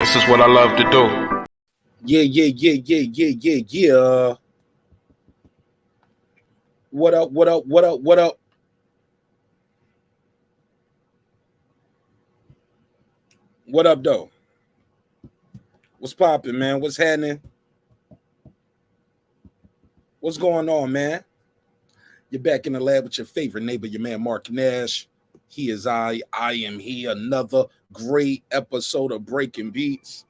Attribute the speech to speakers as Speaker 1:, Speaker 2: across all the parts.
Speaker 1: This is what I love to do.
Speaker 2: Yeah. What up? What up, though? What's popping, man? What's happening? What's going on, man? You're back in the lab with your favorite neighbor, your man Marq Nash. He is I am he. Another great episode of Breaking Beats.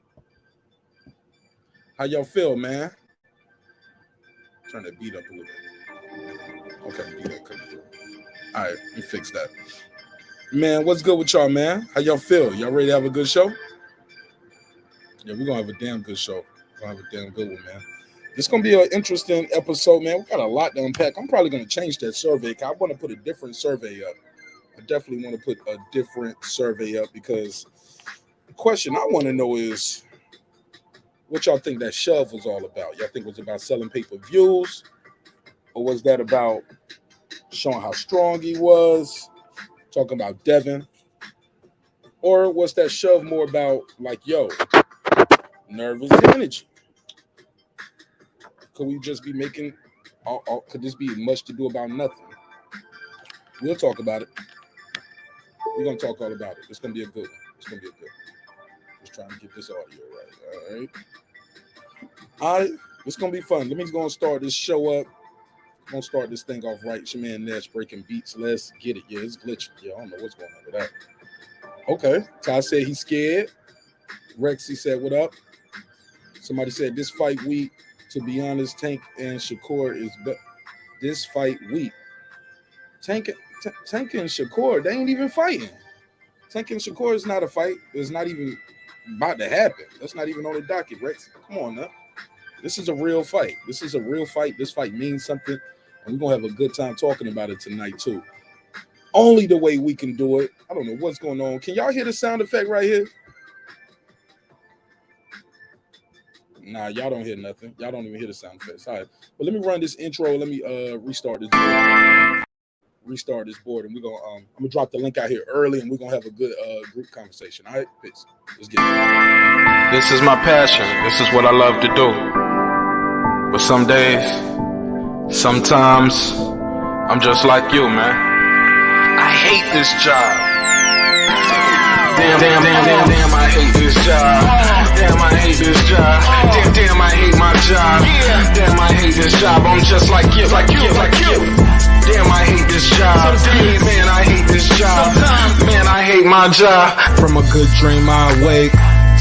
Speaker 2: How y'all feel, man? Turn that beat up a little bit. Okay, beat up coming through. All right, let me fix that. Man, what's good with y'all, man? How y'all feel? Y'all ready to have a good show? Yeah, we're going to have a damn good show. We're going to have a damn good one, man. It's going to be an interesting episode, man. We got a lot to unpack. I'm probably going to change that survey. I want to put a different survey up. I definitely want to put a different survey up because the question I want to know is what y'all think that shove was all about. Y'all think it was about selling pay-per-views? Or was that about showing how strong he was? Talking about Devin? Or was that shove more about like, yo, nervous energy? Could we just be making, could this be much to do about nothing? We'll talk about it. We're going to talk all about it. It's going to be a good one. It's going to be a good one. Just trying to get this audio right. All right. It's going to be fun. Let me go and start this show up. I'm going to start this thing off right. It's your man Nash breaking beats. Let's get it. Yeah, it's glitching. Yeah, I don't know what's going on with that. Okay. Ty said he's scared. Rexy said, what up? Somebody said this fight week, to be honest, Tank and Shakur is this fight week. Tank and Shakur, they ain't even fighting. Tank and Shakur is not a fight. It's not even about to happen. That's not even on the docket, Rex. Come on now. This is a real fight. This is a real fight. This fight means something. And we're going to have a good time talking about it tonight, too. Only the way we can do it. I don't know what's going on. Can y'all hear the sound effect right here? Nah, y'all don't hear nothing. Y'all don't even hear the sound effects. All right. But let me run this intro. Let me restart this board, and we're gonna I'm gonna drop the link out here early, and we're gonna have a good group conversation. All right, peace. Let's get it.
Speaker 1: This is my passion. This is what I love to do. But some days, sometimes, I'm just like you, man. I hate this job. Damn, I hate this job. Damn, I hate this job. Damn, I hate my job. Damn, I hate this job. I'm just like you. Damn, I hate this job. Man, I hate this job. Man, I hate my job. From a good dream I wake,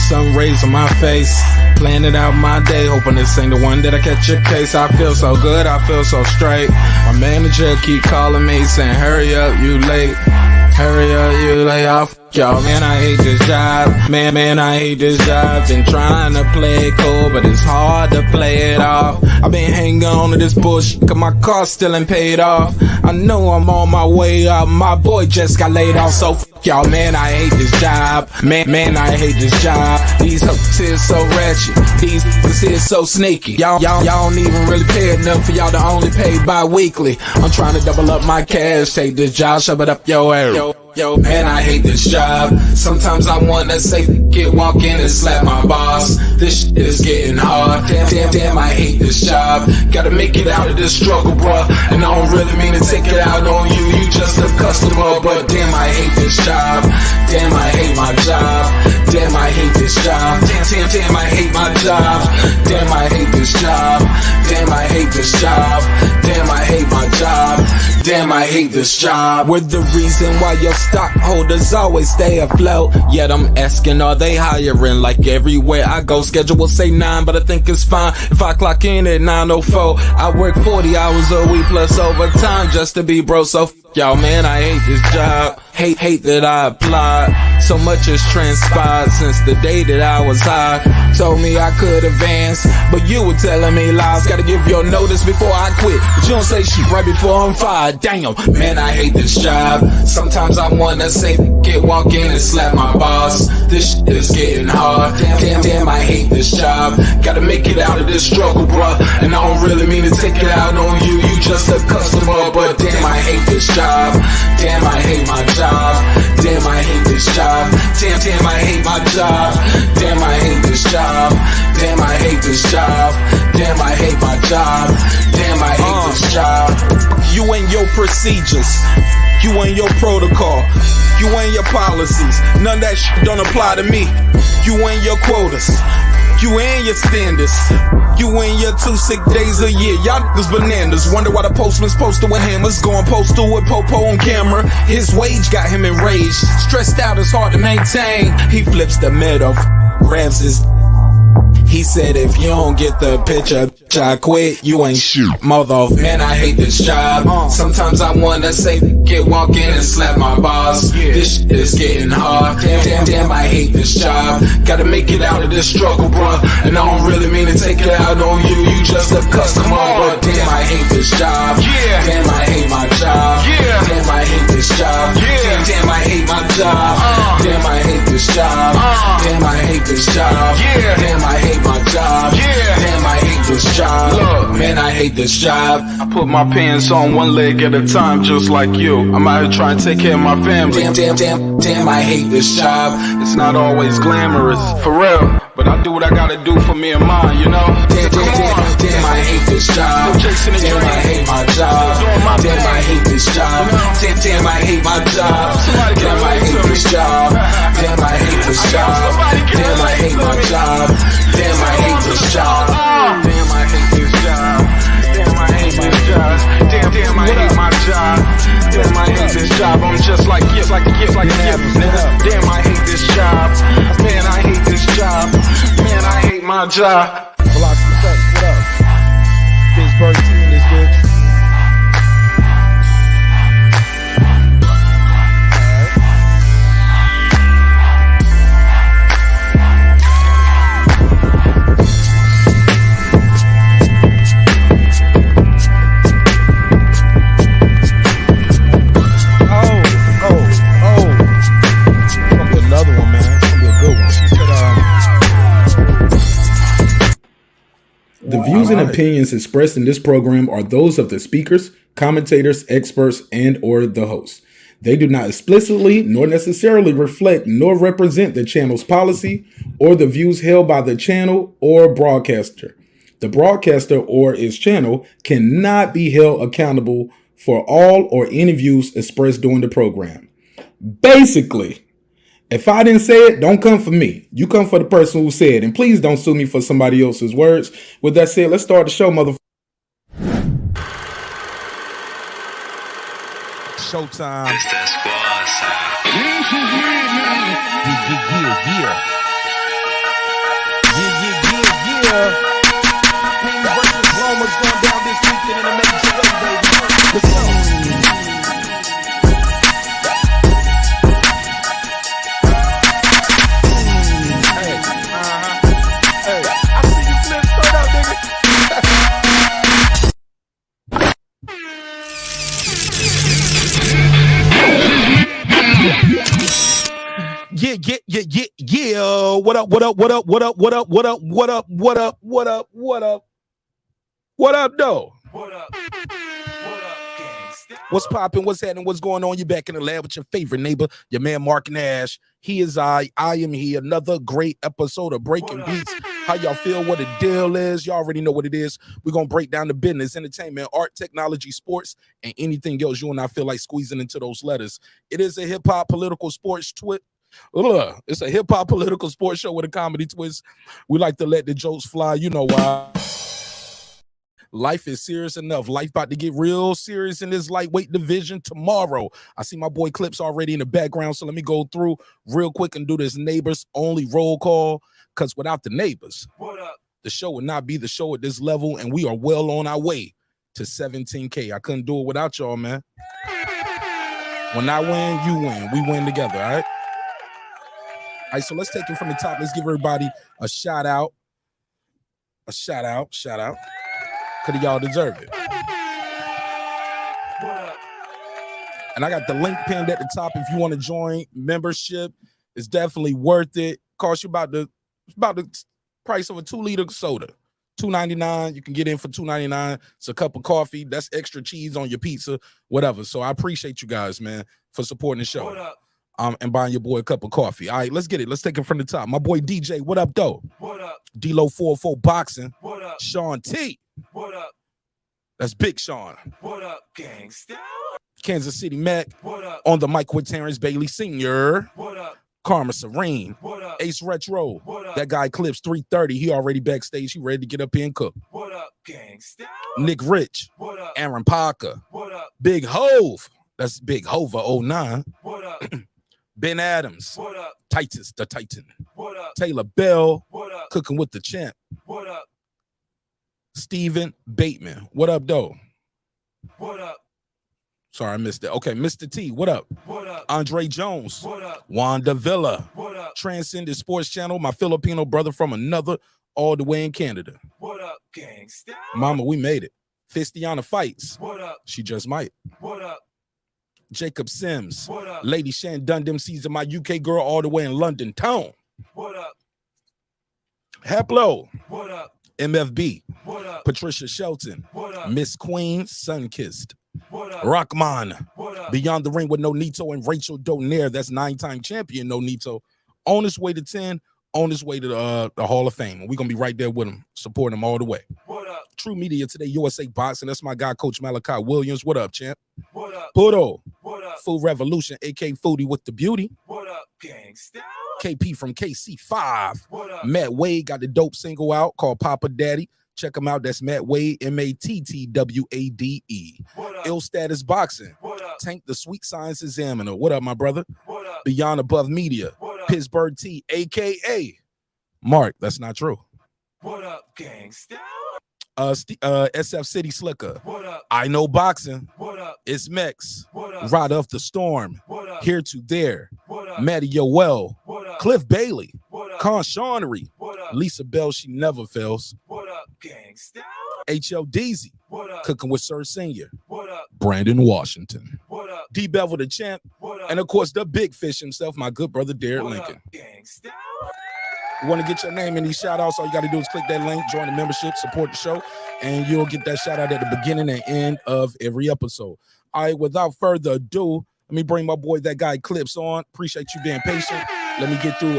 Speaker 1: sun rays on my face, planning out my day, hoping this ain't the one that I catch a case. I feel so good, I feel so straight. My manager keep calling me saying, hurry up, you late. Hurry up, you lay off. Y'all, man, I hate this job. Man, I hate this job. Been trying to play it cool, but it's hard to play it off. I've been hanging on to this bullshit, cause my car still ain't paid off. I know I'm on my way up. My boy just got laid off, so y'all, man, I hate this job. Man, I hate this job. These hoes is so ratchet. These hoes is so sneaky. Y'all don't even really pay enough for y'all to only pay bi-weekly. I'm trying to double up my cash. Take this job, shove it up your ass. Yo, man, I hate this job. Sometimes I wanna say, walk in and slap my boss. This shit is getting hard. Damn, I hate this job. Gotta make it out of this struggle, bruh. And I don't really mean to take it out on you. You just a customer, but damn, I hate this job. Damn, I hate my job. Damn, I hate this job. Damn, I hate my job. Damn, I hate this job. Damn, I hate this job. Damn, I hate my job. Damn, I hate this job. We're the reason why your stockholders always stay afloat. Yet I'm asking, are they hiring? Like everywhere I go, schedule will say 9, but I think it's fine if I clock in at 9:04. I work 40 hours a week plus overtime just to be bro. So y'all, man, I hate this job. Hate that I applied. So much has transpired since the day that I was high. Told me I could advance, but you were telling me lies. Gotta give your notice before I quit, but you don't say shit right before I'm fired. Damn, man, I hate this job. Sometimes I wanna say, walk in and slap my boss. This shit is getting hard. Damn, I hate this job. Gotta make it out of this struggle, bruh. And I don't really mean to take it out on you. You just a customer, but damn, I hate this job. job. Damn, I hate my job. Damn, I hate this job. Damn, I hate my job. Damn, I hate this job. Damn, I hate this job. Damn, I hate my job. Damn, I hate this job.
Speaker 3: You and your procedures, you and your protocol, you and your policies, none of that shit don't apply to me. You and your quotas, you and your standards, you and your 2 sick days a year. Y'all niggas bananas. Wonder why the postman's posted with hammers, going postal with Popo on camera. His wage got him enraged, stressed out, it's hard to maintain. He flips the middle, grabs his. He said, if you don't get the picture, I quit, you ain't shoot, mother. Man, I hate this job. Sometimes I wanna say, walk in and slap my boss. This shit is getting hard. Damn, I hate this job. Gotta make it out of this struggle, bruh. And I don't really mean to take it out on you. You just a customer, but damn, I hate this job. Damn, I hate my job. Damn, I hate this job. Damn, I hate my job. Damn, I hate this job. Damn, I hate this job. Damn, I hate my job. Damn, I hate this job. Look, man, I hate this job.
Speaker 4: I put my pants on one leg at a time, just like you. I'm out here trying to take care of my family.
Speaker 1: Damn, I hate this job.
Speaker 4: It's not always glamorous, for real, but I do what I gotta do for me and mine, you know?
Speaker 1: Damn, I hate this job. Damn, I hate my job. Damn, I hate this job. Damn, I hate my job. Damn, I hate this job. Damn, I hate this job. Damn, I hate my job. Damn, I hate this job.
Speaker 4: Damn, I hate this job. Damn, I hate this job. Damn, I hate my job. Damn, I hate this job. I'm just like you, nigga. Damn, I hate this job. Man, I hate this job. Man, I hate my job.
Speaker 3: Velocity Fest, what up? Pittsburgh team, this bitch.
Speaker 2: The views and opinions expressed in this program are those of the speakers, commentators, experts, and or the hosts. They do not explicitly nor necessarily reflect nor represent the channel's policy or the views held by the channel or broadcaster. The broadcaster or its channel cannot be held accountable for all or any views expressed during the program. Basically, if I didn't say it, don't come for me. You come for the person who said it. And please don't sue me for somebody else's words. With that said, let's start the show, motherfucker.
Speaker 3: Showtime.
Speaker 5: It's that squad sound.
Speaker 3: Yeah. Queen versus Loma's going down this weekend in a major way, baby. Let's go. Yeah. What up? Though? What's popping? What's happening? What's going on? You back in the lab with your favorite neighbor, your man Marq Nash. He is I am he. Another great episode of Breaking Beats. How y'all feel? What the deal is? Y'all already know what it is. We're gonna break down the business, entertainment, art, technology, sports, and anything else you and I feel like squeezing into those letters. It is a hip-hop political sports it's a hip-hop political sports show with a comedy twist. We like to let the jokes fly. You know why. Life is serious enough. Life about to get real serious in this lightweight division tomorrow. I see my boy Clips already in the background, so let me go through real quick and do this neighbors only roll call, because without the neighbors, the show would not be the show at this level, and we are well on our way to 17K. I couldn't do it without y'all, man. When I win, you win. We win together, all right? All right, so let's take it from the top. Let's give everybody a shout out. Shout out. Because y'all deserve it. And I got the link pinned at the top if you want to join membership. It's definitely worth it. Cost you about the price of a 2-liter soda.
Speaker 2: $2.99. You can get in for $2.99. It's a cup of coffee. That's extra cheese on your pizza, whatever. So I appreciate you guys, man, for supporting the show.
Speaker 4: What up?
Speaker 2: And buying your boy a cup of coffee. All right, let's get it. Let's take it from the top. My boy DJ, what up, though?
Speaker 4: What up?
Speaker 2: D-Lo 404 Boxing.
Speaker 4: What up?
Speaker 2: Sean T.
Speaker 4: What up?
Speaker 2: That's Big Sean.
Speaker 4: What up, gangsta?
Speaker 2: Kansas City Mac.
Speaker 4: What up?
Speaker 2: On the mic with Terrence Bailey Sr.
Speaker 4: What up?
Speaker 2: Karma Serene.
Speaker 4: What up?
Speaker 2: Ace Retro.
Speaker 4: What up?
Speaker 2: That guy Clips 330. He already backstage. He ready to get up here and cook.
Speaker 4: What up, gangsta?
Speaker 2: Nick Rich.
Speaker 4: What up?
Speaker 2: Aaron Parker.
Speaker 4: What up?
Speaker 2: Big Hove. That's Big Hova 09.
Speaker 4: What up?
Speaker 2: Ben Adams.
Speaker 4: What up?
Speaker 2: Titus the Titan.
Speaker 4: What up?
Speaker 2: Taylor Bell.
Speaker 4: What up?
Speaker 2: Cooking with the Champ.
Speaker 4: What up?
Speaker 2: Steven Bateman. What up, though?
Speaker 4: What up?
Speaker 2: Sorry, I missed it. Okay, Mr. T. What up?
Speaker 4: What up?
Speaker 2: Andre Jones.
Speaker 4: What up?
Speaker 2: Wanda Villa.
Speaker 4: What up?
Speaker 2: Transcended Sports Channel. My Filipino brother from another, all the way in Canada.
Speaker 4: What up, gangsta?
Speaker 2: Mama, we made it. Fistiana Fights.
Speaker 4: What up?
Speaker 2: She just might.
Speaker 4: What up?
Speaker 2: Jacob Sims.
Speaker 4: What up?
Speaker 2: Lady Shan Dundam season, my UK girl all the way in London town.
Speaker 4: What up?
Speaker 2: Haplo.
Speaker 4: What up?
Speaker 2: MFB.
Speaker 4: What up?
Speaker 2: Patricia Shelton.
Speaker 4: What up?
Speaker 2: Miss Queen, Sunkissed.
Speaker 4: What up?
Speaker 2: Rockman.
Speaker 4: What up?
Speaker 2: Beyond the Ring with Nonito and Rachel Donaire. That's 9-time champion Nonito. On his way to 10. On his way to the Hall of Fame. We're going to be right there with him, supporting him all the way.
Speaker 4: What up?
Speaker 2: True Media Today, USA Boxing. That's my guy, Coach Malachi Williams. What up, champ?
Speaker 4: What up?
Speaker 2: Pudo.
Speaker 4: What up?
Speaker 2: Food Revolution, AK Foodie with the beauty.
Speaker 4: What up, gangsta?
Speaker 2: KP from KC5.
Speaker 4: What up?
Speaker 2: Matt Wade got the dope single out called Papa Daddy. Check him out. That's Matt Wade, MATTWADE.
Speaker 4: What up?
Speaker 2: Ill Status Boxing.
Speaker 4: What up?
Speaker 2: Tank the Sweet Science Examiner. What up, my brother?
Speaker 4: What up?
Speaker 2: Beyond Above Media.
Speaker 4: What up?
Speaker 2: Pittsburgh T, AKA Marq. That's not true.
Speaker 4: What up, gangsta?
Speaker 2: SF City Slicker.
Speaker 4: What up?
Speaker 2: I Know Boxing.
Speaker 4: What up?
Speaker 2: It's Mex.
Speaker 4: What up?
Speaker 2: Ride Off the Storm.
Speaker 4: What up?
Speaker 2: Here to There.
Speaker 4: What up?
Speaker 2: Maddie Yoel.
Speaker 4: What up?
Speaker 2: Cliff Bailey.
Speaker 4: What up?
Speaker 2: Con Shawnery.
Speaker 4: What up?
Speaker 2: Lisa Bell, she never fails.
Speaker 4: What up, gangsta?
Speaker 2: H.L. Deasy.
Speaker 4: What up?
Speaker 2: Cooking with Sir Senior.
Speaker 4: What up?
Speaker 2: Brandon Washington.
Speaker 4: What up?
Speaker 2: D. Bevel the Champ.
Speaker 4: What up?
Speaker 2: And of course, the big fish himself, my good brother, Derek
Speaker 4: What
Speaker 2: Lincoln.
Speaker 4: up, gangsta?
Speaker 2: You want to get your name in these shout outs? All you got to do is click that link, join the membership, support the show, and you'll get that shout out at the beginning and end of every episode. All right, without further ado, let me bring my boy, that guy Clips, on. Appreciate you being patient. Let me get through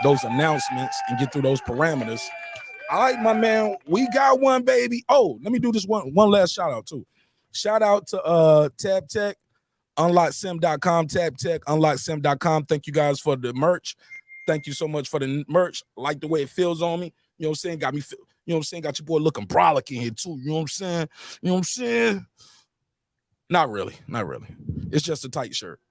Speaker 2: those announcements and get through those parameters. All right, my man, we got one, baby. Oh, let me do this one last shout out too. Shout out to Tab Tech, unlocksim.com, Tab Tech, unlocksim.com. Thank you guys for the merch. Thank you so much for the merch. I like the way it feels on me. You know what I'm saying? Got me, you know what I'm saying? Got your boy looking brolic in here too. You know what I'm saying? You know what I'm saying? Not really. Not really. It's just a tight shirt.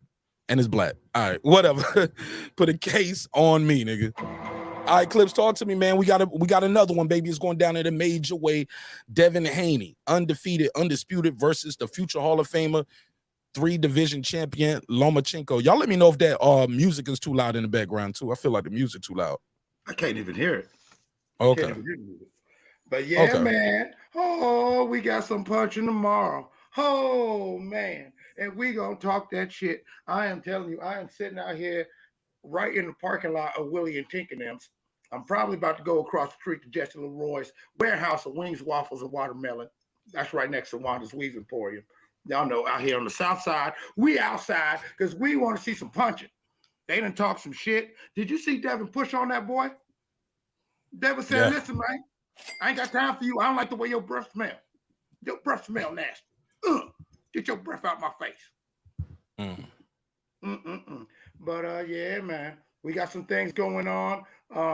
Speaker 2: And it's black. All right, whatever. Put a case on me, nigga. All right, Clips, talk to me, man. We got another one, baby. It's going down in a major way. Devin Haney, undefeated, undisputed versus the future Hall of Famer, 3-division champion Lomachenko. Y'all let me know if that music is too loud in the background too. I feel like the music too loud.
Speaker 6: I can't even hear it.
Speaker 2: Okay.
Speaker 6: Can't even hear it. But yeah,
Speaker 2: Okay.
Speaker 6: man. Oh, we got some punching tomorrow. Oh, man. And we gonna talk that shit. I am telling you, I am sitting out here right in the parking lot of Willie and Tinkenham's. I'm probably about to go across the street to Jesse Leroy's warehouse of wings, waffles, and watermelon. That's right next to Wanda's Weave Emporium. Y'all know out here on the south side, we outside because we want to see some punching. They done talk some shit. Did you see Devin push on that boy? Devin said,
Speaker 2: Yeah.
Speaker 6: listen, man, I ain't got time for you. I don't like the way your breath smell. Your breath smell nasty. Get your breath out my face. But yeah, man, we got some things going on.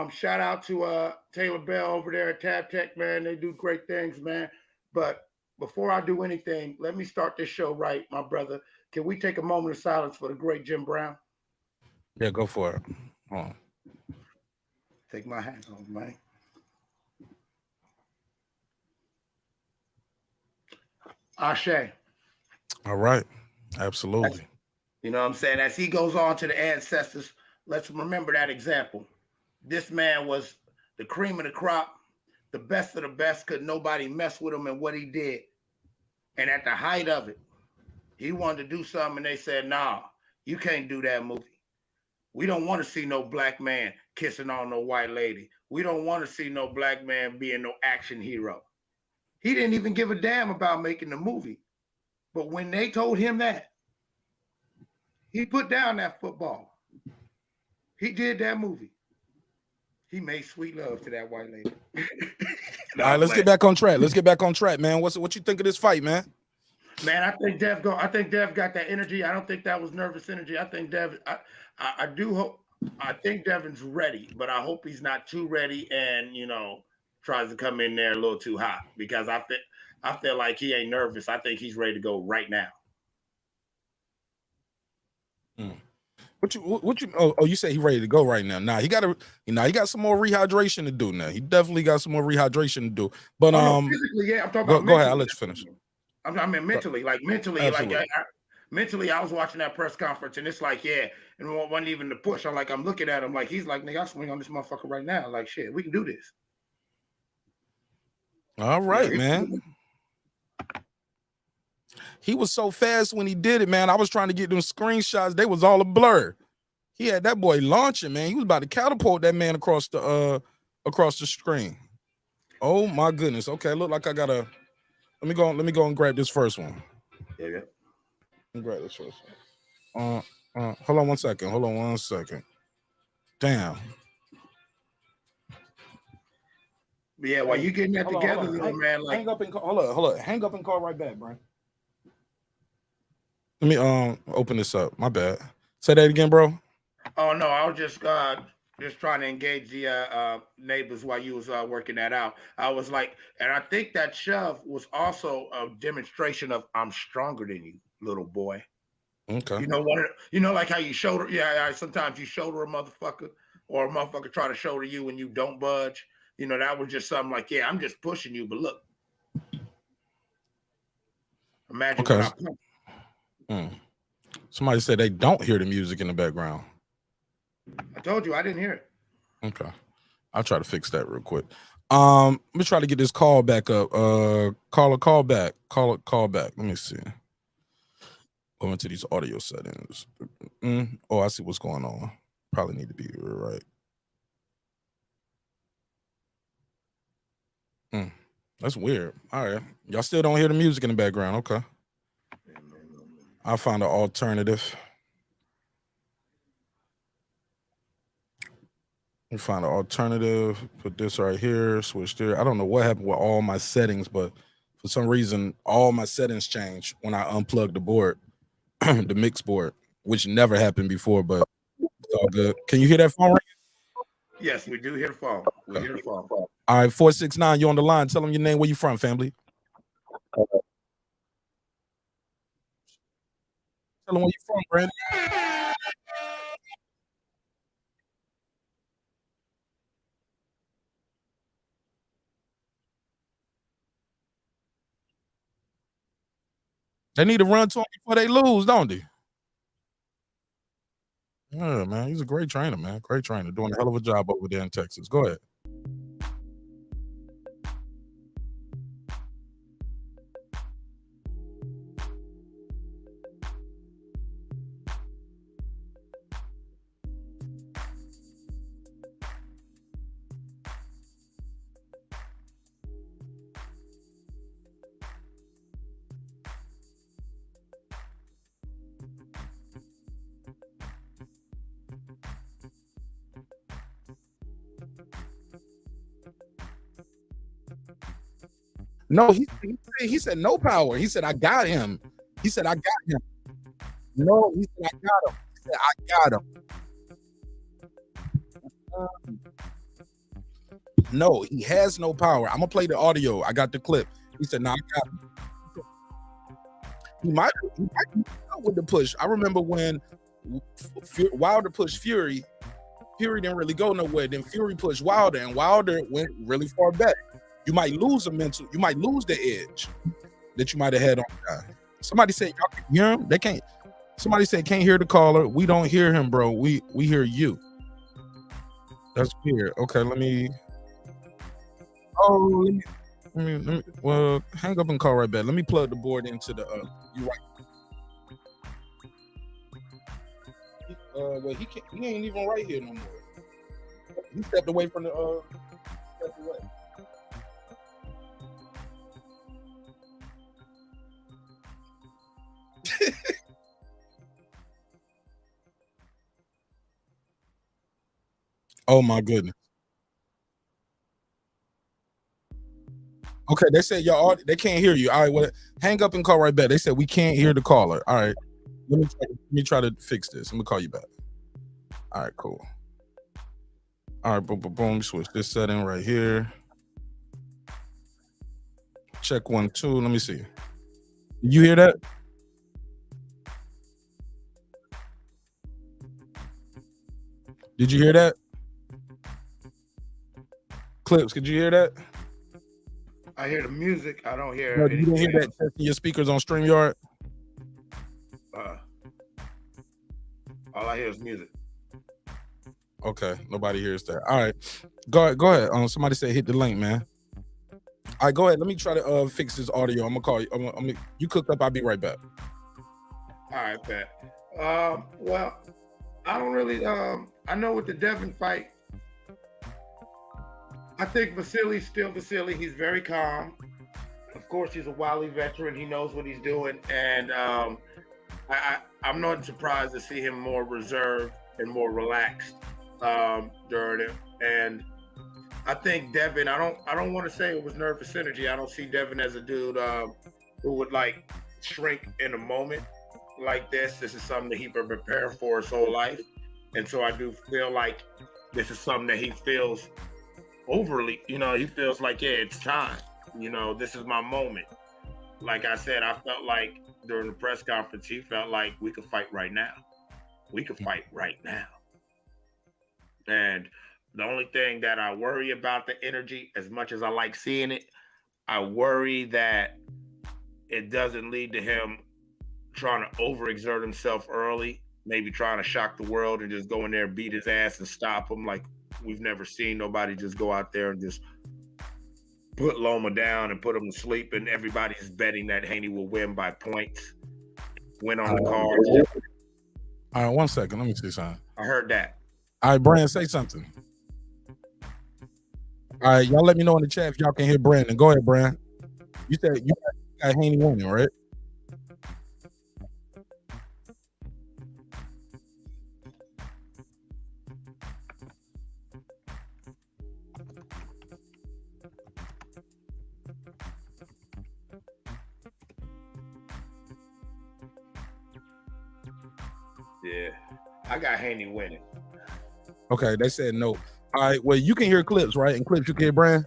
Speaker 6: Shout out to Taylor Bell over there at Tab Tech, man. They do great things, man. But before I do anything, let me start this show right, my brother. Can we take a moment of silence for the great Jim Brown?
Speaker 2: Yeah, go for it. Hold on.
Speaker 6: Take my hat off, man. Ashe.
Speaker 2: All right. Absolutely.
Speaker 6: You know what I'm saying? As he goes on to the ancestors, let's remember that example. This man was the cream of the crop, the best of the best, could nobody mess with him and what he did. And at the height of it, he wanted to do something and they said, nah, you can't do that movie. We don't want to see no black man kissing on no white lady. We don't want to see no black man being no action hero. He didn't even give a damn about making the movie. But when they told him that, he put down that football. He did that movie. He made sweet love to that white lady.
Speaker 2: All right, let's get back on track. Let's get back on track, man. What you think of this fight, man?
Speaker 6: Man, I think Dev got that energy. I don't think that was nervous energy. I think Dev. I do hope. I think Devin's ready, but I hope he's not too ready and tries to come in there a little too hot, because I feel like he ain't nervous. I think he's ready to go right now.
Speaker 2: What you you say he ready to go right now? Nah, he got some more rehydration to do now. He definitely got some more rehydration to do. But
Speaker 6: physically, yeah, I'm talking about.
Speaker 2: Go ahead, I'll let you finish.
Speaker 6: I mean mentally, mentally, I was watching that press conference and it's like, yeah, and it wasn't even the push. I'm looking at him like he's like, nigga, I swing on this motherfucker right now. Like, shit, we can do this.
Speaker 2: All right, man. He was so fast when he did it, man. I was trying to get them screenshots. They was all a blur. He had that boy launching, man. He was about to catapult that man across the screen. Oh my goodness. Okay, look like I gotta. Let me go and grab this first one.
Speaker 6: Yeah.
Speaker 2: Let me grab this first one. Hold on one second. Damn.
Speaker 6: Yeah, while you getting that together, little man, like
Speaker 2: hang up and call. Hold up. Hang up and call right back, bro. Let me open this up. My bad. Say that again, bro.
Speaker 6: Oh no, I was just trying to engage the neighbors while you was working that out. I was like, and I think that shove was also a demonstration of I'm stronger than you, little boy.
Speaker 2: Okay.
Speaker 6: Like how you shoulder. Yeah, sometimes you shoulder a motherfucker, or a motherfucker try to shoulder you and you don't budge. That was just something like, yeah, I'm just pushing you, but look. Imagine
Speaker 2: okay.
Speaker 6: what I punch.
Speaker 2: Somebody said they don't hear the music in the background.
Speaker 6: I told you I didn't hear it.
Speaker 2: Okay. I'll try to fix that real quick. Let me try to get this call back up. Call back. Let me see. Go into these audio settings. Oh, I see what's going on. Probably need to be right. That's weird. All right. Y'all still don't hear the music in the background. Okay. I'll find an alternative. Put this right here. Switch there. I don't know what happened with all my settings, but for some reason, all my settings changed when I unplugged the board, the mix board, which never happened before, but it's all good. Can you hear that phone ring?
Speaker 6: Yes, we do hear the phone. We hear the phone.
Speaker 2: All right, 469, you on the line. Tell them your name, where you from, family. Tell them where you from, Brandon. They need to run to him before they lose, don't they? Yeah, man. He's a great trainer, man. Great trainer. Doing a hell of a job over there in Texas. Go ahead. No, he said no power. He said, I got him. He said, I got him. No, he said, I got him. He said, I got him. No, he has no power. I'm going to play the audio. I got the clip. He said, I got him. He might be with the push. I remember when Wilder pushed Fury. Fury didn't really go nowhere. Then Fury pushed Wilder, and Wilder went really far back. You might lose the edge that you might have had on the guy. Somebody said y'all can hear him. They can't. Somebody said can't hear the caller. We don't hear him, bro. We hear you. That's weird. Okay, let me. Well, hang up and call right back. Let me plug the board into the. You right. Well, he ain't even right here no more. He stepped away from the stepped away. Oh my goodness. Okay, they said they can't hear you. All right, well, hang up and call right back. They said we can't hear the caller. All right, let me try to fix this. I'm gonna call you back. All right, cool. All right, boom, boom, boom. Switch this setting right here. Check 1, 2. Let me see. You hear that? Did you hear that? Clips, could you hear that?
Speaker 6: I hear the music. I don't hear.
Speaker 2: No, you didn't hear that testing your speakers on StreamYard?
Speaker 6: All I hear is music.
Speaker 2: Okay, nobody hears that. All right, go ahead. Somebody said hit the link, man. All right, go ahead. Let me try to fix this audio. I'm gonna call you. You cooked up. I'll be right back.
Speaker 6: All right, Pat. Well, I don't really. I know with the Devin fight, I think Vasily's still Vasily. He's very calm. Of course, he's a wily veteran. He knows what he's doing, and I'm not surprised to see him more reserved and more relaxed during it. And I think Devin, I don't want to say it was nervous energy. I don't see Devin as a dude who would like shrink in a moment like this. This is something that he's been preparing for his whole life. And so I do feel like this is something that he feels overly, he feels like, yeah, it's time. This is my moment. Like I said, I felt like during the press conference, he felt like we could fight right now. We could fight right now. And the only thing that I worry about the energy, as much as I like seeing it, I worry that it doesn't lead to him trying to overexert himself early, maybe trying to shock the world and just go in there and beat his ass and stop him. Like we've never seen nobody just go out there and just put Loma down and put him to sleep, and everybody's betting that Haney will win by points. Win on the card.
Speaker 2: All right, 1 second. Let me see something.
Speaker 6: I heard that.
Speaker 2: All right, Brandon, say something. All right, y'all let me know in the chat if y'all can hear Brandon. Go ahead, Brandon. You said you got Haney winning, right?
Speaker 6: Yeah, I got Haney winning.
Speaker 2: Okay, they said no. All right, well, you can hear Clips, right? And Clips, you can hear Brand?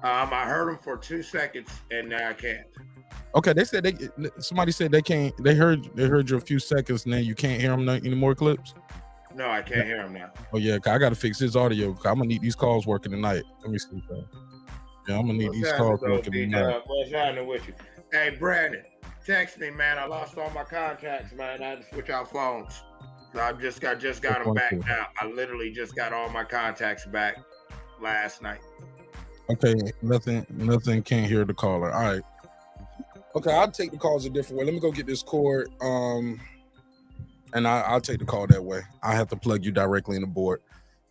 Speaker 6: I heard him for 2 seconds, and now I can't.
Speaker 2: Okay, they said somebody said they can't. They heard you a few seconds, and then you can't hear them anymore. Clips?
Speaker 6: No, I can't hear him now.
Speaker 2: Oh yeah, I got to fix his audio. I'm gonna need these calls working tonight. Let me see. Yeah, I'm gonna need these calls working tonight.
Speaker 6: What's happening with you? Hey, Brandon, text me, man. I lost all my contacts, man. I had to switch out phones. So I just got them back now. I literally just got all my contacts back last night.
Speaker 2: Okay, nothing. Can't hear the caller. All right. Okay, I'll take the calls a different way. Let me go get this cord. And I'll take the call that way. I have to plug you directly in the board.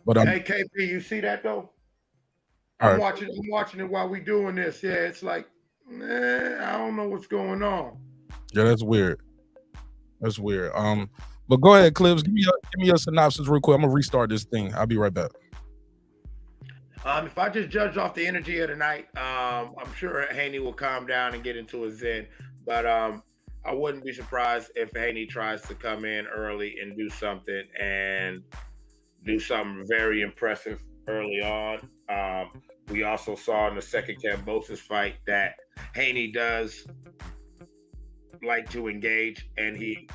Speaker 2: But
Speaker 6: hey, KP, you see that though? I'm watching it while we doing this. Yeah, it's like, I don't know what's going on.
Speaker 2: Yeah, that's weird. But go ahead, Clips. Give me your synopsis real quick. I'm gonna restart this thing. I'll be right back.
Speaker 6: If I just judge off the energy of the night, I'm sure Haney will calm down and get into his zen. But I wouldn't be surprised if Haney tries to come in early and do something very impressive early on. We also saw in the second Kambosos fight that Haney does like to engage, and he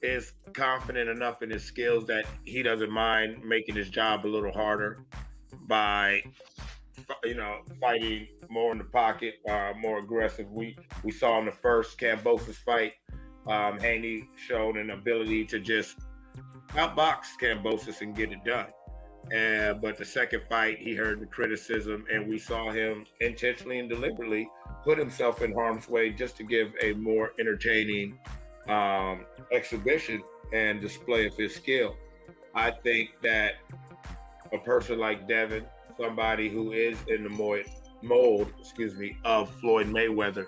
Speaker 6: is confident enough in his skills that he doesn't mind making his job a little harder by, fighting more in the pocket, more aggressive. We saw in the first Kambosos fight, Haney showed an ability to just outbox Kambosos and get it done. But the second fight, he heard the criticism, and we saw him intentionally and deliberately put himself in harm's way just to give a more entertaining exhibition and display of his skill. I think that a person like Devin, somebody who is in the mold, of Floyd Mayweather,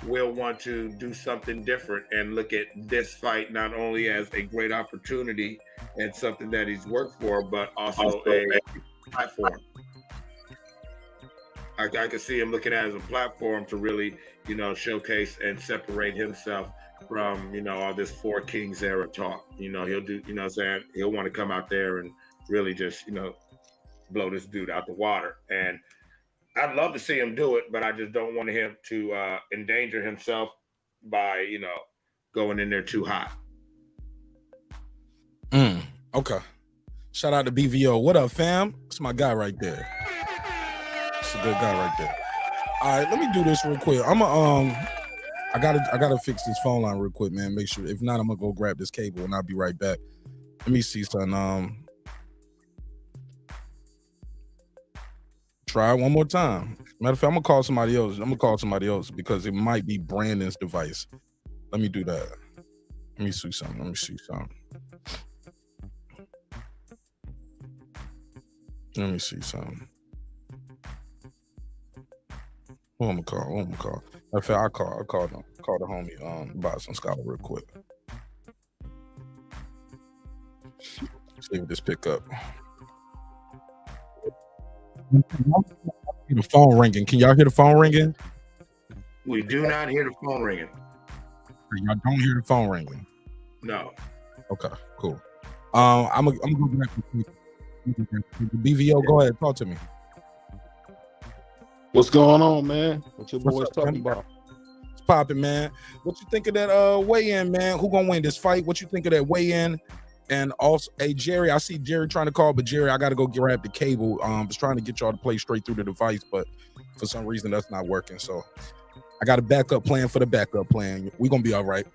Speaker 6: will want to do something different and look at this fight not only as a great opportunity and something that he's worked for, but also a platform. I could see him looking at it as a platform to really, showcase and separate himself from, all this Four Kings era talk. He'll do, he'll want to come out there and really just, blow this dude out the water. And I'd love to see him do it, but I just don't want him to endanger himself by, going in there too hot.
Speaker 2: Okay. Shout out to BVO. What up, fam? That's my guy right there. That's a good guy right there. All right, let me do this real quick. I gotta fix this phone line real quick, man. Make sure. If not, I'm gonna go grab this cable and I'll be right back. Let me see something. Try it one more time. Matter of fact, I'm gonna call somebody else because it might be Brandon's device. Let me do that. Let me see something. Who I'm gonna call? Matter of fact, I'll call the homie Boston Scholar real quick. See if this pick up. The phone ringing. Can y'all hear the phone ringing?
Speaker 6: We do not hear the phone ringing.
Speaker 2: Y'all don't hear the phone ringing?
Speaker 6: No.
Speaker 2: Okay, cool. I'm gonna go back to BVO. Go ahead, talk to me.
Speaker 7: What's going on, man? What your boys talking about?
Speaker 2: It's popping, man. What you think of that weigh-in, man? Who gonna win this fight? What you think of that weigh-in? And also, hey, Jerry, I see Jerry trying to call, but Jerry, I got to go grab the cable. Was trying to get y'all to play straight through the device, but for some reason that's not working. So I got a backup plan for the backup plan. We're going to be all right.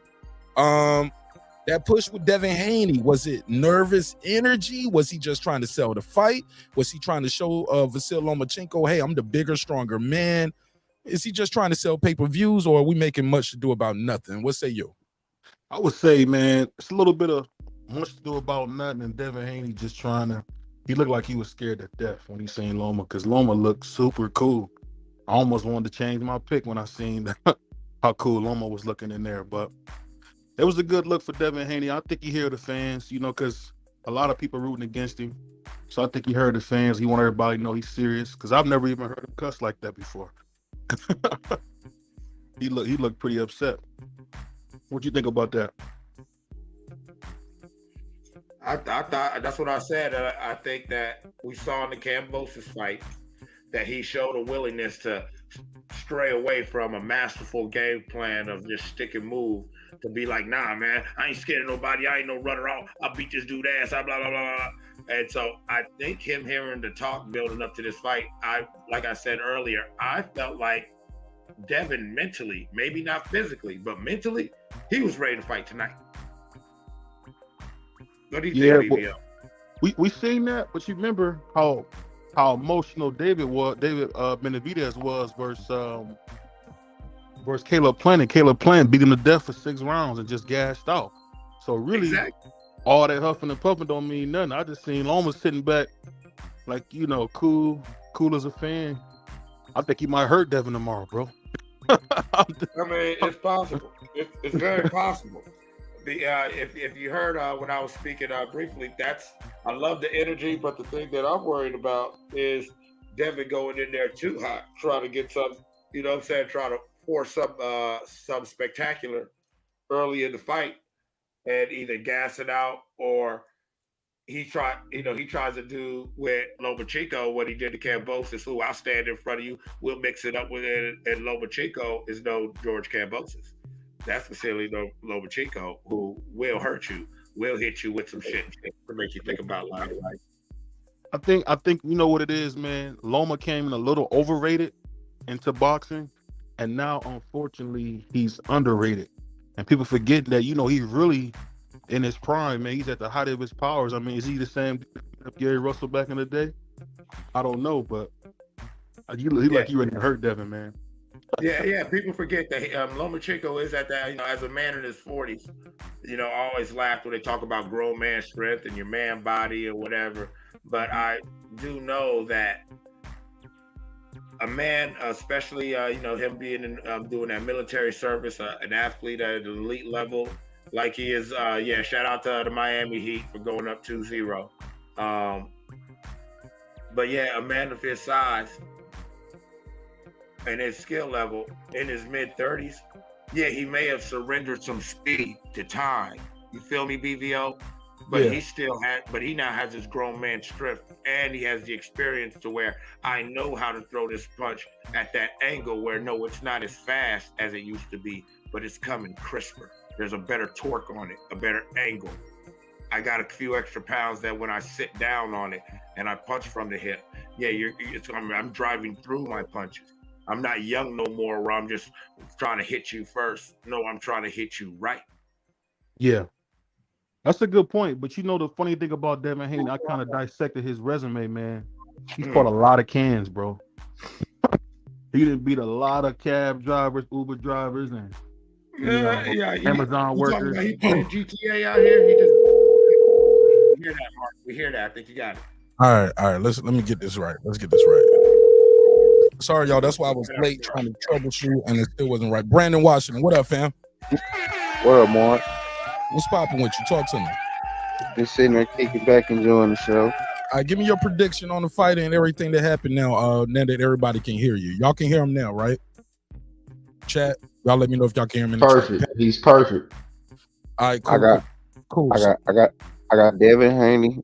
Speaker 2: That push with Devin Haney, was it nervous energy? Was he just trying to sell the fight? Was he trying to show Vasyl Lomachenko, hey, I'm the bigger, stronger man? Is he just trying to sell pay-per-views, or are we making much to do about nothing? What say you?
Speaker 7: I would say, man, it's a little bit of much to do about nothing, and Devin Haney just he looked like he was scared to death when he seen Loma, because Loma looked super cool. I almost wanted to change my pick when I seen how cool Loma was looking in there, but it was a good look for Devin Haney. I think he heard the fans, because a lot of people rooting against him, so I think he heard the fans. He wanted everybody to know he's serious, because I've never even heard him cuss like that before. He looked pretty upset. What you think about that?
Speaker 6: I thought that's what I said. I think that we saw in the Kambosos fight that he showed a willingness to stray away from a masterful game plan of just stick and move, to be like, nah, man, I ain't scared of nobody. I ain't no runner off. I'll beat this dude ass. Blah, blah, blah, blah. And so I think him hearing the talk building up to this fight, like I said earlier, I felt like Devin mentally, maybe not physically, but mentally, he was ready to fight tonight. What do you think, BBL?
Speaker 7: We seen that, but you remember how emotional David Benavidez was versus Caleb Plant, and Caleb Plant beat him to death for 6 rounds and just gassed out. So really, all that huffing and puffing don't mean nothing. I just seen Loma sitting back, like, cool as a fan. I think he might hurt Devin tomorrow, bro.
Speaker 6: I mean, it's possible. It's very possible. If you heard when I was speaking briefly, I love the energy, but the thing that I'm worried about is Devin going in there too hot, trying to get some, trying to force some spectacular early in the fight, and either gas it out, or he tries to do with Lomachenko what he did to Kambosos, who I'll stand in front of you, we'll mix it up with it, and Lomachenko is no George Kambosos. That's Vasiliy Lomachenko, who will hurt you, will hit you with some shit to make you think about life.
Speaker 7: I think you know what it is, man. Loma came in a little overrated into boxing, and now unfortunately he's underrated. And people forget that, he's really in his prime, man. He's at the height of his powers. I mean, is he the same Gary Russell back in the day? I don't know, but he like he ready to hurt Devin, man.
Speaker 6: Yeah. People forget that Lomachenko is at that, as a man in his 40s. I always laugh when they talk about grown man strength and your man body or whatever. but I do know that a man, especially him being doing that military service, an athlete at an elite level, like he is. Shout out to the Miami Heat for going up 2-0. But yeah, a man of his size and his skill level in his mid-30s, yeah, he may have surrendered some speed to time. You feel me, BVO? But he now has his grown man strength, and he has the experience to where I know how to throw this punch at that angle where no, it's not as fast as it used to be, but it's coming crisper. There's a better torque on it, a better angle. I got a few extra pounds that when I sit down on it and I punch from the hip, I'm driving through my punches. I'm not young no more where I'm just trying to hit you first. No, I'm trying to hit you right.
Speaker 7: Yeah. That's a good point. But you know the funny thing about Devin Haney, I kind of dissected his resume, man. He's fought a lot of cans, bro. He done beat a lot of cab drivers, Uber drivers, and Amazon workers.
Speaker 6: He playing GTA out here. We hear that, Mark. We hear that. I think you got it.
Speaker 2: All right. Let me get this right. Let's get this right. Sorry, y'all. That's why I was late trying to troubleshoot, and it still wasn't right. Brandon Washington, what up, fam?
Speaker 8: What up, Mark?
Speaker 2: What's popping with you? Talk to me.
Speaker 8: Just sitting there kicking back, enjoying the show.
Speaker 2: All right, give me your prediction on the fight and everything that happened now. Now that everybody can hear you, y'all can hear him now, right? Chat, y'all let me know if y'all can hear him. In
Speaker 8: perfect. He's perfect.
Speaker 2: All right, cool. Cool.
Speaker 8: I got Devin Haney.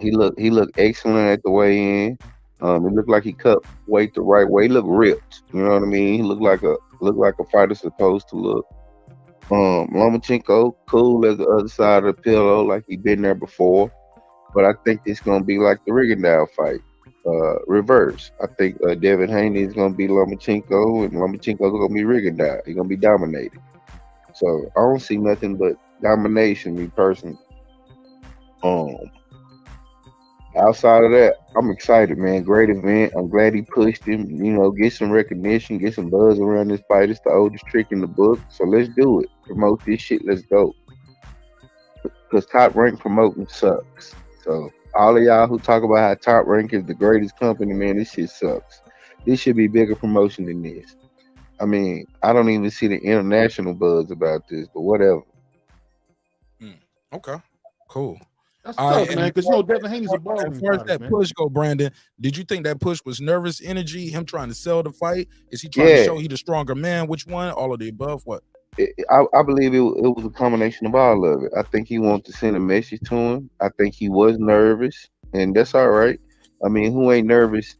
Speaker 8: He looked excellent at the weigh-in. It looked like he cut weight the right way. He looked ripped. You know what I mean? He looked like a fighter supposed to look. Lomachenko, cool as the other side of the pillow, like he been there before. But I think it's gonna be like the Rigondeaux fight, reverse. I think Devin Haney is gonna be Lomachenko, and Lomachenko is gonna be Rigondeaux. He's gonna be dominated. So I don't see nothing but domination, me personally. Outside of that, I'm excited, man. Great event. I'm glad he pushed him. Get some recognition, get some buzz around this fight. It's the oldest trick in the book. So let's do it. Promote this shit. Let's go. Because Top Rank promoting sucks. So all of y'all who talk about how Top Rank is the greatest company, man, this shit sucks. This should be bigger promotion than this. I mean, I don't even see the international buzz about this, but whatever.
Speaker 2: Okay, cool.
Speaker 7: That's tough, man, because Devin Haney's a ball.
Speaker 2: As far as that push go, Brandon, did you think that push was nervous energy, him trying to sell the fight? Is he trying to show he the stronger man? Which one? All of the above? What?
Speaker 8: I believe it was a combination of all of it. I think he wanted to send a message to him. I think he was nervous, and that's all right. I mean, who ain't nervous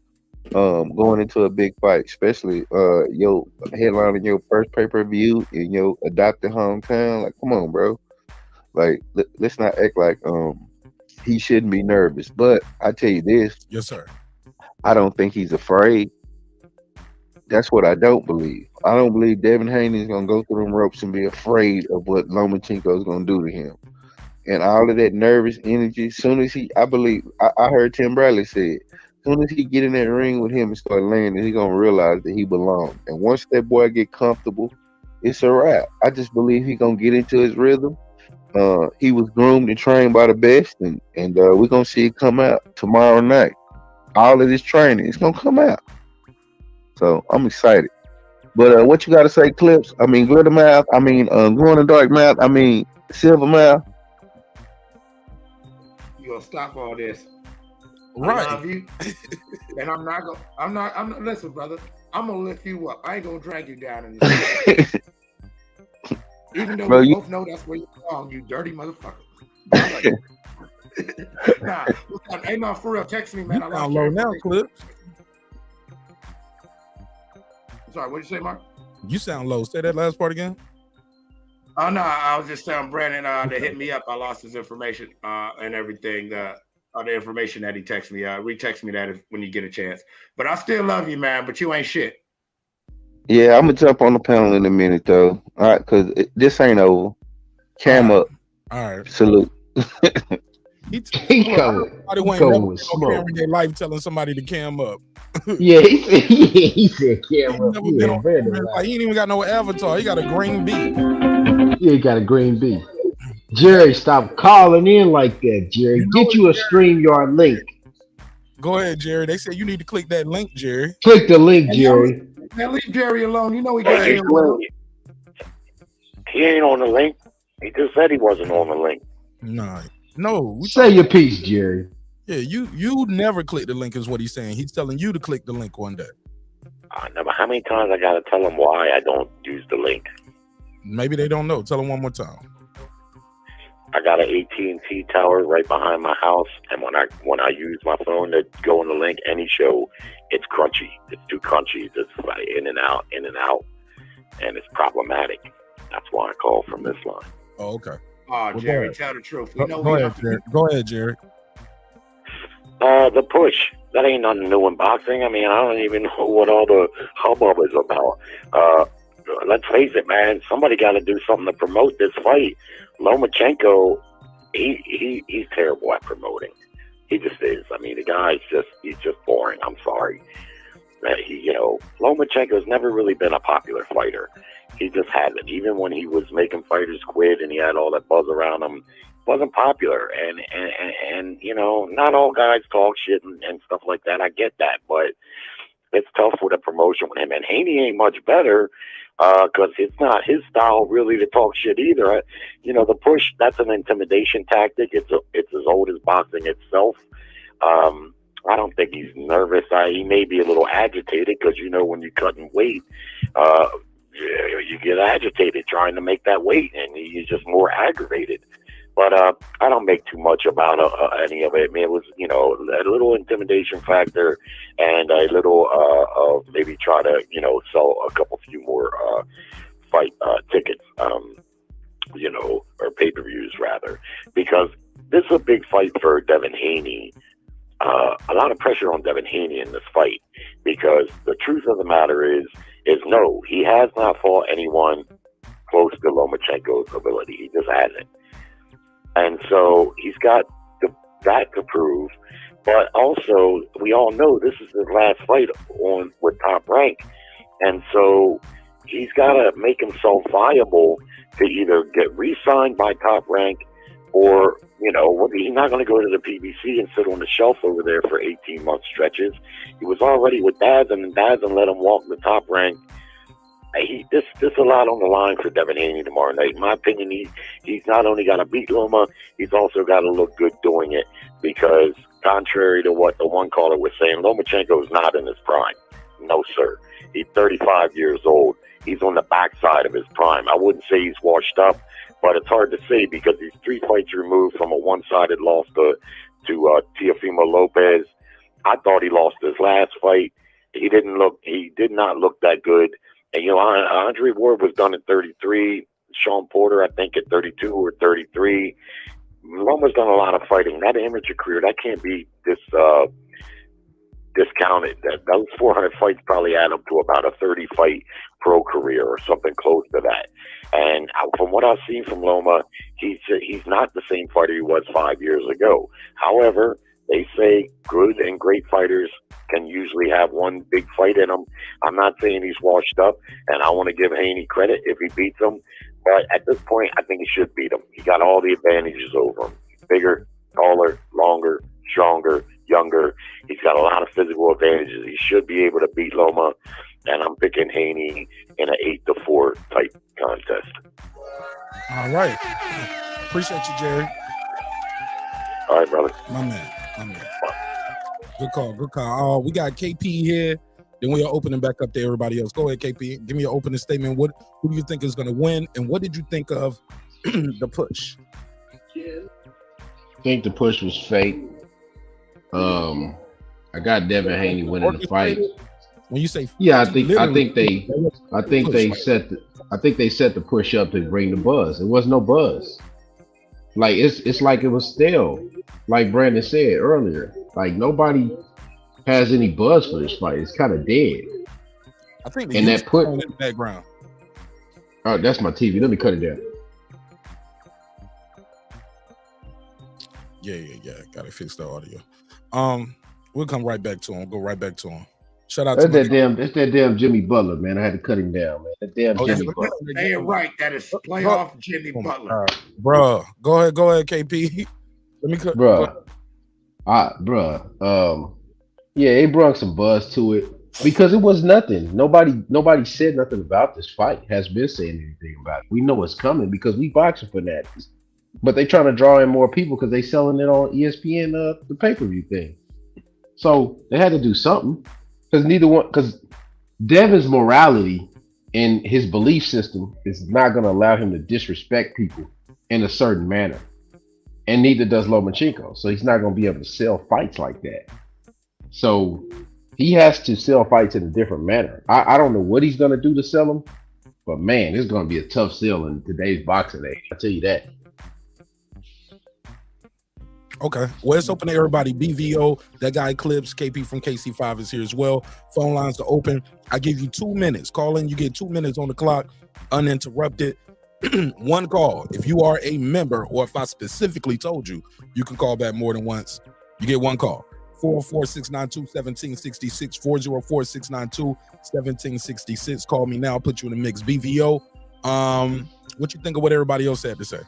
Speaker 8: going into a big fight, especially your headline in your first pay-per-view in your adopted hometown? Like, come on, bro. Like, let's not act like he shouldn't be nervous. But I tell you this.
Speaker 2: Yes, sir.
Speaker 8: I don't think he's afraid. That's what I don't believe. I don't believe Devin Haney is going to go through them ropes and be afraid of what Lomachenko is going to do to him. And all of that nervous energy, soon as I heard Tim Bradley say it, soon as he get in that ring with him and start landing, he's going to realize that he belongs. And once that boy get comfortable, it's a wrap. I just believe he's going to get into his rhythm. He was groomed and trained by the best, and we're going to see it come out tomorrow night. All of this training, it's going to come out. So I'm excited. But what you got to say, Clips? I mean, glitter mouth. I mean, glow in the dark mouth. I mean, silver mouth.
Speaker 6: You gonna stop all this,
Speaker 2: right?
Speaker 6: And I'm not. Listen, brother. I'm gonna lift you up. I ain't gonna drag you down in this. Even though we both know that's where you belong, you dirty motherfucker. Hey, no, for real. Text me, man.
Speaker 2: I low now, Clips.
Speaker 6: Sorry, what did you say, Mark?
Speaker 2: You sound low. Say that last part again.
Speaker 6: Oh no, I was just telling Brandon to hit me up. I lost his information and everything. The information that he texted me. Retext me that when you get a chance. But I still love you, man. But you ain't shit.
Speaker 8: Yeah, I'm gonna jump on the panel in a minute, though. All right, because this ain't over. Cam up.
Speaker 2: All right.
Speaker 8: Salute.
Speaker 2: He coming with smoke. Their life telling somebody to cam up.
Speaker 9: Yeah, he said cam up.
Speaker 2: He ain't even got no avatar. He got a green bee.
Speaker 9: Yeah, he got a green bee. Jerry, stop calling in like that, Jerry. Get you a StreamYard link.
Speaker 2: Go ahead, Jerry. They said you need to click that link, Jerry.
Speaker 9: Click the link,
Speaker 6: And
Speaker 9: Jerry.
Speaker 6: man, leave Jerry alone. You know he
Speaker 10: Well,
Speaker 6: got
Speaker 10: he's
Speaker 6: ill.
Speaker 10: willing. He ain't on the link. He just said he wasn't on the link.
Speaker 2: Nah, no. We
Speaker 9: Say
Speaker 2: talking-
Speaker 9: your piece, Jerry.
Speaker 2: Yeah, you never click the link is what he's saying. He's telling you to click the link one day.
Speaker 10: I never. How many times I gotta tell him why I don't use the link?
Speaker 2: Maybe they don't know. Tell them one more time.
Speaker 10: I got an AT&T tower right behind my house, and when I use my phone to go on the link, any show, it's crunchy. It's too crunchy. It's like in and out, and it's problematic. That's why I call from this line.
Speaker 2: Oh, okay.
Speaker 6: Oh,
Speaker 2: Well,
Speaker 6: Jerry,
Speaker 2: go
Speaker 6: tell the truth. We know
Speaker 2: Go
Speaker 6: we
Speaker 2: ahead, Jerry. Go ahead, Jerry.
Speaker 10: The push. That ain't nothing new in boxing. I mean, I don't even know what all the hubbub is about. Let's face it, man. Somebody got to do something to promote this fight. Lomachenko, he's terrible at promoting. He just is. I mean, the guy's he's just boring. I'm sorry. Lomachenko's never really been a popular fighter. He just hasn't. Even when he was making fighters quit and he had all that buzz around him, wasn't popular. And not all guys talk shit and stuff like that. I get that, but it's tough with a promotion with him. And Haney ain't much better because it's not his style really to talk shit either. The push, that's an intimidation tactic. It's as old as boxing itself. I don't think he's nervous. He may be a little agitated because, when you cut in weight, you get agitated trying to make that weight, and you're just more aggravated. But I don't make too much about any of it. I mean, it was, a little intimidation factor and a little maybe try to, sell a few more fight tickets, or pay-per-views rather, because this is a big fight for Devin Haney. A lot of pressure on Devin Haney in this fight, because the truth of the matter is no, he has not fought anyone close to Lomachenko's ability. He just hasn't. And so he's got that to prove, but also we all know this is his last fight with Top Rank, and so he's got to make himself viable to either get re-signed by Top Rank, or he's not going to go to the PBC and sit on the shelf over there for 18-month stretches. He was already with Daz, and Daz let him walk the Top Rank. This a lot on the line for Devin Haney tomorrow night. In my opinion, he's not only got to beat Loma, he's also got to look good doing it, because contrary to what the one caller was saying, Lomachenko is not in his prime. No, sir. He's 35 years old. He's on the backside of his prime. I wouldn't say he's washed up, but it's hard to say because he's 3 fights removed from a one-sided loss to Teofimo Lopez. I thought he lost his last fight. He did not look that good. And, Andre Ward was done at 33. Sean Porter, I think, at 32 or 33. Loma's done a lot of fighting. That amateur career, that can't be discounted. Those 400 fights probably add up to about a 30-fight pro career or something close to that. And from what I've seen from Loma, he's not the same fighter he was 5 years ago. However, they say good and great fighters can usually have one big fight in them. I'm not saying he's washed up, and I want to give Haney credit if he beats him. But at this point, I think he should beat him. He got all the advantages over him. Bigger, taller, longer, stronger, younger. He's got a lot of physical advantages. He should be able to beat Loma, and I'm picking Haney in an 8-4 type contest.
Speaker 2: All right. Appreciate you, Jerry.
Speaker 10: All right, brother.
Speaker 2: My man. Good call. We got KP here. Then we'll open him back up to everybody else. Go ahead, KP. Give me your opening statement. Who do you think is going to win? And what did you think of the push?
Speaker 9: I think the push was fake. I got Devin Haney winning the fight.
Speaker 2: When you say
Speaker 9: yeah, I think they set the push up to bring the buzz. It was no buzz. Like it's like it was stale. Like Brandon said earlier, like nobody has any buzz for this fight. It's kind of dead.
Speaker 2: I think
Speaker 9: and that put
Speaker 2: in the background.
Speaker 9: Oh, that's my TV. Let me cut it down.
Speaker 2: Yeah. Gotta fix the audio. We'll come right back to him. Go right back to him. Shout out
Speaker 9: that's
Speaker 2: to
Speaker 9: that damn Jimmy Butler, man. I had to cut him down, man. That damn Jimmy Butler.
Speaker 6: They are right. That is playoff Jimmy Butler.
Speaker 2: Bro, go ahead, KP. Let me cut.
Speaker 9: Bruh. Yeah, it brought some buzz to it because it was nothing. Nobody said nothing about this fight. Has been saying anything about it. We know it's coming because we boxing fanatics. But they trying to draw in more people because they selling it on ESPN, the pay per view thing. So they had to do something because Devin's morality and his belief system is not going to allow him to disrespect people in a certain manner, and neither does Lomachenko. So he's not going to be able to sell fights like that. So he has to sell fights in a different manner. I don't know what he's going to do to sell them, but man, it's going to be a tough sell in today's boxing age. I tell you that.
Speaker 2: Okay. Well, it's open to everybody. BVO, that guy Clips, KP from KC5 is here as well. Phone lines are open. I give you 2 minutes. Call in. You get 2 minutes on the clock, uninterrupted. One call. If you are a member, or if I specifically told you, you can call back more than once. You get one call. 404-692-1766, 404-692-1766. Call me now. Put you in the mix. BVO, what you think of what everybody else had to say?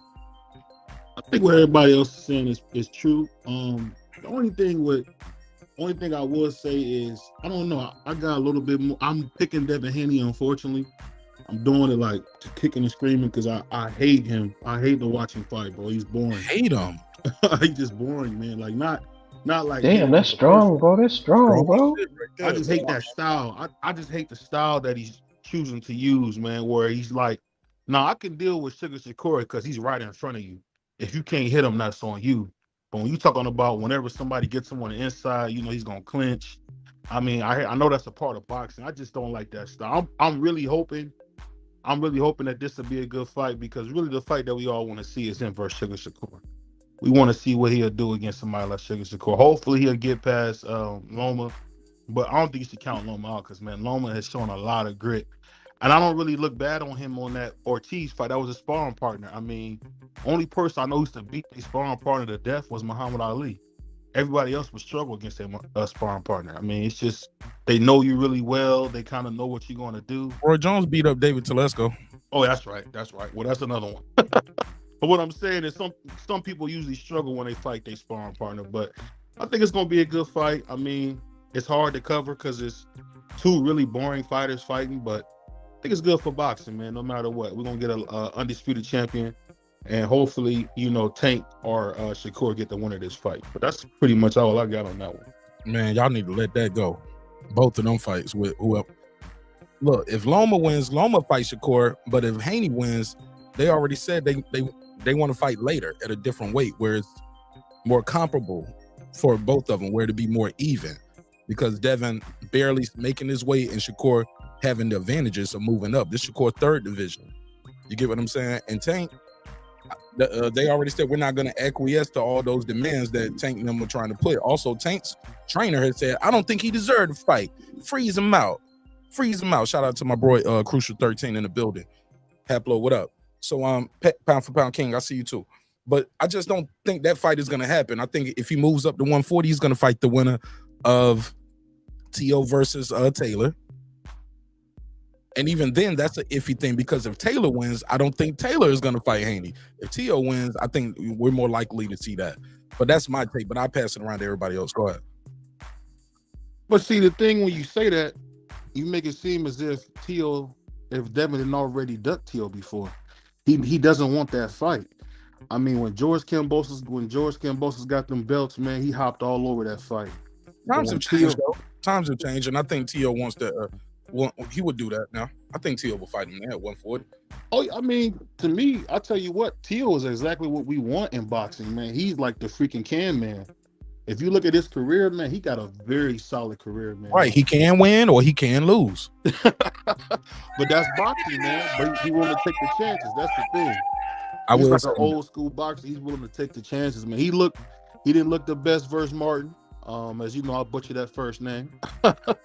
Speaker 7: I think what everybody else is saying is true. The only thing I will say is I don't know. I got a little bit more. I'm picking Devin Haney. Unfortunately, I'm doing it like kicking and screaming because I hate him. I hate to watch him fight, bro. He's boring.
Speaker 2: Hate him.
Speaker 7: He's just boring, man. Like not like.
Speaker 9: Damn, that's strong, bro. That's strong, bro.
Speaker 7: I just hate that style. I just hate the style that he's choosing to use, man. Where he's like, nah, I can deal with Sugar Shakur because he's right in front of you. If you can't hit him, that's on you. But when you talking about whenever somebody gets him on the inside, you know he's gonna clinch. I mean, I know that's a part of boxing. I just don't like that style. I'm really hoping that this will be a good fight because really the fight that we all want to see is him versus Sugar Shakur. We want to see what he'll do against somebody like Sugar Shakur. Hopefully he'll get past Loma, but I don't think you should count Loma out because man, Loma has shown a lot of grit. And I don't really look bad on him on that Ortiz fight. That was a sparring partner. I mean, only person I know used to beat a sparring partner to death was Muhammad Ali. Everybody else would struggle against a sparring partner. I mean, it's just they know you really well. They kind of know what you're going to do.
Speaker 2: Roy Jones beat up David Telesco.
Speaker 7: Oh, that's right. That's right. Well, that's another one. But what I'm saying is some people usually struggle when they fight their sparring partner. But I think it's going to be a good fight. I mean, it's hard to cover because it's two really boring fighters fighting, but I think it's good for boxing, man. No matter what, we're gonna get a undisputed champion, and hopefully, you know, Tank or Shakur get the winner of this fight. But that's pretty much all I got on that one.
Speaker 2: Man, y'all need to let that go. Both of them fights with whoever. Look, if Loma wins, Loma fights Shakur. But if Haney wins, they already said they want to fight later at a different weight where it's more comparable for both of them, where to be more even. Because Devin barely making his weight and Shakur having the advantages of moving up. This Shakur third division. You get what I'm saying? And Tank, they already said we're not going to acquiesce to all those demands that Tank and them were trying to put. Also, Tank's trainer has said, I don't think he deserved to fight. Freeze him out. Freeze him out. Shout out to my boy Crucial 13 in the building. Haplo, what up? So pound for pound king, I see you too. But I just don't think that fight is going to happen. I think if he moves up to 140, he's going to fight the winner of T.O. versus Taylor. And even then, that's an iffy thing because if Taylor wins, I don't think Taylor is going to fight Haney. If T.O. wins, I think we're more likely to see that. But that's my take, but I'll pass it around to everybody else. Go ahead.
Speaker 7: But see, the thing when you say that, you make it seem as if if Devin didn't already ducked T.O. before. He doesn't want that fight. I mean, when George Kambosos got them belts, man, he hopped all over that fight.
Speaker 2: Times have changed, though. Times have changed, and I think T.O. wants to... he would do that now. I think T.O. will fight him there at 140.
Speaker 7: Oh, I mean, to me, I tell you what, T.O. is exactly what we want in boxing, man. He's like the freaking can man. If you look at his career, man, he got a very solid career, man.
Speaker 2: Right, he can win or he can lose.
Speaker 7: But that's boxing, man. But he willing to take the chances. That's the thing. He's like an old school boxer. He's willing to take the chances, man. He didn't look the best versus Martin. As you know, I'll butcher that first name. But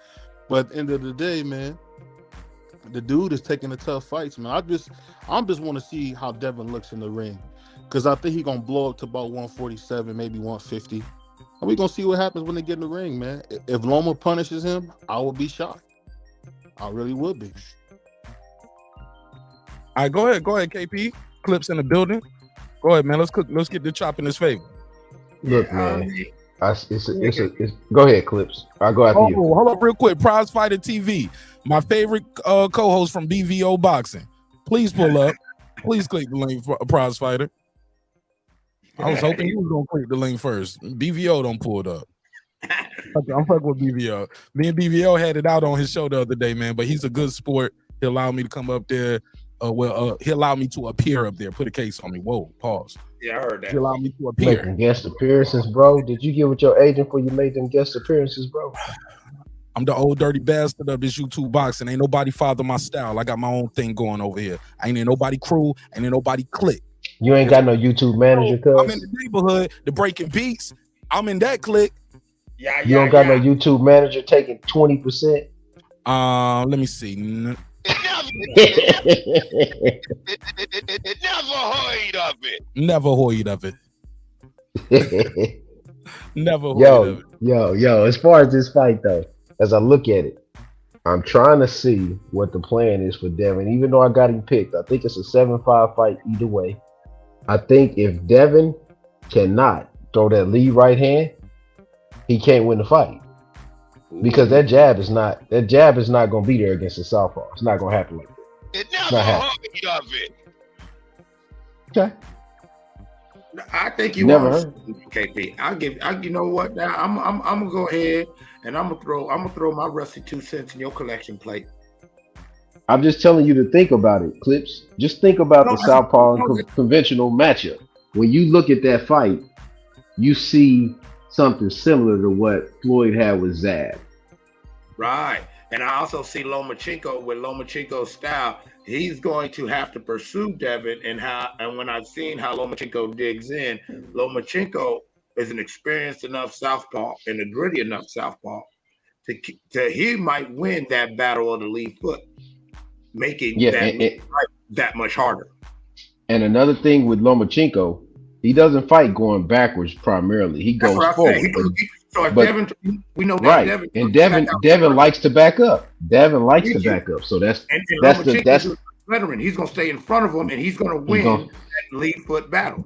Speaker 7: at the end of the day, man, the dude is taking the tough fights, man. I just want to see how Devin looks in the ring, because I think he's gonna blow up to about 147, maybe 150. And we're gonna see what happens when they get in the ring, man. If Loma punishes him, I will be shocked. I really would be.
Speaker 2: All right, go ahead, KP. Clips in the building. Go ahead, man. Let's get the chop in his favor.
Speaker 9: Look, man, Go ahead, Clips. I'll go after you.
Speaker 7: Hold up real quick. Prize Fighter TV, my favorite co-host from BVO Boxing. Please pull up. Please click the link for Prize Fighter. I was hoping you was gonna click the link first. BVO don't pull it up. I'm fucking with BVO. Me and BVO had it out on his show the other day, man. But he's a good sport. He'll allow me to come up there. He'll allow me to appear up there. Put a case on me. Whoa, pause.
Speaker 6: Yeah, I heard that.
Speaker 7: He'll allow me to appear.
Speaker 9: Making guest appearances, bro. Did you get with your agent before you made them guest appearances, bro?
Speaker 7: I'm the old dirty bastard of this YouTube boxing. Ain't nobody father my style. I got my own thing going over here. Ain't in nobody crew. Ain't in nobody clique.
Speaker 9: You ain't got no YouTube manager, cuz?
Speaker 7: I'm in the neighborhood, the breaking beats. I'm in that clique.
Speaker 9: You don't got no YouTube manager taking 20%?
Speaker 7: Let me see.
Speaker 5: Never heard of it.
Speaker 7: Never heard of it. Never heard of it.
Speaker 9: Yo, as far as this fight though, as I look at it, I'm trying to see what the plan is for Devin. Even though I got him picked, I think it's a 7-5 fight either way. I think if Devin cannot throw that lead right hand, he can't win the fight. Because that jab is not going to be there against the southpaw. It's not going to happen like that.
Speaker 5: It never heard of it.
Speaker 9: Okay.
Speaker 6: I think you
Speaker 9: never
Speaker 6: heard. KP. You know what? Now I'm gonna go ahead and I'm gonna throw my rusty 2 cents in your collection plate.
Speaker 9: I'm just telling you to think about it, Clips. Just think about the southpaw and conventional matchup. When you look at that fight, you see something similar to what Floyd had with Zab.
Speaker 6: Right. And I also see Lomachenko with Lomachenko's style. He's going to have to pursue Devin and when I've seen how Lomachenko digs in, Lomachenko is an experienced enough southpaw and a gritty enough southpaw to he might win that battle of the lead foot, making that much harder.
Speaker 9: And another thing with Lomachenko, he doesn't fight going backwards primarily. He goes forward.
Speaker 6: Devin, we know that
Speaker 9: right.
Speaker 6: Devin,
Speaker 9: and Devin likes to back up. Devin likes to back up. So that's the
Speaker 6: veteran. He's gonna stay in front of him and he's gonna win that lead foot battle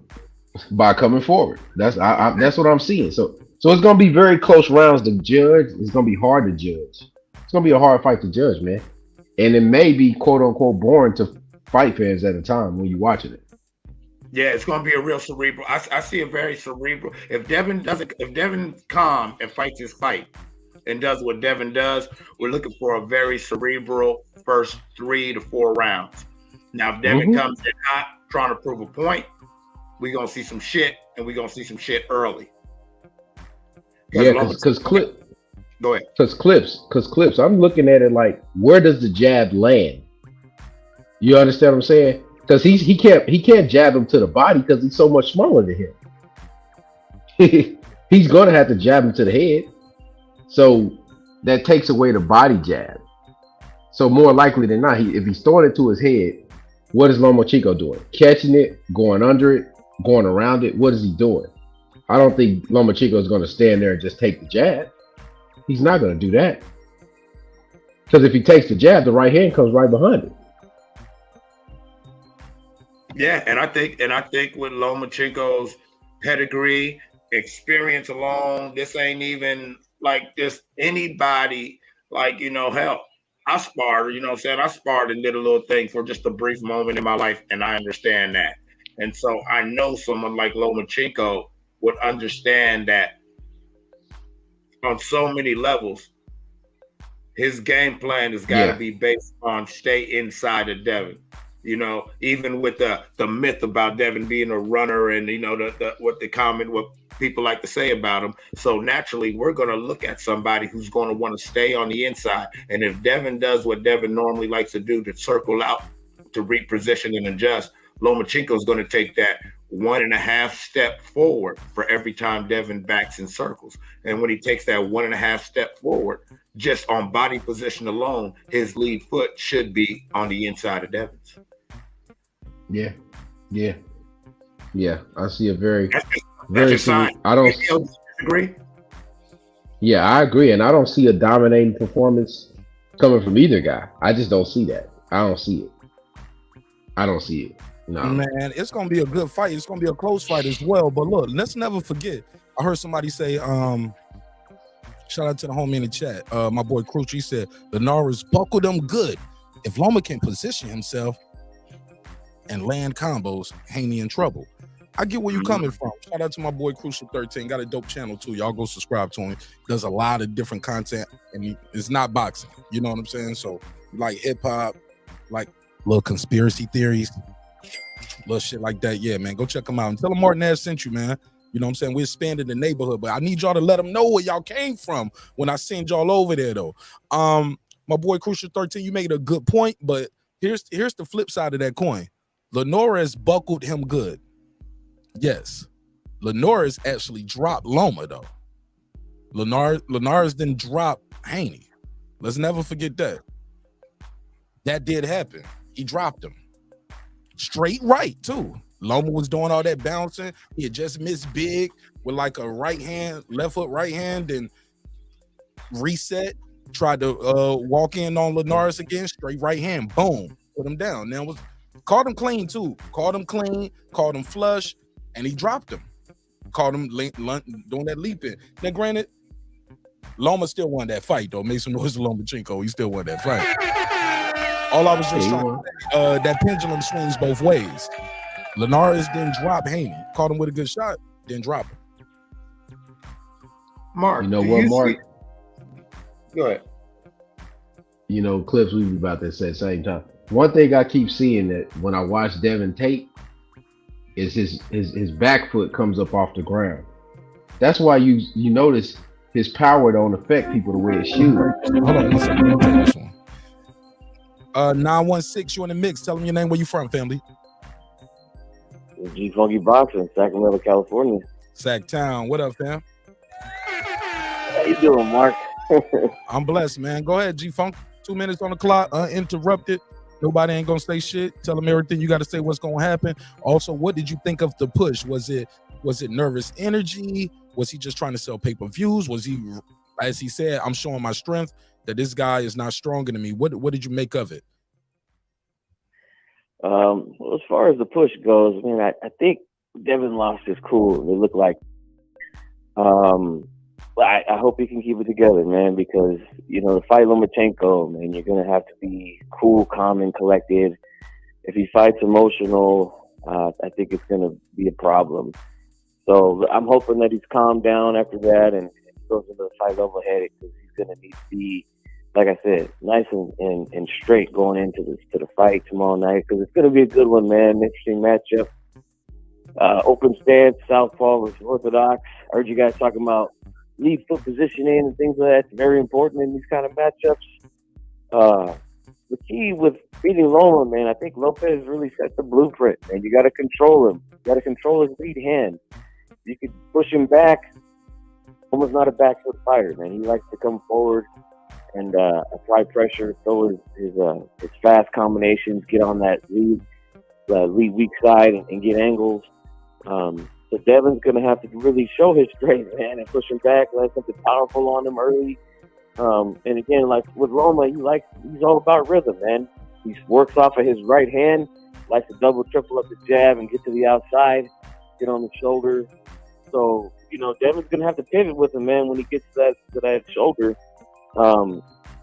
Speaker 9: by coming forward. That's what I'm seeing. So it's gonna be very close rounds to judge. It's gonna be hard to judge. It's gonna be a hard fight to judge, man. And it may be quote unquote boring to fight fans at a time when you're watching it.
Speaker 6: Yeah, it's going to be a real cerebral. I see a very cerebral. If Devin's calm and fights his fight and does what Devin does, we're looking for a very cerebral first 3 to 4 rounds. Now, if Devin comes in hot, trying to prove a point, we're going to see some shit, and we're going to see some shit early.
Speaker 9: Yeah, because
Speaker 6: Go ahead.
Speaker 9: Because Clips, I'm looking at it like, where does the jab land? You understand what I'm saying? Because he can't jab him to the body because he's so much smaller than him. He's gonna have to jab him to the head. So that takes away the body jab. So more likely than not, if he's throwing it to his head, what is Lomachenko doing? Catching it, going under it, going around it. What is he doing? I don't think Lomachenko is gonna stand there and just take the jab. He's not gonna do that. Because if he takes the jab, the right hand comes right behind it.
Speaker 6: Yeah, and I think with Lomachenko's pedigree, experience alone, this ain't even like this anybody, like, hell, I sparred, I sparred and did a little thing for just a brief moment in my life, and I understand that. And so I know someone like Lomachenko would understand that on so many levels, his game plan has got to be based on stay inside of Devin. Even with the myth about Devin being a runner and what people like to say about him. So naturally, we're going to look at somebody who's going to want to stay on the inside. And if Devin does what Devin normally likes to do, to circle out, to reposition and adjust, Lomachenko is going to take that 1.5 step forward for every time Devin backs in circles. And when he takes that 1.5 step forward, just on body position alone, his lead foot should be on the inside of Devin's.
Speaker 9: Yeah. I see a very
Speaker 6: sign.
Speaker 9: I don't
Speaker 6: agree.
Speaker 9: Yeah, I agree, and I don't see a dominating performance coming from either guy. I just don't see that. I don't see it. No,
Speaker 7: man, it's gonna be a good fight. It's gonna be a close fight as well. But look, let's never forget.
Speaker 2: I heard somebody say, shout out to the homie in the chat. My boy Crucial, he said, Linares buckled them good. If Loma can position himself and land combos, Haney in trouble. I get where you coming from. Shout out to my boy Crucial 13. Got a dope channel too. Y'all go subscribe to him. Does a lot of different content, and it's not boxing. You know what I'm saying? So like hip hop, like little conspiracy theories, little shit like that. Yeah, man. Go check him out and tell him Martin Nash sent you, man. You know what I'm saying? We're expanding the neighborhood, but I need y'all to let them know where y'all came from when I send y'all over there, though. My boy Crucial 13, you made a good point, but here's the flip side of that coin. Linares buckled him good. Yes, Linares actually dropped Loma though. Linares didn't drop Haney. Let's never forget that. That did happen. He dropped him straight right too. Loma was doing all that bouncing. He had just missed big with like a right hand, left hook, right hand, and reset. Tried to walk in on Linares again, straight right hand, boom, put him down. Now caught him clean too. Caught him flush. And he dropped him. Caught him doing that leap in. Now, granted, Loma still won that fight, though. Make some noise to Lomachenko. He still won that fight. All I was just trying to say, that pendulum swings both ways. Linares didn't drop Haney. Caught him with a good shot, didn't drop him.
Speaker 6: Mark,
Speaker 9: you know what, Mark?
Speaker 6: Go ahead.
Speaker 9: You know, Clips, we were about this at the same time. One thing I keep seeing that when I watch Devin tape, is his back foot comes up off the ground. That's why you notice his power don't affect people the way it should.
Speaker 2: Hold on, let me take this one. 916, you in the mix. Tell them your name, where you from, family.
Speaker 11: G Funky Boxing, Sacramento, California.
Speaker 2: Sacktown. What up, fam?
Speaker 11: How you doing, Mark?
Speaker 2: I'm blessed, man. Go ahead, G Funk. 2 minutes on the clock, uninterrupted. Nobody ain't gonna say shit. Tell them everything you got to say. What's gonna happen? Also, what did you think of the push? Was it nervous energy? Was he just trying to sell pay-per-views? Was he, as he said, I'm showing my strength, that this guy is not stronger than me? What did you make of it?
Speaker 11: Well, as far as the push goes, I mean, I think Devin lost his cool. It looked like. I hope he can keep it together, man, because, you know, to fight Lomachenko, man, you're going to have to be cool, calm, and collected. If he fights emotional, I think it's going to be a problem. So I'm hoping that he's calmed down after that and goes into the fight level-headed, because he's going to need to be, like I said, nice and straight going into the fight tomorrow night, because it's going to be a good one, man. Interesting matchup. Open stance, southpaw versus orthodox. I heard you guys talking about lead foot positioning and things like that. It's very important in these kind of matchups. The key with beating Loma, man, I think Lopez really set the blueprint, man. You got to control him. You got to control his lead hand. You could push him back. Loma's not a back foot fighter, man. He likes to come forward and apply pressure, throw his fast combinations, get on that lead weak side and get angles. So Devin's going to have to really show his strength, man, and push him back, let something powerful on him early. And again, like with Loma, he's all about rhythm, man. He works off of his right hand, likes to double, triple up the jab and get to the outside, get on the shoulder. So, you know, Devin's going to have to pivot with him, man, when he gets to that shoulder.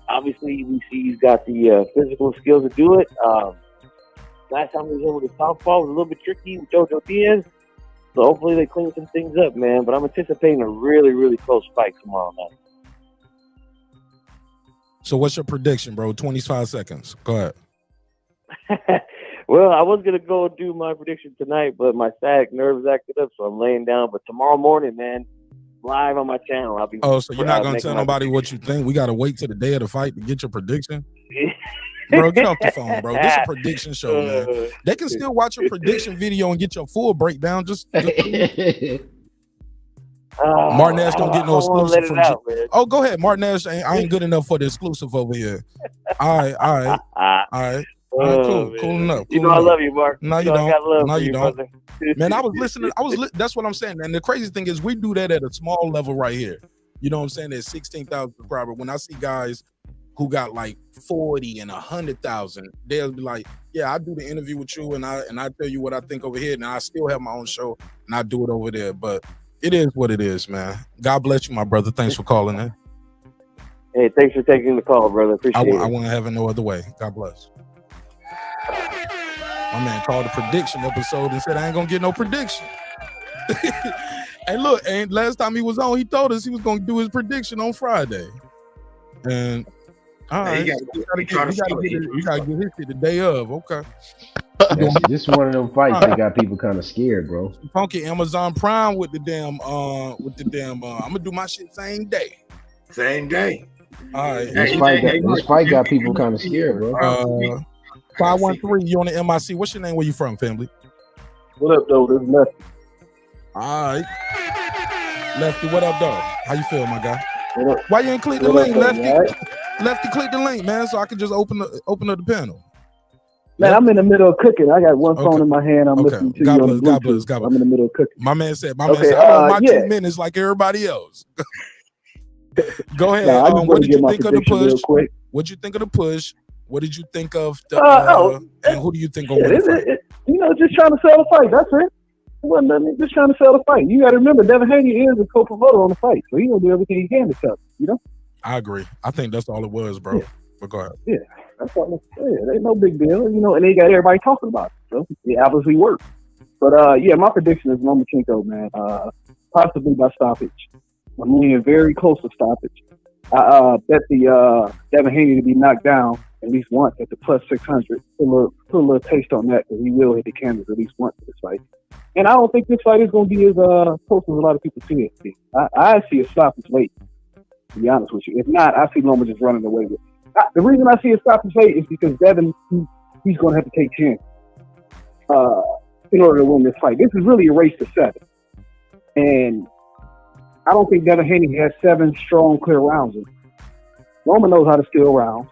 Speaker 11: Obviously, we see he's got the physical skills to do it. Last time he was in with the southpaw was a little bit tricky with Jojo Diaz. So hopefully they clean some things up, man. But I'm anticipating a really, really close fight tomorrow night.
Speaker 2: So what's your prediction, bro? 25 seconds. Go ahead.
Speaker 11: Well, I was going to go do my prediction tonight, but my sciatic nerves acted up, so I'm laying down. But tomorrow morning, man, live on my channel, I'll be.
Speaker 2: Oh, so you're not going to tell nobody what you think? We got to wait till the day of the fight to get your prediction? Bro, get off the phone, bro. This is a prediction show, man. They can still watch your prediction video and get your full breakdown. Just Martin Nash don't get no exclusive from
Speaker 11: out,
Speaker 2: Oh, go ahead. Martin Nash, I ain't good enough for the exclusive over here. All right. Cool enough.
Speaker 11: You know I love you, Mark.
Speaker 2: No, you don't.
Speaker 11: No, you
Speaker 2: don't. Man, I was listening. That's what I'm saying. And the crazy thing is we do that at a small level right here. You know what I'm saying? There's 16,000 subscribers. When I see guys who got like 40 and 100,000, they'll be like, yeah, I do the interview with you and I tell you what I think over here, and I still have my own show and I do it over there. But It is what it is, man. God bless you, my brother. Thanks for calling in.
Speaker 11: Hey, thanks for taking the call, brother. Appreciate it.
Speaker 2: I wouldn't have it no other way. God bless. My man called a prediction episode and said I ain't gonna get no prediction. And look, and last time he was on, he told us he was gonna do his prediction on Friday. And all right, we gotta get his shit the day of. Okay.
Speaker 9: This is one of them fights that got people kind of scared, bro.
Speaker 2: Funky Amazon Prime with the damn I'm gonna do my shit same day.
Speaker 6: Same day.
Speaker 2: All right.
Speaker 9: This fight got people kind of scared, bro.
Speaker 2: 513, you on the MIC. What's your name? Where you from, family?
Speaker 12: What up, though? This is Lefty.
Speaker 2: All right. Lefty, what up, dog? How you feel, my guy? Why you ain't click the
Speaker 12: What
Speaker 2: link,
Speaker 12: up,
Speaker 2: Lefty?
Speaker 12: right?
Speaker 2: Lefty, click the link, man, so I can just open up the panel.
Speaker 12: Man, I'm in the middle of cooking. I got one phone in my hand. I'm listening to you on the Bluetooth.
Speaker 2: God bless.
Speaker 12: I'm in the middle of cooking.
Speaker 2: My man said, I want my 2 minutes like everybody else. Go ahead. What did you think of the push? What'd you think of the push? What did you think of the and who do you think gonna win the fight?
Speaker 12: Just trying to sell the fight. That's it. Wasn't nothing, just trying to sell the fight. You got to remember, Devin Haney is a co-promoter on the fight, so he's gonna do everything he can to sell it. You know.
Speaker 2: I agree. I think that's all it was, bro.
Speaker 12: Yeah.
Speaker 2: But go ahead.
Speaker 12: Yeah, that's all. Yeah, ain't no big deal, you know. And they got everybody talking about it, so it obviously worked. But yeah, my prediction is Lomachenko, man. Possibly by stoppage. I'm leaning very close to stoppage. I bet the Devin Haney to be knocked down at least once at the plus 600. Put a little taste on that because he will hit the canvas at least once in this fight. And I don't think this fight is going to be as close as a lot of people see it. I see a stoppage late, to be honest with you. If not, I see Loma just running away with it. The reason I see a stoppage late is because Devin, he's going to have to take 10 in order to win this fight. This is really a race to 7. And I don't think Devin Haney has 7 strong, clear rounds. Loma knows how to steal rounds.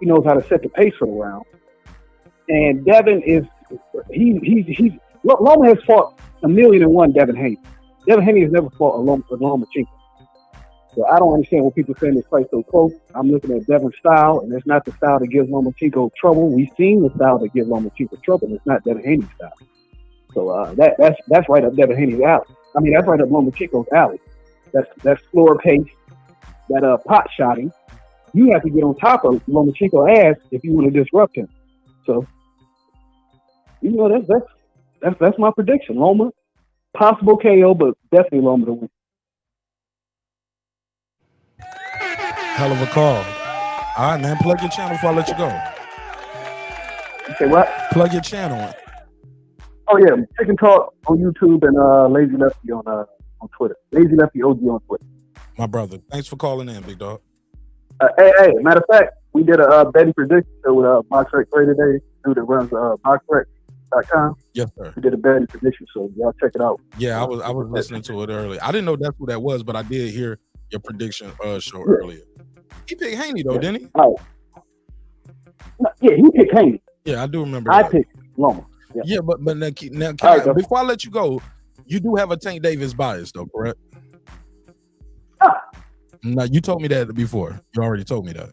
Speaker 12: He knows how to set the pace for the round. And Devin is, Loma has fought 1,000,001 Devin Haney. Devin Haney has never fought a Lomachenko. So I don't understand what people saying this fight so close. I'm looking at Devin's style, and it's not the style that gives Lomachenko trouble. We've seen the style that gives Lomachenko trouble, and it's not Devin Haney's style. So that's right up Devin Haney's alley. I mean, that's right up Lomachenko's alley. That's slower pace, that pot shotting. You have to get on top of Lomachenko's ass if you want to disrupt him. So, you know, that's my prediction. Loma, possible KO, but definitely Loma to win.
Speaker 2: Hell of a call. All right, man. Plug your channel before I let you go.
Speaker 12: You say what?
Speaker 2: Plug your channel.
Speaker 12: Oh yeah, Chicken Talk on YouTube and Lazy Lefty on Twitter. Lazy Lefty OG on Twitter.
Speaker 2: My brother, thanks for calling in, big dog.
Speaker 12: Hey, matter of fact, we did a betting prediction show with Marq Trade today. Dude that runs MarqRec.com.
Speaker 2: Yes, sir.
Speaker 12: We did a betting prediction show. Y'all check it out.
Speaker 2: Yeah, I was listening to it earlier. I didn't know that's who that was, but I did hear your prediction show earlier. He picked Haney though, didn't he?
Speaker 12: Oh. Yeah, he picked Haney.
Speaker 2: Yeah, I do remember.
Speaker 12: I picked Loma.
Speaker 2: Yeah, but now before I let you go, you do have a Tank Davis bias though, correct? No, you told me that before. You already told me that.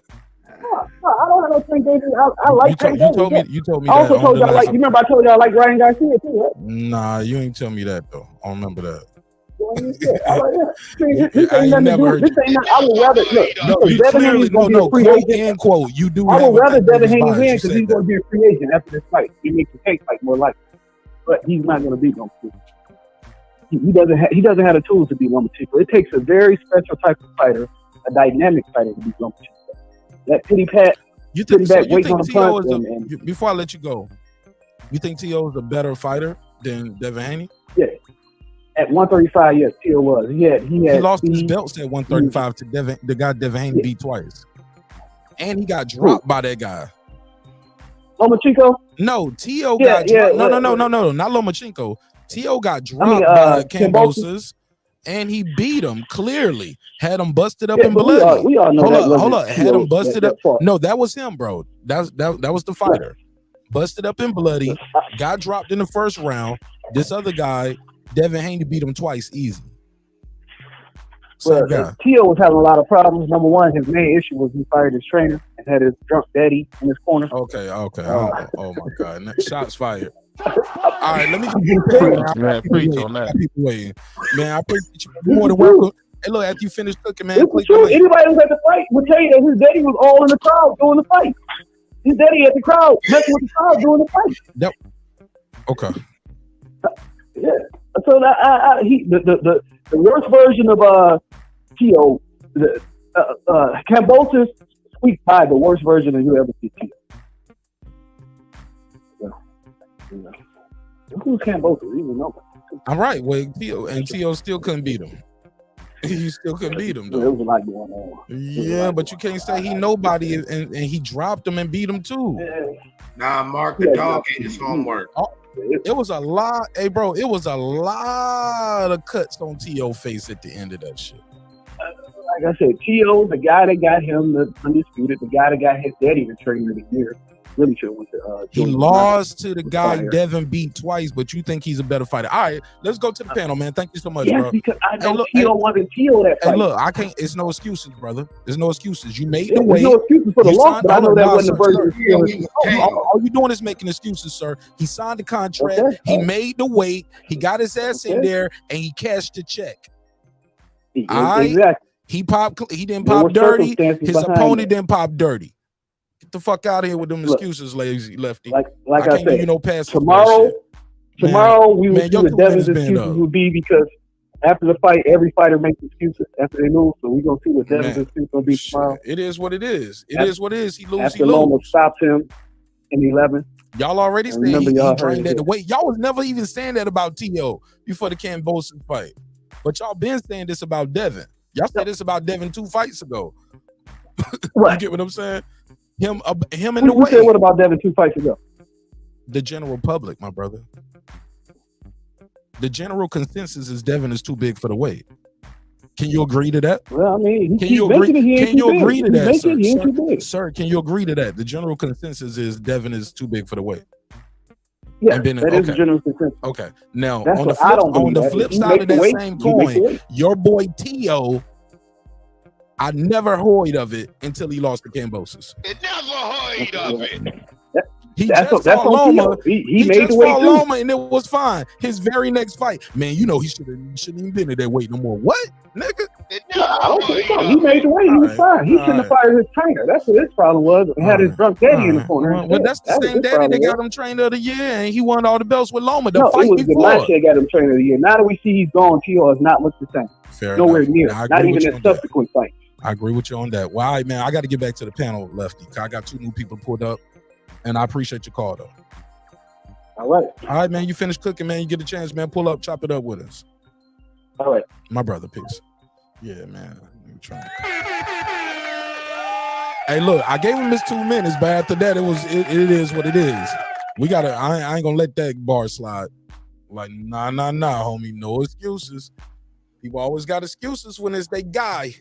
Speaker 12: No, I don't have no Tank Davis. I like Tank Davis.
Speaker 2: You told me
Speaker 12: I
Speaker 2: that.
Speaker 12: also told y'all, you remember I told y'all I like Ryan Garcia too, right?
Speaker 2: Nah, you ain't tell me that though. I don't remember that.
Speaker 12: I would rather Devin Haney's going to be a free agent.
Speaker 2: End quote. You do.
Speaker 12: I would rather Devin Haney win because he's going to be a free agent after this fight. He makes the case like more likely, but he's not going to beat Lomachenko. He doesn't have the tools to beat Lomachenko. It takes a very special type of fighter, a dynamic fighter to beat Lomachenko. That pity pat.
Speaker 2: You think T.O. is before I let you go? You think T.O. is a better fighter than Devin Haney?
Speaker 12: Yeah. At 135, yes, T.O. was. He
Speaker 2: lost his belts at 135 to the guy Devin Haney beat twice. And he got dropped by that guy.
Speaker 12: Lomachenko?
Speaker 2: No, T.O. got dropped. No, not Lomachenko. T.O. got dropped by Cambosas, and he beat him clearly. Had him busted up and bloody.
Speaker 12: We all know
Speaker 2: Hold up. Had him busted up. No, that was him, bro. That was the fighter. Busted up and bloody. Got dropped in the first round. This other guy, Devin Haney, beat him twice easy. Same guy.
Speaker 12: Tio was having a lot of problems. Number one, his main issue was he fired his trainer and had his drunk daddy in his corner.
Speaker 2: Okay. Oh my God. Shots fired. All right, let me get
Speaker 7: Man, preach on that.
Speaker 2: people waiting. Man, I appreciate you. You're more than welcome. Hey, look, after you finish cooking, man.
Speaker 12: It's the truth. Anybody who's at the fight will tell you that his daddy was all in the crowd doing the fight. His daddy at the crowd, messing with the crowd doing the fight.
Speaker 2: Yep. Okay.
Speaker 12: Yeah. So the worst version of Tio, Kambosos squeaked by the worst version of you ever see Tio. Yeah. Who's Kambosos? Even know.
Speaker 2: All right. Well, Tio still couldn't beat him. He still couldn't beat him, though.
Speaker 12: There was a lot going on.
Speaker 2: Yeah, but you can't say he nobody, and he dropped him and beat him too.
Speaker 6: Nah, Marq the dog ate his homework.
Speaker 2: It was a lot. Hey, bro, it was a lot of cuts on T.O. face at the end of that shit.
Speaker 12: Like I said, T.O., the guy that got him the undisputed, the guy that got his daddy the trainer of the year, really should have went to.
Speaker 2: He lost to the guy Devin beat twice, but you think he's a better fighter. All right, let's go to the panel, man. Thank you so much, bro.
Speaker 12: Because I know T.O. wanted T.O. that fight.
Speaker 2: Hey, look, I can't. It's no excuses, brother. There's no excuses. You made the weight.
Speaker 12: There's no excuses for the loss, but I know that wasn't the version.
Speaker 2: All you doing is making excuses, sir. He signed the contract. Okay. He made the weight. He got his ass in there, and he cashed the check.
Speaker 12: Exactly.
Speaker 2: He popped. He didn't pop dirty. His opponent didn't pop dirty. Get the fuck out of here with them excuses, lazy lefty.
Speaker 12: Like I said,
Speaker 2: you know, pass
Speaker 12: tomorrow we will see what Devin's excuses will be, because after the fight, every fighter makes excuses after they lose. So we're gonna see what Devin's excuse will be tomorrow.
Speaker 2: It is what it is. It is what it is. He loses.
Speaker 12: After Loma stops him in 11.
Speaker 2: Y'all already said he drained that the weight. Y'all was never even saying that about T.O. before the Kambosos fight. But y'all been saying this about Devin. Y'all said this about Devin 2 fights ago. You get what I'm saying? Him in the way.
Speaker 12: What about Devin 2 fights ago?
Speaker 2: The general public, my brother. The general consensus is Devin is too big for the weight. Can you agree to that?
Speaker 12: Well, I mean,
Speaker 2: can you agree to that, sir? Can you agree to that? The general consensus is Devin is too big for the weight.
Speaker 12: Yeah, that is the general consensus.
Speaker 2: Okay. Now, on the flip side of that same coin, your boy T.O., I never heard of it until he lost to Kambosos.
Speaker 5: It never heard of it.
Speaker 2: He just fought Loma. He made the weight Loma, and it was fine. His very next fight, man, you know he shouldn't even been at that weight no more. What, nigga?
Speaker 12: I don't think so. He made the weight. He was fine. He shouldn't have fired his trainer. That's what his problem was. He had his drunk daddy in the corner.
Speaker 2: Well, that's the same daddy that got him trainer of the year, and he won all the belts with Loma. The fight
Speaker 12: it was
Speaker 2: before.
Speaker 12: The Nash that got him trainer of the year. Now that we see he's gone, T.O. has not looked the same.
Speaker 2: Fair
Speaker 12: Nowhere
Speaker 2: enough.
Speaker 12: near. Not even in subsequent fights.
Speaker 2: I agree with you on that. Well, all right, man, I got to get back to the panel, Lefty. I got 2 new people pulled up, and I appreciate your call, though.
Speaker 12: All right,
Speaker 2: man. You finish cooking, man. You get a chance, man. Pull up, chop it up with us.
Speaker 12: All right,
Speaker 2: my brother. Peace. Yeah, man. Hey, look, I gave him his 2 minutes, but after that, it is what it is. We gotta. I ain't gonna let that bar slide. Like, nah, homie. No excuses. People always got excuses when it's their guy.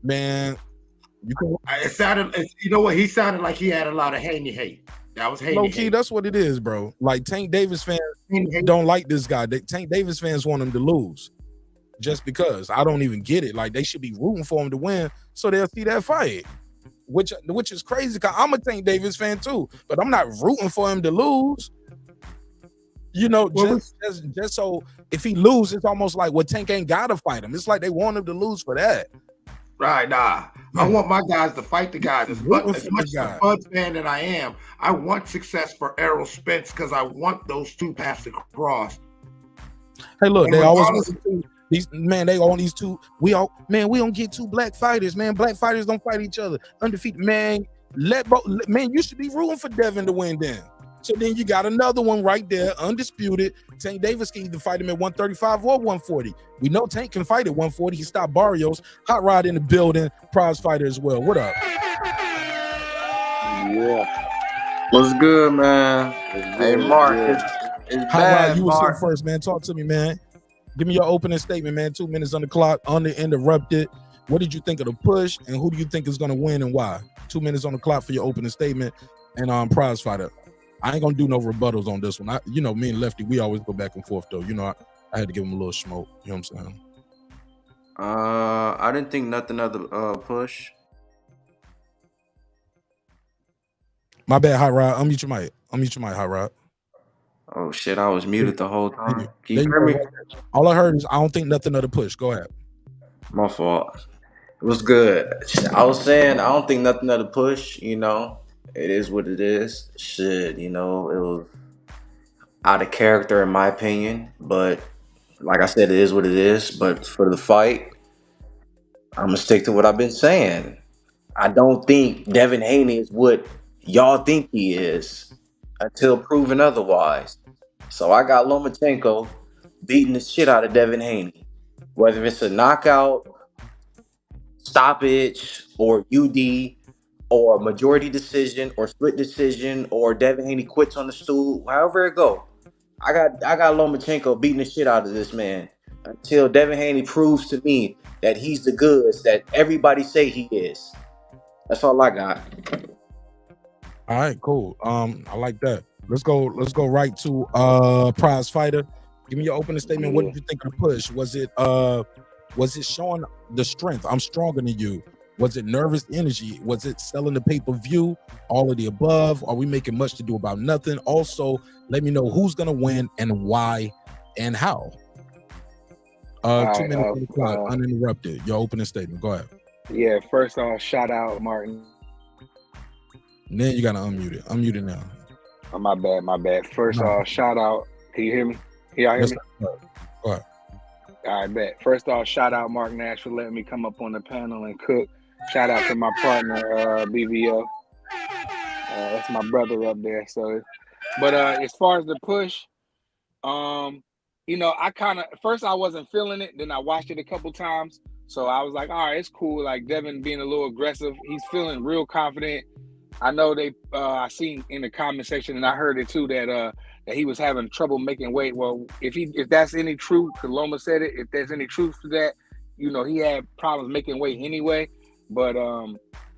Speaker 2: Man,
Speaker 6: it sounded. You know what? He sounded like he had a lot of Haney hate. That was Haney.
Speaker 2: Low key, that's what it is, bro. Like Tank Davis fans don't like this guy. Tank Davis fans want him to lose, just because. I don't even get it. Like they should be rooting for him to win, so they'll see that fight. Which is crazy, because I'm a Tank Davis fan too, but I'm not rooting for him to lose. You know, just so if he loses, it's almost like Tank ain't gotta fight him. It's like they want him to lose for that.
Speaker 6: Right, nah. I want my guys to fight the guys. As much as a Bud fan that I am, I want success for Errol Spence, because I want those 2 paths to cross.
Speaker 2: Hey, look, they always they own these 2. We don't get 2 black fighters, man. Black fighters don't fight each other. Undefeated, man. Man, you should be rooting for Devin to win then. So then you got another one right there, undisputed. Tank Davis can either fight him at 135 or 140. We know Tank can fight at 140. He stopped Barrios. Hot Rod in the building. Prize fighter as well. What up?
Speaker 13: Yeah. What's good, man? Hey, Marq. It's
Speaker 2: Hot
Speaker 13: bad,
Speaker 2: Rod, you was
Speaker 13: Marq.
Speaker 2: here first, man. Talk to me, man. Give me your opening statement, man. 2 minutes on the clock, uninterrupted. What did you think of the push, and who do you think is going to win and why? 2 minutes on the clock for your opening statement, and prize fighter. I ain't gonna do no rebuttals on this one. You know, me and Lefty, we always go back and forth though. You know, I had to give him a little smoke. You know what I'm saying?
Speaker 13: I didn't think nothing of the push.
Speaker 2: My bad, Hot Rod. Unmute your mic. Unmute your mic, Hot Rod.
Speaker 13: Oh shit, I was muted the whole
Speaker 2: There you,
Speaker 13: time. Can
Speaker 2: there
Speaker 13: you
Speaker 2: you
Speaker 13: hear
Speaker 2: go.
Speaker 13: me?
Speaker 2: All I heard is I don't think nothing of the push. Go ahead.
Speaker 13: My fault. It was good. I was saying I don't think nothing of the push. You know, it is what it is. Shit, you know, it was out of character in my opinion, but like I said, it is what it is. But for the fight, I'm gonna stick to what I've been saying. I don't think Devin Haney is what y'all think he is until proven otherwise. So I got Lomachenko beating the shit out of Devin Haney. Whether it's a knockout, stoppage, or UD, or a majority decision, or split decision, or Devin Haney quits on the stool, however it go. I got Lomachenko beating the shit out of this man until Devin Haney proves to me that he's the goods that everybody say he is. That's all I got.
Speaker 2: All right, cool. I like that. Let's go right to prize fighter. Give me your opening statement. What did you think of the push? Was it showing the strength? I'm stronger than you. Was it nervous energy? Was it selling the pay-per-view? All of the above? Are we making much to do about nothing? Also, let me know who's gonna win and why and how. 2 minutes on the clock, uninterrupted. Your opening statement. Go ahead.
Speaker 14: Yeah, first off, shout out Martin.
Speaker 2: And then you gotta unmute it. Unmute it now.
Speaker 14: Oh, my bad. First off, shout out. Can you hear me? Can y'all hear me?
Speaker 2: Go ahead.
Speaker 14: All right, bet. First off, shout out Marq Nash for letting me come up on the panel and cook. Shout out to my partner, BVO. That's my brother up there. So, but as far as the push, you know, first I wasn't feeling it. Then I watched it a couple times. So I was like, all right, it's cool. Like Devin being a little aggressive. He's feeling real confident. I know I seen in the comment section, and I heard it too, that he was having trouble making weight. Well, if that's any truth, because Loma said it, if there's any truth to that, you know, he had problems making weight anyway. But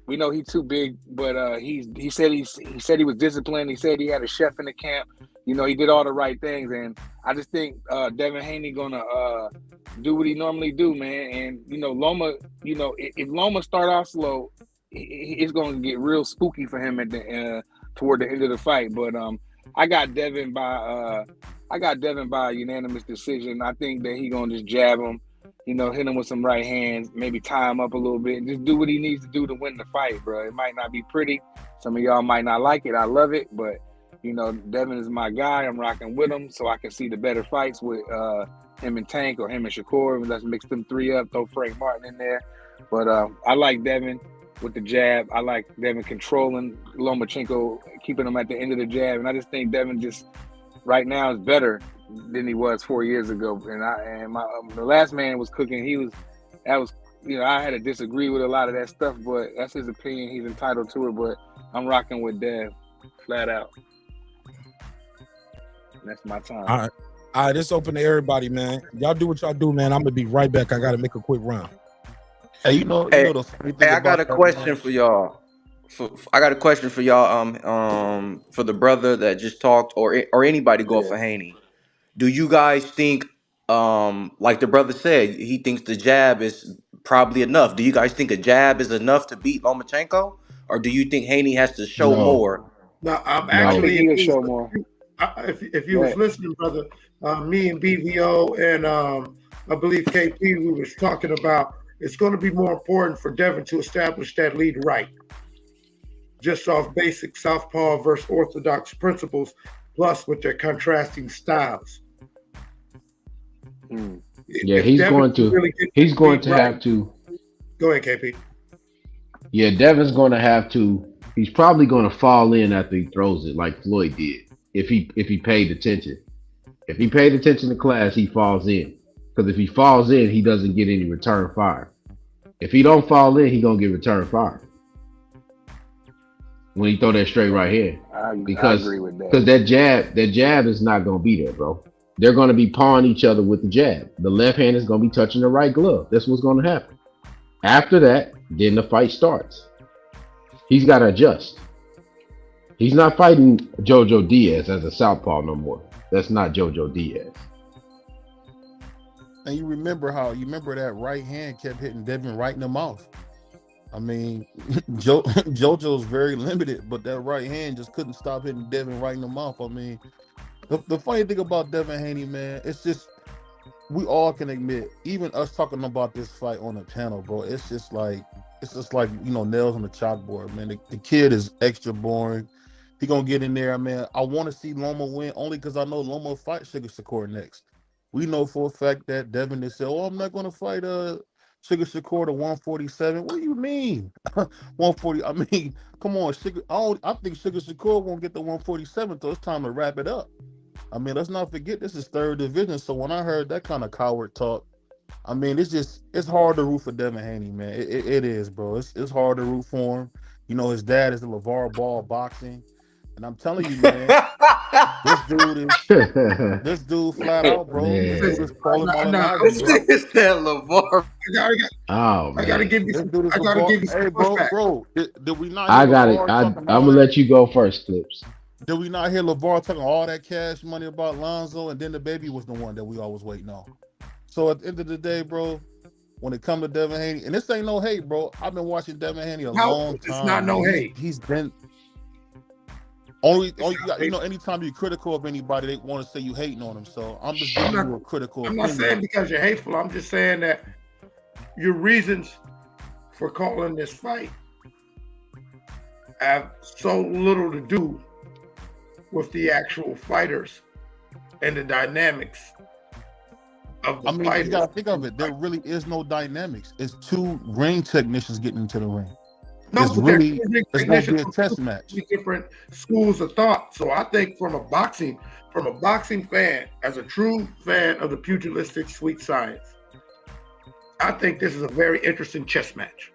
Speaker 14: we know he's too big. But he said he was disciplined. He said he had a chef in the camp. You know, he did all the right things, and I just think Devin Haney gonna do what he normally do, man. And you know, Loma, you know, if Loma start off slow, it's going to get real spooky for him at the toward the end of the fight. But I got Devin by a unanimous decision. I think that he gonna just jab him, you know, hit him with some right hands, maybe tie him up a little bit, and just do what he needs to do to win the fight, bro. It might not be pretty. Some of y'all might not like it. I love it, but you know, Devin is my guy. I'm rocking with him, so I can see the better fights with him and Tank or him and Shakur. Let's mix them three up. Throw Frank Martin in there. But I like Devin with the jab. I like Devin controlling Lomachenko, keeping him at the end of the jab. And I just think Devin just right now is better than he was 4 years ago. And the last man was cooking. You know, I had to disagree with a lot of that stuff, but that's his opinion. He's entitled to it. But I'm rocking with Dev, flat out. That's my time.
Speaker 2: All right, this open to everybody, man. Y'all do what y'all do, man. I'm gonna be right back. I gotta make a quick run.
Speaker 7: Hey,
Speaker 13: I got a question for y'all. I got a question for y'all. For the brother that just talked, or anybody going for Haney. Do you guys think, like the brother said, he thinks the jab is probably enough? Do you guys think a jab is enough to beat Lomachenko, or do you think Haney has to show more?
Speaker 6: No, I'm
Speaker 14: actually. He will show more.
Speaker 6: If you was listening, brother, me and BVO and I believe KP, we was talking about. It's going to be more important for Devin to establish that lead right, just off basic southpaw versus orthodox principles, plus with their contrasting styles.
Speaker 9: Yeah, he's going to have to.
Speaker 6: Go ahead, KP.
Speaker 9: Yeah, Devin's going to have to. He's probably going to fall in after he throws it, like Floyd did. If he paid attention, if he paid attention to class, he falls in. Because if he falls in, he doesn't get any return fire. If he don't fall in, he gonna get return fire when he throw that straight right hand.
Speaker 14: I agree with that.
Speaker 9: Because that jab is not gonna be there, bro. They're gonna be pawing each other with the jab. The left hand is gonna be touching the right glove. That's what's gonna happen. After that, then the fight starts. He's got to adjust. He's not fighting Jojo Diaz as a southpaw no more. That's not Jojo Diaz.
Speaker 7: And you remember that right hand kept hitting Devin right in the mouth. I mean, JoJo's very limited, but that right hand just couldn't stop hitting Devin right in the mouth. I mean, the funny thing about Devin Haney, man, it's just we all can admit, even us talking about this fight on the panel, bro, it's just like nails on the chalkboard, man. The kid is extra boring. He gonna get in there, man. I want to see Loma win only because I know Loma will fight Sugar Shakur next. We know for a fact that Devin has said, "Oh, I'm not gonna fight Sugar Shakur to 147." What do you mean? 140? I mean, come on, Sugar. I think Sugar Shakur won't get the 147, so it's time to wrap it up. I mean, let's not forget this is third division. So when I heard that kind of coward talk, I mean, it's hard to root for Devin Haney, man. It is, bro. It's hard to root for him. You know, his dad is the LeVar Ball boxing, and I'm telling you, man, this dude flat out, bro.
Speaker 9: Man.
Speaker 7: This dude is calling
Speaker 13: It's that LeVar.
Speaker 6: I gotta give you.
Speaker 7: Hey, bro. Did we not?
Speaker 9: I got it. I'm gonna let you go first, Clips.
Speaker 7: Did we not hear LeVar talking all that cash money about Lonzo, and then the baby was the one that we always waiting on? So at the end of the day, bro, when it comes to Devin Haney, and this ain't no hate, bro. I've been watching Devin Haney a long time.
Speaker 6: It's not no hate.
Speaker 7: He's been only you know, anytime you're critical of anybody, they want to say you hating on them. So I'm just giving you a critical
Speaker 6: I'm not saying because you're hateful. I'm just saying that your reasons for calling this fight have so little to do with the actual fighters and the dynamics of the fighters.
Speaker 7: You gotta think of it. There really is no dynamics. It's two ring technicians getting into the ring.
Speaker 6: No,
Speaker 7: it's gonna be a test match.
Speaker 6: Different schools of thought. So I think from a boxing fan, as a true fan of the pugilistic sweet science, I think this is a very interesting chess match.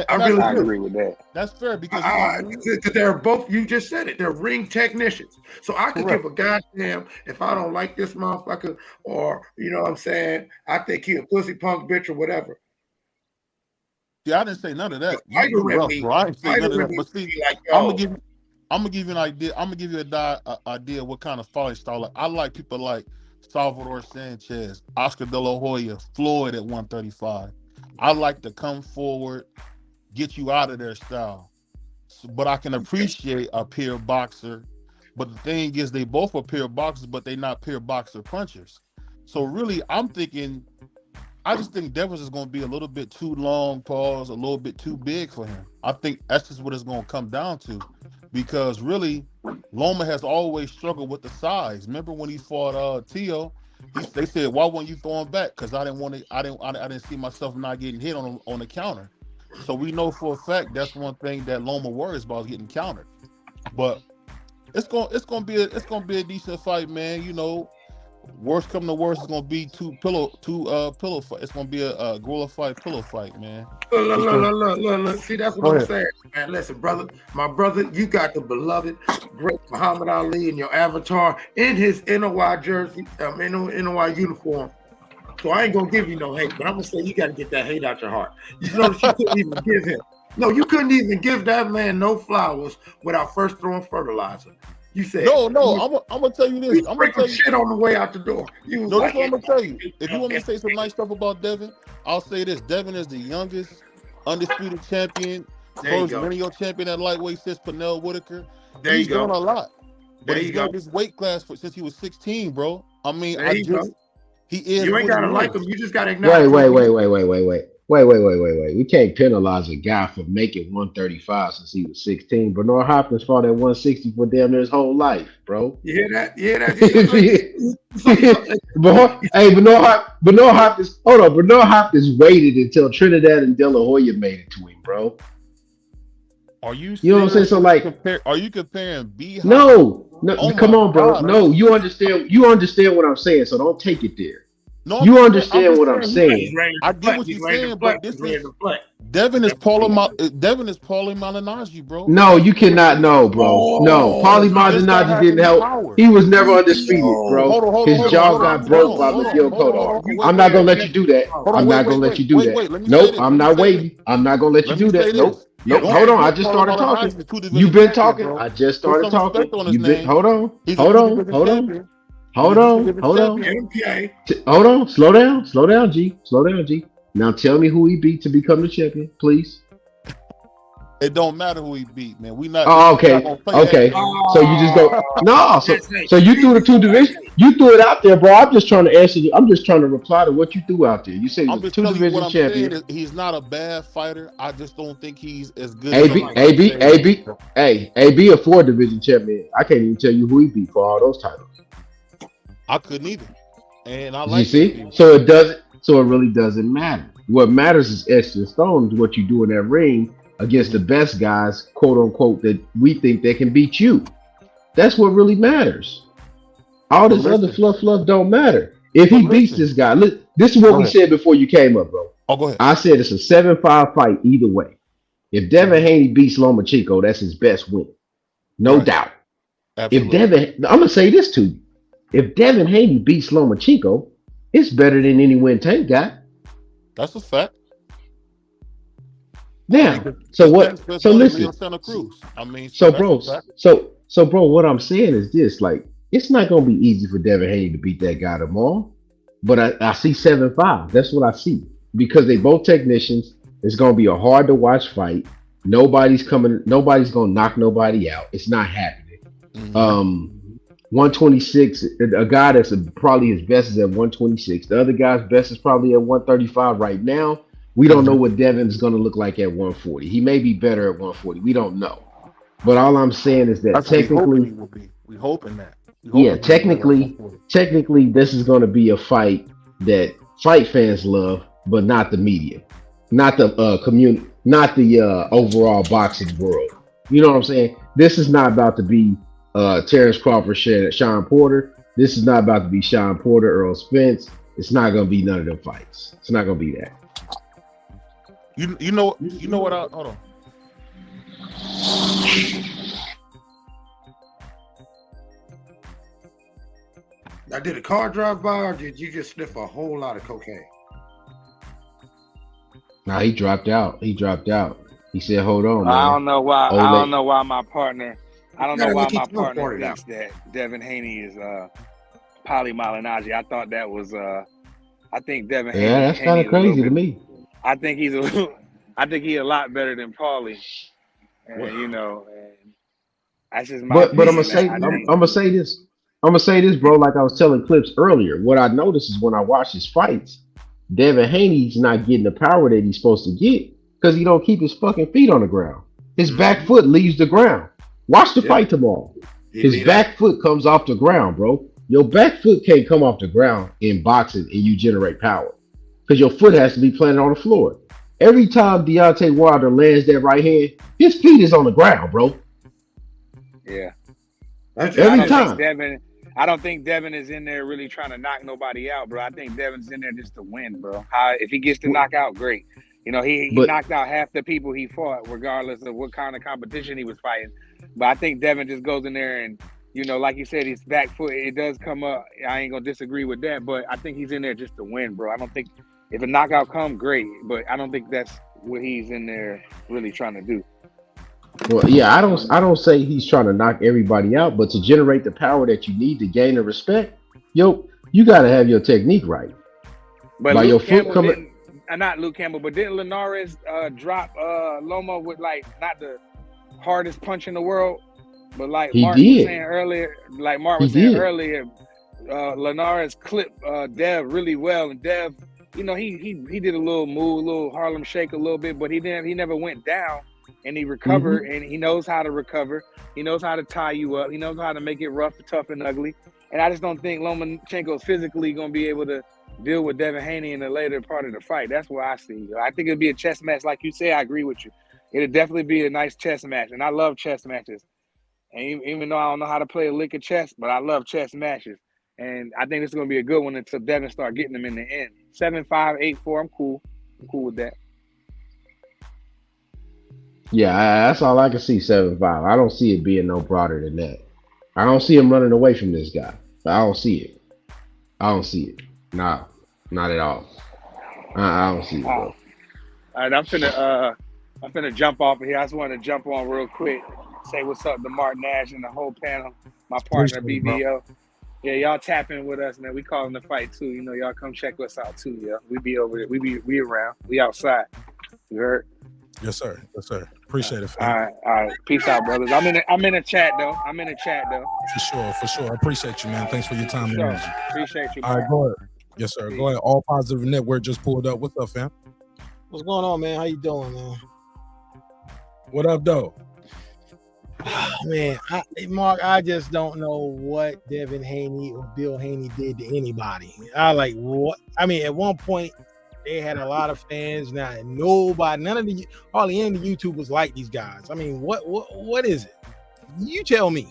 Speaker 14: I agree with that.
Speaker 7: That's fair because
Speaker 6: they're both, you just said it, they're ring technicians. So I could give a goddamn if I don't like this motherfucker, or you know what I'm saying, I think he a pussy punk bitch or whatever.
Speaker 7: Yeah, I didn't say none of that.
Speaker 6: I
Speaker 7: didn't say none of that. But see, I'm gonna give you an idea. I'm gonna give you an idea what kind of fighting style. I like people like Salvador Sanchez, Oscar De La Hoya, Floyd at 135. I like to come forward, get you out of their style. But I can appreciate a peer boxer. But the thing is, they both are peer boxers, but they're not peer boxer punchers. So really, I just think Devin is going to be a little bit too long, a little bit too big for him. I think that's just what it's going to come down to, because really, Loma has always struggled with the size. Remember when he fought Tio? They said, "Why weren't you throwing back?" Because I didn't see myself not getting hit on the counter. So we know for a fact that's one thing that Loma worries about, is getting countered. But it's gonna be a decent fight, man. You know, worst come to worst, it's gonna be two pillow fight. It's gonna be a gorilla fight, pillow fight, man.
Speaker 6: Look. See, that's what I'm saying, man. Listen, brother, my brother, you got the beloved great Muhammad Ali in your avatar in his NOI jersey, NOI uniform. So I ain't gonna give you no hate, but I'm gonna say you got to get that hate out your heart. You notice you couldn't even give him. No, you couldn't even give that man no flowers without first throwing fertilizer. You said
Speaker 7: no. I'm gonna tell you this. I'm gonna tell you
Speaker 6: shit on the way out the door.
Speaker 7: That's what I'm gonna tell you. If you want me to say some nice stuff about Devin, I'll say this: Devin is the youngest undisputed champion, first lineal champion at lightweight since Pernell Whitaker. He's done a lot, but he's got this weight class since he was 16, bro. I mean, he is.
Speaker 6: You ain't gotta like him. You just gotta acknowledge.
Speaker 9: Wait. We can't penalize a guy for making 135 since he was 16. Bernard Hopkins fought at 160 for damn near his whole life, bro.
Speaker 6: You hear that?
Speaker 9: Bernard Hopkins. Hold on. Bernard Hopkins waited until Trinidad and De La Hoya made it to him, bro.
Speaker 7: Are you?
Speaker 9: You know what I'm saying? So like,
Speaker 7: are you comparing B?
Speaker 9: No. Come on, bro. God, no, you understand. You understand what I'm saying. So don't take it there.
Speaker 7: No,
Speaker 9: you understand what I'm saying.
Speaker 7: I get what you're saying, but this is Devin is Paulie Malignaggi, bro.
Speaker 9: No, you cannot know, bro. No, Paulie Malignaggi didn't help. He was never undisputed, bro. His jaw got broke by Miguel Cotto. I'm not gonna let you do that. I'm not gonna let you do that. Nope, I'm not waiting. I'm not gonna let you do that. Nope. Nope, hold on. I just started talking. You've been talking. I just started talking. You've been. Hold on. Hold on.
Speaker 6: Okay.
Speaker 9: Hold on. Slow down, G. Now tell me who he beat to become the champion, please.
Speaker 7: It don't matter who he beat, man. We not.
Speaker 9: Oh,
Speaker 7: we not gonna play
Speaker 9: okay.
Speaker 7: that.
Speaker 9: So you just go no. So you threw the two division. You threw it out there, bro. I'm just trying to answer you. I'm just trying to reply to what you threw out there. You said
Speaker 7: I'm
Speaker 9: he's a
Speaker 7: just
Speaker 9: two
Speaker 7: telling you
Speaker 9: division
Speaker 7: what I'm
Speaker 9: champion.
Speaker 7: saying is he's not a bad fighter. I just don't think he's as good.
Speaker 9: AB, a 4 division champion. I can't even tell you who he beat for all those titles.
Speaker 7: I couldn't either. And I
Speaker 9: You
Speaker 7: like
Speaker 9: see, so it doesn't. So it really doesn't matter. What matters is etched in stone is what you do in that ring against the best guys, quote unquote, that we think they can beat you. That's what really matters. All this other fluff don't matter. If he beats this guy, look, this is what we said before you came up, bro.
Speaker 7: Oh, go ahead.
Speaker 9: I said it's a 7-5 fight either way. If Devin Haney beats Lomachenko, that's his best win. No doubt.
Speaker 7: Absolutely.
Speaker 9: I'm gonna say this to you. If Devin Haney beats Lomachenko, it's better than any win Tank got.
Speaker 7: That's a fact.
Speaker 9: Now, so what? So listen.
Speaker 7: Santa Cruz. I mean,
Speaker 9: so bro, what I'm saying is this: like, it's not gonna be easy for Devin Haney to beat that guy tomorrow. But I see 7-5. That's what I see because they both technicians. It's gonna be a hard to watch fight. Nobody's gonna knock nobody out. It's not happening. 126. A guy that's probably his best is at 126. The other guy's best is probably at 135 right now. We don't know what Devin's going to look like at 140. He may be better at 140. We don't know. But all I'm saying is that
Speaker 7: that's
Speaker 9: technically,
Speaker 7: we hoping that.
Speaker 9: Technically, this is going to be a fight that fight fans love, but not the media, not the community, not the overall boxing world. You know what I'm saying? This is not about to be Terrence Crawford, Sean Porter. This is not about to be Sean Porter, Earl Spence. It's not going to be none of them fights. It's not going to be that.
Speaker 7: You know what? Hold on.
Speaker 6: Now, did a car drive by, or did you just sniff a whole lot of cocaine?
Speaker 9: Nah, he dropped out. He said, "Hold on, man."
Speaker 14: I don't know why.
Speaker 9: Ole.
Speaker 14: I don't know why my partner. I don't know why my partner
Speaker 6: it
Speaker 14: thinks that Devin Haney is Poly Malignaggi. I thought that was. I think Devin Haney.
Speaker 9: Yeah, that's kind of crazy to me.
Speaker 14: I think he's a. I think he's a lot better than Paulie, and you know, and that's just my.
Speaker 9: But I'm gonna say this. I'm gonna say this, bro. Like I was telling Clips earlier, what I noticed is when I watch his fights, Devin Haney's not getting the power that he's supposed to get because he don't keep his fucking feet on the ground. His back foot leaves the ground. Watch the fight tomorrow. His back foot comes off the ground, bro. Your back foot can't come off the ground in boxing and you generate power because your foot has to be planted on the floor. Every time Deontay Wilder lands that right hand, his feet is on the ground, bro.
Speaker 14: Yeah.
Speaker 9: Every time.
Speaker 14: I don't think Devin is in there really trying to knock nobody out, bro. I think Devin's in there just to win, bro. If he gets to knock out, great. You know, he knocked out half the people he fought, regardless of what kind of competition he was fighting. But I think Devin just goes in there and, you know, like you said, his back foot, it does come up. I ain't going to disagree with that, but I think he's in there just to win, bro. I don't think if a knockout comes, great. But I don't think that's what he's in there really trying to do.
Speaker 9: Well, yeah, I don't say he's trying to knock everybody out, but to generate the power that you need to gain the respect, you got to have your technique right.
Speaker 14: But
Speaker 9: like
Speaker 14: Luke
Speaker 9: your foot
Speaker 14: Campbell
Speaker 9: coming.
Speaker 14: Not Luke Campbell, but didn't Linares drop Loma with like not the hardest punch in the world, but like Marq was saying earlier, Linares clipped Dev really well, and Dev, you know, he did a little move, a little Harlem shake a little bit, but he never went down. And he recovered, and he knows how to recover. He knows how to tie you up. He knows how to make it rough, tough, and ugly. And I just don't think Lomachenko is physically going to be able to deal with Devin Haney in the later part of the fight. That's what I see. I think it'll be a chess match. Like you say, I agree with you. It'll definitely be a nice chess match. And I love chess matches. And even though I don't know how to play a lick of chess, but I love chess matches. And I think this is going to be a good one until Devin start getting them in the end. 7-5, 8-4, I'm cool. I'm cool with that.
Speaker 9: Yeah, that's all I can see, 7-5. I don't see it being no broader than that. I don't see him running away from this guy. I don't see it. Nah, not at all. I don't see it, bro.
Speaker 14: All right, I'm finna jump off of here. I just want to jump on real quick, say what's up to Marq Nash and the whole panel, my partner BBO. Yeah, y'all tap in with us, man. We call them the fight too. You know, y'all come check us out too. Yeah, we be over there. We around. We outside. You heard?
Speaker 2: Yes, sir. Yes, sir. Appreciate it,
Speaker 14: All
Speaker 2: fam.
Speaker 14: right, all right. Peace out, brothers. I'm in a chat though.
Speaker 2: For sure, for sure. I appreciate you, man. Thanks for your time and
Speaker 14: Sure.
Speaker 2: energy.
Speaker 14: Appreciate you,
Speaker 2: All right,
Speaker 14: man.
Speaker 2: go ahead. Yes, sir. Go ahead. All Positive Network just pulled up. What's up, fam?
Speaker 15: What's going on, man? How you doing, man?
Speaker 2: What up, though?
Speaker 15: Man, Mark, I just don't know what Devin Haney or Bill Haney did to anybody. I like what I mean. At one point, they had a lot of fans. Now hardly any of the YouTubers like these guys. I mean, what is it? You tell me.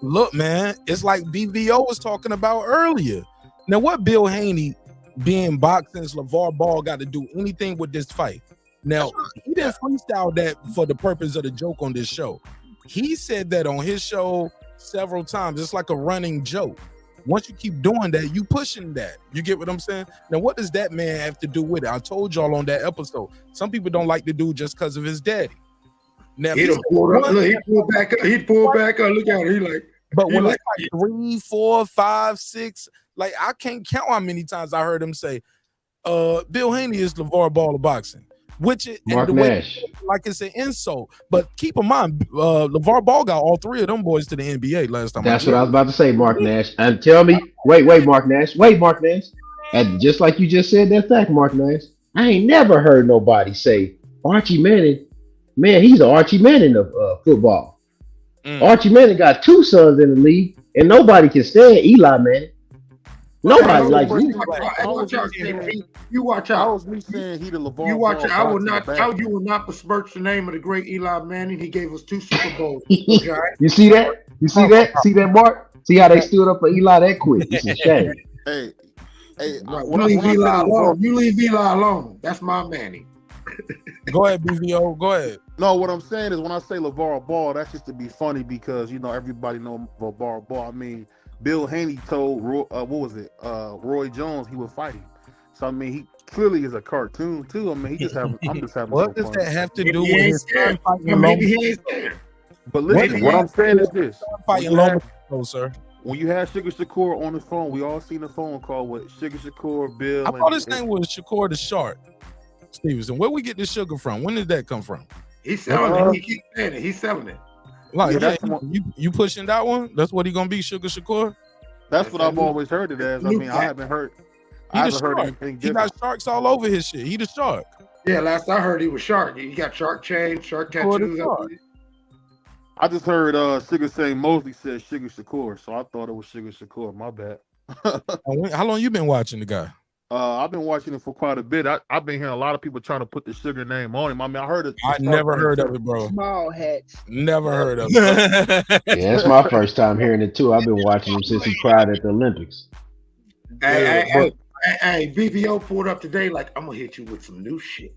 Speaker 2: Look, man, it's like BVO was talking about earlier. Now, what Bill Haney being boxing's LeVar Ball got to do anything with this fight? Now, he didn't freestyle that for the purpose of the joke on this show. He said that on his show several times. It's like a running joke. Once you keep doing that, you pushing that. You get what I'm saying? Now, what does that man have to do with it? I told y'all on that episode. Some people don't like the dude just because of his daddy. Now,
Speaker 6: he pulled back up. He pulled back up. Look at him. He like.
Speaker 2: But when it's like 3, 4, 5, 6, like I can't count how many times I heard him say, Bill Haney is LeVar Ball of boxing. Which is
Speaker 9: Marq Nash.
Speaker 2: Like it's an insult. But keep in mind, LeVar Ball got all 3 of them boys to the NBA last time.
Speaker 9: That's what I was about to say, Marq Nash. And tell me, wait, Marq Nash. And just like you just said that fact, Marq Nash, I ain't never heard nobody say Archie Manning, man, he's an Archie Manning of football. Archie Manning got 2 sons in the league, and nobody can stand Eli Manning. Nobody likes you.
Speaker 6: You watch out.
Speaker 7: That was me saying he the LeVar.
Speaker 6: You watch out. You will not besmirch the name of the great Eli Manning. He gave us 2 Super Bowls. Okay?
Speaker 9: You see that? See that, Mark? See how they stood up for Eli that quick? It's a shame.
Speaker 7: Hey,
Speaker 6: you leave Eli alone. That's my Manning.
Speaker 2: Go ahead, BVO. Go ahead.
Speaker 7: No, what I'm saying is when I say LeVar Ball, that's just to be funny because everybody know LeVar Ball. I mean, Bill Haney told Roy Jones he would fight him. So I mean, he clearly is a cartoon too. I mean, I'm just having.
Speaker 2: What does that have to do with his son fighting Loma?
Speaker 7: But listen, what I'm saying is this:
Speaker 2: fighting Loma, sir.
Speaker 7: When you had Sugar Shakur on the phone, we all seen the phone call with Sugar Shakur, Bill.
Speaker 2: I thought his name was Shakur the Shark Stevenson. Where we get this sugar from? When did that come from?
Speaker 6: He's selling it. He keeps saying it. He's selling it.
Speaker 2: Like, you pushing that one? That's what he gonna be, Sugar Shakur?
Speaker 7: That's what I've always heard it as. I mean, I haven't heard anything different.
Speaker 2: He got sharks all over his shit. He the shark.
Speaker 6: Yeah, last I heard he was shark. He got shark chain, shark tattoos.
Speaker 7: I just heard Sugar saying Mosley said Sugar Shakur, so I thought it was Sugar Shakur. My bad.
Speaker 2: How long you been watching the guy?
Speaker 7: I've been watching it for quite a bit. I've been hearing a lot of people trying to put the Sugar name on him. I mean, I heard it.
Speaker 2: I never heard of it, bro.
Speaker 16: Small hats.
Speaker 2: Never heard of it.
Speaker 9: Yeah, it's my first time hearing it too. I've been watching him since he cried at the Olympics.
Speaker 6: Hey, VVO pulled up today like, I'm gonna hit you with some new shit.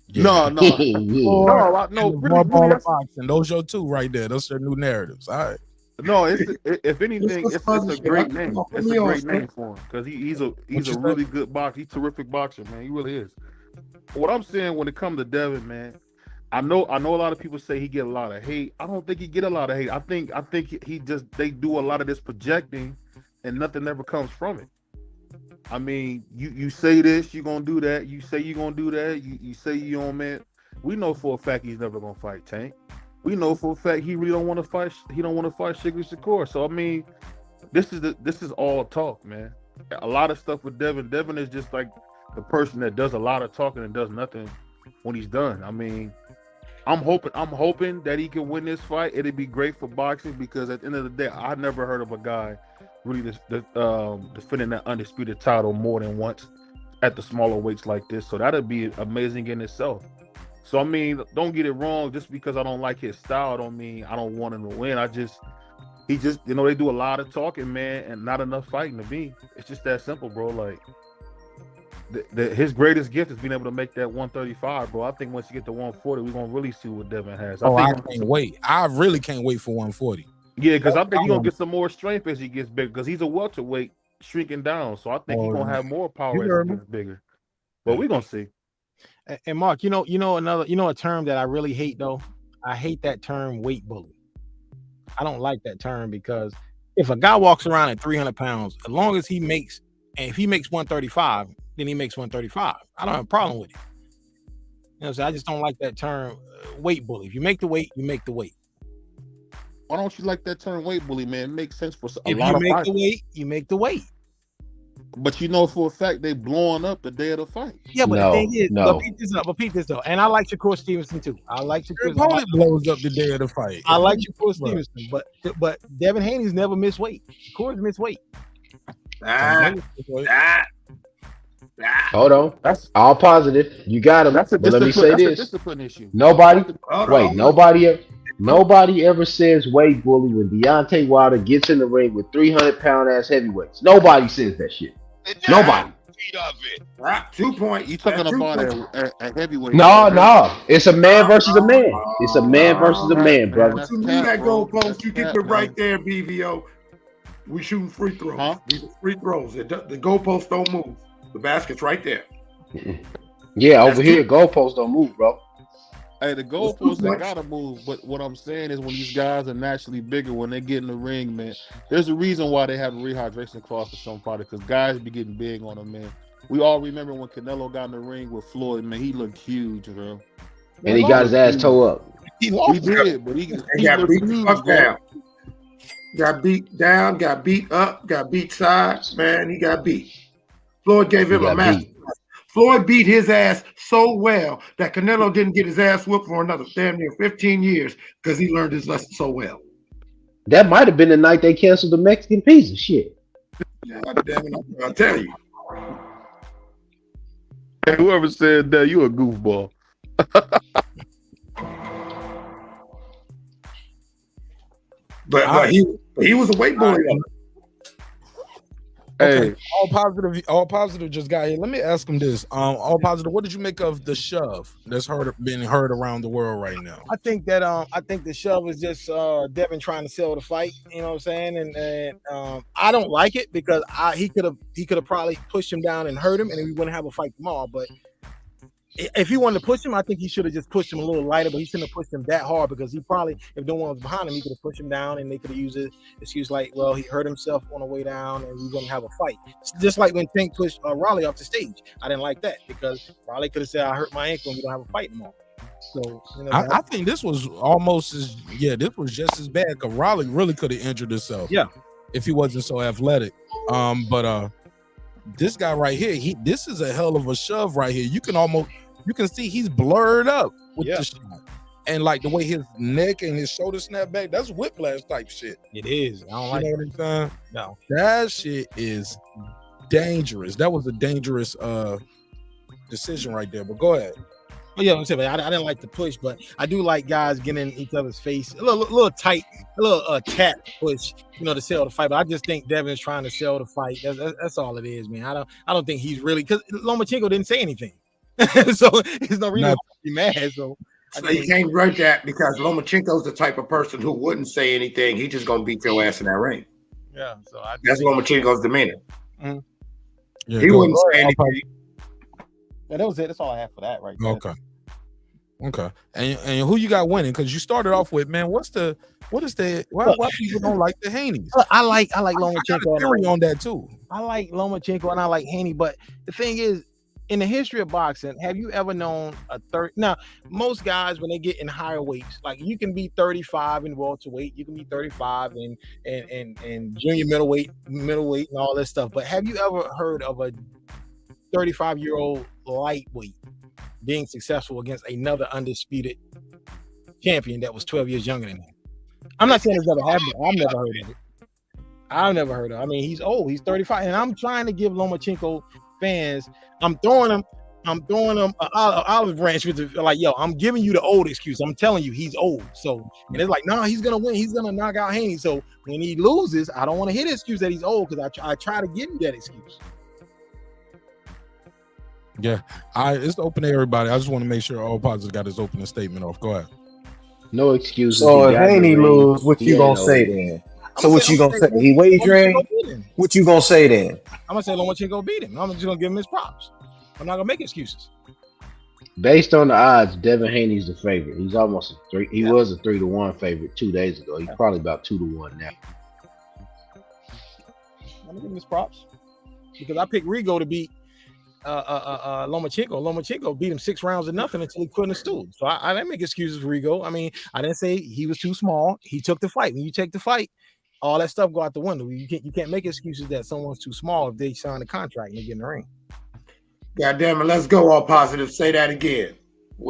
Speaker 2: Yeah.
Speaker 7: No.
Speaker 2: More ball of boxing. Those your 2 right there. Those are new narratives. All right.
Speaker 7: No, if anything, it's a great name. It's a great name for him because he's a really good boxer. He's a terrific boxer, man. He really is. What I'm saying when it comes to Devin, man, I know a lot of people say he get a lot of hate. I don't think he get a lot of hate. I think they do a lot of this projecting, and nothing ever comes from it. I mean, you say this, you're gonna do that. You say you're gonna do that. You say you on, man. We know for a fact he's never gonna fight Tank. We know for a fact he really don't want to fight. He don't want to fight Sugar Shakur. So I mean, this is all talk, man. A lot of stuff with Devin. Devin is just like the person that does a lot of talking and does nothing when he's done. I mean, I'm hoping that he can win this fight. It'd be great for boxing because at the end of the day, I never heard of a guy really defending that undisputed title more than once at the smaller weights like this. So that'd be amazing in itself. So I mean, don't get it wrong. Just because I don't like his style, don't mean I don't want him to win. He just they do a lot of talking, man, and not enough fighting to me. It's just that simple, bro. Like, his greatest gift is being able to make that 135, bro. I think once you get to 140, we're gonna really see what Devin has.
Speaker 2: I can't wait. I really can't wait for 140.
Speaker 7: Yeah, because I think he's gonna get some more strength as he gets bigger. Because he's a welterweight shrinking down, so I think he's gonna have more power as he gets bigger. But we're gonna see.
Speaker 15: And Mark, a term that I really hate though. I hate that term, weight bully. I don't like that term because if a guy walks around at 300 pounds, as long as he makes, and if he makes 135, then he makes 135. I don't have a problem with it. You know, so I just don't like that term weight bully. If you make the weight, you make the weight.
Speaker 7: Why don't you like that term weight bully, man? It makes sense for a
Speaker 15: If
Speaker 7: lot
Speaker 15: you
Speaker 7: of
Speaker 15: make
Speaker 7: fighters.
Speaker 15: the weight, you make the weight.
Speaker 7: But you know for a fact they blowing up the day of the fight.
Speaker 15: Yeah, but
Speaker 9: No,
Speaker 15: the thing is,
Speaker 9: no.
Speaker 15: but peep this though. And I like Shakur Stevenson too. I like
Speaker 7: Your
Speaker 15: Shakur.
Speaker 7: opponent blows up the day of the fight.
Speaker 15: I like Shakur Stevenson, but Devin Haney's never missed weight. Shakur's missed weight.
Speaker 9: Hold on. That's all positive. You got him.
Speaker 7: That's a
Speaker 9: But let me say
Speaker 7: discipline,
Speaker 9: this.
Speaker 7: discipline issue.
Speaker 9: Nobody,
Speaker 6: Hold
Speaker 9: wait,
Speaker 6: on.
Speaker 9: nobody ever says weight bully when Deontay Wilder gets in the ring with 300-pound ass heavyweights. Nobody says that shit. Nobody.
Speaker 6: 2 points.
Speaker 7: You talking about a heavyweight?
Speaker 9: No. It's a man versus a man. It's a man versus a man, brother.
Speaker 6: You move that goalpost. You keep it right there, BVO. We shooting free throws.
Speaker 7: Huh?
Speaker 6: These are free throws. The goalposts don't move. The basket's right there.
Speaker 9: Yeah, over here, goalposts don't move, bro.
Speaker 7: Hey, the goalposts they gotta move. But what I'm saying is, when these guys are naturally bigger, when they get in the ring, man, there's a reason why they have a rehydration clause for some fighters, because guys be getting big on them, man. We all remember when Canelo got in the ring with Floyd, man. He looked huge, bro.
Speaker 9: And he got his ass towed up.
Speaker 7: He did, but he
Speaker 6: got beat
Speaker 7: huge,
Speaker 6: the fuck
Speaker 7: bro.
Speaker 6: down. Got beat down, got beat up, got beat sides. Man, he got beat. Floyd gave him a master. Floyd beat his ass so well that Canelo didn't get his ass whooped for another damn near 15 years because he learned his lesson so well.
Speaker 9: That might have been the night they canceled the Mexican pizza. Shit.
Speaker 6: God damn it, I'll tell you.
Speaker 7: Hey, whoever said that, you a goofball.
Speaker 6: But he was a weight bully.
Speaker 7: Hey,
Speaker 2: Okay, all positive just got here. Let me ask him this. All positive, what did you make of the shove that's being heard around the world right now?
Speaker 15: I think the shove is just Devin trying to sell the fight. You know what I'm saying? And I don't like it because he could have probably pushed him down and hurt him, and we wouldn't have a fight tomorrow. But if he wanted to push him, I think he should have just pushed him a little lighter, but he shouldn't have pushed him that hard because he probably, if no one was behind him, he could have pushed him down and they could have used it excuse like, well, he hurt himself on the way down and we wouldn't have a fight. It's just like when Tank pushed Raleigh off the stage. I didn't like that because Raleigh could have said, I hurt my ankle and we don't have a fight anymore. So, you know,
Speaker 2: I think this was almost this was just as bad because Raleigh really could have injured himself.
Speaker 15: Yeah.
Speaker 2: If he wasn't so athletic. But this guy right here, this is a hell of a shove right here. You can see he's blurred up with the shot. And like the way his neck and his shoulder snap back, that's whiplash type shit.
Speaker 15: It is. I don't like
Speaker 2: you know what I'm saying?
Speaker 15: No.
Speaker 2: That shit is dangerous. That was a dangerous decision right there. But go ahead.
Speaker 15: Oh, yeah, I'm saying, I didn't like the push, but I do like guys getting in each other's face, a little tight, a little tap push, to sell the fight. But I just think Devin's trying to sell the fight. That's all it is, man. I don't think he's really, because Lomachenko didn't say anything, so there's no reason to be mad. So
Speaker 6: you can't write that because Lomachenko's the type of person who wouldn't say anything. He's just gonna beat your ass in that ring.
Speaker 15: Yeah, so
Speaker 6: that's Lomachenko's demeanor.
Speaker 15: Mm-hmm.
Speaker 2: Yeah,
Speaker 6: he wouldn't say anything.
Speaker 15: Yeah, that was it. That's all I have for that right there.
Speaker 2: Okay. And who you got winning? Because you started off with, man, why people don't like the Haneys?
Speaker 15: I like Lomachenko.
Speaker 2: I theory on that too.
Speaker 15: I like Lomachenko and I like Haney, but the thing is, in the history of boxing, have you ever known now, most guys when they get in higher weights, like you can be 35 in welterweight, you can be 35 in junior middleweight and all that stuff. But have you ever heard of a 35-year-old lightweight being successful against another undisputed champion that was 12 years younger than him? I'm not saying it's never happened. I've never heard of it. I mean, he's old. He's 35, and I'm trying to give Lomachenko fans. I'm throwing them an olive branch with like, yo, I'm giving you the old excuse. I'm telling you, he's old. So, and it's like, no, he's gonna win. He's gonna knock out Haney. So when he loses, I don't want to hear the excuse that he's old because I try to give you that excuse.
Speaker 2: Yeah, it's open to everybody. I just want to make sure all positive got his opening statement off. Go ahead.
Speaker 9: No excuses.
Speaker 16: So if Haney lose, what you gonna say then? So what you gonna say? He wagering? What you gonna say then?
Speaker 15: I'm gonna say Lomachenko beat him. I'm just gonna give him his props. I'm not gonna make excuses.
Speaker 9: Based on the odds, Devin Haney's the favorite. He's almost a 3. He was a 3-1 favorite 2 days ago. He's probably about 2-1 now.
Speaker 15: give him his props because I picked Rigo to beat Lomachenko. Lomachenko beat him 6 rounds to nothing until he quit in the stool. So I didn't make excuses for Rigo. I mean, I didn't say he was too small. He took the fight. When you take the fight, all that stuff go out the window. You can't make excuses that someone's too small if they sign a contract and they get in the ring.
Speaker 6: God damn it, let's go all positive. Say that again.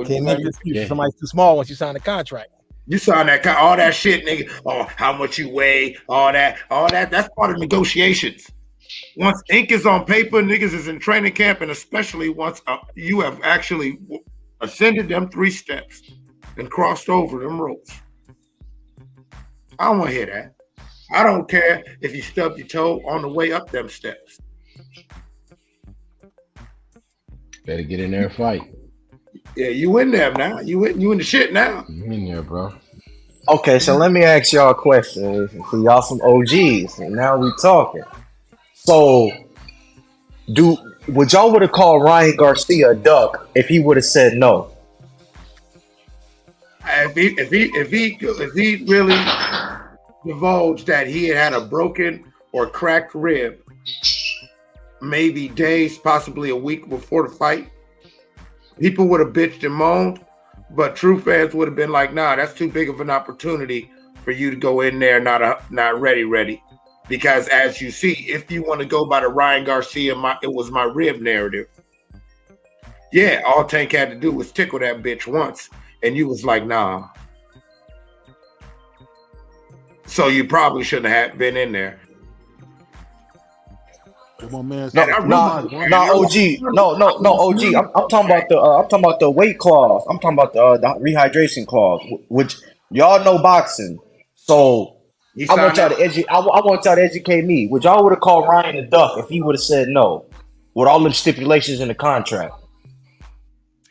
Speaker 15: Can't make excuses. Somebody's too small once you sign a contract.
Speaker 6: You sign that all that shit, nigga. Oh, how much you weigh, all that. That's part of negotiations. Once ink is on paper, niggas is in training camp, and especially once you have actually ascended them 3 steps and crossed over them ropes. I don't want to hear that. I don't care if you stubbed your toe on the way up them steps.
Speaker 9: Better get in there and fight.
Speaker 6: Yeah, you in there now. You in the shit now.
Speaker 9: You in there, bro.
Speaker 16: Okay, so let me ask y'all a question. For y'all some OGs, and now we talking. So, would y'all would have called Ryan Garcia a duck if he would have said no?
Speaker 6: If he really divulged that he had a broken or cracked rib, maybe days, possibly a week before the fight, people would have bitched and moaned, but true fans would have been like, nah, that's too big of an opportunity for you to go in there not ready. Because as you see, if you want to go by the Ryan Garcia, it was my rib narrative. Yeah, all Tank had to do was tickle that bitch once, and you was like, nah. So you probably shouldn't have been in there.
Speaker 7: Come on, man.
Speaker 16: OG. I'm talking about the weight clause. I'm talking about the rehydration clause. Which y'all know boxing, so I want y'all to educate me. Would y'all would have called Ryan a duck if he would have said no, with all them stipulations in the contract?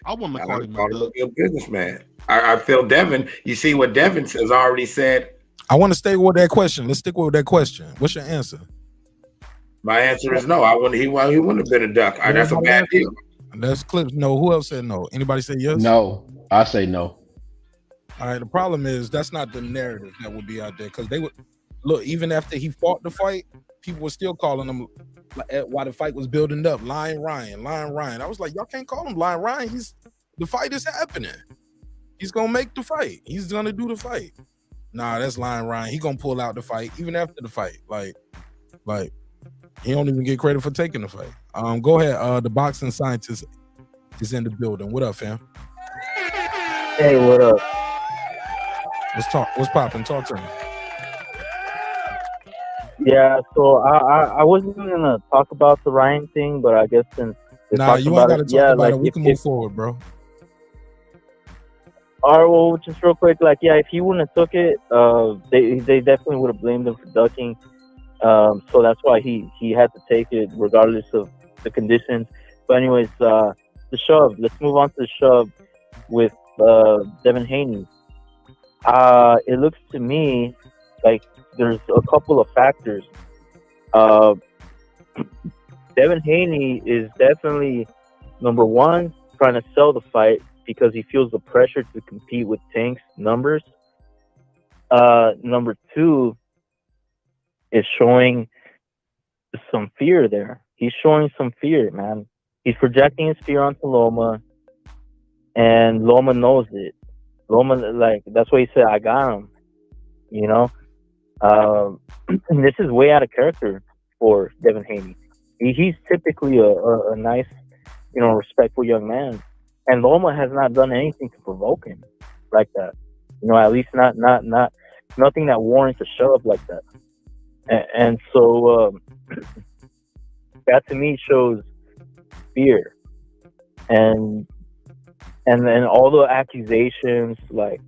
Speaker 7: I wouldn't have called him a duck.
Speaker 6: A businessman. I feel Devin. You see what Devin has already said.
Speaker 3: I want to stay with that question. Let's stick with that question. What's your answer?
Speaker 6: My answer is no. He wouldn't have been a duck. That's a bad deal.
Speaker 3: That's Clips. No. Who else said no? Anybody say yes?
Speaker 9: No. I say no.
Speaker 3: All right. The problem is that's not the narrative that would be out there because they would look even after he fought the fight, people were still calling him while the fight was building up. Lying Ryan. I was like, y'all can't call him Lying Ryan. The fight is happening. He's gonna make the fight. He's gonna do the fight. Nah, that's Lying Ryan. He gonna pull out the fight even after the fight. Like he don't even get credit for taking the fight. Go ahead. The boxing scientist is in the building. What up, fam?
Speaker 17: Hey, what up?
Speaker 3: Let's talk. What's popping? Talk to me.
Speaker 17: Yeah, so I wasn't gonna talk about the Ryan thing, but I guess since
Speaker 3: you ain't gotta talk about it. We can move forward, bro.
Speaker 17: All right, well, just real quick, if he wouldn't have took it, they definitely would have blamed him for ducking. So that's why he had to take it regardless of the conditions. But anyways, the shove. Let's move on to the shove with Devin Haney. It looks to me like there's a couple of factors. Devin Haney is definitely, number one, trying to sell the fight because he feels the pressure to compete with Tank's numbers. Number two is showing some fear there. He's showing some fear, man. He's projecting his fear onto Loma, and Loma knows it. Loma, that's why he said, I got him, you know? And this is way out of character for Devin Haney. He's typically a nice, respectful young man. And Loma has not done anything to provoke him like that. At least not nothing that warrants a shove like that. And so that to me shows fear. And then all the accusations like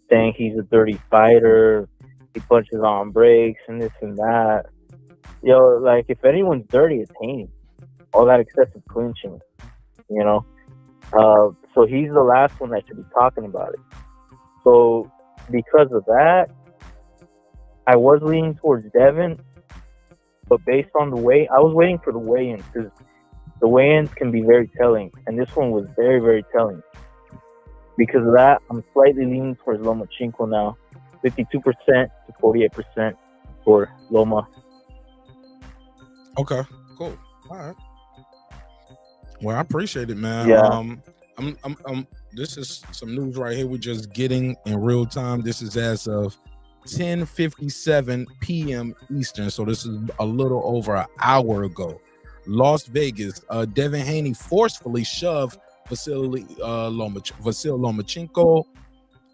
Speaker 17: saying he's a dirty fighter, he punches on breaks and this and that. If anyone's dirty, it's Haney. All that excessive clinching, So he's the last one that should be talking about it. So because of that, I was leaning towards Devin, but based on the weigh, I was waiting for the weigh-ins because the weigh-ins can be very telling, and this one was very, very telling. Because of that, I'm slightly leaning towards Lomachenko now, 52% to 48% for Loma.
Speaker 2: Okay, cool. All right. Well, I appreciate it, man.
Speaker 17: Yeah.
Speaker 2: This is some news right here. We're just getting in real time. This is as of 10:57 p.m. Eastern. So this is a little over an hour ago. Las Vegas, Devin Haney forcefully shoved vasyl Lomachenko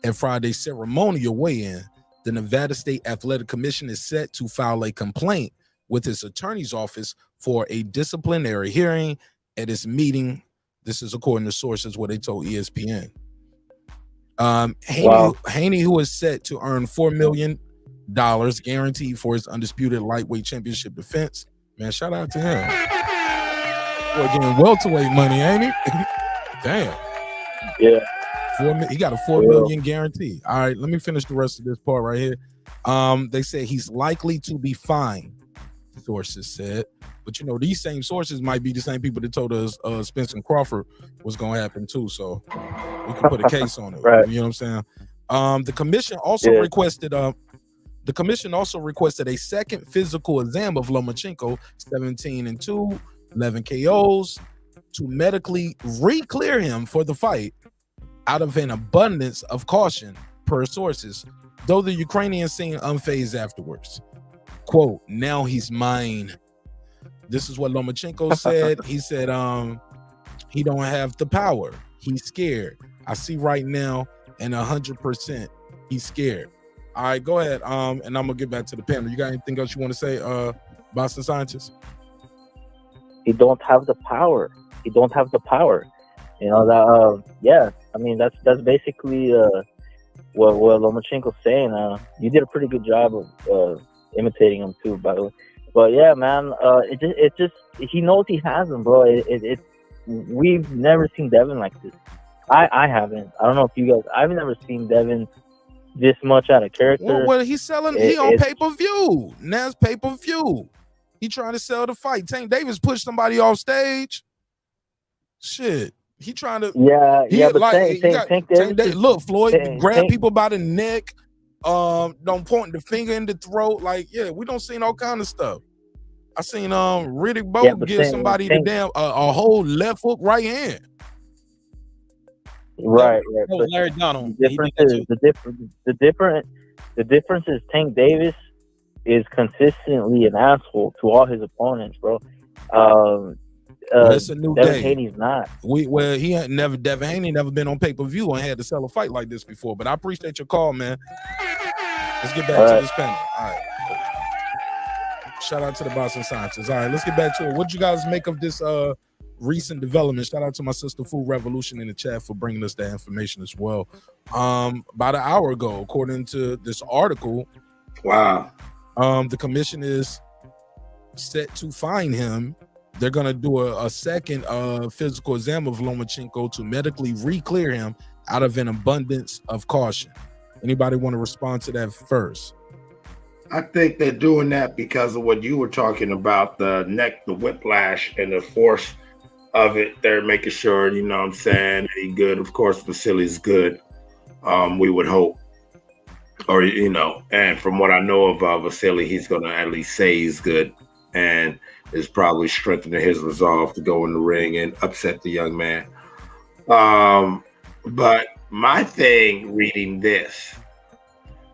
Speaker 2: at Friday's ceremonial weigh-in. The Nevada State Athletic Commission is set to file a complaint with its attorney's office for a disciplinary hearing at its meeting. This is according to sources what they told ESPN. Haney, who is set to earn $4 million guaranteed for his undisputed lightweight championship defense. Man, shout out to him. Boy, getting welterweight money, ain't he? Damn.
Speaker 17: Yeah.
Speaker 2: He got a $4 million guarantee. All right, let me finish the rest of this part right here. They say he's likely to be fined, sources said. But, you know, these same sources might be the same people that told us Spencer Crawford was going to happen too. So we can put a case on it.
Speaker 17: Right.
Speaker 2: You know what I'm saying? The commission also requested a second physical exam of Lomachenko, 17-2, 11 KOs, to medically re-clear him for the fight out of an abundance of caution, per sources, though the Ukrainian seemed unfazed afterwards. Quote, now he's mine. This is what Lomachenko said. He said he don't have the power. He's scared. I see right now, and 100% he's scared. All right, go ahead. And I'm gonna get back to the panel. You got anything else you want to say, Boston scientist?
Speaker 17: He don't have the power. He don't have the power. You know that. Yeah, I mean that's basically what Lomachenko's saying. You did a pretty good job of imitating him too, by the way. But yeah, man, it just he knows he has him, bro. We've never seen Devin like this. I haven't. I don't know if you guys. I've never seen Devin this much out of character.
Speaker 2: Well, he's selling. He on pay-per-view. Nash pay-per-view. He trying to sell the fight. Tank Davis pushed somebody off stage. Shit. He trying to.
Speaker 17: Yeah. But
Speaker 2: like,
Speaker 17: Tank Davis.
Speaker 2: Look, Floyd, grab people by the neck. Don't point the finger in the throat. Like, yeah, we don't see all kind of stuff. I seen Riddick Bowe give somebody the damn a whole left hook right hand.
Speaker 17: Right.
Speaker 15: But Larry Donald.
Speaker 17: The difference is Tank Davis is consistently an asshole to all his opponents, bro.
Speaker 2: It's a new
Speaker 17: Devin
Speaker 2: day.
Speaker 17: Haney's not.
Speaker 2: Devin Haney never been on pay-per-view and had to sell a fight like this before. But I appreciate your call, man. Let's get back to this panel. All right. Shout out to the Boston Scientists. All right, let's get back to it. What you guys make of this recent development? Shout out to my sister Food Revolution in the chat for bringing us that information as well. About an hour ago, according to this article, the commission is set to fine him. They're going to do a second physical exam of Lomachenko to medically re-clear him out of an abundance of caution. Anybody want to respond to that first?
Speaker 6: I think they're doing that because of what you were talking about, the neck, the whiplash, and the force of it. They're making sure, you know what I'm saying, that he's good. Of course, Vasily's good. We would hope. Or, you know, and from what I know of Vasyly, he's going to at least say he's good. And is probably strengthening his resolve to go in the ring and upset the young man. But my thing reading this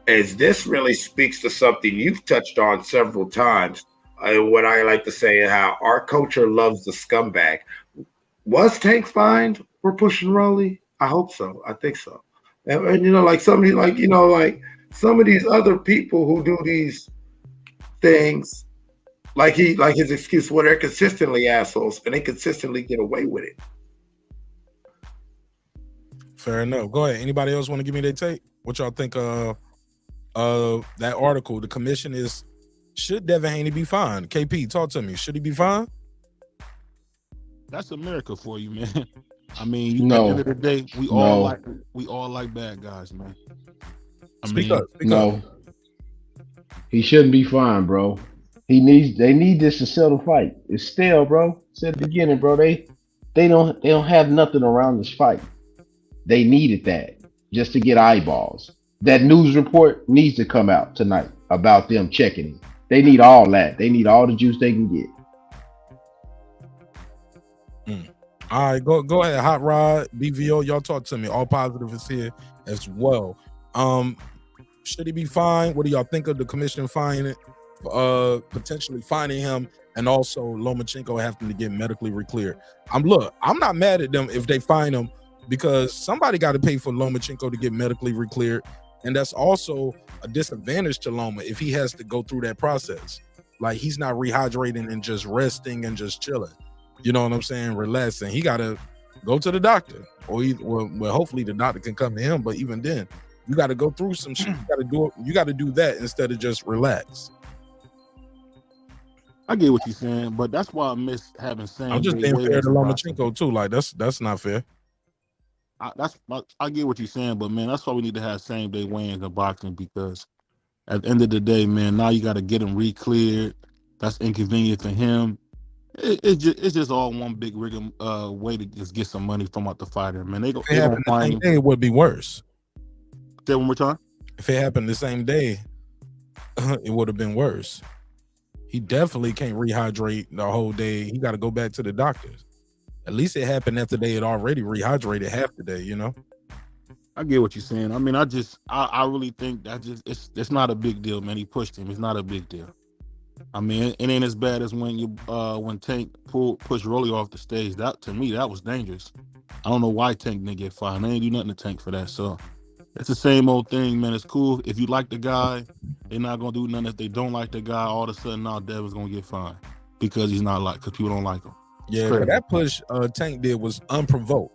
Speaker 6: is this really speaks to something you've touched on several times. What I like to say is how our culture loves the scumbag. Was Tank fined for pushing Rolly? I hope so. I think so. And you know, like somebody, like, you know, like some of these other people who do these things, like his excuse, where they're consistently assholes and they consistently get away with it.
Speaker 2: Fair enough. Go ahead. Anybody else want to give me their take? What y'all think of that article? The commission is, should Devin Haney be fined? KP, talk to me. Should he be fined?
Speaker 7: That's America for you, man. I mean, at the end of the day, we all like bad guys, man.
Speaker 9: Speak up. He shouldn't be fined, bro. They need this to sell the fight. It's stale, bro. Said at the beginning, bro. They don't have nothing around this fight. They needed that just to get eyeballs. That news report needs to come out tonight about them checking it. They need all that. They need all the juice they can get.
Speaker 2: All right, go ahead. Hot Rod, BVO, y'all talk to me. All positive is here as well. Should he be fined? What do y'all think of the commission fining, potentially fining him, and also Lomachenko having to get medically cleared? I'm not mad at them if they fine him, because somebody got to pay for Lomachenko to get medically cleared, and that's also a disadvantage to Loma if he has to go through that process. Like, he's not rehydrating and just resting and just chilling. You know what I'm saying? Relaxing. He got to go to the doctor, or hopefully the doctor can come to him. But even then, you got to go through some shit. You got to do that instead of just relax.
Speaker 7: I get what you're saying, but that's why I miss having same.
Speaker 2: I'm just being fair to Lomachenko too. Like, that's not fair.
Speaker 7: I get what you're saying, but man, that's why we need to have same day weigh-ins in boxing, because at the end of the day, man, now you got to get him re-cleared. That's inconvenient for him. It's just all one big rigging way to just get some money from out the fighter, man. They gonna find him.
Speaker 2: It would be worse.
Speaker 7: Say one more time.
Speaker 2: If it happened the same day, it would have been worse. He definitely can't rehydrate the whole day. He got to go back to the doctors. At least it happened after they had already rehydrated half the day, you know?
Speaker 7: I get what you're saying. I mean, I really think that it's not a big deal, man. He pushed him. It's not a big deal. I mean, it ain't as bad as when Tank pushed Rolly off the stage. That, to me, that was dangerous. I don't know why Tank didn't get fined. They ain't do nothing to Tank for that. So it's the same old thing, man. It's cool. If you like the guy, they're not gonna do nothing. If they don't like the guy, all of a sudden now Devin's gonna get fined because because people don't like him.
Speaker 2: Yeah, but that push Tank did was unprovoked.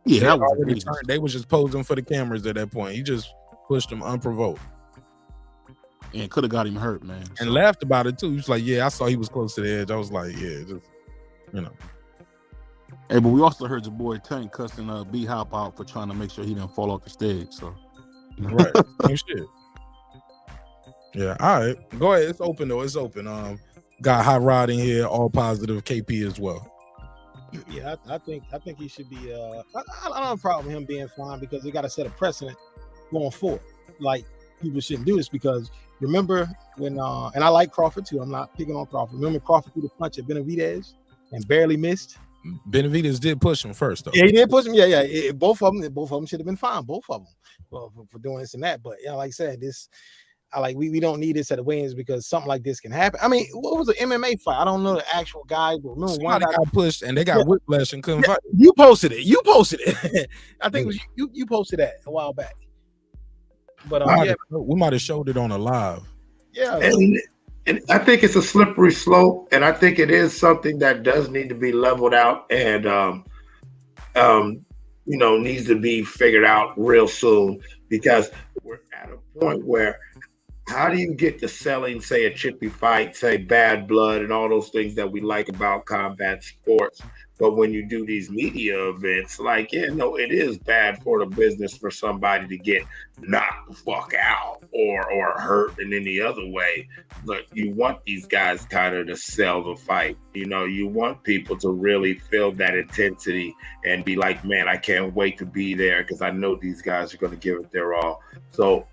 Speaker 7: Yeah,
Speaker 2: they
Speaker 7: that was
Speaker 2: already turned. They was just posing for the cameras at that point. He just pushed him unprovoked.
Speaker 7: And could have got him hurt, man.
Speaker 2: And laughed about it too. He was like, "Yeah, I saw he was close to the edge." I was like, "Yeah, just, you know."
Speaker 7: Hey, but we also heard your boy Tank cussing B-Hop out for trying to make sure he didn't fall off the stage. So,
Speaker 2: right, same shit. Yeah, all right. Go ahead. It's open though. It's open. Got Hot Rod in here. All positive. KP as well.
Speaker 15: Yeah, I think he should be. I don't have a problem with him being fined, because he got to set a precedent going forward. Like, people shouldn't do this, because remember when and I like Crawford too. I'm not picking on Crawford. Remember Crawford threw the punch at Benavidez and barely missed.
Speaker 2: Benavidez did push him first though.
Speaker 15: Yeah, he did push him. Yeah. Both of them should have been fined. Both of them for doing this and that. But yeah, like I said, we don't need this at the weigh-ins, because something like this can happen. I mean, what was an MMA fight? I don't know the actual guy, but remember one guy
Speaker 2: got pushed and they got whiplash and couldn't fight.
Speaker 15: You posted it. I think it was you posted that a while back. But
Speaker 2: we might have showed it on a live.
Speaker 15: Yeah,
Speaker 6: and I think it's a slippery slope, and I think it is something that does need to be leveled out, and needs to be figured out real soon, because we're at a point where, how do you get to selling, say, a chippy fight, say bad blood, and all those things that we like about combat sports? But when you do these media events, like, it is bad for the business for somebody to get knocked the fuck out or hurt in any other way. But you want these guys kind of to sell the fight. You want people to really feel that intensity and be like, man, I can't wait to be there, because I know these guys are going to give it their all. So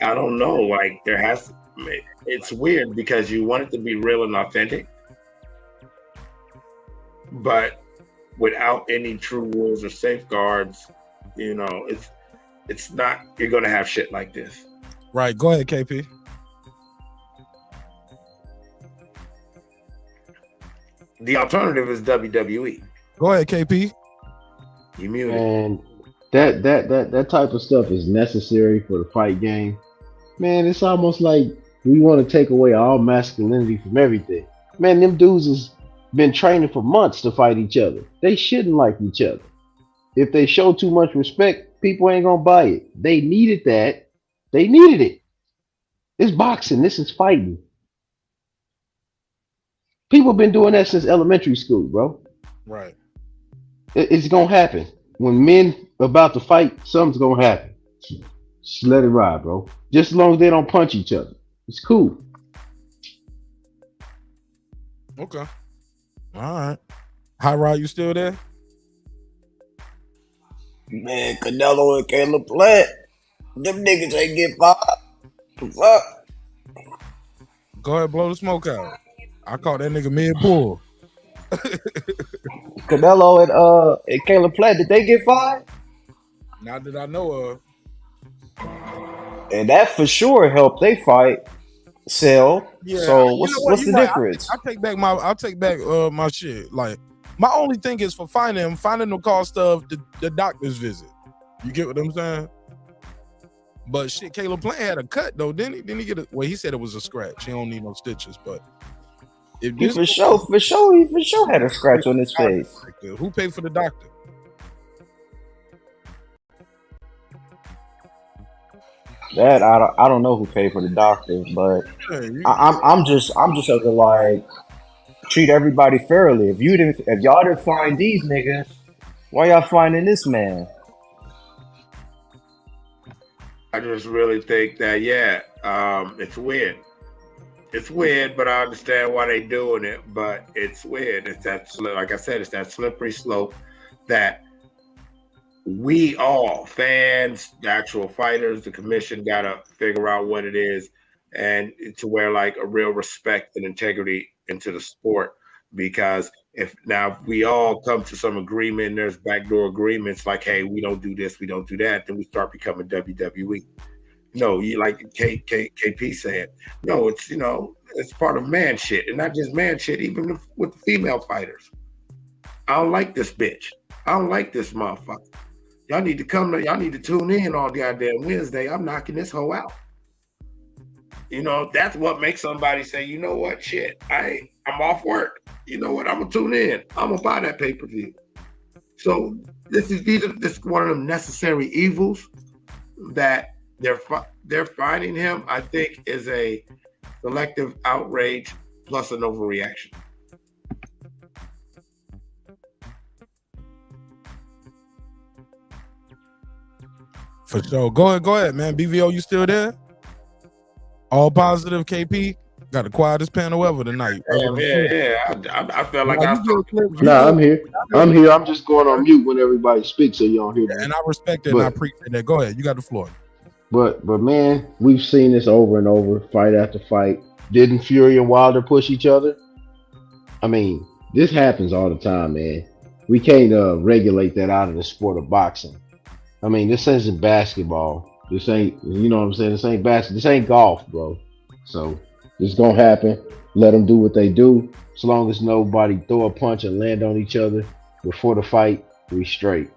Speaker 6: I don't know, like, it's weird, because you want it to be real and authentic, but without any true rules or safeguards, it's not, you're going to have shit like this.
Speaker 2: Right. Go ahead, KP.
Speaker 6: The alternative is WWE.
Speaker 2: Go ahead, KP.
Speaker 6: You muted.
Speaker 9: And that type of stuff is necessary for the fight game. Man, it's almost like we want to take away all masculinity from everything. Man, them dudes has been training for months to fight each other. They shouldn't like each other. If they show too much respect, people ain't gonna buy it. They needed that. They needed it. It's boxing. This is fighting. People been doing that since elementary school, bro.
Speaker 2: Right.
Speaker 9: It's gonna happen. When men about to fight, something's gonna happen. Just let it ride, bro. Just as long as they don't punch each other. It's cool.
Speaker 2: Okay. All right. Hot Rod, you still there?
Speaker 16: Man, Canelo and Caleb Plant. Them niggas ain't get fired. Fuck.
Speaker 2: Go ahead, blow the smoke out. I caught that nigga mid-pull.
Speaker 16: Canelo and Caleb Plant, did they get fined?
Speaker 2: Not that I know of.
Speaker 16: And that for sure helped they fight sell.
Speaker 2: Yeah,
Speaker 16: So
Speaker 2: you know what?
Speaker 16: what's
Speaker 2: You're
Speaker 16: the
Speaker 2: right.
Speaker 16: difference?
Speaker 2: I'll take back my shit. Like my only thing is for finding the cost of the doctor's visit. You get what I'm saying? But shit, Caleb Plant had a cut though, didn't he? Didn't he get a? Well, he said it was a scratch. He don't need no stitches. But if
Speaker 16: He
Speaker 2: this
Speaker 16: for sure had a scratch on his face.
Speaker 2: who paid for the doctor?
Speaker 16: That I don't know who paid for the doctor, but I'm just looking like treat everybody fairly. If y'all didn't find these niggas, why y'all finding this man?
Speaker 6: I just really think that it's weird. It's weird, but I understand why they doing it. But it's weird. It's that, like I said, it's that slippery slope that we all, fans, the actual fighters, the commission, gotta figure out what it is, and to where like a real respect and integrity into the sport. Because if we all come to some agreement, there's backdoor agreements like, hey, we don't do this, we don't do that, then we start becoming WWE. No, you like KP said, no, it's it's part of man shit, and not just man shit, even with female fighters. I don't like this bitch. I don't like this motherfucker. Y'all need to tune in on goddamn Wednesday. I'm knocking this hoe out. That's what makes somebody say, you know what, shit, I'm off work. You know what, I'm gonna tune in. I'm gonna buy that pay-per-view. So this is one of them necessary evils that they're finding him, I think, is a collective outrage plus an overreaction.
Speaker 2: For sure. Go ahead, man. BVO, you still there? All positive, KP. Got the quietest panel ever tonight.
Speaker 6: Yeah. I felt like I was
Speaker 8: Nah, I'm here. I'm just going on mute when everybody speaks, so you don't hear that.
Speaker 2: And I respect it and I appreciate that. Go ahead. You got the floor.
Speaker 8: But man, we've seen this over and over, fight after fight. Didn't Fury and Wilder push each other? I mean, this happens all the time, man. We can't regulate that out of the sport of boxing. I mean, this isn't basketball. This ain't, you know what I'm saying? This ain't basketball. This ain't golf, bro. So it's gonna happen. Let them do what they do. As long as nobody throw a punch and land on each other before the fight, we straight.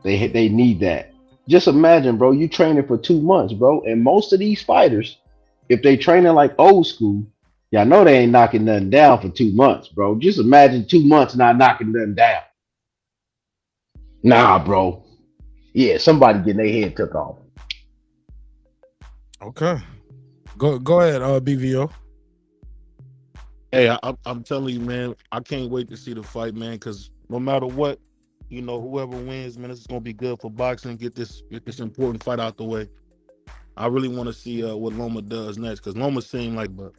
Speaker 8: They need that. Just imagine, bro, you training for 2 months, bro. And most of these fighters, if they training like old school, y'all know they ain't knocking nothing down for 2 months, bro. Just imagine 2 months not knocking nothing down. Nah, bro. Yeah, somebody getting their head took off.
Speaker 2: Okay. Go ahead, BVO.
Speaker 7: Hey, I'm telling you, man, I can't wait to see the fight, man, because no matter what, whoever wins, man, it's gonna be good for boxing. Get this important fight out the way. I really want to see what Loma does next, because Loma seemed like, but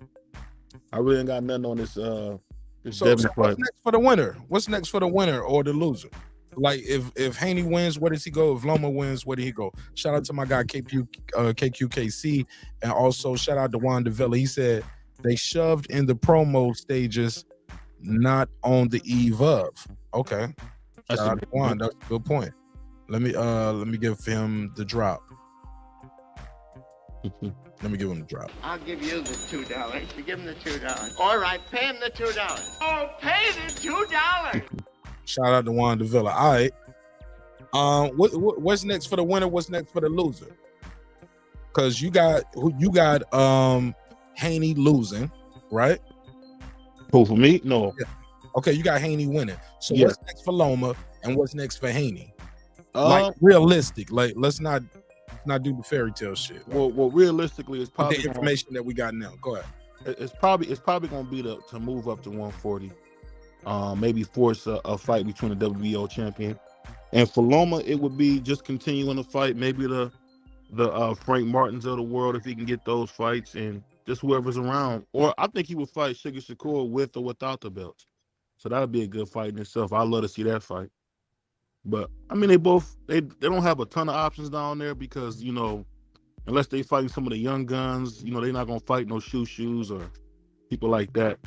Speaker 7: I really ain't got nothing on this Devin fight.
Speaker 2: What's next for the winner? What's next for the winner or the loser? Like if Haney wins, where does he go? If Loma wins, where do he go? Shout out to my guy KQKC, and also shout out to Juan Devilla. He said they shoved in the promo stages, not on the eve of. Okay, that's a good one. That's a good point. Let me give him the drop. Let me give him the drop.
Speaker 18: I'll give you the $2. You give him the $2. All right, pay him the $2. Oh, pay the $2.
Speaker 2: Shout out to Juan Devilla. All right. What's next for the winner? What's next for the loser? Because you got Haney losing, right?
Speaker 7: Who, for me? No.
Speaker 2: Yeah. Okay, you got Haney winning. So what's next for Loma and what's next for Haney? Like realistic. Like let's not do the fairy tale shit. Like,
Speaker 7: well, realistically, it's probably
Speaker 2: the information that we got now. Go ahead.
Speaker 7: It's probably going to be to move up to 140. Maybe force a fight between the WBO champion, and for Loma, it would be just continuing the fight. Maybe the Frank Martins of the world, if he can get those fights, and just whoever's around. Or I think he would fight Sugar Shakur with or without the belts. So that would be a good fight in itself. I'd love to see that fight. But I mean, they don't have a ton of options down there because unless they fighting some of the young guns, they're not gonna fight no shoes or people like that.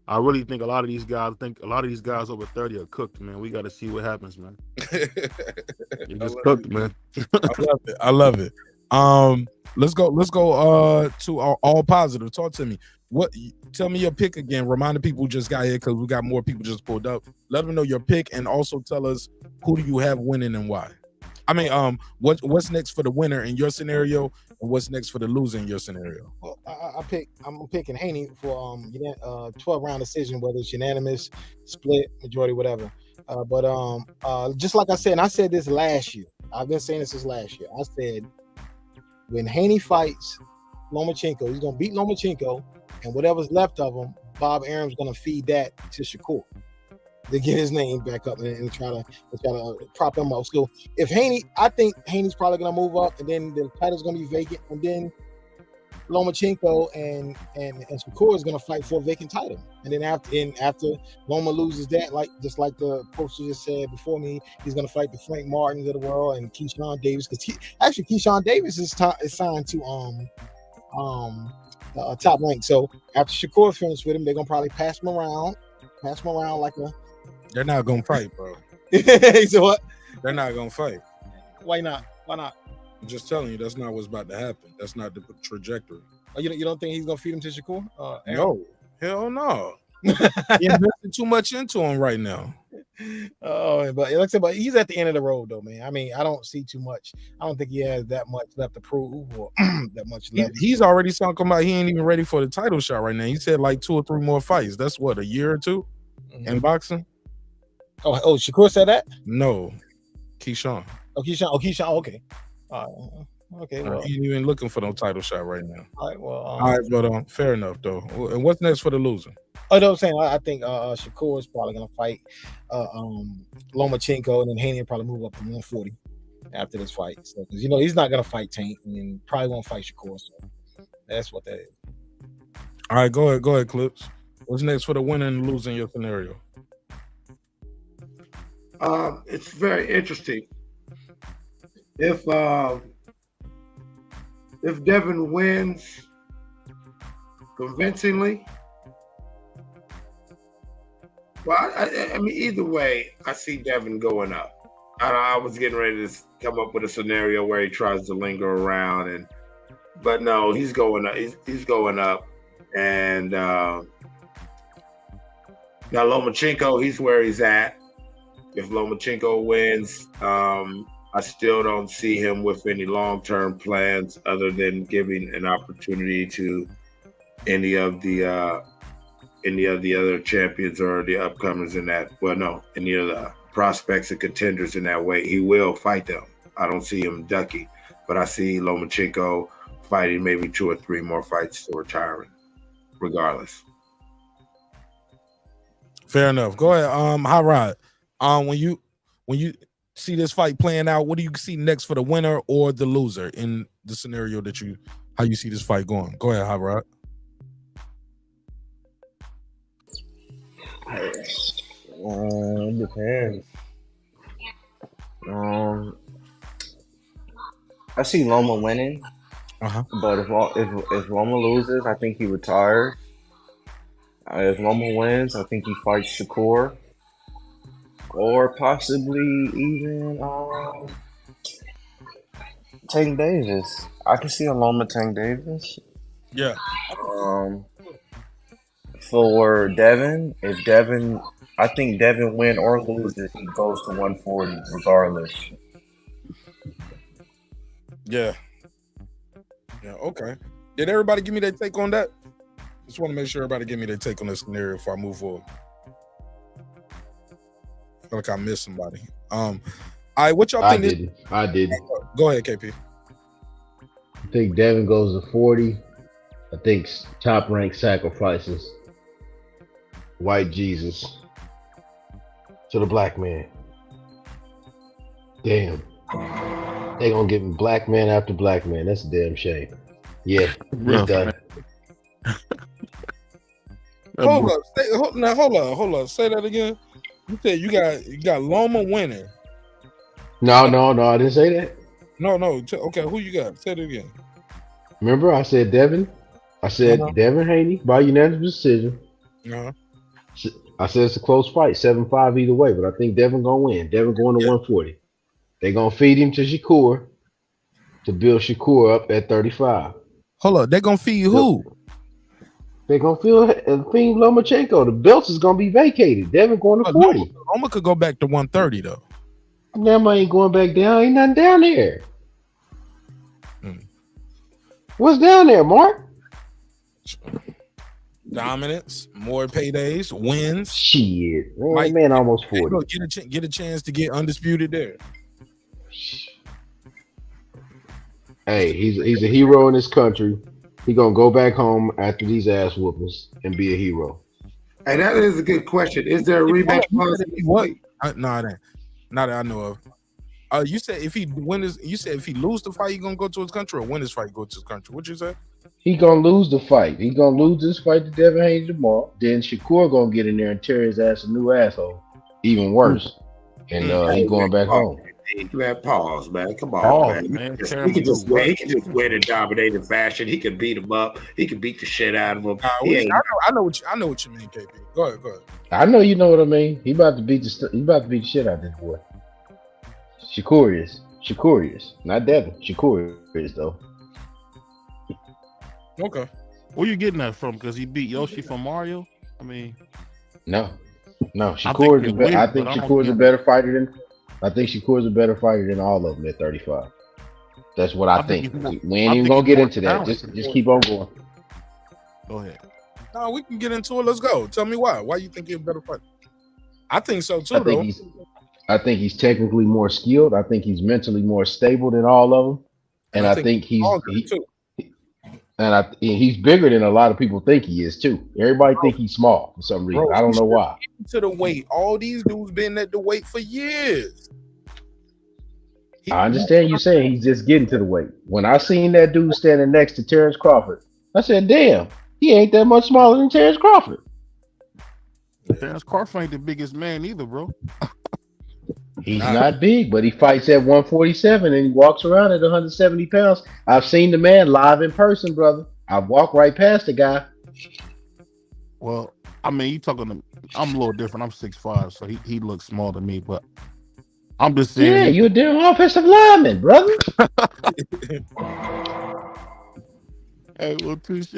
Speaker 7: I really think a lot of these guys over 30 are cooked, man. We got to see what happens, man. You just cooked, man.
Speaker 2: I love it. Let's go to all positive. Talk to me. Tell me your pick again. Remind the people who just got here because we got more people just pulled up. Let them know your pick and also tell us who do you have winning and why. I mean, what's next for the winner in your scenario, and what's next for the loser in your scenario?
Speaker 15: Well, I'm picking Haney for 12-round decision, whether it's unanimous, split, majority, whatever. But just like I said, and I said this last year. I've been saying this since last year. I said when Haney fights Lomachenko, he's gonna beat Lomachenko, and whatever's left of him, Bob Arum's gonna feed that to Shakur to get his name back up and try to prop him up. So if I think Haney's probably gonna move up, and then the title's gonna be vacant, and then Lomachenko and Shakur is gonna fight for a vacant title. And then after Loma loses that, just like the poster just said before me, he's gonna fight the Frank Martins of the world and Keyshawn Davis, because Keyshawn Davis is signed to Top Rank. So after Shakur finished with him, they're gonna probably pass him around like a.
Speaker 2: They're not gonna fight, bro.
Speaker 15: So what?
Speaker 2: They're not gonna fight.
Speaker 15: Why not? Why not?
Speaker 2: I'm just telling you, that's not what's about to happen. That's not the trajectory.
Speaker 15: Oh, you don't think he's gonna feed him to Shakur?
Speaker 2: No, hell no. He invested too much into him right now.
Speaker 15: Oh, but like I said, but he's at the end of the road, though, man. I mean, I don't see too much. I don't think he has that much left to prove or that much left.
Speaker 2: He's already talking about he ain't even ready for the title shot right now. He said like 2 or 3 more fights. That's what, a year or 2 in boxing.
Speaker 15: Oh, Shakur said that?
Speaker 2: No, Keyshawn.
Speaker 15: Oh, Keyshawn. Okay. Okay. Well,
Speaker 2: he ain't even looking for no title shot right now.
Speaker 15: All right. Well.
Speaker 2: All right, but fair enough though. And what's next for the loser?
Speaker 15: Oh, no, I'm saying I think Shakur is probably gonna fight Lomachenko, and then Haney will probably move up to 140 after this fight. So, because he's not gonna fight Tank, and probably won't fight Shakur. So that's what that is.
Speaker 2: All right, go ahead, Clips. What's next for the winner and loser in your scenario?
Speaker 6: It's very interesting. If Devin wins convincingly, well, I mean, either way, I see Devin going up. I was getting ready to come up with a scenario where he tries to linger around, but no, he's going up. He's going up, and now Lomachenko, he's where he's at. If Lomachenko wins, I still don't see him with any long-term plans other than giving an opportunity to any of the other champions or the upcomers in that. Well, no, any of the prospects and contenders in that way. He will fight them. I don't see him ducking, but I see Lomachenko fighting maybe 2 or 3 more fights to retiring, regardless.
Speaker 2: Fair enough. Go ahead. Hot Rod. When you see this fight playing out, what do you see next for the winner or the loser in the scenario how you see this fight going? Go ahead, Hot Rod.
Speaker 13: It depends. I see Loma winning, but if Loma loses, I think he retires. If Loma wins, I think he fights Shakur. Or possibly even Tank Davis. I can see a Loma Tank Davis.
Speaker 2: Yeah.
Speaker 13: For Devin, I think Devin win or loses, he goes to 140 regardless.
Speaker 2: Yeah. Yeah. Okay. Did everybody give me their take on that? Just want to make sure everybody give me their take on this scenario before I move forward. I feel like I missed somebody. All right, what y'all think?
Speaker 9: I did.
Speaker 2: Go ahead, KP.
Speaker 9: I think Devin goes to 40. I think Top Rank sacrifices White Jesus to the black man. Damn. They gonna give him black man after black man. That's a damn shame. Yeah, he's done.
Speaker 2: Hold up. Say that again. You said you got Loma winning.
Speaker 9: No, I didn't say that.
Speaker 2: No. Okay, who you got? Say it again.
Speaker 9: Remember, I said Devin. I said Devin Haney by unanimous decision. I said it's a close fight, 7-5 either way, but I think Devin gonna win. Devin going to 140. They gonna feed him to Shakur to build Shakur up at 35.
Speaker 7: Hold up, they gonna feed who?
Speaker 9: They gonna feed Lomachenko. The belts is gonna be vacated. Devin going to 40.
Speaker 7: Loma could go back to 130 though.
Speaker 9: Damn, I ain't going back down. Ain't nothing down there. What's down there, Mark?
Speaker 7: Dominance, more paydays, wins.
Speaker 9: Shit, man, almost 40.
Speaker 7: Get a chance to get undisputed there.
Speaker 9: Hey, he's a hero in this country. He gonna go back home after these ass whoopings and be a hero.
Speaker 6: Hey, that is a good question. Is there a rematch policy?
Speaker 7: What? Not that I know of. You said if he lose the fight, he gonna go to his country, or win his fight, go to his country. What'd you say?
Speaker 9: He gonna lose the fight. He gonna lose this fight to Devin Haney tomorrow. Then Shakur gonna get in there and tear his ass a new asshole, even worse. And he going back home.
Speaker 6: Man, pause, man. Come on,
Speaker 9: Pause,
Speaker 6: man.
Speaker 9: man.
Speaker 6: He can just win in dominating fashion. He can beat him up. He can beat the shit out of him.
Speaker 7: I know what you mean, KP. Go ahead.
Speaker 9: I know you know what I mean. He about to beat the shit out of this boy. Shakur is not Devin. Shakur is though.
Speaker 7: Okay. Where you getting that from? Because he beat Yoshi from Mario? I mean,
Speaker 9: no. Shakur is. I think Shakur's a better fighter than. I think Shakur's a better fighter than all of them at 35. That's what I think. We ain't even gonna get into that. Just keep on going.
Speaker 7: Go ahead. No, we can get into it. Let's go. Tell me why. Why you think he's a better fighter? I think so too.
Speaker 9: I think he's technically more skilled. I think he's mentally more stable than all of them. And I think he's bigger than a lot of people think he is too. Everybody think he's small for some reason. I don't know why.
Speaker 7: To the weight, all these dudes been at the weight for years.
Speaker 9: I understand you saying he's just getting to the weight. When I seen that dude standing next to Terrence Crawford, I said, "Damn, he ain't that much smaller than Terrence Crawford."
Speaker 7: Terrence Crawford ain't the biggest man either, bro.
Speaker 9: He's not big, but he fights at 147 and he walks around at 170 pounds. I've seen the man live in person, brother. I walked right past the guy.
Speaker 7: Well, I mean, you talking to, I'm a little different. I'm 6'5", so he looks small to me, but I'm just saying.
Speaker 9: Yeah, you're a damn offensive lineman, brother.
Speaker 7: Hey, well, touche.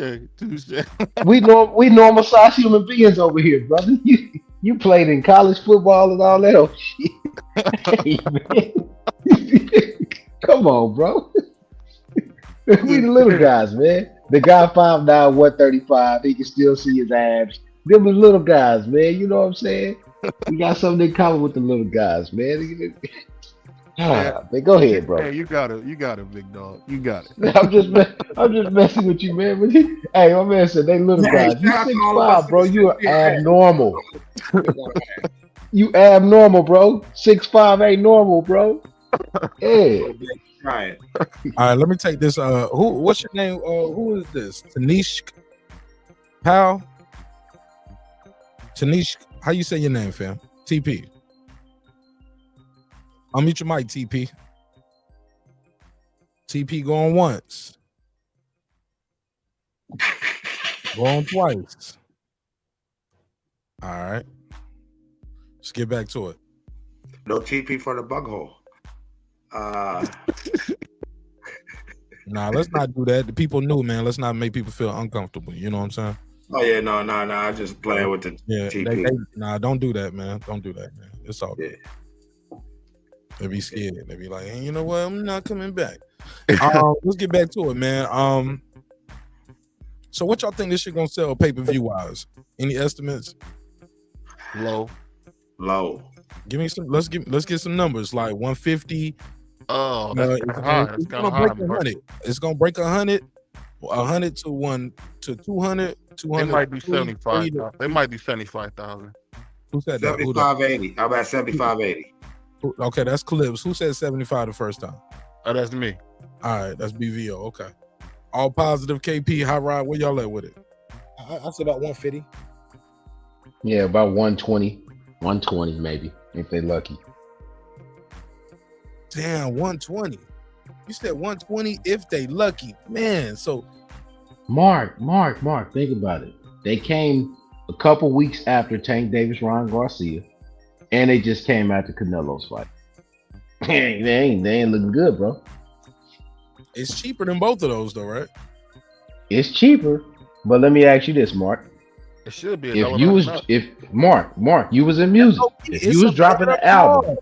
Speaker 9: we normal size human beings over here, brother. You played in college football and all that old shit. Hey, man. Come on, bro. We the little guys, man. The guy 5'9", 135. He can still see his abs. Them the little guys, man. You know what I'm saying? We got something in common with the little guys, man. Man, go ahead, bro.
Speaker 7: Hey, you got it, big dog. You got it.
Speaker 9: I'm just messing with you, man. Hey, my man said they little guys. You 6'5", bro. You are abnormal. You abnormal, bro. 6'5" ain't normal, bro. Yeah.
Speaker 6: Right.
Speaker 7: All right, let me take this. What's your name? Who is this? Tanish Powell? Tanish, how you say your name, fam? TP. Unmute your mic, TP. TP going once. Going twice. All right. Let's get back to it.
Speaker 6: No TP for the bug hole.
Speaker 7: Nah, let's not do that. The people knew, man. Let's not make people feel uncomfortable. You know what I'm saying?
Speaker 6: Oh yeah, no. I just playing with the TP.
Speaker 7: Nah, don't do that, man. Don't do that, man. It's all good. They be scared. They be like, hey, you know what? I'm not coming back. Let's get back to it, man. So what y'all think this shit gonna sell pay-per-view wise? Any estimates?
Speaker 6: Low.
Speaker 7: Give me some. Let's get some numbers like 150.
Speaker 19: Oh, that's high. That's kind of high.
Speaker 7: It's gonna break 100. 100 to 200.
Speaker 19: They might be 75. They might be 75,000.
Speaker 7: Who said
Speaker 6: 75-80. How about 75-80?
Speaker 7: Okay, that's Clips. Who said 75 the first time?
Speaker 19: Oh, that's me.
Speaker 7: All right, that's BVO. Okay. All positive. KP, High Rod, where y'all at with it?
Speaker 15: I said about 150.
Speaker 9: Yeah, about 120. 120 maybe, if they lucky.
Speaker 7: Damn, 120. You said 120 if they lucky. Man, so
Speaker 9: Mark, think about it. They came a couple weeks after Tank Davis, Ron Garcia, and they just came after Canelo's fight. They ain't looking good, bro.
Speaker 2: It's cheaper than both of those, though, right?
Speaker 9: It's cheaper, but let me ask you this, Mark.
Speaker 19: It should be
Speaker 9: If Mark, you was in music. If you was dropping an album,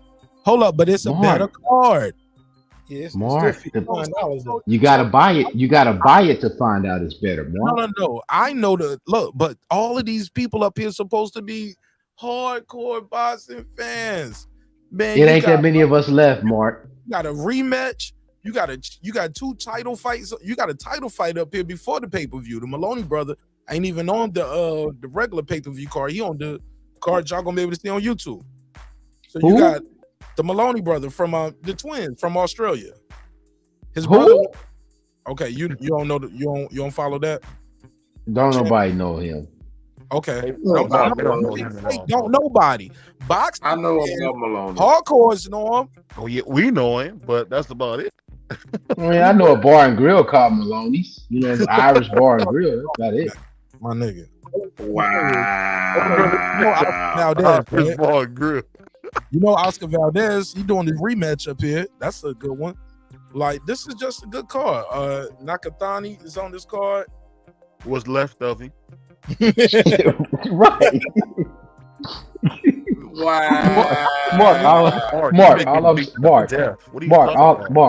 Speaker 2: hold up, but it's a better card.
Speaker 15: Yes,
Speaker 9: Mark, you gotta buy it. You gotta buy it to find out it's better, Mark.
Speaker 2: No. I know the look, but all of these people up here supposed to be hardcore boxing fans. Man,
Speaker 9: It ain't that many of us left, Mark.
Speaker 2: You got a rematch. You got two title fights. You got a title fight up here before the pay-per-view. The Maloney brother ain't even on the regular pay-per-view card. He on the card y'all gonna be able to see on YouTube. So you got the Maloney brother from the twins from Australia. His brother. Okay, you don't know you don't follow that.
Speaker 9: Don't nobody know him.
Speaker 2: Okay, don't nobody. Box.
Speaker 6: I know about Maloney.
Speaker 2: Hardcores know him.
Speaker 19: Oh yeah, we know him, but that's about it.
Speaker 9: I mean, I know a bar and grill called Maloney's. You know, the Irish bar and grill. That's about it.
Speaker 2: My nigga.
Speaker 6: Wow.
Speaker 2: Valdez, bar and grill. You know Oscar Valdez. He doing this rematch up here. That's a good one. Like this is just a good card. Nakatani is on this card.
Speaker 19: What's left of him?
Speaker 9: Right.
Speaker 6: Wow.
Speaker 9: Mark,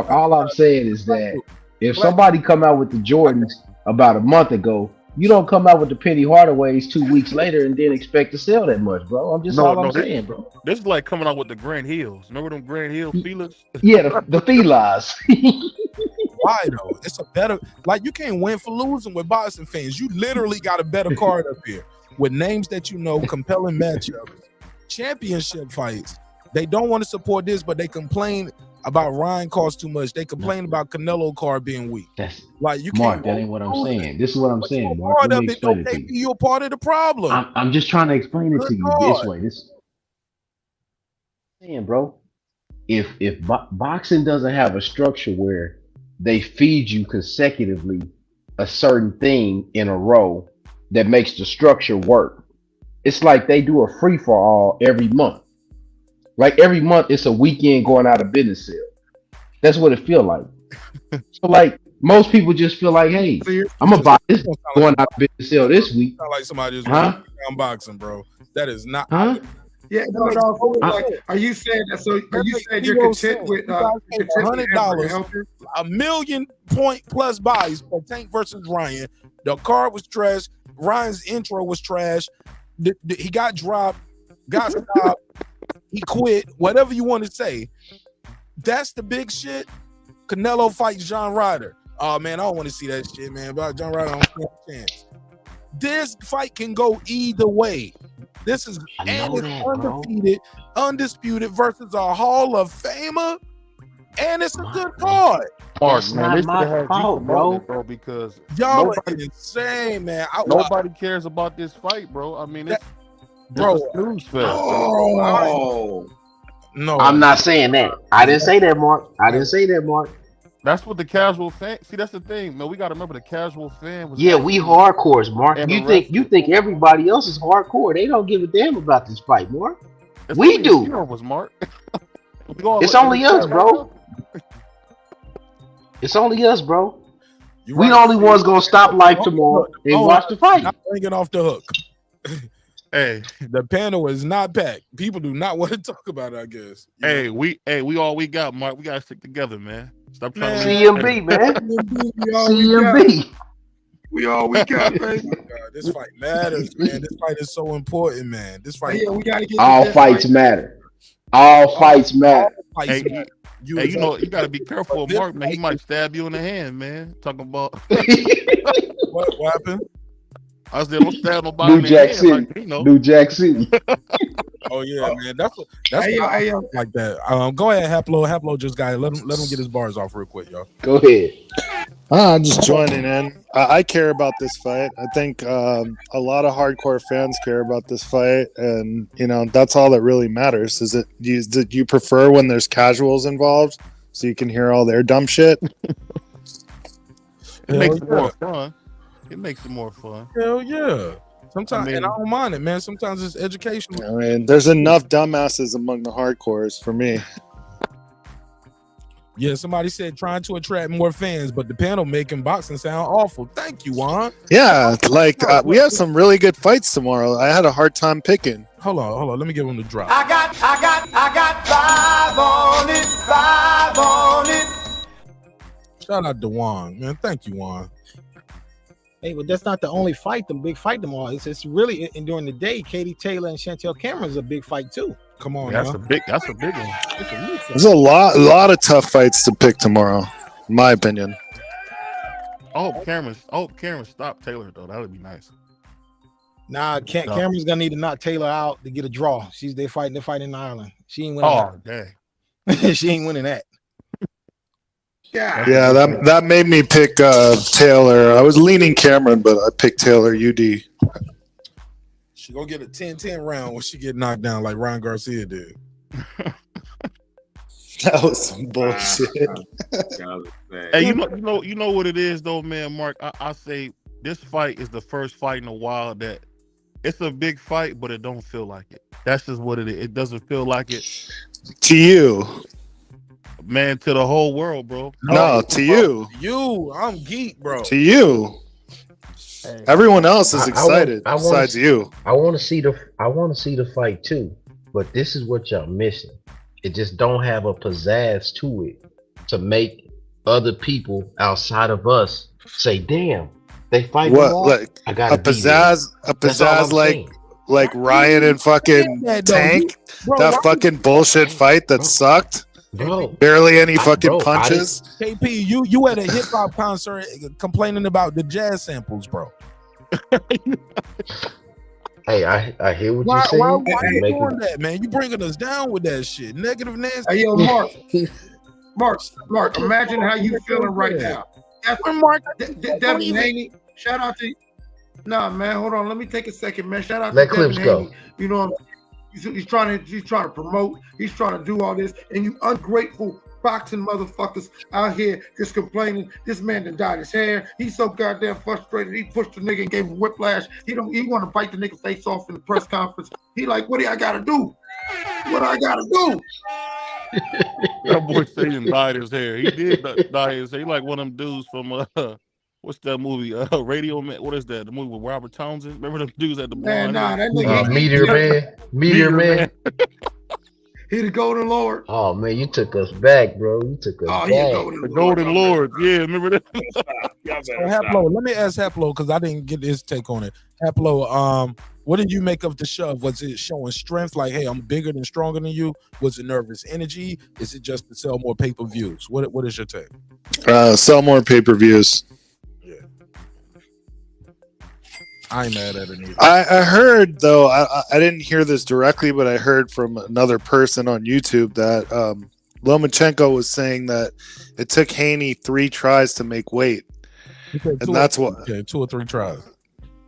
Speaker 9: all I'm saying is that if somebody come out with the Jordans about a month ago, you don't come out with the Penny Hardaways 2 weeks later and then expect to sell that much, bro. I'm saying, bro.
Speaker 19: This is like coming out with the Grand Hills. Remember them Grand Hill Feelers?
Speaker 9: Yeah, the Felines.
Speaker 2: Why though? It's a better, like you can't win for losing with boxing fans. You literally got a better card up here with names that you know, compelling matchups, championship fights. They don't want to support this, but they complain about Ryan costs too much. They complain about Canelo card being weak.
Speaker 9: That's
Speaker 2: like you
Speaker 9: Mark,
Speaker 2: can't.
Speaker 9: That ain't what I'm saying. This is what I'm saying, Mark. Let me explain it to you.
Speaker 2: You're part of the problem.
Speaker 9: I'm just trying to explain it to you this way. Saying, bro, if boxing doesn't have a structure where they feed you consecutively a certain thing in a row that makes the structure work, it's like they do a free for all every month. Like every month, it's a weekend going out of business sale. That's what it feel like. So like most people just feel like, hey, I'm gonna buy this going out of business sale this week.
Speaker 2: Not like somebody just unboxing, bro. That is not.
Speaker 6: Yeah, no, are you saying that? So are you saying you're content with
Speaker 2: $100, $1 million point plus buys for Tank versus Ryan? The card was trash. Ryan's intro was trash. He got dropped, got stopped. He quit. Whatever you want to say, that's the big shit. Canelo fights John Ryder. Oh man, I don't want to see that shit, man. But John Ryder, I don't stand a chance. This fight can go either way. This is undefeated, undisputed versus a Hall of Famer, and it's a good card.
Speaker 19: Mark, man,
Speaker 9: not my fault, bro.
Speaker 19: Because
Speaker 2: y'all are insane, man.
Speaker 19: Nobody cares about this fight, bro. I mean, it's a snooze fest.
Speaker 2: No,
Speaker 9: I'm not saying that. I didn't say that, Mark.
Speaker 19: That's what the casual fan. See, that's the thing, man. We got to remember the casual fan.
Speaker 9: We hardcores, Mark. You think everybody else is hardcore? They don't give a damn about this fight, Mark. We do.
Speaker 19: Was Mark.
Speaker 9: It's only us, bro. It's only us, bro. We the only ones gonna stop life tomorrow and watch the fight.
Speaker 2: Not bringing off the hook.
Speaker 19: Hey,
Speaker 2: the panel is not packed. People do not want to talk about it, I guess.
Speaker 19: Hey, we all we got, Mark. We gotta stick together, man. Stop trying to
Speaker 9: CMB, man. CMB.
Speaker 6: We all we got, man.
Speaker 2: This fight matters, man. This fight is so important, man. This fight.
Speaker 6: Yeah, we gotta get
Speaker 9: all fights matter. All fights matter.
Speaker 19: Hey, you know you gotta be careful of Mark, man. He might stab you in the hand, man. Talking about
Speaker 2: what happened?
Speaker 19: I was there, don't stab nobody.
Speaker 9: New Jack City. New Jack City.
Speaker 2: Oh yeah, man. That's like that. Go ahead, Haplo. Haplo just got it. Let him get his bars off real quick, y'all.
Speaker 9: Go ahead.
Speaker 20: I'm just joining in. I care about this fight. I think a lot of hardcore fans care about this fight, and that's all that really matters. Is do you prefer when there's casuals involved, so you can hear all their dumb shit?
Speaker 19: It makes it more fun. It makes it more fun.
Speaker 2: Hell yeah. Sometimes, and I don't mind it, man. Sometimes it's educational.
Speaker 20: I mean, there's enough dumbasses among the hardcores for me.
Speaker 2: Yeah, somebody said trying to attract more fans, but the panel making boxing sound awful. Thank you, Juan.
Speaker 20: Yeah, like we have some really good fights tomorrow. I had a hard time picking.
Speaker 2: Hold on. Let me give him the drop.
Speaker 4: I got 5 on it.
Speaker 2: Shout out to Juan, man. Thank you, Juan.
Speaker 15: Hey, but that's not the only fight. The big fight tomorrow. It's really and during the day. Katie Taylor and Chantel Cameron's a big fight too.
Speaker 2: Come on,
Speaker 19: That's a big one.
Speaker 20: There's a lot of tough fights to pick tomorrow, in my opinion.
Speaker 19: I hope Cameron stop Taylor though. That would be nice.
Speaker 15: Nah, Cameron's gonna need to knock Taylor out to get a draw. They're fighting in Ireland. She ain't winning.
Speaker 19: Oh, dang.
Speaker 15: She ain't winning that.
Speaker 20: Yeah, that made me pick Taylor. I was leaning Cameron, but I picked Taylor UD.
Speaker 2: She gonna get a 10-10 round when she get knocked down like Ryan Garcia did.
Speaker 20: That was some bullshit.
Speaker 19: Hey, you know what it is though, man, Mark. I say this fight is the first fight in a while that it's a big fight, but it don't feel like it. That's just what it is. It doesn't feel like it.
Speaker 20: To you.
Speaker 19: Man, to the whole world, bro.
Speaker 20: No, to you.
Speaker 2: You, I'm geek, bro.
Speaker 20: To you. Everyone else is excited besides you.
Speaker 9: I want to see the fight too, but this is what y'all missing. It just don't have a pizzazz to it to make other people outside of us say, "Damn, they fight."
Speaker 20: What? Like
Speaker 9: I got
Speaker 20: a pizzazz like Ryan and fucking Tank. That fucking bullshit fight that sucked.
Speaker 9: Bro,
Speaker 20: barely any fucking punches.
Speaker 2: KP, you at a hip hop concert complaining about the jazz samples, bro.
Speaker 9: Hey, I hear what you're saying.
Speaker 2: Why you doing that, man? You bringing us down with that shit. Negative Nancy.
Speaker 6: Hey, yo, Mark, imagine how you feeling right now. Devin Haney, shout out to you. Nah, man, hold on. Let me take a second, man. Shout out to Devin Haney. You know, he's trying to promote. He's trying to do all this, and you ungrateful boxing motherfuckers out here just complaining. This man done dyed his hair. He's so goddamn frustrated. He pushed the nigga and gave him whiplash. He want to bite the nigga face off in the press conference. He like, what do I gotta do? What I gotta do?
Speaker 19: That boy said he dyed his hair. He did dye his hair. He like one of them dudes from what's that movie? Radio Man. What is that? The movie with Robert Townsend. Remember them dudes at the blind?
Speaker 6: That nigga.
Speaker 9: Meteor Man.
Speaker 6: He the Golden Lord.
Speaker 9: Oh man, you took us back, bro. You took us back.
Speaker 19: The Golden Lord. Yeah, remember that?
Speaker 2: So Haplo, let me ask Haplo because I didn't get his take on it. Haplo, what did you make of the shove? Was it showing strength? Like, hey, I'm bigger than stronger than you? Was it nervous energy? Is it just to sell more pay-per-views? What is your take?
Speaker 20: Sell more pay-per-views.
Speaker 2: I ain't mad at it either.
Speaker 20: I heard though, I didn't hear this directly, but I heard from another person on YouTube that Lomachenko was saying that it took Haney 3 tries to make weight, and that's what
Speaker 2: 2 or 3 tries.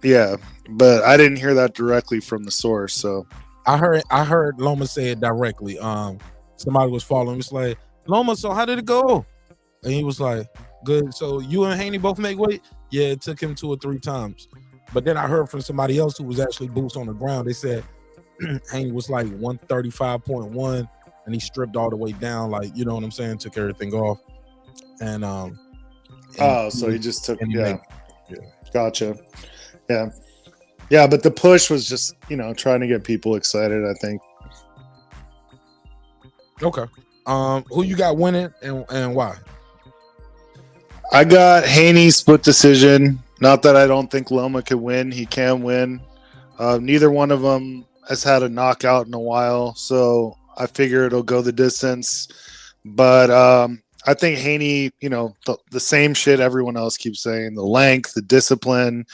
Speaker 20: Yeah, but I didn't hear that directly from the source. So
Speaker 2: I heard Loma say it directly. Somebody was following. It's like, Loma, so how did it go? And he was like, good. So you and Haney both make weight? Yeah, it took him 2 or 3 times. But then I heard from somebody else who was actually boots on the ground. They said Haney was like 135.1 and he stripped all the way down, like, you know what I'm saying, took everything off. And
Speaker 20: so he just took gotcha. Yeah, but the push was just, trying to get people excited, I think.
Speaker 2: Okay. Who you got winning and why?
Speaker 20: I got Haney split decision. Not that I don't think Loma can win. He can win. Neither one of them has had a knockout in a while, so I figure it'll go the distance. But I think Haney, the same shit everyone else keeps saying, the length, the discipline,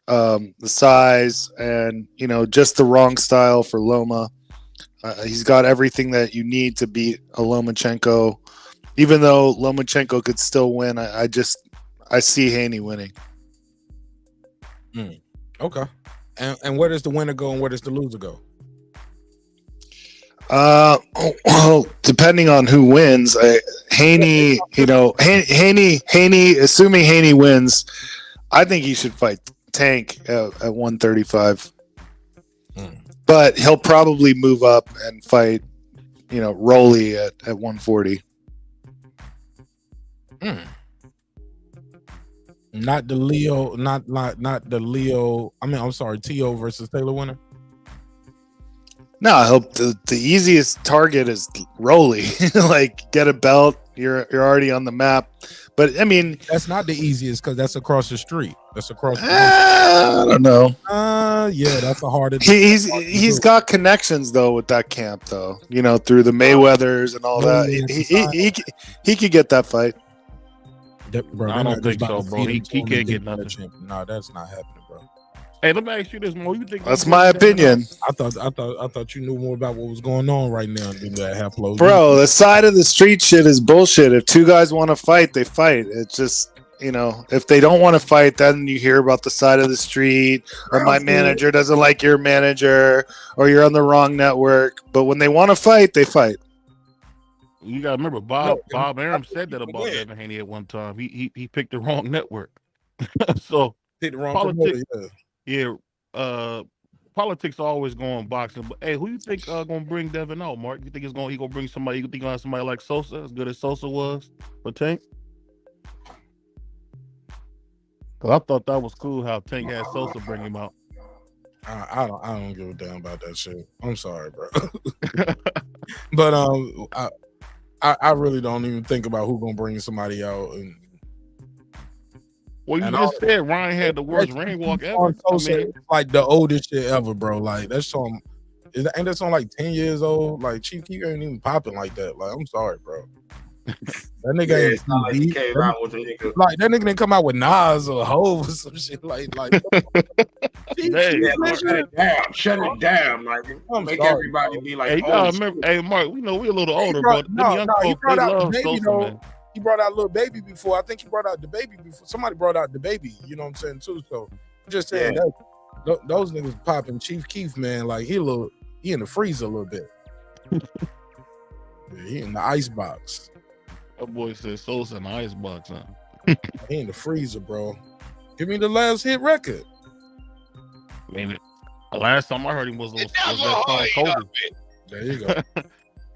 Speaker 20: the size, and, just the wrong style for Loma. He's got everything that you need to beat a Lomachenko. Even though Lomachenko could still win, I see Haney winning.
Speaker 2: Okay. And where does the winner go and where does the loser go?
Speaker 20: Well, depending on who wins, Haney, Haney, assuming Haney wins, I think he should fight Tank at 135. But he'll probably move up and fight, Rolly at 140.
Speaker 7: Not the Leo, not the Leo. I mean, I'm sorry, T.O. versus Taylor winner.
Speaker 20: No, I hope the easiest target is Rolly. Like, get a belt. You're already on the map. But I mean,
Speaker 7: that's not the easiest because that's across the street. That's across.
Speaker 20: I don't know.
Speaker 7: Yeah, that's a harder.
Speaker 20: He's got connections though with that camp though. Through the Mayweathers and all that. He could get that fight.
Speaker 7: Bro,
Speaker 19: I don't think so, bro. He can't get nothing.
Speaker 7: No, that's not happening, bro.
Speaker 19: Hey, let me ask you this, Mo. You think
Speaker 20: that's my opinion?
Speaker 7: I thought you knew more about what was going on right now than that half low.
Speaker 20: Bro, the side of the street shit is bullshit. If two guys want to fight, they fight. It's just if they don't want to fight, then you hear about the side of the street, or my manager doesn't like your manager, or you're on the wrong network. But when they want to fight, they fight.
Speaker 19: You gotta remember, Bob Arum said that about Devin Haney at one time. He picked the wrong network. So
Speaker 7: picked the wrong
Speaker 19: politics.
Speaker 7: Yeah.
Speaker 19: Politics always go on boxing. But hey, who you think gonna bring Devin out, Mark? You think he gonna bring somebody? You think he'll have somebody like Sosa, as good as Sosa was for Tank? Cause I thought that was cool how Tank had Sosa bring him out.
Speaker 7: I don't give a damn about that shit. I'm sorry, bro. But I really don't even think about who gonna bring somebody out.
Speaker 19: Well, you just said Ryan had the worst rain walk ever.
Speaker 7: Like the oldest shit ever, bro. Like that song, ain't that song like 10 years old? Like Chief Keef ain't even popping like that. Like I'm sorry, bro. That nigga ain't
Speaker 6: not like he came out with a nigga.
Speaker 7: Like that nigga didn't come out with Nas or Hov or some shit. Like
Speaker 6: shut it down. Like make everybody be like.
Speaker 19: Hey, you gotta remember, hey Mark, we know we a little older, but
Speaker 7: he brought out the baby though. He brought out Lil Baby before. I think he brought out the baby before. Somebody brought out the baby. You know what I'm saying too. So I'm just saying that those niggas popping. Chief Keef, man, like he in the freezer a little bit. He in the ice box.
Speaker 19: That boy said Sosa in the ice box, huh?
Speaker 7: He in the freezer, bro. Give me the last hit record.
Speaker 19: I mean, the last time I heard him was that song Kobe.
Speaker 7: There you go.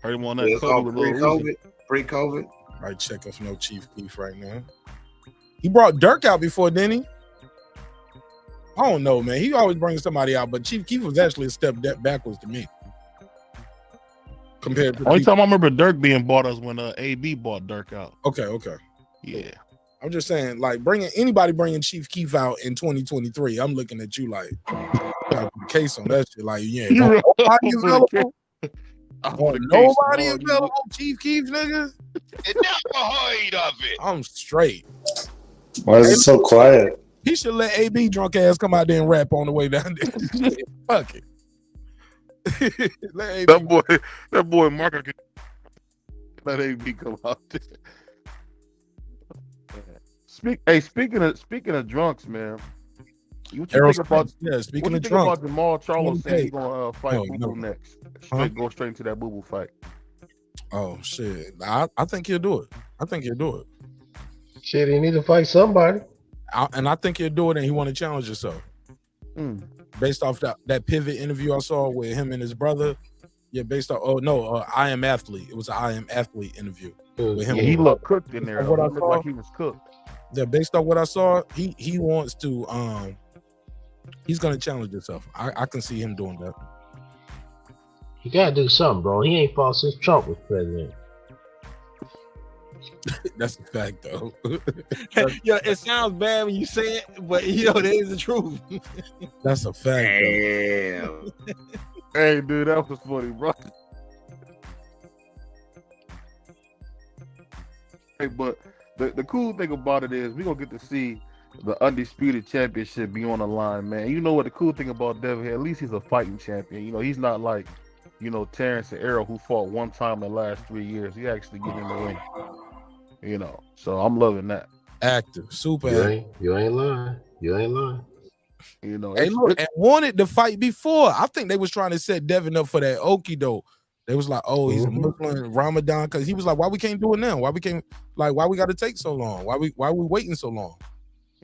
Speaker 19: Heard him on that Kobe with Lil Uzi.
Speaker 6: Pre-COVID.
Speaker 7: Right, check off no Chief Keef right now. He brought Dirk out before, didn't he? I don't know, man. He always brings somebody out, but Chief Keef was actually a step backwards to me. Compared to
Speaker 19: only time I remember Dirk being bought was when AB bought Dirk out.
Speaker 7: Okay.
Speaker 19: Yeah.
Speaker 7: I'm just saying, like, anybody bringing Chief Keef out in 2023, I'm looking at you like, got a case on that shit. Like, yeah, nobody available. Nobody available, Chief Keef, nigga.
Speaker 5: Never heard of it.
Speaker 7: I'm straight.
Speaker 20: Why is it so quiet?
Speaker 7: He should let AB drunk ass come out there and rap on the way down there. Fuck it.
Speaker 19: that boy Marq can let AB come out there. Speaking of drunks, man. What you think about?
Speaker 7: Yeah, speaking
Speaker 19: of
Speaker 7: drunks,
Speaker 19: about Jamal Charlo saying he's gonna fight Boo Boo next? Go straight into that Boo Boo fight.
Speaker 7: Oh shit! I think he'll do it.
Speaker 9: Shit, he need to fight somebody.
Speaker 7: And I think he'll do it, and he want to challenge himself. Based off that pivot interview I saw with him and his brother. Yeah, based off. I Am Athlete. It was an I Am Athlete interview with him.
Speaker 19: Yeah, he looked cooked in there. He looked like he was cooked.
Speaker 7: Yeah, based off what I saw, he wants to. He's gonna challenge himself. I can see him doing that.
Speaker 9: He gotta do something, bro. He ain't fought since Trump was president.
Speaker 7: That's a fact, though.
Speaker 15: Yeah, it sounds bad when you say it, but that is the truth.
Speaker 7: That's a fact.
Speaker 6: Damn.
Speaker 19: Hey, dude, that was funny, bro. Hey, but the cool thing about it is we're gonna get to see the undisputed championship be on the line, man. You know what the cool thing about Devin here? At least he's a fighting champion. You know, he's not like, Terrence and Errol who fought one time in the last 3 years. He actually get in the ring. So I'm loving that.
Speaker 7: Active, super active.
Speaker 9: You ain't lying.
Speaker 7: Hey, look, and wanted to fight before. I think they was trying to set Devin up for that okie doke. They was like, oh, he's a Muslim Ramadan, because he was like, why we can't do it now? Why we got to take so long? Why we waiting so long?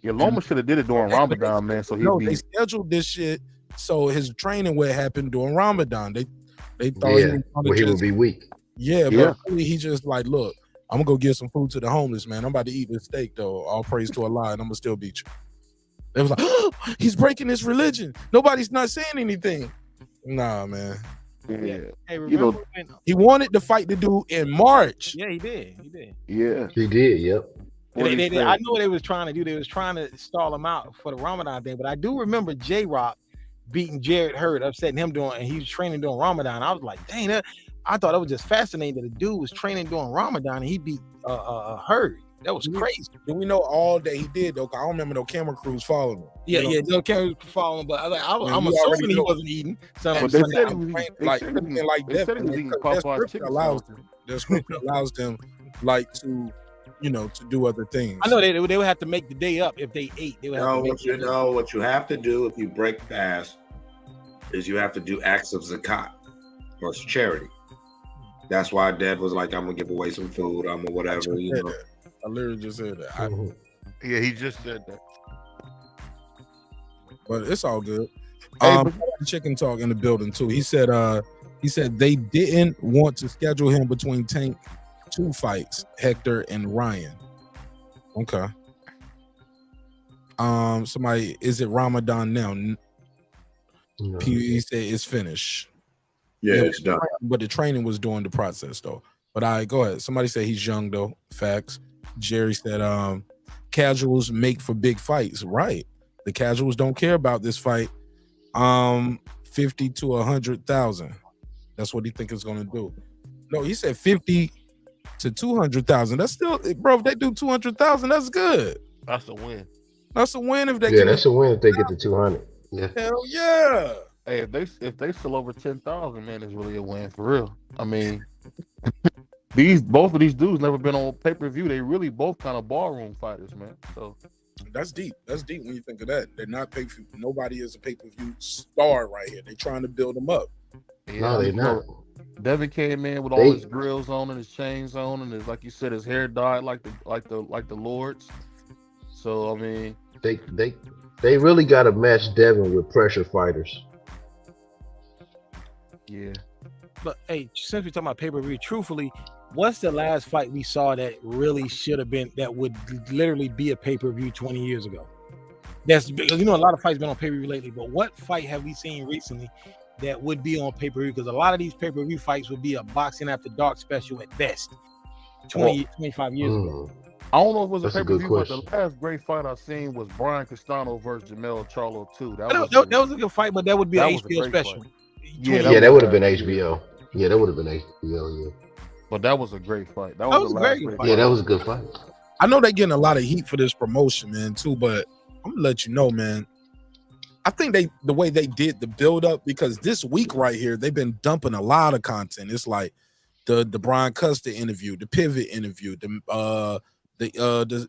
Speaker 19: Yeah, Loma should have did it during Ramadan, man. So he'd
Speaker 2: No,
Speaker 19: be.
Speaker 2: they scheduled this shit so his training would happen during Ramadan. They thought he
Speaker 9: Yeah,
Speaker 2: was gonna
Speaker 9: where he would
Speaker 2: just
Speaker 9: be weak.
Speaker 2: yeah,
Speaker 19: Yeah.
Speaker 2: but really he just like, look, I'm gonna go give some food to the homeless, man. I'm about to eat this steak though. All praise to Allah, and I'm gonna still beat you. They was like, oh, he's breaking his religion. Nobody's not saying anything. Nah, man.
Speaker 19: Yeah.
Speaker 15: Hey,
Speaker 19: You know,
Speaker 15: remember when?
Speaker 2: He wanted to fight the dude in March.
Speaker 15: Yeah, he did. He did.
Speaker 19: yeah.
Speaker 9: He did. Yep.
Speaker 19: What he
Speaker 15: I
Speaker 19: said.
Speaker 15: know what they was trying to do. They was trying to stall him out for the Ramadan thing. But I do remember J-Rock beating Jared Hurd, upsetting him and he was training during Ramadan. I was like, dang, I thought it was just fascinating that a dude was training during Ramadan and he beat Hurd. That was crazy.
Speaker 2: Do we know all that he did though? 'Cause I don't remember no camera crews following him.
Speaker 15: Yeah,
Speaker 2: You know?
Speaker 15: yeah, no cameras following, but I'm
Speaker 2: you
Speaker 15: assuming
Speaker 2: already
Speaker 15: he
Speaker 2: know.
Speaker 15: wasn't eating.
Speaker 19: But they said he was eating- they
Speaker 2: like
Speaker 19: said he was-
Speaker 2: like
Speaker 19: they
Speaker 2: that.
Speaker 19: said he was eating
Speaker 2: Their
Speaker 19: Popeye's
Speaker 2: scripture
Speaker 19: chicken
Speaker 2: allows
Speaker 19: salad.
Speaker 2: them. Their scripture allows them like to, to do other things.
Speaker 15: I know they would have to make the day up if they ate. They would have to make the day up.
Speaker 6: What you have to do if you break fast is you have to do acts of zakat or charity. That's why Dad was like, I'm gonna give away some food, I'm gonna whatever,
Speaker 2: I literally just said that.
Speaker 19: Yeah, he just said that.
Speaker 2: But it's all good.
Speaker 19: Hey,
Speaker 2: Chicken Talk in the building too. He said they didn't want to schedule him between Tank 2 fights, Hector and Ryan. Okay. Somebody, is it Ramadan now?
Speaker 9: No.
Speaker 2: He said it's finished.
Speaker 6: Yeah, it's done.
Speaker 2: But the training was during the process though. But I go ahead. Somebody said he's young though. Facts. Jerry said casuals make for big fights. Right. The casuals don't care about this fight. 50 to 100,000. That's what he think it's gonna do. No, he said 50 to 200,000. That's still, bro. If they do 200,000, that's good.
Speaker 19: That's a win.
Speaker 2: That's a win if they
Speaker 9: Yeah,
Speaker 2: get
Speaker 9: that's a win if they get to 200. Yeah.
Speaker 2: Hell yeah.
Speaker 19: Hey, if they still over 10,000, man, it's really a win for real. I mean, both of these dudes never been on pay-per-view. They really both kind of ballroom fighters, man. So
Speaker 2: That's deep. That's deep when you think of that. They're not pay-per-view. Nobody is a pay-per-view star right here. They're trying to build them up.
Speaker 19: yeah,
Speaker 9: No, they not.
Speaker 19: Devin came in with all his grills on and his chains on, and his, like you said, his hair dyed like the Lords. So I mean,
Speaker 9: they really got to match Devin with pressure fighters.
Speaker 19: yeah.
Speaker 15: But hey, since we're talking about pay-per-view, truthfully, what's the last fight we saw that really should have been, that would literally be a pay-per-view 20 years ago? That's because a lot of fights been on pay-per-view lately, but what fight have we seen recently that would be on pay-per-view? Because a lot of these pay-per-view fights would be a boxing after dark special at best 25 years ago.
Speaker 19: I don't know if it was
Speaker 9: That's
Speaker 19: a
Speaker 9: a good
Speaker 19: pay-per-view, but the
Speaker 9: question.
Speaker 19: last great fight I seen was Brian Castano versus Jamel Charlo 2. That
Speaker 15: was a good fight, but that would be
Speaker 19: that
Speaker 15: an
Speaker 19: was a
Speaker 15: HBO
Speaker 19: great
Speaker 15: special.
Speaker 19: fight.
Speaker 9: Yeah, that would have been HBO. Yeah, that would have been HBO. Yeah.
Speaker 19: But that was a great fight. That
Speaker 2: That
Speaker 19: was
Speaker 2: was
Speaker 19: the
Speaker 2: a
Speaker 19: last
Speaker 2: great
Speaker 19: great
Speaker 2: fight.
Speaker 9: Yeah, that was a good fight.
Speaker 2: I know they're getting a lot of heat for this promotion, man, too, but I'm gonna let you know, man. I think the way they did the build up, because this week right here, they've been dumping a lot of content. It's like the Brian Custer interview, the Pivot interview, the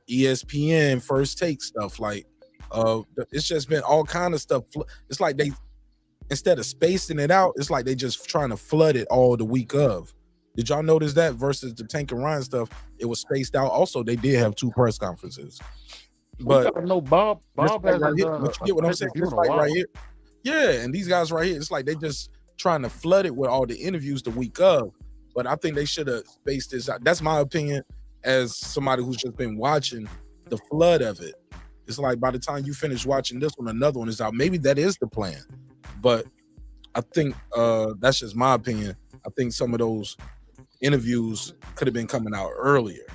Speaker 2: ESPN First Take stuff. Like it's just been all kind of stuff. It's like they, instead of spacing it out, it's like they just trying to flood it all the week of. Did y'all notice that versus the Tank and Ryan stuff? It was spaced out. Also, they did have 2 press conferences. But
Speaker 19: no, Bob
Speaker 2: right
Speaker 19: hasn't
Speaker 2: here,
Speaker 19: done
Speaker 2: but you get what I'm saying? This fight right here. Yeah, and these guys right here, it's like they just trying to flood it with all the interviews the week of. But I think they should have spaced this out. That's my opinion as somebody who's just been watching the flood of it. It's like by the time you finish watching this one, another one is out. Maybe that is the plan. But I think that's just my opinion. I think some of those interviews could have been coming out earlier.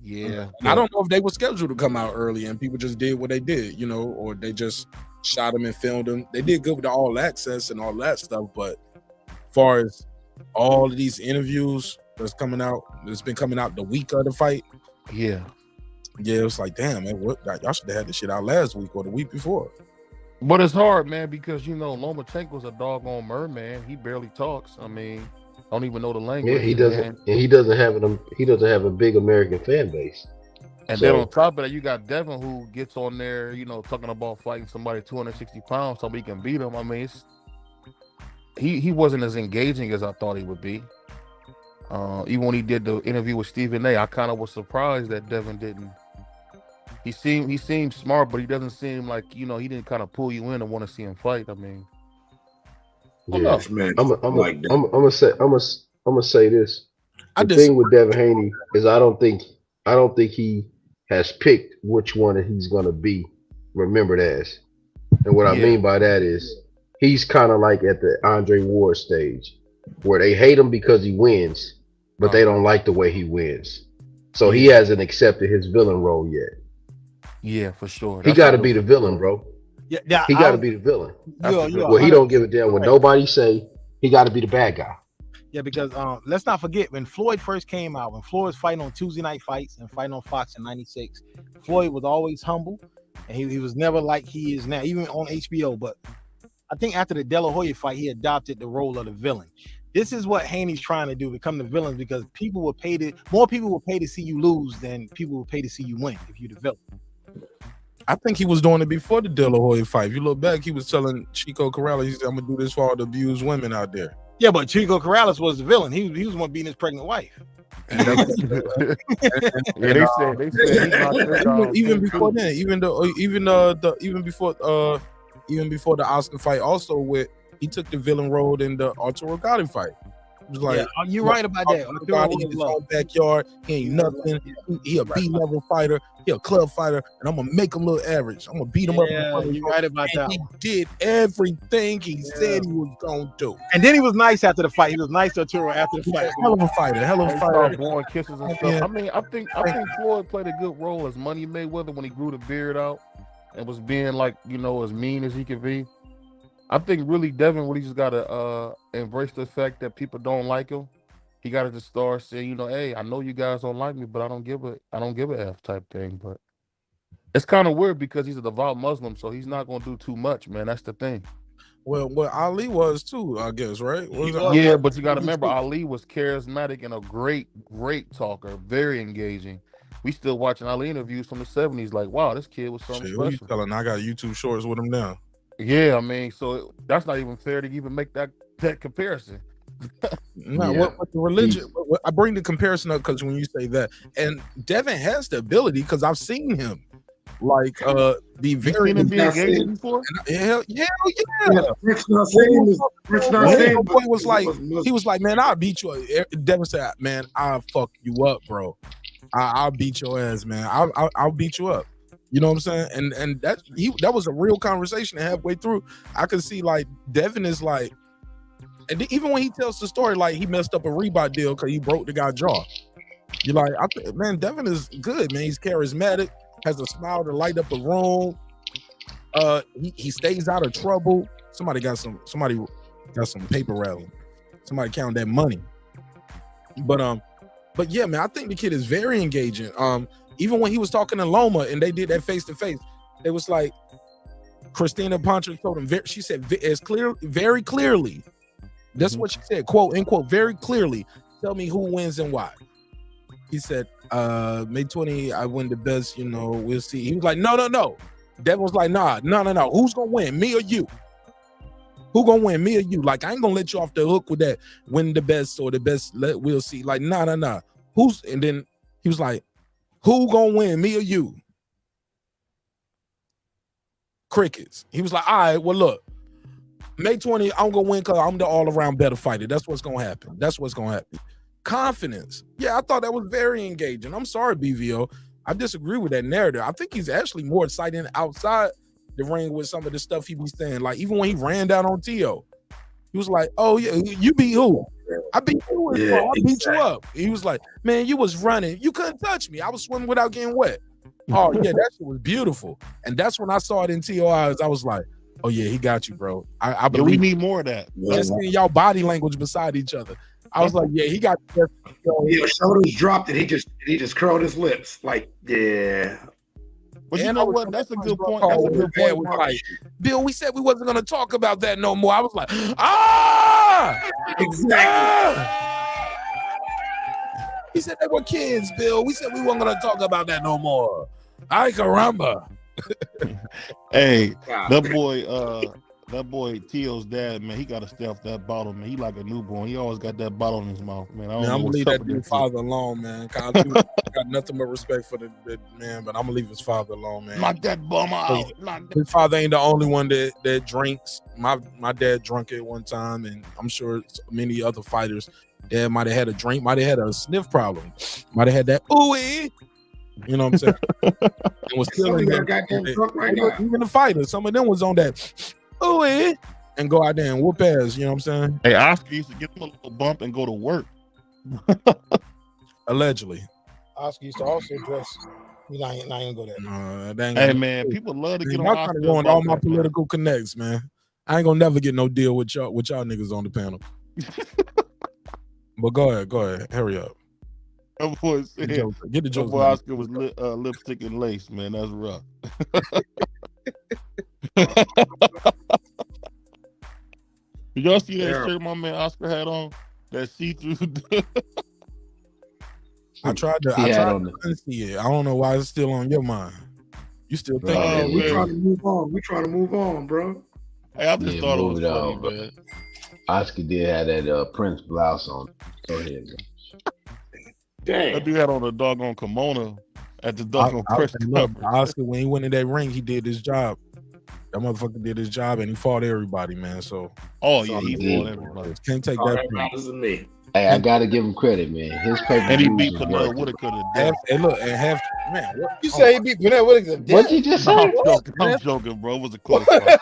Speaker 19: Yeah.
Speaker 2: I don't know if they were scheduled to come out early and people just did what they did, or they just shot them and filmed them. They did good with the all access and all that stuff, but as far as all of these interviews that's been coming out the week of the fight.
Speaker 19: Yeah.
Speaker 2: Yeah, it's like, damn, man, y'all should have had this shit out last week or the week before.
Speaker 19: But it's hard, man, because Lomachenko's a doggone merman. He barely talks. I mean, don't even know the language.
Speaker 9: Yeah, he doesn't.
Speaker 19: Man.
Speaker 9: And he doesn't have a big American fan base.
Speaker 19: And then on top of that, you got Devin, who gets on there, talking about fighting somebody 260 pounds so he can beat him. I mean, he wasn't as engaging as I thought he would be. Even when he did the interview with Stephen A, I kind of was surprised that Devin didn't he seemed smart, but he doesn't seem like he didn't kind of pull you in and want to see him fight. I mean, I don't
Speaker 9: Yeah,
Speaker 19: know.
Speaker 9: I'm gonna say this. The thing with Devin Haney is I don't think he has picked which one that he's gonna be remembered as. And what I
Speaker 19: Yeah.
Speaker 9: mean by that is he's kind of like at the Andre Ward stage, where they hate him because he wins, but they don't like the way he wins. So he hasn't accepted his villain role yet.
Speaker 19: Yeah, for sure.
Speaker 9: He got to be the villain, bro.
Speaker 15: Yeah,
Speaker 9: he got to be the villain.
Speaker 15: You're
Speaker 9: Well, he don't give a damn when nobody say. He got to be the bad guy.
Speaker 15: Yeah, because let's not forget when Floyd first came out, when Floyd was fighting on Tuesday Night Fights and fighting on Fox in '96, Floyd was always humble, and he was never like he is now, even on HBO. But I think after the De La Hoya fight, he adopted the role of the villain. This is what Haney's trying to do, become the villain, because more people will pay to see you lose than people will pay to see you win if you're the villain.
Speaker 2: I think he was doing it before the De La Hoya fight. If you look back, he was telling Chico Corrales, he said, "I'm gonna do this for all the abused women out there."
Speaker 15: Yeah, but Chico Corrales was the villain. He was one beating his pregnant wife.
Speaker 2: And that's,
Speaker 19: they said
Speaker 2: even before then, even before the Oscar fight, also he took the villain role in the Arturo Gotti fight. It was like,
Speaker 15: you're right about that.
Speaker 2: Gotti in his own backyard, he ain't nothing. He a B-level fighter, he a club fighter, and I'm gonna make him look average. I'm gonna beat him up.
Speaker 15: You're right about that.
Speaker 2: He did everything he said he was gonna do.
Speaker 15: And then he was nice after the fight. He was nice to Arturo after the fight.
Speaker 2: Hell of a fighter.
Speaker 19: Start blowing kisses and stuff. I mean, I think Floyd played a good role as Money Mayweather when he grew the beard out and was being like, as mean as he could be. I think really Devin really just gotta embrace the fact that people don't like him. He gotta just start saying, hey, I know you guys don't like me, but I don't give a F type thing. But it's kind of weird because he's a devout Muslim, so he's not gonna do too much, man. That's the thing.
Speaker 2: Well, Ali was too, I guess, right?
Speaker 19: Yeah, but you gotta remember Ali was charismatic and a great talker, very engaging. We still watching Ali interviews from the 70s, like, wow, this kid was something special.
Speaker 2: Who you telling? I got YouTube shorts with him now.
Speaker 19: Yeah, I mean, so that's not even fair to even make that comparison.
Speaker 2: No, what the religion? I bring the comparison up because when you say that, and Devin has the ability because I've seen him be very
Speaker 19: engaging before.
Speaker 2: Hell yeah.
Speaker 6: Rich
Speaker 2: Boy was like, he was like, man, I'll beat you. Devin said, man, I'll fuck you up, bro. I'll beat your ass, man. I'll beat you up. You know what I'm saying? And that was a real conversation. Halfway through, I could see like Devin is like, and even when he tells the story, like he messed up a Reebok deal because he broke the guy's jaw. You're like, man, Devin is good, man. He's charismatic, has a smile to light up a room. He stays out of trouble. Somebody got some paper rattling. Somebody count that money. But yeah, man, I think the kid is very engaging. Even when he was talking to Loma and they did that face-to-face, it was like Christina Pancho told him, she said, very clearly, that's what she said, quote, end quote, very clearly, tell me who wins and why. He said, May 20, I win the best, we'll see. He was like, no. Devin was like, no. Who's going to win, me or you? Who going to win, me or you? Like, I ain't going to let you off the hook with that win the best or the best, we'll see. Like, nah. And then he was like, who gonna win, me or you? Crickets. He was like, all right, well, look, May 20, I'm gonna win because I'm the all-around better fighter. That's what's gonna happen. Confidence. Yeah, I thought that was very engaging. I'm sorry, BVO. I disagree with that narrative. I think he's actually more exciting outside the ring with some of the stuff he be saying. Like, even when he ran down on Tio, he was like, oh, yeah, you beat who? I beat you. I beat you up. He was like, man, you was running. You couldn't touch me. I was swimming without getting wet. Oh, yeah, that shit was beautiful. And that's when I saw it in T.O. eyes. I was like, oh, yeah, he got you, bro. I believe
Speaker 19: we need more of that.
Speaker 2: Just seeing y'all body language beside each other. I was like, yeah, he got you.
Speaker 6: Yeah, shoulders dropped and he just curled his lips. Like, yeah.
Speaker 19: But you know what? That's a good point. That's a good point.
Speaker 2: Like, Bill, we said we wasn't gonna talk about that no more. I was like, exactly. He said they were kids, Bill. We said we weren't gonna talk about that no more. Ay caramba.
Speaker 19: Hey, that boy That boy Tio's dad, man, he got to stay off that bottle, man. He like a newborn. He always got that bottle in his mouth, man. I don't
Speaker 2: Man,
Speaker 19: know
Speaker 2: I'm gonna
Speaker 19: what's
Speaker 2: leave
Speaker 19: up
Speaker 2: that
Speaker 19: with
Speaker 2: dude
Speaker 19: that kid.
Speaker 2: father alone, man. 'Cause I got nothing but respect for the man, but I'm gonna leave his father alone, man.
Speaker 19: Knock that bum out. Knock that.
Speaker 2: His father ain't the only one that drinks. My dad drunk at one time, and I'm sure many other fighters. Dad might have had a drink, might have had a sniff problem, might have had that ooey. You know what I'm saying? And was still in there. Even the fighters, some of them was on that ooey and go out there and whoop ass. You know what I'm saying?
Speaker 19: Hey, Oscar used to get a little bump and go to work.
Speaker 2: Allegedly.
Speaker 15: Oscar used to also dress. I ain't gonna go there.
Speaker 19: Hey, man, people love to get on
Speaker 2: Y'all
Speaker 19: Oscar
Speaker 2: trying to ruin
Speaker 19: about
Speaker 2: all my
Speaker 19: that, man.
Speaker 2: political connects, man. I ain't gonna never get no deal with y'all niggas on the panel. But go ahead, hurry up.
Speaker 19: That boy said,
Speaker 2: Get the jokes.
Speaker 19: Boy Oscar was lipstick and lace, man. That's rough. Did y'all see that shirt my man Oscar had on? That see-through.
Speaker 2: I tried to unsee it. I don't know why it's still on your mind. You still think
Speaker 6: we trying to move on. We trying to move on, bro.
Speaker 19: Hey, I just thought it was funny,
Speaker 9: on, bro.
Speaker 19: man.
Speaker 9: Oscar did have that Prince blouse on. Go ahead, man.
Speaker 19: That dude had on a doggone kimono at the doggone press
Speaker 2: look,
Speaker 19: conference.
Speaker 2: Oscar, when he went in that ring, he did his job. That motherfucker did his job and he fought everybody, man. So
Speaker 19: he fought everybody.
Speaker 2: Can't take
Speaker 6: All
Speaker 2: that.
Speaker 6: that matters to me.
Speaker 9: Hey, I gotta give him credit, man. His paper
Speaker 19: And he beat Canelo Whitaker to death.
Speaker 2: And look, and half man.
Speaker 15: You say he beat Canelo Whitaker to death?
Speaker 9: What'd you just say?
Speaker 19: I'm joking, bro. It was a close fight.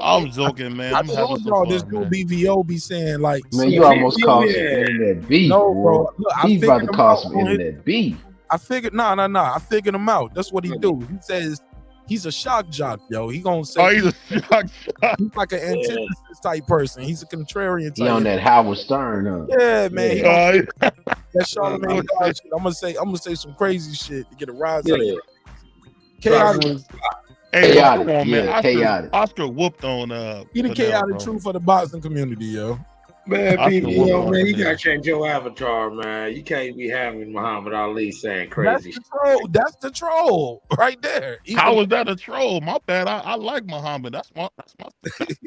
Speaker 19: I'm joking, man. I'm having some
Speaker 2: y'all
Speaker 19: fun,
Speaker 2: this
Speaker 19: man.
Speaker 2: new BVO be saying like,
Speaker 9: Man, you almost caused some internet beef,
Speaker 2: no,
Speaker 9: boy.
Speaker 2: bro. Look,
Speaker 9: He's about to cause some internet beef.
Speaker 2: I figured, no. I figured him out. That's what he do. He says he's a shock jock, yo. He gonna say,
Speaker 19: oh, he's a shock jock.
Speaker 2: He's like an antithesis type person. He's a contrarian type.
Speaker 9: He on that Howard Stern, huh?
Speaker 2: Yeah, man.
Speaker 9: Yeah.
Speaker 2: That Charlamagne God shit. I'm gonna say some crazy shit to get a rise out of it.
Speaker 19: Chaotic. Hey,
Speaker 9: Chaotic.
Speaker 19: come on, man.
Speaker 9: Yeah,
Speaker 19: Oscar,
Speaker 9: chaotic.
Speaker 19: Oscar whooped on
Speaker 2: He the
Speaker 19: Canelo,
Speaker 2: chaotic
Speaker 19: bro.
Speaker 2: truth for the boxing community, yo.
Speaker 6: Man,
Speaker 19: I still
Speaker 6: PVO,
Speaker 19: want
Speaker 6: man, you
Speaker 19: Canelo.
Speaker 6: gotta change your avatar, man. You can't be having Muhammad Ali saying crazy shit.
Speaker 2: That's the troll right there.
Speaker 19: How was that a troll? My bad. I like Muhammad. That's my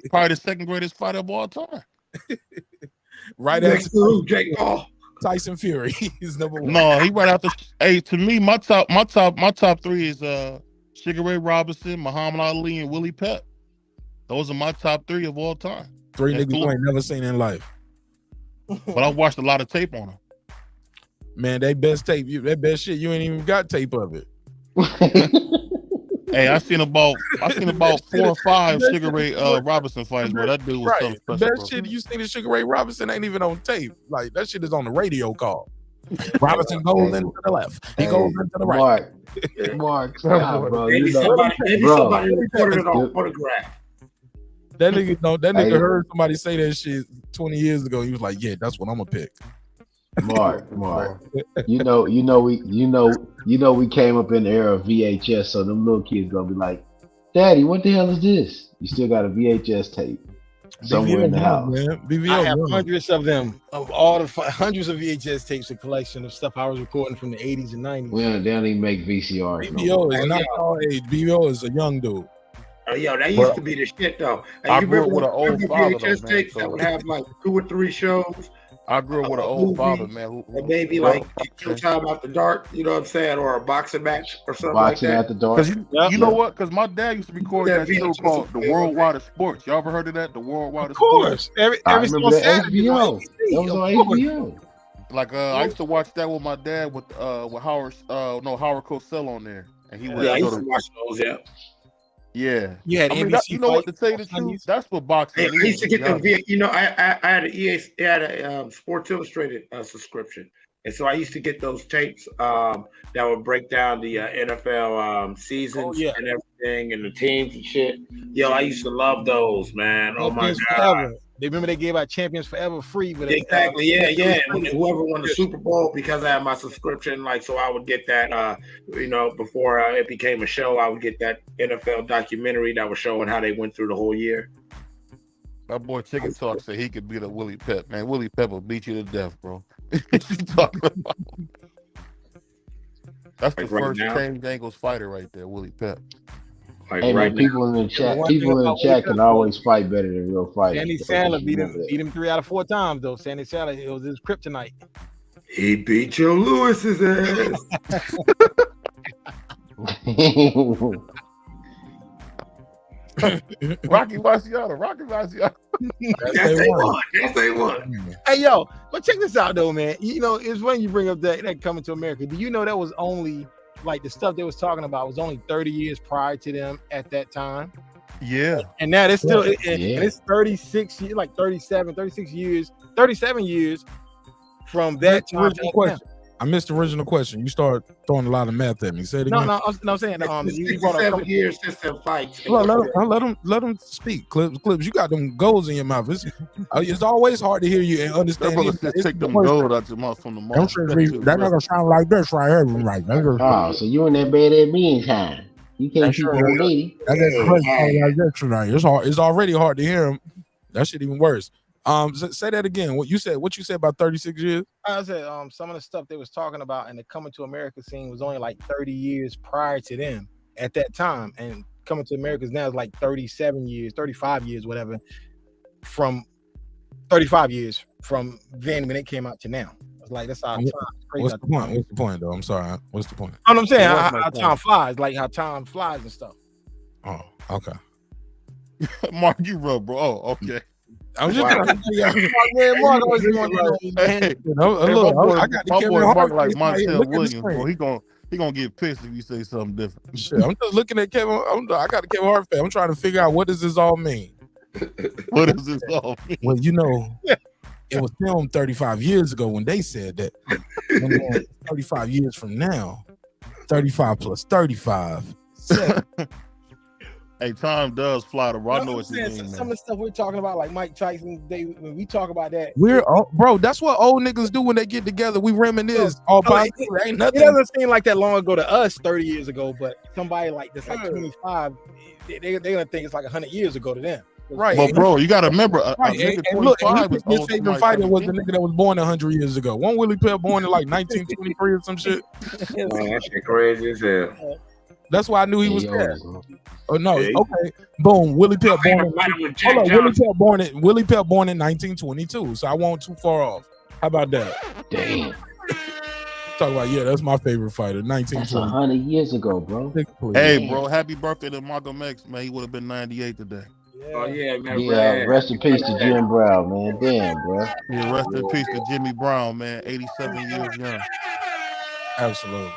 Speaker 19: probably the second greatest fighter of all time.
Speaker 2: Right
Speaker 6: Next
Speaker 2: after
Speaker 6: to Jake Paul.
Speaker 2: Tyson Fury. He's number one.
Speaker 19: No, he right after. Hey, to me, my top three is Sugar Ray Robinson, Muhammad Ali, and Willie Pep. Those are my top three of all time.
Speaker 2: Three
Speaker 19: That's
Speaker 2: niggas
Speaker 19: cool.
Speaker 2: you ain't never seen in life.
Speaker 19: But I watched a lot of tape on them.
Speaker 2: Man, they best tape. That best shit. You ain't even got tape of it.
Speaker 19: Hey, I seen about 4 or 5 Sugar Ray Robinson fights, bro. That dude was something
Speaker 2: The
Speaker 19: special,
Speaker 2: best
Speaker 19: bro.
Speaker 2: shit you seen in Sugar Ray Robinson ain't even on tape. Like that shit is on the radio call. Robinson goes into the left. He goes into the right.
Speaker 9: Mark, stop, bro.
Speaker 6: Maybe
Speaker 9: You know,
Speaker 6: somebody recorded it on photograph.
Speaker 2: That nigga heard somebody say that shit 20 years ago. He was like, "Yeah, that's what I'm gonna pick."
Speaker 9: Mark. You know, we came up in the era of VHS, so them little kids gonna be like, "Daddy, what the hell is this?" You still got a VHS tape somewhere in the house.
Speaker 15: I have hundreds of them, of all the hundreds of VHS tapes, a collection of stuff I was recording from the 80s and 90s.
Speaker 9: They don't even make VCRs.
Speaker 2: BBO is not our age. BBO is a young dude.
Speaker 6: Oh, yo, that used to be the shit though. And
Speaker 19: I
Speaker 6: you
Speaker 19: grew up
Speaker 6: remember
Speaker 19: with an old father,
Speaker 6: VHS
Speaker 19: though, man,
Speaker 6: tapes
Speaker 19: so-
Speaker 6: that would have like 2 or 3 shows.
Speaker 19: I grew up with an old father, man.
Speaker 6: Or maybe like Showtime After Dark, you know what I'm saying, or a boxing match or something
Speaker 9: Boxing
Speaker 6: like that.
Speaker 9: After Dark.
Speaker 19: Because you know what? Because my dad used to record that show called The Worldwide of Sports. Y'all ever heard of that? The Worldwide of Sports.
Speaker 15: Every
Speaker 9: remember
Speaker 15: single
Speaker 9: that
Speaker 15: Saturday.
Speaker 9: HBO. That was on HBO.
Speaker 19: Like I used to watch that with my dad with Howard Cosell on there, and he would
Speaker 6: Yeah, I
Speaker 19: go
Speaker 6: used to watch those. Yeah.
Speaker 19: Yeah.
Speaker 15: You had
Speaker 19: I mean,
Speaker 15: NBC
Speaker 19: you know what? To
Speaker 15: fights
Speaker 19: tell you the truth, that's what boxing
Speaker 6: Hey, I used to get them.
Speaker 19: is.
Speaker 6: You know, I had a Sports Illustrated subscription, and so I used to get those tapes that would break down the NFL seasons and everything, and the teams and shit. Yo, I used to love those, man. Oh my
Speaker 15: Champions
Speaker 6: god.
Speaker 15: Forever. They remember they gave out Champions Forever free, but
Speaker 6: Exactly, yeah. And whoever won the Super Bowl, because I had my subscription, like, so I would get that, before it became a show, I would get that NFL documentary that was showing how they went through the whole year.
Speaker 19: My boy Chicken Talk said he could beat a Willie Pep. Man, Willie Pep will beat you to death, bro. What you talking about? That's the
Speaker 6: Like right
Speaker 19: first
Speaker 6: now?
Speaker 19: James Daniels fighter right there, Willie Pep.
Speaker 6: Like
Speaker 9: Hey
Speaker 6: right
Speaker 9: man,
Speaker 6: now.
Speaker 9: people in the
Speaker 15: Yeah, but
Speaker 9: chat,
Speaker 15: one thing
Speaker 9: people in the
Speaker 15: about
Speaker 9: chat
Speaker 15: Wake Up,
Speaker 9: can
Speaker 15: though,
Speaker 9: always fight better than real fighters.
Speaker 15: Sandy
Speaker 9: Just
Speaker 15: Sandler beat
Speaker 9: remember
Speaker 15: him 3 out of 4 times though. Sandy Sandler, it was his kryptonite.
Speaker 6: He beat Joe Lewis's ass.
Speaker 19: Rocky Marciano.
Speaker 6: Yes, they won.
Speaker 15: Hey yo, but check this out though, man. You know, it's when you bring up that Coming to America. Do you know that was only like the stuff they was talking about was only 30 years prior to them at that time?
Speaker 19: Yeah.
Speaker 15: And now it's still and
Speaker 9: Yeah.
Speaker 15: it's 36 years, like 37 years, 37 years from that time.
Speaker 7: Original question. I missed the original question. You start throwing a lot of math at me. Say it again.
Speaker 15: No, I'm saying
Speaker 6: It's
Speaker 15: you brought up
Speaker 6: 67 years since them fights.
Speaker 7: Let them speak. Clips. You got them goals in your mouth. It's always hard to hear you and
Speaker 19: That
Speaker 7: understand.
Speaker 19: brother
Speaker 7: It's
Speaker 19: said
Speaker 7: the
Speaker 19: take them
Speaker 7: worst.
Speaker 19: gold out your mouth from the mouth.
Speaker 7: That not gonna sound like this right here, right?
Speaker 9: Oh, so you in that bad at being time. You can't keep on dating.
Speaker 7: That's crazy. Like this tonight. It's hard. It's already hard to hear him. That shit even worse. Say that again. What you said about 36 years?
Speaker 15: I said some of the stuff they was talking about in the Coming to America scene was only like 30 years prior to them at that time, and Coming to America now is like 37 years, 35 years, whatever, from 35 years from then when it came out to now. It's like that's how time.
Speaker 7: What's the point? What's the point though? I'm sorry. What's the point?
Speaker 15: You know what I'm saying? How time flies, like how time flies and stuff.
Speaker 7: Oh, okay.
Speaker 19: Mark, you rub, bro. Oh, okay.
Speaker 7: I'm just
Speaker 15: Man, Mark always doing that.
Speaker 7: I got
Speaker 19: my
Speaker 7: to
Speaker 19: boy Mark like
Speaker 7: Montel
Speaker 19: Montel Williams, bro. He gonna get pissed if you say something different.
Speaker 7: Shit, I'm just looking at Kevin. I got a Kevin Hart fan. I'm trying to figure out what does this all mean.
Speaker 19: What does this all mean?
Speaker 7: Well, you know, it was filmed 35 years ago when they said that. And then 35 years from now, 35 plus 35.
Speaker 19: Hey, time does fly to I know what you
Speaker 15: saying,
Speaker 19: mean,
Speaker 15: some of the stuff we're talking about, like Mike Tyson, when we talk about that,
Speaker 7: Bro, that's what old niggas do when they get together. We reminisce. Ain't nothing.
Speaker 15: It doesn't seem like that long ago to us, 30 years ago, but somebody like that's like 25, they're gonna think it's like 100 years ago to them.
Speaker 7: Right.
Speaker 19: But bro, you gotta remember,
Speaker 7: Right.
Speaker 19: a nigga
Speaker 7: And look,
Speaker 19: 25 is
Speaker 7: his
Speaker 19: old
Speaker 7: favorite
Speaker 19: somebody
Speaker 7: fighter was the
Speaker 19: 17.
Speaker 7: nigga that was born 100 years ago. Wasn't Willie Pell born in like 1923 or some shit?
Speaker 6: Man, that shit crazy as hell.
Speaker 7: That's why I knew he was there. Oh no,
Speaker 6: Yeah.
Speaker 7: okay. Boom. Willie Pell born.
Speaker 6: Jack
Speaker 7: Hold on,
Speaker 6: Johnson.
Speaker 7: Willie Pell born in 1922. So I won't too far off. How about that?
Speaker 9: Damn.
Speaker 7: Talk about that's my favorite fighter.
Speaker 9: That's
Speaker 7: 1920.
Speaker 9: 100 years ago, bro.
Speaker 19: Hey, bro, happy birthday to Malcolm X, man. He would have been 98 today.
Speaker 6: Oh yeah, man.
Speaker 9: Yeah, rest in peace to Jim Brown, man. Damn, bro.
Speaker 19: Yeah, rest in peace to Jimmy Brown, man. 87 years young.
Speaker 7: Absolutely.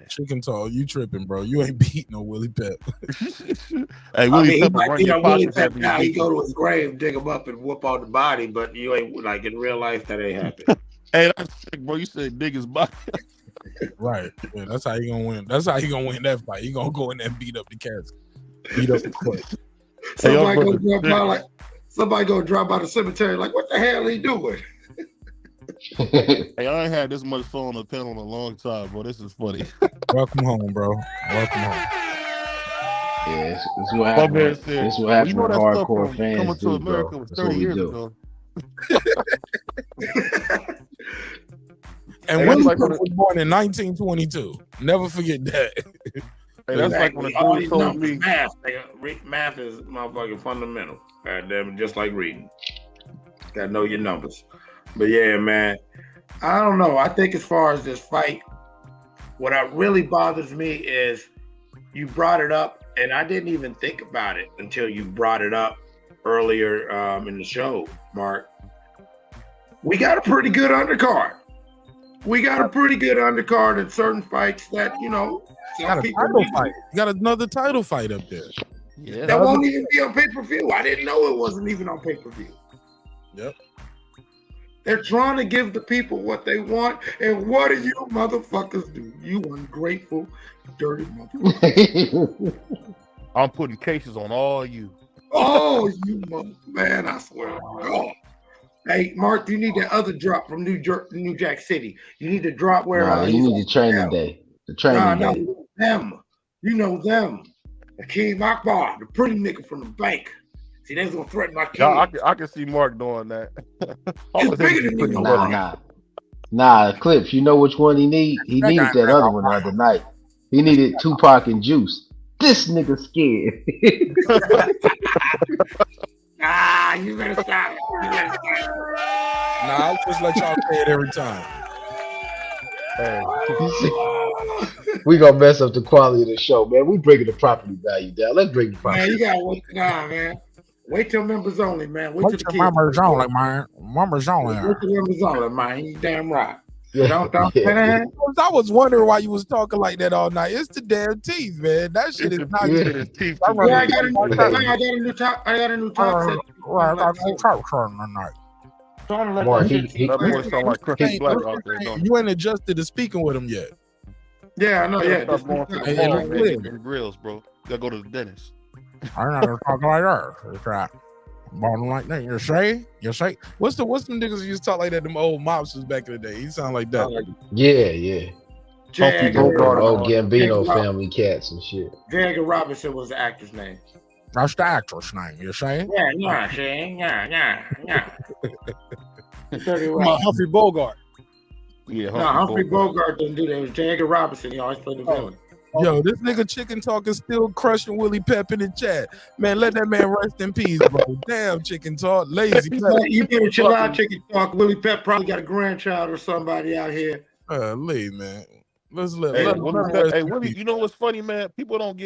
Speaker 7: Chicken tall, you tripping, bro. You ain't beat no Willie Pep.
Speaker 19: Hey,
Speaker 6: Willie Pep, Willie Pep now he go to his grave, dig him up, and whoop out the body, but you ain't like in real life that ain't happen.
Speaker 19: Hey, that's sick, bro. You said dig his body.
Speaker 7: Right. Yeah, that's how he gonna win. That's how he gonna win that fight. He gonna go in there and beat up the cats. Beat up the foot.
Speaker 6: Somebody gonna drop by the cemetery like, what the hell he doing?
Speaker 19: Hey, I ain't had this much fun on the panel in a long time, bro. This is funny.
Speaker 7: Welcome home, bro. Welcome home.
Speaker 9: Yeah, this is what happens. This is what happens when hardcore fans
Speaker 19: Coming
Speaker 9: do,
Speaker 19: to America
Speaker 9: bro.
Speaker 19: was
Speaker 9: That's
Speaker 19: 30
Speaker 9: what we
Speaker 19: years
Speaker 9: do.
Speaker 19: ago.
Speaker 7: And Willie Pep was born in 1922. Never forget that.
Speaker 19: Hey, that's like when
Speaker 6: All
Speaker 19: a
Speaker 6: these
Speaker 19: dude told
Speaker 6: numbers,
Speaker 19: me.
Speaker 6: math, nigga. Math is motherfucking fundamental. Goddamn, just like reading. Gotta know your numbers. But yeah, man, I don't know. I think as far as this fight, what really bothers me is you brought it up, and I didn't even think about it until you brought it up earlier in the show, Mark. We got a pretty good undercard. We got a pretty good undercard in certain fights that, you know,
Speaker 7: got a title fight. You got another title fight up there.
Speaker 19: Yeah.
Speaker 6: That won't even be on pay-per-view. I didn't know it wasn't even on pay-per-view.
Speaker 7: Yep.
Speaker 6: They're trying to give the people what they want, and what do you motherfuckers do? You ungrateful, dirty motherfuckers.
Speaker 19: I'm putting cases on all you.
Speaker 6: Oh, you man, I swear to God. Hey, Mark, you need that other drop from New Jack City. You need to drop where
Speaker 9: you need the training day. The training day.
Speaker 6: Them. You know them. Akeem Akbar, the pretty nigga from the bank. See, they was gonna threaten my kid.
Speaker 19: I can see Mark doing that.
Speaker 6: It's bigger than me.
Speaker 9: Nah, Clips, you know which one he need? He needed that other one the other night. He needed Tupac and Juice. This nigga scared.
Speaker 6: You better stop. You better stop.
Speaker 2: Nah, I'll just let y'all say it every time.
Speaker 9: Hey, we gonna mess up the quality of the show, man. We bringing the property value down. Let's bring the property.
Speaker 6: Man, you gotta wait. Nah, man. Wait till members only, man. Wait till the kids.
Speaker 2: Members only, man. Members only.
Speaker 6: Wait till members only, man. You damn right.
Speaker 9: Yeah,
Speaker 6: Don't
Speaker 2: I was wondering why you was talking like that all night. It's the damn teeth, man. That shit is not good.
Speaker 19: Teeth.
Speaker 6: I got a new top. I got a new top set.
Speaker 2: I got a new top short tonight.
Speaker 9: Mark,
Speaker 19: That boy sound like Crusty Black out there, don't
Speaker 2: You ain't adjusted to speaking with him yet.
Speaker 6: Yeah, I know. Yeah,
Speaker 19: Stop going to the
Speaker 2: Hey,
Speaker 19: mall,
Speaker 2: look
Speaker 19: man.
Speaker 2: clear.
Speaker 19: Get them grills, bro. You gotta go to the dentist.
Speaker 2: I'm not talking like that. It's right. Bottom like that. You say? What's them niggas who used to talk like that? Them old mobsters back in the day. He sound like that.
Speaker 9: yeah. Old Gambino family cats and shit.
Speaker 6: Jagger Robinson was the actor's name.
Speaker 2: That's the actress name. You saying?
Speaker 6: Yeah.
Speaker 15: Humphrey Bogart.
Speaker 19: Yeah,
Speaker 6: Humphrey Bogart didn't do that. It was Jagger Robinson. He always played the villain.
Speaker 2: Yo, this nigga Chicken Talk is still crushing Willie Pep in the chat. Man, let that man rest in peace, bro. Damn, Chicken Talk. Lazy.
Speaker 6: You better chill out, Chicken Talk. Willie Pep probably got a grandchild or somebody out here.
Speaker 2: Lee, man. Let's let
Speaker 19: Willie, you know what's funny, man? People don't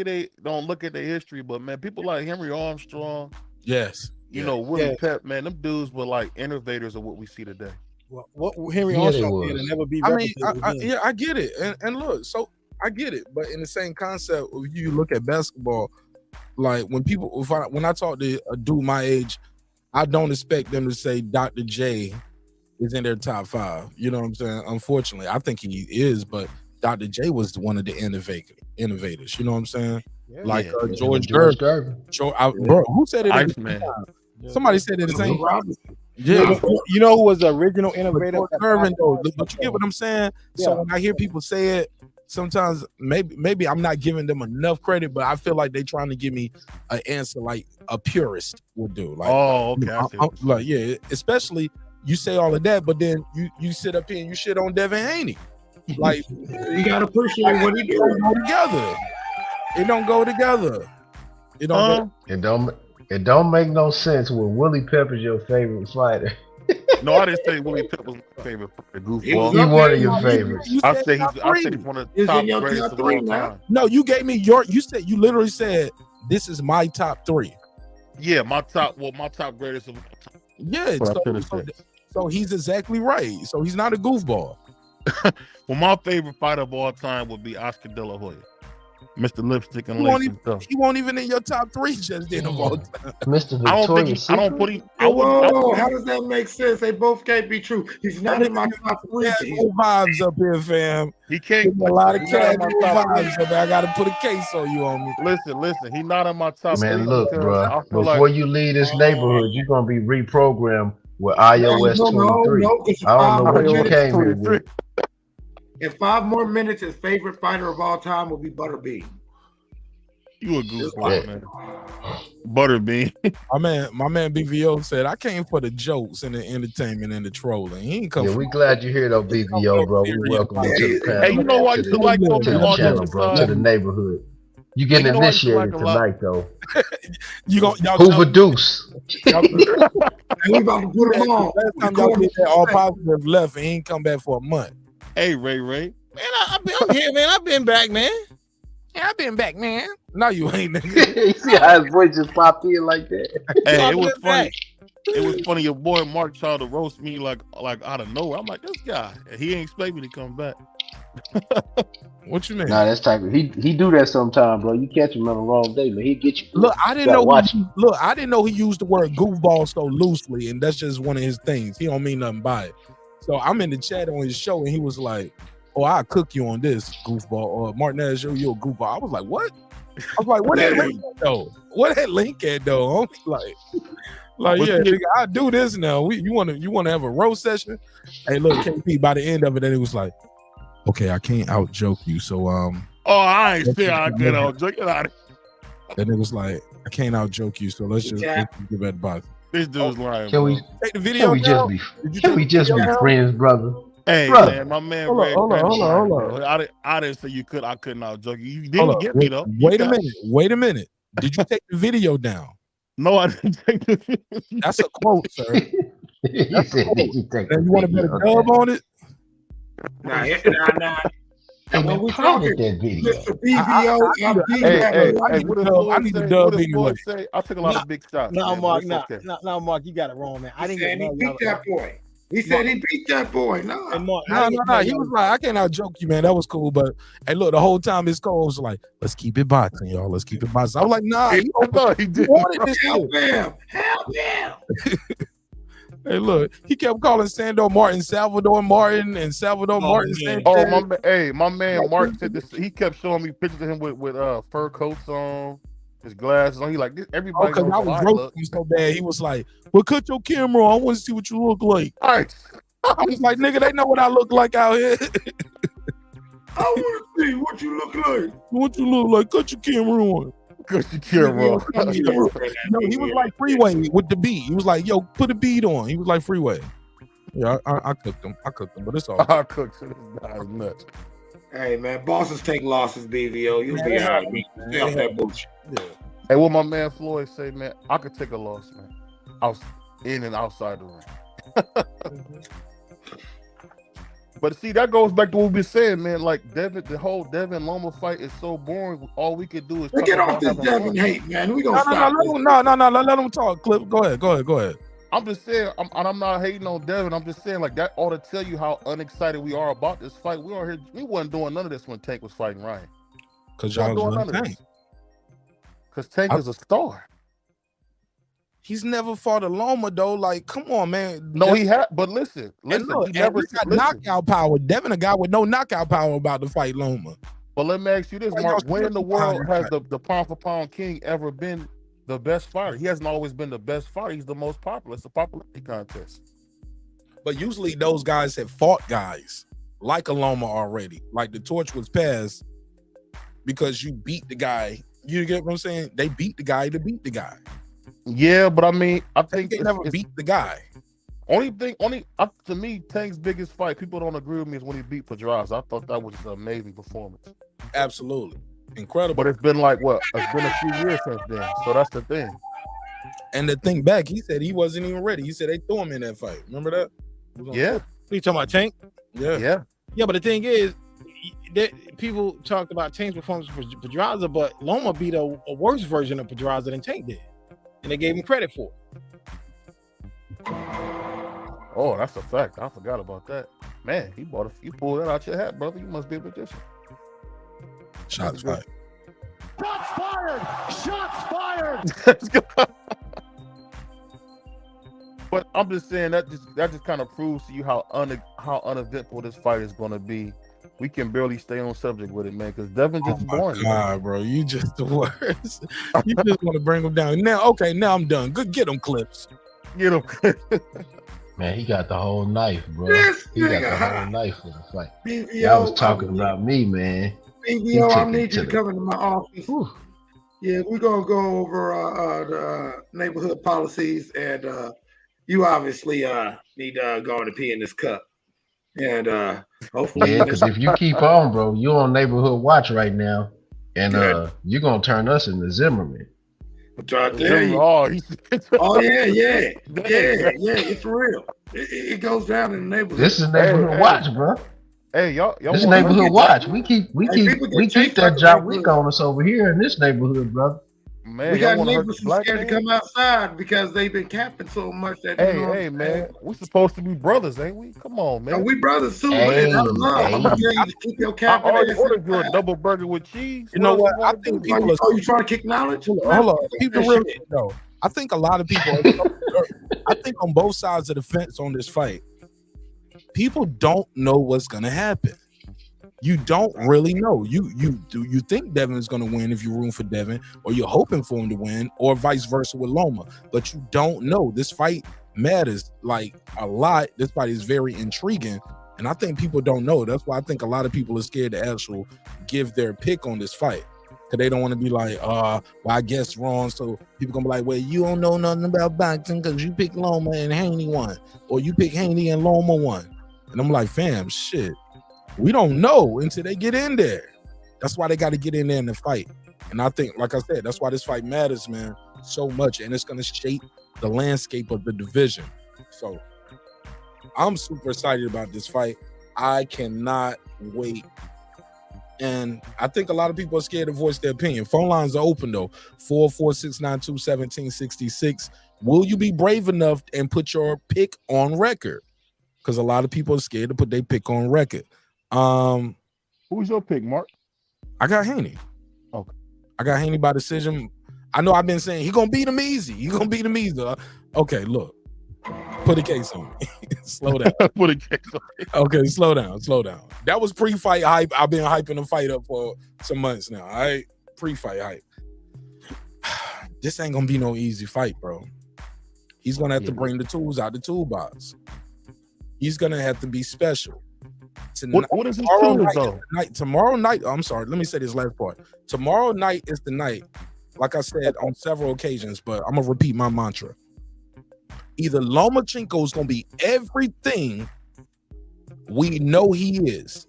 Speaker 19: look at their history, but man, people like Henry Armstrong,
Speaker 2: yes,
Speaker 19: you know, Willie Pep, man, them dudes were like innovators of what we see today.
Speaker 15: Well, what Henry Armstrong did and never be replicated again.
Speaker 2: I get it. And look, so I get it, but in the same concept, if you look at basketball, like when I talk to a dude my age, I don't expect them to say Dr. J is in their top 5. You know what I'm saying? Unfortunately, I think he is, but Dr. J was one of the innovators. You know what I'm saying? Yeah. George Gervin. Bro, who said it?
Speaker 19: Iceman.
Speaker 2: Somebody said it the same.
Speaker 15: Yeah, you know who was the original innovator?
Speaker 2: Gervin, though. But you get what I'm saying? Yeah. So when I hear people say it, sometimes maybe I'm not giving them enough credit, but I feel like they're trying to give me an answer like a purist would do. Like,
Speaker 19: okay.
Speaker 2: Especially you say all of that, but then you sit up here and you shit on Devin Haney. Like,
Speaker 6: you gotta appreciate what he do.
Speaker 2: It don't go together. It
Speaker 9: don't make no sense when Willie Pep is your favorite fighter.
Speaker 19: No, I didn't say Willie Pep was my favorite goofball.
Speaker 9: He one of your favorites.
Speaker 19: I said he's one of the top greatest of all time.
Speaker 2: No, you gave me you literally said this is my top 3.
Speaker 19: Yeah, my top greatest of all time.
Speaker 2: Yeah, so he's exactly right. So he's not a goofball.
Speaker 19: Well, my favorite fighter of all time would be Oscar De La Hoya. Mr. Lipstick and Lace.
Speaker 2: He won't even in your top 3 just then of all time.
Speaker 9: Mr.
Speaker 19: I don't put him.
Speaker 6: How does that make sense? They both can't be true. He's not in my top 3.
Speaker 2: Vibes up here, fam.
Speaker 19: He can't.
Speaker 2: A lot of vibes up here. I got to put a case on you on me.
Speaker 19: Listen. He's not in my top 3.
Speaker 9: Man, look, bro. Before you leave this neighborhood, you're gonna be reprogrammed with iOS 23. I don't know what you came here with.
Speaker 6: In 5 more minutes, his favorite fighter of all time will be Butterbean.
Speaker 19: You a goofball, man. Butterbean.
Speaker 2: my man BVO said, I came for the jokes and the entertainment and the trolling. He ain't come.
Speaker 9: Yeah, we glad you're here though, BVO, bro. We welcome you to the panel.
Speaker 19: Hey, you know why you like
Speaker 9: to the channel, bro, to the neighborhood. You getting initiated tonight, though. Hoover Deuce.
Speaker 6: We about to put him on.
Speaker 2: Last time y'all did that, all positive left, and he ain't come back for a month.
Speaker 19: Hey, Ray.
Speaker 15: Man, I'm here, man. I've been back, man.
Speaker 2: Yeah, I've been back, man. No, you ain't, nigga.
Speaker 9: You see how his voice just popped in like that?
Speaker 19: Hey, it was funny. It was funny. Your boy Marq tried to roast me like out of nowhere. I'm like, this guy. He ain't expect me to come back.
Speaker 2: What you mean?
Speaker 9: Nah, that's type of he do that sometime, bro. You catch him on the wrong day, man. He get you.
Speaker 2: Look, I didn't know he used the word goofball so loosely, and that's just one of his things. He don't mean nothing by it. So I'm in the chat on his show, and he was like, "Oh, I'll cook you on this goofball." Or Mark Nash, you're a goofball. I was like, "What?" I was like, "What that link at though? What that link at though?" I'm like, yeah, nigga, I do this now. You want to have a roast session? Hey, look, KP. By the end of it, then it was like, "Okay, I can't out joke you." So
Speaker 19: Oh, I ain't say I can't out joke you.
Speaker 2: Then it was like, "I can't out joke you." So let's just give that box.
Speaker 19: This dude's lying.
Speaker 9: Can we
Speaker 2: take the video?
Speaker 9: Can we just be friends, brother?
Speaker 19: Hey
Speaker 16: Brother.
Speaker 19: man, my man
Speaker 15: Hold on,
Speaker 19: Red
Speaker 15: hold on, hold on,
Speaker 19: Brandon,
Speaker 15: hold on.
Speaker 19: bro. I didn't say you could. I couldn't out joke you. You
Speaker 15: Hold
Speaker 19: didn't
Speaker 15: up.
Speaker 19: get me though.
Speaker 15: Wait a minute. Wait a minute. Did you take the video down?
Speaker 19: No, I didn't take the video.
Speaker 15: That's a quote, sir.
Speaker 9: He
Speaker 15: That's a
Speaker 9: said,
Speaker 15: quote.
Speaker 9: "Did you take the
Speaker 15: And you want to bet a
Speaker 9: video
Speaker 15: dub
Speaker 9: down?"
Speaker 15: on it?
Speaker 6: Nah.
Speaker 9: And
Speaker 6: When
Speaker 9: you
Speaker 6: we
Speaker 9: planted
Speaker 6: talking
Speaker 9: that video.
Speaker 6: Mr. BVO, I'm beat
Speaker 19: Hey,
Speaker 6: that
Speaker 19: hey,
Speaker 6: boy.
Speaker 19: hey, what did Floyd say? What did Floyd say? I took a lot
Speaker 15: No,
Speaker 19: of big shots,
Speaker 15: no,
Speaker 19: man, but
Speaker 15: Mark,
Speaker 19: it's
Speaker 15: no,
Speaker 19: okay.
Speaker 15: no, Mark, you got it wrong, man. I
Speaker 6: He
Speaker 15: didn't
Speaker 6: said
Speaker 15: get
Speaker 6: he
Speaker 15: mad.
Speaker 6: beat that boy. He said he beat that boy. No.
Speaker 15: And Mark,
Speaker 6: No.
Speaker 15: He was like, I can't out joke you, man. That was cool, but hey, look, the whole time his coach was like, let's keep it boxing, y'all. Let's keep it boxing. I was like, nah, you wanted this
Speaker 6: Help
Speaker 15: shit.
Speaker 6: him. Help him.
Speaker 15: Hey, look, he kept calling Salvador Martin, and Salvador Martin Sanchez.
Speaker 19: Oh my man Mark said this. He kept showing me pictures of him with fur coats on, his glasses on. He like this. Everybody
Speaker 15: because
Speaker 19: knows
Speaker 15: I
Speaker 19: how
Speaker 15: was
Speaker 19: I
Speaker 15: roasting
Speaker 19: look.
Speaker 15: him so bad. He was like, well, cut your camera on. I want to see what you look like.
Speaker 19: All right.
Speaker 15: I was like, nigga, they know what I look like out here.
Speaker 6: I want to see what you look like.
Speaker 15: What you look like? Cut your camera on.
Speaker 19: Cut your camera on.
Speaker 15: No, he was like Freeway with the beat. He was like, yo, put a beat on. He was like Freeway. Yeah, I cooked him. But it's all good.
Speaker 19: I cooked him. That's nuts.
Speaker 6: Hey, man, bosses take losses, BVO. You'll be all right, man. Stay off that bullshit.
Speaker 15: Yeah.
Speaker 19: Hey, what my man Floyd say, man? I could take a loss, man. In and outside the ring. But see, that goes back to what we've been saying, man. Like the whole Devin Loma fight is so boring. All we could do is
Speaker 6: Get off this Devin hate, man. We gonna stop.
Speaker 15: Let him talk. Clip. Go ahead.
Speaker 19: I'm just saying, I'm not hating on Devin. I'm just saying, like, that ought to tell you how unexcited we are about this fight. We wasn't doing none of this when Tank was fighting Ryan.
Speaker 15: Because y'all was running Tank.
Speaker 19: Because Tank is a star.
Speaker 15: He's never fought a Loma though. Like, come on, man.
Speaker 19: No, he had. But listen.
Speaker 15: Look,
Speaker 19: He never
Speaker 15: got knockout power. Devin, a guy with no knockout power, about to fight Loma.
Speaker 19: But let me ask you this, Mark: when in the world has the pound for pound king ever been the best fighter? He hasn't always been the best fighter. He's the most popular. It's a popularity contest.
Speaker 15: But usually those guys have fought guys like a Loma already. Like the torch was passed because you beat the guy. You get what I'm saying? They beat the guy to beat the guy.
Speaker 19: Yeah, but I mean, I think
Speaker 15: they never beat the guy.
Speaker 19: To me, Tank's biggest fight, people don't agree with me, is when he beat Pedraza. I thought that was an amazing performance.
Speaker 15: Absolutely. Incredible.
Speaker 19: But it's been like what? It's been a few years since then. So that's the thing.
Speaker 15: And the thing back, he said he wasn't even ready. He said they threw him in that fight. Remember that?
Speaker 19: Yeah.
Speaker 15: You talking about Tank?
Speaker 19: Yeah.
Speaker 15: Yeah, but the thing is, people talked about Tank's performance for Pedraza, but Loma beat a worse version of Pedraza than Tank did. And they gave him credit for it.
Speaker 19: Oh, that's a fact. I forgot about that. Man, you pulled that out your hat, brother. You must be a magician.
Speaker 15: Shots fired.
Speaker 21: Shots fired! Shots fired!
Speaker 19: But I'm just saying that just kind of proves to you how uneventful this fight is going to be. We can barely stay on subject with it, man, because Devin just boring.
Speaker 15: God, bro, you just the worst. You just want to bring him down. Now I'm done. Good, get him clips.
Speaker 19: Get him.
Speaker 9: Man, he got the whole knife, bro. He got the whole knife for the fight.
Speaker 6: BVO,
Speaker 9: Y'all was talking about me, man.
Speaker 6: BVO, I need you to come into my office. Yeah, we're gonna go over the neighborhood policies, and you obviously need to go and pee in this cup. And hopefully,
Speaker 9: yeah, because if you keep on, bro, you're on neighborhood watch right now, and you're gonna turn us into Zimmerman.
Speaker 6: I'm trying to tell you. Oh yeah, it's real. It goes down in the neighborhood.
Speaker 9: This is neighborhood watch, bro.
Speaker 19: Hey, y'all.
Speaker 9: This is neighborhood watch. We keep that job week on us over here in this neighborhood, brother.
Speaker 19: Man,
Speaker 6: we got neighbors who scared to come outside because they've been capping so much that.
Speaker 19: Hey, man, we supposed to be brothers, ain't we? Come on, man.
Speaker 6: We brothers too. Man. I'm gonna tell you to keep your cap.
Speaker 19: I already ordered you a double burger with cheese.
Speaker 15: You know what? I think people are.
Speaker 6: You trying to kick knowledge?
Speaker 15: Hold on. People really know. I think a lot of people. I think on both sides of the fence on this fight, people don't know what's gonna happen. You don't really know. You think Devin's going to win if you're rooting for Devin, or you're hoping for him to win, or vice versa with Loma. But you don't know. This fight matters like a lot. This fight is very intriguing, and I think people don't know. That's why I think a lot of people are scared to actually give their pick on this fight, because they don't want to be like, well, I guess wrong. So people gonna be like, well, you don't know nothing about boxing because you picked Loma and Haney won, or you picked Haney and Loma won.
Speaker 2: And I'm like, fam, shit, we don't know until they get in there. That's why they got to get in there in the fight. And I think, like I said, that's why this fight matters, man, so much. And it's going to shape the landscape of the division. So I'm super excited about this fight. I cannot wait. And I think a lot of people are scared to voice their opinion. Phone lines are open, though. 446921766. Will you be brave enough and put your pick on record? Because a lot of people are scared to put their pick on record.
Speaker 19: Who's your pick, Mark?
Speaker 2: I got Haney.
Speaker 19: Okay.
Speaker 2: I got Haney by decision. I know I've been saying he gonna beat him easy. He gonna beat him easy. Okay, look. Put a case on me. Slow down.
Speaker 19: Put a case on me.
Speaker 2: Okay, slow down. That was pre-fight hype. I've been hyping the fight up for some months now. All right, pre-fight hype. This ain't gonna be no easy fight, bro. He's gonna have to bring the tools out the toolbox. He's gonna have to be special. Tonight,
Speaker 19: what is his tools, though?
Speaker 2: Tomorrow night, I'm sorry, let me say this last part. Tomorrow night is the night, like I said on several occasions, but I'm gonna repeat my mantra. Either Lomachenko is gonna be everything we know he is,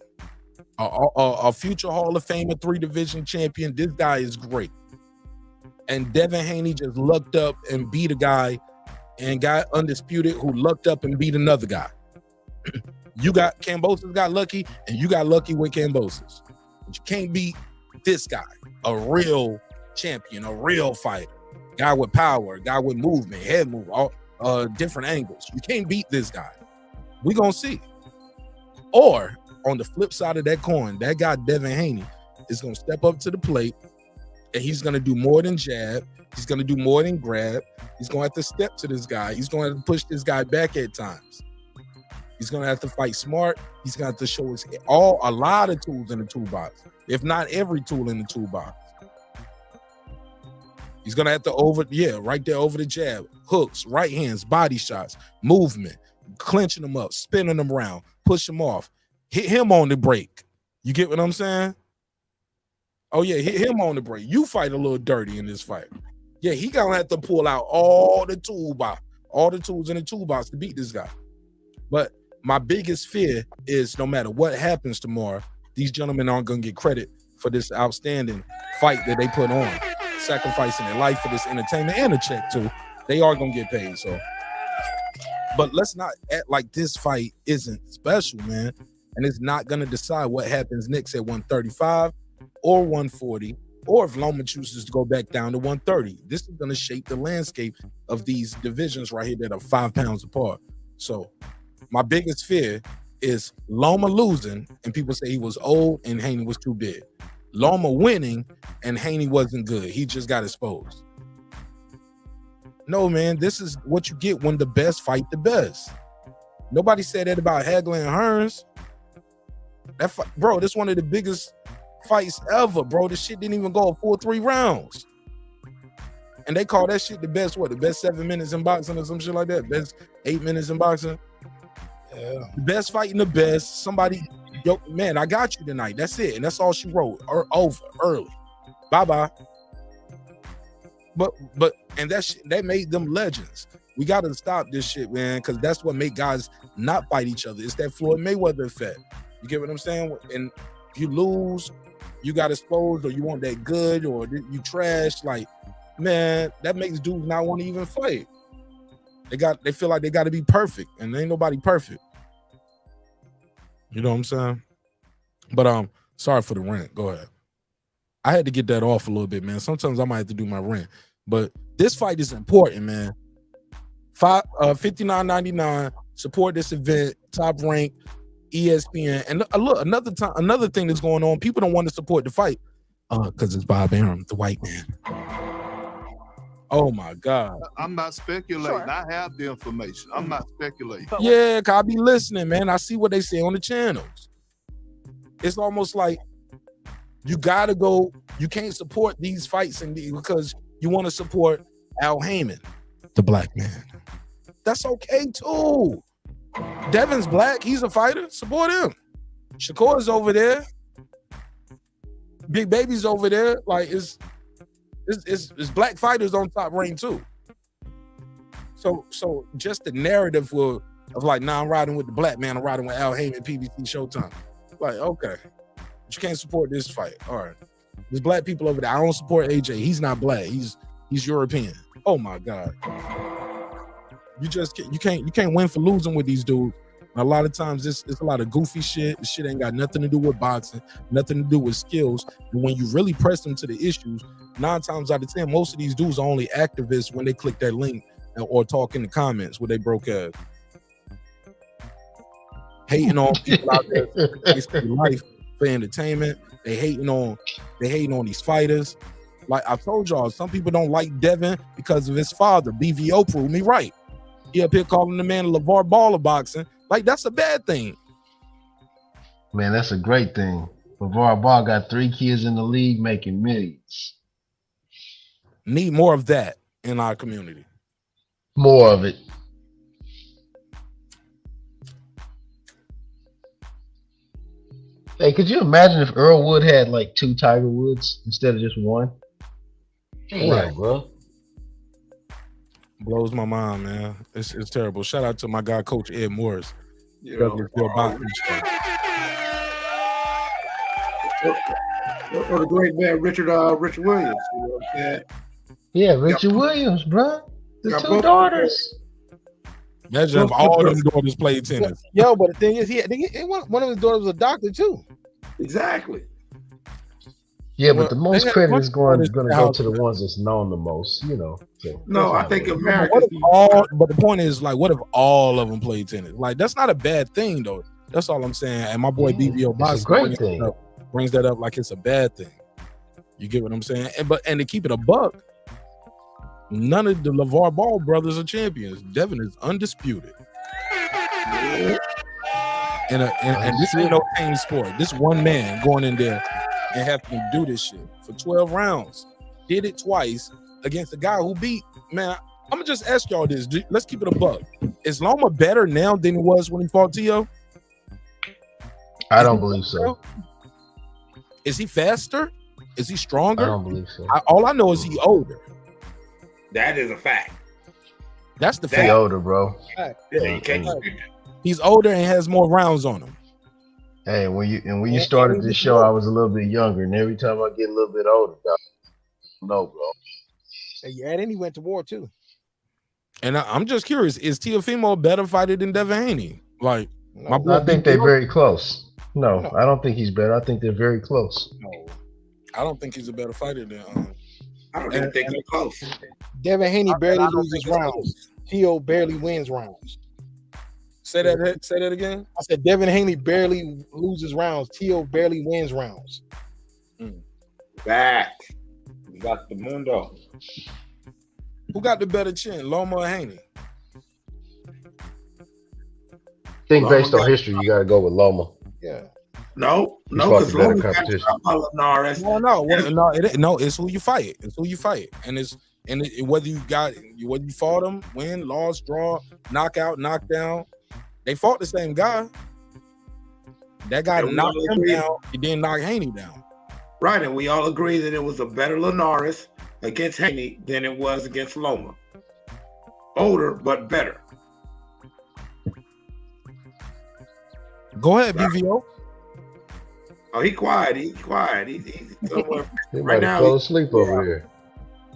Speaker 2: a future Hall of Famer, 3-division champion. This guy is great. And Devin Haney just lucked up and beat a guy and got undisputed who lucked up and beat another guy. You got Kambosos got lucky, and you got lucky with Kambosos. But you can't beat this guy, a real champion, a real fighter, guy with power, guy with movement, head move, all different angles. You can't beat this guy. We gonna see. Or on the flip side of that coin, that guy Devin Haney is gonna step up to the plate, and he's gonna do more than jab. He's gonna do more than grab. He's gonna have to step to this guy. He's gonna have to push this guy back at times. He's gonna have to fight smart. He's gonna have to show us a lot of tools in the toolbox, if not every tool in the toolbox. He's gonna have to right there over the jab, hooks, right hands, body shots, movement, clinching them up, spinning them around, push him off, hit him on the break. You get what I'm saying? Oh yeah, hit him on the break. You fight a little dirty in this fight. Yeah, he gonna have to pull out all the toolbox, all the tools in the toolbox to beat this guy. But my biggest fear is no matter what happens tomorrow, these gentlemen aren't going to get credit for this outstanding fight that they put on, sacrificing their life for this entertainment and a check too. They are going to get paid. So, but let's not act like this fight isn't special, man. And it's not going to decide what happens next at 135 or 140, or if Loma chooses to go back down to 130. This is going to shape the landscape of these divisions right here that are 5 pounds apart. So my biggest fear is Loma losing and people say he was old and Haney was too big. Loma winning and Haney wasn't good. He just got exposed. No, man, this is what you get when the best fight the best. Nobody said that about Hagler and Hearns. Bro, this is one of the biggest fights ever, bro. This shit didn't even go a full 3 rounds. And they call that shit the best, the best 7 minutes in boxing or some shit like that? Best 8 minutes in boxing? Yeah. The best fighting the best. Somebody, yo, man, I got you tonight. That's it. And that's all she wrote. Over, early. Bye-bye. But and that made them legends. We got to stop this shit, man, because that's what make guys not fight each other. It's that Floyd Mayweather effect. You get what I'm saying? And if you lose, you got exposed, or you want that good, or you trash, like, man, that makes dudes not want to even fight. They feel like they got to be perfect, and ain't nobody perfect. You know what I'm saying? But sorry for the rant. Go ahead. I had to get that off a little bit, man. Sometimes I might have to do my rant, but this fight is important, man. $59.99. Support this event. Top Rank, ESPN, and look, another thing that's going on. People don't want to support the fight because it's Bob Arum, the white man. Oh my God!
Speaker 1: I'm not speculating. Sure. I have the information. I'm not speculating.
Speaker 2: Yeah, cause I be listening, man. I see what they say on the channels. It's almost like you gotta go. You can't support these fights because you want to support Al Heyman, the black man. That's okay too. Devin's black. He's a fighter. Support him. Shakur's over there. Big Baby's over there. Like it's black fighters on Top Rank too. So just the narrative will
Speaker 10: I was like, nah, I'm riding with the black man. I'm riding with Al Heyman, PBC Showtime. Like, okay. But you can't support this fight. All right. There's black people over there. I don't support AJ. He's not black. He's European. Oh my God. You can't win for losing with these dudes. And a lot of times it's a lot of goofy shit. The shit ain't got nothing to do with boxing, nothing to do with skills. And when you really press them to the issues, 9 times out of 10, most of these dudes are only activists when they click that link or talk in the comments where they broke ass. Hating on people out there wasting life for entertainment. They hating on these fighters. Like I told y'all, some people don't like Devin because of his father. BVO proved me right. He up here calling the man LeVar Ball of boxing. Like that's a bad thing.
Speaker 9: Man, that's a great thing. LeVar Ball got 3 kids in the league making millions.
Speaker 10: Need more of that in our community.
Speaker 9: More of it. Hey, could you imagine if Earl Wood had like 2 Tiger Woods instead of just 1?
Speaker 10: Right,
Speaker 9: bro.
Speaker 10: Blows my mind, man. It's terrible. Shout out to my guy, Coach Ed Morris.
Speaker 6: Or the great man Richard Williams. You know what I'm saying?
Speaker 9: Yeah, Richard Williams, bro. The 2 daughters.
Speaker 10: Imagine if all them daughters played tennis.
Speaker 15: Yo, but the thing is, one of his daughters was a doctor too.
Speaker 6: Exactly.
Speaker 9: Yeah, but the most credit is going to go to the ones that's known the most, you know. So
Speaker 6: No, I think America.
Speaker 10: But the point is, like, what if all of them played tennis? Like, that's not a bad thing, though. That's all I'm saying. And my boy BVO Boxing brings that up like it's a bad thing. You get what I'm saying? And to keep it a buck, none of the LeVar Ball brothers are champions. Devin is undisputed. And this ain't no team sport. This one man going in there and having to do this shit for 12 rounds. Did it twice against a guy who beat, man, I'm going to just ask y'all this. Let's keep it a buck. Is Loma better now than he was when he fought Tio?
Speaker 9: I don't believe so.
Speaker 10: Is he faster? Is he stronger?
Speaker 9: I don't believe so.
Speaker 10: All I know is he older.
Speaker 6: That is a fact.
Speaker 10: That's the fact.
Speaker 9: He's older, bro.
Speaker 6: Yeah, you can't dispute that.
Speaker 10: He's older and has more rounds on him.
Speaker 9: Hey, when you started this show, I was a little bit younger, and every time I get a little bit older, no, bro.
Speaker 15: Yeah, and then he went to war too.
Speaker 10: And I'm just curious: is Teofimo a better fighter than Devin Haney? Like, my boy,
Speaker 9: I think they're very close. No, I don't think he's better. I think they're very close.
Speaker 10: No, I don't think he's a better fighter than.
Speaker 6: I don't even think they're close.
Speaker 15: Devin Haney barely loses rounds. Tio barely wins rounds.
Speaker 10: Say that again.
Speaker 15: I said Devin Haney barely loses rounds. Tio barely wins rounds.
Speaker 6: Back. You got the mundo.
Speaker 10: Who got the better chin, Loma or Haney?
Speaker 9: I think based on history, you got to go with Loma.
Speaker 15: Yeah.
Speaker 6: No, because Loma got
Speaker 10: no, it's who you fight. It's who you fight, and whether you fought him, win, loss, draw, knockout, knockdown. They fought the same guy. That guy knocked him down. He didn't knock Haney down.
Speaker 6: Right, and we all agree that it was a better Linares against Haney than it was against Loma. Older, but better.
Speaker 10: Go ahead, BVO.
Speaker 6: Oh, he quiet. He's somewhere
Speaker 9: He
Speaker 6: right
Speaker 9: might
Speaker 6: now.
Speaker 9: have fell asleep over here.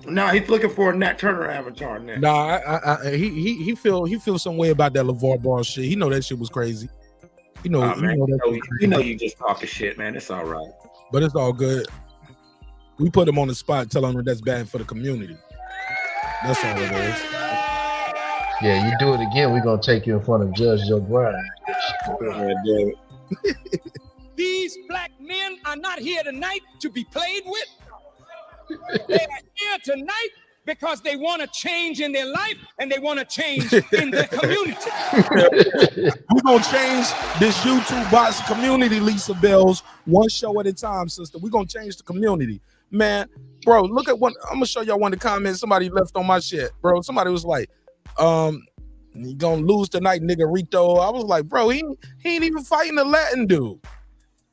Speaker 6: No, he's looking for a Nat Turner avatar now.
Speaker 10: Nah, he feels some way about that LeVar Ball shit. He know that shit was crazy. You know
Speaker 6: you just talking shit, man. It's all right.
Speaker 10: But it's all good. We put him on the spot, telling him that's bad for the community. That's all it is.
Speaker 9: Yeah, you do it again, we're gonna take you in front of Judge Joe Brown.
Speaker 22: These black men are not here tonight to be played with. They are here tonight because they want to change in their life and they want to change in their community.
Speaker 10: We're going to change this YouTube box community, Lisa Bells, one show at a time, sister. We're going to change the community. Man, bro, look at one. I'm going to show y'all one of the comments somebody left on my shit. Bro, somebody was like, you going to lose tonight, nigga Rito. I was like, bro, he ain't even fighting a Latin dude.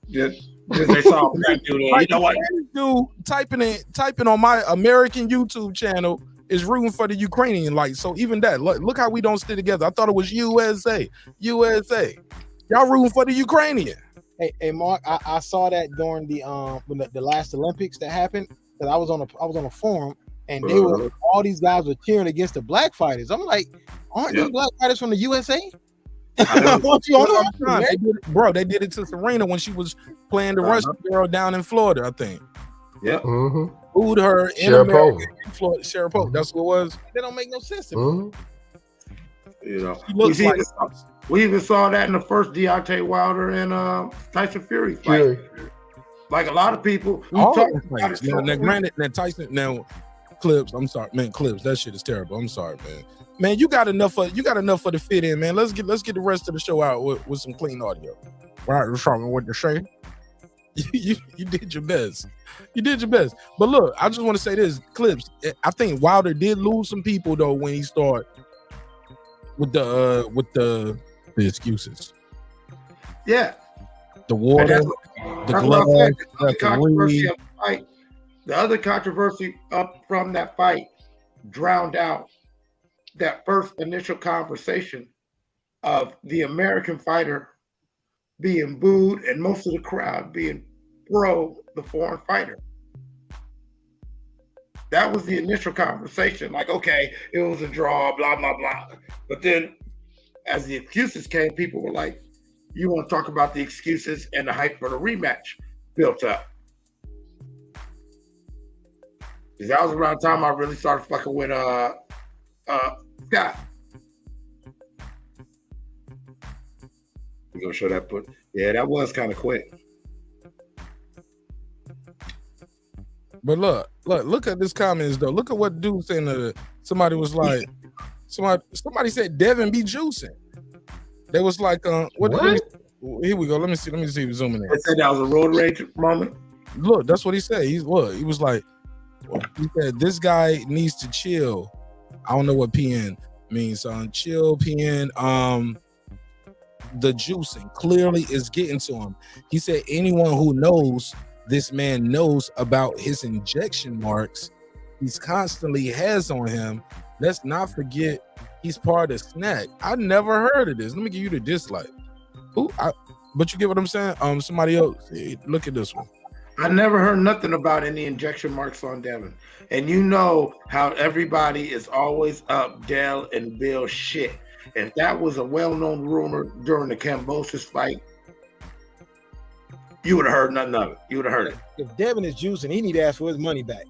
Speaker 6: They saw a black dude. You know what?
Speaker 10: Dude typing on my American YouTube channel is rooting for the Ukrainian. Like, so even that, look how we don't stay together. I thought it was USA. Y'all rooting for the Ukrainian.
Speaker 15: Hey, Mark, I saw that during the when the last Olympics that happened. Because I was on a forum and they were all these guys were cheering against the black fighters. I'm like, aren't these black fighters from the USA?
Speaker 10: They did it to Serena when she was playing the Russian girl down in Florida, I think.
Speaker 6: Yep.
Speaker 10: Booed her in America, in Florida. Sharapova, that's what it was.
Speaker 15: That don't make no sense to me.
Speaker 6: You know, we even saw that in the first Deontay Wilder and Tyson Fury fight. Like a lot of people,
Speaker 10: Now, granted, now Tyson, Clips. I'm sorry, man. Clips. That shit is terrible. I'm sorry, man. Man, you got enough for the fit in, man. Let's get the rest of the show out with some clean audio. Right, we're talking what to say. You did your best. You did your best. But look, I just want to say this, Clips. I think Wilder did lose some people though when he started with the excuses.
Speaker 6: Yeah.
Speaker 10: The water, the glove,
Speaker 6: the other controversy up from that fight drowned out that first initial conversation of the American fighter being booed and most of the crowd being pro the foreign fighter. That was the initial conversation. Like, okay, it was a draw, blah, blah, blah. But then as the excuses came, people were like, you want to talk about the excuses and the hype for the rematch built up. Because that was around the time I really started fucking with Scott. You gonna show that put? Yeah, that was kind of quick.
Speaker 10: But look at this comments though. Look at what dude saying. Somebody was like, somebody said Devin be juicing. They was like, what? Here we go. Let me see. If zooming in.
Speaker 6: They said that was a road rage moment.
Speaker 10: Look, that's what he said. He was like, he said this guy needs to chill. I don't know what PN means. Chill PN. The juicing clearly is getting to him. He said anyone who knows this man knows about his injection marks he's constantly has on him. Let's not forget he's part of Snack. I never heard of this. Let me give you the dislike. But you get what I'm saying? Somebody else, look at this one.
Speaker 6: I never heard nothing about any injection marks on Devin. And you know how everybody is always up Dell and Bill shit. If that was a well-known rumor during the Kambosos fight, you would have heard nothing of it. You would have heard it.
Speaker 15: If Devin is juicing, he need to ask for his money back.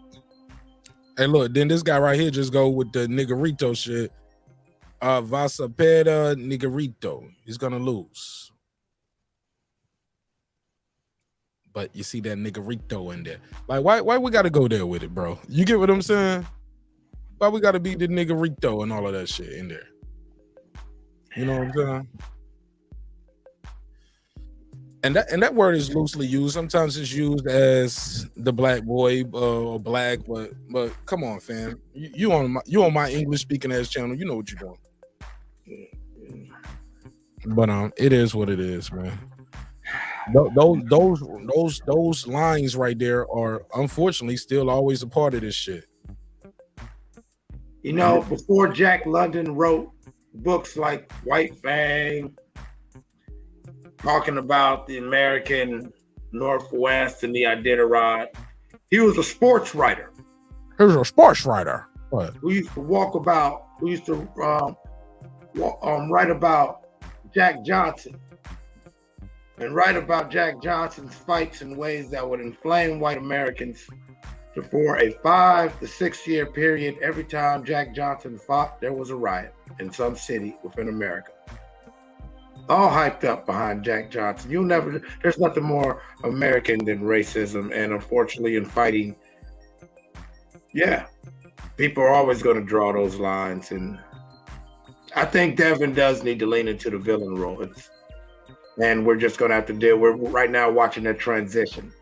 Speaker 10: Hey, look, then this guy right here just go with the Niggerito shit. Vasapeda Niggerito. He's gonna lose. But you see that Niggerito in there. Like, why we gotta go there with it, bro? You get what I'm saying? Why we gotta be the Niggerito and all of that shit in there? You know what I'm saying? And that word is loosely used. Sometimes it's used as the black boy or black, but come on, fam. You on my English speaking ass channel. You know what you're doing. But it is what it is, man. Those lines right there are unfortunately still always a part of this shit.
Speaker 6: You know, before Jack London wrote books like White Fang, talking about the American Northwest and the Iditarod, he was a sports writer.
Speaker 10: He was a sports writer. What?
Speaker 6: Who used to write about Jack Johnson and write about Jack Johnson's fights in ways that would inflame white Americans. For a 5 to 6 year period, every time Jack Johnson fought, there was a riot in some city within America. All hyped up behind Jack Johnson. There's nothing more American than racism. And unfortunately in fighting, people are always going to draw those lines. And I think Devin does need to lean into the villain role. And we're just going to have to deal. We're right now watching that transition.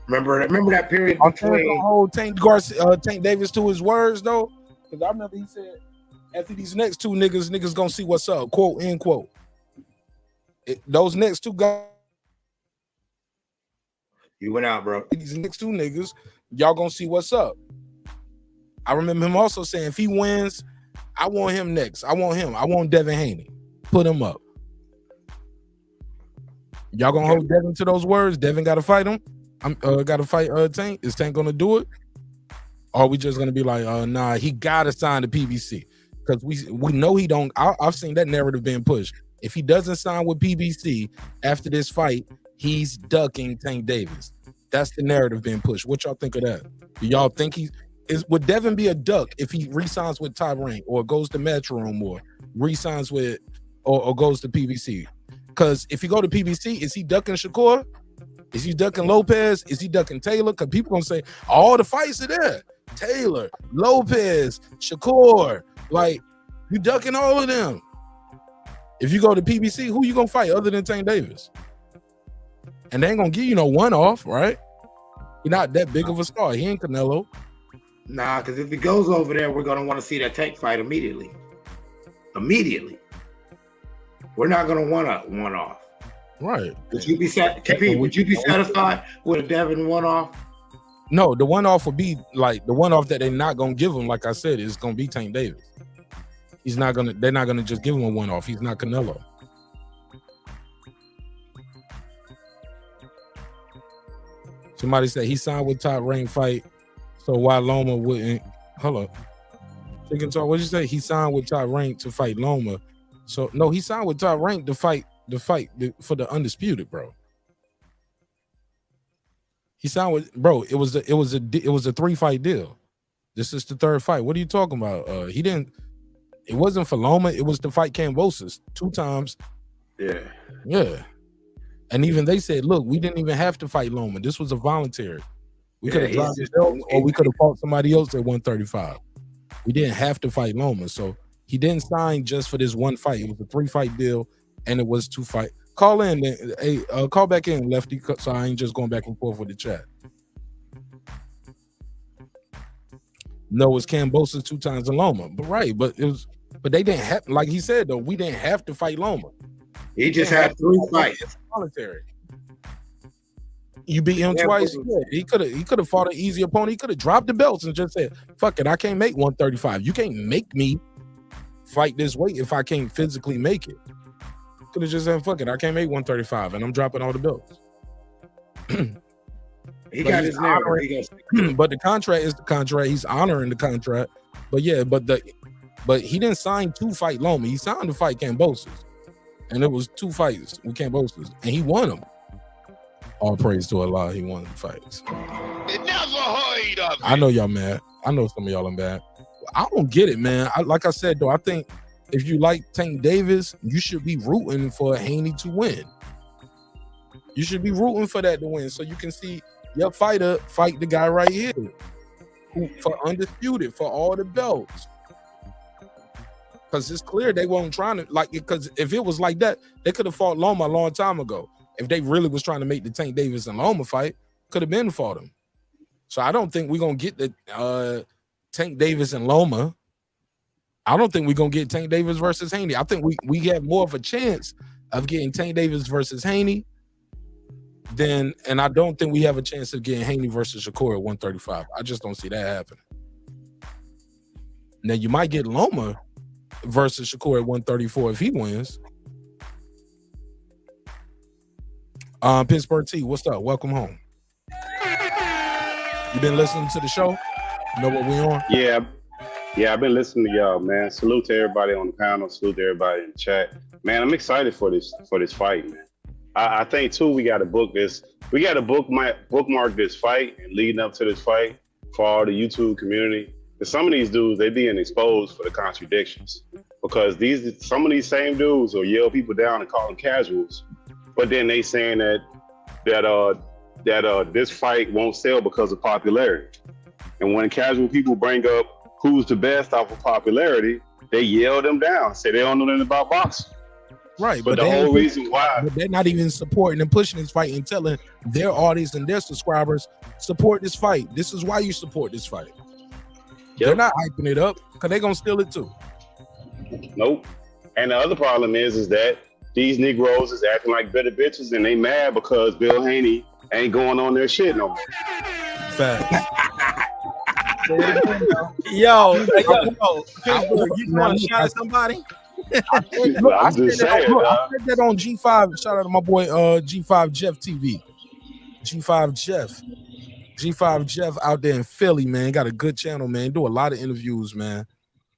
Speaker 6: Remember that period between
Speaker 10: the whole Tank Davis to his words though, because I remember he said after these next two niggas gonna see what's up, quote end quote. Those next two guys,
Speaker 6: you went out, bro.
Speaker 10: These next two niggas, y'all gonna see what's up. I remember him also saying, if he wins, I want him next. I want him. I want Devin Haney. Put him up. Y'all gonna hold Devin to those words? Devin got to fight him. I'm got to fight Tank. Is Tank gonna do it? Or are we just gonna be like, nah, he gotta sign the PBC? Because we know he don't. I've seen that narrative being pushed. If he doesn't sign with PBC after this fight, he's ducking Tank Davis. That's the narrative being pushed. What y'all think of that? Do y'all think would Devin be a duck if he re-signs with Top Rank or goes to Metronome or re-signs with or goes to PBC? Because if you go to PBC, is he ducking Shakur? Is he ducking Lopez? Is he ducking Taylor? Because people gonna say all the fights are there. Taylor, Lopez, Shakur, like you ducking all of them. If you go to PBC, who you gonna fight other than Tank Davis? And they ain't gonna give you no one off, right? He's not that big of a star. He ain't Canelo.
Speaker 6: Nah, because if he goes over there, we're gonna want to see that Tank fight immediately. We're not gonna want a one off.
Speaker 10: Right.
Speaker 6: Would you be satisfied with a Devin one off?
Speaker 10: No, the one off would be like the one off that they're not gonna give him. Like I said, is gonna be Tank Davis. They're not gonna just give him a one off. He's not Canelo. Somebody said he signed with Top Rank fight, so why Loma wouldn't? Hold on. Chicken Talk, what'd you say? He signed with Top Rank to fight Loma. So no, he signed with Top Rank to fight for the undisputed, bro. He signed with it was a 3-fight deal. This is the third fight. What are you talking about? It wasn't for Loma, it was to fight Kambosos 2 times. Yeah. And even they said, look, we didn't even have to fight Loma. This was a voluntary. We could have dropped the belt, or we could have fought somebody else at 135. We didn't have to fight Loma. So he didn't sign just for this one fight. It was a 3-fight deal, and it was 2 fight. Call in, hey, call back in, Lefty, so I ain't just going back and forth with the chat. No, it's Kambosos 2 times in Loma, but they didn't have, like he said though, we didn't have to fight Loma.
Speaker 6: He just had 3 fights.
Speaker 10: It's voluntary. You beat him twice. Yeah, he could have fought an easy opponent. He could have dropped the belts and just said, "Fuck it, I can't make 135. You can't make me fight this weight if I can't physically make it." Could have just said, "Fuck it, I can't make 135, and I'm dropping all the belts."
Speaker 6: He got his narrative.
Speaker 10: But the contract is the contract. He's honoring the contract. But yeah, but he didn't sign to fight Loma. He signed to fight Kambosos, and it was 2 fights with Kambosos, and he won them. All praise to Allah, he won the fights.
Speaker 5: Never heard of it.
Speaker 10: I know y'all mad. I know some of y'all are mad. I don't get it, man. Like I said though, I think if you like Tank Davis, you should be rooting for Haney to win. You should be rooting for that to win, so you can see your fighter fight the guy right here, who for undisputed for all the belts. Because it's clear they weren't trying to because if it was like that, they could have fought Loma a long time ago. If they really was trying to make the Tank Davis and Loma fight, could have been fought him. So I don't think we're gonna get the Tank Davis and Loma. I don't think we're gonna get Tank Davis versus Haney. I think we have more of a chance of getting Tank Davis versus Haney and I don't think we have a chance of getting Haney versus Shakur at 135. I just don't see that happening. Now you might get Loma versus Shakur at 134 if he wins. Pittsburgh T, what's up? Welcome home. You been listening to the show? You know what we on?
Speaker 11: Yeah, I've been listening to y'all, man. Salute to everybody on the panel. Salute to everybody in the chat. Man, I'm excited for this fight, man. I think too we got to book this. We got to bookmark this fight and leading up to this fight for all the YouTube community. And some of these dudes, they being exposed for the contradictions because some of these same dudes will yell people down and call them casuals, but then they saying that this fight won't sell because of popularity. And when casual people bring up who's the best off of popularity, they yell them down, say they don't know nothing about boxing.
Speaker 10: Right,
Speaker 11: but the whole reason why
Speaker 10: they're not even supporting and pushing this fight and telling their audience and their subscribers support this fight. This is why you support this fight. Yep. They're not hyping it up because they're gonna steal it too.
Speaker 11: Nope. And the other problem is that these Negroes is acting like bitter bitches and they mad because Bill Haney ain't going on their shit no more.
Speaker 10: Facts.
Speaker 15: Yo, Pittsburgh, you want to shout at somebody?
Speaker 2: I'm just saying.
Speaker 10: I said that on G5. Shout out to my boy G5 Jeff TV. G5 Jeff out there in Philly, man. Got a good channel, man. Do a lot of interviews, man.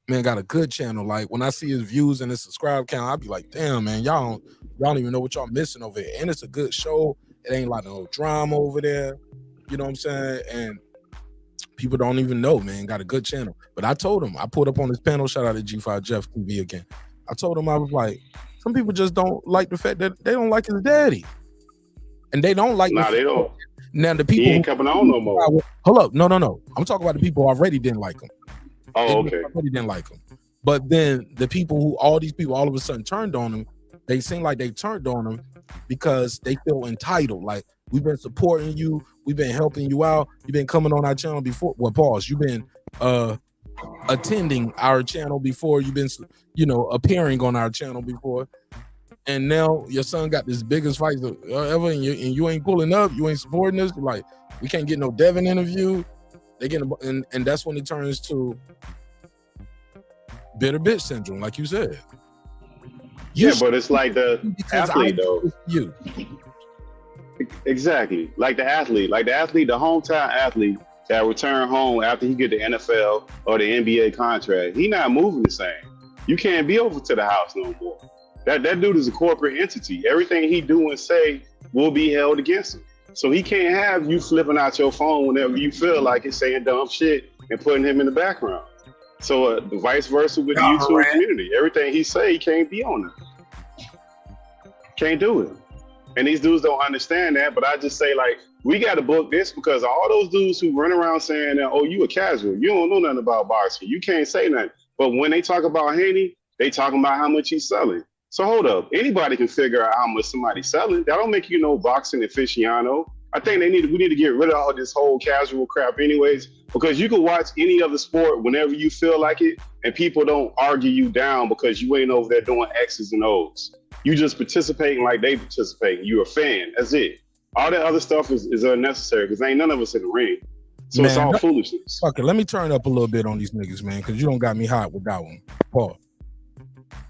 Speaker 10: Man, got a good channel. Like when I see his views and his subscribe count, I'll be like, damn, man, y'all don't even know what y'all missing over here. And it's a good show. It ain't like no drama over there. You know what I'm saying? And people don't even know, man. Got a good channel. But I told him, I pulled up on his panel. Shout out to G5 Jeff TV again. I told him, I was like, some people just don't like the fact that they don't like his daddy. And they don't like
Speaker 11: they don't.
Speaker 10: Now the people
Speaker 11: he ain't coming on no more.
Speaker 10: Hold up. No. I'm talking about the people who already didn't like him.
Speaker 11: Oh, okay.
Speaker 10: Already didn't like him. But then the people who, all these people all of a sudden turned on him, they seem like they turned on him because they feel entitled. Like, we've been supporting you. We've been helping you out. You've been coming on our channel before. Well, pause. You've been attending our channel before. You've been, appearing on our channel before. And now your son got this biggest fight ever, and you ain't pulling up. You ain't supporting us. Like, we can't get no Devin interview. They get, and that's when it turns to bitter bitch syndrome, like you said.
Speaker 11: But it's like the athlete, though.
Speaker 10: You.
Speaker 11: Exactly. Like the athlete, the hometown athlete that return home after he get the NFL or the NBA contract. He not moving the same. You can't be over to the house no more. That dude is a corporate entity. Everything he do and say will be held against him. So he can't have you flipping out your phone whenever you feel like it's saying dumb shit and putting him in the background. So vice versa with the YouTube community. Everything he say, he can't be on it. Can't do it. And these dudes don't understand that, but I just say, like, we got to book this because all those dudes who run around saying that, oh, you a casual, you don't know nothing about boxing, you can't say nothing. But when they talk about Haney, they talking about how much he's selling. So hold up, anybody can figure out how much somebody's selling. That don't make you no boxing aficionado. I think we need to get rid of all this whole casual crap anyways, because you can watch any other sport whenever you feel like it, and people don't argue you down because you ain't over there doing X's and O's. You just participating like they participate. You're a fan. That's it. All that other stuff is unnecessary because ain't none of us in the ring. So it's all foolishness.
Speaker 10: Fuck it. Let me turn up a little bit on these niggas, man, because you don't got me hot with that one. Paul.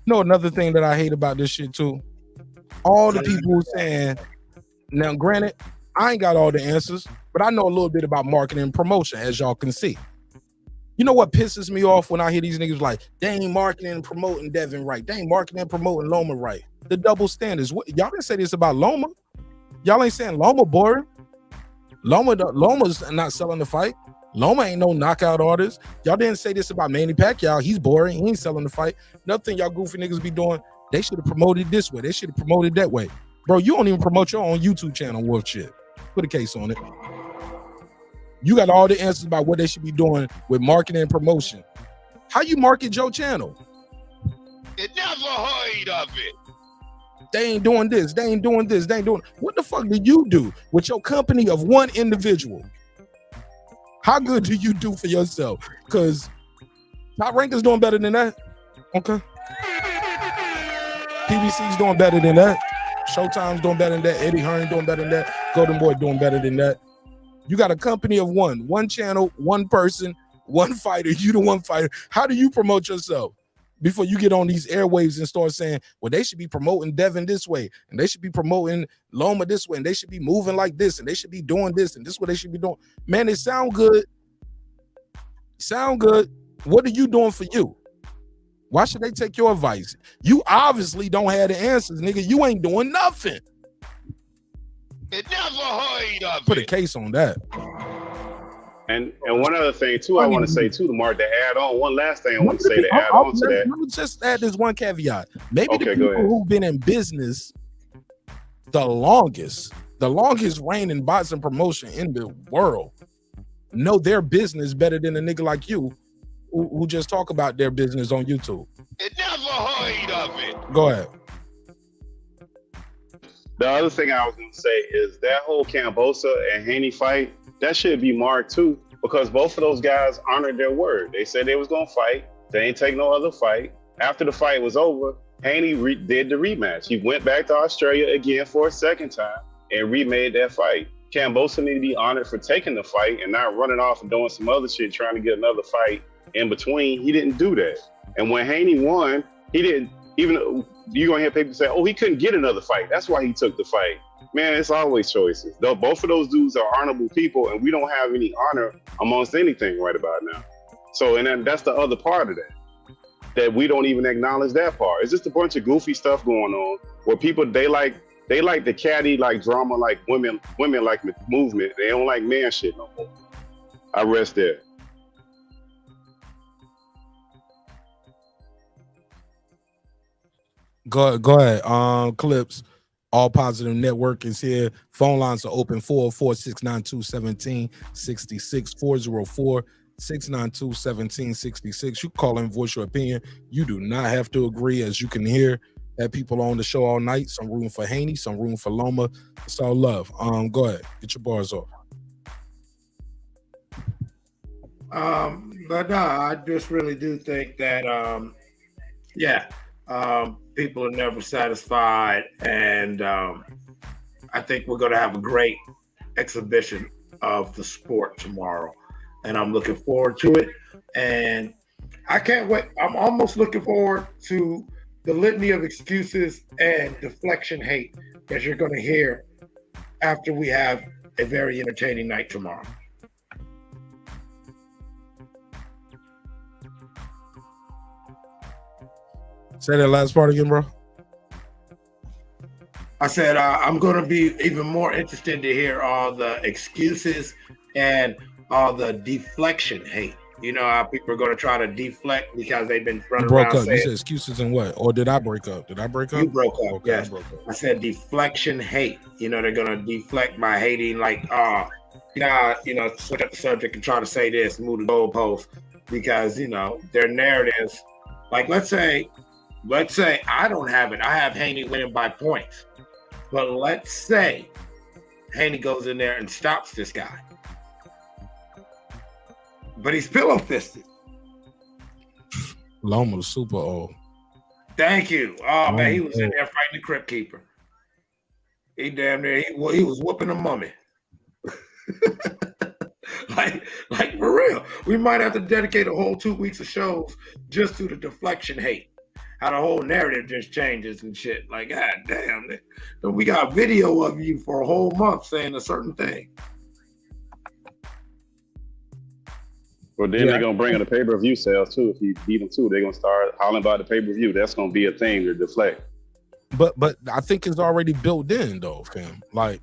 Speaker 10: You know another thing that I hate about this shit too? All the people saying, now granted, I ain't got all the answers, but I know a little bit about marketing and promotion, as y'all can see. You know what pisses me off when I hear these niggas like, they ain't marketing and promoting Devin right. They ain't marketing and promoting Loma right. The double standards. Y'all didn't say this about Loma. Y'all ain't saying Loma boring. Loma's not selling the fight. Loma ain't no knockout artist. Y'all didn't say this about Manny Pacquiao. He's boring. He ain't selling the fight. Another thing y'all goofy niggas be doing, they should have promoted this way. They should have promoted that way. Bro, you don't even promote your own YouTube channel worth shit. Put a case on it. You got all the answers about what they should be doing with marketing and promotion. How you market your channel?
Speaker 5: You never heard of it.
Speaker 10: They ain't doing this. They ain't doing this. They ain't doing. What the fuck do you do with your company of one individual? How good do you do for yourself? Because Top Rank is doing better than that. Okay. PVC's doing better than that. Showtime's doing better than that. Eddie Hearn doing better than that. Golden Boy doing better than that. You got a company of one channel, one person, one fighter. You the one fighter. How do you promote yourself before you get on these airwaves and start saying, well, they should be promoting Devin this way, and they should be promoting Loma this way, and they should be moving like this, and they should be doing this, and this is what they should be doing. Man, it sound good. Sound good. What are you doing for you? Why should they take your advice? You obviously don't have the answers, nigga. You ain't doing nothing.
Speaker 5: You never heard of
Speaker 10: Put a case on that.
Speaker 11: And one other thing too, I want to say too, to Mark, to add on. One last thing I want to say to add on to that.
Speaker 10: Let me just add this one caveat. Maybe the people who've been in business the longest reigning boxing promotion in the world know their business better than a nigga like you who just talk about their business on YouTube.
Speaker 5: You never heard of it.
Speaker 10: Go ahead.
Speaker 11: The other thing I was going to say is that whole Cambosa and Haney fight, that should be marked too, because both of those guys honored their word. They said they was going to fight. They ain't take no other fight. After the fight was over, Haney did the rematch. He went back to Australia again for a second time and remade that fight. Kambosos need to be honored for taking the fight and not running off and doing some other shit trying to get another fight in between. He didn't do that. And when Haney won, he didn't even. You're gonna hear people say, "Oh, he couldn't get another fight. That's why he took the fight." Man, it's always choices. Both of those dudes are honorable people, and we don't have any honor amongst anything right about now. So, and then that's the other part of that we don't even acknowledge that part. It's just a bunch of goofy stuff going on where people they like the catty like drama, like women like movement. They don't like man shit no more. I rest there.
Speaker 10: Go ahead. Clips. All Positive Network is here. Phone lines are open 404-692-1766, 404-692-1766. You call in, voice your opinion. You do not have to agree, as you can hear that people on the show all night. Some room for Haney, some room for Loma. It's all love. Go ahead. Get your bars off.
Speaker 6: But no, I just really do think that people are never satisfied, and I think we're going to have a great exhibition of the sport tomorrow, and I'm looking forward to it. And I can't wait. I'm almost looking forward to the litany of excuses and deflection hate that you're going to hear after we have a very entertaining night tomorrow.
Speaker 10: Say that last part again, bro.
Speaker 6: I said I'm going to be even more interested to hear all the excuses and all the deflection hate. You know how people are going to try to deflect because they've been running around
Speaker 10: up.
Speaker 6: saying,
Speaker 10: You said excuses and what? Or did I break up? Did I break up?
Speaker 6: You broke up.
Speaker 10: Okay,
Speaker 6: Yes.
Speaker 10: I broke up.
Speaker 6: I said deflection hate. You know, they're going to deflect by hating like, switch up the subject and try to say this, move the goalpost, because, their narratives, like let's say I don't have it. I have Haney winning by points. But let's say Haney goes in there and stops this guy. But he's pillow fisted.
Speaker 10: Loma's super old.
Speaker 6: Thank you. Oh, man, he was in there fighting the Crypt Keeper. He damn near, he was whooping a mummy. like for real. We might have to dedicate a whole 2 weeks of shows just to the deflection hate. How the whole narrative just changes and shit. Like, god damn, we got video of you for a whole month saying a certain thing.
Speaker 11: Well, then they're gonna bring in the pay-per-view sales too. If you beat them too, they're gonna start hollering about the pay-per-view. That's gonna be a thing to deflect.
Speaker 10: But I think it's already built in though, fam. Like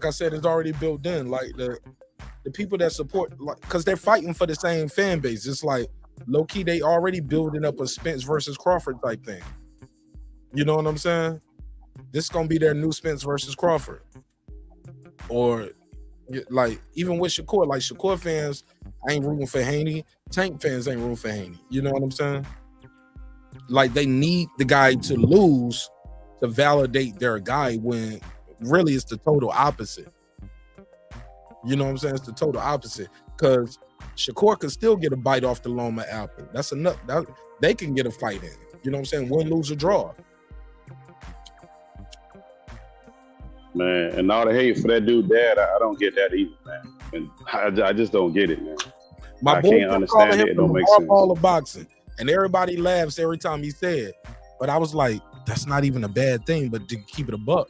Speaker 10: I said, it's already built in. Like the people that support, like, because they're fighting for the same fan base. It's like low key, they already building up a Spence versus Crawford type thing. You know what I'm saying? This is gonna be their new Spence versus Crawford. Or like even with Shakur, like Shakur fans ain't rooting for Haney. Tank fans ain't rooting for Haney. You know what I'm saying? Like they need the guy to lose to validate their guy when really it's the total opposite. You know what I'm saying? It's the total opposite. Because Shakur could still get a bite off the Loma apple. That's enough. They can get a fight in. You know what I'm saying? Win, lose, or draw.
Speaker 11: Man, and all the hate for that dude dad, I don't get that either, man. And I just don't get it, man. I can't understand it. It don't make sense.
Speaker 10: Ball of boxing, and everybody laughs every time he said it. But I was like, that's not even a bad thing. But to keep it a buck,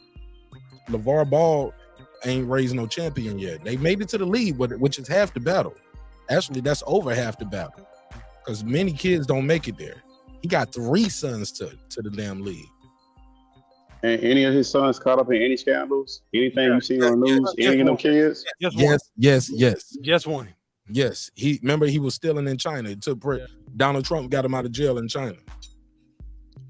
Speaker 10: LeVar Ball ain't raised no champion yet. They made it to the league, which is half the battle. Actually, that's over half the battle, because many kids don't make it there. He got 3 sons to the damn league.
Speaker 11: And any of his sons caught up in any scandals? Anything you seen on the news? Any of them kids?
Speaker 10: Yes.
Speaker 15: Just one.
Speaker 10: Yes. He was stealing in China. It took Donald Trump got him out of jail in China.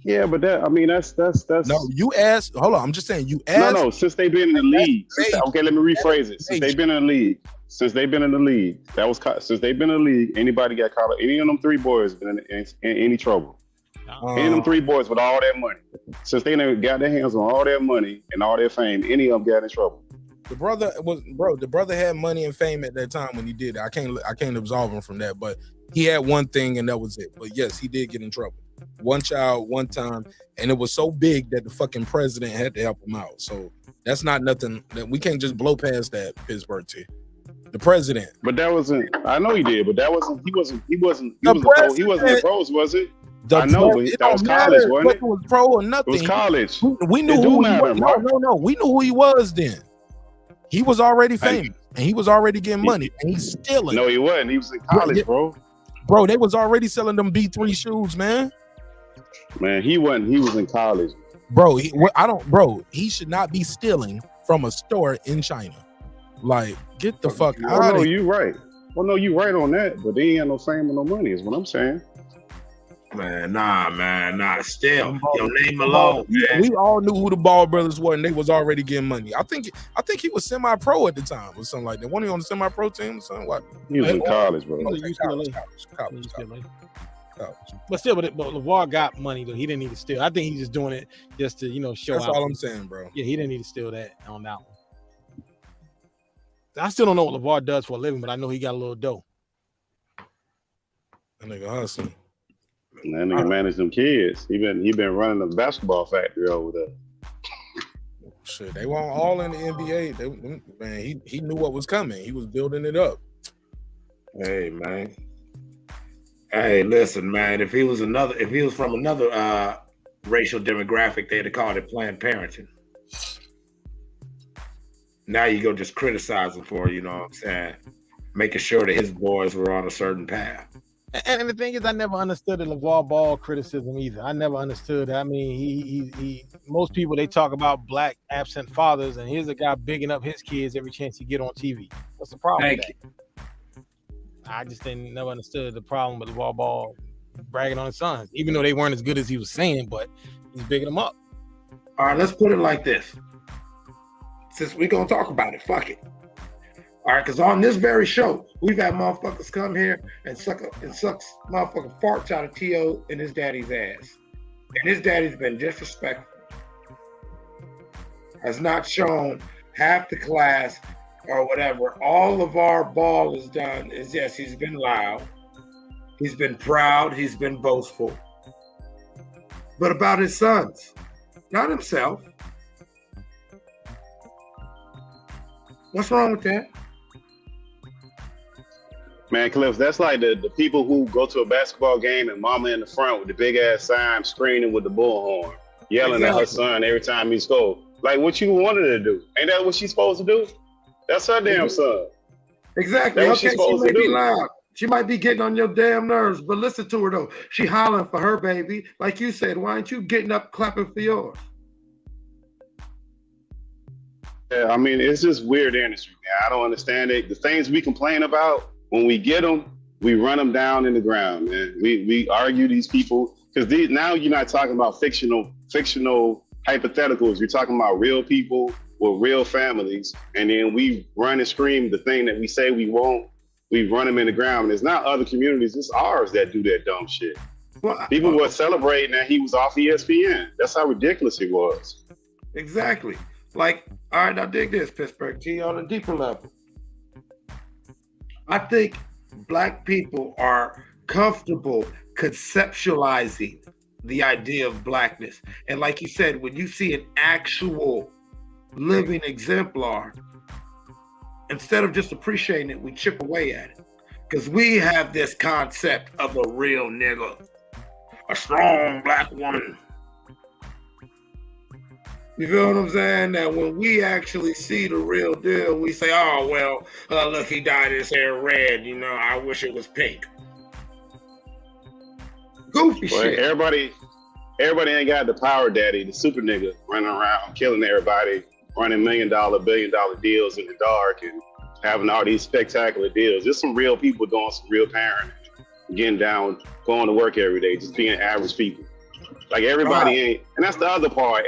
Speaker 11: Yeah, but that's
Speaker 10: no. You asked. Hold on. I'm just saying. You asked.
Speaker 11: No. Since they've been in the league. Okay, let me rephrase it. Since they've been in the league. Since they've been in the league. Since they've been in the league. Anybody got caught up? Any of them 3 boys been in any trouble? Any of them 3 boys with all that money. Since they got their hands on all their money and all their fame, any of them got in trouble.
Speaker 10: The brother had money and fame at that time when he did it. I can't absolve him from that, but he had one thing and that was it. But yes, he did get in trouble. one child, one time, and it was so big that the fucking president had to help him out. So that's not nothing that we can't just blow past that, Pittsburgh T. The president.
Speaker 11: But that wasn't. I know he did, but that wasn't. He wasn't in the pros, was it? I know, but that was college, wasn't it?
Speaker 10: It was pro or nothing.
Speaker 11: It was college.
Speaker 10: We knew who he was. No. We knew who he was then. He was already famous, and he was already getting money, and he's stealing.
Speaker 11: No, he wasn't. He was in college, bro.
Speaker 10: Bro, they was already selling them B3 shoes, man.
Speaker 11: Man, he wasn't. He was in college.
Speaker 10: Bro, he should not be stealing from a store in China. Like, get the fuck out of here.
Speaker 11: You right. Well, no, you right on that, but they ain't got no fame or no money, is what I'm saying.
Speaker 6: Man, nah. Still, your name alone, man.
Speaker 10: We all knew who the Ball brothers were, and they was already getting money. I think he was semi-pro at the time or something like that. Wasn't he on the semi-pro team or something? What?
Speaker 11: He was in college, bro.
Speaker 10: College.
Speaker 15: But still, but LeVar got money though. He didn't need to steal. I think he's just doing it just to show
Speaker 10: That's
Speaker 15: out.
Speaker 10: all I'm saying, bro.
Speaker 15: Yeah, he didn't need to steal that on that one. I still don't know what LeVar does for a living, but I know he got a little dough.
Speaker 10: That nigga hustling.
Speaker 11: That nigga managed them kids. He been running the basketball factory over there.
Speaker 10: Shit, they weren't all in the NBA. He knew what was coming. He was building it up.
Speaker 6: Hey, man. Hey, listen, man. If he was from another racial demographic, they'd have called it Planned Parenthood. Now you go just criticize him for, you know what I'm saying, making sure that his boys were on a certain path.
Speaker 15: And the thing is, I never understood the LeVar Ball criticism either. I never understood. I mean, he most people, they talk about black absent fathers, and here's a guy bigging up his kids every chance he get on TV. What's the problem with that? I just never understood the problem with LeVar Ball bragging on his sons, even though they weren't as good as he was saying, but he's bigging them up.
Speaker 6: All right, let's put it like this. Since we're going to talk about it, fuck it. All right, because on this very show, we've had motherfuckers come here and suck motherfucking farts out of T.O. and his daddy's ass. And his daddy's been disrespectful. Has not shown half the class or whatever. All of our Ball has done is, yes, he's been loud. He's been proud. He's been boastful. But about his sons, not himself. What's wrong with that?
Speaker 11: Man, Cliff, that's like the people who go to a basketball game and mama in the front with the big ass sign screaming with the bullhorn, yelling at her son every time he scores. Like what you wanted her to do. Ain't that what she's supposed to do? That's her damn son.
Speaker 6: Exactly. Okay, she may be loud. She might be getting on your damn nerves, but listen to her though. She hollering for her baby. Like you said, why aren't you getting up clapping for yours?
Speaker 11: Yeah, I mean, it's just weird industry, man. I don't understand it. The things we complain about, when we get them, we run them down in the ground, man. We argue these people because now you're not talking about fictional hypotheticals. You're talking about real people with real families, and then we run and scream the thing that we say we won't. We run them in the ground, and it's not other communities. It's ours that do that dumb shit. Well, people were celebrating that he was off ESPN. That's how ridiculous it was.
Speaker 6: Exactly. Like, all right, now dig this, Pittsburgh T, on a deeper level. I think black people are comfortable conceptualizing the idea of blackness. And like you said, when you see an actual living exemplar, instead of just appreciating it, we chip away at it. Because we have this concept of a real nigga, a strong black woman. You feel what I'm saying? That when we actually see the real deal, we say, oh, well, look, he dyed his hair red. You know, I wish it was pink. Goofy shit.
Speaker 11: Everybody ain't got the power daddy, the super nigga running around, killing everybody, running $1 million, $1 billion deals in the dark and having all these spectacular deals. Just some real people doing some real parenting, getting down, going to work every day, just being average people. Like everybody ain't, and that's the other part.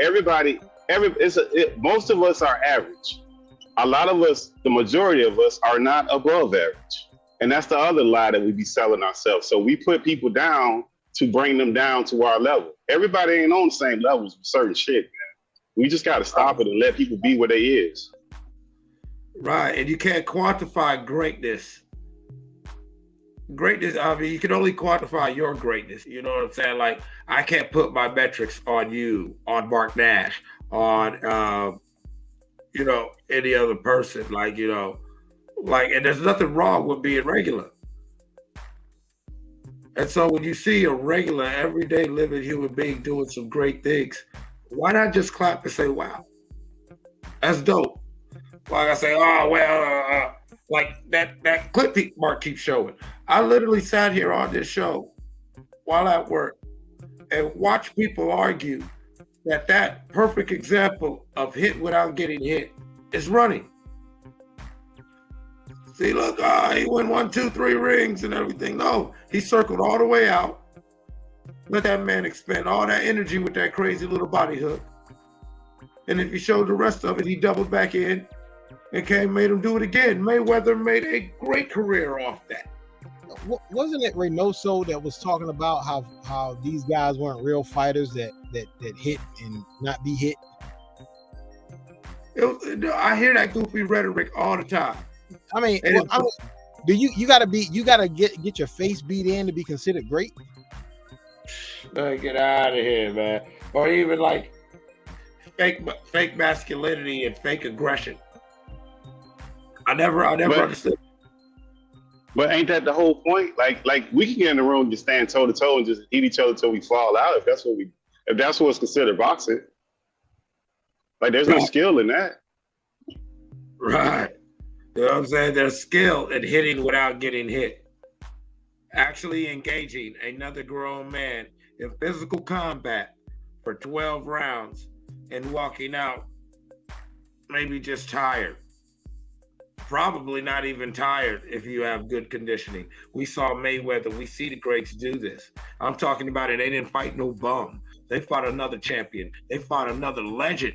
Speaker 11: Most of us are average. A lot of us, the majority of us, are not above average. And that's the other lie that we be selling ourselves. So we put people down to bring them down to our level. Everybody ain't on the same levels with certain shit, man. We just got to stop it and let people be where they is.
Speaker 6: Right, and you can't quantify greatness Greatness, I mean, you can only quantify your greatness. You know what I'm saying? Like, I can't put my metrics on you, on Mark Nash, on any other person. Like, and there's nothing wrong with being regular. And so when you see a regular, everyday living human being doing some great things, why not just clap and say, wow, that's dope? Like I say, oh, well, like that clip Mark keeps showing. I literally sat here on this show while at work and watched people argue that perfect example of hit without getting hit is running. See, look, he won 1, 2, 3 rings and everything. No, he circled all the way out. Let that man expend all that energy with that crazy little body hook. And if you showed the rest of it, he doubled back in and made him do it again. Mayweather made a great career off that.
Speaker 15: Wasn't it Reynoso that was talking about how these guys weren't real fighters that hit and not be hit?
Speaker 6: I hear that goofy rhetoric all the time.
Speaker 15: I mean, do you gotta get your face beat in to be considered great?
Speaker 6: Get out of here, man. Or even like fake masculinity and fake aggression. I never understood.
Speaker 11: But ain't that the whole point? Like we can get in the room and just stand toe to toe and just hit each other till we fall out. If that's what's considered boxing. Like there's no skill in that.
Speaker 6: Right. You know what I'm saying? There's skill in hitting without getting hit. Actually engaging another grown man in physical combat for 12 rounds and walking out maybe just tired. Probably not even tired if you have good conditioning. We saw Mayweather. We see the greats do this. I'm talking about it. They didn't fight no bum. They fought another champion. They fought another legend.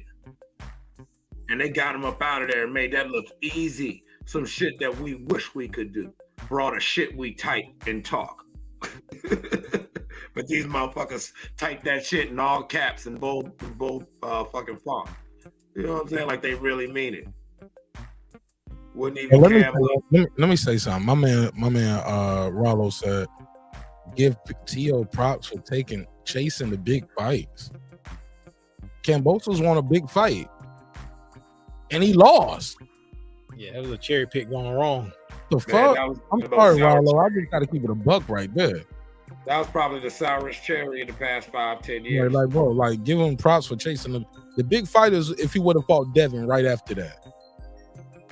Speaker 6: And they got him up out of there and made that look easy. Some shit that we wish we could do. Brought a shit we type and talk. But these motherfuckers type that shit in all caps and bold fucking font. You know what I'm saying? Like they really mean it. Wouldn't even
Speaker 10: let me say something. My man Rollo said, give T.O. props for chasing the big fights. Kambosos won a big fight. And he lost.
Speaker 15: Yeah, that was a cherry pick going wrong.
Speaker 10: The fuck? I'm sorry, Rollo. I just gotta keep it a buck right there.
Speaker 6: That was probably the sourest cherry in the past 5-10 years.
Speaker 10: Like, bro, like give him props for chasing the big fighters. If he would have fought Devin right after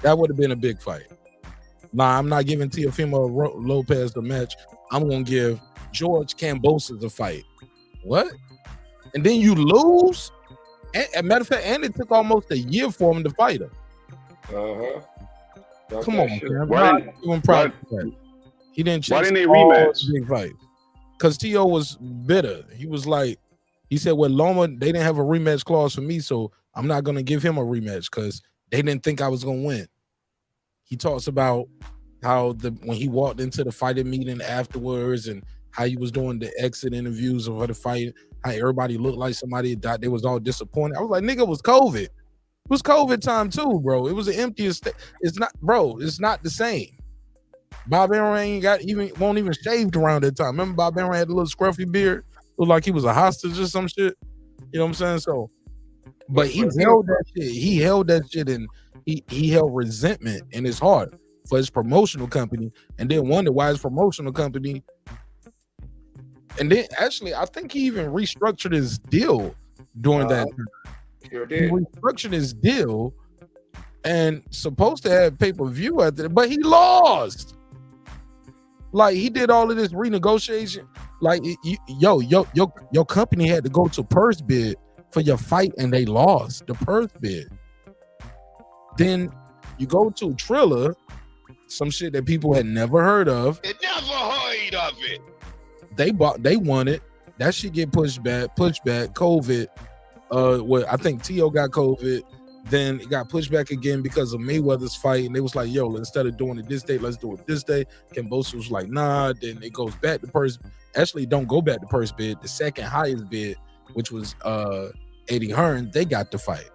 Speaker 10: that would have been a big fight. Nah, I'm not giving Teofimo Lopez the match. I'm gonna give George Kambosos a fight. What? And then you lose? And matter of fact, and it took almost a year for him to fight him. Come on, man. He didn't chase.
Speaker 11: Why didn't they rematch?
Speaker 10: Big fight. Because T.O. was bitter. He was like, he said, well, Loma, they didn't have a rematch clause for me, so I'm not gonna give him a rematch because they didn't think I was gonna win. He talks about how when he walked into the fighting meeting afterwards and how he was doing the exit interviews of the fight, how everybody looked like somebody had died. They was all disappointed. I was like, nigga, it was COVID. It was COVID time too, bro. It was the emptiest. It's not, bro. It's not the same. Bob Arum won't even shaved around that time. Remember, Bob Arum had a little scruffy beard, looked like he was a hostage or some shit. You know what I'm saying? So, but he held that shit. He held that shit, and he held resentment in his heart for his promotional company, and then wondered why his promotional company. And then actually, I think he even restructured his deal during that time.
Speaker 6: Sure did.
Speaker 10: He restructured his deal and supposed to have pay-per-view at it, but he lost. Like he did all of this renegotiation. Like your company had to go to purse bid for your fight, and they lost the purse bid. Then you go to Triller, some shit that people had never heard of.
Speaker 5: They never heard of it.
Speaker 10: They won it. That shit get pushed back. COVID. I think T.O. got COVID. Then it got pushed back again because of Mayweather's fight. And they was like, yo, instead of doing it this day, let's do it this day. Kambosos was like, nah. Then it goes back to purse. Actually, don't go back to purse bid. The second highest bid, which was Eddie Hearn, they got the fight.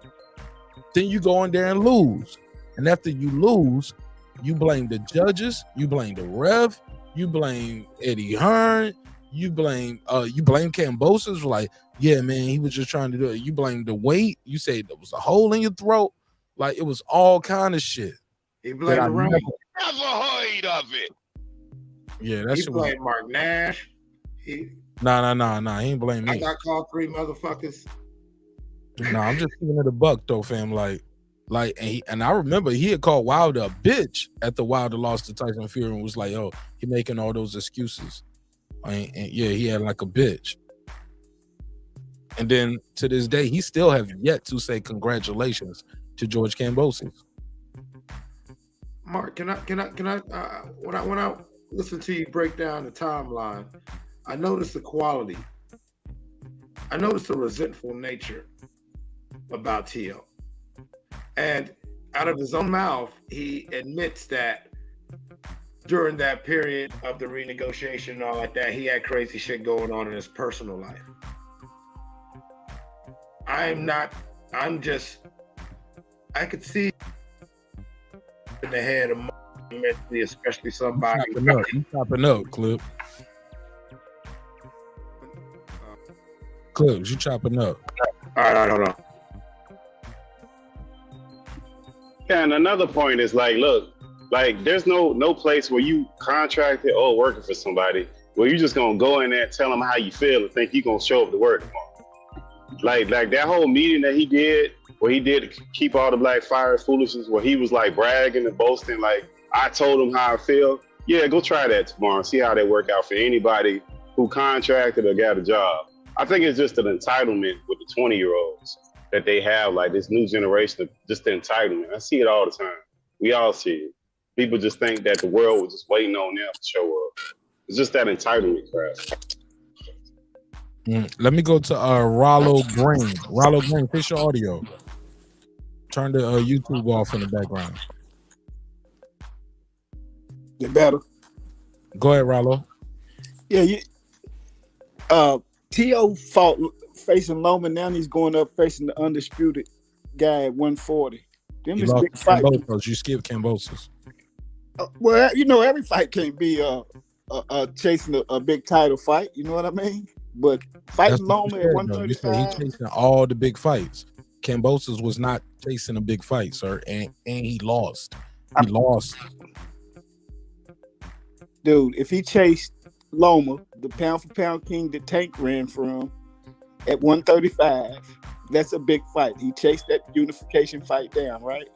Speaker 10: Then you go in there and lose. And after you lose, you blame the judges, you blame the ref, You blame Eddie Hearn. You blame Kambosos. Like, yeah, man, he was just trying to do it. You blame the weight. You say there was a hole in your throat. Like, it was all kind of shit.
Speaker 6: He blamed the rain.
Speaker 5: Never heard of it.
Speaker 10: Yeah, that's
Speaker 6: He blamed Marq Nash.
Speaker 10: Nah. He ain't blame
Speaker 6: I
Speaker 10: me.
Speaker 6: got called 3 motherfuckers.
Speaker 10: Nah, I'm just giving it a buck though, fam. And I remember he had called Wilder a bitch after Wilder lost to Tyson Fury and was like, "Oh, he making all those excuses." And yeah, he had like a bitch. And then to this day, he still have yet to say congratulations to George Kambosos.
Speaker 6: Mark, can I? When I listen to you break down the timeline, I noticed the quality. I noticed the resentful nature about T.O. And out of his own mouth, he admits that during that period of the renegotiation and all like that, he had crazy shit going on in his personal life. I could see in the head of mentally, especially somebody.
Speaker 10: You chopping up, Clip. Clips, you chopping up.
Speaker 6: All right, hold on.
Speaker 11: Yeah, and another point is like, look, like there's no place where you contracted or working for somebody where you just gonna go in there and tell them how you feel and think you gonna show up to work tomorrow. Like that whole meeting that he did, where he did keep all the black fire foolishness, where he was like bragging and boasting, like I told him how I feel. Yeah, go try that tomorrow. See how that work out for anybody who contracted or got a job. I think it's just an entitlement with the 20-year-olds that they have, like this new generation of just the entitlement. I see it all the time. We all see it. People just think that the world was just waiting on them to show up. It's just that entitlement crap.
Speaker 10: Let me go to Rollo Green. Rollo Green, fix your audio. Turn the YouTube off in the background.
Speaker 12: Get better.
Speaker 10: Go ahead, Rollo.
Speaker 12: Yeah, T.O. fought facing Loma. Now he's going up facing the undisputed guy at 140. Them
Speaker 10: You
Speaker 12: is
Speaker 10: lost
Speaker 12: big fight.
Speaker 10: Kambosos. You skipped Kambosos.
Speaker 12: Well, every fight can't be chasing a big title fight. You know what I mean? But fighting Loma at 135.
Speaker 10: He chasing all the big fights. Kambosos was not chasing a big fight, sir, and he lost. He lost.
Speaker 12: Dude, if he chased Loma, the pound for pound king that Tank ran from, at 135, that's a big fight. He chased that unification fight down, right?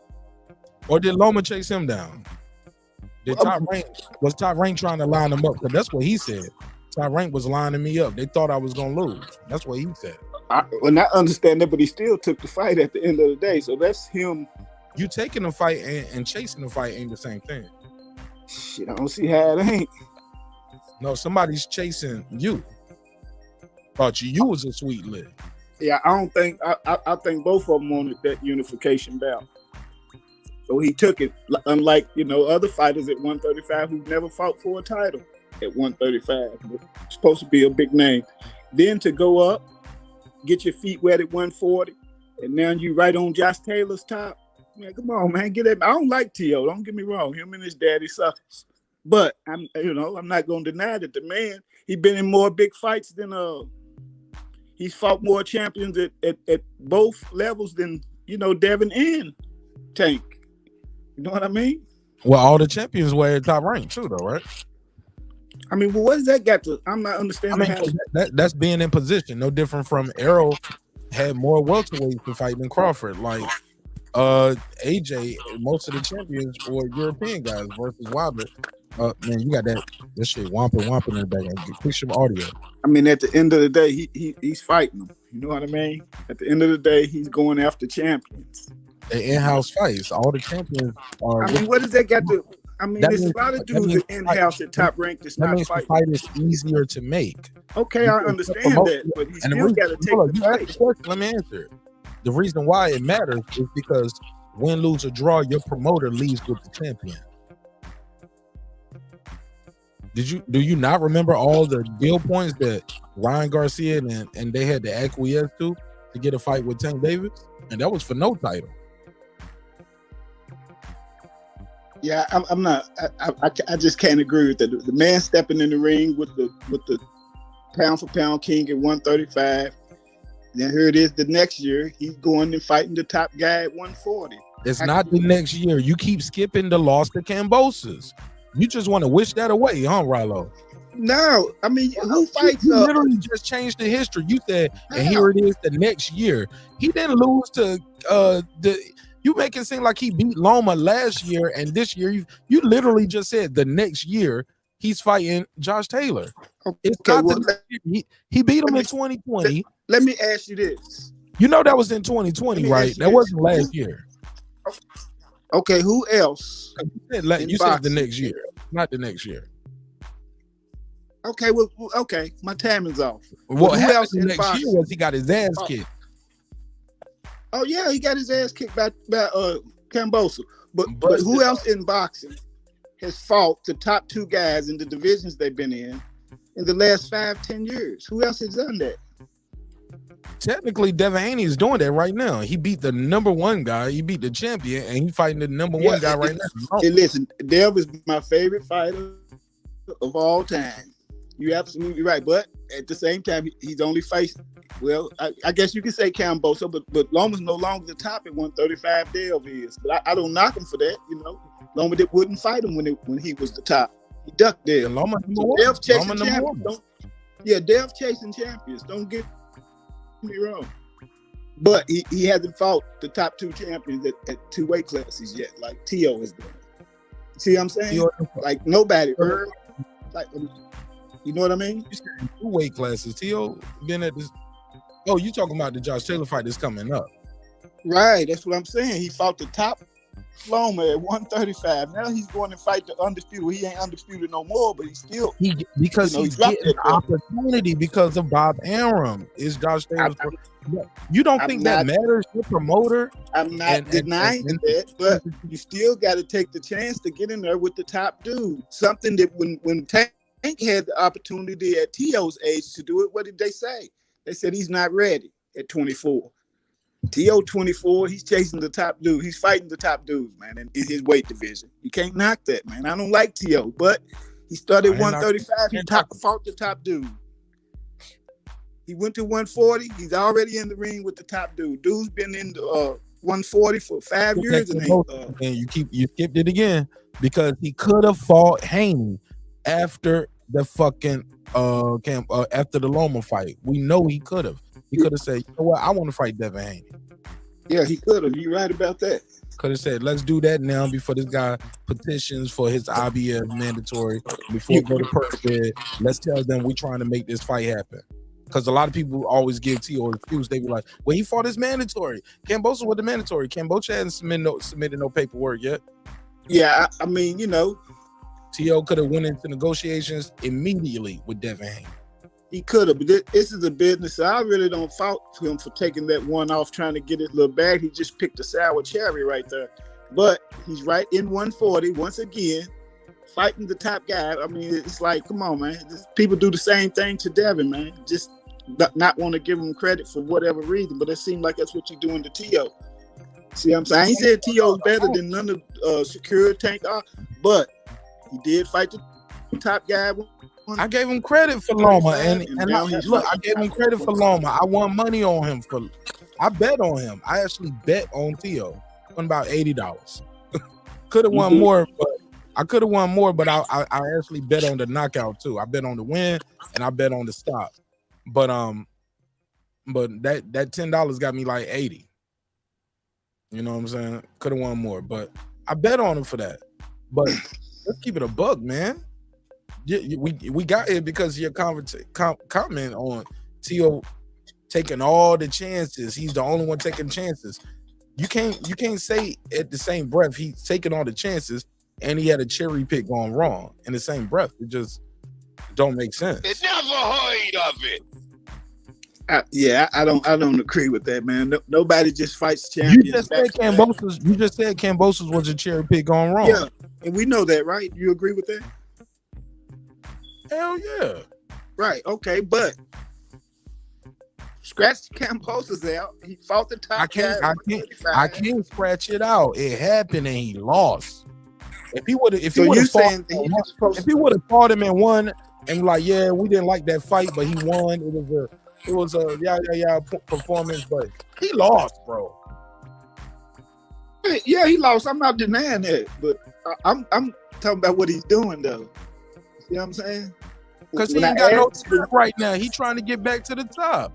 Speaker 10: Or did Loma chase him down? Was Top Rank trying to line him up? Because that's what he said. Top Rank was lining me up. They thought I was gonna lose. That's what he said.
Speaker 12: I understand that, but he still took the fight at the end of the day. So that's him.
Speaker 10: You taking the fight and chasing the fight ain't the same thing.
Speaker 12: Shit, I don't see how it ain't.
Speaker 10: No, somebody's chasing you. Thought you was a sweet lick.
Speaker 12: Yeah, I don't think I think both of them wanted that unification bout. So he took it, unlike other fighters at 135 who never fought for a title at 135. It's supposed to be a big name. Then to go up, get your feet wet at 140, and now you right on Josh Taylor's top. Man, come on, man, get it. I don't like T.O. Don't get me wrong. Him and his daddy suckers. But I'm not gonna deny that the man, he been in more big fights than he's fought more champions at both levels than Devin and Tank. You know what I mean?
Speaker 10: Well, all the champions were at Top Rank too, though, right?
Speaker 12: I mean, well, what does that got to? I'm not understanding.
Speaker 10: That's being in position. No different from Errol had more welterweights to fight than Crawford. Like AJ, most of the champions were European guys versus Wilder. Man, you got that shit whomping in the background. Fix your audio.
Speaker 12: I mean, at the end of the day, he's fighting them. You know what I mean? At the end of the day, he's going after champions.
Speaker 10: The in-house fights. All the champions are.
Speaker 12: I mean, what does that got to? I mean, there's a lot of dudes that in-house at Top Rank that's not fighting.
Speaker 10: The fight is easier to make.
Speaker 12: Okay, I understand that, but he still got to take the fight.
Speaker 10: Let me answer it. The reason why it matters is because win, lose, or draw, your promoter leaves with the champion. Do you not remember all the deal points that Ryan Garcia and they had to acquiesce to get a fight with Tank Davis? And that was for no title.
Speaker 12: Yeah, I'm not. I just can't agree with that. The man stepping in the ring with the pound for pound king at 135. Then here it is the next year. He's going and fighting the top guy at 140.
Speaker 10: It's not the next year. You keep skipping the loss to Kambosos. You just want to wish that away, huh, Rallo?
Speaker 12: No, I mean, who fights?
Speaker 10: You literally just changed the history. You said, and here it is the next year. He didn't lose to you make it seem like he beat Loma last year, and this year you literally just said the next year he's fighting Josh Taylor. It's not he beat him in 2020.
Speaker 12: Let me ask you this.
Speaker 10: You know that was in 2020, right? That wasn't last year.
Speaker 12: Okay, who else?
Speaker 10: You said the next year, not the next year.
Speaker 12: Okay, well, okay, my timing's off.
Speaker 10: What
Speaker 12: who else
Speaker 10: happened
Speaker 12: in
Speaker 10: next
Speaker 12: boxing?
Speaker 10: year was he got his ass kicked.
Speaker 12: Oh yeah, he got his ass kicked by Kambosos. But who else in boxing has fought the top two guys in the divisions they've been in the last 5-10 years? Who else has done that?
Speaker 10: Technically, Devin Haney is doing that right now. He beat the number one guy. He beat the champion, and he's fighting the number one guy right now.
Speaker 12: Hey, listen, Dev is my favorite fighter of all time. You're absolutely right. But at the same time, he's only faced, well, I guess you could say Kambosos, but Loma's no longer the top at 135. Dev is. But I don't knock him for that. You know, Loma wouldn't fight him when he was the top. He ducked Dev.
Speaker 10: Loma
Speaker 12: so Dev chasing champions. Dev chasing champions. Don't get me wrong. But he hasn't fought the top two champions at two weight classes yet, like T.O. has done. See what I'm saying? Like nobody. Like, you know what I mean?
Speaker 10: You said two weight classes. T.O. been at this. Oh, you talking about the Josh Taylor fight that's coming up?
Speaker 12: Right. That's what I'm saying. He fought the top Loma at 135. Now he's going to fight the undisputed. He ain't undisputed no more, but he's still
Speaker 10: he's getting an opportunity because of Bob Arum. Is Josh Taylor's? You don't think that matters? The promoter.
Speaker 12: I'm not denying that, but you still got to take the chance to get in there with the top dude. Something that when Tank had the opportunity at T.O.'s age to do it, what did they say? They said he's not ready at 24. T.O. 24, he's chasing the top dude. He's fighting the top dudes, man, in his weight division. You can't knock that, man. I don't like T.O., but he started 135. He fought the top dude. He went to 140. He's already in the ring with the top dude. Dude's been in the 140 for 5 years. And
Speaker 10: you skipped it again because he could have fought Haney after the fucking after the Loma fight. We know he could have. He could have said, you know what, I want to fight Devin Haney.
Speaker 12: Yeah, he could have. You're right about that.
Speaker 10: Could have said, let's do that now before this guy petitions for his IBF mandatory. Before we go to Perth, let's tell them we're trying to make this fight happen. Because a lot of people always give T.O. excuse. They be like, well, he fought his mandatory. Kambosos with the mandatory. Kambosos hasn't submitted no paperwork yet.
Speaker 12: Yeah, I mean, you know.
Speaker 10: T.O. could have went into negotiations immediately with Devin Haney.
Speaker 12: He could have, but this is a business. So I really don't fault him for taking that one off, trying to get his little bag. He just picked a sour cherry right there. But he's right in 140 once again, fighting the top guy. I mean, it's like, come on, man. People do the same thing to Devin, man. Just not want to give him credit for whatever reason, but it seems like that's what you're doing to T.O. See what I'm saying? He said T.O.'s better than none of Shakur Tank are, but he did fight the top guy.
Speaker 10: I gave him credit for Loma, and I gave him credit for Loma. I won money on him I bet on him. I actually bet on T.O. Won about $80. Could have won more, but I could have won more, but I actually bet on the knockout too. I bet on the win and I bet on the stop. But that $10 got me like 80. You know what I'm saying? Could have won more, but I bet on him for that. But let's keep it a buck, man. We got it because of your comment on T.O. taking all the chances. He's the only one taking chances. You can't say at the same breath he's taking all the chances and he had a cherry pick going wrong in the same breath. It just don't make sense.
Speaker 5: It never heard of it.
Speaker 12: I don't agree with that, man. Nobody just fights champions.
Speaker 10: You just said Kambosos was a cherry pick going wrong.
Speaker 12: Yeah, and we know that, right? You agree with that?
Speaker 10: Hell yeah.
Speaker 12: Right, okay, but scratch Kambosos out. He fought the top
Speaker 10: I can't scratch it out. It happened and he lost. If he would have,
Speaker 12: So you saying that he was supposed
Speaker 10: if he would have fought him and won, and like, yeah, we didn't like that fight, but he won. It was a performance, but he lost, bro.
Speaker 12: Yeah, he lost. I'm not denying that, but I'm talking about what he's doing though. See what I'm saying?
Speaker 10: Because he ain't got no time right now. He trying to get back to the top.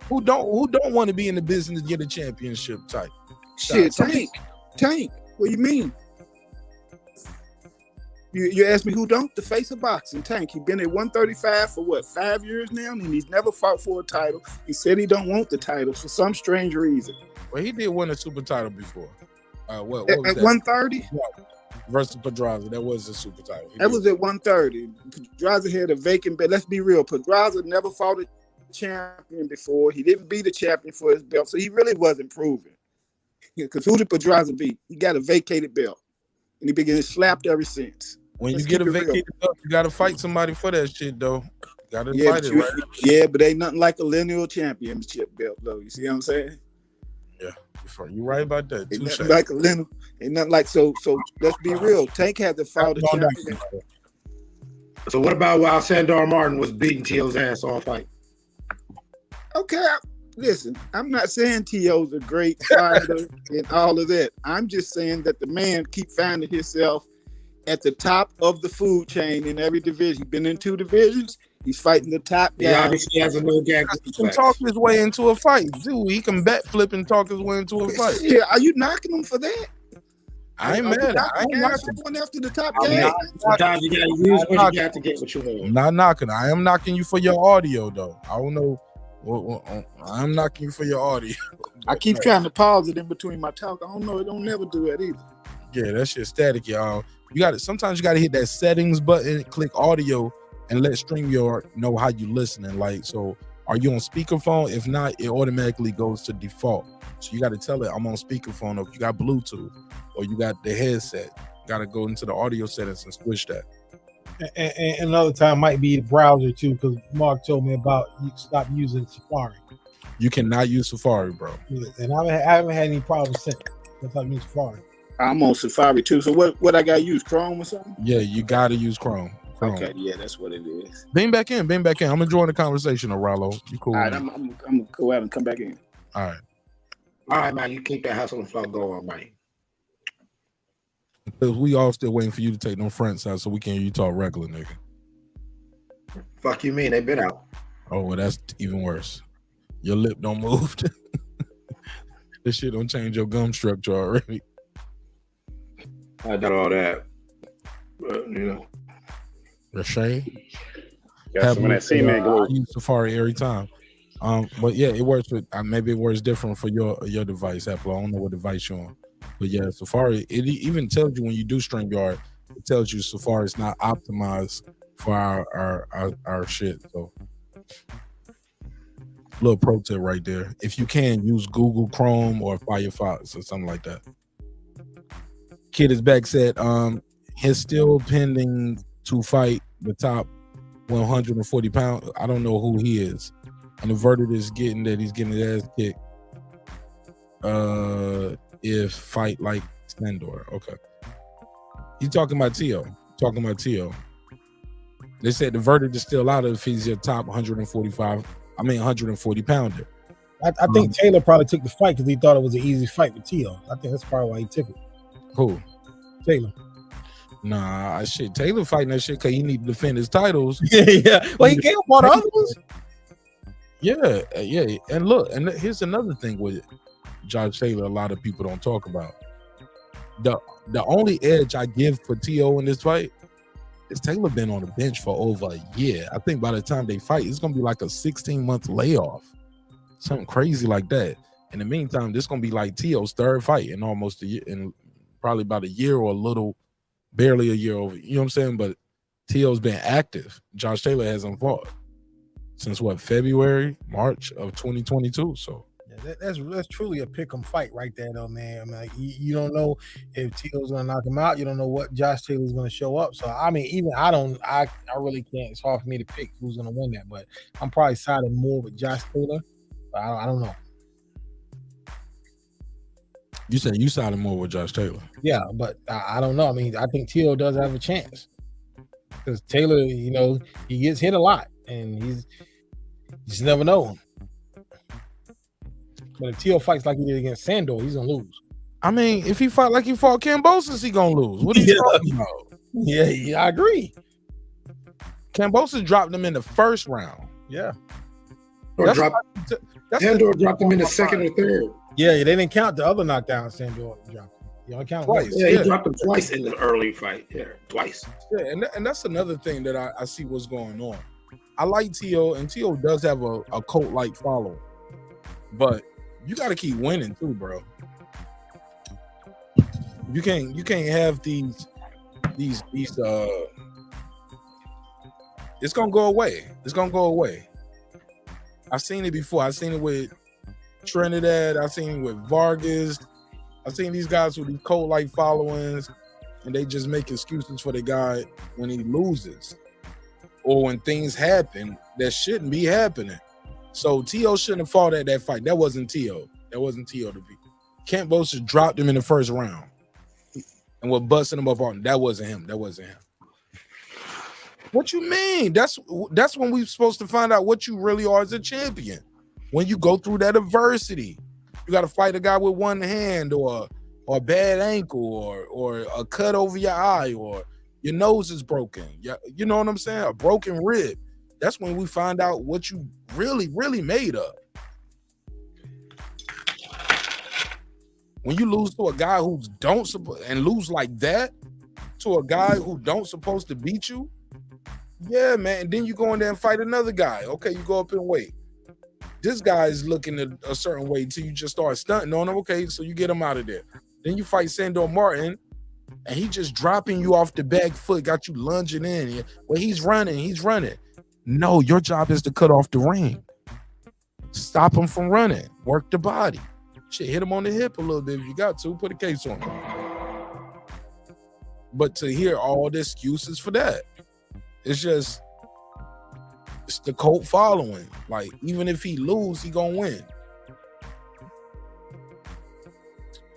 Speaker 10: Who don't want to be in the business to get a championship type?
Speaker 12: Shit, Tank. What do you mean? You asked me who don't? The face of boxing, Tank. He been at 135 for what, 5 years now, and he's never fought for a title. He said he don't want the title for some strange reason.
Speaker 10: Well, he did win a super title before. What
Speaker 12: at
Speaker 10: was that?
Speaker 12: 130
Speaker 10: versus Pedraza. That was a super title.
Speaker 12: That was at 130. Pedraza had a vacant belt. Let's be real. Pedraza never fought a champion before. He didn't beat a champion for his belt, so he really wasn't proven. Because who did Pedraza beat? He got a vacated belt, and he been getting slapped ever since.
Speaker 10: When you get a vacated belt, you gotta fight somebody for that shit, though. Gotta fight it, right?
Speaker 12: Yeah, but ain't nothing like a lineal championship belt, though. You see what I'm saying?
Speaker 10: Yeah, you're right about that.
Speaker 12: Ain't nothing like a lineal. Ain't nothing like so. Let's be real. Tank had to fight a champion.
Speaker 6: So what about while Sandor Martin was beating T.O.'s ass all fight?
Speaker 12: Okay, listen, I'm not saying T.O.'s a great fighter and all of that. I'm just saying that the man keep finding himself at the top of the food chain in every division. He's been in 2 divisions. He's fighting the top guy.
Speaker 6: Yeah, obviously has a new gag.
Speaker 10: He can talk his way into a fight, dude. He can bet flip and talk his way into a fight.
Speaker 12: Yeah, are you knocking him for that?
Speaker 10: I ain't mad. I ain't knocking.
Speaker 12: Someone after the top guy.
Speaker 6: Sometimes you gotta use what you got to get what you want.
Speaker 10: Not knocking. I am knocking you for your audio, though. I don't know. I'm knocking you for your audio.
Speaker 12: I keep trying to pause it in between my talk. I don't know. It don't never do that either.
Speaker 10: Yeah, that shit's static, y'all. Sometimes you gotta hit that settings button, click audio, and let StreamYard know how you listening. Like, so are you on speakerphone? If not, it automatically goes to default. So you gotta tell it I'm on speakerphone, or if you got Bluetooth or you got the headset, you gotta go into the audio settings and switch that.
Speaker 15: And another time might be the browser too, because Mark told me about you stop using Safari.
Speaker 10: You cannot use Safari, bro.
Speaker 15: And I haven't had any problems since I used Safari.
Speaker 12: I'm on Safari too. So what I got to use? Chrome or something?
Speaker 10: Yeah, you got to use Chrome.
Speaker 12: Okay, yeah, that's what it is.
Speaker 10: Beam back in. I'm enjoying the conversation, Rollo. You cool?
Speaker 12: All right, I'm gonna go out and come back in.
Speaker 10: All right,
Speaker 6: man. You keep that hustle and flow going, man.
Speaker 10: Because we all still waiting for you to take them fronts out so we can hear you talk regular, nigga.
Speaker 6: Fuck you mean? They been out.
Speaker 10: Oh, well, that's even worse. Your lip don't move. This shit don't change your gum structure already.
Speaker 6: I done all that. But, you know.
Speaker 10: Rashay?
Speaker 11: Got some of that semen glue.
Speaker 10: I use Safari every time. But yeah, it works with maybe it works different for your device, Apple. I don't know what device you're on. But yeah, Safari, it even tells you when you do StreamYard, it tells you Safari is not optimized for our shit. So little pro tip right there. If you can, use Google Chrome or Firefox or something like that. Kid is back, said he's still pending to fight the top 140 pounds. I don't know who he is. And the verdict is he's getting his ass kicked. If fight like Sandor. Okay. You talking about T.O. They said the verdict is still out if he's your top 140 pounder.
Speaker 15: I think Taylor probably took the fight because he thought it was an easy fight with T.O. I think that's probably why he took it.
Speaker 10: Who?
Speaker 15: Taylor.
Speaker 10: Nah, shit. Taylor fighting that shit because he need to defend his titles.
Speaker 15: Yeah. Well, he gave up on the other ones.
Speaker 10: Yeah. And look, and here's another thing with Josh Taylor a lot of people don't talk about. The only edge I give for T.O. in this fight is Taylor been on the bench for over a year. I think by the time they fight, it's going to be like a 16-month layoff. Something crazy like that. In the meantime, this is going to be like T.O.'s third fight in almost a year, in probably about a year or a little, barely a year over. You know what I'm saying? But T.O.'s been active. Josh Taylor hasn't fought since February, March of 2022. So
Speaker 15: that's truly a pick 'em fight right there, though, man. I mean, like, you don't know if T.O.'s gonna knock him out. You don't know what Josh Taylor's gonna show up. So I mean, I really can't. It's hard for me to pick who's gonna win that, but I'm probably siding more with Josh Taylor. But I don't know.
Speaker 10: You said you sided more with Josh Taylor.
Speaker 15: Yeah, but I don't know. I mean, I think T.O. does have a chance because Taylor, you know, he gets hit a lot, and you just never know. But if T.O. fights like he did against Sandor, he's gonna lose.
Speaker 10: I mean, if he fight like he fought Kambosos, he gonna lose. What are you talking about?
Speaker 15: Yeah, I agree.
Speaker 10: Kambosos dropped him in the first round.
Speaker 15: Yeah.
Speaker 6: Sandor dropped him in the second or third.
Speaker 15: Yeah, they didn't count the other knockdown Sandor dropped him. You only count
Speaker 6: Twice. Yeah, he dropped him twice in the early fight. Yeah, twice.
Speaker 10: Yeah, and that's another thing that I see what's going on. I like T.O., and T.O. does have a cult-like following. But you got to keep winning too, bro. You can't have these it's gonna go away. It's gonna go away. I've seen it before. I've seen it with Trinidad. I've seen it with Vargas. I've seen these guys with these cult-like followings, and they just make excuses for the guy when he loses or when things happen that shouldn't be happening. So T.O. shouldn't have fought at that fight. That wasn't T.O. That wasn't T.O. to beat. Kambosos dropped him in the first round and was busting him up on. That wasn't him. That wasn't him. What you mean? That's when we're supposed to find out what you really are as a champion. When you go through that adversity, you got to fight a guy with one hand or a bad ankle or a cut over your eye or your nose is broken. Yeah, you know what I'm saying? A broken rib. That's when we find out what you really, really made of. When you lose to a guy who and lose like that to a guy who don't supposed to beat you, yeah, man. And then you go in there and fight another guy. Okay, you go up in weight. This guy is looking a certain way until you just start stunting on him. Okay, so you get him out of there. Then you fight Sandor Martin, and he just dropping you off the back foot, got you lunging in. Well, he's running. No, your job is to cut off the ring. Stop him from running. Work the body. Shit, hit him on the hip a little bit if you got to. Put a case on him. But to hear all the excuses for that, it's the cult following. Like, even if he lose, he gonna win.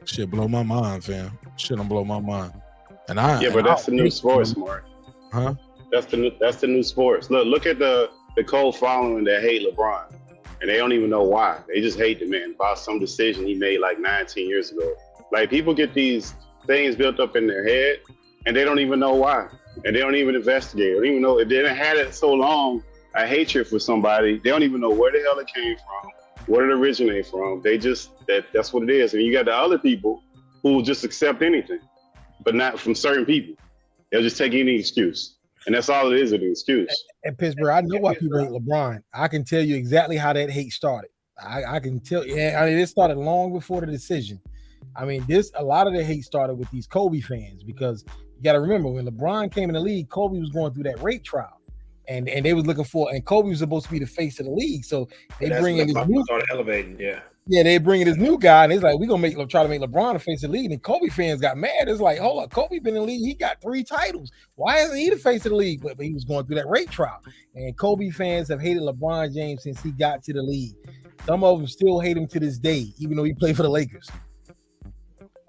Speaker 10: Shit blow my mind, fam. Shit don't blow my mind. And
Speaker 11: but that's the new sports, Mark.
Speaker 10: Huh?
Speaker 11: That's the new sports. Look at the cult following that hate LeBron. And they don't even know why. They just hate the man about some decision he made like 19 years ago. Like, people get these things built up in their head and they don't even know why. And they don't even investigate. They don't even know if they didn't had it so long, a hatred for somebody. They don't even know where the hell it came from, where it originated from. They just, that's what it is. And you got the other people who will just accept anything, but not from certain people. They'll just take any excuse. And that's all it is, an excuse.
Speaker 15: And Pittsburgh, I know why people hate LeBron. I can tell you exactly how that hate started. I can tell you. I mean, it started long before the decision. I mean, a lot of the hate started with these Kobe fans because you got to remember when LeBron came in the league, Kobe was going through that rape trial, and they was looking for, and Kobe was supposed to be the face of the league. So they bring in this new,
Speaker 3: started elevating,
Speaker 15: yeah, they bring in this new guy, and it's like we're gonna try to make LeBron the face of the league. And Kobe fans got mad. It's like, hold up, Kobe been in the league, he got 3 titles. Why isn't he the face of the league? But he was going through that rape trial, and Kobe fans have hated LeBron James since he got to the league. Some of them still hate him to this day, even though he played for the Lakers.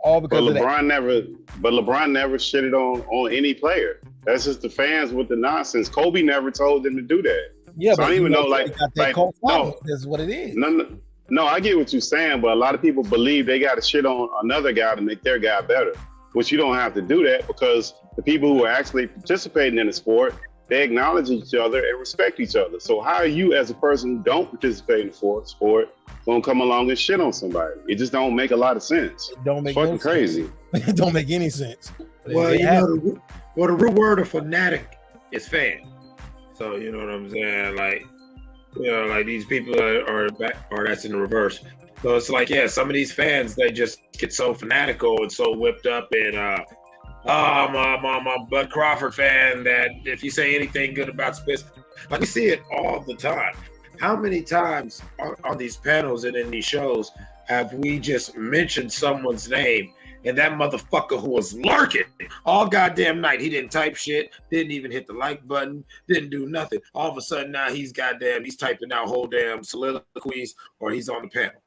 Speaker 15: All because of that.
Speaker 11: LeBron never shitted on any player. That's just the fans with the nonsense. Kobe never told them to do that.
Speaker 15: Yeah,
Speaker 11: so I don't even know. No,
Speaker 15: that's what it is.
Speaker 11: No, I get what you're saying, but a lot of people believe they got to shit on another guy to make their guy better, which you don't have to do that because the people who are actually participating in the sport, they acknowledge each other and respect each other. So how are you as a person who don't participate in the sport going to come along and shit on somebody? It just don't make a lot of sense.
Speaker 15: It don't make
Speaker 11: fucking
Speaker 15: no
Speaker 11: crazy.
Speaker 15: It don't make any sense.
Speaker 3: Well, the real word of fanatic is fan. So, you know what I'm saying? Like, you know, like these people are that's in the reverse. So it's like, yeah, some of these fans, they just get so fanatical and so whipped up and I'm a Bud Crawford fan that if you say anything good about Spence, like we see it all the time. How many times on these panels and in these shows have we just mentioned someone's name and that motherfucker who was lurking all goddamn night, he didn't type shit, didn't even hit the like button, didn't do nothing. All of a sudden now he's typing out whole damn soliloquies or he's on the panel.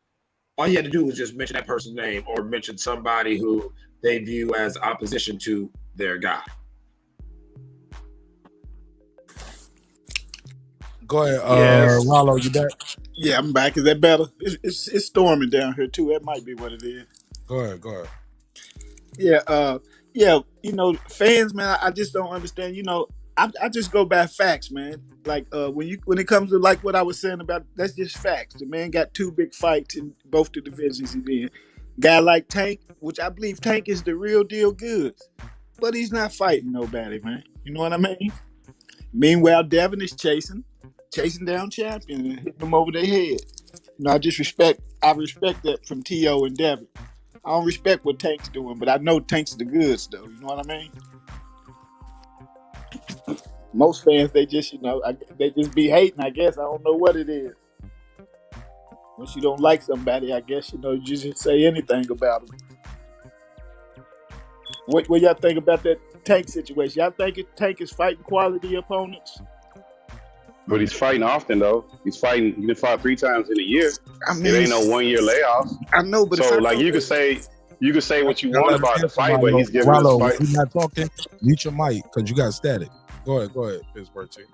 Speaker 3: All you had to do was just mention that person's name or mention somebody who they view as opposition to their guy.
Speaker 10: Go ahead,
Speaker 12: Yes.
Speaker 10: Rollo, you back?
Speaker 12: Yeah, I'm back. Is that better? It's storming down here too. That might be what it is.
Speaker 10: Go ahead.
Speaker 12: Yeah, you know, fans, man, I just don't understand. You know, I just go by facts, man. Like when it comes to like what I was saying about, that's just facts. The man got 2 big fights in both the divisions he's in. Guy like Tank, which I believe Tank is the real deal goods, but he's not fighting nobody, man. You know what I mean? Meanwhile, Devin is chasing down champion and hitting them over their head. You know, I respect that from T.O. and Devin. I don't respect what Tank's doing, but I know Tank's the goods, though. You know what I mean? Most fans, they just, they just be hating, I guess. I don't know what it is. Once you don't like somebody, I guess, you just say anything about them. What y'all think about that Tank situation? Y'all think Tank is fighting quality opponents?
Speaker 11: But he's fighting often, though. He can fight 3 times in a year.
Speaker 12: I mean,
Speaker 11: it ain't no 1 year layoff.
Speaker 12: I know, but
Speaker 11: so like you could say what you want about the fight, but he's giving us fights.
Speaker 10: If you're not talking, mute your mic because you got static. Go ahead, Pittsburgh team.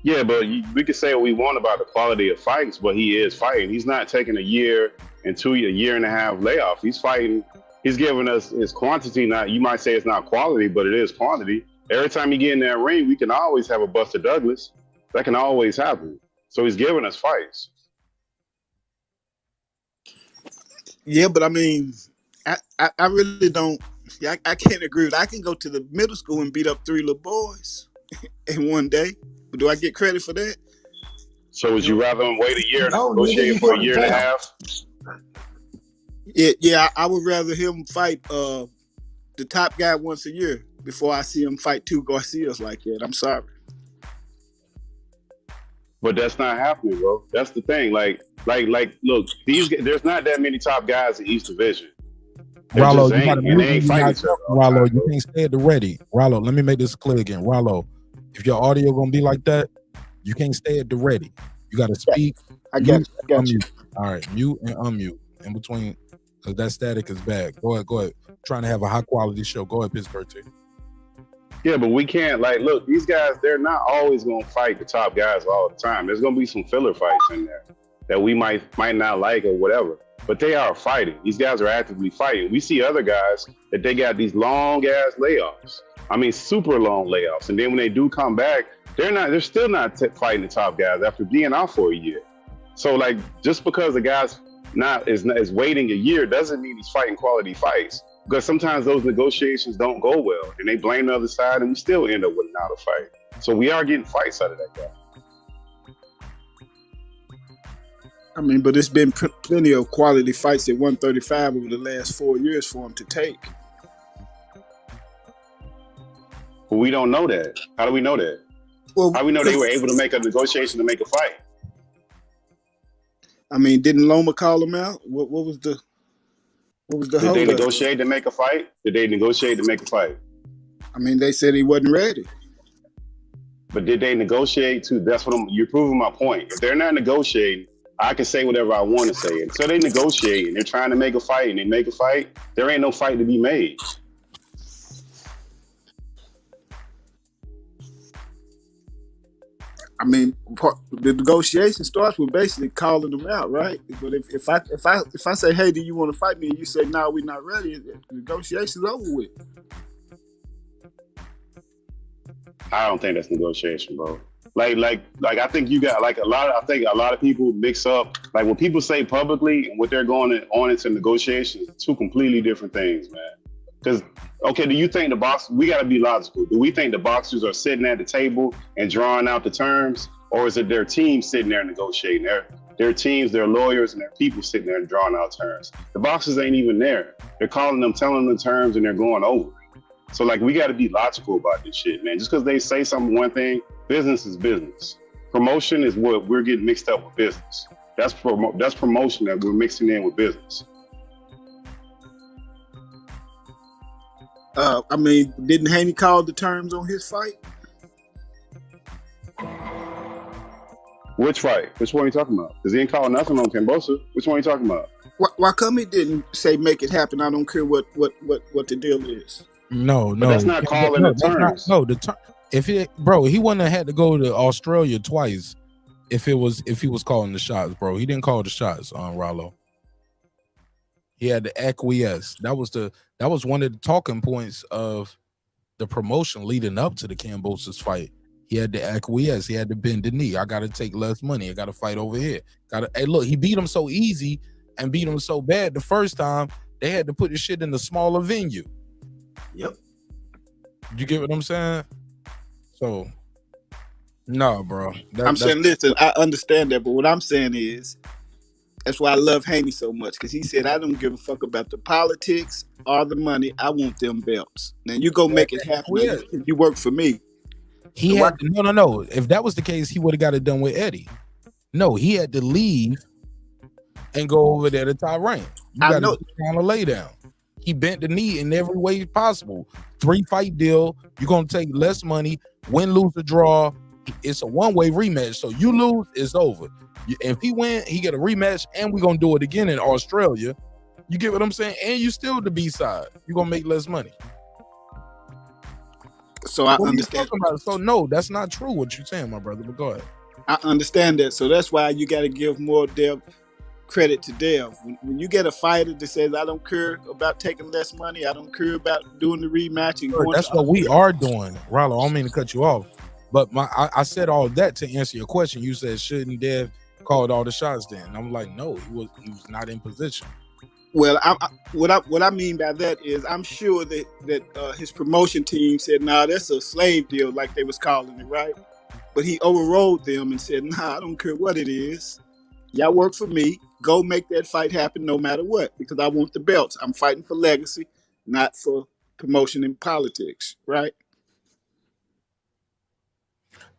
Speaker 11: Yeah, but we could say what we want about the quality of fights, but he is fighting. He's not taking a year and a year and a half layoff. He's fighting. He's giving us his quantity. Not, you might say it's not quality, but it is quantity. Every time you get in that ring, we can always have a Buster Douglas. That can always happen. So he's giving us fights.
Speaker 12: Yeah, but I mean, I really don't. I can't agree with. I can go to the middle school and beat up 3 little boys in one day. But do I get credit for that?
Speaker 11: So would you rather him wait a year and negotiate for a year and a half?
Speaker 12: Yeah, I would rather him fight the top guy once a year before I see him fight 2 Garcias like that. I'm sorry.
Speaker 11: But that's not happening, bro. That's the thing. Like, look, there's not that many top guys in each division.
Speaker 10: Rollo, you gotta
Speaker 11: and they ain't fighting each other.
Speaker 10: Rollo, you can't stay at the ready. Rollo, let me make this clear again. Rollo, if your audio gonna be like that, you can't stay at the ready. You gotta speak.
Speaker 12: I got you.
Speaker 10: All right, mute and unmute in between, because that static is bad. Go ahead. Trying to have a high quality show. Go ahead, Pittsburgh team.
Speaker 11: Yeah, but we can't, look, these guys, they're not always going to fight the top guys all the time. There's going to be some filler fights in there that we might not like or whatever. But they are fighting. These guys are actively fighting. We see other guys that they got these long-ass layoffs. I mean, super long layoffs. And then when they do come back, they're still not fighting the top guys after being out for a year. So, just because the guy's is waiting a year doesn't mean he's fighting quality fights. Because sometimes those negotiations don't go well, and they blame the other side, and we still end up winning out a fight. So we are getting fights out of that guy.
Speaker 12: I mean, but it's been plenty of quality fights at 135 over the last 4 years for him to take.
Speaker 11: But we don't know that. How do we know that?
Speaker 12: Well,
Speaker 11: how do we know they were able to make a negotiation to make a fight?
Speaker 12: I mean, didn't Loma call him out? What was the
Speaker 11: Did they negotiate to make a fight? Did they negotiate to make a fight?
Speaker 12: I mean, they said he wasn't ready.
Speaker 11: But did they negotiate to? You're proving my point. If they're not negotiating, I can say whatever I want to say. And so they negotiate and they're trying to make a fight and they make a fight. There ain't no fight to be made.
Speaker 12: I mean, the negotiation starts with basically calling them out, right? But if I say, hey, do you want to fight me? And you say, no, we're not ready. The negotiation's over with.
Speaker 11: I don't think that's negotiation, bro. Like I think you got I think a lot of people mix up when people say publicly and what they're going on into negotiations, 2 completely different things, man. Because do you think we got to be logical. Do we think the boxers are sitting at the table and drawing out the terms, or is it their team sitting there negotiating? Their teams, their lawyers, and their people sitting there and drawing out terms. The boxers ain't even there. They're calling them, telling them the terms, and they're going over. So we got to be logical about this shit, man. Just because they say one thing, business is business. Promotion is what we're getting mixed up with business. That's promotion that we're mixing in with business.
Speaker 12: I mean, didn't Haney call the terms on his fight?
Speaker 11: Which fight? Which one are you talking about? Because he ain't calling nothing on Kambosos. Which one are you talking about?
Speaker 12: Why come he didn't say make it happen? I don't care what the deal is.
Speaker 10: No,
Speaker 11: But that's not calling the terms.
Speaker 10: If he wouldn't have had to go to Australia twice if he was calling the shots, bro. He didn't call the shots on Rollo. He had to acquiesce. That was one of the talking points of the promotion leading up to the Kambosos fight. He had to acquiesce. He had to bend the knee. I got to take less money. I got to fight over here. Hey, look, he beat him so easy and beat him so bad the first time, they had to put the shit in a smaller venue.
Speaker 3: Yep.
Speaker 10: You get what I'm saying? So, no, bro.
Speaker 12: I'm saying, listen, I understand that, but what I'm saying is, that's why I love Haney so much, because he said, I don't give a fuck about the politics or the money. I want them belts. Now, you go make it happen. You work for me.
Speaker 10: He had no. If that was the case, he would have got it done with Eddie. No, he had to leave and go over there to Tyrone. You got to kind of lay down. He bent the knee in every way possible. 3-fight deal. You're gonna take less money. Win, lose, or draw. It's a one-way rematch. So you lose, it's over. If he win, he get a rematch, and we're gonna do it again in Australia. You get what I'm saying? And you still the B side. You're gonna make less money.
Speaker 12: So I understand.
Speaker 10: So no, that's not true what you're saying, my brother. But go ahead.
Speaker 12: I understand that. So that's why you got to give more credit to Dev. When you get a fighter that says, I don't care about taking less money, I don't care about doing the rematch. And
Speaker 10: that's what we are doing. Rollo, I don't mean to cut you off, but I said all that to answer your question. You said, shouldn't Dev called all the shots then? I'm like, no, he was not in position.
Speaker 12: Well, what I mean by that is I'm sure that his promotion team said, nah, that's a slave deal, like they was calling it, right? But he overrode them and said, nah, I don't care what it is. Y'all work for me. Go make that fight happen no matter what, because I want the belts. I'm fighting for legacy, not for promotion and politics, right?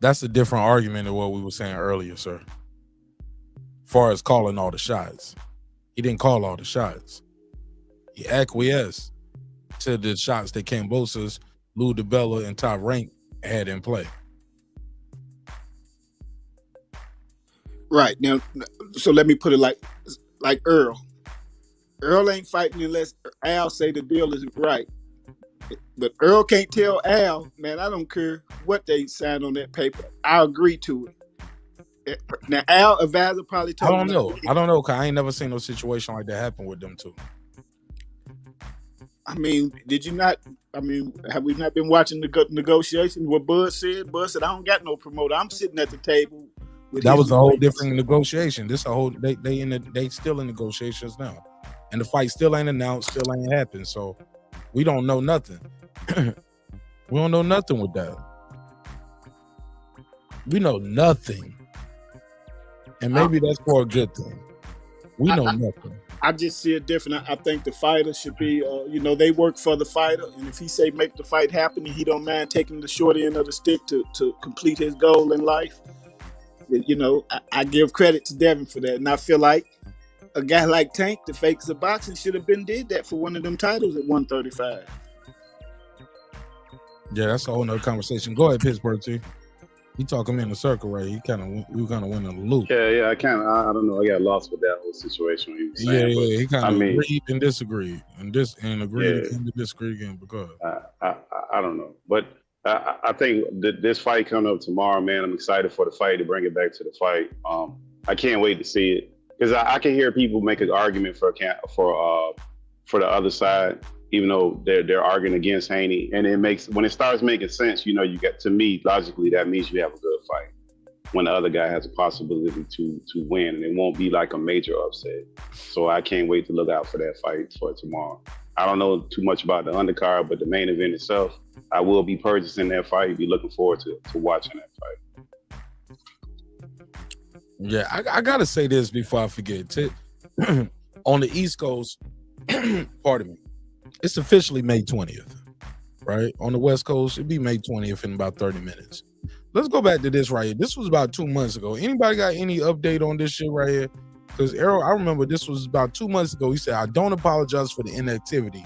Speaker 10: That's a different argument than what we were saying earlier, sir. As far as calling all the shots. He didn't call all the shots. He acquiesced to the shots that Kambosos, Lou DiBella, and Top Rank had in play.
Speaker 12: Right. Now, so let me put it like Earl. Earl ain't fighting unless Al say the deal is right. But Earl can't tell Al, man, I don't care what they signed on that paper. I agree to it. Now, Al advisor probably told
Speaker 10: I don't know, because I ain't never seen no situation like that happen with them two.
Speaker 12: I mean, did you not? I mean, have we not been watching the negotiations? What Bud said? Bud said, I don't got no promoter. I'm sitting at the table.
Speaker 10: That was a whole different negotiation. This a whole they still in negotiations now. And the fight still ain't announced, still ain't happened. So we don't know nothing. We don't know nothing with that. We know nothing. And maybe that's for a good thing. We know nothing.
Speaker 12: I just see it different. I think the fighter should be, they work for the fighter. And if he say make the fight happen and he don't mind taking the short end of the stick to complete his goal in life, I give credit to Devin for that. And I feel like a guy like Tank, the fakes of boxing, should have been did that for one of them titles at 135.
Speaker 10: Yeah, that's a whole nother conversation. Go ahead, Pittsburgh, T. He talking me in a circle, right? We kind of went in a loop.
Speaker 11: Yeah, I don't know. I got lost with that whole situation. He was saying,
Speaker 10: he kind of agreed and disagreed, and agreed and disagreed again. Because
Speaker 11: I don't know, but I think this fight coming up tomorrow, man. I'm excited for the fight to bring it back to the fight. I can't wait to see it because I can hear people make an argument for the other side, even though they're arguing against Haney, and when it starts making sense, you get, to me, logically, that means you have a good fight when the other guy has a possibility to win, and it won't be like a major upset. So I can't wait to look out for that fight for tomorrow. I don't know too much about the undercard, but the main event itself, I will be purchasing that fight. Be looking forward to watching that fight.
Speaker 10: Yeah, I gotta say this before I forget. On the East Coast, pardon me, it's officially May 20th, right? On the West Coast, it'd be May 20th in about 30 minutes. Let's go back to this right here. This was about 2 months ago. Anybody got any update on this shit right here? Because Errol, I remember this was about 2 months ago. He said, I don't apologize for the inactivity.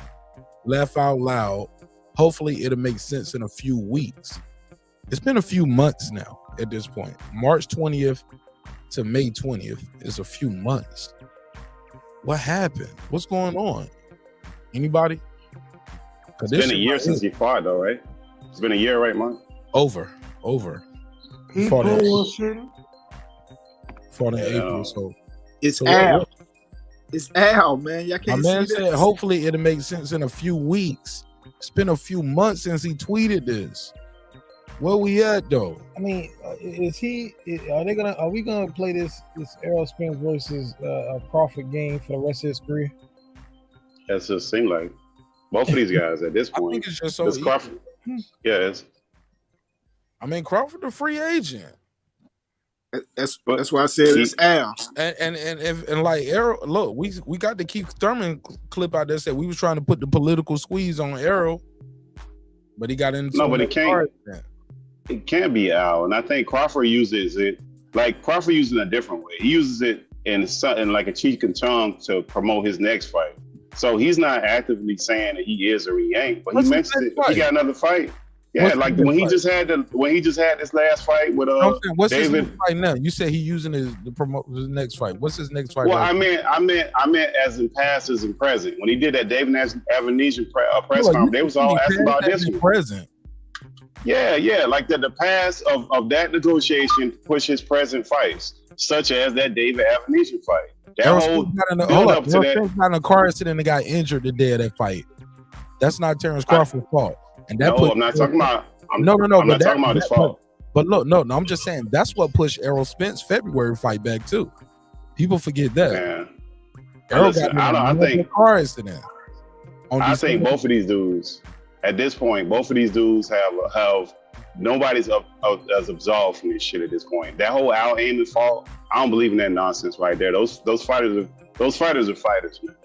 Speaker 10: Laugh out loud. Hopefully it'll make sense in a few weeks. It's been a few months now at this point. March 20th, to May 20th is a few months. What happened? What's going on? Anybody?
Speaker 11: It's been a year since he fought, though, right? It's been a year, right, Mark?
Speaker 10: Over.
Speaker 6: He
Speaker 10: Fought in
Speaker 6: bullshitting.
Speaker 10: April, so
Speaker 12: It's
Speaker 10: so
Speaker 12: Al. It's Al, man. Y'all
Speaker 10: my
Speaker 12: can't
Speaker 10: man
Speaker 12: see
Speaker 10: said
Speaker 12: that.
Speaker 10: hopefully it'll make sense in a few weeks. It's been a few months since he tweeted this. Where we at though?
Speaker 15: I mean, are we gonna play this Errol Spence versus Crawford game for the rest of his career?
Speaker 11: That's just seemed like both of these guys at this point.
Speaker 10: I think it's just so
Speaker 11: It's Crawford. Yeah,
Speaker 10: I mean, Crawford a free agent.
Speaker 12: That's why I said it's Al.
Speaker 10: And like Errol, look, we got the Keith Thurman clip out there said we was trying to put the political squeeze on Errol, but he got into
Speaker 11: but it can't. It can't be Al, and I think Crawford uses it like Crawford uses it in a different way. He uses it in like a cheek and tongue to promote his next fight. So he's not actively saying that he is or he ain't, but he mentions it. He got another fight. Yeah,
Speaker 10: What's
Speaker 11: like
Speaker 10: his
Speaker 11: when he
Speaker 10: fight?
Speaker 11: just had this last fight with
Speaker 10: What's his
Speaker 11: David.
Speaker 10: next fight now? You said he using his to promote his next fight. What's his next fight?
Speaker 11: Well,
Speaker 10: right
Speaker 11: I meant as in past as in present. When he did that David Nash Avanesian press conference, they was all asking about this one.
Speaker 10: Present.
Speaker 11: Yeah, like the past of that negotiation push his present fights, such as that David Avanesian fight. That whole build up to that.
Speaker 10: Got in a car accident and got injured the day of that fight. That's not Terrence Crawford's fault. And that
Speaker 11: I'm not talking about. I'm
Speaker 10: not
Speaker 11: talking about his fault.
Speaker 10: But look, no, I'm just saying that's what pushed Errol Spence February fight back too. People forget that.
Speaker 11: Man.
Speaker 10: Errol
Speaker 11: Listen,
Speaker 10: got
Speaker 11: I
Speaker 10: in a car accident.
Speaker 11: I think both of these dudes, at this point, both of these dudes have nobody's as absolved from this shit at this point. That whole Al Heyman fault, I don't believe in that nonsense right there. Those fighters are fighters, man.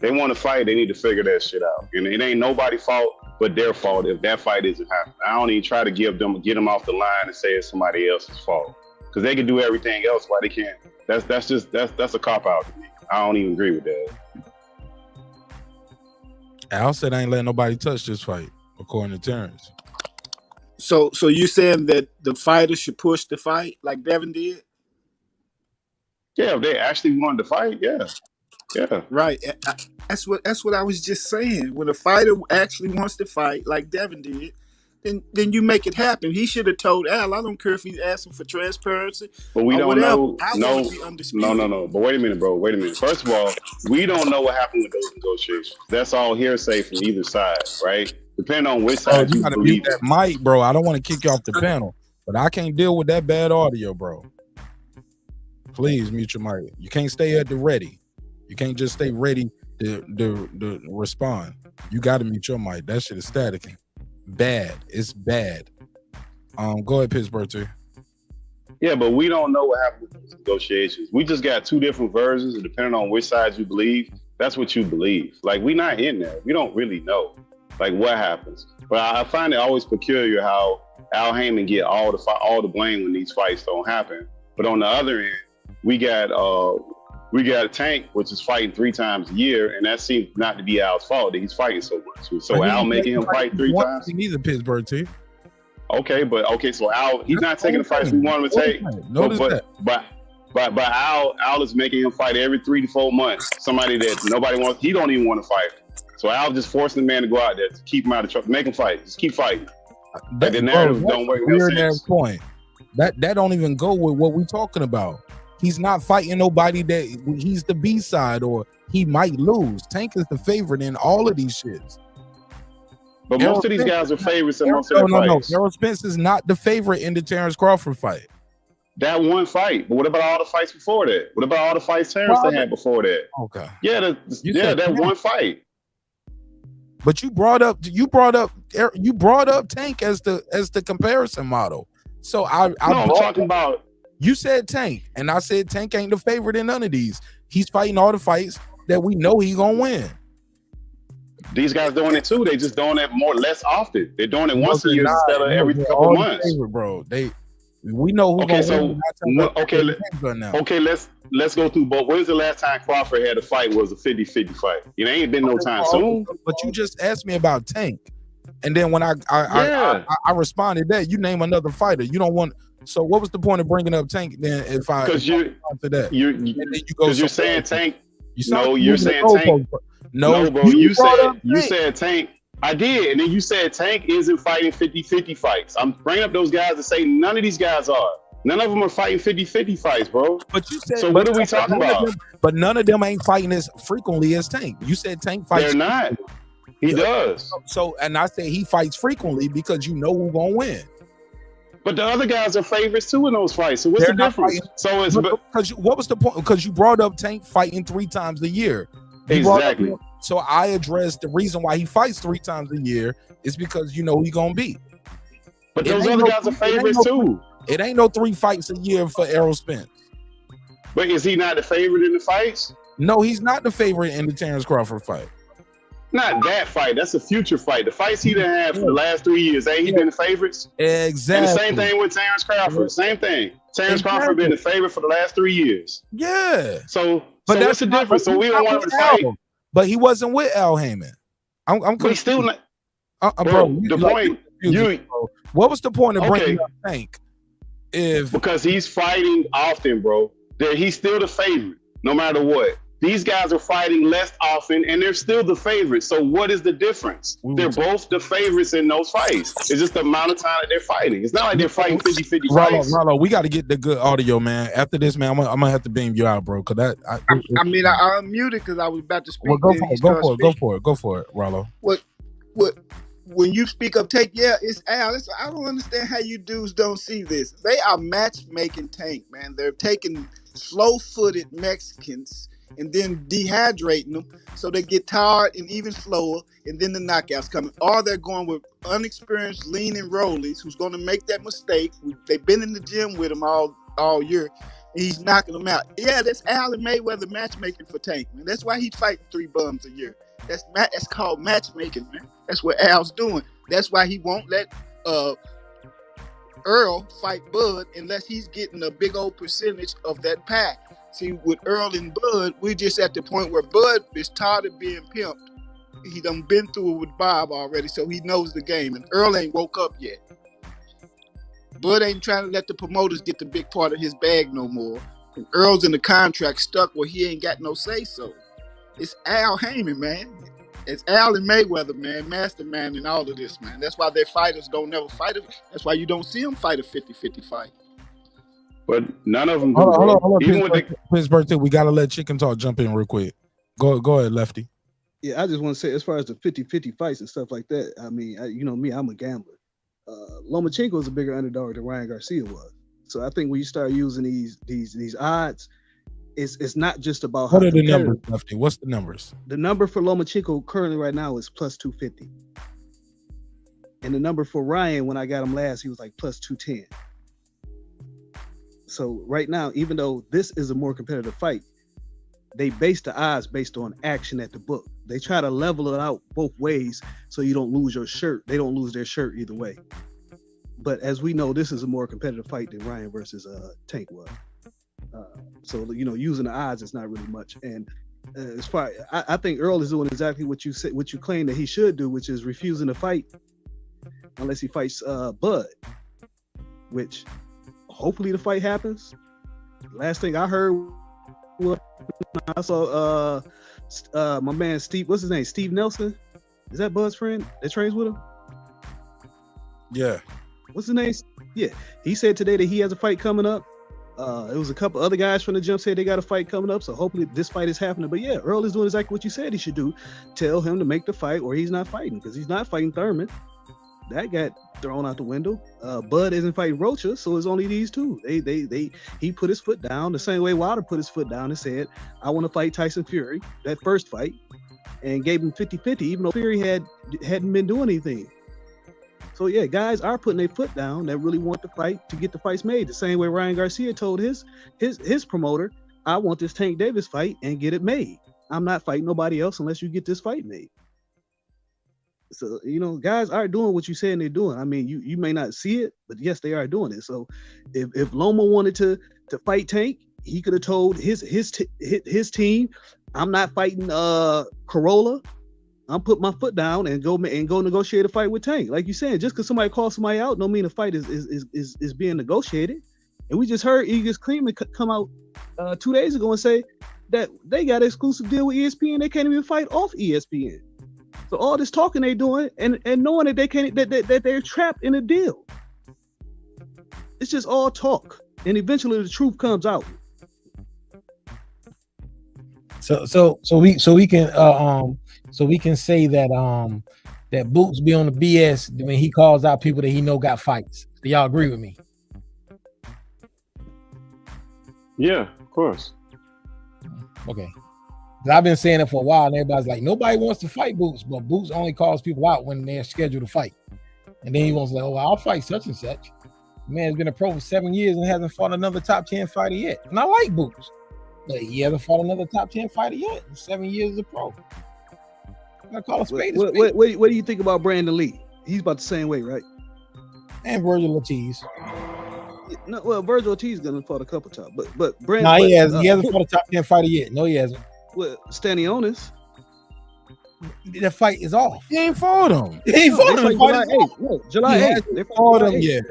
Speaker 11: They want to fight, they need to figure that shit out. And it ain't nobody's fault but their fault if that fight isn't happening. I don't even try to get them off the line and say it's somebody else's fault. Because they can do everything else, why they can't? That's a cop out to me. I don't even agree with that.
Speaker 10: Al said I ain't letting nobody touch this fight, according to Terrence.
Speaker 12: So you saying that the fighter should push the fight like Devin did?
Speaker 11: Yeah, if they actually wanted to fight, yeah.
Speaker 12: Right. That's what I was just saying. When a fighter actually wants to fight like Devin did, then you make it happen. He should have told Al, I don't care if he's asking for transparency.
Speaker 11: But we don't know. No.
Speaker 12: But
Speaker 11: But wait a minute, bro. Wait a minute. First of all, we don't know what happened with those negotiations. That's all hearsay from either side, right? Depending on which side you
Speaker 10: gotta
Speaker 11: believe.
Speaker 10: mute that mic, bro. I don't want to kick you off the panel, but I can't deal with that bad audio, bro. Please mute your mic. You can't stay at the ready. You can't just stay ready to respond. You got to mute your mic. That shit is static. Bad. It's bad. Go ahead, Pittsburgh too.
Speaker 11: Yeah, but we don't know what happened with those negotiations. We just got two different versions, and depending on which side you believe, that's what you believe. Like, we not in there. We don't really know, like, what happens. But I find it always peculiar how Al Heyman get all the blame when these fights don't happen. But on the other end, we got Tank, which is fighting 3 times a year, and that seems not to be Al's fault that he's fighting so much. So Al making him fight 3 times.
Speaker 10: He's a Pittsburgh team.
Speaker 11: So Al, he's not taking the fights we want him to take.
Speaker 10: Notice that.
Speaker 11: But Al is making him fight every 3 to 4 months. Somebody that nobody wants. He don't even want to fight. So Al just forcing the man to go out there to keep him out of trouble, make him fight. Just keep fighting. Like the narrative don't make no sense.
Speaker 10: Point. That don't even go with what we're talking about. He's not fighting nobody that he's the B side or he might lose. Tank is the favorite in all of these shits.
Speaker 11: But most of these guys are favorites in most of their fights.
Speaker 10: No. Errol Spence is not the favorite in the Terrence Crawford fight.
Speaker 11: That one fight. But what about all the fights before that? What about all the fights Terrence had before that?
Speaker 10: Okay.
Speaker 11: Yeah, that one fight.
Speaker 10: But you brought up Tank as the comparison model. So I'm
Speaker 11: talking about.
Speaker 10: You said Tank, and I said Tank ain't the favorite in none of these. He's fighting all the fights that we know he's gonna win.
Speaker 11: These guys doing it too. They just doing it less often. They're doing it once a year instead of every couple of months.
Speaker 10: Favorite, bro. We know who.
Speaker 11: Let's go through both. When's the last time Crawford had a fight was a 50-50 fight? It ain't been no time soon.
Speaker 10: But you just asked me about Tank, and then when I responded that you name another fighter. You don't want. So what was the point of bringing up Tank then? If I
Speaker 11: Because
Speaker 10: you're
Speaker 11: saying Tank.
Speaker 10: No,
Speaker 11: You're saying Tank.
Speaker 10: No,
Speaker 11: bro. You said Tank. I did, and then you said Tank isn't fighting 50-50 fights. I'm bringing up those guys to say none of these guys are. None of them are fighting 50-50 fights, bro.
Speaker 10: But you said.
Speaker 11: So what are we talking about?
Speaker 10: But none of them ain't fighting as frequently as Tank. You said Tank fights.
Speaker 11: They're not. He does.
Speaker 10: So, and I say he fights frequently because you know who's gonna win.
Speaker 11: But the other guys are favorites too in those fights. So what's the difference? So it's
Speaker 10: because what was the point? Because you brought up Tank fighting 3 times a year.
Speaker 11: Exactly.
Speaker 10: So I addressed the reason why he fights 3 times a year is because you know he gonna beat.
Speaker 11: But those other guys are favorites too.
Speaker 10: It ain't no 3 fights a year for Errol Spence.
Speaker 11: But is he not the favorite in the fights?
Speaker 10: No, he's not the favorite in the Terrence Crawford fight.
Speaker 11: Not that fight. That's a future fight. The fights he done had for the last 3 years, ain't he been the favorites?
Speaker 10: Exactly.
Speaker 11: And the same thing with Terrence Crawford. Same thing. Terrence Crawford been the favorite for the last 3 years.
Speaker 10: Yeah.
Speaker 11: So what's the difference? So we don't want him to fight.
Speaker 10: But he wasn't with Al Heyman. I'm
Speaker 11: but still not.
Speaker 10: Bro,
Speaker 11: the point.
Speaker 10: What was the point of bringing up Tank?
Speaker 11: Because he's fighting often, bro. He's still the favorite, no matter what. These guys are fighting less often, and they're still the favorites. So what is the difference? They're both the favorites in those fights. It's just the amount of time that they're fighting. It's not like they're fighting 50-50 fights.
Speaker 10: Rollo, we got to get the good audio, man. After this, man, I'm gonna have to beam you out, bro. Cause I
Speaker 12: unmuted because I was about to speak.
Speaker 10: Well, go for it, Rollo.
Speaker 12: What? When you speak of Tank, yeah, it's Al. I don't understand how you dudes don't see this. They are matchmaking Tank, man. They're taking slow-footed Mexicans and then dehydrating them so they get tired and even slower, and then the knockouts coming. Or they're going with unexperienced lean and rollies who's going to make that mistake. They've been in the gym with him all year, and he's knocking them out. Yeah, that's Al and Mayweather matchmaking for Tank, man. That's why he's fighting 3 bums a year. That's called matchmaking, man. That's what Al's doing. That's why he won't let Earl fight Bud unless he's getting a big old percentage of that pie. See, with Earl and Bud, we're just at the point where Bud is tired of being pimped. He done been through it with Bob already, so he knows the game. And Earl ain't woke up yet. Bud ain't trying to let the promoters get the big part of his bag no more. And Earl's in the contract stuck where he ain't got no say-so. It's Al Heyman, man. It's Al and Mayweather, man. Mastermind in all of this, man. That's why their fighters don't never fight it. That's why you don't see them fight a 50-50 fight.
Speaker 11: But none of them do.
Speaker 10: Hold on. Even with his birthday, we got to let Chicken Talk jump in real quick. Go ahead, Lefty.
Speaker 14: Yeah, I just want to say, as far as the 50-50 fights and stuff like that, I mean, you know me, I'm a gambler. Lomachenko is a bigger underdog than Ryan Garcia was. So I think when you start using these odds, it's not just about
Speaker 10: what are the numbers, Lefty? What's the numbers?
Speaker 14: The number for Lomachenko currently right now is plus 250. And the number for Ryan, when I got him last, he was like plus 210. So right now, even though this is a more competitive fight, they base the odds based on action at the book. They try to level it out both ways so you don't lose your shirt. They don't lose their shirt either way. But as we know, this is a more competitive fight than Ryan versus Tank was. So, you know, using the odds is not really much. And as far, I think Earl is doing exactly what you said, what you claim that he should do, which is refusing to fight unless he fights Bud, which hopefully the fight happens. Last thing I heard was I saw my man Steve, what's his name? Steve Nelson. Is that Bud's friend that trains with him?
Speaker 10: Yeah.
Speaker 14: What's his name? Yeah. He said today that he has a fight coming up. It was a couple other guys from the gym said they got a fight coming up, so hopefully this fight is happening. But yeah, Earl is doing exactly what you said he should do. Tell him to make the fight or he's not fighting, because he's not fighting Thurman. That got thrown out the window. Bud isn't fighting Rocha, so it's only these two. He put his foot down the same way Wilder put his foot down and said, I want to fight Tyson Fury, that first fight, and gave him 50-50, even though Fury hadn't been doing anything. So yeah, guys are putting their foot down that really want the fight to get the fights made. The same way Ryan Garcia told his promoter, I want this Tank Davis fight and get it made. I'm not fighting nobody else unless you get this fight made. So, you know, guys are doing what you saying they're doing. I mean, you may not see it, but yes, they are doing it. So if Loma wanted to fight Tank, he could have told his team, I'm not fighting Corolla. I'm putting my foot down and go negotiate a fight with Tank. Like you saying, just because somebody calls somebody out, don't mean a fight is being negotiated. And we just heard Eagles Cream come out 2 days ago and say that they got an exclusive deal with ESPN. They can't even fight off ESPN. So all this talking they doing and knowing that they can't that they're trapped in a deal. It's just all talk, and eventually the truth comes out.
Speaker 15: So we can say that that Boots be on the BS when he calls out people that he know got fights. Do y'all agree with me?
Speaker 11: Yeah, of course.
Speaker 15: Okay. I've been saying it for a while, and everybody's like, nobody wants to fight Boots, but Boots only calls people out when they're scheduled to fight. And then he wants to like, oh, I'll fight such and such. The man's been a pro for 7 years and hasn't fought another top 10 fighter yet. And I like Boots, but he hasn't fought another top 10 fighter yet in 7 years as a pro. I call a spade a spade.
Speaker 14: What do you think about Brandon Lee? He's about the same way, right?
Speaker 15: And Virgil Ortiz.
Speaker 14: No, well, Virgil Ortiz gonna fought a couple times, but Brandon.
Speaker 15: No, he hasn't fought a top 10 fighter yet. No, he hasn't.
Speaker 14: Well, Stanionis.
Speaker 15: The fight is off.
Speaker 10: He ain't fought him.
Speaker 15: He ain't fought him.
Speaker 14: July 8th. No, July 8th. They
Speaker 10: fought him yet.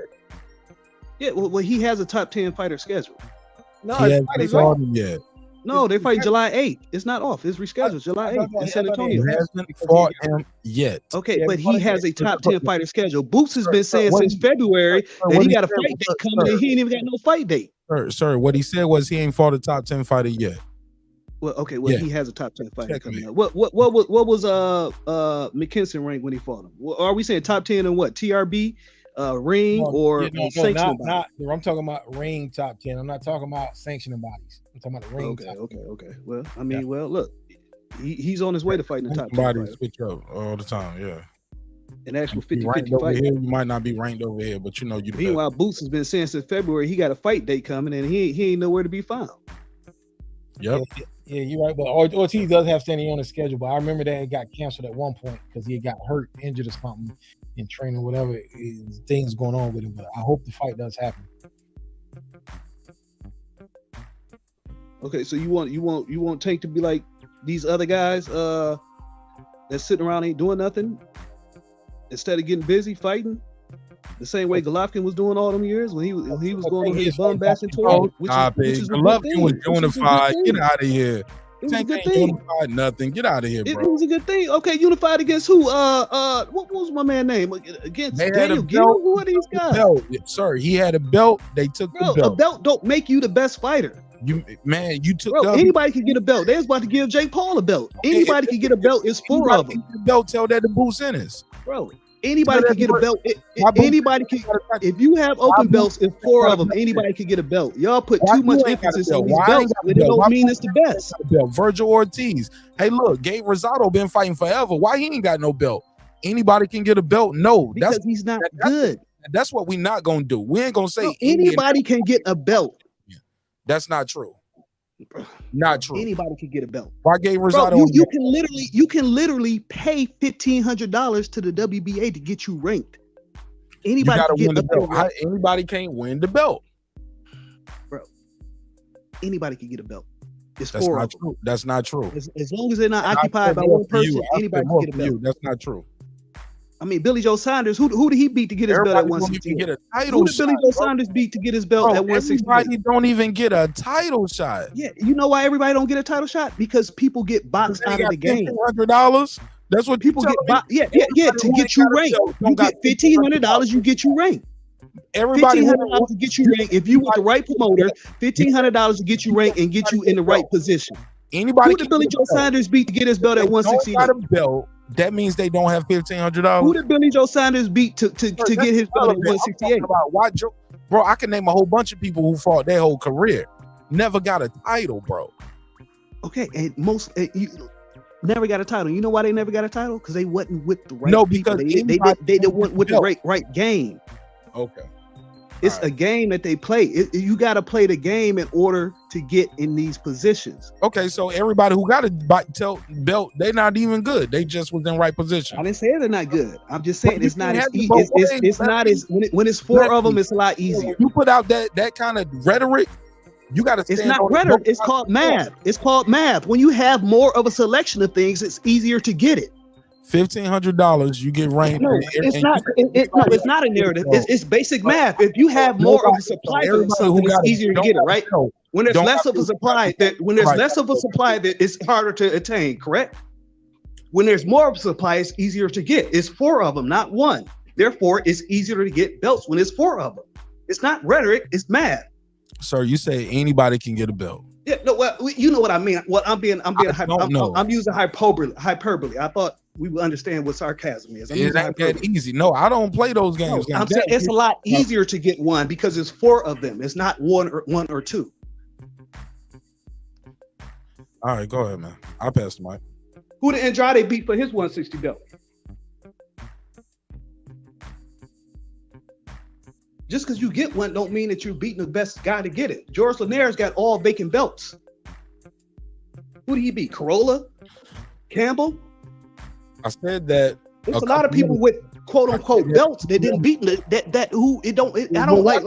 Speaker 14: Yeah, well, he has a top 10 fighter schedule.
Speaker 10: No, he hasn't fought him yet.
Speaker 14: No, they fight July 8th. It's not off. It's rescheduled July 8th in San Antonio.
Speaker 10: He hasn't fought him yet.
Speaker 14: Okay, but he has a top 10 fighter schedule. Boots has been saying since February that he got a fight date coming, and he ain't even got no fight date.
Speaker 10: Sir, what he said was he ain't fought a top 10 fighter yet.
Speaker 14: Well, okay, well, he has a top 10 fighter coming up. What was McKinson rank when he fought him? Are we saying top 10 in what? TRB, ring, or sanctioning body?
Speaker 15: I'm talking about ring top 10. I'm not talking about sanctioning bodies. I'm talking about the ring.
Speaker 14: Okay. Well, I mean, well, look, he's on his way to fighting the top 10.
Speaker 10: Bodies switch up all the time, yeah.
Speaker 14: An actual
Speaker 10: 50-50 fight. Here, you might not be ranked over here, but you know you.
Speaker 14: Meanwhile, Boots has been saying since February he got a fight date coming, and he ain't nowhere to be found.
Speaker 10: Yep.
Speaker 15: Yeah, you're right. But Ortiz does have standing on his schedule, but I remember that it got canceled at one point because he got hurt, injured, or something in training, whatever things going on with him. But I hope the fight does happen.
Speaker 14: Okay, so you want Tank to be like these other guys that's sitting around ain't doing nothing instead of getting busy fighting the same way Golovkin was doing all them years when he was going on his bum bashing tour.
Speaker 10: Golovkin was unified. Get out of here. Tank ain't unified nothing. Get out of here, bro.
Speaker 14: It was a good thing. Okay, unified against who? What was my man name? Against Daniel Gill? Who are these guys?
Speaker 10: Sir, he had a belt. They took the belt.
Speaker 14: A belt don't make you the best fighter.
Speaker 10: You took.
Speaker 14: Bro, anybody can get a belt. They was about to give Jake Paul a belt. Anybody can get a belt. It's 4 of them.
Speaker 10: The belt tell that the Boots in us,
Speaker 14: bro. Anybody can get a belt. Anybody can. If you have open belts, it's 4 of them. Anybody can get a belt. Y'all put too much emphasis on these belts, but it don't mean it's the best.
Speaker 10: Virgil Ortiz. Hey, look, Gabe Rosado been fighting forever. Why he ain't got no belt? Anybody can get a belt? No,
Speaker 14: because he's not good.
Speaker 10: That's what we not gonna do. We ain't gonna say
Speaker 14: anybody can get a belt.
Speaker 10: That's not true. Not true.
Speaker 14: Anybody can get a belt.
Speaker 10: Why Gabe Rosado?
Speaker 14: Bro, you can literally pay $1,500 to the WBA to get you ranked. Anybody can get the belt.
Speaker 10: Anybody can't win the belt,
Speaker 14: bro. Anybody can get a belt. It's
Speaker 10: That's
Speaker 14: 4
Speaker 10: not
Speaker 14: of them.
Speaker 10: true. That's not true.
Speaker 14: As long as they're not occupied by one person, anybody can get a belt.
Speaker 10: That's not true.
Speaker 14: I mean, Billy Joe Saunders, who did he beat to get his belt at 168?
Speaker 10: Get a title
Speaker 14: who did Billy Joe Saunders beat to get his belt at 168?
Speaker 10: Everybody don't even get a title shot.
Speaker 14: Yeah, you know why everybody don't get a title shot? Because people get boxed out of the game.
Speaker 10: $1,500. That's what
Speaker 14: people get. Yeah. To get you ranked, you get $1,500. You get you ranked.
Speaker 10: Everybody
Speaker 14: $1,500 to get you ranked. If you with the right promoter, $1,500 to get you ranked and get you in the right position.
Speaker 10: Anybody
Speaker 14: who did Billy Joe Saunders beat to get his belt at 168?
Speaker 10: That means they don't have $1,500.
Speaker 14: Who did Billy Joe Saunders beat to get his belt at 168?
Speaker 10: Bro, I can name a whole bunch of people who fought their whole career, never got a title, bro.
Speaker 14: Okay, and you never got a title. You know why they never got a title? Because they wasn't with the right.
Speaker 10: No, because
Speaker 14: they weren't with the right game.
Speaker 10: Okay.
Speaker 14: It's a game that they play. You got to play the game in order to get in these positions.
Speaker 10: Okay, so everybody who got a belt, they're not even good. They just was in right position.
Speaker 14: I didn't say they're not good. I'm just saying it's not as easy. It's not as when it's 4 of them, it's a lot easier.
Speaker 10: You put out that kind of rhetoric, you got to.
Speaker 14: It's not rhetoric. It's called math. It's called math. When you have more of a selection of things, it's easier to get it.
Speaker 10: $1,500, you get ranked.
Speaker 14: No, it's not. It's not a narrative. It's basic math. If you have more of a supply of something, it's easier to get it, right? When there's less of a supply, that it's harder to attain. Correct. When there's more of a supply, it's easier to get. It's 4 of them, not 1. Therefore, it's easier to get belts when it's 4 of them. It's not rhetoric. It's math.
Speaker 10: Sir, you say anybody can get a belt.
Speaker 14: Yeah, no, well, you know what I mean. What I'm using hyperbole. I thought we would understand what sarcasm is.
Speaker 10: It ain't that easy. No, I don't play those games.
Speaker 14: No, I'm saying it's a lot easier to get one because it's 4 of them. It's not one or 2.
Speaker 10: All right, go ahead, man. I'll pass the mic.
Speaker 14: Who did Andrade beat for his 160 belt? Just because you get one don't mean that you're beating the best guy to get it. George Linares got all vacant belts. Who did he beat? Corolla? Campbell?
Speaker 10: I said that.
Speaker 14: There's a lot of people with quote unquote belts that didn't beat that who it don't. I don't like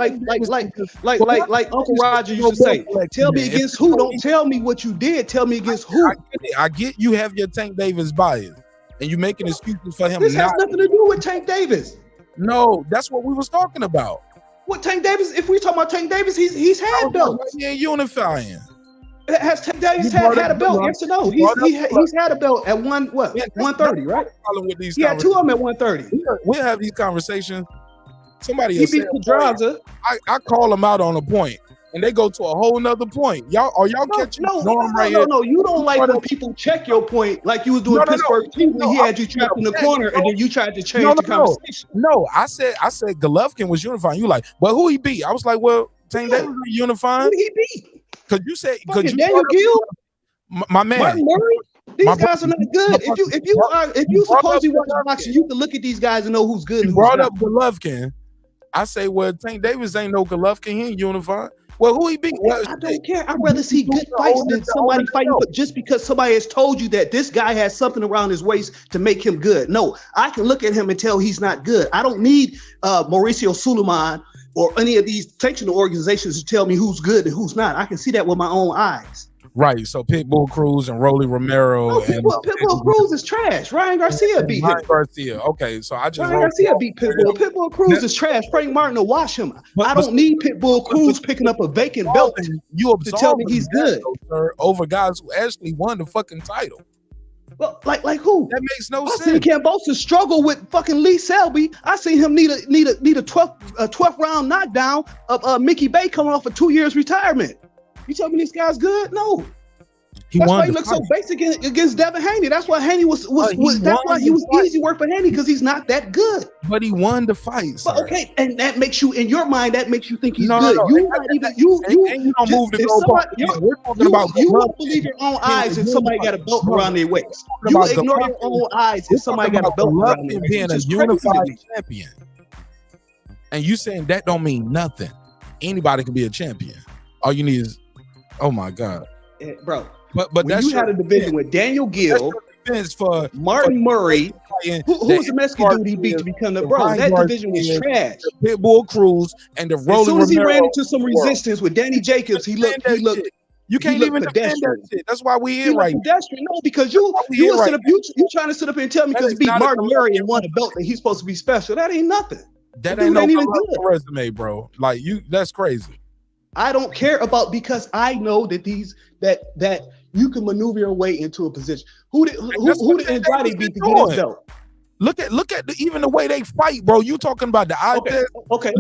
Speaker 14: Uncle Roger used to say. Tell me against who? Don't tell me what you did. Tell me against who.
Speaker 10: I get you have your Tank Davis bias, and you making excuses for him.
Speaker 14: This has nothing to do with Tank Davis.
Speaker 10: No, that's what we was talking about.
Speaker 14: What Tank Davis? If we talking about Tank Davis, he's had belts.
Speaker 10: He ain't unifying.
Speaker 14: Has Tank Davis had a belt? Yes or no? He's had a belt at 130, right? He had 2 of them at 130.
Speaker 10: We'll have these conversations. Somebody
Speaker 14: he beat Pedraza.
Speaker 10: I call them out on a point, and they go to a whole nother point. Y'all catching?
Speaker 14: No. You don't like when people check your point, like you was doing Pittsburgh team when he had you trapped in the corner, and then you tried to change the conversation.
Speaker 10: No, I said Golovkin was unifying. You like, well, who he beat? I was like, well, Tank Davis was unifying.
Speaker 14: Who did he beat?
Speaker 10: Because you said,
Speaker 14: Daniel Gill,
Speaker 10: my man,
Speaker 14: Martin Murray. These guys are not good. If you supposedly watch boxing, you can look at these guys and know who's good.
Speaker 10: You brought up Golovkin. I say, well, Tank Davis ain't no Golovkin. He ain't unifying. Well, who he beat?
Speaker 14: Well, I don't care. I'd rather see good fights than somebody fighting, but just because somebody has told you that this guy has something around his waist to make him good. No, I can look at him and tell he's not good. I don't need Mauricio Suleiman or any of these sanctional organizations to tell me who's good and who's not. I can see that with my own eyes.
Speaker 10: Right. So Pitbull Cruz and Rolly Romero.
Speaker 14: No, Pitbull Cruz is trash. Ryan Garcia beat him.
Speaker 10: Ryan Garcia. Okay, so I just
Speaker 14: Ryan Garcia beat Pitbull. Pitbull Cruz is trash. Frank Martin will wash him. I don't need Pitbull Cruz picking up a vacant belt to tell me he's good.
Speaker 10: Over guys who actually won the fucking title.
Speaker 14: Well, like who?
Speaker 10: That makes no sense.
Speaker 14: I seen Cambosa struggle with fucking Lee Selby. I seen him need a 12th round knockdown of Mickey Bay coming off of 2 years retirement. You tell me this guy's good? No. That's why he looked so basic against Devin Haney. That's why Haney was that's why he was easy work for Haney, because he's not that good.
Speaker 10: But he won the fight.
Speaker 14: But okay, and that makes you, in your mind, that makes you think he's good. You don't
Speaker 10: move the goalpost. We're talking about
Speaker 14: you won't believe your own eyes if somebody got a belt around their waist. You ignore your own eyes if somebody got a belt around their waist.
Speaker 10: Being a unified champion, and you saying that don't mean nothing. Anybody can be a champion. All you need is, oh my God,
Speaker 14: bro.
Speaker 10: But
Speaker 14: when
Speaker 10: that's
Speaker 14: you had a division with Daniel Gill,
Speaker 10: for
Speaker 14: Martin Murray, who's the Mexican dude he beat to become the bro? That division was trash.
Speaker 10: Pitbull Cruz and the Rolling.
Speaker 14: As soon as he
Speaker 10: Romero
Speaker 14: ran into some resistance with Danny Jacobs, he looked.
Speaker 10: You can't even defend that shit. That's why we here right now.
Speaker 14: Pedestrian. No, because you trying to sit up here and tell me because he beat Martin Murray and won a belt that he's supposed to be special. That ain't nothing.
Speaker 10: That ain't no even good resume, bro. Like that's crazy.
Speaker 14: I don't care about, because I know that that you can maneuver your way into a position. Who did Andrade beat to get his belt?
Speaker 10: Look at even the way they fight, bro. You talking about the eye test?
Speaker 14: Okay.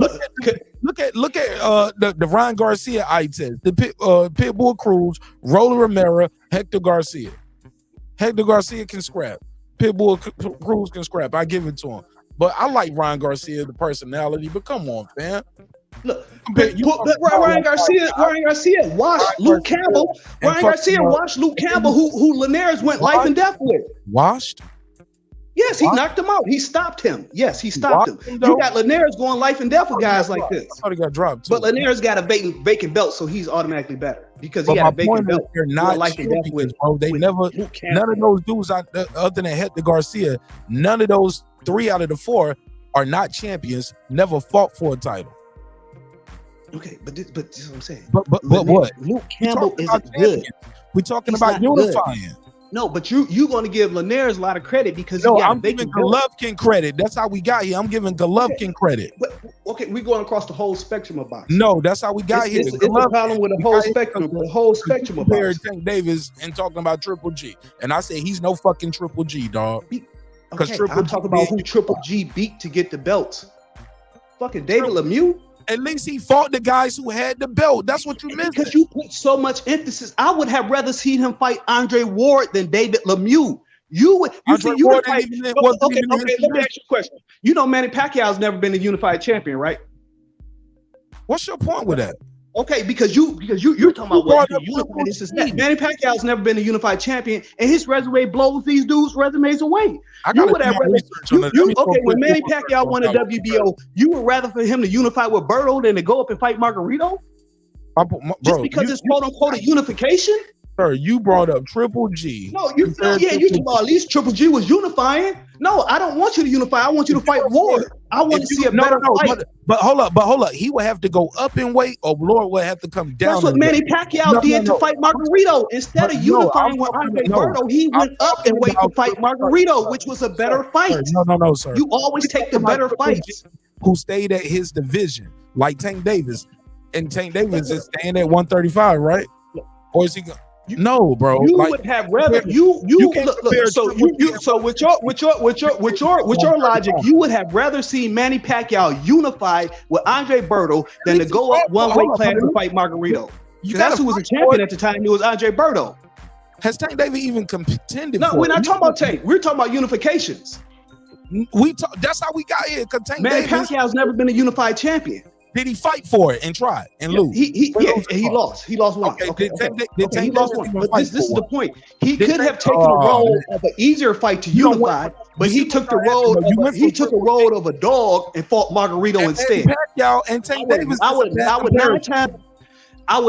Speaker 10: Look at the Ryan Garcia eye test. The Pitbull Cruz, Rolly Romero, Hector Garcia. Hector Garcia can scrap. Pitbull Cruz can scrap. I give it to him. But I like Ryan Garcia, the personality. But come on, fam.
Speaker 14: Look, Ryan Garcia washed Luke Campbell. Ryan Garcia washed Luke Campbell, who Linares went life and death with.
Speaker 10: Washed?
Speaker 14: Yes, he knocked him out. He stopped him. Yes, he stopped him. You got Linares going life and death with guys like this.
Speaker 10: I thought he got dropped too.
Speaker 14: But Linares got a vacant belt, so he's automatically better because he got a vacant belt.
Speaker 10: They're not life and death with, bro. They never. None of those dudes other than Hector Garcia. None of those 3 out of the 4 are not champions. Never fought for a title.
Speaker 14: Okay, but this is what I'm saying.
Speaker 10: But what?
Speaker 14: Luke Campbell isn't good.
Speaker 10: We're talking about unifying.
Speaker 14: No, but you going to give Linares a lot of credit because
Speaker 10: I'm giving Golovkin credit. That's how we got here. I'm giving Golovkin credit.
Speaker 14: But okay, we're going across the whole spectrum of boxing.
Speaker 10: No, that's how we got here.
Speaker 14: It's a problem with the whole spectrum. The whole spectrum of boxing.
Speaker 10: Tank Davis and talking about Triple G, and I say he's no fucking Triple G, dog. Because
Speaker 14: Okay, I'm talking about who Triple G beat to get the belts. Fucking David Lemieux.
Speaker 10: At least he fought the guys who had the belt. That's what you missed.
Speaker 14: Because you put so much emphasis. I would have rather seen him fight Andre Ward than David Lemieux. Okay, let me ask you a question. You know Manny Pacquiao's never been a unified champion, right?
Speaker 10: What's your point with that?
Speaker 14: Okay, because you're talking about what unified this is that. Manny Pacquiao's never been a unified champion, and his resume blows these dudes' resumes away. You would have rather when Manny Pacquiao won the WBO, you would rather for him to unify with Berto than to go up and fight Margarito? Just because it's quote unquote a unification?
Speaker 10: Sir, you brought up Triple G.
Speaker 14: No, you talking about at least Triple G was unifying. No, I don't want you to unify. I want you to fight Ward. I want to see a better fight.
Speaker 10: But hold up. He would have to go up in weight, or Lord would have to come down.
Speaker 14: That's what Manny Pacquiao did to fight Margarito. Instead of unifying with Andre Berto, he went up in weight to fight Margarito, which was a better fight.
Speaker 10: No, sir.
Speaker 14: You always take the better fights.
Speaker 10: Who stayed at his division, like Tank Davis, and Tank Davis is staying at 135, right? Or is he? No, bro.
Speaker 14: You would have rather you look. So with your logic, you would have rather seen Manny Pacquiao unified with Andre Berto than to go up one weight class and fight Margarito. That's who was a champion at the time. It was Andre Berto.
Speaker 10: Has Tank Davis even contended?
Speaker 14: No, we're not talking about Tank. We're talking about unifications.
Speaker 10: That's how we got here.
Speaker 14: Manny Pacquiao's never been a unified champion.
Speaker 10: Did he fight for it and try and lose?
Speaker 14: He lost. He lost one. Okay, he lost one. But this is the point. He could have taken a role of an easier fight to unify, but he took the road of a dog and fought Margarito instead.
Speaker 10: Pacquiao and Tank Davis.
Speaker 14: I would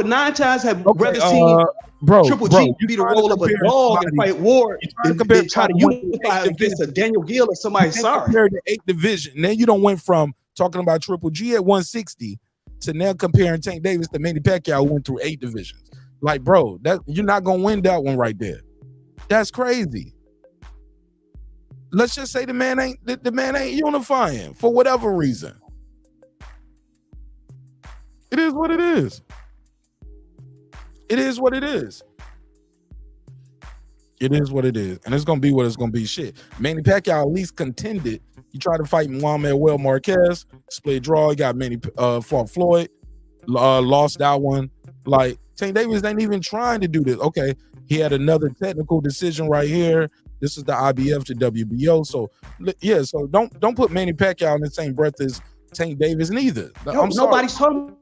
Speaker 14: 9 times have rather seen Triple G be the role of a dog and fight Ward than try to unify against a Daniel Gill or somebody. Sorry.
Speaker 10: Compared to 8th division. Then you don't went from talking about Triple G at 160 to now comparing Tank Davis to Manny Pacquiao, who went through 8 divisions. Like, bro, that you're not gonna win that one right there. That's crazy. Let's just say the man ain't unifying for whatever reason. It is what it is. It is what it is. It is what it is, and it's gonna be what it's gonna be. Shit, Manny Pacquiao at least contended. He tried to fight Manuel Marquez, split draw. He got fought Floyd, lost that one. Like Tank Davis ain't even trying to do this. Okay, he had another technical decision right here. This is the IBF to WBO. So yeah, so don't put Manny Pacquiao in the same breath as Tank Davis neither.
Speaker 14: Nobody's talking.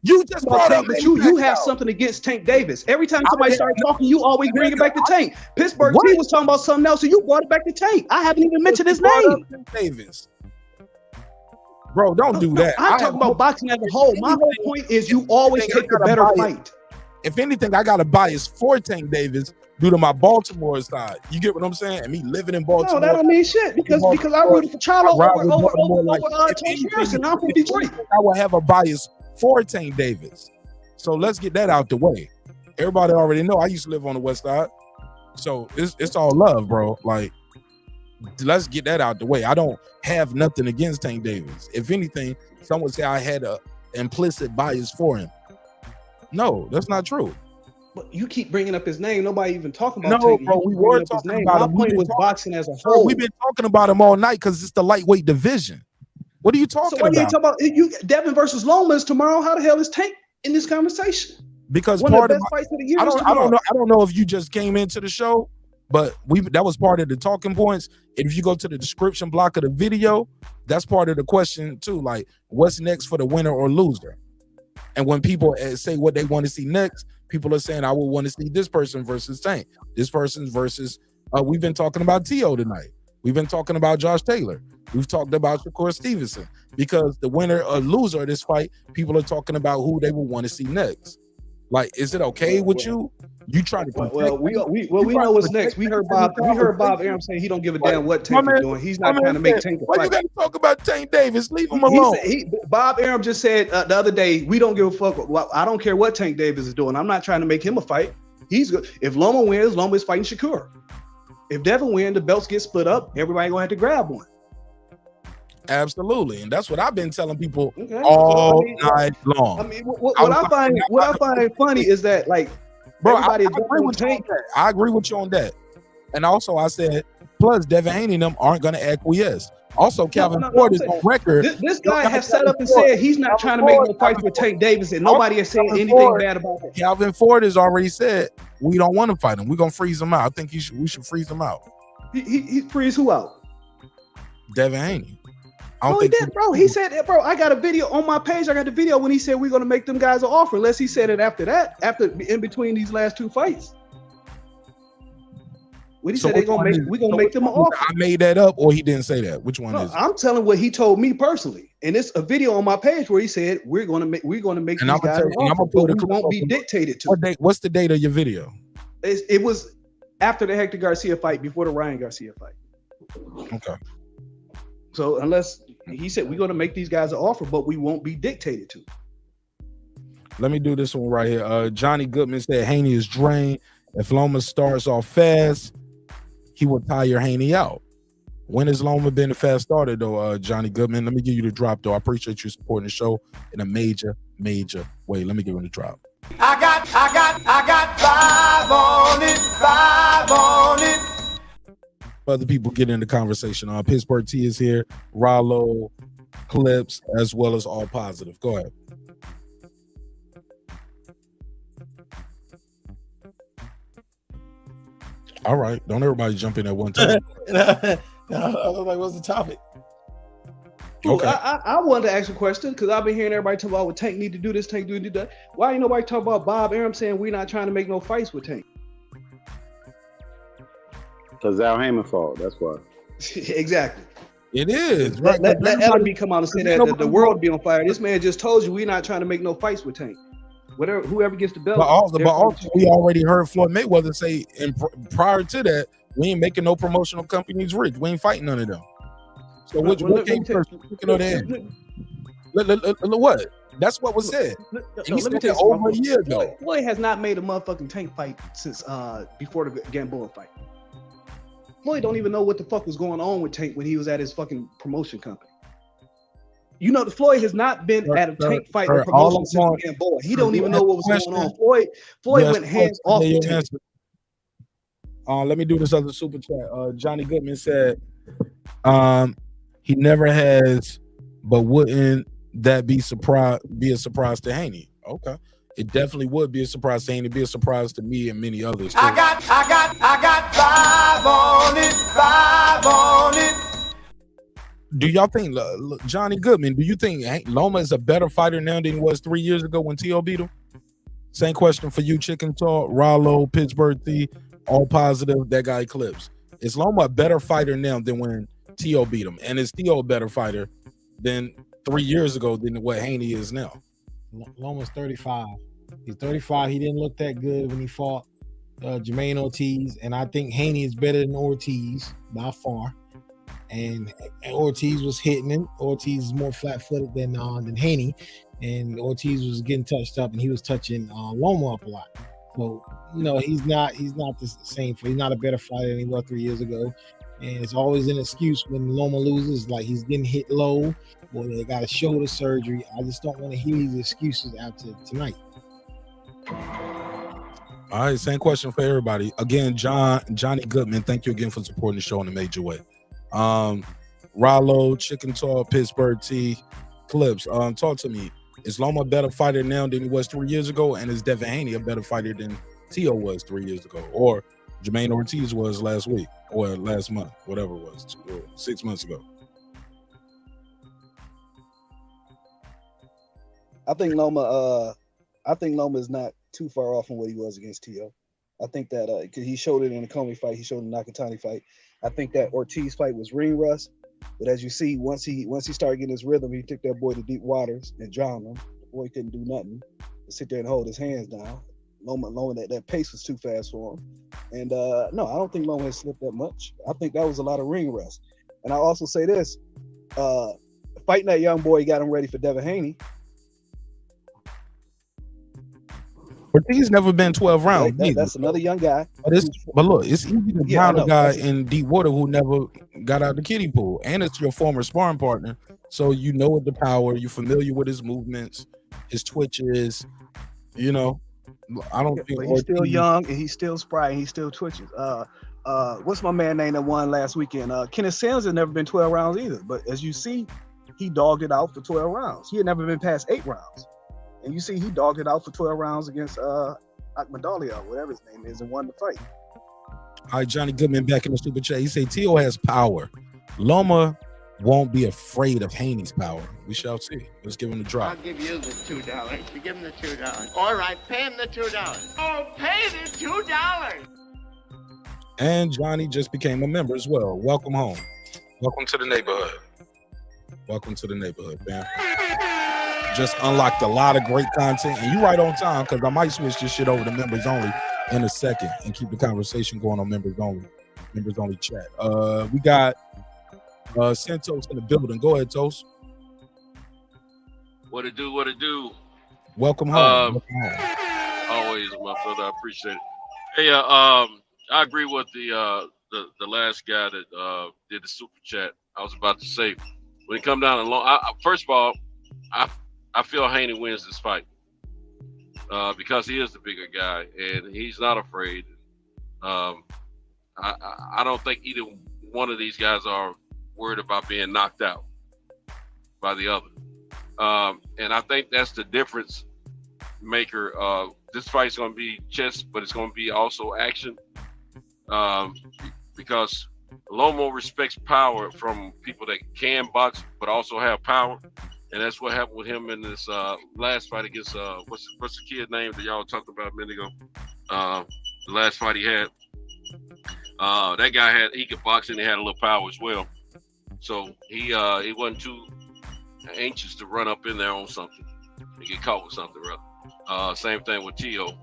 Speaker 10: You just brought up
Speaker 14: that you have something against Tank Davis. Every time somebody starts talking, you always bring it back to Tank. Pittsburgh T was talking about something else, so you brought it back to Tank. I haven't even mentioned his name.
Speaker 10: Davis. Bro, don't do that.
Speaker 14: I'm talking about boxing as a whole. My whole point is you always take the better fight.
Speaker 10: If anything, I got a bias for Tank Davis due to my Baltimore side. You get what I'm saying? And me living in Baltimore.
Speaker 14: No, that don't mean shit because I rooted for Charlo over Tony Harrison. I'm from Detroit.
Speaker 10: I will have a bias for Tank Davis. So let's get that out the way. Everybody already know I used to live on the west side. So it's all love, bro. Like, let's get that out the way. I don't have nothing against Tank Davis. If anything, some would say I had a implicit bias for him. No, that's not true.
Speaker 14: But you keep bringing up his name. Nobody even talking about Tank.
Speaker 10: Bro, we were talking about him.
Speaker 14: My point was boxing as a whole.
Speaker 10: We've been talking about him all night because it's the lightweight division. What are you talking about?
Speaker 14: So what are you talking about? Devin versus Loma is tomorrow. How the hell is Tank in this conversation?
Speaker 10: Because
Speaker 14: one of the best fights of the year.
Speaker 10: I don't know if you just came into the show, but that was part of the talking points. And if you go to the description block of the video, that's part of the question too. Like, what's next for the winner or loser? And when people say what they want to see next, people are saying, I would want to see this person versus Tank. This person versus, we've been talking about T.O. tonight. We've been talking about Josh Taylor. We've talked about Shakur Stevenson. Because the winner or loser of this fight, people are talking about who they would want to see next. Like, is it okay with you? You try to
Speaker 14: we know what's next. We heard Bob Arum saying he don't give a damn what Tank is doing. He's not trying to make Tank a fight.
Speaker 10: Why you gotta talk about Tank Davis? Leave him alone.
Speaker 14: Bob Arum just said the other day, we don't give a fuck. I don't care what Tank Davis is doing. I'm not trying to make him a fight. He's good. If Loma wins, Loma is fighting Shakur. If Devin wins, the belts get split up. Everybody gonna have to grab one.
Speaker 10: Absolutely, and that's what I've been telling people all night long.
Speaker 14: I mean, what I find funny is that, like,
Speaker 10: bro,
Speaker 14: everybody
Speaker 10: I agree with you on that. I agree with you on that. And also, I said, plus Devin Haney and them aren't going to acquiesce. Also, Calvin Ford is on record.
Speaker 14: This guy has set up and said he's not trying to make no fights with Tank Davis, and nobody has said anything bad about it.
Speaker 10: Calvin Ford has already said we don't want to fight him. We're gonna freeze him out. I think we should freeze him out.
Speaker 14: He freeze who out?
Speaker 10: Devin Haney.
Speaker 14: He said that, bro. I got a video on my page. I got the video when he said we're gonna make them guys an offer. Unless he said it after in between these last two fights. When he said we're gonna make them an offer.
Speaker 10: I made that up, or he didn't say that. Which one is it?
Speaker 14: I'm telling what he told me personally, and it's a video on my page where he said we're gonna make these guys an offer, but we won't be dictated to.
Speaker 10: What's the date of your video?
Speaker 14: It was after the Hector Garcia fight, before the Ryan Garcia fight.
Speaker 10: Okay.
Speaker 14: So unless he said we're gonna make these guys an offer, but we won't be dictated to.
Speaker 10: Let me do this one right here. Johnny Goodman said Haney is drained. If Loma starts off fast, he will tire Haney out. When has Loma been a fast starter though, Johnny Goodman? Let me give you the drop though. I appreciate you supporting the show in a major way. Let me give him the drop.
Speaker 4: I got 5 on it.
Speaker 10: Other people get in the conversation. Pittsburgh T is here. Rollo, Clips, as well as All Positive. Go ahead. All right. Don't everybody jump in at one time.
Speaker 15: I was like, what's the topic?
Speaker 14: Okay. I wanted to ask a question because I've been hearing everybody talk about what Tank need to do this, Tank do that. Why ain't nobody talk about Bob Arum saying we're not trying to make no fights with Tank?
Speaker 11: Because Al Heyman fault. That's why.
Speaker 14: Exactly.
Speaker 10: It is.
Speaker 14: Let LB come out and say that the world be on fire. This man just told you we're not trying to make no fights with Tank. Whoever gets the belt.
Speaker 10: But also, we already heard Floyd Mayweather say, and prior to that, we ain't making no promotional companies rich. We ain't fighting none of them. So what came first? What? That's what was said. He said that over a year ago.
Speaker 14: Floyd has not made a motherfucking Tank fight since before the Gamboa fight. Floyd don't even know what the fuck was going on with Tank when he was at his fucking promotion company. You know, the Floyd has not been at a Tank fight or promotion since Gamboa. He don't even know what was going on. Floyd went hands off the Tank.
Speaker 10: Let me do this other super chat. Johnny Goodman said he never has, but wouldn't that be a surprise to Haney? Okay. It definitely would be a surprise to Haney, be a surprise to me and many others.
Speaker 4: I got 5 on it.
Speaker 10: Do y'all think, Johnny Goodman, do you think Loma is a better fighter now than he was 3 years ago when T.O. beat him? Same question for you, Chicken Talk, Rollo, Pittsburgh T, All Positive, that guy Clips. Is Loma a better fighter now than when T.O. beat him? And is T.O. a better fighter than 3 years ago than what Haney is now?
Speaker 15: Loma's 35. He's 35. He didn't look that good when he fought Jermaine Ortiz, and I think Haney is better than Ortiz by far. And Ortiz was hitting him. Ortiz is more flat-footed than Haney, and Ortiz was getting touched up, and he was touching Loma up a lot. So he's not the same. He's not a better fighter than he was 3 years ago. And it's always an excuse when Loma loses, like he's getting hit low, or they got a shoulder surgery. I just don't want to hear these excuses after tonight.
Speaker 10: All right, same question for everybody. Again, Johnny Goodman, thank you again for supporting the show in a major way. Rollo, Chicken Talk, Pittsburgh T, Clips. Talk to me. Is Loma a better fighter now than he was 3 years ago? And is Devin Haney a better fighter than T.O. was 3 years ago? Or Jermaine Ortiz was last week or last month, whatever it was, 6 months ago?
Speaker 14: I think Loma is not too far off from what he was against T.O. I think that because he showed it in the Comey fight, he showed it in the Nakatani fight. I think that Ortiz fight was ring rust, but as you see, once he started getting his rhythm, he took that boy to deep waters and drowned him. The boy couldn't do nothing but sit there and hold his hands down. Loma that pace was too fast for him. And no, I don't think Loma has slipped that much. I think that was a lot of ring rust. And I also say this, fighting that young boy got him ready for Devin Haney.
Speaker 10: Ortiz never been 12 rounds.
Speaker 14: That's another young guy.
Speaker 10: But look, it's easy to
Speaker 14: Yeah, I
Speaker 10: down a
Speaker 14: know.
Speaker 10: guy
Speaker 14: That's-
Speaker 10: in deep water who never got out the kiddie pool, and it's your former sparring partner, so you know the power. You're familiar with his movements, his twitches. You know, I don't think
Speaker 14: But he's still
Speaker 10: Ortiz-
Speaker 14: young and he's still spry and he still twitches. What's my man name that won last weekend? Kenneth Sanders has never been 12 rounds either. But as you see, he dogged it out for 12 rounds. He had never been past 8 rounds. And you see he dogged it out for 12 rounds against Akmadalia, whatever his name is, and won the fight.
Speaker 10: All right, Johnny Goodman back in the super chat. He say Tio has power. Loma won't be afraid of Haney's power. We shall see. Let's give him the drop.
Speaker 18: I'll give you the $2. You give him the $2. All right, pay him the $2. Oh, pay the $2.
Speaker 10: And Johnny just became a member as well. Welcome home. Welcome to the neighborhood. Welcome to the neighborhood, man. Just unlocked a lot of great content. And you right on time, because I might switch this shit over to members only in a second and keep the conversation going on members only chat. We got Santos in the building. Go ahead, Toast.
Speaker 8: What it do? What it do?
Speaker 10: Welcome home. Welcome home.
Speaker 8: Always, my brother. I appreciate it. Hey, I agree with the last guy that did the super chat. I was about to say, when it come down to long, first of all, I feel Haney wins this fight because he is the bigger guy and he's not afraid. I don't think either one of these guys are worried about being knocked out by the other. And I think that's the difference maker. This fight's going to be chess, but it's going to be also action because Loma respects power from people that can box but also have power. And that's what happened with him in this last fight against what's the kid name that y'all talked about a minute ago? The last fight he had. That guy he could box and he had a little power as well. So he wasn't too anxious to run up in there on something and get caught with something rather. Same thing with Tio.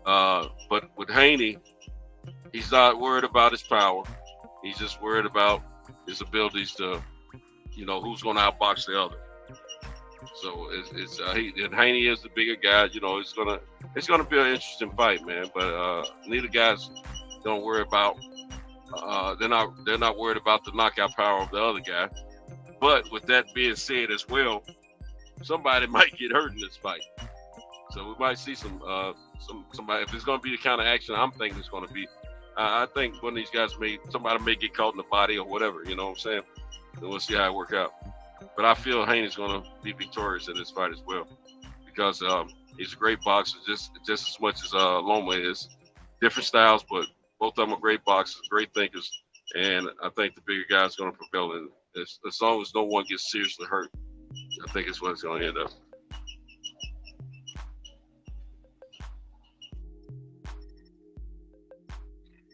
Speaker 8: But with Haney, he's not worried about his power. He's just worried about his abilities to, who's going to outbox the other. So Haney is the bigger guy. It's gonna be an interesting fight, man. But neither guys don't worry about. They're not worried about the knockout power of the other guy. But with that being said, as well, somebody might get hurt in this fight. So we might see somebody. If it's gonna be the kind of action I'm thinking it's gonna be, I think one of these guys somebody may get caught in the body or whatever. You know what I'm saying? And we'll see how it works out. But I feel Haney's going to be victorious in this fight as well because he's a great boxer, just as much as Loma is. Different styles, but both of them are great boxers, great thinkers, and I think the bigger guy is going to prevail. And as long as no one gets seriously hurt, I think it's what it's going to end up.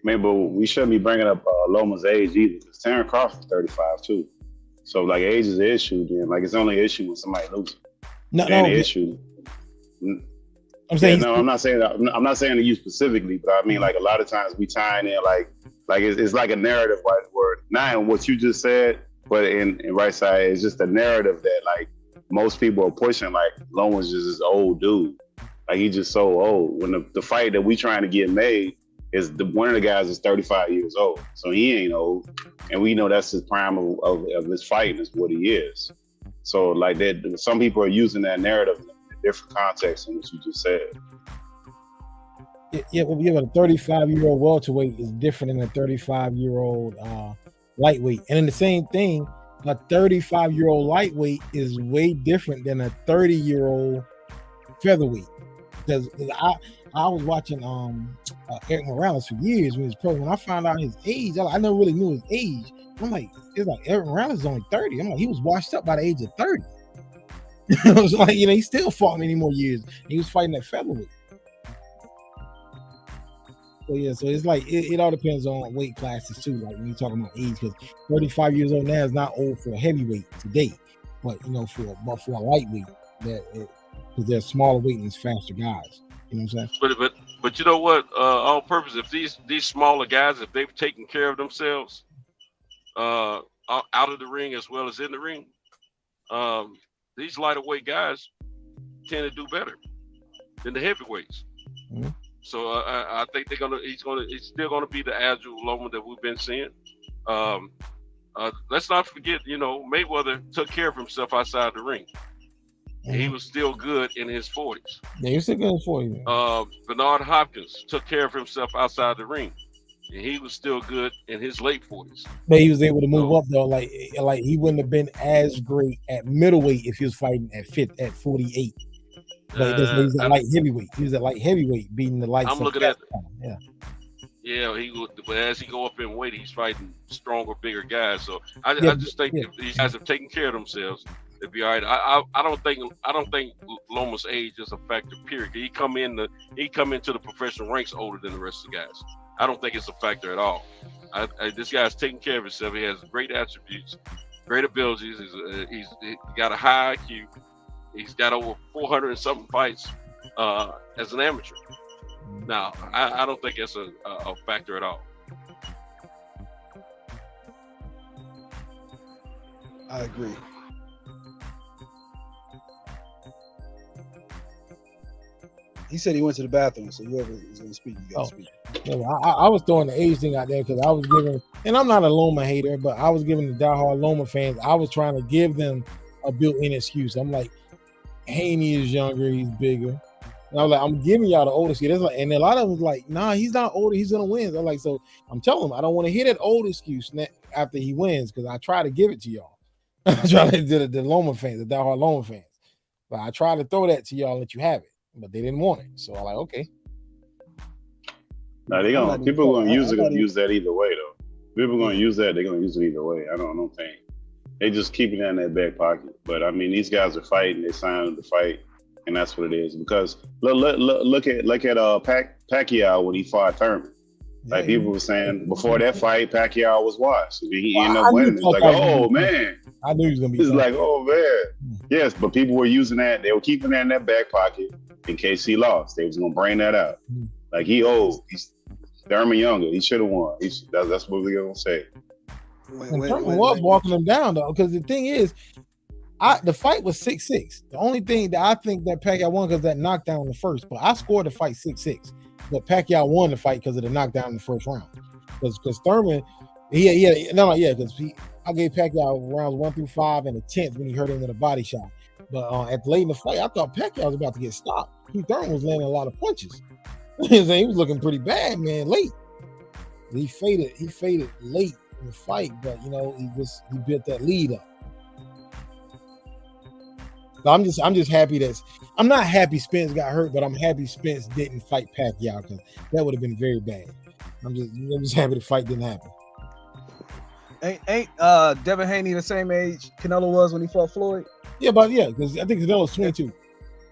Speaker 11: Man, but we shouldn't be bringing up Loma's age either. Because Terrence Crawford's 35 too. So like age is an issue then. Like it's only an issue when somebody loses. The issue.
Speaker 15: I'm saying
Speaker 11: no, I'm not saying to you specifically, but I mean like a lot of times we tie in like it's like a narrative where not in what you just said, but in right side it's just a narrative that like most people are pushing. Like Loma's just this old dude. Like he's just so old. When the fight that we trying to get made is one of the guys is 35 years old, so he ain't old, and we know that's his prime of his fighting is what he is. So like that, some people are using that narrative in a different context than what you just said.
Speaker 15: Yeah, but a 35-year-old welterweight is different than a 35-year-old lightweight, and in the same thing, a 35-year-old lightweight is way different than a 30-year-old featherweight. Because I was watching Eric Morales for years when he was pro. When I found out his age, I never really knew his age. I'm like, it's like Eric Morales is only 30. I'm like, he was washed up by the age of 30. It was like, he still fought many more years. He was fighting at featherweight. So yeah, so it's like it all depends on weight classes too. Like when you're talking about age, because 35 years old now is not old for a heavyweight today, but for a lightweight, because they're smaller weight and it's faster guys. You know what I'm saying?
Speaker 8: But you know what? On purpose, if these smaller guys, if they've taken care of themselves out of the ring as well as in the ring, these lighter weight guys tend to do better than the heavyweights. So I think he's still gonna be the agile Loma that we've been seeing. Let's not forget, Mayweather took care of himself outside the ring. He was still good in his 40s.
Speaker 15: Yeah, he was still good in his 40s.
Speaker 8: Bernard Hopkins took care of himself outside the ring, and he was still good in his late 40s.
Speaker 15: But he was able to move up though. Like he wouldn't have been as great at middleweight if he was fighting at 48. But he was at light heavyweight. He was at light heavyweight, beating the lights.
Speaker 8: I'm looking at.
Speaker 15: Yeah.
Speaker 8: Yeah, but as he go up in weight, he's fighting stronger, bigger guys. So I just think if these guys have taken care of themselves, they'll be all right. I don't think Loma's age is a factor. Period. He come into the professional ranks older than the rest of the guys. I don't think it's a factor at all. This guy's taking care of himself. He has great attributes, great abilities. He's got a high IQ. He's got over 400 and something fights as an amateur. Now, I don't think it's a factor at all.
Speaker 14: I agree. He said he went to the bathroom, so whoever is going to speak, you got to speak.
Speaker 15: Yeah, I was throwing the age thing out there because I was giving, and I'm not a Loma hater, but I was giving the diehard Loma fans, I was trying to give them a built-in excuse. I'm like, Haney is younger, he's bigger. And I was like, I'm giving y'all the oldest kid. And a lot of them was like, nah, he's not older, he's gonna win. I'm like, so I'm telling them I don't want to hear that old excuse after he wins, because I try to give it to y'all. I try to do the Loma fans, the diehard Loma fans. But I try to throw that to y'all and let you have it. But they didn't want it. So I'm like, okay.
Speaker 11: Now people are gonna use that either way though. People are gonna use that, they're gonna use it either way. I don't think. They just keep it in their back pocket. But I mean, these guys are fighting, they signed to fight. And that's what it is. Because look at Pacquiao when he fought Thurman. Like people were saying before that fight, Pacquiao was washed. He ended up winning. It's like, oh man.
Speaker 15: I knew he was gonna be.
Speaker 11: It's like, oh man. Yes, but people were using that. They were keeping that in their back pocket in case he lost. They was gonna bring that out. Like he old. He's Thurman younger. He should have won. That's what we're gonna say.
Speaker 15: Thurman was walking him down though, because the thing is, the fight was 6-6. The only thing that I think that Pacquiao won because that knockdown in the first, but I scored the fight 6-6. But Pacquiao won the fight because of the knockdown in the first round. Because Thurman, I gave Pacquiao rounds 1 through 5 and the 10th when he hurt him with a body shot. But at the late in the fight, I thought Pacquiao was about to get stopped. Thurman was landing a lot of punches. He was looking pretty bad, man, late. He faded late in the fight, but he built that lead up. So I'm just happy I'm not happy Spence got hurt, but I'm happy Spence didn't fight Pacquiao because that would have been very bad. I'm just happy the fight didn't happen.
Speaker 14: Ain't Devin Haney the same age Canelo was when he fought Floyd?
Speaker 15: Yeah, because I think Canelo's 22.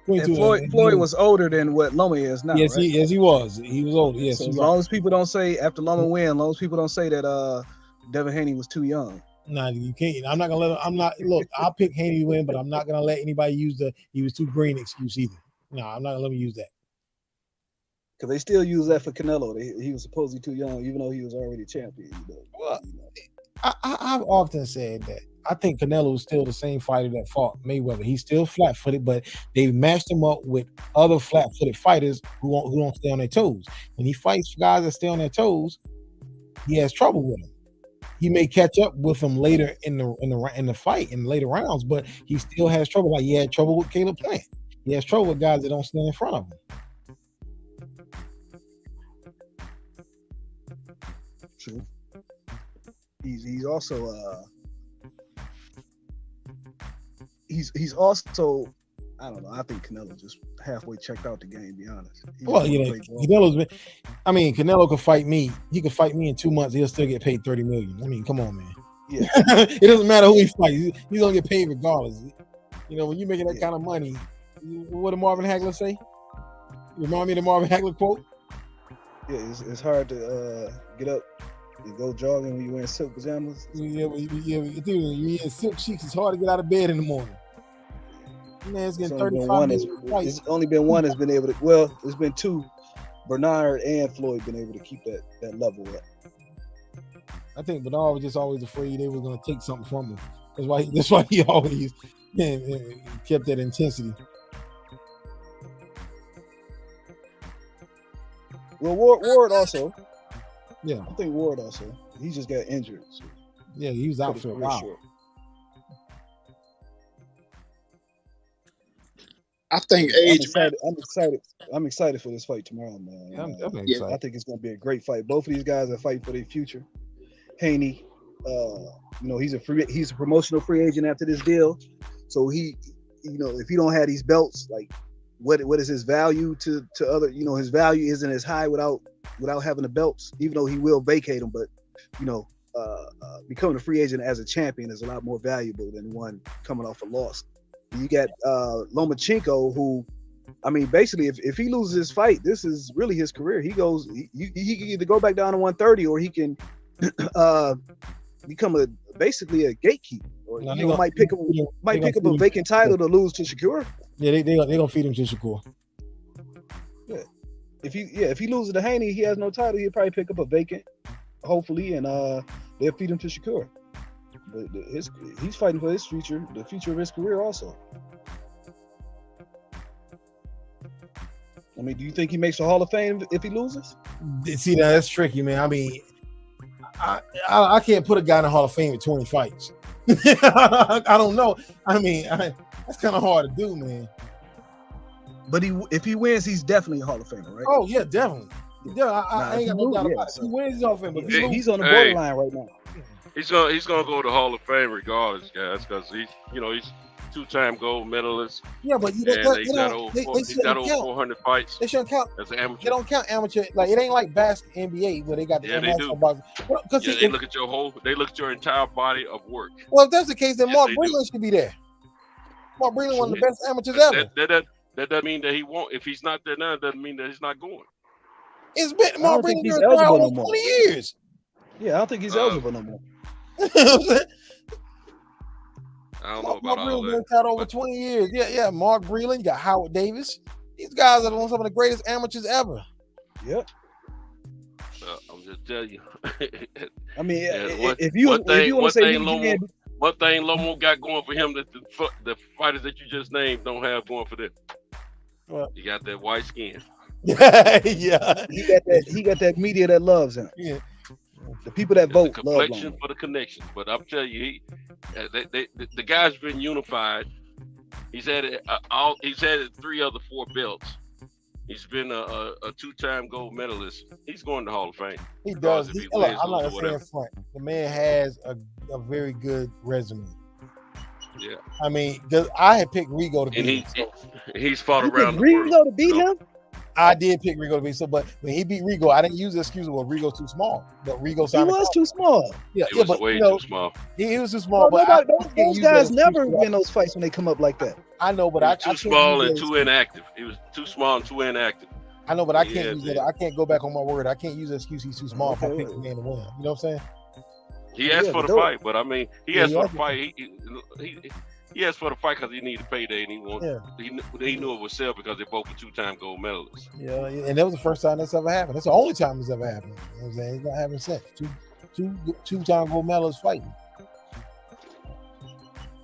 Speaker 14: And Floyd was older than what Loma is now.
Speaker 15: Yes,
Speaker 14: right?
Speaker 15: he was. He was older. Yes.
Speaker 14: So as long as people don't say after Loma win, as long as people don't say that Devin Haney was too young.
Speaker 15: No, you can't. I'm not gonna let him. Look, I'll pick Haney to win, but I'm not gonna let anybody use he was too green excuse either. No, I'm not gonna let me use that.
Speaker 14: Because they still use that for Canelo. He was supposedly too young, even though he was already champion.
Speaker 15: Well, I've often said that I think Canelo is still the same fighter that fought Mayweather. He's still flat-footed, but they've matched him up with other flat-footed fighters who don't stay on their toes. When he fights guys that stay on their toes, he has trouble with them. He may catch up with him later in the fight in later rounds, but he still has trouble. Like he had trouble with Caleb Plant. He has trouble with guys that don't stand in front of him.
Speaker 14: True. He's also he's also, I don't know. I think Canelo just halfway checked out the game, to be honest.
Speaker 15: Canelo could fight me. He could fight me in 2 months. He'll still get paid $30 million. I mean, come on, man.
Speaker 14: Yeah.
Speaker 15: It doesn't matter who he fights. He's gonna get paid regardless. When you're making that kind of money, what did Marvin Hagler say? Remind me of the Marvin Hagler quote.
Speaker 14: Yeah, it's hard to get up and go jogging when you wearing silk pajamas.
Speaker 15: Yeah, when you're in silk sheets, it's hard to get out of bed in the morning. Man, it's
Speaker 14: only been one that's been able to. Well, there's been two. Bernard and Floyd been able to keep that level up.
Speaker 15: I think Bernard was just always afraid they were going to take something from him. That's why he always kept that intensity.
Speaker 14: Well, Ward also.
Speaker 15: Yeah,
Speaker 14: I think Ward also. He just got injured. So.
Speaker 15: Yeah, he was out for a while.
Speaker 14: Short.
Speaker 12: I think age.
Speaker 14: I'm excited for this fight tomorrow, man.
Speaker 15: Yeah, I'm definitely excited.
Speaker 14: I think it's going to be a great fight. Both of these guys are fighting for their future. Haney, he's a promotional free agent after this deal, so he, if he don't have these belts, like what is his value to other? His value isn't as high without having the belts, even though he will vacate them. But becoming a free agent as a champion is a lot more valuable than one coming off a loss. You got Lomachenko, who, I mean, basically, if he loses his fight, this is really his career. He can either go back down to 130, or he can become basically a gatekeeper, or might pick up a vacant title to lose to Shakur.
Speaker 15: Yeah, they gonna feed him to Shakur.
Speaker 14: Yeah, if he loses to Haney, he has no title. He'll probably pick up a vacant, hopefully, and they'll feed him to Shakur. But he's fighting for his future, the future of his career also. I mean, do you think he makes the Hall of Fame if he loses?
Speaker 15: See, now that's tricky, man. I mean, I can't put a guy in the Hall of Fame with 20 fights. I don't know. I mean, that's kind of hard to do, man.
Speaker 14: But if he wins, he's definitely a Hall of Famer, right?
Speaker 15: Oh yeah, definitely. Yeah, I ain't got no doubt about it. He wins, he's Hall of Fame, but
Speaker 14: he's on the borderline right now.
Speaker 8: He's gonna go to the Hall of Fame regardless, guys, because he's two-time gold medalist.
Speaker 15: Yeah, but
Speaker 8: he's got over 400 fights.
Speaker 15: They shouldn't count
Speaker 8: as an amateur.
Speaker 15: They don't count amateur. Like, it ain't like basketball, NBA, where they got the
Speaker 8: international
Speaker 15: boxing.
Speaker 8: They look at they look at your entire body of work.
Speaker 15: Well, if that's the case, then Marq Breland should be there. Marq Breland, one of the best amateurs ever.
Speaker 8: That doesn't mean that he won't. If he's not there now, it doesn't mean that he's not going.
Speaker 15: It's been Marq Breland there for almost 20 years.
Speaker 14: Yeah, I don't think he's eligible no more.
Speaker 8: I don't know about all that.
Speaker 15: Out over 20 years. Yeah. Marq Breland, you got Howard Davis. These guys are some of the greatest amateurs ever.
Speaker 14: Yep.
Speaker 8: I'm just telling you.
Speaker 14: I mean,
Speaker 8: if you want to say one thing Loma got going for him that the fighters that you just named don't have going for them. You got that white skin.
Speaker 15: Yeah.
Speaker 14: He got that media that loves him.
Speaker 15: Yeah.
Speaker 14: The people that vote
Speaker 8: the
Speaker 14: love
Speaker 8: complexion for the connection. But I'm telling you, the guy's been unified. He's had it. He's had 3 of the 4 belts. He's been a 2-time gold medalist. He's going to Hall of Fame.
Speaker 15: He does. I'm not saying front. The man has a very good resume.
Speaker 8: Yeah.
Speaker 15: I mean, I had picked Rigo to beat him.
Speaker 8: He's fought around the world.
Speaker 14: Rigo to beat him?
Speaker 15: I did pick Rigo to beat him, but when he beat Rigo, I didn't use the excuse of Rigo's too small. But Rigo
Speaker 14: was too small.
Speaker 15: Yeah,
Speaker 8: he was
Speaker 15: but
Speaker 8: way too small.
Speaker 15: He was too small.
Speaker 14: Well,
Speaker 15: but
Speaker 14: those guys never win those fights when they come up like that.
Speaker 15: I know, but
Speaker 8: I too small and too inactive. He was too small and too inactive.
Speaker 15: I know, but I can't use it. I can't go back on my word. I can't use the excuse he's too small if I pick the man to win. You know what I'm saying?
Speaker 8: He asked for the fight, but I mean, he asked for the fight. He asked for the fight because he needed payday, and he knew it would sell because they both were 2-time gold medalists.
Speaker 15: Yeah, and that was the first time that's ever happened. That's the only time it's ever happened. You know what I'm saying? It's not happening since. Two-time gold medalists fighting.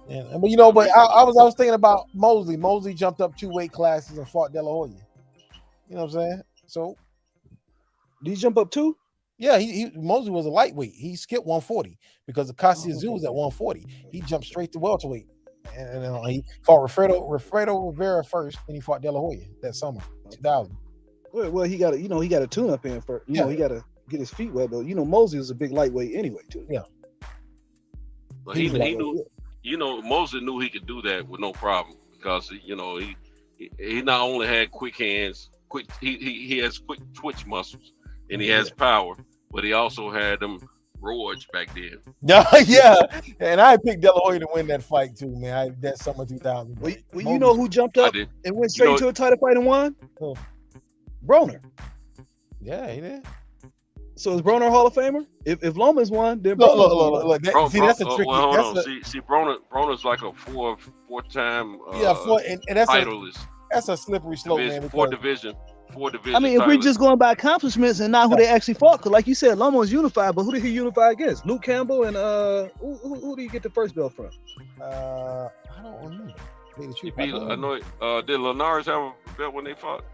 Speaker 15: And, but I was thinking about Mosley. Mosley jumped up 2 weight classes and fought De La Hoya. You know what I'm saying? So,
Speaker 14: did he jump up 2?
Speaker 15: Yeah, Mosley was a lightweight. He skipped 140 because Acacia Zoo was at 140. He jumped straight to welterweight. And he fought Wilfredo Rivera first, and he fought De La Hoya that summer, 2000.
Speaker 14: Well, he got a tune-up in for he got to get his feet wet. But Mosley was a big lightweight anyway, too.
Speaker 15: Yeah.
Speaker 8: But he knew, Mosley knew he could do that with no problem because he not only had quick hands, he has quick twitch muscles, and he has power, but he also had them roids back then.
Speaker 15: Yeah, and I picked De La Hoya to win that fight too, man. That summer 2000.
Speaker 14: Well, you know who jumped up and went straight to a title fight and won? Broner.
Speaker 15: Yeah, he did.
Speaker 14: So is Broner a Hall of Famer? If Loma's won, then
Speaker 15: look. See, that's a tricky.
Speaker 8: Well, hold on. See, Broner's like a four-time
Speaker 15: and that's
Speaker 8: titleist.
Speaker 15: That's a slippery slope, man.
Speaker 8: Four division.
Speaker 14: I mean, if we're just going by accomplishments and not who they actually fought, because like you said, Loma was unified, but who did he unify against? Luke Campbell and who did he get the first belt from?
Speaker 15: I don't remember.
Speaker 8: I know. Did Linares have a belt when they fought?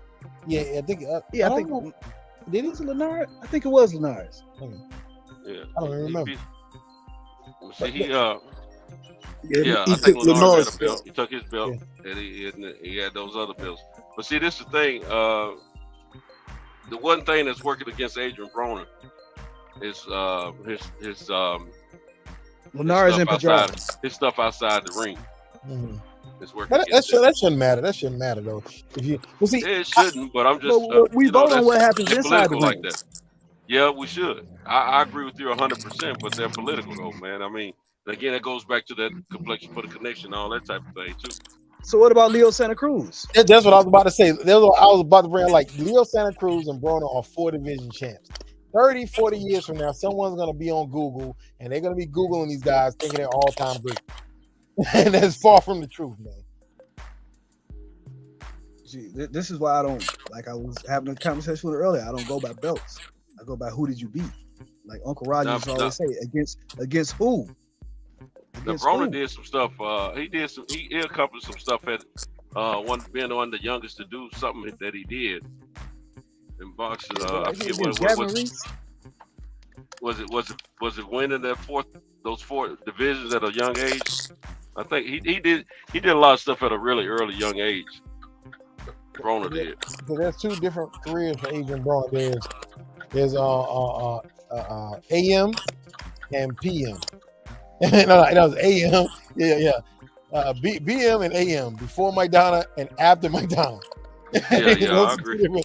Speaker 15: Yeah, I think.
Speaker 14: I think Did he to Lennard? I think it was Lennard's.
Speaker 8: Yeah.
Speaker 15: I don't even remember.
Speaker 8: See, he
Speaker 12: Yeah,
Speaker 8: I
Speaker 12: he
Speaker 8: think
Speaker 12: took
Speaker 8: Lennard had
Speaker 12: Lennard's
Speaker 8: a belt. He took his belt, and he had those other belts. But see, this is the thing. The one thing that's working against Adrian Broner is his
Speaker 14: Lennard's in
Speaker 8: pajamas. His stuff outside the ring.
Speaker 15: Mhm.
Speaker 8: It's working.
Speaker 15: But
Speaker 8: against
Speaker 15: that shouldn't matter. That shouldn't matter though. If you see,
Speaker 8: it shouldn't, but I'm just
Speaker 14: we vote on what happens
Speaker 8: they're
Speaker 14: inside the
Speaker 8: political
Speaker 14: ring.
Speaker 8: like that. Yeah, we should. I agree with you 100%, but they're political though, man. I mean, again, it goes back to that complexion for the connection, all that type of thing too.
Speaker 14: So what about Leo Santa Cruz?
Speaker 15: that's what I was about to say. That's what I was about to bring. Like Leo Santa Cruz and Broner are 4 division champs. 30, 40 years from now, someone's gonna be on Google and they're gonna be Googling these guys thinking they're all-time great. And that's far from the truth, man.
Speaker 14: See, this is why I don't, like I was having a conversation with her earlier, I don't go by belts. I go by who did you beat? Like Uncle Roger used to always say, against who?
Speaker 8: Now, Broner did some stuff. He accomplished some stuff at being one of the youngest to do something that he did in boxing. I forget what it was. Was it winning those 4 divisions at a young age? I think he did a lot of stuff at a really early young age. Broner did.
Speaker 15: So there's 2 different careers for Adrian Broner. There's AM and PM. No, that was AM. Yeah. BM and AM before McDonough and after McDonough.
Speaker 8: Yeah, I agree.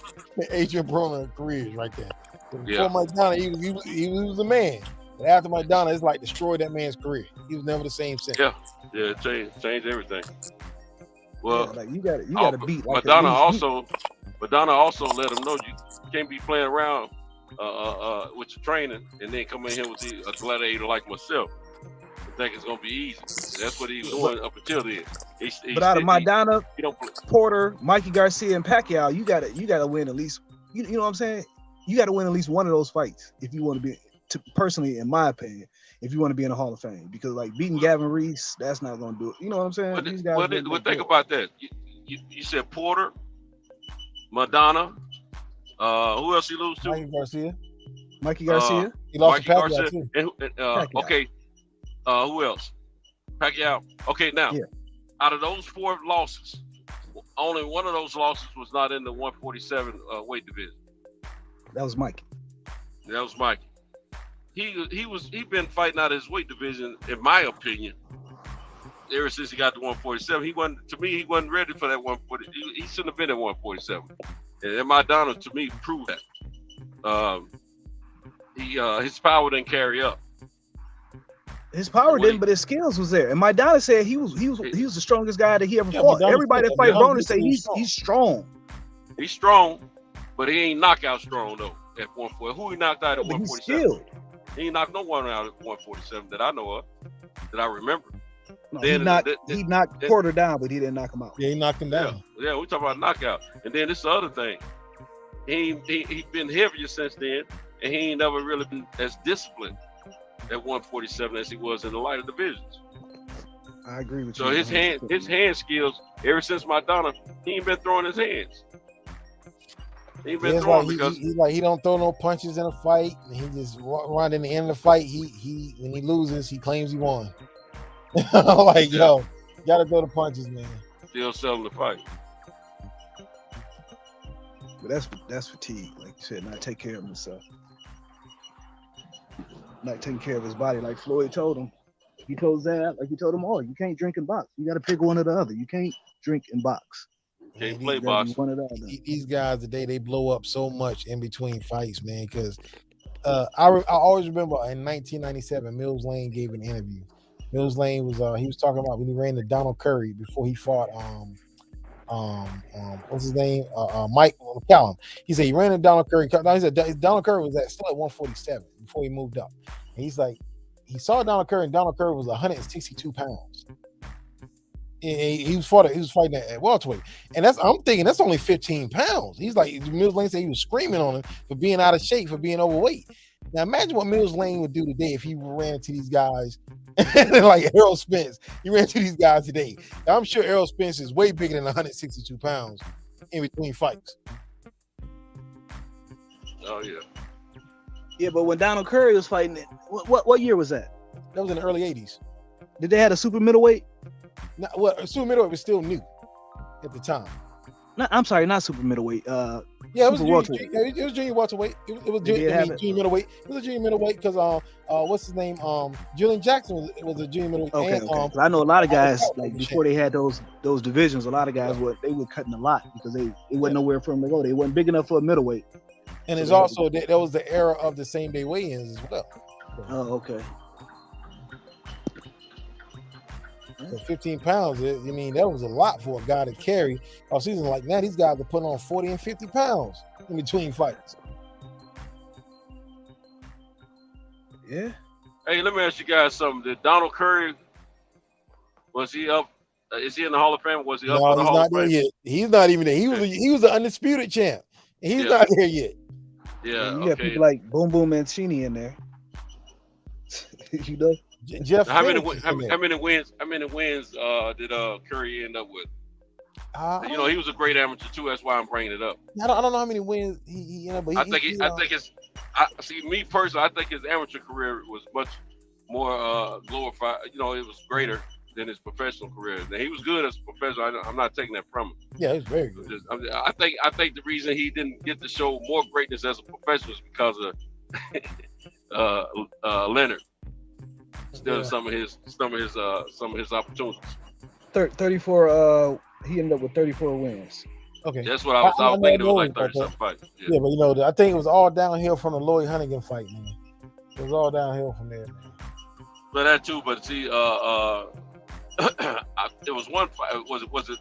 Speaker 15: Adrian Broner careers right there. Before
Speaker 8: Yeah.
Speaker 15: McDonough, he was a man. But after McDonough, it's like destroyed that man's career. He was never the same since.
Speaker 8: Yeah, it changed everything. Well,
Speaker 14: yeah, like you gotta beat. Like
Speaker 8: Madonna also let him know you can't be playing around with your training and then come in here with a gladiator like myself. I think it's gonna be easy. That's what he was doing up until then.
Speaker 14: But out of Madonna, Porter, Mikey Garcia, and Pacquiao, you gotta win at least. You know what I'm saying? You gotta win at least one of those fights if you want to be. Personally, in my opinion, if you want to be in the Hall of Fame, because like beating Gavin Reese, that's not gonna do it. You know what I'm saying? These guys.
Speaker 8: Think about that. You said Porter, Madonna. Who else he lose to?
Speaker 15: Mikey Garcia.
Speaker 8: He lost to Pacquiao too. Okay. Who else? Pacquiao. Okay, now out of those 4 losses, only one of those losses was not in the 147 weight division.
Speaker 14: That was Mikey.
Speaker 8: That was Mikey. He been fighting out of his weight division, in my opinion, ever since he got to 147. He wasn't ready for that 140. He shouldn't have been at 147. And Madonna, to me, proved that. His power didn't carry up.
Speaker 14: His power didn't, but his skills was there. And Madonna said he was the strongest guy that he ever fought. Everybody that fight Broner say he's strong.
Speaker 8: He's strong, but he ain't knockout strong though. At 140, who he knocked out at 147? He ain't knocked no one out at 147 that I know of, that I remember.
Speaker 14: No, he knocked Porter down, but he didn't knock him out.
Speaker 15: Yeah, he knocked him down.
Speaker 8: Yeah, we talk about knockout. And then this is the other thing. He been heavier since then, and he ain't never really been as disciplined at 147 as he was in the lighter divisions.
Speaker 14: I agree with
Speaker 8: you. So his hand skills, ever since Madonna, he ain't been throwing his hands. He ain't been throwing because
Speaker 15: he don't throw no punches in a fight. And he just run in the end of the fight. He when he loses, he claims he won. Like yo, you gotta throw the punches, man.
Speaker 8: Still selling the fight.
Speaker 14: But that's fatigue, like you said, not take care of himself. Not taking care of his body, like Floyd told him. He told Zab, like he told them all, you can't drink and box. You got to pick one or the other. You can't drink and box.
Speaker 8: Can't play box.
Speaker 15: These guys today, they blow up so much in between fights, man. Because I always remember in 1997, Mills Lane gave an interview. Mills Lane was he was talking about when he ran to Donald Curry before he fought what's his name? Mike McCallum. He said he ran to Donald Curry. He said Donald Curry was still at 147 before he moved up. And he's like, he saw Donald Curry, and Donald Curry was 162 pounds. He was fighting at welterweight, and I'm thinking that's only 15 pounds. He's like, Mills Lane said he was screaming on him for being out of shape, for being overweight. Now imagine what Mills Lane would do today if he ran into these guys like Errol Spence. He ran into these guys today. Now, I'm sure Errol Spence is way bigger than 162 pounds in between fights.
Speaker 8: Oh yeah.
Speaker 14: Yeah, but when Donald Curry was fighting it, what year was that?
Speaker 15: That was in the early 80s.
Speaker 14: Did they have a super middleweight?
Speaker 15: No, well, super middleweight was still new at the time.
Speaker 14: No, I'm sorry, not super middleweight.
Speaker 15: Yeah, it was
Speaker 14: super welterweight.
Speaker 15: it was junior welterweight. It was
Speaker 14: They did have
Speaker 15: junior middleweight. It was a junior middleweight because what's his name? Julian Jackson was a junior middleweight.
Speaker 14: Okay,
Speaker 15: and,
Speaker 14: okay. 'Cause I know a lot of guys like before they had those divisions. A lot of guys were cutting a lot because it wasn't nowhere for them to go. They wasn't big enough for a middleweight.
Speaker 15: And
Speaker 14: So
Speaker 15: it's
Speaker 14: they had
Speaker 15: also that was the era of the same day weigh-ins as well.
Speaker 14: Oh, okay.
Speaker 15: So 15 pounds, I mean, that was a lot for a guy to carry all season. Like now, these guys are putting on 40 and 50 pounds in between fights.
Speaker 14: Yeah.
Speaker 8: Hey, let me ask you guys something. Did Donald Curry, was he up? Is he in the Hall of Fame? Was he up
Speaker 15: No,
Speaker 8: in the
Speaker 15: he's
Speaker 8: Hall
Speaker 15: not
Speaker 8: of
Speaker 15: there
Speaker 8: Fame?
Speaker 15: yet. He's not even there. He was the undisputed champ, and he's not there yet.
Speaker 8: Yeah,
Speaker 14: You got
Speaker 8: okay.
Speaker 14: people like Boom Boom Mancini in there. You know,
Speaker 15: Jeff.
Speaker 8: How many
Speaker 15: Fenix is
Speaker 8: how
Speaker 15: in there.
Speaker 8: many wins? How many wins did Curry end up with?
Speaker 15: I
Speaker 8: You know, he was a great amateur too. That's why I'm bringing it up.
Speaker 15: don't know how many wins he you know, but
Speaker 8: I think me personally, I think his amateur career was much more glorified. You know, it was greater than his professional career. Now, he was good as a professional. I'm not taking that from him.
Speaker 15: yeah, he's very good.
Speaker 8: I think the reason he didn't get to show more greatness as a professional is because of Leonard. Still some of his opportunities.
Speaker 14: 34. He ended up with 34 wins.
Speaker 15: Okay,
Speaker 8: That's what I was thinking. It was like 30 something fights.
Speaker 15: Yeah, but you know, I think it was all downhill from the Lloyd Hunnigan fight, man. It was all downhill from there, man.
Speaker 8: But that too. But see, it was one fight. Was it?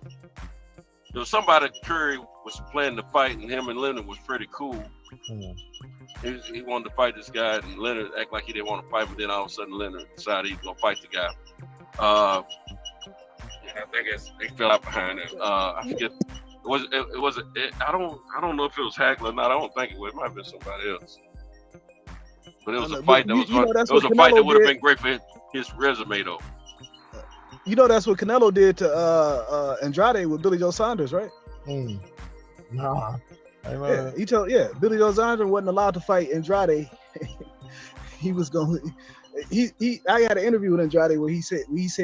Speaker 8: There was somebody Curry was planning to fight, and him and Leonard was pretty cool. He wanted to fight this guy, and Leonard act like he didn't want to fight, but then all of a sudden Leonard decided he was gonna fight the guy. I think they fell out behind it. I forget. I don't know if it was Hagler or not. I don't think it was. It might have been somebody else. But it was a fight that was it was a fight that would have been great for his resume, though.
Speaker 14: You know that's what Canelo did to Andrade with Billy Joe Saunders, right?
Speaker 15: Nah.
Speaker 14: Yeah, Billy Joe Saunders wasn't allowed to fight Andrade. He was going. I had an interview with Andrade where he said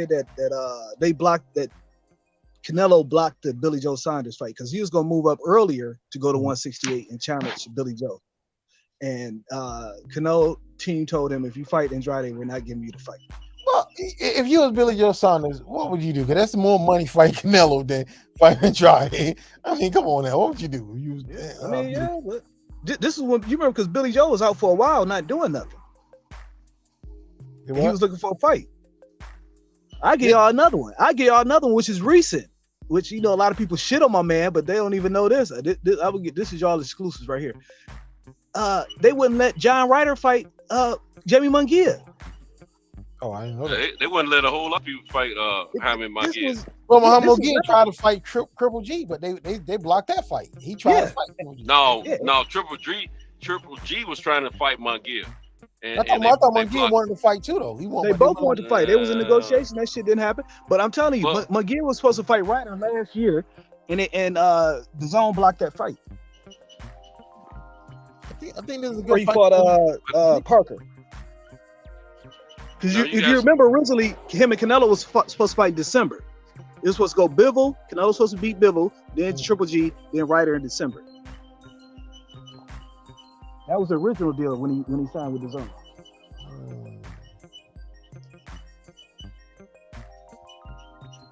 Speaker 14: that they blocked that. Canelo blocked the Billy Joe Saunders fight because he was going to move up earlier to go to 168 and challenge Billy Joe. And Canelo team told him, if you fight Andrade, we're not giving you the fight.
Speaker 15: Well, if you was Billy Joe Saunders, what would you do? Because that's more money fighting Canelo than fighting Andrade. I mean, come on now. What would you do?
Speaker 14: But this is when you remember because Billy Joe was out for a while not doing nothing. He was looking for a fight. I give y'all another one. Which is recent. Which a lot of people shit on my man, but they don't even know this. This is y'all exclusives right here. They wouldn't let John Ryder fight Jamie Munguia.
Speaker 15: Oh, I didn't know that.
Speaker 8: They wouldn't let a whole lot of people fight Jaime Munguia.
Speaker 15: Well, Muhammad Munguia tried to fight Triple G, but they blocked that fight. He tried to fight Triple G.
Speaker 8: No, Triple G was trying to fight Munguia.
Speaker 15: I thought Munguia wanted to fight too, though.
Speaker 14: They both wanted to fight. There was a negotiation. That shit didn't happen. But I'm telling you, Munguia was supposed to fight Ryder last year, and the Zone blocked that fight.
Speaker 15: I think this is a good
Speaker 14: Where he
Speaker 15: fight.
Speaker 14: fought Parker. Because if you remember, originally him and Canelo was supposed to fight in December. It was supposed to go Bivol. Canelo was supposed to beat Bivol, then Triple G, then Ryder in December. That was the original deal when he signed with the Zone.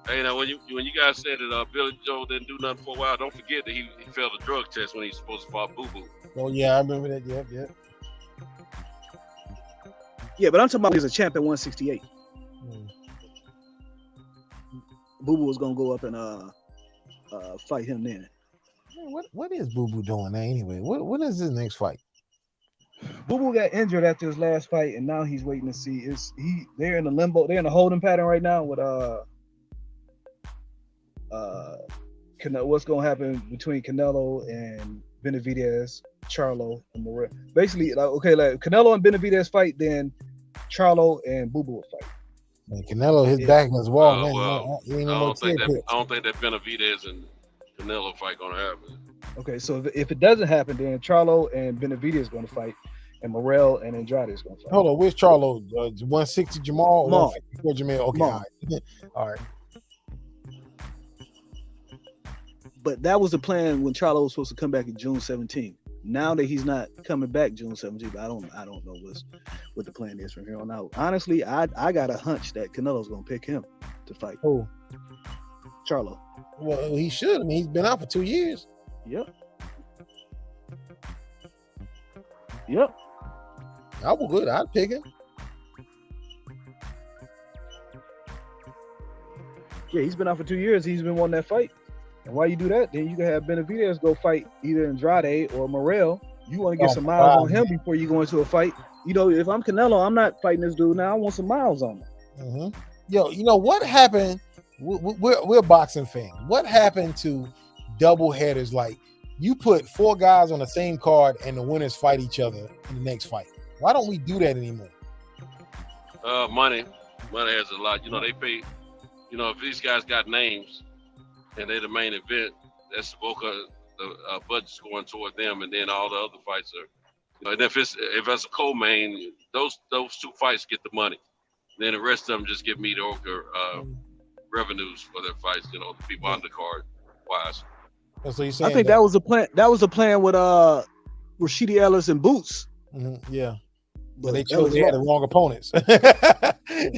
Speaker 8: Hey, now when you guys said that Billy Joe didn't do nothing for a while, don't forget that he failed a drug test when he was supposed to fight Boo Boo.
Speaker 15: Oh yeah, I remember that. Yeah.
Speaker 14: Yeah, but I'm talking about he was a champ at 168. Boo Boo was gonna go up and fight him then.
Speaker 15: What is Boo Boo doing now anyway? What is his next fight?
Speaker 14: Boo Boo got injured after his last fight, and now he's waiting to see. They're in a limbo. They're in a holding pattern right now with what's gonna happen between Canelo and Benavidez, Charlo, and Morel. Basically, Canelo and Benavidez fight, then Charlo and Boo Boo will fight.
Speaker 15: Man, Canelo, his back was wall, man.
Speaker 8: I don't think that Benavidez and Canelo fight gonna happen.
Speaker 14: Okay, so if it doesn't happen, then Charlo and Benavidez is going to fight, and Morrell and Andrade is going to fight.
Speaker 15: Hold on, where's Charlo? 160 Jamal or
Speaker 14: Jamal.
Speaker 15: 154 Jamal? Okay,
Speaker 14: Jamal.
Speaker 15: all right. All right.
Speaker 14: But that was the plan when Charlo was supposed to come back in June 17th. Now that he's not coming back June 17th, I don't know what the plan is from here on out. Honestly, I got a hunch that Canelo's going to pick him to fight.
Speaker 15: Who?
Speaker 14: Charlo.
Speaker 15: Well, he should. I mean, he's been out for 2 years.
Speaker 14: Yep.
Speaker 15: I was good. I'd pick him.
Speaker 14: Yeah, he's been out for 2 years. He's been wanting that fight. And why you do that? Then you can have Benavidez go fight either Andrade or Morrell. You want to get some miles on him before you go into a fight. You know, if I'm Canelo, I'm not fighting this dude now. I want some miles on him.
Speaker 15: Mm-hmm. Yo, you know what happened? We're boxing fans. What happened to double headers? Like you put 4 guys on the same card and the winners fight each other in the next fight. Why don't we do that anymore?
Speaker 8: Money has a lot. You know, they pay. You know, if these guys got names and they're the main event, that's the bulk of the budget's going toward them, and then all the other fights are. You know, and if it's a co-main, those 2 fights get the money. Then the rest of them just get mediocre revenues for their fights. You know, the people on the card wise.
Speaker 15: So you're saying
Speaker 14: I think that was the plan. That was the plan with Rashidi Ellis and Boots.
Speaker 15: Mm-hmm. Yeah, but they had the wrong opponents.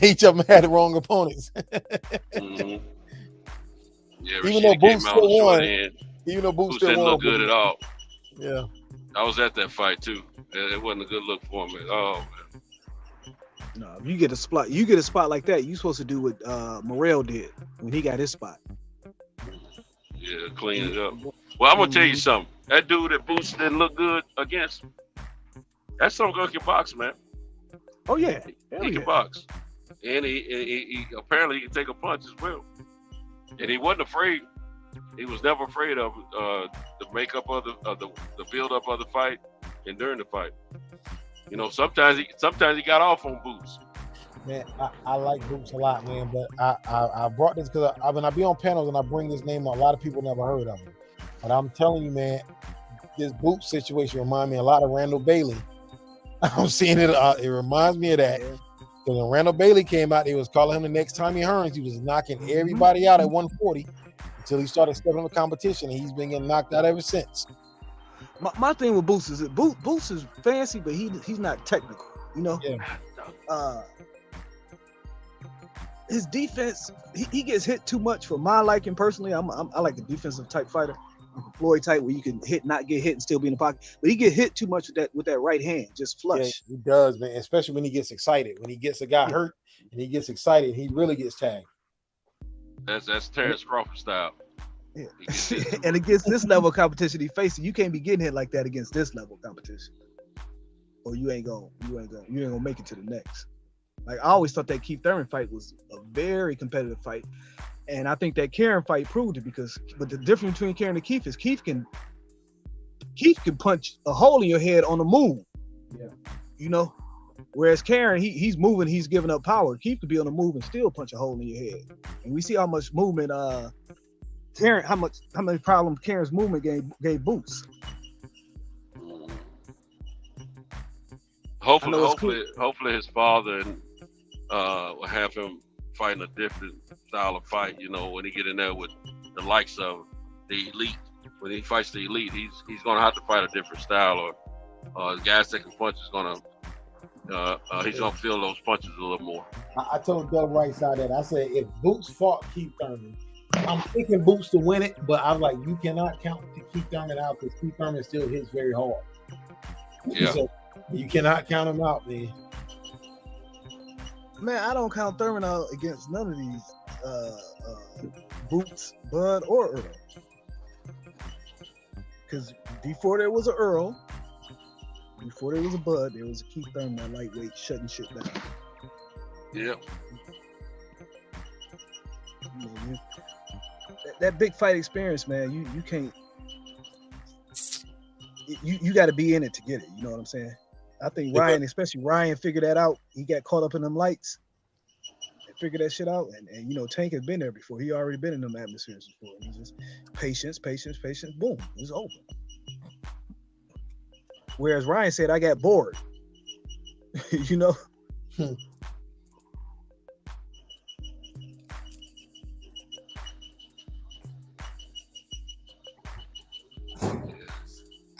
Speaker 15: Each of them had the wrong opponents.
Speaker 8: Mm-hmm. Yeah,
Speaker 15: even though Boots still won.
Speaker 8: Even though Boots didn't look good at all.
Speaker 15: Yeah,
Speaker 8: I was at that fight too. It wasn't a good look for him at all, man.
Speaker 14: No, you get a spot like that, you're supposed to do what Morrell did when he got his spot.
Speaker 8: Yeah, clean it up. Well, I'm gonna tell you something. That dude that Boots didn't look good against, that's some guy can box, man.
Speaker 14: Oh yeah,
Speaker 8: he can box, and he apparently he can take a punch as well. And he wasn't afraid. He was never afraid of the makeup of the build up of the fight and during the fight. You know, sometimes he got off on Boots.
Speaker 15: Man, I like Boots a lot, man. But I brought this because when I be on panels and I bring this name up, a lot of people never heard of him. But I'm telling you, man, this Boots situation reminds me a lot of Randall Bailey. I'm seeing it. It reminds me of that. So when Randall Bailey came out, they was calling him the next Tommy Hearns. He was knocking everybody out at 140 until he started stepping up competition, and he's been getting knocked out ever since.
Speaker 14: My thing with Boots is that Boots is fancy, but he's not technical. You know, his defense he gets hit too much for my liking personally. I like a defensive type fighter, Floyd type, where you can not get hit and still be in the pocket. But he get hit too much with that right hand, just flush.
Speaker 15: Yeah, he does, man. Especially when he gets excited. When he gets a guy hurt and he gets excited, he really gets tagged.
Speaker 8: That's Terrence Crawford style.
Speaker 14: Yeah. And against this level of competition he facing, you can't be getting hit like that against this level of competition, or you ain't gonna make it to the next. Like I always thought that Keith Thurman fight was a very competitive fight, and I think that Karen fight proved it but the difference between Karen and Keith is Keith can punch a hole in your head on the move.
Speaker 15: Yeah,
Speaker 14: you know, whereas Karen he's moving, he's giving up power. Keith could be on the move and still punch a hole in your head, and we see how much movement Karen, how many problems Karen's movement gave Boots.
Speaker 8: Hopefully his father will have him fighting a different style of fight. You know, when he get in there with the likes of the elite, when he fights the elite, he's gonna have to fight a different style, or the guys taking punches he's gonna feel those punches a little more.
Speaker 15: I told Doug Rightside that I said if Boots fought Keith Thurman, I'm picking Boots to win it, but I'm like, you cannot count Keith Thurman out because Keith Thurman still hits very hard.
Speaker 8: Yeah.
Speaker 15: So you cannot count him out, man.
Speaker 14: Man, I don't count Thurman out against none of these Boots, Bud, or Earl. Because before there was an Earl, before there was a Bud, there was a Keith Thurman, that lightweight, shutting shit down.
Speaker 8: Yep.
Speaker 14: You know, that big fight experience, man, you can't. You got to be in it to get it. You know what I'm saying? I think Ryan, especially Ryan, figured that out. He got caught up in them lights. figure that shit out. And you know, Tank had been there before. He already been in them atmospheres before. And he's just patience. Boom, it's over. Whereas Ryan said, I got bored. You know.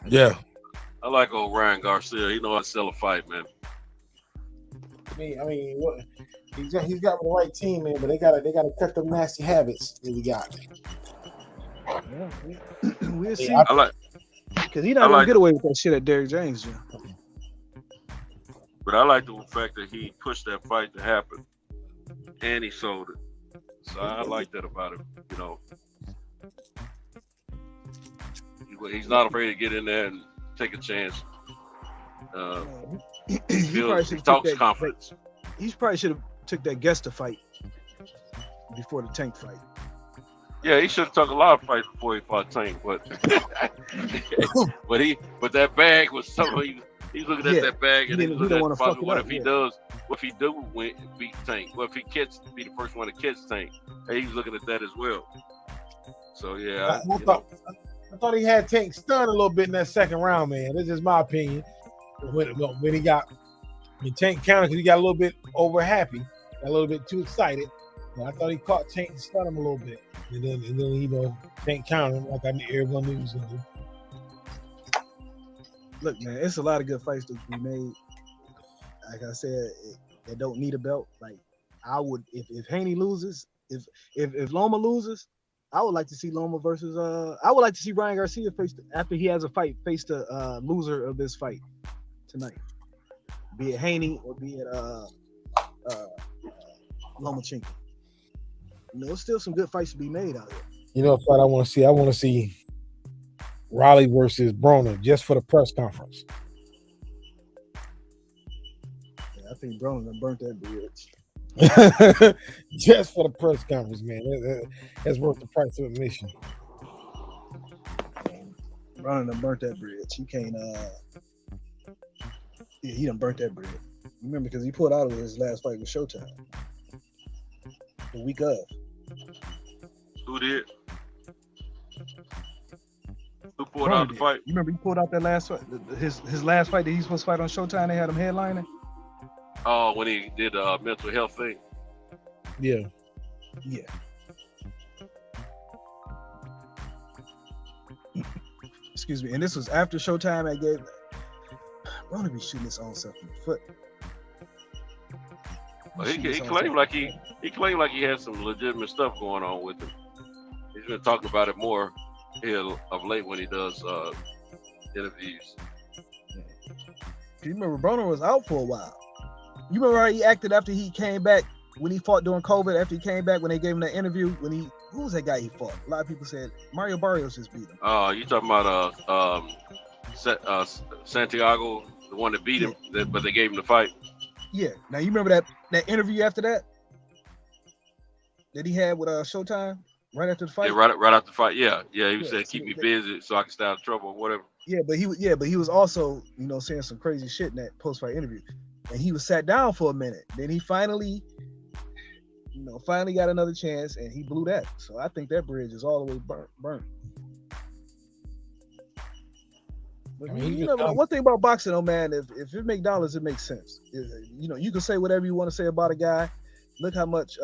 Speaker 10: Yeah.
Speaker 8: I like old Ryan Garcia. He know how to sell a fight, man.
Speaker 15: I mean, what he's got the right team, man, but they gotta cut them nasty habits that we got.
Speaker 14: Yeah, we'll see.
Speaker 8: I like
Speaker 14: because he's not gonna get away with that shit at Derrick James, Jim.
Speaker 8: But I like the fact that he pushed that fight to happen, and he sold it. So I like that about him. You know, he's not afraid to get in there and take a chance. He talks confidence.
Speaker 14: He probably should have took that Gesta fight before the Tank fight.
Speaker 8: Yeah, he should have took a lot of fights before he fought Tank, but but that bag was something. He's looking at that bag and he's looking at what if he does. What if he do beat Tank? What if he be the first one to catch Tank? Hey, he's looking at that as well. So yeah,
Speaker 15: I thought he had Tank stunned a little bit in that second round, man. That's just my opinion. When Tank counted, because he got a little bit over happy, got a little bit too excited. And I thought he caught Tank and stunned him a little bit, and then you know, Tank counted him like I knew everyone knew he was gonna do.
Speaker 14: Look, man, it's a lot of good fights to be made. Like I said, they don't need a belt. Like I would, if Haney loses, if Loma loses, I would like to see Loma versus. I would like to see Ryan Garcia after he has a fight face the loser of this fight tonight, be it Haney or be it Lomachenko. You know, there's still some good fights to be made out here.
Speaker 15: You know what I want to see? I want to see Riley versus Broner just for the press conference.
Speaker 14: Yeah, I think Broner done burnt that bridge.
Speaker 15: Just for the press conference, man. That's worth the price of admission.
Speaker 14: Broner done burnt that bridge. He can't. Yeah, he done burnt that bridge. Remember, because he pulled out of his last fight with Showtime the week of.
Speaker 8: Who did? Who pulled out the fight?
Speaker 14: You remember he pulled out that last fight, his last fight that he was supposed to fight on Showtime. They had him headlining.
Speaker 8: Oh, when he did the mental health thing.
Speaker 15: Yeah.
Speaker 14: Excuse me. And this was after Showtime. I gave. Broner be shooting his own self in the foot.
Speaker 8: Well, he claimed like he had some legitimate stuff going on with him. He's been talking about it more here of late when he does interviews.
Speaker 14: You remember Broner was out for a while. You remember how he acted after he came back when he fought during COVID? After he came back, when they gave him that interview, who was that guy he fought? A lot of people said Mario Barrios just beat him.
Speaker 8: You talking about Santiago, the one that beat him, but they gave him the fight.
Speaker 14: Yeah. Now you remember that interview after that he had with Showtime right after the fight.
Speaker 8: Yeah, right after the fight. Yeah. He said keep me busy so I can stay out of trouble or whatever.
Speaker 14: Yeah, but he was also saying some crazy shit in that post fight interview, and he was sat down for a minute. Then he finally got another chance, and he blew that. So I think that bridge is all the way burnt. But one thing about boxing, though, man, if it make dollars, it makes sense. You can say whatever you want to say about a guy. Look how much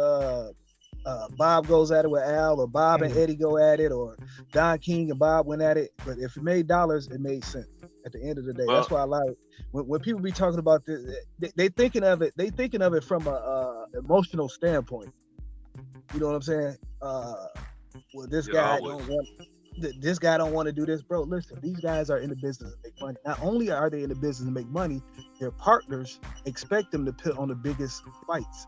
Speaker 14: Bob goes at it with Al, or Bob and Eddie go at it, or Don King and Bob went at it. But if it made dollars, it made sense at the end of the day. That's why I like it. When people be talking about this, they thinking of it from a emotional standpoint. You know what I'm saying? Well, this guy don't want to do this, bro. Listen, these guys are in the business to make money. Not only are they in the business to make money, their partners expect them to put on the biggest fights,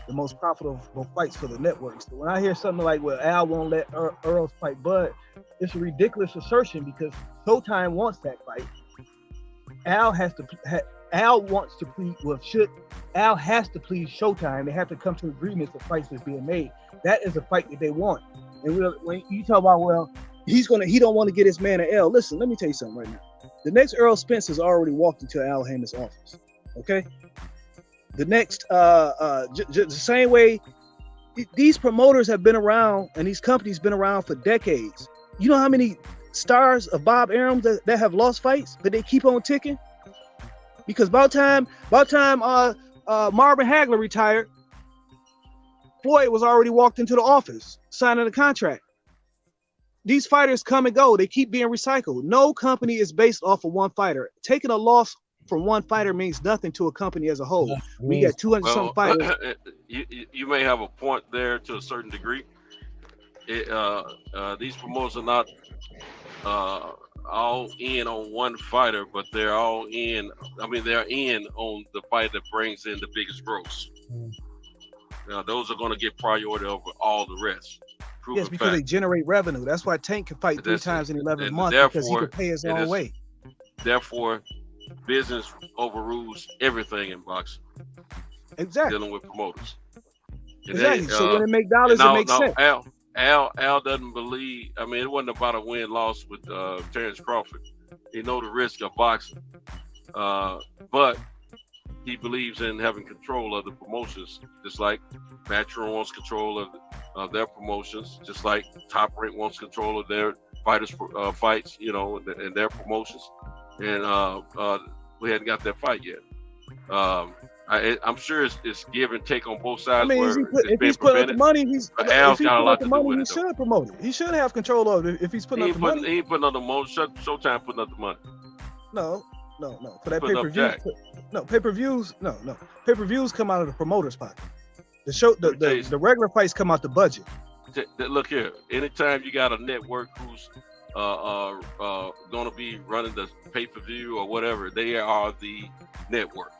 Speaker 14: the most profitable fights for the networks. So when I hear something like, well, Al won't let Earl fight Bud, it's a ridiculous assertion because Showtime wants that fight. Al has to please Showtime. They have to come to agreements of fights that's being made. That is a fight that they want. And when you talk about, well, he don't want to get his man an L. Listen, let me tell you something right now. The next Errol Spence has already walked into Al Haymon's office. Okay? The next, the same way, these promoters have been around and these companies been around for decades. You know how many stars of Bob Arum that have lost fights, but they keep on ticking? Because about time Marvin Hagler retired, Floyd was already walked into the office signing a contract. These fighters come and go. They keep being recycled. No company is based off of one fighter. Taking a loss from one fighter means nothing to a company as a whole. We got 200-something fighters.
Speaker 8: You may have a point there to a certain degree. These promoters are not all in on one fighter, but they're all in. I mean, they're in on the fight that brings in the biggest gross. Now, those are going to get priority over all the rest.
Speaker 14: Yes, because they generate revenue. That's why Tank can fight 3 times in 11 months, because he can pay his own way.
Speaker 8: Therefore, business overrules everything in boxing.
Speaker 14: Exactly.
Speaker 8: Dealing with promoters.
Speaker 14: Exactly. So when it make dollars, it makes sense.
Speaker 8: Al doesn't believe. I mean, it wasn't about a win-loss with Terrence Crawford. He know the risk of boxing, but he believes in having control of the promotions, just like Matchroom wants control of their promotions, just like Top Rank wants control of their fighters' fights, you know, and their promotions. And we hadn't got that fight yet. I'm sure it's give and take on both sides.
Speaker 14: I mean, if he's putting up the money, he should promote it. He should have control of it if he's putting up the money.
Speaker 8: He ain't putting up the money. Showtime putting up the money.
Speaker 14: No. For that pay-per-view, pay-per-views, no. Pay-per-views come out of the promoter's pocket. The regular fights come out the budget.
Speaker 8: Look here. Anytime you got a network who's going to be running the pay-per-view or whatever, they are the network.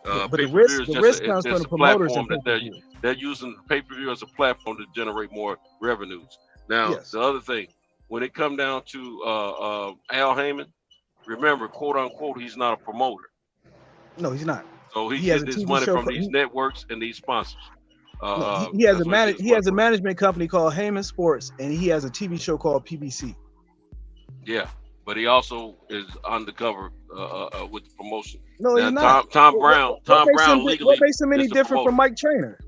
Speaker 14: But the risk comes from the promoters.
Speaker 8: That they're using the pay-per-view as a platform to generate more revenues. Now, The other thing, when it come down to Al Heyman, remember, quote unquote, he's not a promoter.
Speaker 14: No, he's not.
Speaker 8: So he gets his money from these networks and these sponsors.
Speaker 14: He has a management company called Heyman Sports, and he has a TV show called PBC.
Speaker 8: Yeah, but he also is undercover with the promotion.
Speaker 14: No, he's not.
Speaker 8: Tom Brown legally.
Speaker 14: What makes him any different from Mike Trainer?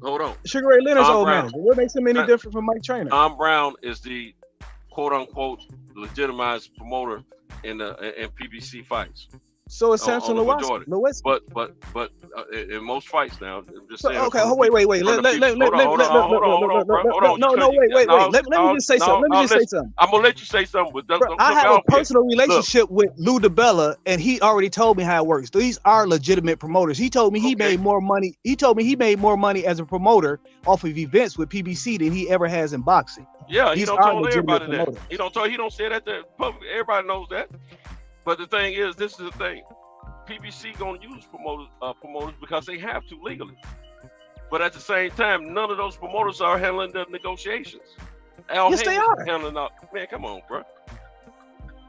Speaker 8: Hold on.
Speaker 14: Sugar Ray Leonard's old manager. What makes him any different from Mike Trainer?
Speaker 8: Tom Brown is the quote unquote legitimized promoter in PBC fights.
Speaker 14: So it's Samson Lewinsky.
Speaker 8: But in most fights now, I'm just saying.
Speaker 14: Okay, wait. Let me just say something.
Speaker 8: I'm gonna let you say something. But
Speaker 14: I have a personal relationship with Lou DiBella, and he already told me how it works. These are legitimate promoters. He told me he made more money. He told me he made more money as a promoter off of events with PBC than he ever has in boxing.
Speaker 8: Yeah, he don't tell everybody that. He don't say that to public. Everybody knows that. But the thing is, this is the thing. PBC gonna use promoters because they have to legally. But at the same time, none of those promoters are handling the negotiations.
Speaker 14: Yes, they are
Speaker 8: handling up. Man, come on, bro.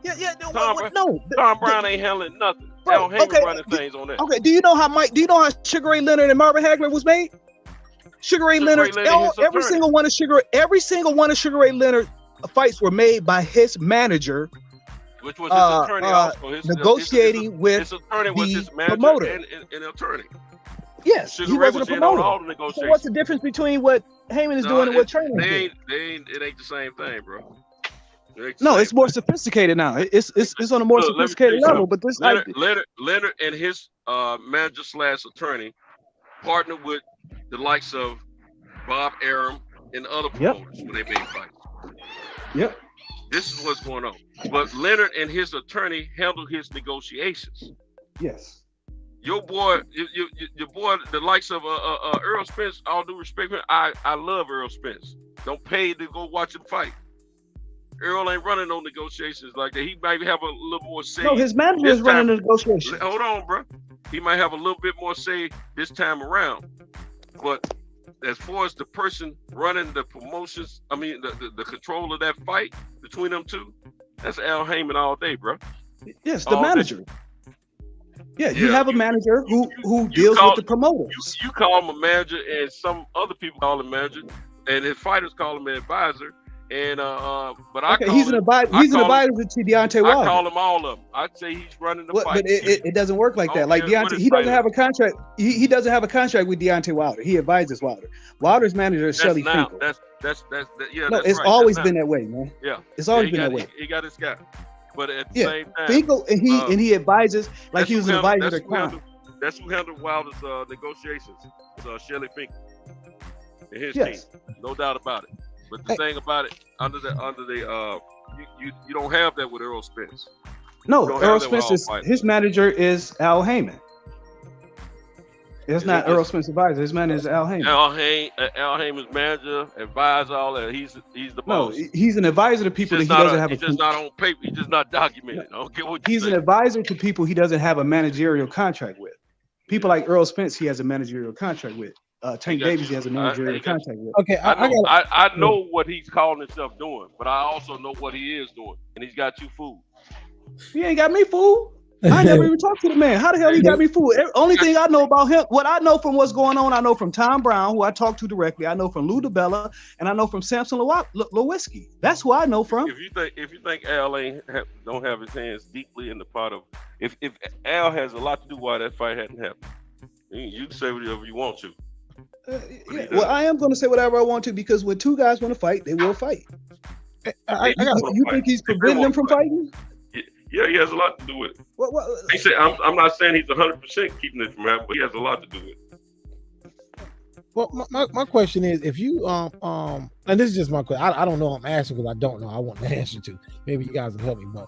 Speaker 14: Yeah.
Speaker 8: Tom Brown ain't handling nothing. Al Heyman running things on that.
Speaker 14: Okay. Do you know how Sugar Ray Leonard and Marvin Hagler was made? Sugar Ray Leonard. Every single one of Sugar Ray Leonard fights were made by his manager.
Speaker 8: Which was his attorney also.
Speaker 14: Negotiating with
Speaker 8: his attorney was his manager
Speaker 14: promoter
Speaker 8: and attorney.
Speaker 14: Yes,
Speaker 8: Sugar
Speaker 14: he
Speaker 8: Ray
Speaker 14: wasn't
Speaker 8: was
Speaker 14: a promoter.
Speaker 8: in on all the negotiations.
Speaker 14: So what's the difference between what Heyman is doing and what Trainer is doing?
Speaker 8: It ain't the same thing, bro.
Speaker 14: It's more sophisticated now. It's on a more sophisticated level. But this
Speaker 8: Leonard and his manager / attorney partnered with the likes of Bob Arum and other promoters when they made fights.
Speaker 14: Yep.
Speaker 8: This is what's going on. But Leonard and his attorney handled his negotiations.
Speaker 14: Yes.
Speaker 8: Your boy, the likes of Earl Spence, all due respect, I love Earl Spence. Don't pay to go watch him fight. Earl ain't running no negotiations like that. He might have a little more say.
Speaker 14: No, his manager is running the negotiations.
Speaker 8: Hold on, bro. He might have a little bit more say this time around. But as far as the person running the promotions, I mean the control of that fight between them two, that's Al Heyman all day, bro.
Speaker 14: Yes, the manager. Yeah, you have a manager who deals with the promoters.
Speaker 8: You call him a manager, and some other people call him manager, and his fighters call him an advisor, And but I
Speaker 14: Okay,
Speaker 8: call
Speaker 14: he's an
Speaker 8: him,
Speaker 14: advisor.
Speaker 8: I
Speaker 14: He's an
Speaker 8: call him,
Speaker 14: advisor to Deontay
Speaker 8: I
Speaker 14: Wilder.
Speaker 8: call him all of them. I'd say he's running the
Speaker 14: What,
Speaker 8: fight.
Speaker 14: but it doesn't work like that. Like Deontay, he doesn't have a contract. He doesn't have a contract with Deontay Wilder. He advises Wilder. Wilder's manager is Shelly Finkel.
Speaker 8: That's yeah.
Speaker 14: No,
Speaker 8: that's
Speaker 14: it's
Speaker 8: right.
Speaker 14: always
Speaker 8: That's
Speaker 14: been
Speaker 8: now.
Speaker 14: that way, man.
Speaker 8: Yeah,
Speaker 14: It's always
Speaker 8: he
Speaker 14: been
Speaker 8: got,
Speaker 14: that way.
Speaker 8: He got his guy, but at the
Speaker 14: Yeah,
Speaker 8: same time,
Speaker 14: Finkel and he advises like he was an advisor to Khan.
Speaker 8: That's who handled Wilder's negotiations. Shelly Finkel and his
Speaker 14: Yes.
Speaker 8: team, no doubt about it. But the thing about it, you don't have that with Errol Spence.
Speaker 14: No,
Speaker 8: You don't
Speaker 14: Errol
Speaker 8: have that with
Speaker 14: Spence
Speaker 8: all
Speaker 14: is
Speaker 8: fighters.
Speaker 14: his manager is Al Heyman. It's not Errol Spence's advisor. His manager is Al Heyman.
Speaker 8: Al Heyman's manager, advisor, all that. He's the
Speaker 14: No,
Speaker 8: boss.
Speaker 14: he's an advisor to people that he doesn't have
Speaker 8: He's just not on paper. He's just not documented. I don't care what you
Speaker 14: He's
Speaker 8: say.
Speaker 14: an advisor to people he doesn't have a managerial contract with. People like Earl Spence, he has a managerial contract with. Tank Davis, he has a managerial contract with.
Speaker 15: Okay,
Speaker 8: I know what he's calling himself doing, but I also know what he is doing, and he's got you fooled.
Speaker 14: He ain't got me fooled. I never even talked to the man. How the hell he got me fooled? Only thing I know about him, what I know from what's going on, I know from Tom Brown, who I talked to directly. I know from Lou DiBella, and I know from Samson Lewinsky. That's who I know from.
Speaker 8: If you think Al don't have his hands deeply in the pot of, if Al has a lot to do why that fight hadn't happened, you can say whatever you want to.
Speaker 14: Yeah, well, I am going to say whatever I want to because when two guys want to fight, they will fight. You think he's preventing them from fighting?
Speaker 8: Yeah, he has a lot to do with it. He said, I'm not saying he's 100% keeping it from happening, but he has a lot to do with it.
Speaker 15: Well, my question is, if you and this is just my question. I don't know. I'm asking because I don't know. I want the answer to. Maybe you guys can help me. But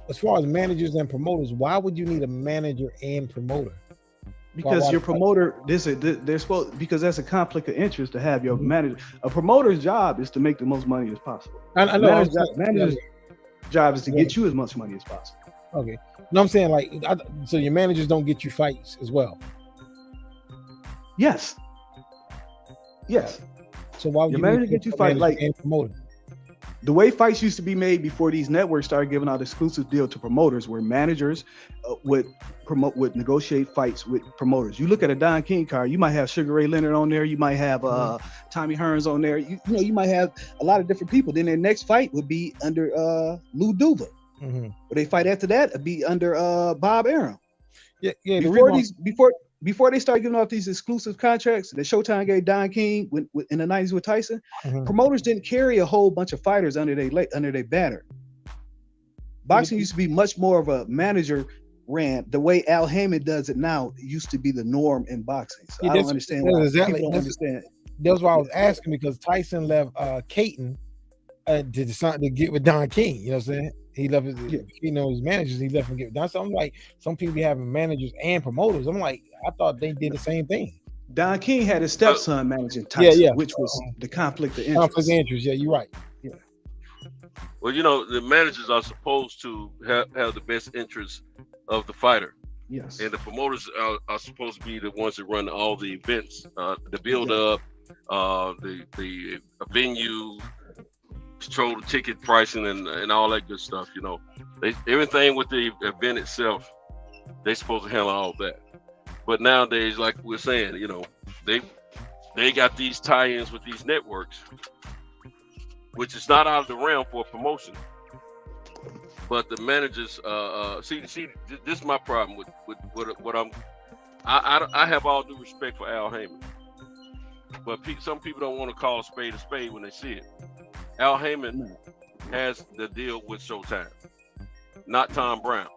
Speaker 15: as far as managers and promoters, why would you need a manager and promoter?
Speaker 14: Because your promoter, they're supposed, because that's a conflict of interest to have your manager. A promoter's job is to make the most money as possible.
Speaker 15: I know.
Speaker 14: Manager's job is to get you as much money as possible.
Speaker 15: Okay. No, I'm saying like, so your managers don't get you fights as well.
Speaker 14: Yes.
Speaker 15: So why would
Speaker 14: your
Speaker 15: you
Speaker 14: manager get you fight like
Speaker 15: and promoter?
Speaker 14: The way fights used to be made before these networks started giving out exclusive deal to promoters, where managers would negotiate fights with promoters. You look at a Don King card, you might have Sugar Ray Leonard on there, you might have Tommy Hearns on there. You know, you might have a lot of different people. Then their next fight would be under Lou Duva. But they fight after that, it'd be under Bob Arum.
Speaker 15: Yeah.
Speaker 14: Before they start giving out these exclusive contracts that Showtime gave Don King in the 90s with Tyson, promoters didn't carry a whole bunch of fighters under their banner. Boxing used to be much more of a manager ran. The way Al Heyman does it now used to be the norm in boxing. So I don't understand why people don't understand.
Speaker 15: That's why I was asking, because Tyson left Caton to get with Don King. You know what I'm saying? He left his, his managers. He left him get Don. So I'm like, some people be having managers and promoters. I'm like, I thought they did the same thing.
Speaker 14: Don King had his stepson managing Tyson, which was the conflict of interest.
Speaker 15: Conflict of interest. Yeah, you're right. Yeah.
Speaker 8: Well, the managers are supposed to have the best interests of the fighter.
Speaker 14: Yes.
Speaker 8: And the promoters are supposed to be the ones that run all the events, the build up, the venue, control the ticket pricing and all that good stuff. Everything with the event itself, they're supposed to handle all that. But nowadays, like we're saying, they got these tie-ins with these networks, which is not out of the realm for a promotion. But the managers, see, this is my problem with what I have all due respect for Al Heyman, but some people don't want to call a spade when they see it. Al Heyman has the deal with Showtime, not Tom Brown.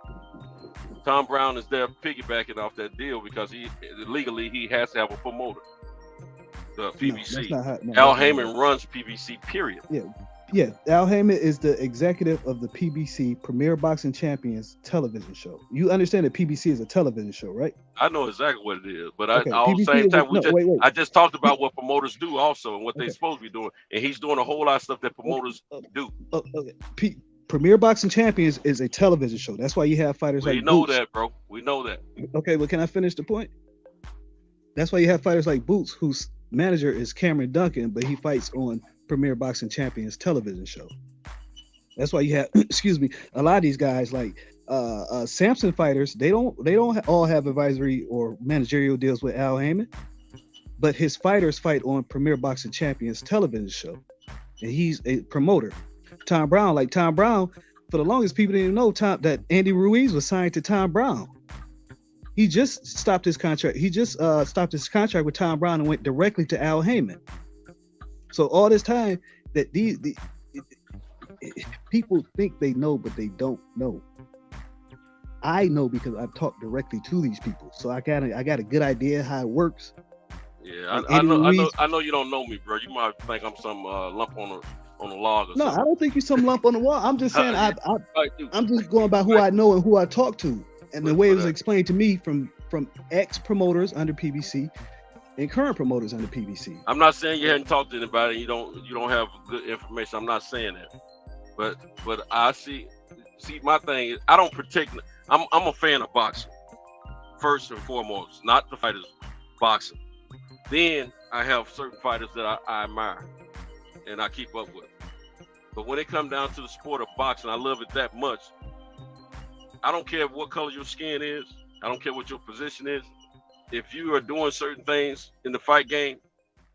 Speaker 8: Tom Brown is there piggybacking off that deal because he has to have a promoter. The PBC. Al Heyman runs PBC, period.
Speaker 14: Yeah. Al Heyman is the executive of the PBC, Premier Boxing Champions television show. You understand that PBC is a television show, right?
Speaker 8: I know exactly what it is, but
Speaker 14: okay.
Speaker 8: at the same time,
Speaker 14: I
Speaker 8: just talked about what promoters do also and what they're supposed to be doing, and he's doing a whole lot of stuff that promoters do.
Speaker 14: Okay. Premier Boxing Champions is a television show. That's why you have fighters like Boots.
Speaker 8: We know that, bro. We know that.
Speaker 14: Okay, well, can I finish the point? That's why you have fighters like Boots, whose manager is Cameron Duncan, but he fights on Premier Boxing Champions television show. That's why you have, a lot of these guys like Samson fighters. They don't all have advisory or managerial deals with Al Heyman, but his fighters fight on Premier Boxing Champions television show. and he's a promoter. Tom Brown, for the longest, people didn't even know that Andy Ruiz was signed to Tom Brown. He just stopped his contract. He just stopped his contract with Tom Brown and went directly to Al Heyman. So all this time that people think they know, but they don't know. I know because I've talked directly to these people, so I got a good idea how it works.
Speaker 8: Yeah, I know you don't know me, bro. You might think I'm some lump on a log or something.
Speaker 14: No, I don't think you're some lump on the wall. I'm just saying I'm just going by who I know and who I talk to, and the way it was explained to me from ex promoters under PBC and current promoters under PBC.
Speaker 8: I'm not saying you hadn't talked to anybody. You don't have good information. I'm not saying that, but I see my thing is I don't protect. I'm a fan of boxing first and foremost, not the fighters boxing. Then I have certain fighters that I admire and I keep up with. But when it comes down to the sport of boxing, I love it that much. I don't care what color your skin is. I don't care what your position is. If you are doing certain things in the fight game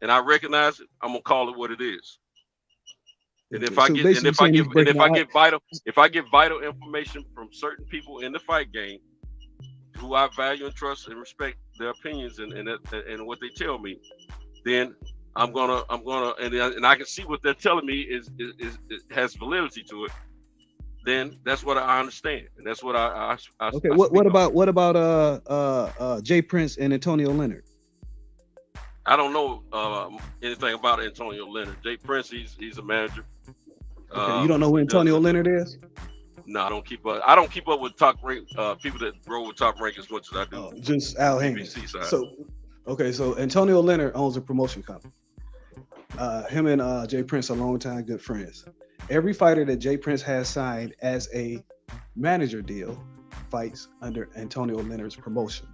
Speaker 8: and I recognize it, I'm gonna call it what it is. And if I get vital information from certain people in the fight game who I value and trust and respect their opinions and what they tell me, then I'm gonna and I can see what they're telling me is has validity to it. Then that's what I understand, and that's what I
Speaker 14: okay. What about Jay Prince and Antonio Leonard?
Speaker 8: I don't know anything about Antonio Leonard. Jay Prince, he's a manager.
Speaker 14: Okay, you don't know who Antonio Leonard is?
Speaker 8: No, I don't keep up. I don't keep up with top rank people that roll with top rank as much as I do.
Speaker 14: Just Al Heyman. So Antonio Leonard owns a promotion company. Him and Jay Prince are longtime good friends. Every fighter that Jay Prince has signed as a manager deal fights under Antonio Leonard's promotion.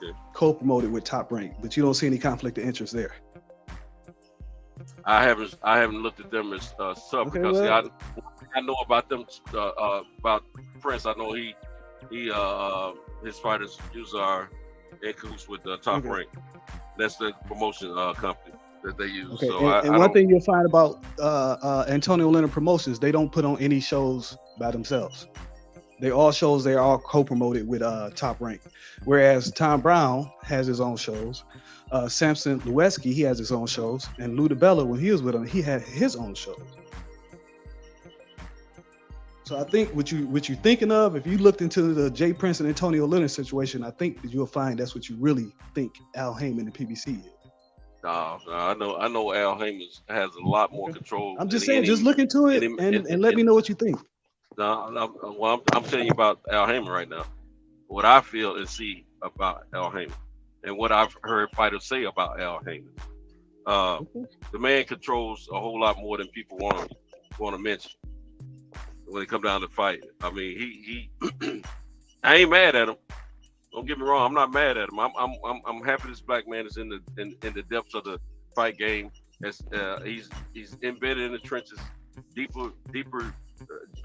Speaker 14: Okay. Co-promoted with Top Rank, but you don't see any conflict of interest there.
Speaker 8: I haven't looked at them as sub because I know about them about Prince. I know he his fighters usually are in cahoots with Top Rank. That's the promotion company that they use. Okay.
Speaker 14: So and one thing you'll find about Antonio Leonard Promotions, they don't put on any shows by themselves. They all shows they are co-promoted with Top Rank. Whereas Tom Brown has his own shows. Samson Lewinsky, he has his own shows. And Lou DiBella, when he was with him, he had his own shows. So I think what you're thinking of, if you looked into the Jay Prince and Antonio Leonard situation, I think that you'll find that's what you really think Al Heyman and PBC is. No,
Speaker 8: I know Al Heyman has a lot more control.
Speaker 14: I'm just saying, just look into it and let me know what you think.
Speaker 8: No, well, I'm telling you about Al Heyman right now. What I feel and see about Al Heyman, and what I've heard fighters say about Al Heyman. The man controls a whole lot more than people want to mention when it comes down to fight. I mean, he I ain't mad at him. Don't get me wrong. I'm not mad at him. I'm happy this black man is in the depths of the fight game. As he's embedded in the trenches, deeper,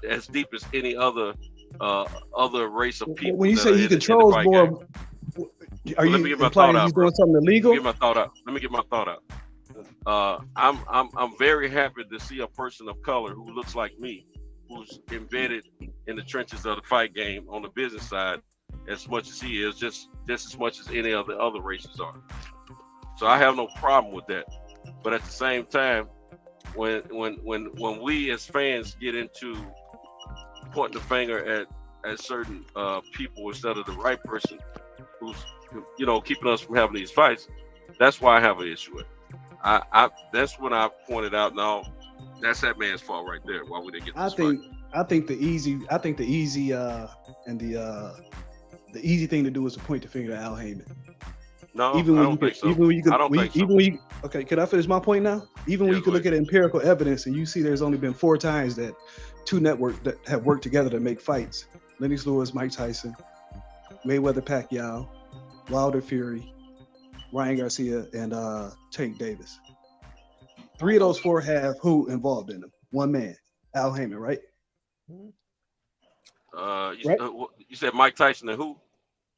Speaker 8: as deep as any other race of people.
Speaker 14: When you say he controls more, are you implying he's doing something illegal?
Speaker 8: Let me get my thought out. I'm very happy to see a person of color who looks like me, who's embedded in the trenches of the fight game on the business side as much as he is, just as much as any of the other races are. So I have no problem with that. But at the same time, when we as fans get into pointing the finger at certain people instead of the right person who's keeping us from having these fights, that's why I have an issue with it. That's when I pointed out, no, that's that man's fault right there. Why we didn't get this fight.
Speaker 14: I think the easy thing to do is to point the finger at Al Heyman.
Speaker 8: No, I don't think so.
Speaker 14: Okay, can I finish my point now? Even when you could look at empirical evidence and you see there's only been 4 times that 2 networks that have worked together to make fights: Lennox Lewis, Mike Tyson, Mayweather, Pacquiao, Wilder, Fury, Ryan Garcia, and Tank Davis. 3 of those 4 have who involved in them? 1 man, Al Heyman, right?
Speaker 8: You said Mike Tyson and who?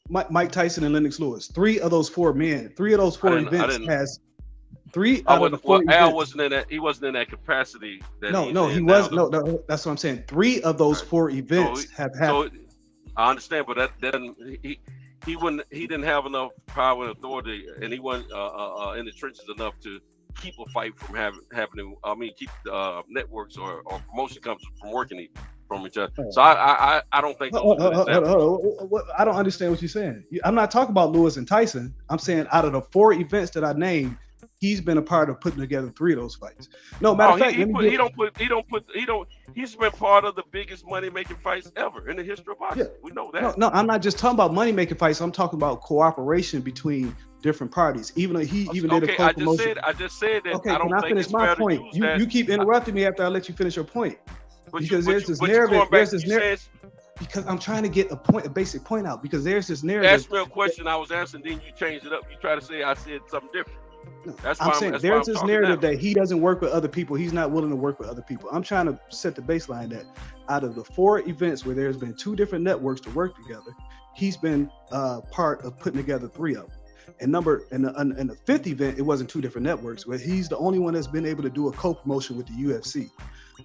Speaker 14: Mike Tyson and Lennox Lewis. 3 of those 4 men. 3 of those 4 events has. 3 out of the 4
Speaker 8: Al
Speaker 14: events.
Speaker 8: wasn't in that. He wasn't in that capacity. That
Speaker 14: No, he was. No, that's what I'm saying. 3 of those 4 events have happened.
Speaker 8: So I understand, but that doesn't. He wouldn't. He didn't have enough power and authority, and he wasn't in the trenches enough to keep a fight from happening. I mean, keep networks or promotion companies from working from each other. So I don't think.
Speaker 14: I don't understand what you're saying. I'm not talking about Lewis and Tyson. I'm saying out of the 4 events that I named, he's been a part of putting together 3 of those fights. No, matter of fact,
Speaker 8: he's been part of the biggest money making fights ever in the history of boxing. We know that.
Speaker 14: No, I'm not just talking about money making fights. I'm talking about cooperation between different parties. Even though he did a co-promotion.
Speaker 8: I just said that.
Speaker 14: Okay,
Speaker 8: I don't
Speaker 14: can I
Speaker 8: think
Speaker 14: finish
Speaker 8: it's
Speaker 14: my
Speaker 8: fair
Speaker 14: point?
Speaker 8: to use
Speaker 14: You keep interrupting me after I let you finish your point. Because there's this
Speaker 8: narrative.
Speaker 14: Because I'm trying to get a basic point out. Because there's this narrative.
Speaker 8: Ask me a question, I was answering, then you changed it up. You try to say I said something different.
Speaker 14: I'm saying there's this narrative that he doesn't work with other people. He's not willing to work with other people. I'm trying to set the baseline that out of the 4 events where there's been 2 different networks to work together, he's been part of putting together 3 of them. And the 5th event, it wasn't 2 different networks, but he's the only one that's been able to do a co-promotion with the UFC.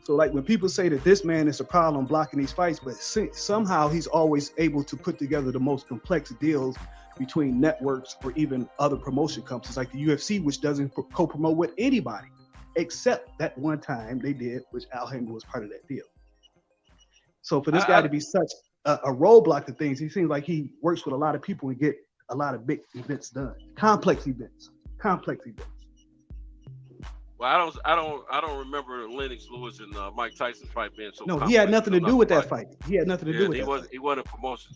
Speaker 14: So like when people say that this man is a problem blocking these fights, but somehow he's always able to put together the most complex deals between networks or even other promotion companies like the UFC, which doesn't co-promote with anybody, except that one time they did, which Al Haymon was part of that deal. So for this guy to be such a roadblock to things, he seems like he works with a lot of people and get a lot of big events done, complex events.
Speaker 8: Well, I don't remember Lennox Lewis and Mike Tyson's fight being so.
Speaker 14: No, he had nothing to do with that fight. He had nothing to do with that.
Speaker 8: He wasn't promotion.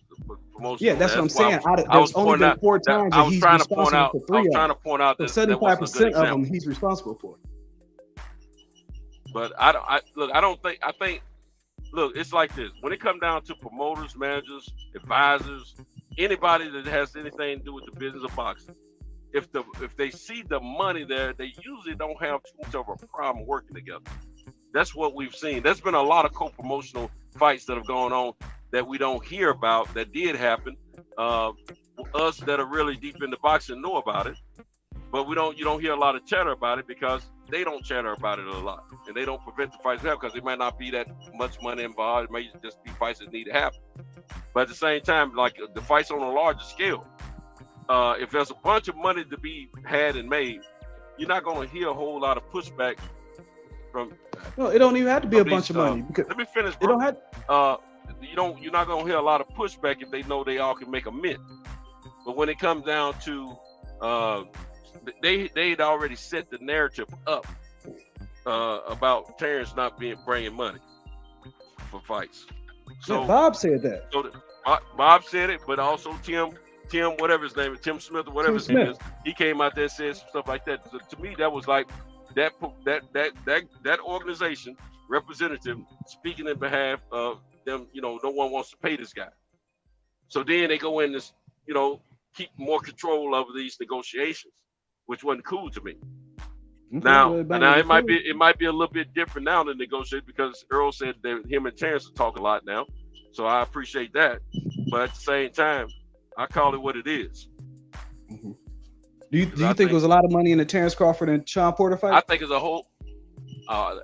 Speaker 14: Yeah, that's what I'm saying. There's only been 4 times that he's responsible for 3 of them.
Speaker 8: I was trying to point out that
Speaker 14: 75% of them he's responsible for.
Speaker 8: But I think it's like this. When it comes down to promoters, managers, advisors, anybody that has anything to do with the business of boxing, if they see the money there, they usually don't have too much of a problem working together. That's what we've seen. There's been a lot of co-promotional fights that have gone on that we don't hear about that did happen. Us that are really deep into boxing know about it, but you don't hear a lot of chatter about it because they don't chatter about it a lot, and they don't prevent the fights happening because there might not be that much money involved. It may just be fights that need to happen. But at the same time, like the fights on a larger scale, if there's a bunch of money to be had and made, you're not going to hear a whole lot of pushback from.
Speaker 14: No, it don't even have to be a bunch of money.
Speaker 8: Let me finish, bro.
Speaker 14: It don't have.
Speaker 8: You're not going to hear a lot of pushback if they know they all can make a mint. But when it comes down to, they'd already set the narrative up about Terrence not bringing money for fights. So
Speaker 14: yeah, Bob said that.
Speaker 8: So Bob said it, but also Tim, whatever his name is, Tim Smith or whatever his name is, he came out there and said stuff like that. So to me, that was like that organization representative speaking in behalf of them. No one wants to pay this guy. So then they go in this, keep more control over these negotiations, which wasn't cool to me. Now it might be a little bit different now than negotiate because Earl said that him and Terrence talk a lot now, so I appreciate that. But at the same time, I call it what it is.
Speaker 14: Mm-hmm. Do you think there was a lot of money in the Terrence Crawford and Sean Porter fight?
Speaker 8: I think as a whole, no,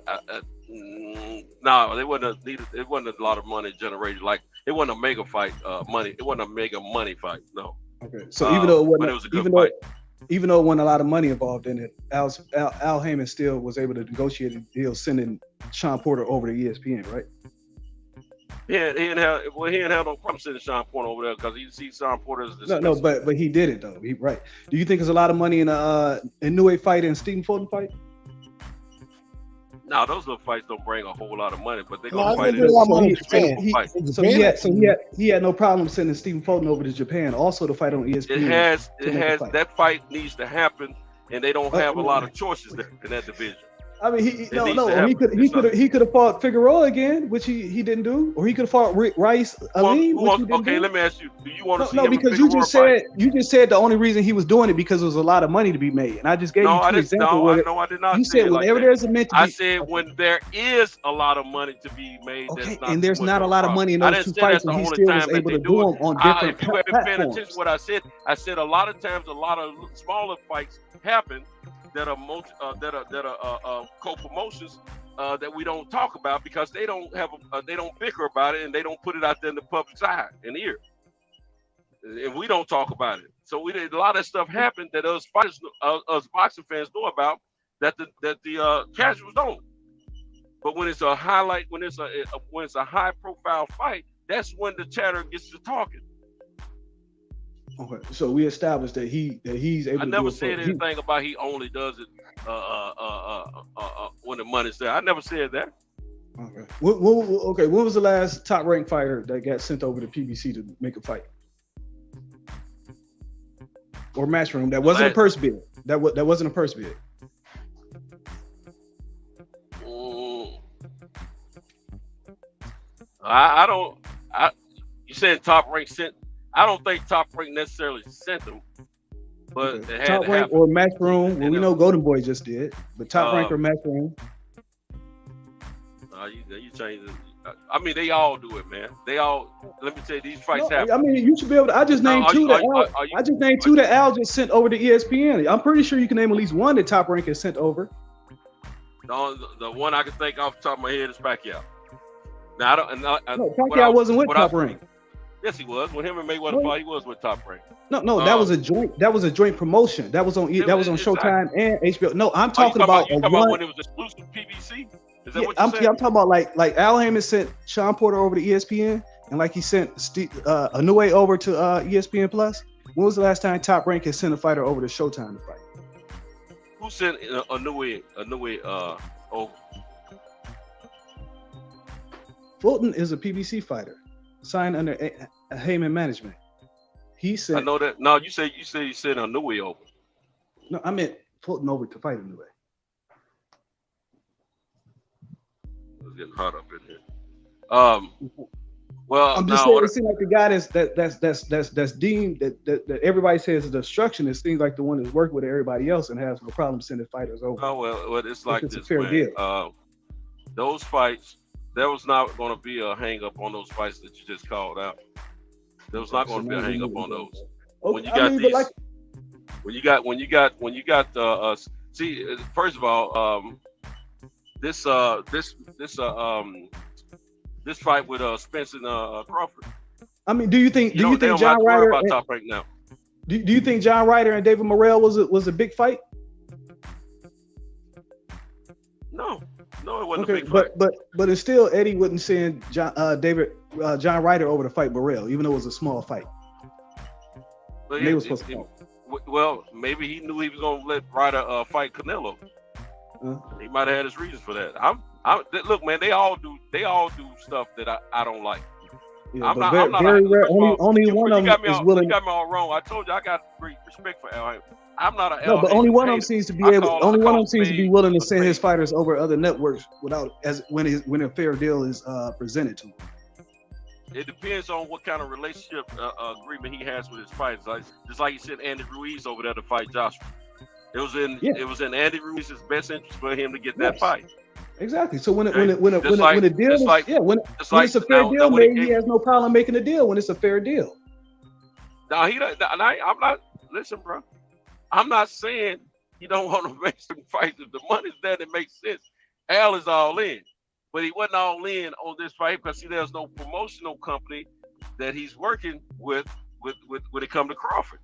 Speaker 8: it wasn't a lot of money generated. Like it wasn't a mega fight money. It wasn't a mega money fight. No.
Speaker 14: Okay. So even though it
Speaker 8: was a good fight.
Speaker 14: Even though it wasn't a lot of money involved in it, Al Haymon still was able to negotiate a deal sending Sean Porter over to ESPN, right?
Speaker 8: Yeah, he didn't have no problem sending Sean Porter over there because he sees Sean Porter as the
Speaker 14: no, but he did it though. Right. Do you think there's a lot of money in Inoue fight and Stephen Fulton fight?
Speaker 8: No, those little fights don't bring a whole lot of money, but they're gonna fight it.
Speaker 14: So he had no problem sending Stephen Fulton over to Japan, also to fight on ESPN.
Speaker 8: It has that fight needs to happen, and they don't have a lot of choices there in that division.
Speaker 14: I mean, he could have fought Figueroa again, which he didn't do, or he could have fought Rice Ali.
Speaker 8: Okay, let me ask you: do you want to see him
Speaker 14: because you just said the only reason he was doing it because there was a lot of money to be made, and I just gave you two examples.
Speaker 8: I did not.
Speaker 14: You said whenever there's a meant to be.
Speaker 8: I said when there is a lot of money to be made.
Speaker 14: Okay, and there's not a lot of money in those 2 fights, and he still was able to do them on different platforms.
Speaker 8: If you haven't paid attention to what I said a lot of times a lot of smaller fights happen that are co-promotions that we don't talk about because they don't have they don't bicker about it and they don't put it out there in the public's eye and ear, and we don't talk about it. So a lot of stuff happened that us fighters, us boxing fans know about that the casuals don't. But when it's a highlight, when it's a high-profile fight, that's when the chatter gets to talking.
Speaker 14: Okay, so we established that he's able.
Speaker 8: I
Speaker 14: to
Speaker 8: never
Speaker 14: do
Speaker 8: said anything about he only does it when the money's there. I never said that.
Speaker 14: Okay. Okay. When was the last top-ranked fighter that got sent over to PBC to make a fight or matchroom? That wasn't a purse bid. That wasn't a purse bid.
Speaker 8: You said top rank sent. I don't think top rank necessarily sent them, but
Speaker 14: Okay.
Speaker 8: it had
Speaker 14: Top
Speaker 8: to
Speaker 14: rank
Speaker 8: happen.
Speaker 14: or matchroom. Well, we know Golden Boy just did, but top rank or matchroom.
Speaker 8: You change it. I mean, they all do it, man. They all. Let me tell you, these fights happen.
Speaker 14: I mean, you should be able to. I just named two that Al just sent over to ESPN. I'm pretty sure you can name at least one that top rank is sent over.
Speaker 8: The one I can think off the top of my head is Pacquiao. Now,
Speaker 14: Pacquiao wasn't with Top Rank.
Speaker 8: Yes, he was. When him and Mayweather fought, he was with Top Rank.
Speaker 14: No, that was a joint. That was a joint promotion. That was on. That was on Showtime and HBO. No, I'm talking about.
Speaker 8: You talking about when it was exclusive PBC? Is that what you said?
Speaker 14: I'm talking about like Al Heyman sent Sean Porter over to ESPN, and like he sent Inoue over to ESPN Plus. When was the last time Top Rank has sent a fighter over to Showtime to fight?
Speaker 8: Who sent Inoue over?
Speaker 14: Fulton is a PBC fighter, signed under Heyman management. He said,
Speaker 8: I know that. No, you said you sent Inoue over.
Speaker 14: No, I meant Fulton over to fight Inoue.
Speaker 8: It's getting hot up in here. Well,
Speaker 14: I'm just saying, it seems like the guy that's deemed that everybody says is destruction. It seems like the one that's worked with everybody else and has no problem sending fighters over.
Speaker 8: Oh well, it's like
Speaker 14: it's
Speaker 8: this,
Speaker 14: a fair
Speaker 8: man.
Speaker 14: deal.
Speaker 8: Those fights, there was not going to be a hang up on those fights that you just called out. There was not going to be a hang up on those. When you got these, when you got see, first of all, this fight with Spence and Crawford.
Speaker 14: I mean, do you think John Ryder?
Speaker 8: About Top Rank now.
Speaker 14: Do you think John Ryder and David Morrell was a big fight?
Speaker 8: No, it wasn't a big fight.
Speaker 14: But it's still Eddie wouldn't send John Ryder over to fight Morrell, even though it was a small fight.
Speaker 8: But
Speaker 14: they were supposed to fight.
Speaker 8: Well, maybe he knew he was going to let Ryder fight Canelo. He might have had his reasons for that. Look, man, they all do stuff that I don't like.
Speaker 14: Yeah, I'm not only one of them is willing.
Speaker 8: You got me all wrong. I told you I got great respect for Al. I'm not an
Speaker 14: No, but only one of them seems to be willing to send his fighters over other networks when a fair deal is presented to him.
Speaker 8: It depends on what kind of relationship agreement he has with his fighters. Just like he sent Andy Ruiz over there to fight Joshua. It was in Andy Ruiz's best interest for him to get that fight.
Speaker 14: Exactly. So when a deal is when it's a fair deal made, he has no problem making a deal when it's a fair deal.
Speaker 8: No, he don't. I'm not. Listen, bro. I'm not saying he don't want to make some fights. If the money's there, it makes sense. Al is all in, but he wasn't all in on this fight because there's no promotional company that he's working with when it comes to Crawford.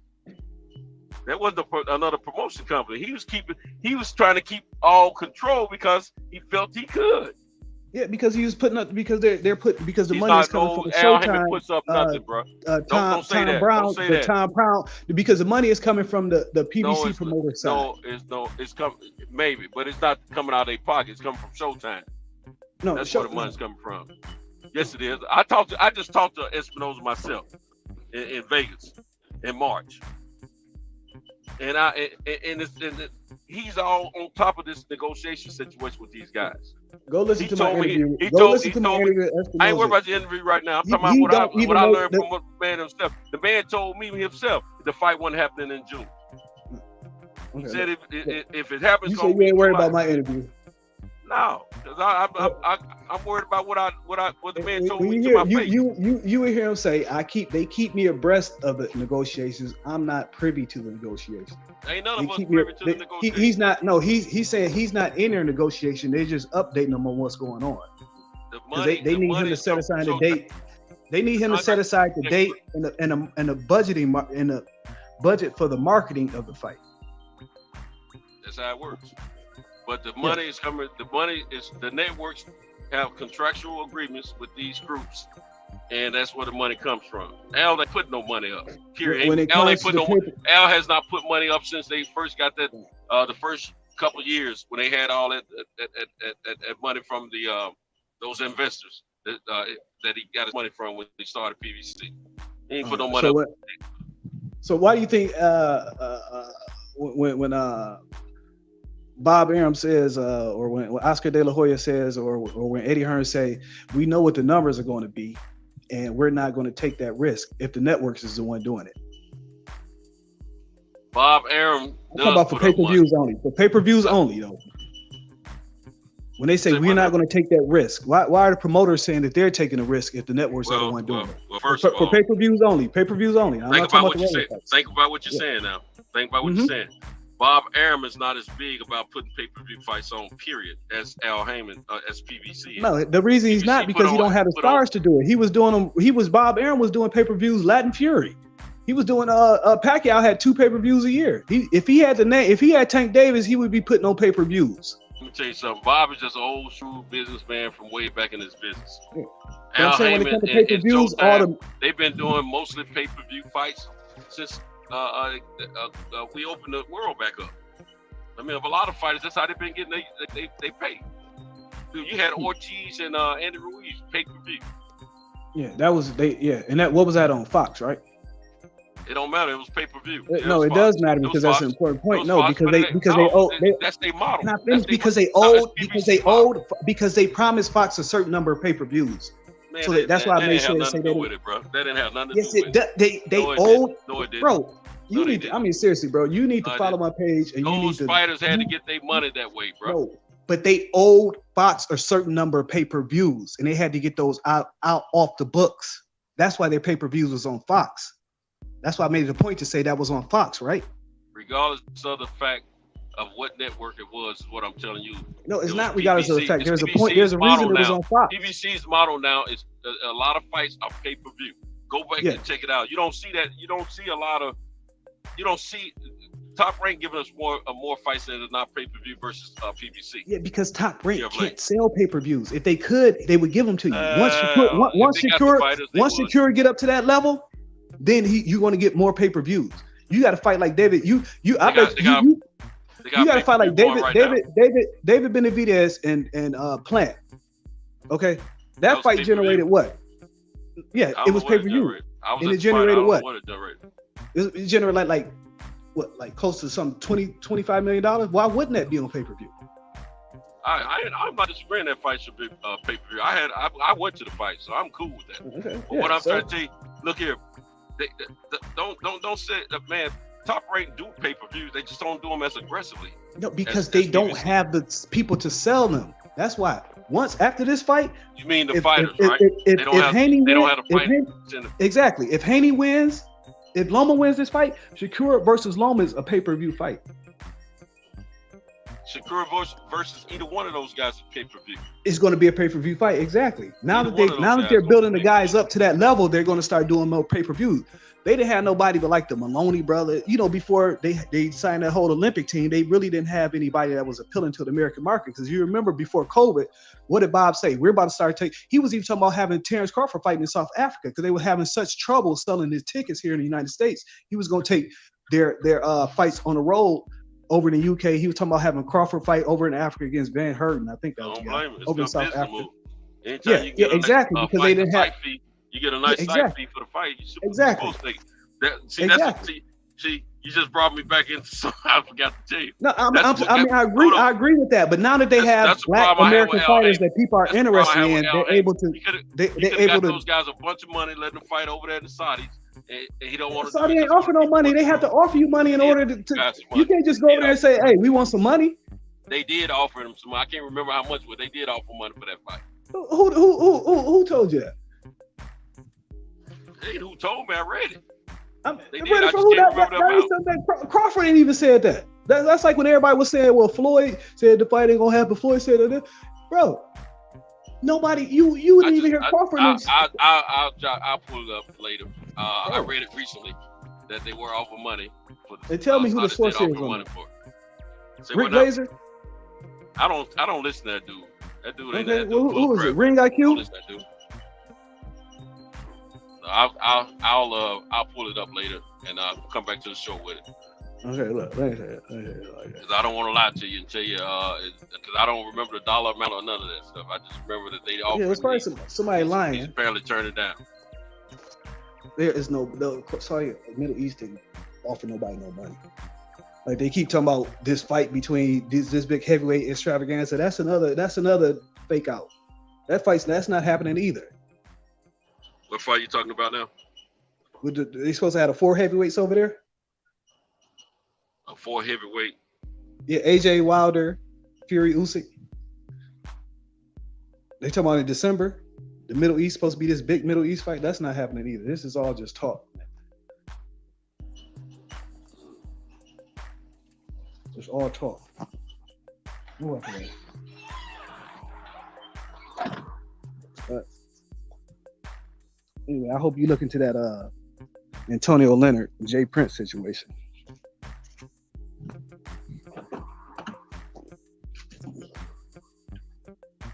Speaker 8: That wasn't another promotion company. He was trying to keep all control because he felt he could.
Speaker 14: Yeah, because he was putting up because the money is coming from the
Speaker 8: Al
Speaker 14: Showtime.
Speaker 8: Heyman puts up nothing, bro.
Speaker 14: Tom Brown, because the money is coming from the PBC promoter side.
Speaker 8: It's coming maybe, but it's not coming out of their pocket. It's coming from Showtime.
Speaker 14: No,
Speaker 8: that's where the money's coming from. Yes, it is. I just talked to Espinosa myself in Vegas in March. And he's all on top of this negotiation situation with these guys.
Speaker 14: Go listen to my interview.
Speaker 8: I ain't worried about the interview right now. I'm talking about what I learned from the man himself. The man told me himself the fight wasn't happening in June. He said if it happens,
Speaker 14: you say you ain't worried about my interview.
Speaker 8: No, because I'm worried about what the man told me
Speaker 14: You
Speaker 8: to
Speaker 14: hear,
Speaker 8: my face.
Speaker 14: you would hear him say, they keep me abreast of the negotiations. I'm not privy to the negotiations.
Speaker 8: Ain't none of us privy to the negotiations.
Speaker 14: He's not. No, he's saying he's not in their negotiation. They're just updating them on what's going on.
Speaker 8: The money,
Speaker 14: they need him to set aside the date. They need him to set aside the date and the budgeting and the budget for the marketing of the fight.
Speaker 8: That's how it works. But the money is coming. The money is the networks have contractual agreements with these groups, and that's where the money comes from. Al ain't put no money up. Period. Al has not put money up since they first got that. The first couple of years when they had all that money from the those investors that he got his money from when they started PVC. He ain't put no money up.
Speaker 14: So why do you think when Bob Arum says, or when Oscar De La Hoya says, or when Eddie Hearn say, we know what the numbers are going to be, and we're not going to take that risk if the networks is the one doing it?
Speaker 8: Bob Arum
Speaker 14: I'm talking about for pay-per-views only. For pay-per-views only, though. When they say we're not going to take that risk, why are the promoters saying that they're taking a risk if the networks are the one doing it?
Speaker 8: Well, first of all,
Speaker 14: for pay-per-views only. Pay-per-views only.
Speaker 8: Think about what you're saying. Think about what you're saying now. Think about what you're saying. Bob Arum is not as big about putting pay-per-view fights on, period, as Al Heyman, as PVC is.
Speaker 14: No, the reason he's not because he don't have the stars to do it. He was doing them. Bob Arum was doing pay-per-views. Latin Fury. He was doing. Pacquiao had 2 pay-per-views a year. If he had Tank Davis, he would be putting on pay-per-views.
Speaker 8: Let me tell you something. Bob is just an old shrewd businessman from way back in his business.
Speaker 14: Yeah.
Speaker 8: Al
Speaker 14: Heyman
Speaker 8: and Showtime, they've been doing mostly pay-per-view fights since we opened the world back up. I mean, of a lot of fighters, that's how they've been getting they pay. Dude, you had Ortiz and Andy Ruiz pay-per-view.
Speaker 14: Yeah, that was and what was that on Fox, right?
Speaker 8: It don't matter. It was pay-per-view.
Speaker 14: No, it does matter because that's an important point. No, because
Speaker 8: that's their model.
Speaker 14: Not because they promised Fox a certain number of pay-per-views.
Speaker 8: Man,
Speaker 14: so that's why I made sure to say
Speaker 8: that. With it, bro. That didn't have nothing to do with it.
Speaker 14: They owed. No, it didn't. Bro, you need. I mean, seriously, bro, you need to follow my page, and you need to.
Speaker 8: Those fighters had to get their money that way, bro.
Speaker 14: No, but they owed Fox a certain number of pay-per-views, and they had to get those out off the books. That's why their pay-per-views was on Fox. That's why I made it a point to say that was on Fox, right?
Speaker 8: Regardless of the fact of what network it was, is what I'm telling you.
Speaker 14: No, it's not regardless of the fact. There's a point. There's a reason it was on Fox.
Speaker 8: PVC's model now is a lot of fights are pay-per-view. Go back and check it out. You don't see that. You don't see a lot of. You don't see Top Rank giving us more fights that are not pay-per-view versus PVC.
Speaker 14: Yeah, because Top Rank can't sell pay-per-views. If they could, they would give them to you. Once Shakur get up to that level, then you're going to get more pay-per-views. You got to fight like David. You got to fight like David Benavidez and Plant. Okay, that fight generated what? Yeah, it was pay-per-view, and it generated what? It generated like what? Like close to some $25 million. Why wouldn't that be on pay-per-view?
Speaker 8: I'm not disagreeing that fight should be pay-per-view. I went to the fight, so I'm cool with that.
Speaker 14: Okay.
Speaker 8: But what I'm trying to tell you, look here. Don't say that, man. Top Rank do pay-per-views. They just don't do them as aggressively.
Speaker 14: No, because they don't have the people to sell them. That's why. Once after this fight,
Speaker 8: you mean the fighters, right? They don't have the fight.
Speaker 14: Exactly. If Haney wins, if Loma wins this fight, Shakur versus Loma is a pay-per-view fight.
Speaker 8: Shakur versus either one of those guys is pay-per-view.
Speaker 14: It's going to be a pay-per-view fight, exactly. Now that they're building the guys up to that level, they're going to start doing more pay-per-views. They didn't have nobody but like the Maloney brother. You know, before they signed that whole Olympic team, they really didn't have anybody that was appealing to the American market. Because you remember before COVID, what did Bob say? We're about to start taking. He was even talking about having Terrence Crawford fighting in South Africa because they were having such trouble selling his tickets here in the United States. He was going to take their fights on the road. Over in the UK, he was talking about having Crawford fight over in Africa against Van Herten. I think that was over in South Africa. Yeah, exactly. Because they didn't have.
Speaker 8: You get a nice side fee for the fight. You just brought me back into something I forgot to tell you.
Speaker 14: No, I agree with that. But now that they have Black American fighters that people are interested in, they're able to. They're able to.
Speaker 8: Those guys a bunch of money, letting them fight over there in the Saudis. And he don't want to.
Speaker 14: Saudi ain't offer no money. They have to offer you money in order to. You can't just go over there and say, "Hey, we want some money."
Speaker 8: they did offer him some. I can't remember how much, but they did offer money for that fight.
Speaker 14: Who told you that?
Speaker 8: Hey, who told me? I read it. They
Speaker 14: Read
Speaker 8: did.
Speaker 14: it
Speaker 8: I
Speaker 14: from
Speaker 8: just
Speaker 14: who?
Speaker 8: can't remember the amount.
Speaker 14: Crawford ain't even said that. That's like when everybody was saying, well, Floyd said the fight ain't gonna happen. Floyd said that. Bro, nobody, you didn't even hear Crawford.
Speaker 8: I'll pull it up later. I read it recently that they were offering money for the.
Speaker 14: And tell me who the source is on it. Rick Glazer?
Speaker 8: I don't listen to that dude. That dude ain't
Speaker 14: Okay,
Speaker 8: that dude.
Speaker 14: well, who was it? Ring IQ?
Speaker 8: Don't listen to that dude. I'll pull it up later and I'll come back to the show with it.
Speaker 14: Okay, look.
Speaker 8: Because I don't want to lie to you and tell you, because I don't remember the dollar amount or none of that stuff. I just remember that they offered.
Speaker 14: Yeah, it's probably somebody lying.
Speaker 8: He's apparently turned it down.
Speaker 14: There is no sorry, Middle East didn't offer nobody no money. Like they keep talking about this fight between this big heavyweight extravaganza. That's another fake out. That's not happening either.
Speaker 8: What fight you talking about now?
Speaker 14: They supposed to have 4 heavyweights over there?
Speaker 8: A 4 heavyweight.
Speaker 14: Yeah, AJ Wilder, Fury Usyk. They talking about in December. The Middle East supposed to be this big Middle East fight. That's not happening either. This is all just talk. It's all talk. Anyway, I hope you look into that Antonio Leonard, Jay Prince situation.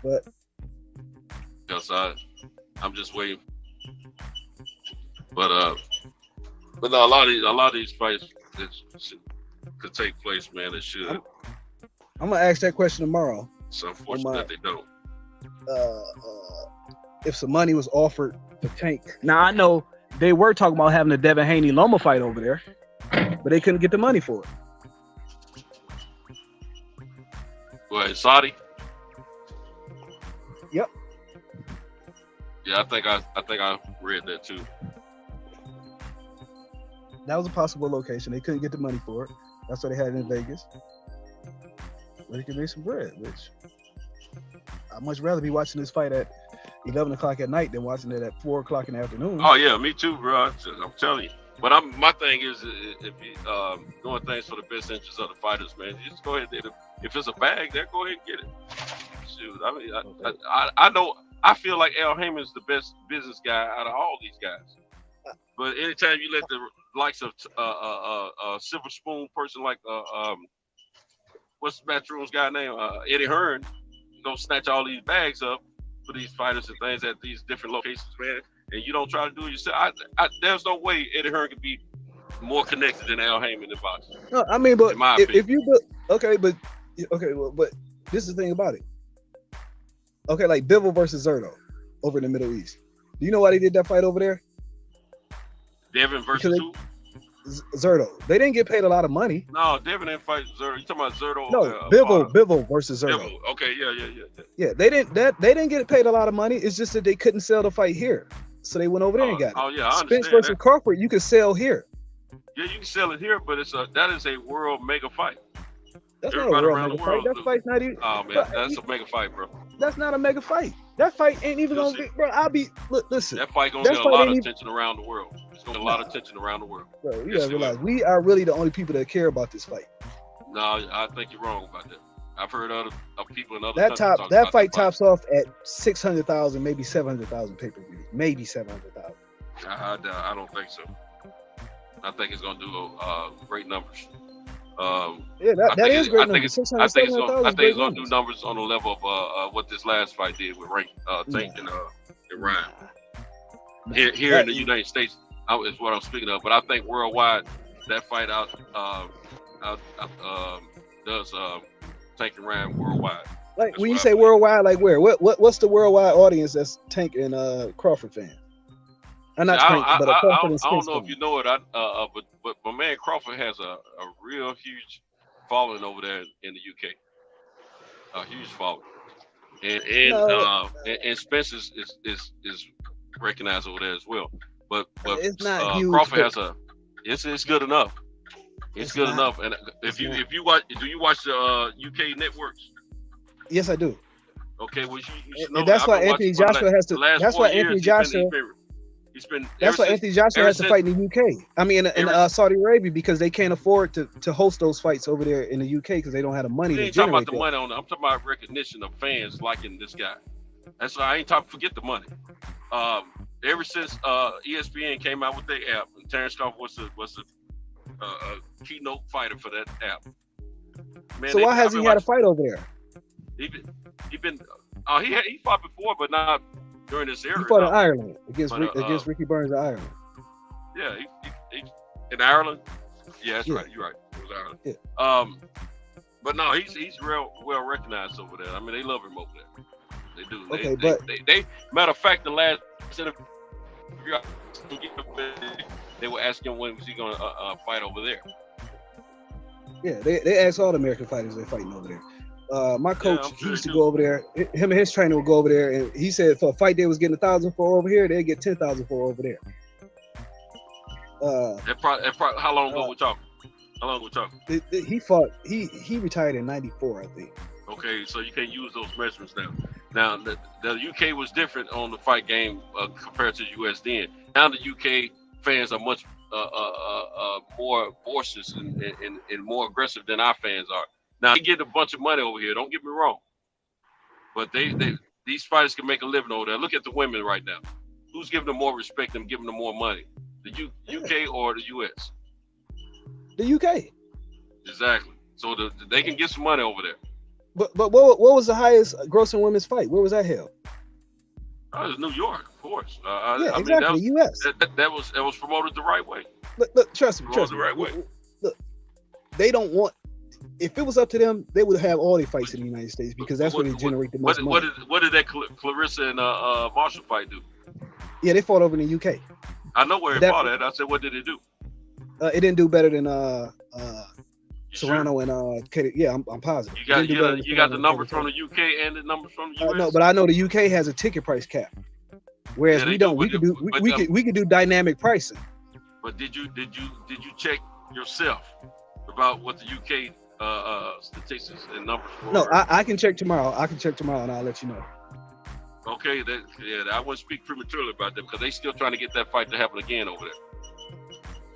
Speaker 14: But
Speaker 8: yes, I'm just waiting. But no, a lot of these fights could take place, man. It should.
Speaker 14: I'm gonna ask that question tomorrow.
Speaker 8: It's unfortunate that they don't.
Speaker 14: If some money was offered to Tank.
Speaker 13: Now I know they were talking about having a Devin Haney Loma fight over there, but they couldn't get the money for it.
Speaker 8: Well, Saudi.
Speaker 14: Yep.
Speaker 8: Yeah, I think I read that too.
Speaker 14: That was a possible location. They couldn't get the money for it. That's why they had it in Vegas. But they could make some bread, which I'd much rather be watching this fight at 11 o'clock at night than watching it at 4 o'clock in the afternoon.
Speaker 8: Oh yeah, me too, bro. I'm telling you. But my thing is, if you doing things for the best interest of the fighters, man, you just go ahead. If it's a bag, then go ahead and get it. Shoot, I mean, I know. I feel like Al Heyman is the best business guy out of all these guys. But anytime you let the likes of silver spoon person like what's Matchroom's guy name, Eddie Hearn, go snatch all these bags up for these fighters and things at these different locations, man, and you don't try to do it yourself. There's no way Eddie Hearn could be more connected than Al Heyman in boxing.
Speaker 14: No, I mean, but if you but this is the thing about it. Okay, like Bivol versus Zerto over in the Middle East. Do you know why they did that fight over there?
Speaker 8: Devin versus who?
Speaker 14: Zerto. They didn't get paid a lot of money.
Speaker 8: No, Devin didn't fight Zerto. You talking about Zerto?
Speaker 14: No, Bivol versus Zerto.
Speaker 8: Bivol. Okay, yeah.
Speaker 14: Yeah, they didn't get paid a lot of money. It's just that they couldn't sell the fight here, so they went over there and got it.
Speaker 8: Oh yeah, I
Speaker 14: Spence
Speaker 8: understand
Speaker 14: versus
Speaker 8: that.
Speaker 14: Crawford, you could sell here.
Speaker 8: Yeah, you can sell it here, but that is a world mega fight.
Speaker 14: That's
Speaker 8: Everybody
Speaker 14: not a
Speaker 8: around
Speaker 14: real
Speaker 8: the
Speaker 14: mega
Speaker 8: world.
Speaker 14: fight. That fight's not even.
Speaker 8: Oh man, that's a mega fight, bro.
Speaker 14: That's not a mega fight. That fight ain't even gonna be, bro. Listen.
Speaker 8: That fight gonna get a lot of attention around the world. It's gonna get a lot of attention around the world.
Speaker 14: Bro, you gotta realize we are really the only people that care about this fight.
Speaker 8: No, I think you're wrong about that. I've heard of people in other
Speaker 14: That
Speaker 8: countries
Speaker 14: that fight tops off at 600,000, maybe 700,000 pay-per-views, maybe 700,000.
Speaker 8: I don't think so. I think it's gonna do great numbers.
Speaker 14: Yeah, that is great numbers.
Speaker 8: I think it's gonna do numbers on the level of what this last fight did with Tank and Ryan. Here in the United States is what I'm speaking of, but I think worldwide that fight does Tank and Ryan worldwide.
Speaker 14: Like when you say worldwide, like where? What's the worldwide audience that's Tank and Crawford fans? Tank, but
Speaker 8: I don't know if you know it, but my man Crawford has a real huge following over there in the UK. A huge following, and Spence is recognized over there as well. But
Speaker 14: it's not huge.
Speaker 8: Crawford has it's good enough. It's good enough. And if you watch, do you watch the UK networks?
Speaker 14: Yes, I do.
Speaker 8: Okay, well you should know
Speaker 14: And that's
Speaker 8: that.
Speaker 14: why Anthony Joshua has to. That's why Anthony Joshua.
Speaker 8: He's been.
Speaker 14: That's why Anthony Joshua has to fight in the UK. I mean, in Saudi Arabia, because they can't afford to host those fights over there in the UK because they don't have the money to
Speaker 8: ain't talking
Speaker 14: generate
Speaker 8: about the money on it. I'm talking about recognition of fans liking this guy. That's why I ain't talking. Forget the money. Ever since ESPN came out with their app, and Terrence Crawford was a keynote fighter for that app. Man,
Speaker 14: so why has he had a fight over there?
Speaker 8: He fought before, but not during this era.
Speaker 14: He fought in Ireland against Ricky Burns of Ireland.
Speaker 8: Yeah, he in Ireland. Yeah, that's right. You're right. It was Ireland.
Speaker 14: Yeah.
Speaker 8: But no, he's real well recognized over there. I mean, they love him over there. They do.
Speaker 14: Okay,
Speaker 8: they matter of fact, the last interview they were asking when was he going to fight over there.
Speaker 14: Yeah, they ask all the American fighters they're fighting over there. My coach, he used to go over there. Him and his trainer would go over there, and he said for a fight they was getting 1,000 for over here, they get 10,000 for over there.
Speaker 8: How long ago we talking? How long we talking?
Speaker 14: He fought. He retired in '94, I think.
Speaker 8: Okay, so you can't use those measurements now. Now the UK was different on the fight game compared to the US then. Now the UK fans are much more boisterous and more aggressive than our fans are. Now they get a bunch of money over here. Don't get me wrong, but these fighters can make a living over there. Look at the women right now. Who's giving them more respect and giving them more money? The UK or the US?
Speaker 14: The UK.
Speaker 8: Exactly. So they can get some money over there.
Speaker 14: But what was the highest grossing women's fight? Where was that held?
Speaker 8: It was New York, of course.
Speaker 14: Yeah, exactly. U.S.
Speaker 8: That was promoted the right way.
Speaker 14: Look, trust me.
Speaker 8: The right way.
Speaker 14: Look, they don't want. If it was up to them, they would have all their fights in the United States because that's where they generate the most money.
Speaker 8: What did that Clarissa and Marshall fight do?
Speaker 14: Yeah, they fought over in the UK.
Speaker 8: I know where it fought at. I said, what did it do?
Speaker 14: It didn't do better than Serrano and Katie. Yeah, I'm positive.
Speaker 8: You got the numbers from the UK and the numbers from the US.
Speaker 14: No, but I know the UK has a ticket price cap, whereas we don't. We could do dynamic pricing.
Speaker 8: But did you check yourself about what the UK statistics and numbers were?
Speaker 14: No, I can check tomorrow. And I'll let you know.
Speaker 8: Okay, I wouldn't speak prematurely about them because they still trying to get that fight to happen again over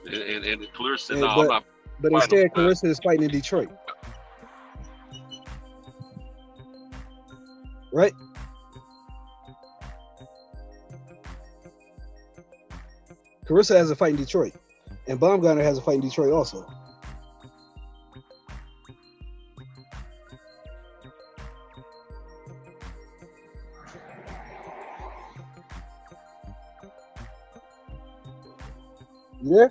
Speaker 8: there. And Clarissa, no, I'm not.
Speaker 14: But instead, Clarissa is fighting in Detroit. Right? Clarissa has a fight in Detroit. And Baumgartner has a fight in Detroit also. You there?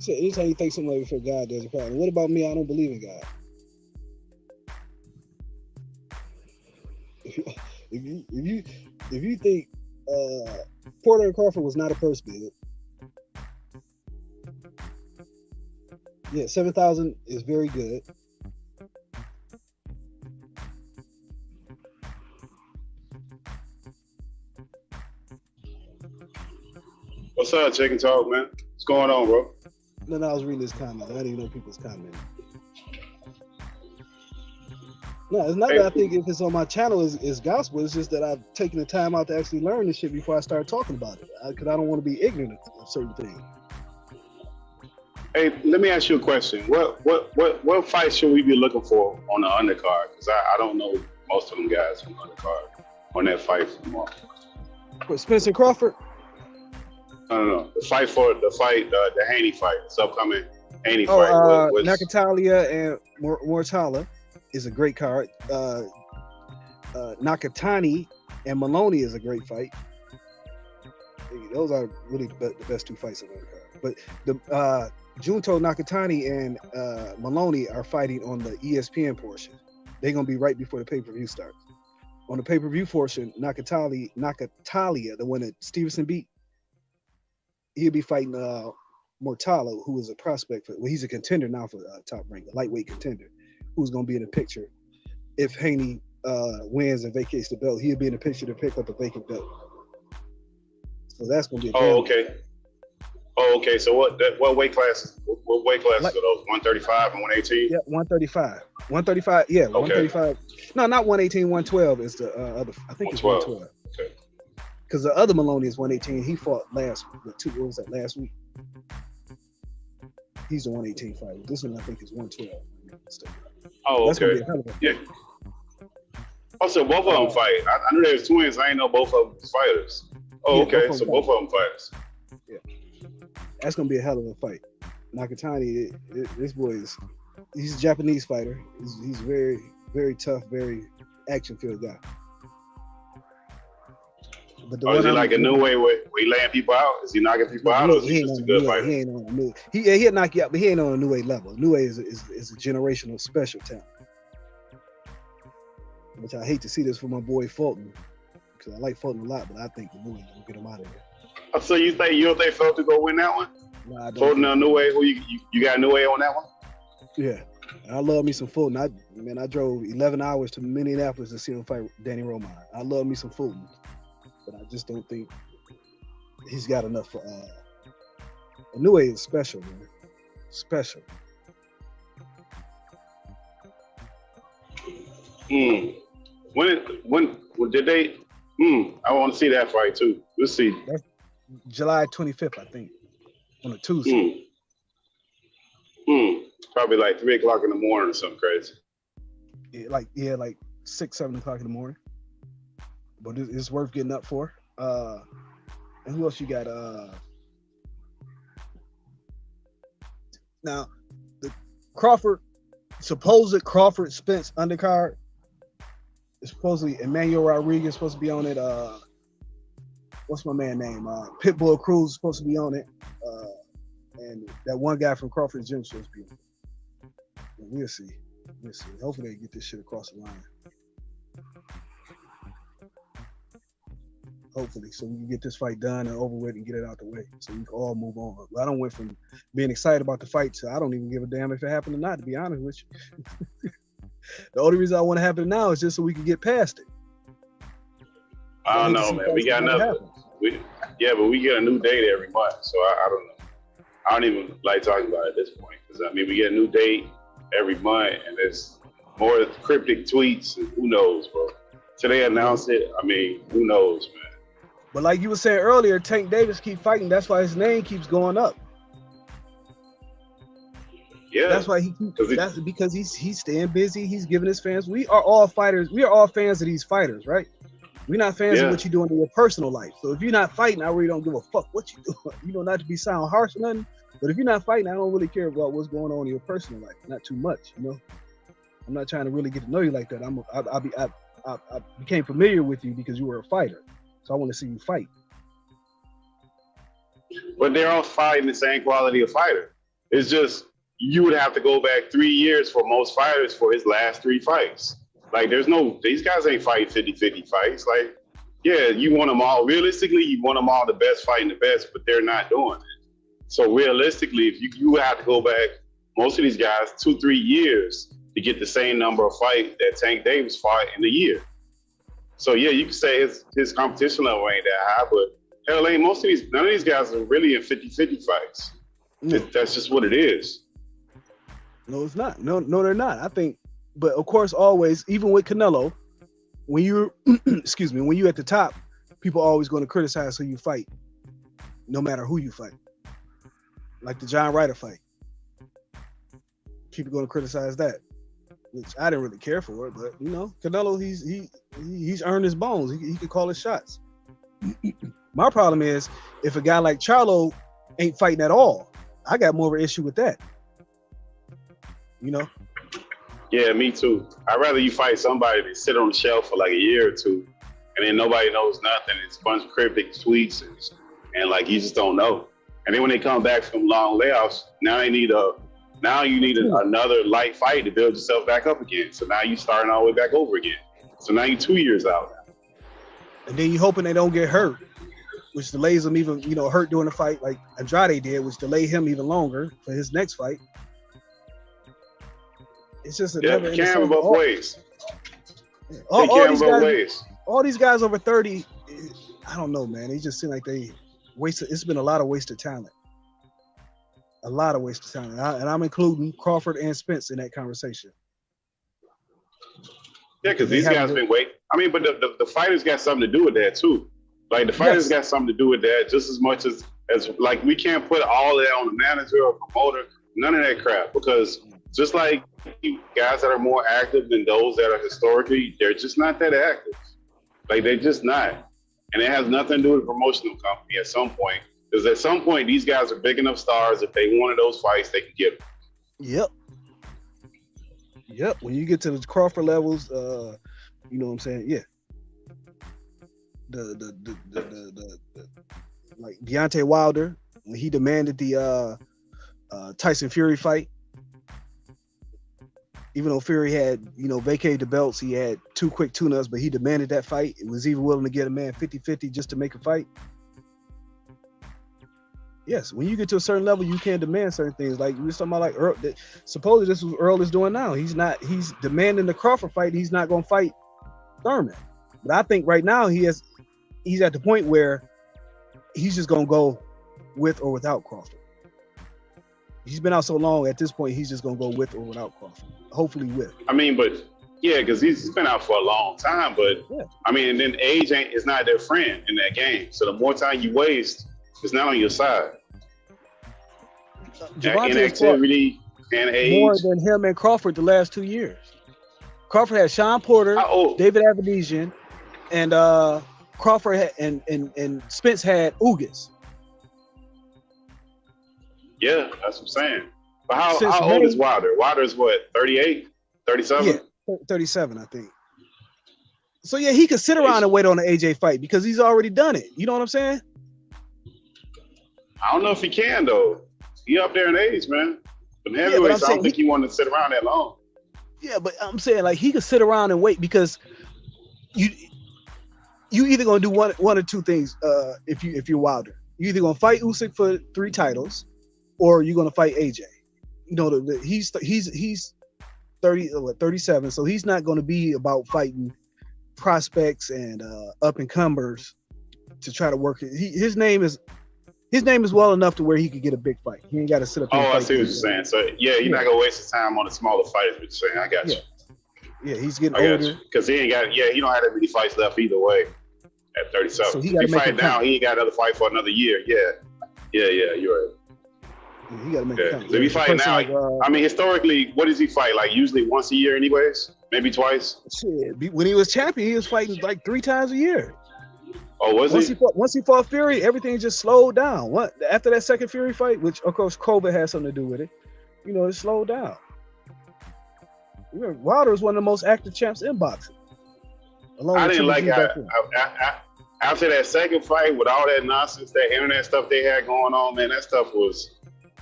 Speaker 14: So anytime you think somebody before God, there's a problem. What about me? I don't believe in God. If you think Porter and Crawford was not a purse bid, yeah, 7,000 is very good.
Speaker 11: What's up, Chicken Talk, man? What's going on, bro?
Speaker 14: Then I was reading this comment. I didn't even know people's commenting. No, it's not that I think if it's on my channel is gospel. It's just that I've taken the time out to actually learn this shit before I start talking about it. Because I don't want to be ignorant of certain things.
Speaker 11: Hey, let me ask you a question. What fight should we be looking for on the undercard? Because I don't know most of them guys from the undercard on that fight for tomorrow.
Speaker 14: For Spencer Crawford?
Speaker 11: No. The Haney fight. It's upcoming Haney fight.
Speaker 14: Nakatalia and Mortala is a great card. Nakatani and Maloney is a great fight. Those are really the best two fights on the card. But the Junto Nakatani and Maloney are fighting on the ESPN portion. They're gonna be right before the pay-per-view starts. On the pay-per-view portion, Nakatalia, the one that Stevenson beat, he'll be fighting Mortalo, who is a prospect for. Well, he's a contender now for top rank, a lightweight contender, who's gonna be in the picture. If Haney wins and vacates the belt, he'll be in the picture to pick up a vacant belt. So that's gonna be.
Speaker 11: Okay. So what weight classes? What weight classes are those? 135 and 118.
Speaker 14: Yeah, 135. 135. Yeah, 135. No, not 118. 112 is the other. I think it's 112.
Speaker 11: Okay.
Speaker 14: Because the other Maloney is 118. He fought last week. He's the 118 fighter. This one I think is 112.
Speaker 11: That's gonna be a hell of a fight. So both of them fight. I knew there was twins. I ain't know both of them fighters. Okay. So both of them fighters.
Speaker 14: Yeah. That's gonna be a hell of a fight. Nakatani, this boy he's a Japanese fighter. He's very, very tough, very action-filled guy. But
Speaker 11: is he like a new way where he laying people out? Is he knocking people out? Or is he just a good fighter?
Speaker 14: He ain't on a new. He'll knock you out, but he ain't on a new way level. New way is a generational special talent. Which I hate to see this for my boy Fulton, because I like Fulton a lot, but I think the new way will get him out of there.
Speaker 11: So you don't think Fulton go win that one?
Speaker 14: No, I don't.
Speaker 11: Fulton on New Way. Who you got New Way on that one?
Speaker 14: Yeah, I love me some Fulton. I drove 11 hours to Minneapolis to see him fight Danny Roman. I love me some Fulton, but I just don't think he's got enough for. New Way is special, man. Special.
Speaker 11: When did they? I want to see that fight too. Let's see.
Speaker 14: That's July 25th, I think, on a Tuesday.
Speaker 11: Probably like 3 o'clock in the morning or something crazy.
Speaker 14: Yeah, like 6, 7 o'clock in the morning. But it's worth getting up for. And who else you got? Now, the supposed Crawford Spence undercard. Supposedly Emmanuel Rodriguez supposed to be on it. What's my man name? Pitbull Cruz is supposed to be on it. And that one guy from Crawford's Gym supposed to be on it. But we'll see. Hopefully they get this shit across the line. Hopefully, so we can get this fight done and over with and get it out the way, so we can all move on. I don't went from being excited about the fight to I don't even give a damn if it happened or not, to be honest with you. The only reason I want to happen now is just so we can get past it.
Speaker 11: I don't know, man. We got another. But we get a new date every month, so I don't know. I don't even like talking about it at this point because we get a new date every month, and there's more cryptic tweets, and who knows, bro. Till they announce it, who knows, man.
Speaker 14: But like you were saying earlier, Tank Davis keep fighting. That's why his name keeps going up.
Speaker 11: Yeah,
Speaker 14: that's why that's because he's staying busy. He's giving his fans. We are all fighters. We are all fans of these fighters, right? We're not fans of what you're doing in your personal life. So if you're not fighting, I really don't give a fuck what you doing. Not to be sound harsh or nothing, but if you're not fighting, I don't really care about what's going on in your personal life. Not too much, I'm not trying to really get to know you like that. I became familiar with you because you were a fighter, so I want to see you fight.
Speaker 11: But they're all fighting the same quality of fighter. It's just you would have to go back 3 years for most fighters for his last 3 fights. Like, these guys ain't fighting 50-50 fights. Like, yeah, you want them all. Realistically, you want them all the best fighting the best, but they're not doing it. So realistically, if you would have to go back, most of these guys, 2-3 years to get the same number of fights that Tank Davis fought in a year. So yeah, you can say his competition level ain't that high, but hell, none of these guys are really in 50-50 fights. That's just what it is.
Speaker 14: No, it's not. No, they're not. I think, but of course, always, even with Canelo, when you're, when you're at the top, people are always going to criticize who you fight, no matter who you fight. Like the John Ryder fight. People going to criticize that, which I didn't really care for, but Canelo, he's earned his bones. He can call his shots. My problem is if a guy like Charlo ain't fighting at all, I got more of an issue with that.
Speaker 11: Yeah, me too. I'd rather you fight somebody that sit on the shelf for like a year or two, and then nobody knows nothing. It's a bunch of cryptic tweets, and like you just don't know. And then when they come back from long layoffs, now they need Now you need another light fight to build yourself back up again. So now you starting all the way back over again. So now you're 2 years out.
Speaker 14: And then you hoping they don't get hurt, which delays them even, hurt during the fight like Andrade did, which delayed him even longer for his next fight. It's just another.
Speaker 11: You can't have both ways.
Speaker 14: All these guys over 30, I don't know, man. They just seem like they wasted. It's been a lot of wasted talent. A lot of wasted talent. And I'm including Crawford and Spence in that conversation.
Speaker 11: Yeah, because these guys been waiting. I mean, but the fighters got something to do with that too. Like the fighters got something to do with that just as much as like we can't put all of that on the manager or promoter. None of that crap, because just like guys that are more active than those that are historically, they're just not that active. Like they're just not. And it has nothing to do with the promotional company at some point. Because at some point, these guys are big enough stars. If they wanted those fights, they could get them.
Speaker 14: Yep. When you get to the Crawford levels, you know what I'm saying? Yeah. The like Deontay Wilder, when he demanded the Tyson Fury fight, even though Fury had, vacated the belts, he had 2 quick tune-ups, but he demanded that fight. It was even willing to get a man 50-50 just to make a fight. Yes, when you get to a certain level, you can't demand certain things. Like we were talking about, like Earl. Supposedly, this is what Earl is doing now. He's demanding the Crawford fight. He's not going to fight Thurman. But I think right now he's at the point where he's just going to go with or without Crawford. He's been out so long. At this point, he's just going to go with or without Crawford. Hopefully, with.
Speaker 11: I mean, but yeah, because he's been out for a long time. But I mean, and then age is not their friend in that game. So the more time you waste, it's not on your side. Inactivity and age.
Speaker 14: More than him and Crawford the last 2 years. Crawford had Sean Porter, David Avedisian, and Crawford had, and Spence had Ugas.
Speaker 11: Yeah, that's what I'm saying. But how old is Wilder? Wilder's what, 38, 37?
Speaker 14: Yeah, 37, I think. So yeah, he could sit around and wait on the AJ fight because he's already done it. You know what I'm saying?
Speaker 11: I don't know if he can though. He up there in age, man. But heavyweights, I don't think he wanted to sit around that long.
Speaker 14: Yeah, but I'm saying like he could sit around and wait because you either gonna do one or two things. If you're Wilder, you either gonna fight Usyk for 3 titles, or you're gonna fight AJ. He's 37, so he's not gonna be about fighting prospects and up and comers to try to work it. His name is well enough to where he could get a big fight. He ain't got to sit up.
Speaker 11: I see what you're saying. So yeah, you're not gonna waste his time on the smaller fighters. But you're saying, I got you.
Speaker 14: Yeah, he's getting older
Speaker 11: because he ain't got. Yeah, he don't have that many fights left either way. At 37, so if he fight now, he ain't got another fight for another year. Yeah, you're right.
Speaker 14: He got to make it count.
Speaker 11: So if he fight now, I mean, historically, what does he fight? Like usually once a year, anyways, maybe twice.
Speaker 14: Shit, when he was champion, he was fighting like 3 times a year.
Speaker 11: Oh, was he?
Speaker 14: Once he fought Fury, everything just slowed down. After that second Fury fight, which of course COVID had something to do with it, it slowed down. Wilder was one of the most active champs in boxing.
Speaker 11: I didn't like after that second fight with all that nonsense, that internet stuff they had going on, man. That stuff was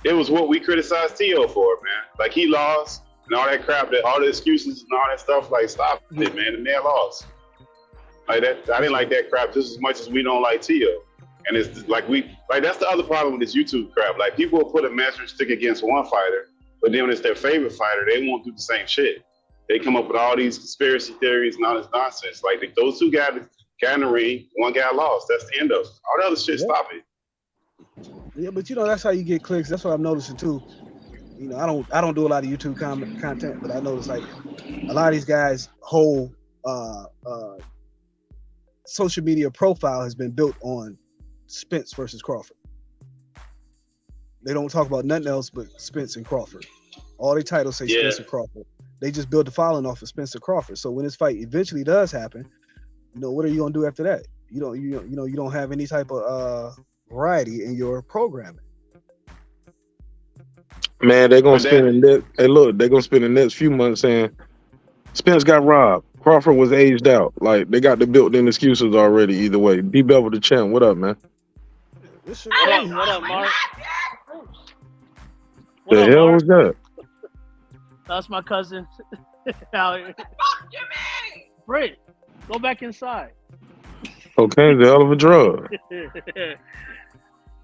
Speaker 11: what we criticized Tio for, man. Like he lost and all that crap, all the excuses and all that stuff. Like stop it, man. The man lost. Like that, I didn't like that crap just as much as we don't like Tio. And it's like that's the other problem with this YouTube crap. Like people will put a measuring stick against one fighter, but then when it's their favorite fighter, they won't do the same shit. They come up with all these conspiracy theories and all this nonsense. Like those 2 guys got in the ring, one guy lost. That's the end of it. All the other shit, stop it.
Speaker 14: Yeah, but that's how you get clicks. That's what I'm noticing too. I don't do a lot of YouTube content, but I notice like a lot of these guys' whole social media profile has been built on Spence versus Crawford. They don't talk about nothing else but Spence and Crawford. All their titles say Spence and Crawford. They just build the following off of Spence and Crawford. So when this fight eventually does happen, what are you gonna do after that? You don't have any type of variety in your programming.
Speaker 10: Man, they're gonna spend they're gonna spend the next few months saying Spence got robbed. Crawford was aged out. Like they got the built-in excuses already. Either way, D Bevel the champ. What up, man?
Speaker 17: What up, Mark?
Speaker 10: The hell was that?
Speaker 17: That's my cousin. Britt, go back inside.
Speaker 2: Cocaine's a hell of a drug.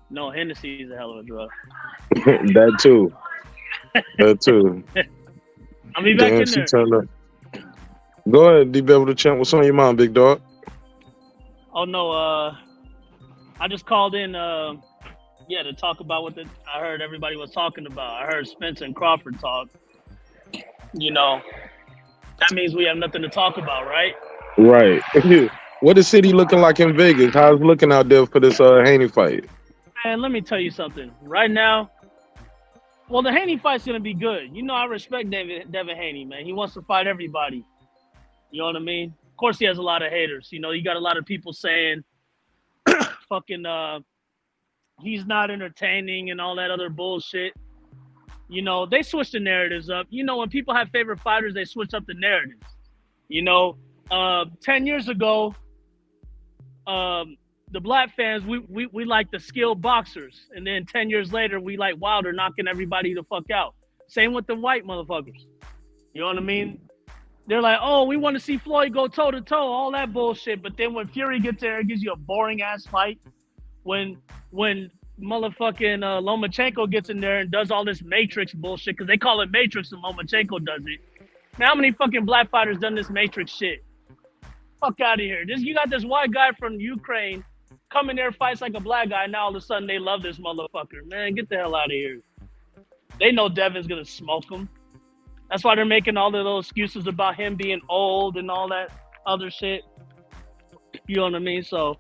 Speaker 17: No, Hennessy is a hell of a drug.
Speaker 2: That too. That too.
Speaker 17: I'll be back
Speaker 2: Damn,
Speaker 17: in
Speaker 2: she
Speaker 17: there.
Speaker 2: turned up. Go ahead, D-Bevel the champ. What's on your mind, big dog?
Speaker 17: Oh no, I just called in to talk about what I heard everybody was talking about. I heard Spence and Crawford talk. You know, that means we have nothing to talk about, right?
Speaker 2: Right. What is City looking like in Vegas? How's it looking out there for this Haney fight?
Speaker 17: Man, let me tell you something. Right now, well, the Haney fight's gonna be good. You know, I respect Devin Haney, man. He wants to fight everybody. You know what I mean? Of course, he has a lot of haters. You know, you got a lot of people saying, fucking, he's not entertaining and all that other bullshit. You know, they switch the narratives up. You know, when people have favorite fighters, they switch up the narratives. You know, 10 years ago, the black fans, we like the skilled boxers. And then 10 years later, we like Wilder knocking everybody the fuck out. Same with the white motherfuckers. You know what I mean? They're like, oh, we want to see Floyd go toe-to-toe, all that bullshit. But then when Fury gets there, it gives you a boring-ass fight. When motherfucking Lomachenko gets in there and does all this Matrix bullshit, because they call it Matrix and Lomachenko does it. Now, how many fucking black fighters done this Matrix shit? Fuck out of here. You got this white guy from Ukraine come in there, fights like a black guy. Now all of a sudden they love this motherfucker. Man, get the hell out of here. They know Devin's going to smoke him. That's why they're making all of those excuses about him being old and all that other shit. You know what I mean? So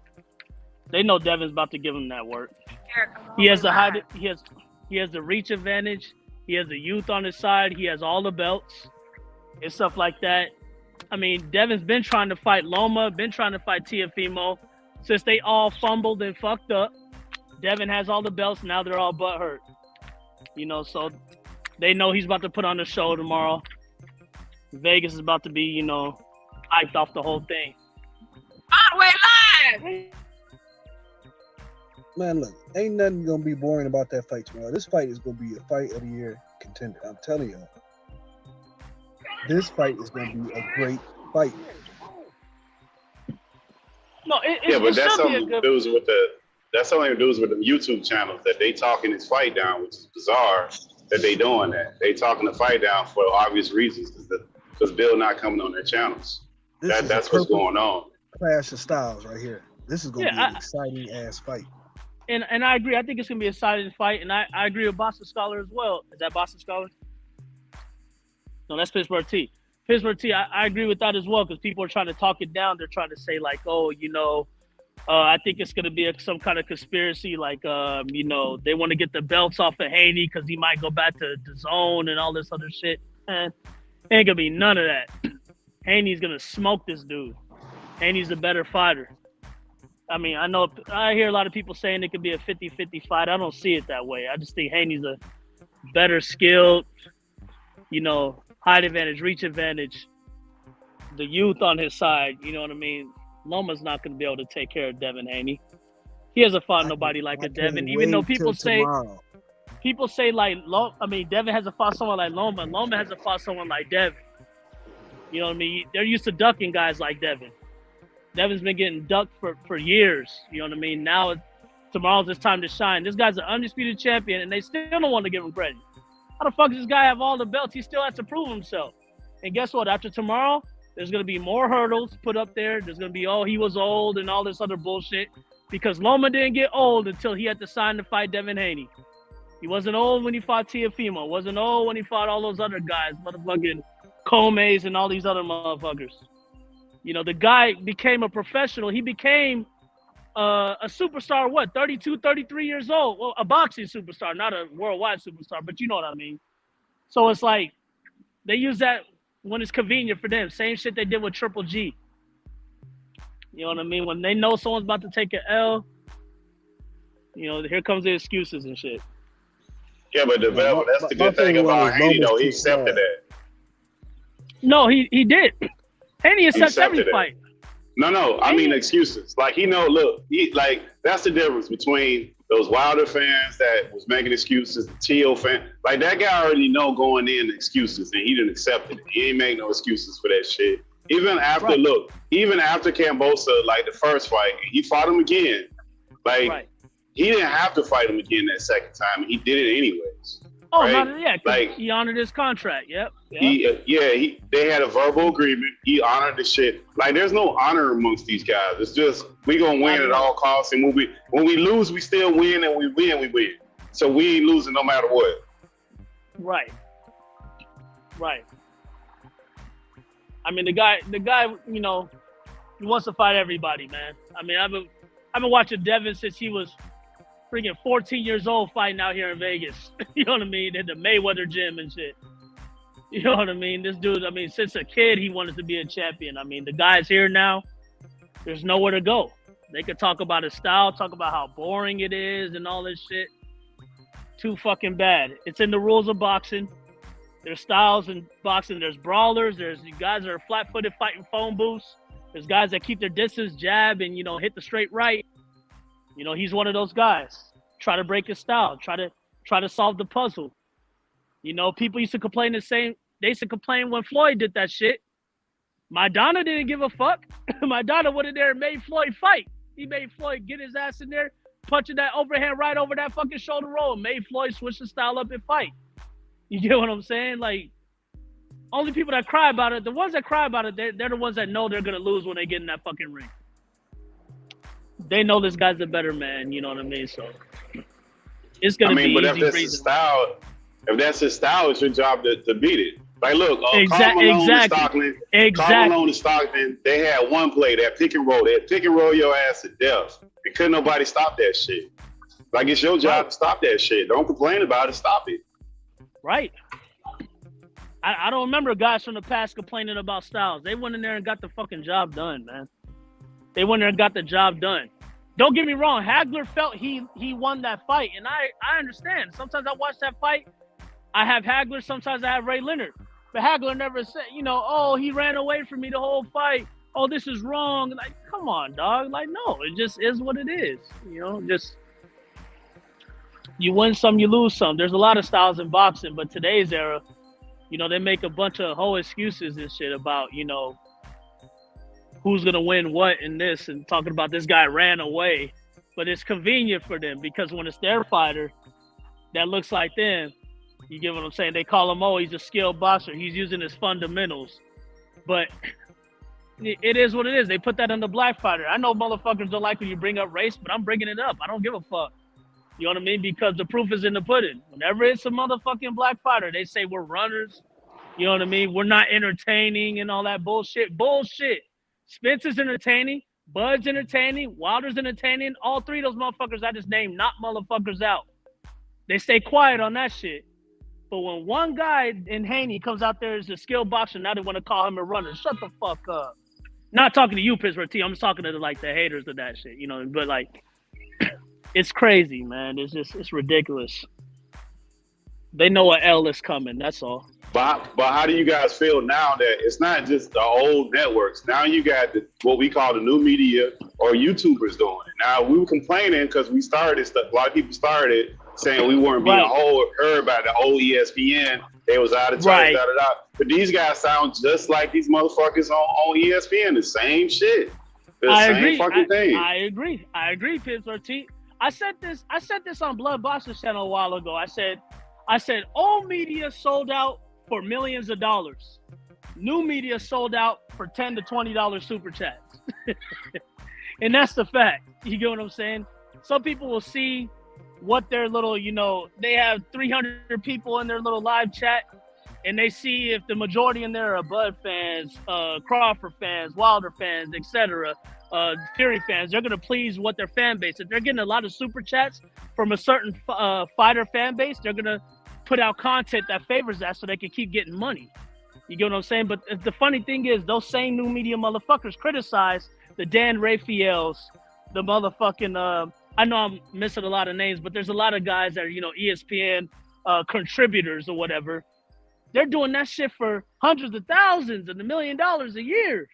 Speaker 17: they know Devin's about to give him that work. He has the he has the reach advantage. He has the youth on his side. He has all the belts and stuff like that. I mean, Devin's been trying to fight Loma, been trying to fight Teofimo. Since they all fumbled and fucked up, Devin has all the belts. Now they're all butthurt. You know, so they know he's about to put on a show tomorrow. Vegas is about to be, you know, hyped off the whole thing.
Speaker 20: All the way live.
Speaker 14: Man, look, ain't nothing gonna be boring about that fight tomorrow. This fight is gonna be a fight of the year contender. I'm telling you. This fight is gonna be a great fight.
Speaker 17: No,
Speaker 11: but that's something to do with that's something to do with the YouTube channels that they talking this fight down, which is bizarre that they doing that. They talking the fight down for obvious reasons because Bill not coming on their channels. That's what's going on.
Speaker 14: Clash of styles right here. This is gonna be an exciting ass fight.
Speaker 17: And I agree. I think it's gonna be an exciting fight, and I agree with Boston Scholar as well. Is that Boston Scholar? No, that's Pittsburgh T. Pittsburgh T. I agree with that as well because people are trying to talk it down. They're trying to say like, oh, you know, I think it's gonna be some kind of conspiracy. Like, you know, they want to get the belts off of Haney because he might go back to the zone and all this other shit. And ain't gonna be none of that. Haney's gonna smoke this dude. Haney's a better fighter. I mean, I hear a lot of people saying it could be a 50-50 fight. I don't see it that way. I just think Haney's a better skilled, you know, height advantage, reach advantage, the youth on his side. You know what I mean? Loma's not going to be able to take care of Devin Haney. He hasn't fought nobody like a Devin, even though people say like, Devin hasn't fought someone like Loma. Loma hasn't fought someone like Devin. You know what I mean? They're used to ducking guys like Devin. Devin's been getting ducked for years. You know what I mean? Now tomorrow's his time to shine. This guy's an undisputed champion, and they still don't want to give him credit. How the fuck does this guy have all the belts? He still has to prove himself. And guess what? After tomorrow, there's going to be more hurdles put up there. There's going to be, oh, he was old and all this other bullshit. Because Loma didn't get old until he had to sign to fight Devin Haney. He wasn't old when he fought Teofimo. Wasn't old when he fought all those other guys, motherfucking Comes and all these other motherfuckers. You know, the guy became a professional. He became a superstar, 32, 33 years old. Well, a boxing superstar, not a worldwide superstar, but you know what I mean. So it's like they use that when it's convenient for them. Same shit they did with Triple G. You know what I mean? When they know someone's about to take an L, you know, here comes the excuses and shit.
Speaker 11: Yeah, but that's the good thing about Haney, though. He accepted that.
Speaker 17: No, he did. Haney accepts every fight.
Speaker 11: No, I mean excuses. Like, that's the difference between those Wilder fans that was making excuses, the Teal fan, like that guy already know going in the excuses, and he didn't accept it. He ain't make no excuses for that shit. Even after, even after Kambosa, like the first fight, he fought him again. Like he didn't have to fight him again that second time. He did it anyways.
Speaker 17: Oh,
Speaker 11: right?
Speaker 17: Like he honored his contract. Yep.
Speaker 11: They had a verbal agreement. He honored the shit. Like there's no honor amongst these guys. It's just we gonna win at all costs, and when we lose, we still win, and we win. So we ain't losing no matter what.
Speaker 17: Right. I mean, the guy, you know, he wants to fight everybody, man. I mean, I've been watching Devin since he was freaking 14 years old fighting out here in Vegas. You know what I mean? At the Mayweather gym and shit. You know what I mean? This dude, I mean, since a kid, he wanted to be a champion. I mean, the guy's here now. There's nowhere to go. They could talk about his style, talk about how boring it is and all this shit. Too fucking bad. It's in the rules of boxing. There's styles in boxing. There's brawlers. There's guys that are flat-footed fighting phone booths. There's guys that keep their distance, jab, and, you know, hit the straight right. You know, he's one of those guys. Try to break his style. Try to solve the puzzle. You know, people used to complain they used to complain when Floyd did that shit. Maidana didn't give a fuck. Maidana went in there and made Floyd fight. He made Floyd get his ass in there, punching that overhand right over that fucking shoulder roll, and made Floyd switch the style up and fight. You get what I'm saying? Like, only people that cry about it, the ones that cry about it, they're the ones that know they're going to lose when they get in that fucking ring. They know this guy's a better man, you know what I mean? So it's going to be
Speaker 11: but
Speaker 17: easy.
Speaker 11: If that's his style, it's your job to beat it. Like, look,
Speaker 17: Exactly.
Speaker 11: Carl Malone and Stockton, they had one play, that pick and roll. They pick and roll your ass to death. And couldn't nobody stop that shit. Like, it's your job to stop that shit. Don't complain about it. Stop it.
Speaker 17: Right. I don't remember guys from the past complaining about styles. They went in there and got the fucking job done, man. They went in there and got the job done. Don't get me wrong. Hagler felt he won that fight, and I understand. Sometimes I watch that fight, I have Hagler. Sometimes I have Ray Leonard. But Hagler never said, you know, oh, he ran away from me the whole fight. Oh, this is wrong. Like, come on, dog. Like, no, it just is what it is. You know, just you win some, you lose some. There's a lot of styles in boxing, but today's era, you know, they make a bunch of whole excuses and shit about, you know, who's going to win what in this, and talking about this guy ran away. But it's convenient for them because when it's their fighter that looks like them, you get what I'm saying? They call him, oh, he's a skilled boxer. He's using his fundamentals. But it is what it is. They put that on the black fighter. I know motherfuckers don't like when you bring up race, but I'm bringing it up. I don't give a fuck. You know what I mean? Because the proof is in the pudding. Whenever it's a motherfucking black fighter, they say we're runners. You know what I mean? We're not entertaining and all that bullshit. Bullshit. Spence is entertaining. Bud's entertaining. Wilder's entertaining. All three of those motherfuckers I just named knock motherfuckers out. They stay quiet on that shit. But when one guy in Haney comes out there as a skilled boxer, now they want to call him a runner. Shut the fuck up. Not talking to you, Pittsburgh T. I'm just talking to the haters of that shit, you know. But like, it's crazy, man. It's ridiculous. They know what L is coming. That's all.
Speaker 11: But how do you guys feel now that it's not just the old networks? Now you got what we call the new media or YouTubers doing it. Now we were complaining because we started stuff. A lot of people started saying we weren't being heard by the old ESPN. They was out of touch, But these guys sound just like these motherfuckers on ESPN. The same shit. The same fucking thing.
Speaker 17: I agree, Pittsburgh T. I said this on Blood Boxers channel a while ago. I said old media sold out for millions of dollars. New media sold out for $10 to $20 super chats. And that's the fact. You get what I'm saying? Some people will see what their little, you know, they have 300 people in their little live chat, and they see if the majority in there are Bud fans, Crawford fans, Wilder fans, etc., Fury fans. They're going to please what their fan base. If they're getting a lot of super chats from a certain fighter fan base, they're going to put out content that favors that so they can keep getting money. You get what I'm saying? But the funny thing is, those same new media motherfuckers criticize the Dan Rafaels, the motherfucking, I know I'm missing a lot of names, but there's a lot of guys that are, you know, ESPN contributors or whatever. They're doing that shit for hundreds of thousands and $1 million a year.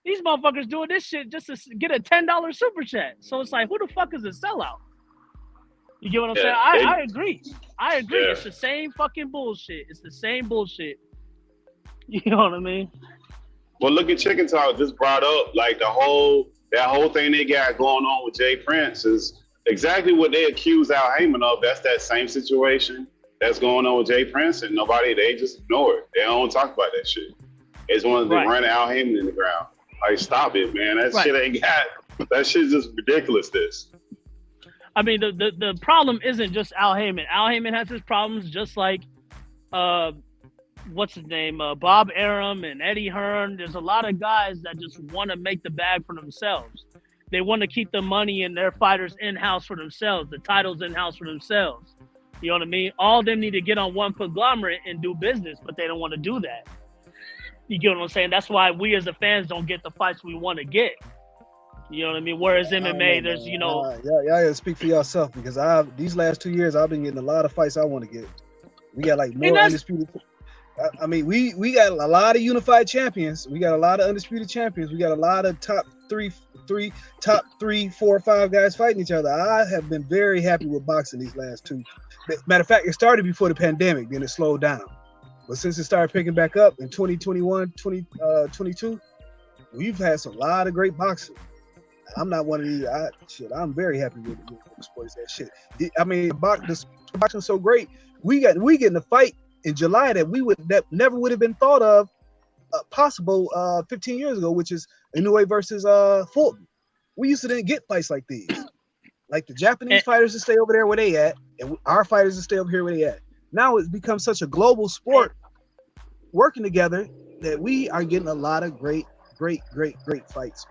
Speaker 17: These motherfuckers doing this shit just to get a $10 super chat. So it's like, who the fuck is a sellout? You get what I'm saying? I agree. I agree. It's the same fucking bullshit. It's the same bullshit. You know what I mean?
Speaker 11: Well, look at Chicken Talk just brought up like that whole thing they got going on with Jay Prince is exactly what they accuse Al Heyman of. That's that same situation that's going on with Jay Prince, and they just ignore it. They don't talk about that shit. It's one of them running Al Heyman in the ground. Like, stop it, man. That shit ain't got. That shit's just ridiculous.
Speaker 17: I mean, the problem isn't just Al Heyman. Al Heyman has his problems, just like what's his name, Bob Arum and Eddie Hearn. There's a lot of guys that just want to make the bag for themselves. They want to keep the money and their fighters in-house for themselves, the titles in-house for themselves. You know what I mean? All of them need to get on one conglomerate and do business, but they don't want to do that. You get what I'm saying? That's why we as the fans don't get the fights we want to get. You know what I mean? Whereas MMA, there's,
Speaker 14: y'all gotta speak for yourself, because these last 2 years I've been getting a lot of fights I want to get. We got like more undisputed. I mean, we got a lot of unified champions. We got a lot of undisputed champions. We got a lot of top three, 4 or 5 guys fighting each other. I have been very happy with boxing these last 2. Matter of fact, it started before the pandemic, then it slowed down. But since it started picking back up in 2021, 2022, we've had a lot of great boxing. I'm not one of these. I'm very happy with the sports. That shit. I mean, the boxing's so great. We getting a fight in July that never would have been thought of possible 15 years ago, which is Inoue versus Fulton. We used to didn't get fights like these. Like the Japanese fighters to stay over there where they at, and our fighters to stay over here where they at. Now it's become such a global sport, working together, that we are getting a lot of great fights.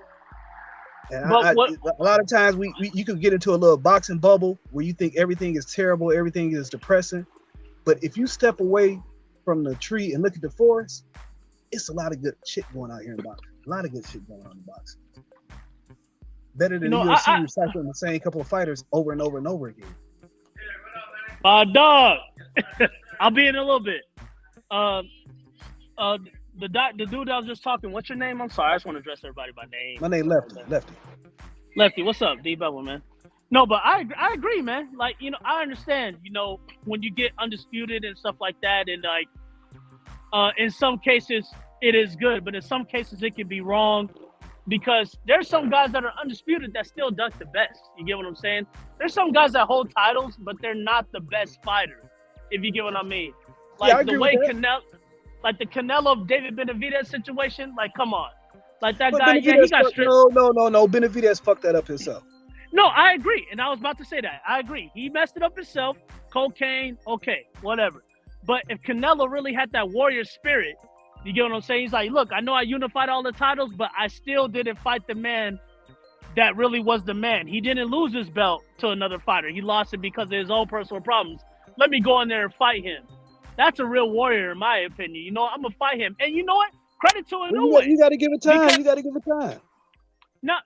Speaker 14: And a lot of times you could get into a little boxing bubble where you think everything is terrible, everything is depressing. But if you step away from the tree and look at the forest, it's a lot of good shit going out here in boxing. A lot of good shit going on in boxing. Better than the UFC recycling the same couple of fighters over and over and over again.
Speaker 17: Dog. I'll be in a little bit. The dude I was just talking, what's your name? I'm sorry, I just want to address everybody by name.
Speaker 14: My name Lefty.
Speaker 17: Lefty, what's up, D-Bevel, man? No, but I agree, man. Like, I understand, when you get undisputed and stuff like that, and like, in some cases it is good, but in some cases it can be wrong, because there's some guys that are undisputed that still dunk the best. You get what I'm saying? There's some guys that hold titles, but they're not the best fighter, if you get what I mean. Like the way Canelo, like the Canelo David Benavidez situation, like, come on. Like that guy, he got stripped.
Speaker 14: No. Benavidez fucked that up himself.
Speaker 17: No, I agree. And I was about to say that. I agree. He messed it up himself. Cocaine, okay, whatever. But if Canelo really had that warrior spirit, you get what I'm saying? He's like, look, I know I unified all the titles, but I still didn't fight the man that really was the man. He didn't lose his belt to another fighter. He lost it because of his own personal problems. Let me go in there and fight him. That's a real warrior, in my opinion. I'm going to fight him. And you know what? Credit to Inoue.
Speaker 14: You got to give it time. You got to give it time.
Speaker 17: Now,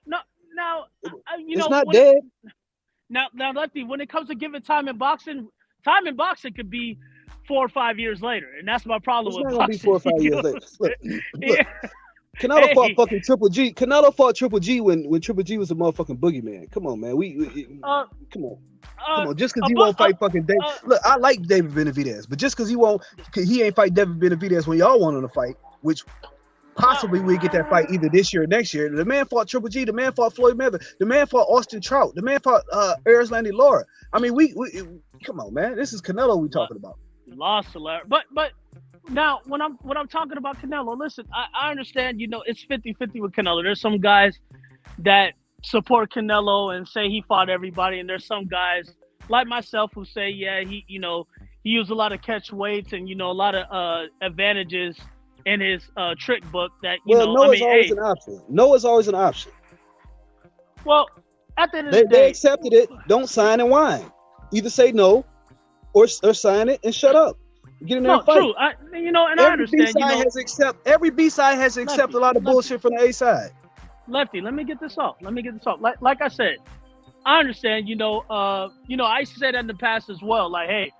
Speaker 14: it's not dead.
Speaker 17: Now, Lefty, when it comes to giving time in boxing could be 4 or 5 years later, and that's my problem with boxing.
Speaker 14: It's not going to be 4 or 5 years later. Look. Canelo fought fucking Triple G. Canelo fought Triple G when Triple G was a motherfucking boogeyman. Come on, man. Come on. Just because he won't fight fucking David. Look, I like David Benavidez, but just because he ain't fight David Benavidez when y'all want him to fight, which possibly we get that fight either this year or next year. The man fought Triple G. The man fought Floyd Mayweather. The man fought Austin Trout. The man fought Erislandy Lara. I mean, we come on, man. This is Canelo we talking about.
Speaker 17: Lost to Lara, but now when I'm talking about Canelo, listen, I understand. It's 50-50 with Canelo. There's some guys that support Canelo and say he fought everybody, and there's some guys like myself who say, yeah, he used a lot of catch weights and a lot of advantages in his trick book that
Speaker 14: always an option. No is always an option.
Speaker 17: Well, at the end of the day,
Speaker 14: they accepted it. Don't sign and whine. Either say no or sign it and shut up. Get in there and fight.
Speaker 17: True. And I understand.
Speaker 14: Every B side has to accept a lot of bullshit from the A side.
Speaker 17: Lefty, let me get this off. Like I said, I understand. I used to say that in the past as well. Like, hey,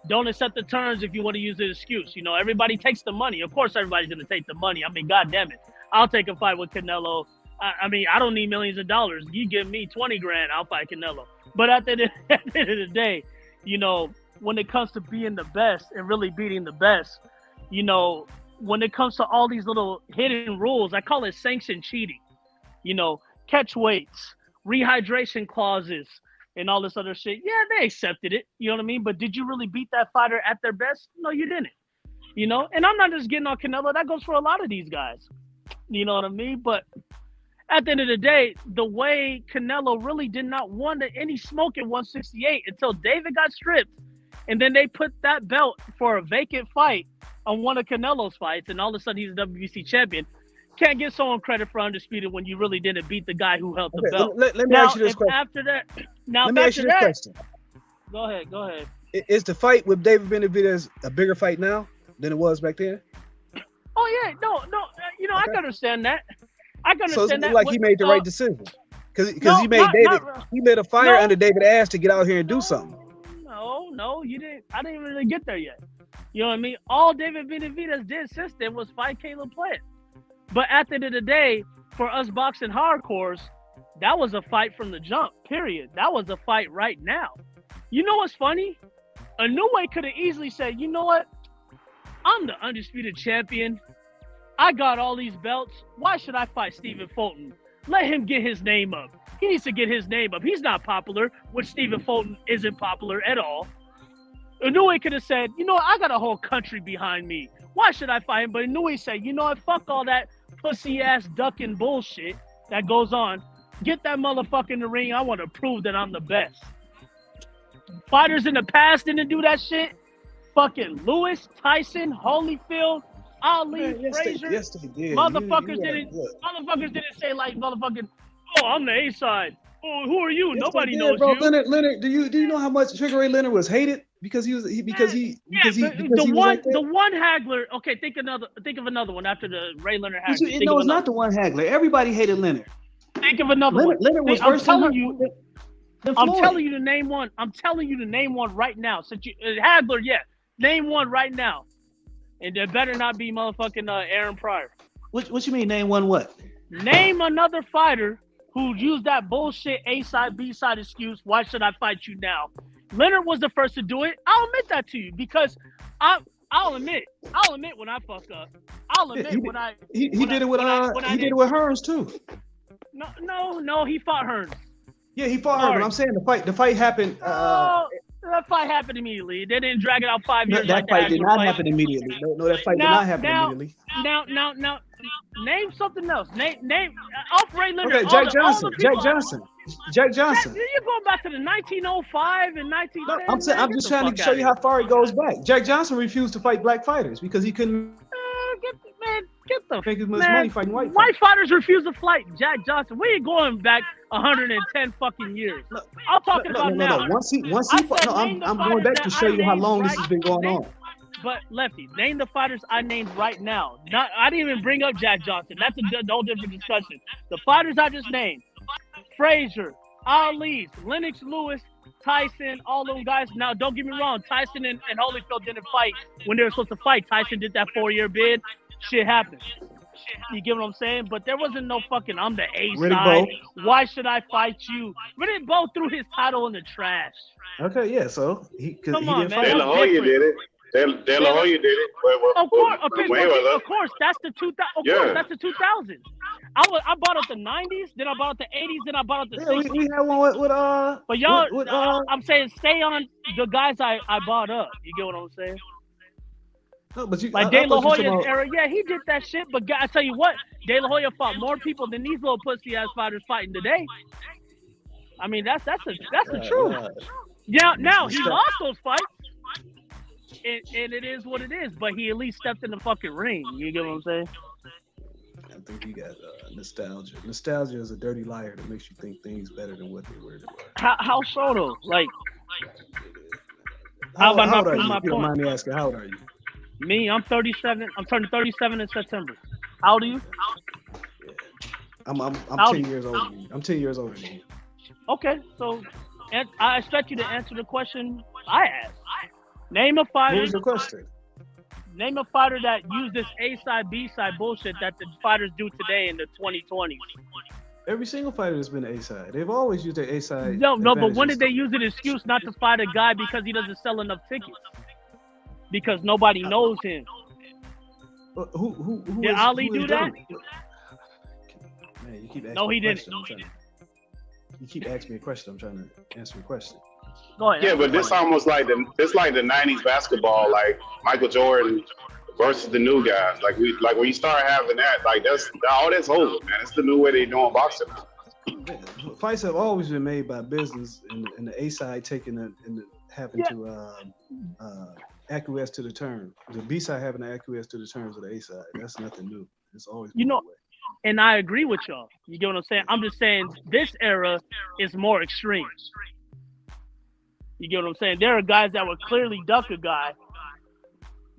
Speaker 17: don't accept the terms if you want to use the excuse. Everybody takes the money. Of course, everybody's going to take the money. I mean, God damn it. I'll take a fight with Canelo. I mean, I don't need millions of dollars. You give me 20 grand, I'll fight Canelo. But at the end of the day, you know, when it comes to being the best and really beating the best, you know, when it comes to all these little hidden rules, I call it sanctioned cheating. You know, catch weights, rehydration clauses, and all this other shit. Yeah, they accepted it. You know what I mean? But did you really beat that fighter at their best? No, you didn't. You know, and I'm not just getting on Canelo. That goes for a lot of these guys. You know what I mean? But at the end of the day, the way Canelo really did not want any smoke at 168 until David got stripped. And then they put that belt for a vacant fight on one of Canelo's fights. And all of a sudden, he's a WBC champion. Can't give someone credit for undisputed when you really didn't beat the guy who held the belt.
Speaker 14: Let me ask you this question.
Speaker 17: After that, now
Speaker 14: Let me ask you this question.
Speaker 17: Go ahead.
Speaker 14: Is the fight with David Benavidez a bigger fight now than it was back then?
Speaker 17: Oh yeah, no. You know, okay. I can understand that. I can understand
Speaker 14: so it's
Speaker 17: that.
Speaker 14: Like he made the right decision because he made he lit a fire under David's ass to get out here and do something.
Speaker 17: No, you didn't. I didn't really get there yet. You know what I mean? All David Benavidez did since then was fight Caleb Plant. But at the end of the day, for us boxing hardcores, that was a fight from the jump, period. That was a fight right now. You know what's funny? Inoue could have easily said, you know what? I'm the undisputed champion. I got all these belts. Why should I fight Stephen Fulton? Let him get his name up. He needs to get his name up. He's not popular, which Stephen Fulton isn't popular at all. Inoue could have said, you know what? I got a whole country behind me. Why should I fight him? But Inoue said, you know what? Fuck all that pussy-ass ducking bullshit that goes on. Get that motherfucker in the ring. I want to prove that I'm the best. Fighters in the past didn't do that shit. Fucking Lewis, Tyson, Holyfield, Ali, Frazier.
Speaker 14: Yes, they did.
Speaker 17: Motherfuckers didn't say like motherfucking, oh, I'm the A side. Oh, who are you?
Speaker 14: Yes,
Speaker 17: Nobody
Speaker 14: did,
Speaker 17: knows
Speaker 14: bro.
Speaker 17: you.
Speaker 14: Leonard, do you know how much Sugar Ray Leonard was hated because he was
Speaker 17: the one haggler. Okay, think of another one after the Ray Leonard haggler.
Speaker 14: No, it's not the one haggler. Everybody hated Leonard.
Speaker 17: Think of another one.
Speaker 14: Leonard was worse
Speaker 17: I'm
Speaker 14: than
Speaker 17: telling you to name one. I'm telling you to name one right now. Since you haggler, yeah, name one right now, and there better not be motherfucking Aaron Pryor.
Speaker 14: What you mean? Name one what?
Speaker 17: Name another fighter who used that bullshit A side, B side excuse. Why should I fight you now? Leonard was the first to do it. I'll admit that to you because I'll admit when I fuck up. I'll admit when I
Speaker 14: he did it with Hearns too.
Speaker 17: No, he fought Hearns.
Speaker 14: Yeah, he fought Hearns. But I'm saying the fight happened.
Speaker 17: That fight happened immediately. They didn't drag it out 5 years.
Speaker 14: That fight did not happen immediately. No, that fight did not happen immediately.
Speaker 17: Now, name something else. Name off Ray Leonard.
Speaker 14: Okay, Jack Johnson. You're
Speaker 17: going back to the 1905 and 1910.
Speaker 14: I'm just trying to show you how far it goes back. Jack Johnson refused to fight black fighters because he couldn't make as much money fighting
Speaker 17: white fighters refuse to fight Jack Johnson. We ain't going back 110 fucking years. I'm talking about now.
Speaker 14: No. I'm going back to show you how long this has been going on.
Speaker 17: But Lefty, name the fighters I named right now. I didn't even bring up Jack Johnson. That's a whole different discussion. The fighters I just named: Frazier, Ali, Lennox Lewis, Tyson, all those guys. Now, don't get me wrong. Tyson and Holyfield didn't fight when they were supposed to fight. Tyson did that 4-year bid. Shit happened. You get what I'm saying? But there wasn't no fucking, I'm the A side. Why should I fight you? Riddick Bowe threw his title in the trash.
Speaker 14: Okay, yeah. So he
Speaker 17: Come on, man.
Speaker 11: De La Hoya did it. De La Hoya did it.
Speaker 17: Of course, that's the 2000. That's the 2000s. I bought up the 90s, then I bought up the 80s, then I bought up the 60s.
Speaker 14: We had one with
Speaker 17: But y'all, I'm saying stay on the guys I bought up. You get what I'm saying?
Speaker 14: No, but
Speaker 17: like De La Hoya's era, yeah, he did that shit. But I tell you what, De La Hoya fought more people than these little pussy ass fighters fighting today. I mean, that's the truth. Yeah, now he lost those fights, and it is what it is. But he at least stepped in the fucking ring. You get what I'm saying?
Speaker 14: I think you got nostalgia. Nostalgia is a dirty liar that makes you think things better than what they were.
Speaker 17: How so though? Like,
Speaker 14: how old are you? If you don't mind me asking, how old are you?
Speaker 17: Me, I'm 37. I'm turning 37 in September. How old are you?
Speaker 14: I'm 10 years older than you. I'm 10 years older than you.
Speaker 17: Okay, so I expect you to answer the question I asked. Name a fighter.
Speaker 14: What was the question?
Speaker 17: Name a fighter that used this A side, B side bullshit that the fighters do today in the 2020s.
Speaker 14: Every single fighter has been A side. They've always used their A side.
Speaker 17: No, but when did they use an excuse not to fight a guy because he doesn't sell enough tickets? Because nobody knows him.
Speaker 14: Who
Speaker 17: did Ali do that?
Speaker 14: Man, you keep asking
Speaker 17: no, he didn't.
Speaker 14: You keep asking me a question. I'm trying to answer your question.
Speaker 17: Go ahead.
Speaker 11: Yeah, but this almost like the '90s basketball, like Michael Jordan versus the new guys. Like when you start having that, like that's over, man. It's the new way they doing boxing.
Speaker 14: Fights have always been made by business, and the A side taking it and having to acquiesce to the term. The B side having to acquiesce to the terms of the A side. That's nothing new. It's always been that way.
Speaker 17: And I agree with y'all. You get what I'm saying? I'm just saying this era is more extreme. You get what I'm saying? There are guys that would clearly duck a guy.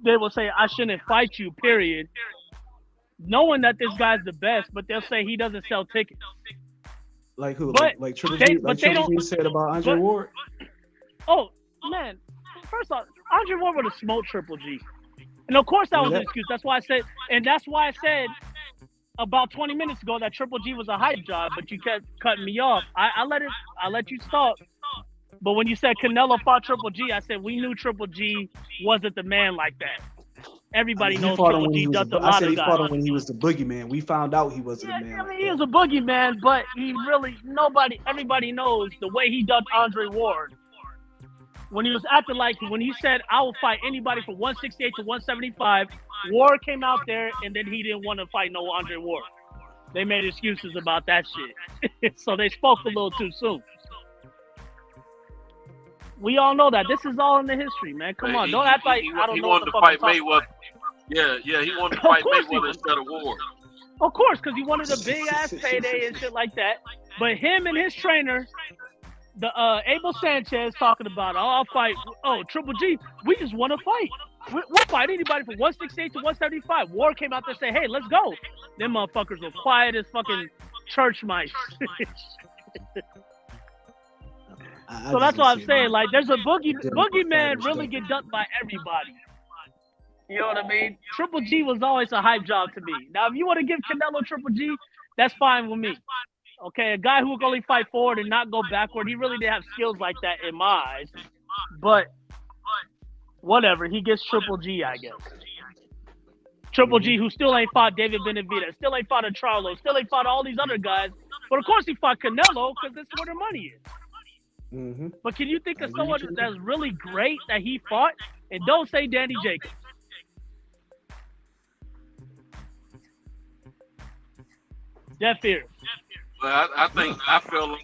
Speaker 17: They will say, I shouldn't fight you, period. Knowing that this guy's the best, but they'll say he doesn't sell tickets.
Speaker 14: Like who?
Speaker 17: But
Speaker 14: like Triple G, said about Andre Ward?
Speaker 17: Oh, man. First off, Andre Ward would have smoked Triple G. And of course that was an excuse. That's why I said about 20 minutes ago that Triple G was a hype job, but you kept cutting me off. I let you stop. But when you said Canelo fought Triple G, I said we knew Triple G wasn't the man like that. Everybody knows Triple G ducked a lot of guys. I said he fought him when
Speaker 14: he was the boogeyman. We found out he wasn't the man.
Speaker 17: I mean, he was a boogeyman, but everybody knows the way he ducked Andre Ward. When he was acting like, when he said, I will fight anybody from 168 to 175, Ward came out there and then he didn't want to fight no Andre Ward. They made excuses about that shit. So they spoke a little too soon. We all know that. This is all in the history, man. Come on. Don't act like I don't know what the fuck I'm talking about.
Speaker 8: Yeah, he wanted to fight Mayweather instead of Ward.
Speaker 17: Of course, because he wanted a big-ass payday and shit like that. But him and his trainer, the Abel Sanchez, talking about, I'll fight. Triple G, we just want to fight. We'll fight anybody from 168 to 175. Ward came out there and said, hey, let's go. Them motherfuckers were quiet as fucking church mice. So that's what I'm saying. Like, there's a boogeyman really get ducked by everybody. You know what I mean? Triple G was always a hype job to me. Now, if you want to give Canelo Triple G, that's fine with me. Okay, a guy who can only fight forward and not go backward, he really didn't have skills like that in my eyes. But whatever, he gets Triple G, I guess. Triple G, who still ain't fought David Benavidez, still ain't fought a Charlo, still ain't fought all these other guys. But of course he fought Canelo because that's where the money is.
Speaker 14: Mm-hmm.
Speaker 17: But can you think of someone that's really great that he fought? And don't say Danny Jacobs. Deaf ears.
Speaker 8: Well, I feel like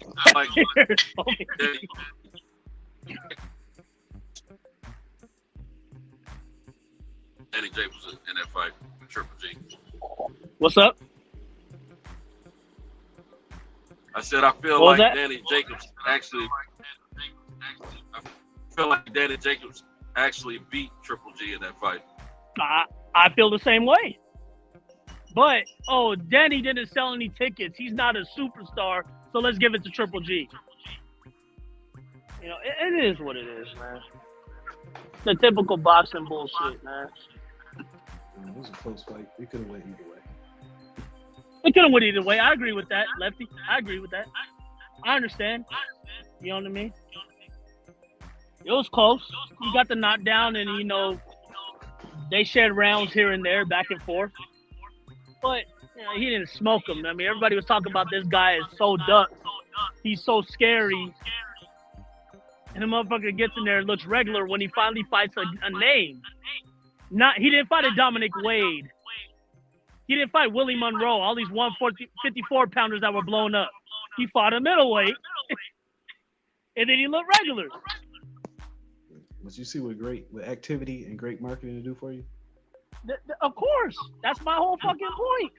Speaker 8: Danny Jacobs in that fight with Triple G.
Speaker 17: What's up?
Speaker 8: I said I feel like Danny Jacobs actually. I feel like Danny Jacobs actually beat Triple G in that fight.
Speaker 17: I feel the same way. But Danny didn't sell any tickets. He's not a superstar, so let's give it to Triple G. You know, it is what it is, man. The typical boxing bullshit, man.
Speaker 14: It was a close fight. It could have went either way.
Speaker 17: It could have went either way. I agree with that, Lefty. I agree with that. I understand. You know what I mean? It was close. You got the knockdown, and, you know, they shared rounds here and there, back and forth. But, you know, he didn't smoke him. I mean, everybody was talking about this guy is so ducked. He's so scary. And the motherfucker gets in there and looks regular when he finally fights a name. He didn't fight a Dominic Wade. He didn't fight Willie Monroe, all these 154-pounders that were blown up. He fought a middleweight, and then he looked regular.
Speaker 14: But you see what activity and great marketing to do for you?
Speaker 17: Of course. That's my whole fucking point.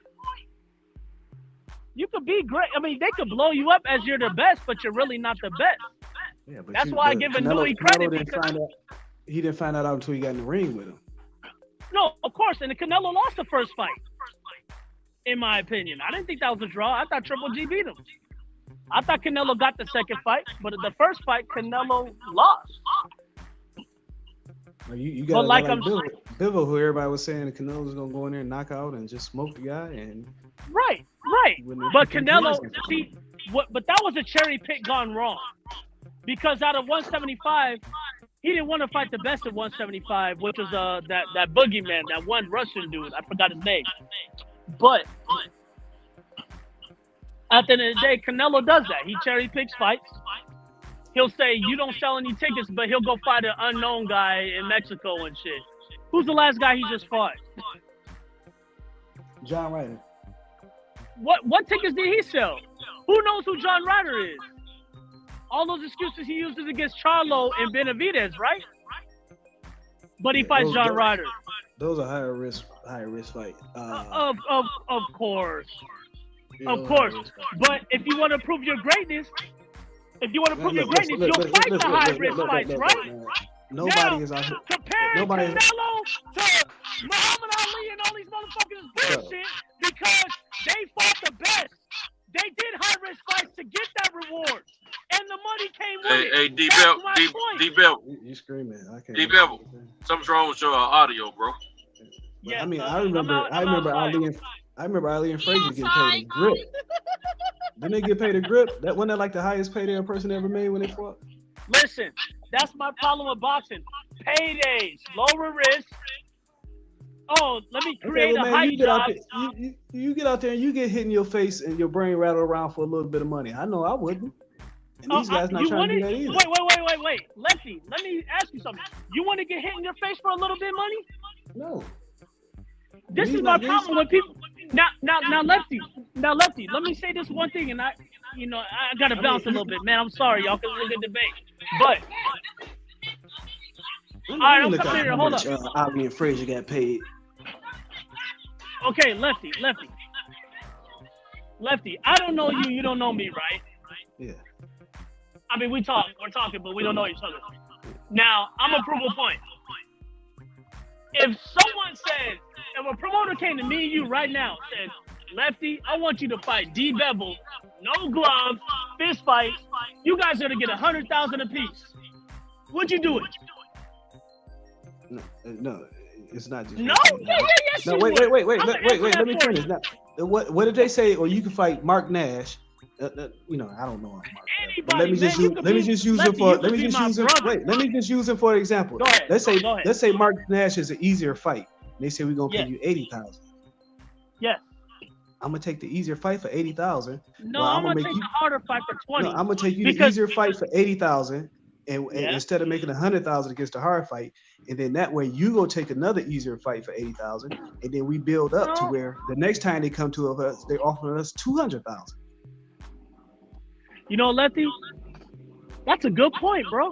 Speaker 17: You could be great. I mean, they could blow you up as you're the best, but you're really not the best.
Speaker 14: Yeah, but
Speaker 17: that's why I give Inouye credit.
Speaker 14: He didn't find out until he got in the ring with him.
Speaker 17: No, of course. And Canelo lost the first fight, in my opinion. I didn't think that was a draw. I thought Triple G beat him. I thought Canelo got the second fight, but the first fight, Canelo lost.
Speaker 14: You got like Bivol, who everybody was saying that Canelo was going to go in there and knock out and just smoke the guy. And
Speaker 17: right. Right, but Canelo, see, but that was a cherry pick gone wrong. Because out of 175, he didn't want to fight the best at 175, which was that boogeyman, that one Russian dude. I forgot his name. But at the end of the day, Canelo does that. He cherry picks fights. He'll say, you don't sell any tickets, but he'll go fight an unknown guy in Mexico and shit. Who's the last guy he just fought?
Speaker 14: John Ryder.
Speaker 17: What tickets did he sell? Who knows who John Ryder is? All those excuses he uses against Charlo and Benavidez, right? But he fights John Ryder.
Speaker 14: Those are higher risk fight.
Speaker 17: Of course. Of course. But if you want to prove your greatness, you'll fight the high risk fights, right?
Speaker 14: Nobody is out here.
Speaker 17: Comparing Canelo to Muhammad Ali and all these motherfuckers is bullshit because they fought the best. They did high risk fights to get that reward, and the money came with it.
Speaker 8: Hey, D-Bell.
Speaker 14: You screaming? I can't.
Speaker 8: D-Bell. Something's wrong with your audio, bro.
Speaker 14: Yeah, I mean, I remember Ali and Frazier getting paid a grip. Didn't they get paid a grip? That wasn't that like the highest payday a person ever made when they fought?
Speaker 17: Listen, that's my problem with boxing. Paydays, lower risk. Oh, let me create a hype job.
Speaker 14: You get out there and you get hit in your face and your brain rattled around for a little bit of money. I know I wouldn't. And these guys not trying to do that either.
Speaker 17: Wait. Lefty, let me ask you something. You want to get hit in your face for a little bit of money?
Speaker 14: No.
Speaker 17: This is my problem with people. Now, Lefty, let me say this one thing, and I gotta bounce a little bit, man. I'm sorry, y'all, because it's a good debate. But all right, I'm coming here. Hold up.
Speaker 14: Ali and Frazier got paid.
Speaker 17: Okay, Lefty. I don't know you. You don't know me, right?
Speaker 14: Yeah.
Speaker 17: I mean, we're talking, but we don't know each other. Now, I'm gonna prove a point. If a promoter came to me and you right now and said, Lefty, I want you to fight D Bevel, no gloves, fist fight. You guys are gonna get $100,000 apiece. Would you do it?
Speaker 14: No, it's not just.
Speaker 17: No, yes.
Speaker 14: No, wait. Let me finish. Now, what did they say? Or you can fight Mark Nash. I don't know Mark. But let me just use him for example. Let's say Mark Nash is an easier fight. They say we're gonna pay you $80,000.
Speaker 17: Yeah.
Speaker 14: I'm gonna take the easier fight for $80,000.
Speaker 17: No, I'm gonna take the harder fight for $20,000.
Speaker 14: No, I'm gonna take you the easier fight for $80,000, and instead of making $100,000 against the hard fight, and then that way you go take another easier fight for $80,000, and then we build up to where the next time they come to us, they offer us $200,000.
Speaker 17: You know, Lefty, that's a good point, bro.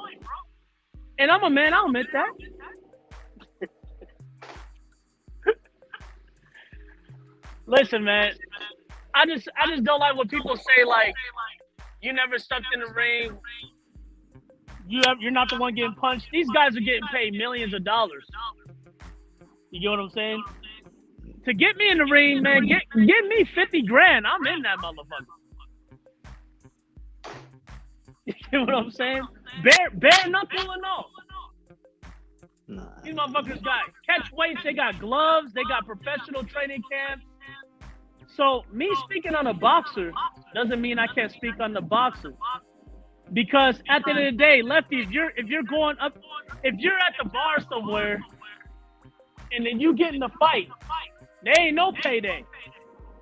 Speaker 17: And I'm a man, I'll admit that. Listen, man, I just don't like when people say, like, you never stepped in the ring. You're not the one getting punched. These guys are getting paid millions of dollars. You get what I'm saying? To get me in the ring, man, get me $50,000. I'm in that motherfucker. You get what I'm saying? Bare knuckle and all. These motherfuckers got catch weights. They got gloves. They got professional training camps. So me speaking on a boxer doesn't mean I can't speak on the boxer. Because at the end of the day, Lefty, if you're going up, if you're at the bar somewhere and then you get in the fight, there ain't no payday.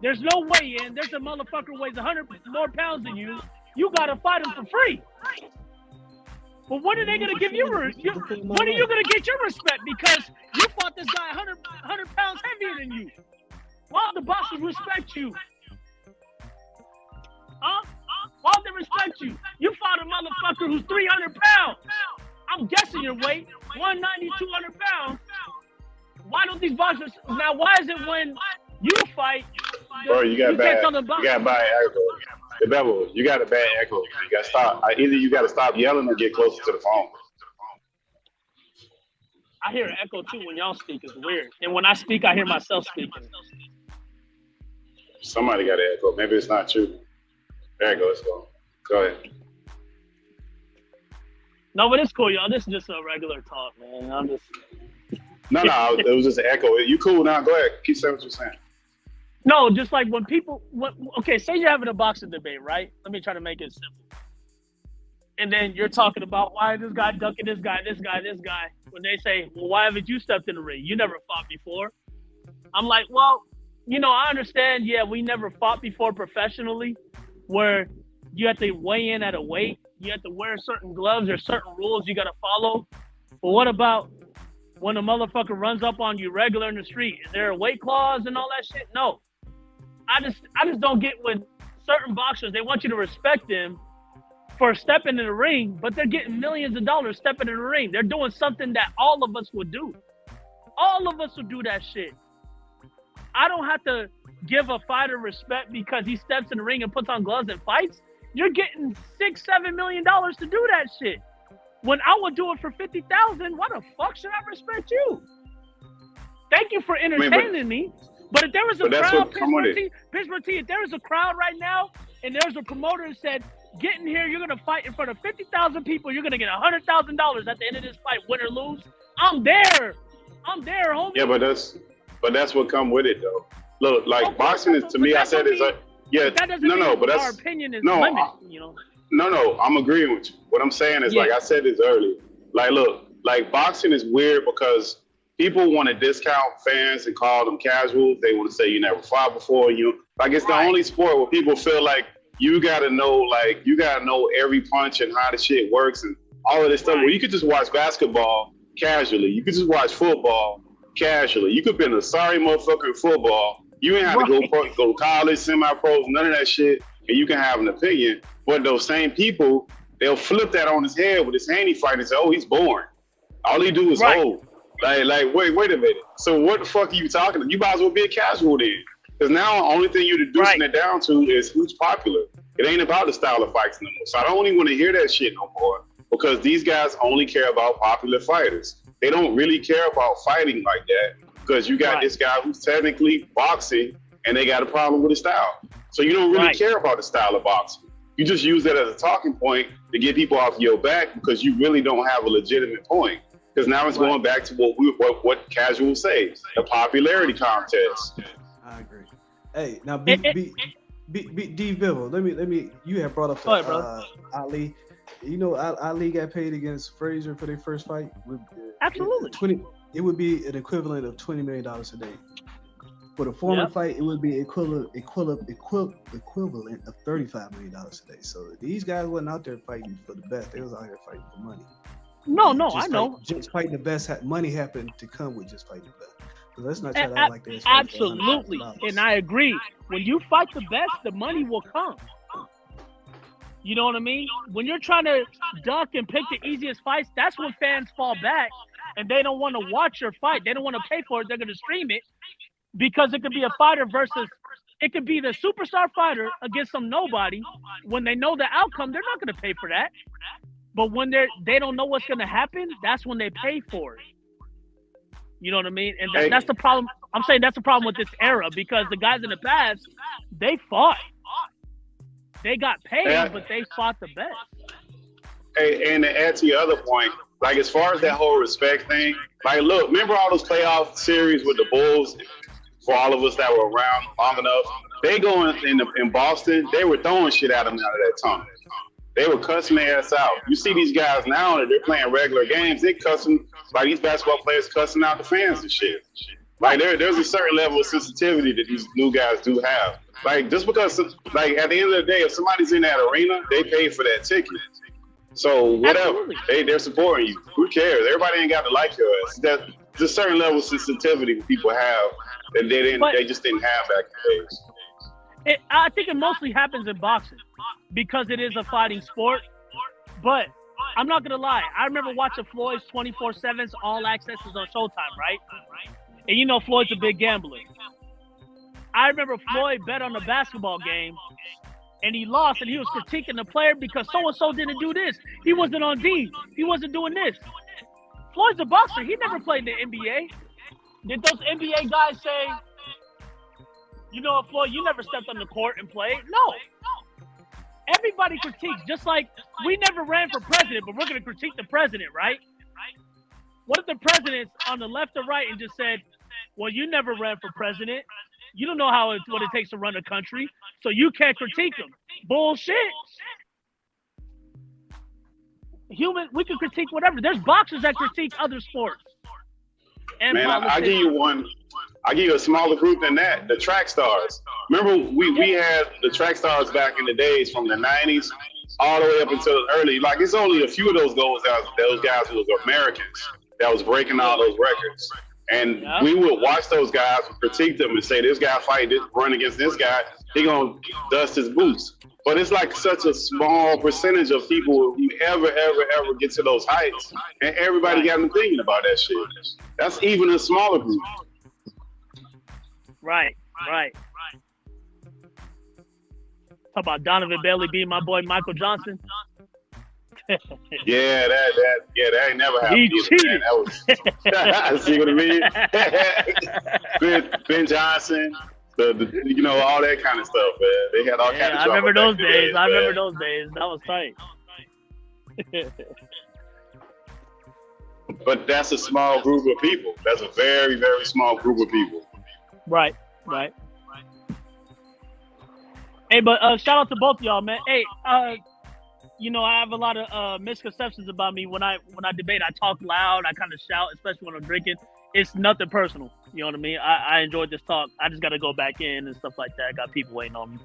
Speaker 17: There's no weigh-in. There's a motherfucker who weighs 100 more pounds than you. You gotta fight him for free. But what are they gonna give you? When are you gonna get your respect? Because you fought this guy 100 pounds heavier than you. Why would the boxers respect you? Huh? Why would they respect you? You fought a motherfucker who's 300 pounds. I'm guessing your weight, 190, 200 pounds. Why don't these boxers? Now, why is it when you fight?
Speaker 11: Bro, you got bad echo. You got a bad echo. You got to stop. Either you got to stop yelling or get closer to the phone.
Speaker 17: I hear an echo too when y'all speak. It's weird. And when I speak, I hear myself speaking.
Speaker 11: Somebody got an echo. Maybe it's not you. There it goes. Go ahead.
Speaker 17: No, but it's cool, y'all. This is just a regular talk, man. I'm just.
Speaker 11: No, it was just an echo. You cool now? Go ahead. Keep saying what you're saying.
Speaker 17: No, just like when people, okay, say you're having a boxing debate, right? Let me try to make it simple. And then you're talking about why this guy ducking this guy. When they say, well, why haven't you stepped in the ring? You never fought before. I'm like, well, I understand. Yeah, we never fought before professionally, where you have to weigh in at a weight. You have to wear certain gloves. There's certain rules you got to follow. But what about when a motherfucker runs up on you regular in the street? Is there a weight clause and all that shit? No. I just don't get when certain boxers, they want you to respect them for stepping in the ring, but they're getting millions of dollars stepping in the ring. They're doing something that all of us would do. All of us would do that shit. I don't have to give a fighter respect because he steps in the ring and puts on gloves and fights. You're getting $6-7 million to do that shit. When I would do it for $50,000, why the fuck should I respect you? Thank you for entertaining me. But if there was a crowd, Pittsburgh T, if there was a crowd right now and there's a promoter that said, get in here, you're going to fight in front of 50,000 people, you're going to get $100,000 at the end of this fight, win or lose, I'm there, homie.
Speaker 11: Yeah, but that's what come with it, though. Look, like boxing is, to me, I said it's
Speaker 17: our opinion is limited,
Speaker 11: No, I'm agreeing with you. What I'm saying is, like I said this earlier, like, look, like boxing is weird because people want to discount fans and call them casuals. They want to say you never fought before. Like it's the only sport where people feel like you gotta know every punch and how the shit works and all of this stuff. Where you could just watch basketball casually. You could just watch football casually. You could be in a sorry motherfucker in football. You ain't have to go to college, semi-pros, none of that shit, and you can have an opinion. But those same people, they'll flip that on his head with this Haney fight and say, "Oh, he's boring. All he do is hold." Like, wait a minute. So what the fuck are you talking about? You might as well be a casual then. Because now the only thing you're reducing it down to is who's popular. It ain't about the style of fights no more. So I don't even want to hear that shit no more because these guys only care about popular fighters. They don't really care about fighting like that because you got this guy who's technically boxing and they got a problem with his style. So you don't really care about the style of boxing. You just use that as a talking point to get people off your back because you really don't have a legitimate point. Because now it's going back to what casuals say, the popularity contest.
Speaker 14: I agree. Hey, now D Vivo, let me. You have brought up Ali. Ali got paid against Frazier for their first fight.
Speaker 17: Absolutely.
Speaker 14: It would be an equivalent of $20 million a day. For the former fight, it would be equivalent of $35 million a day. So these guys wasn't out there fighting for the best; they was out here fighting for money.
Speaker 17: No, I know.
Speaker 14: Just fighting the best. Money happened to come with just fighting the best. So let's not try to act like this.
Speaker 17: Absolutely, and I agree. When you fight the best, the money will come. You know what I mean? When you're trying to duck and pick the easiest fights, that's when fans fall back and they don't want to watch your fight. They don't want to pay for it. They're going to stream it because it could be a fighter versus. It could be the superstar fighter against some nobody. When they know the outcome, they're not going to pay for that. But when they don't know what's going to happen, that's when they pay for it. You know what I mean? And that's the problem. I'm saying that's the problem with this era because the guys in the past, they fought. They got paid, but they fought the best.
Speaker 11: Hey, and to add to your other point, like as far as that whole respect thing, like look, remember all those playoff series with the Bulls? For all of us that were around long enough, they go in Boston, they were throwing shit at them out of that tongue. They were cussing their ass out. You see these guys now that they're playing regular games, they cussing, like these basketball players cussing out the fans and shit. Like there's a certain level of sensitivity that these new guys do have. Like just because, like at the end of the day, if somebody's in that arena, they pay for that ticket. So whatever, they're supporting you. Who cares? Everybody ain't got to like your ass. There's a certain level of sensitivity people have that they just didn't have back in the days.
Speaker 17: I think it mostly happens in boxing because it is a fighting sport. But I'm not gonna lie, I remember watching Floyd's 24/7's All Accesses on Showtime, right? And you know Floyd's a big gambler. I remember Floyd bet on the basketball game and he lost and he was critiquing the player because so-and-so didn't do this. He wasn't on D. He wasn't doing this. Floyd's a boxer. He never played in the NBA. Did those NBA guys say, you know what, Floyd, you never stepped on the court and played? No. Everybody critiques, just like we never ran for president, but we're going to critique the president, right? What if the president's on the left or right and just said, well, you never ran for president? You don't know what it takes to run a country, so you can't critique them. Bullshit. We can critique whatever. There's boxers that critique other sports. And
Speaker 11: man, I'll give you one. I'll give you a smaller group than that. The track stars. Remember, we had the track stars back in the days from the 90s all the way up until early. Like, it's only a few of those guys who was Americans that was breaking all those records. And we would watch those guys and critique them and say, this guy run against this guy, he gonna dust his boots. But it's like such a small percentage of people who ever get to those heights, and everybody got an opinion about that shit. That's even a smaller group.
Speaker 17: Right. Talk about Donovan Bailey being my boy Michael Johnson.
Speaker 11: Yeah, that ain't never happened.
Speaker 17: He cheated.
Speaker 11: That was, see what I mean? Ben Johnson, all that kind of stuff, man. They had all kinds of.
Speaker 17: I remember those days. That was tight.
Speaker 11: But that's a small group of people. That's a very, very small group of people.
Speaker 17: Right. Hey, but shout out to both of y'all, man. Hey, I have a lot of misconceptions about me when I debate. I talk loud. I kind of shout, especially when I'm drinking. It's nothing personal. You know what I mean? I enjoyed this talk. I just got to go back in and stuff like that. I got people waiting on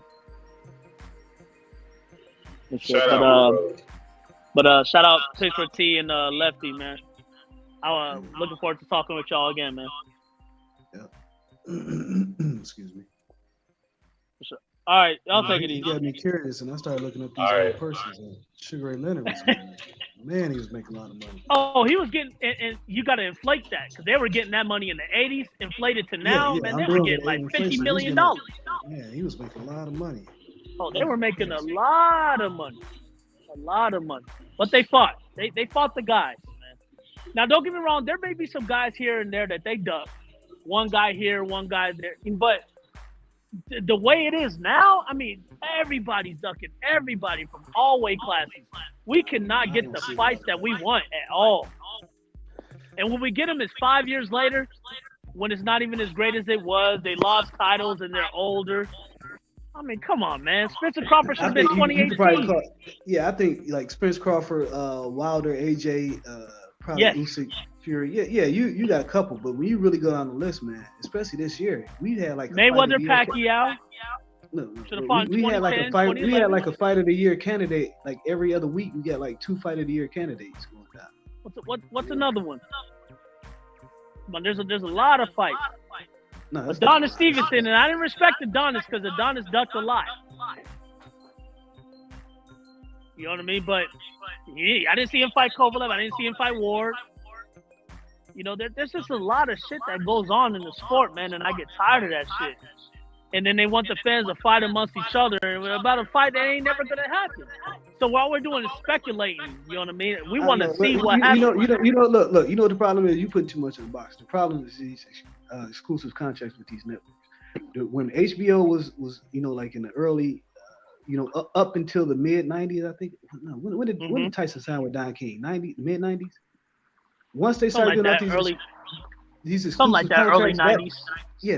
Speaker 17: me. Shout out Pittsburgh T and Lefty, man. I'm looking forward to talking with y'all again, man.
Speaker 14: Yeah. Excuse me.
Speaker 17: All right, I'll take it easy.
Speaker 14: You got me curious, and I started looking up these other persons. Sugar Ray Leonard was man, he was making a lot of money.
Speaker 17: Oh, he was getting, and you got to inflate that because they were getting that money in the '80s, inflated to now. Man, they were getting like $50 million.
Speaker 14: Yeah, he was making a lot of money.
Speaker 17: Oh, they were making a lot of money, But they fought. They fought the guys, man. Now, don't get me wrong. There may be some guys here and there that they duck. One guy here, one guy there, but the way it is now, I mean, everybody's ducking everybody from all weight classes. We cannot get the fights that we want at all. And when we get them, it's 5 years later, when it's not even as great as it was. They lost titles and they're older. I mean, come on, man. Spencer Crawford should have been 2018.
Speaker 14: I think like Spence Crawford, Wilder, AJ, probably Usyk, Fury. Yeah, you got a couple, but when you really go down the list, man, especially this year, we had like
Speaker 17: Mayweather, Pacquiao.
Speaker 14: We had like a fight. We had like a fight of the year candidate. Like every other week, we got like 2 fight of the year candidates going down.
Speaker 17: What's another one? But there's a lot of fights.
Speaker 14: No,
Speaker 17: Adonis Stevenson, and I didn't respect Adonis because Adonis ducked a lot. You know what I mean? But I didn't see him fight Kovalev. I didn't see him fight Ward. There's just a lot of shit that goes on in the sport, man, and I get tired of that shit. And then they want the fans to fight amongst each other about a fight that ain't never gonna happen. So all we're doing is speculating. You know what I mean? We want to see what happens.
Speaker 14: Look. You know what the problem is? You put too much in the box. The problem is these exclusive contracts with these networks. When HBO was like in the early, up until the mid '90s, I think. No, when did Tyson sign with Don King? Mid '90s. Once they started doing these exclusive
Speaker 17: something like that, early '90s.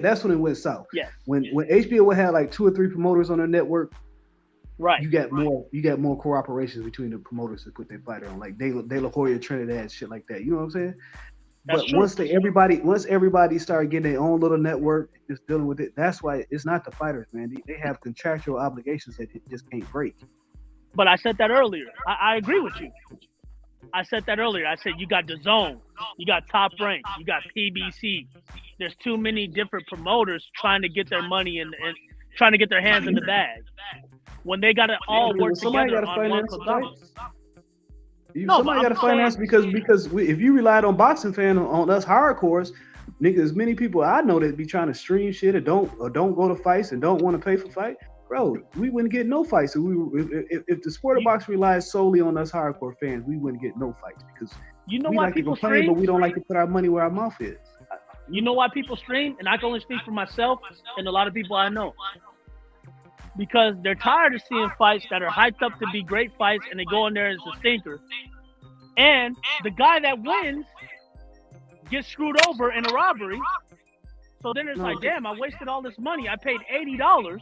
Speaker 14: That's when it went south.
Speaker 17: Yeah.
Speaker 14: When HBO would have like 2 or 3 promoters on their network,
Speaker 17: right?
Speaker 14: You got more cooperations between the promoters that put their fighter on, like De La Hoya, Trinidad, shit like that. You know what I'm saying?
Speaker 17: That's
Speaker 14: but
Speaker 17: true.
Speaker 14: once everybody started getting their own little network, just dealing with it. That's why it's not the fighters, man. They have contractual obligations that it just can't break.
Speaker 17: But I said that earlier. I agree with you. I said that earlier. I said you got DAZN, you got Top Rank, you got PBC. There's too many different promoters trying to get their money and trying to get their hands in the bag. When they got to all work together on one production.
Speaker 14: Somebody got to finance because if you relied on boxing fan on us hardcores, nigga, as many people I know that be trying to stream shit or don't go to fights and don't want to pay for fight. Bro, we wouldn't get no fights. If the sport of boxing relies solely on us hardcore fans, we wouldn't get no fights because
Speaker 17: we
Speaker 14: like to complain, but we don't like to put our money where our mouth is.
Speaker 17: You know why people stream? And I can only speak for myself and a lot of people I know. Because they're tired of seeing fights that are hyped up to be great fights and they go in there as a stinker. And the guy that wins gets screwed over in a robbery. So then it's like, damn, I wasted all this money. I paid $80.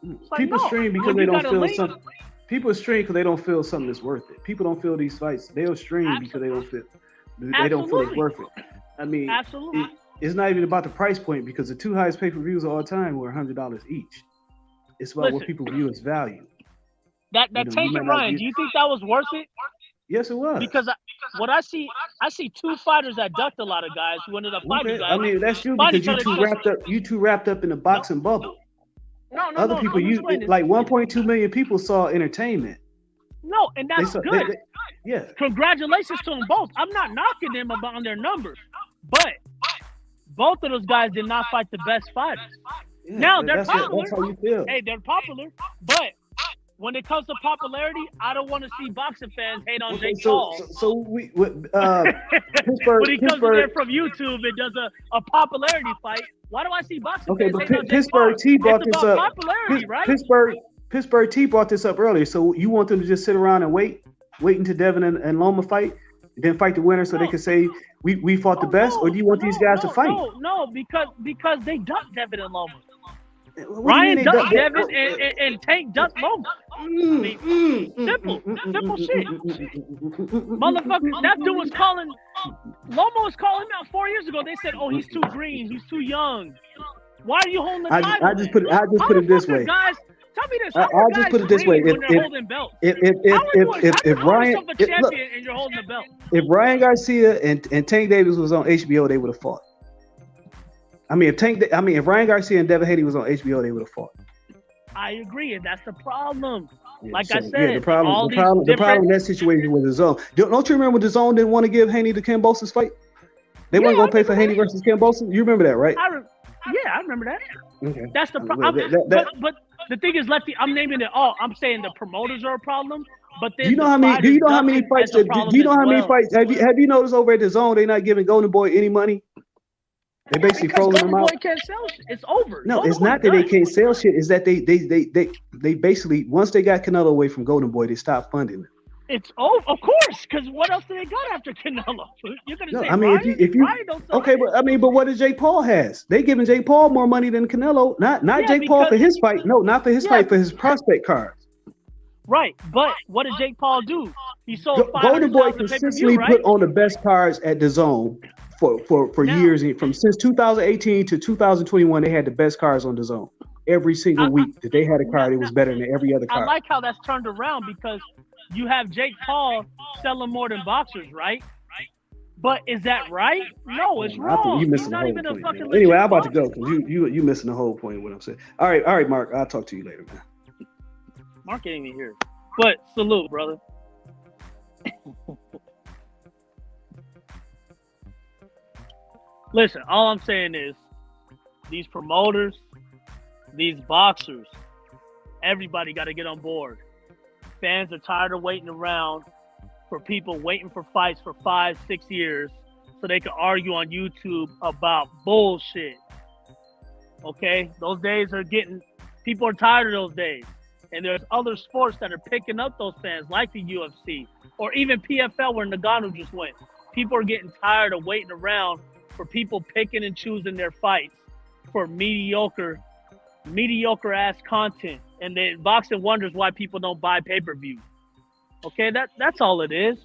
Speaker 17: Like,
Speaker 14: People
Speaker 17: no.
Speaker 14: stream because
Speaker 17: When
Speaker 14: they
Speaker 17: you
Speaker 14: don't
Speaker 17: got a
Speaker 14: feel
Speaker 17: link-
Speaker 14: something. People stream because they don't feel something that's worth it. People don't feel these fights. They'll stream because they don't feel it's worth it. I mean,
Speaker 17: Absolutely.
Speaker 14: it's not even about the price point because the two highest pay-per-views of all time were $100 each. It's about what
Speaker 17: Listen.
Speaker 14: people view as value.
Speaker 17: That
Speaker 14: You know,
Speaker 17: Tank
Speaker 14: you
Speaker 17: and
Speaker 14: might not
Speaker 17: Ryan,
Speaker 14: be-
Speaker 17: do you think that was worth it?
Speaker 14: Yes, it was.
Speaker 17: Because what I see two fighters that ducked a lot of guys who ended up fighting
Speaker 14: Okay,
Speaker 17: guys.
Speaker 14: I mean, that's you
Speaker 17: fight
Speaker 14: because
Speaker 17: each other
Speaker 14: you too wrapped up in the boxing bubble.
Speaker 17: No,
Speaker 14: Other people,
Speaker 17: let me explain this.
Speaker 14: like 1.2 million people saw entertainment.
Speaker 17: No, and that's
Speaker 14: saw-
Speaker 17: good.
Speaker 14: Yeah.
Speaker 17: Congratulations to them both. I'm not knocking them about on their numbers, but both of those guys did not fight the best fighters.
Speaker 14: Yeah,
Speaker 17: now they're
Speaker 14: that's
Speaker 17: popular.
Speaker 14: how you feel.
Speaker 17: Hey, they're popular, but when it comes to popularity, I don't want to see boxing fans hate on Jake Paul.
Speaker 14: So Pittsburgh,
Speaker 17: when he comes in there
Speaker 14: Pittsburgh.
Speaker 17: from YouTube and does a popularity fight, why do I see boxing
Speaker 14: Okay,
Speaker 17: fans
Speaker 14: but
Speaker 17: hate on Jake
Speaker 14: Pittsburgh
Speaker 17: Paul?
Speaker 14: T brought
Speaker 17: It's
Speaker 14: this
Speaker 17: about
Speaker 14: up.
Speaker 17: popularity, right?
Speaker 14: Pittsburgh T brought this up earlier. So you want them to just sit around and wait until Devin and Loma fight, and then fight the winner so they can say we fought the best, or do you want these guys to fight?
Speaker 17: No, because they ducked Devin and Loma.
Speaker 14: What do you mean
Speaker 17: Ryan
Speaker 14: they
Speaker 17: ducked
Speaker 14: ducked-
Speaker 17: Devin and Tank ducked Loma. Simple shit. Motherfucker, that dude was calling, Loma was calling him out 4 years ago. They said, oh, he's too green, he's too young. Why are you holding the title?
Speaker 14: I just put it this way.
Speaker 17: Guys, tell me this.
Speaker 14: I'll just put it this way. If Ryan,
Speaker 17: a champion and you're holding the belt.
Speaker 14: if Ryan Garcia and Tank Davis was on HBO, they would have fought. If Ryan Garcia and Devin Haney was on HBO, they would have fought.
Speaker 17: I agree, and that's the problem. Like
Speaker 14: So,
Speaker 17: I said,
Speaker 14: the problem in that situation was the zone. Don't you remember the zone didn't want to give Haney the Kambosos fight? They weren't going to pay for Haney versus Kambosos. You remember that, right?
Speaker 17: I remember that.
Speaker 14: Okay.
Speaker 17: That's the
Speaker 14: Well,
Speaker 17: problem.
Speaker 14: that-
Speaker 17: But the thing is, I'm naming it all. I'm saying the promoters are a problem. But then
Speaker 14: Do you know how many fights? Do you know how many fights? Have you noticed over at the zone they're not giving Golden Boy any money? They basically frozen him out.
Speaker 17: Boy can't sell shit. It's over.
Speaker 14: No,
Speaker 17: Golden
Speaker 14: it's
Speaker 17: Boy's
Speaker 14: not that they
Speaker 17: done.
Speaker 14: can't sell shit. It's that they basically once they got Canelo away from Golden Boy, they stopped funding him.
Speaker 17: It's over, of course. Because what else do they got after Canelo? You're gonna
Speaker 14: No,
Speaker 17: say
Speaker 14: I mean
Speaker 17: Ryan?
Speaker 14: if you
Speaker 17: Ryan don't sell
Speaker 14: okay, but what does Jake Paul has? They giving Jake Paul more money than Canelo. Not
Speaker 17: Yeah,
Speaker 14: Jake Paul for
Speaker 17: because-
Speaker 14: his fight. No, not for his fight. For his prospect cards.
Speaker 17: Right, but what did Jake Paul do? He sold
Speaker 14: Golden Boy
Speaker 17: 500,000
Speaker 14: consistently
Speaker 17: pay-per-view,
Speaker 14: put on the best cards at the zone for years. Since 2018 to 2021, they had the best cards on the zone. Every single week that they had a card, it was better than every other
Speaker 17: I
Speaker 14: card.
Speaker 17: like how that's turned around because you have Jake Paul selling more than boxers, right? But is that right? No, it's
Speaker 14: I think
Speaker 17: wrong.
Speaker 14: you
Speaker 17: He's
Speaker 14: missing the
Speaker 17: not
Speaker 14: whole
Speaker 17: even a
Speaker 14: point.
Speaker 17: fucking
Speaker 14: Man. Anyway,
Speaker 17: legit
Speaker 14: I'm about to
Speaker 17: boxer.
Speaker 14: go because you missing the whole point of what I'm saying. All right, Mark. I'll talk to you later, man.
Speaker 17: Mark ain't even here. But salute, brother. Listen, all I'm saying is these promoters, these boxers, everybody got to get on board. Fans are tired of waiting around for people waiting for fights for 5-6 years so they can argue on YouTube about bullshit. Okay? Those days are people are tired of those days. And there's other sports that are picking up those fans, like the UFC or even PFL where Nagano just went. People are getting tired of waiting around for people picking and choosing their fights for mediocre ass content. And then boxing wonders why people don't buy pay-per-view. Okay, that's all it is.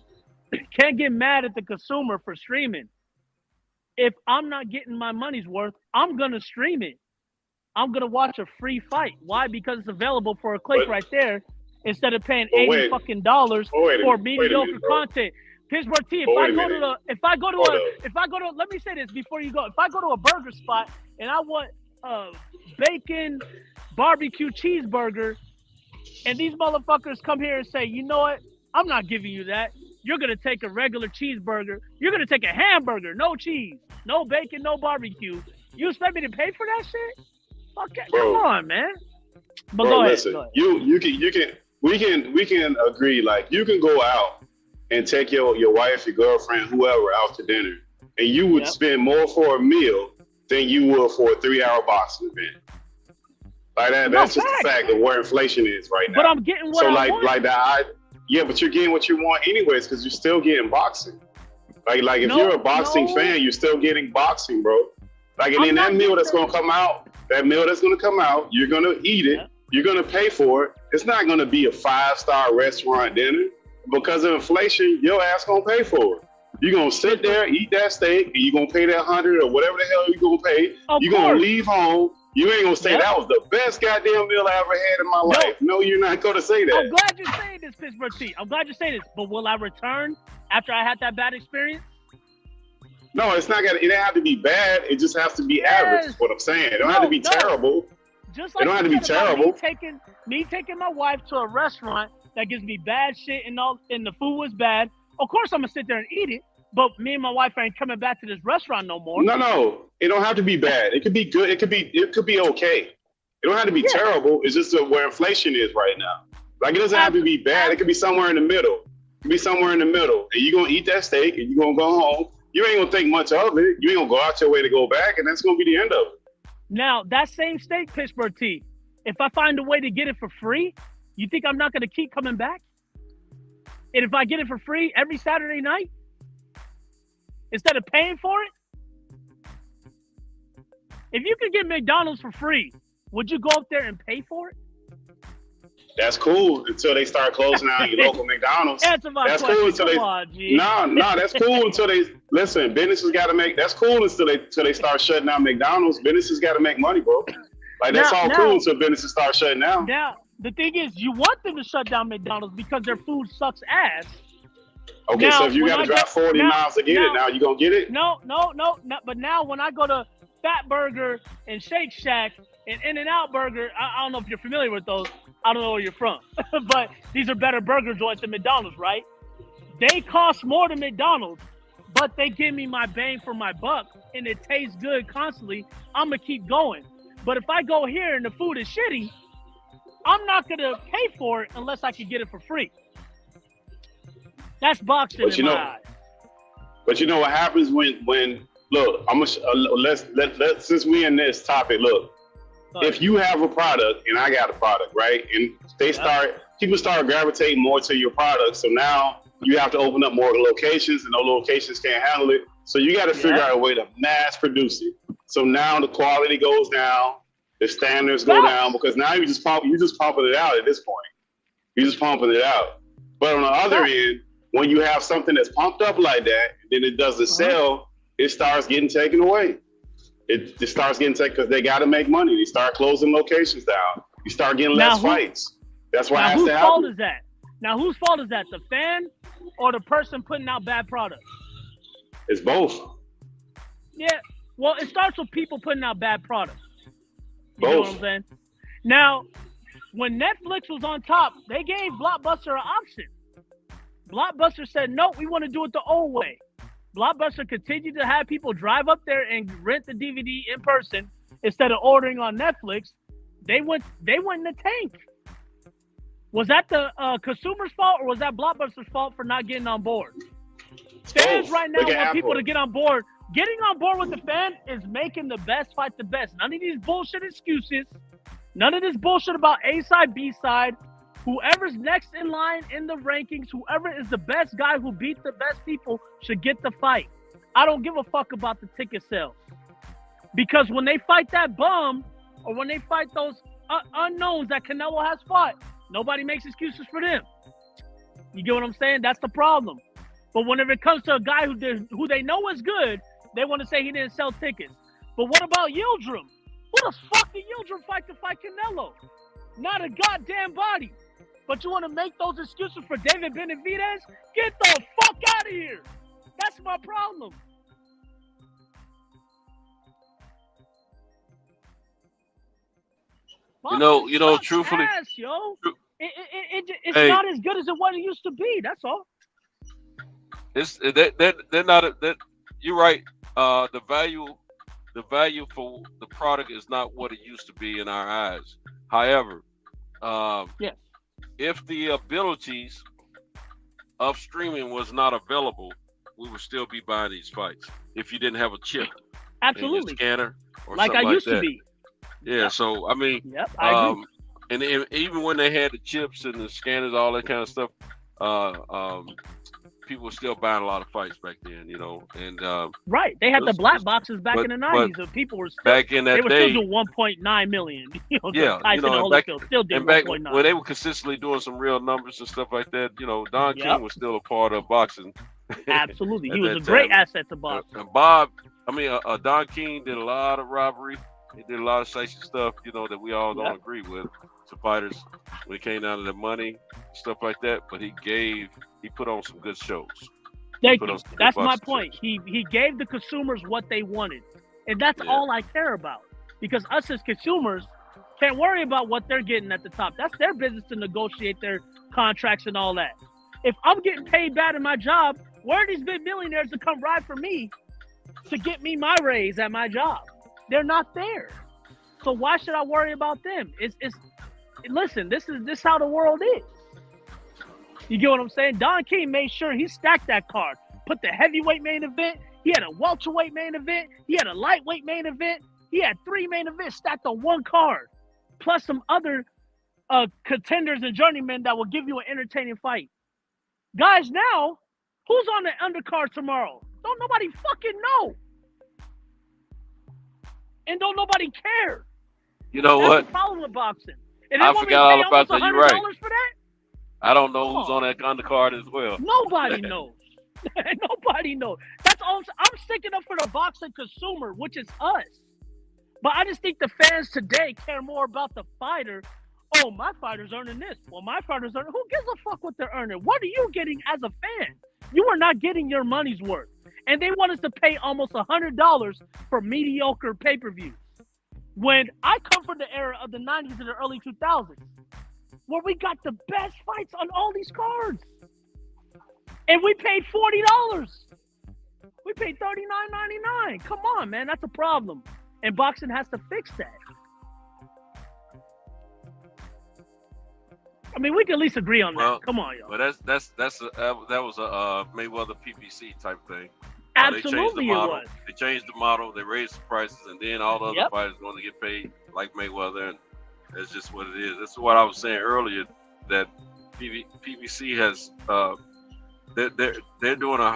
Speaker 17: Can't get mad at the consumer for streaming. If I'm not getting my money's worth, I'm gonna stream it. I'm gonna watch a free fight. Why? Because it's available for a click right there, instead of paying $80 fucking dollars for mediocre content. Pittsburgh T. If I go to let me say this before you go. If I go to a burger spot and I want a bacon barbecue cheeseburger, and these motherfuckers come here and say, you know what? I'm not giving you that. You're gonna take a regular cheeseburger. You're gonna take a hamburger, no cheese, no bacon, no barbecue. You expect me to pay for that shit? Okay, come on, man. But go ahead.
Speaker 11: Listen, we can agree. Like, you can go out and take your wife, your girlfriend, whoever out to dinner, and you would spend more for a meal than you would for a 3-hour boxing event. Like that. That's just the fact of where inflation is right now.
Speaker 17: But I'm getting what I want.
Speaker 11: Like that. Yeah, but you're getting what you want anyways because you're still getting boxing. Like if you're a boxing fan, you're still getting boxing, bro. Like, and then that meal that's gonna come out, you're gonna eat it. You're gonna pay for it. It's not gonna be a 5-star restaurant dinner because of inflation. Your ass gonna pay for it. You're gonna sit there, eat that steak, and you're gonna pay that $100 or whatever the hell you're gonna pay. You're gonna leave home. You ain't gonna say that was the best goddamn meal I ever had in my life. No, you're not gonna say that.
Speaker 17: I'm glad you're saying this, Pittsburgh T. I'm glad you're saying this. But will I return after I had that bad experience?
Speaker 11: No, it's not gonna. It don't have to be bad. It just has to be average. Is what I'm saying. It don't have to be terrible.
Speaker 17: Just like
Speaker 11: it don't have to be terrible.
Speaker 17: Me taking my wife to a restaurant that gives me bad shit and the food was bad. Of course, I'm gonna sit there and eat it. But me and my wife ain't coming back to this restaurant no more.
Speaker 11: No, it don't have to be bad. It could be good. It could be okay. It don't have to be terrible. It's just where inflation is right now. Like, it doesn't have to be bad. It could be somewhere in the middle. It could be somewhere in the middle. And you're gonna eat that steak and you're gonna go home. You ain't gonna think much of it. You ain't gonna go out your way to go back, and that's gonna be the end of it.
Speaker 17: Now, that same steak, Pittsburgh T, if I find a way to get it for free, you think I'm not gonna keep coming back? And if I get it for free every Saturday night, instead of paying for it? If you could get McDonald's for free, would you go up there and pay for it?
Speaker 11: That's cool until they start closing down your local McDonald's.
Speaker 17: Answer my
Speaker 11: that's
Speaker 17: question.
Speaker 11: Cool until
Speaker 17: Come on, G.
Speaker 11: No, that's cool until they listen. Businesses got to make. That's cool until they start shutting down McDonald's. Businesses got to make money, bro. Like, that's all cool until businesses start shutting down.
Speaker 17: Now the thing is, you want them to shut down McDonald's because their food sucks ass.
Speaker 11: Okay,
Speaker 17: now,
Speaker 11: so if you got to drive 40 miles to get it, now you gonna get it?
Speaker 17: No. But now when I go to Fat Burger and Shake Shack and In-N-Out Burger, I don't know if you're familiar with those. I don't know where you're from, but these are better burger joints than McDonald's, right? They cost more than McDonald's, but they give me my bang for my buck, and it tastes good constantly. I'm gonna keep going. But if I go here and the food is shitty, I'm not gonna pay for it unless I can get it for free. That's boxing in my eyes.
Speaker 11: But you know what happens when look, I'm gonna let's since we in this topic, look. If you have a product and I got a product, right? And people start gravitating more to your product. So now you have to open up more locations, and those locations can't handle it. So you got to figure out a way to mass produce it. So now the quality goes down, the standards go down, because now you're just pumping it out at this point. You're just pumping it out. But on the other end, when you have something that's pumped up like that, then it doesn't sell, it starts getting taken away. It starts getting taken because they got to make money. They start closing locations down. You start getting less fights. That's why it has to happen.
Speaker 17: Whose fault is that? Now, whose fault is that? The fan or the person putting out bad products?
Speaker 11: It's both.
Speaker 17: Yeah. Well, it starts with people putting out bad products.
Speaker 11: You
Speaker 17: know what I'm saying? Now, when Netflix was on top, they gave Blockbuster an option. Blockbuster said, no, we want to do it the old way. Blockbuster continued to have people drive up there and rent the DVD in person instead of ordering on Netflix. They went in the tank. Was that the consumer's fault, or was that Blockbuster's fault for not getting on board? Fans right now want people to get on board. Getting on board with the fan is making the best fight the best. None of these bullshit excuses. None of this bullshit about A side, B side. Whoever's next in line in the rankings, whoever is the best guy who beat the best people should get the fight. I don't give a fuck about the ticket sales. Because when they fight that bum, or when they fight those unknowns that Canelo has fought, nobody makes excuses for them. You get what I'm saying? That's the problem. But whenever it comes to a guy who they know is good, they want to say he didn't sell tickets. But what about Yildirim? Who the fuck did Yildirim fight to fight Canelo? Not a goddamn body. But you want to make those excuses for David Benavidez? Get the fuck out of here. That's my problem.
Speaker 8: You know, truthfully,
Speaker 17: ass, yo. It's not as good as it used to be. That's all.
Speaker 8: They're not that. You're right. The value for the product is not what it used to be in our eyes. However, if the abilities of streaming was not available, we would still be buying these fights if you didn't have a chip in your scanner or
Speaker 17: like
Speaker 8: something
Speaker 17: I used
Speaker 8: like that.
Speaker 17: to be.
Speaker 8: Yeah, so I mean,
Speaker 17: I agree.
Speaker 8: And even when they had the chips and the scanners, all that kind of stuff, people were still buying a lot of fights back then, you know, and
Speaker 17: right, they had the black boxes back in the 90s, and people were still,
Speaker 8: back in that
Speaker 17: they were
Speaker 8: day,
Speaker 17: still doing 1.9 million. You know,
Speaker 8: yeah,
Speaker 17: Tyson
Speaker 8: you know,
Speaker 17: and
Speaker 8: back,
Speaker 17: Holyfield still did
Speaker 8: and back
Speaker 17: 1.9.
Speaker 8: when they were consistently doing some real numbers and stuff like that, you know, Don King was still a part of boxing.
Speaker 17: Absolutely,
Speaker 8: at
Speaker 17: he was
Speaker 8: that
Speaker 17: a great
Speaker 8: time.
Speaker 17: asset to boxing.
Speaker 8: And Bob, I mean, Don King did a lot of robbery. He did a lot of shady stuff, you know, that we all don't agree with. To fighters, when it came down to the money, stuff like that. But he put on some good shows.
Speaker 17: Thank you. That's my point. He gave the consumers what they wanted, and that's all I care about. Because us as consumers can't worry about what they're getting at the top. That's their business to negotiate their contracts and all that. If I'm getting paid bad in my job, where are these big millionaires to come ride for me to get me my raise at my job? They're not there. So why should I worry about them? Listen, this is how the world is. You get what I'm saying? Don King made sure he stacked that card. Put the heavyweight main event. He had a welterweight main event. He had a lightweight main event. He had 3 main events stacked on one card, plus some other contenders and journeymen that will give you an entertaining fight. Guys, now, who's on the undercard tomorrow? Don't nobody fucking know. And don't nobody care.
Speaker 8: You know
Speaker 17: That's
Speaker 8: what?
Speaker 17: the problem with boxing. And
Speaker 8: I
Speaker 17: they want me to
Speaker 8: forgot
Speaker 17: pay
Speaker 8: all about
Speaker 17: almost
Speaker 8: that. You're right.
Speaker 17: $100 for that?
Speaker 8: I don't know who's on that undercard as well.
Speaker 17: Nobody knows. Nobody knows. That's all. I'm sticking up for the boxing consumer, which is us. But I just think the fans today care more about the fighter. Oh, my fighter's earning this. Well, my fighter's earning. Who gives a fuck what they're earning? What are you getting as a fan? You are not getting your money's worth. And they want us to pay almost $100 for mediocre pay-per-views. When I come from the era of the 90s and the early 2000s, where we got the best fights on all these cards. And we paid $40. We paid $39.99. Come on, man. That's a problem. And boxing has to fix that. I mean, we can at least agree on that. Come on, y'all.
Speaker 8: But that was a Mayweather PPC type thing.
Speaker 17: Absolutely,
Speaker 8: it
Speaker 17: was.
Speaker 8: They changed the model. They raised the prices, and then all the other fighters going to get paid like Mayweather, and that's just what it is. That's what I was saying earlier. That PPC has they're doing a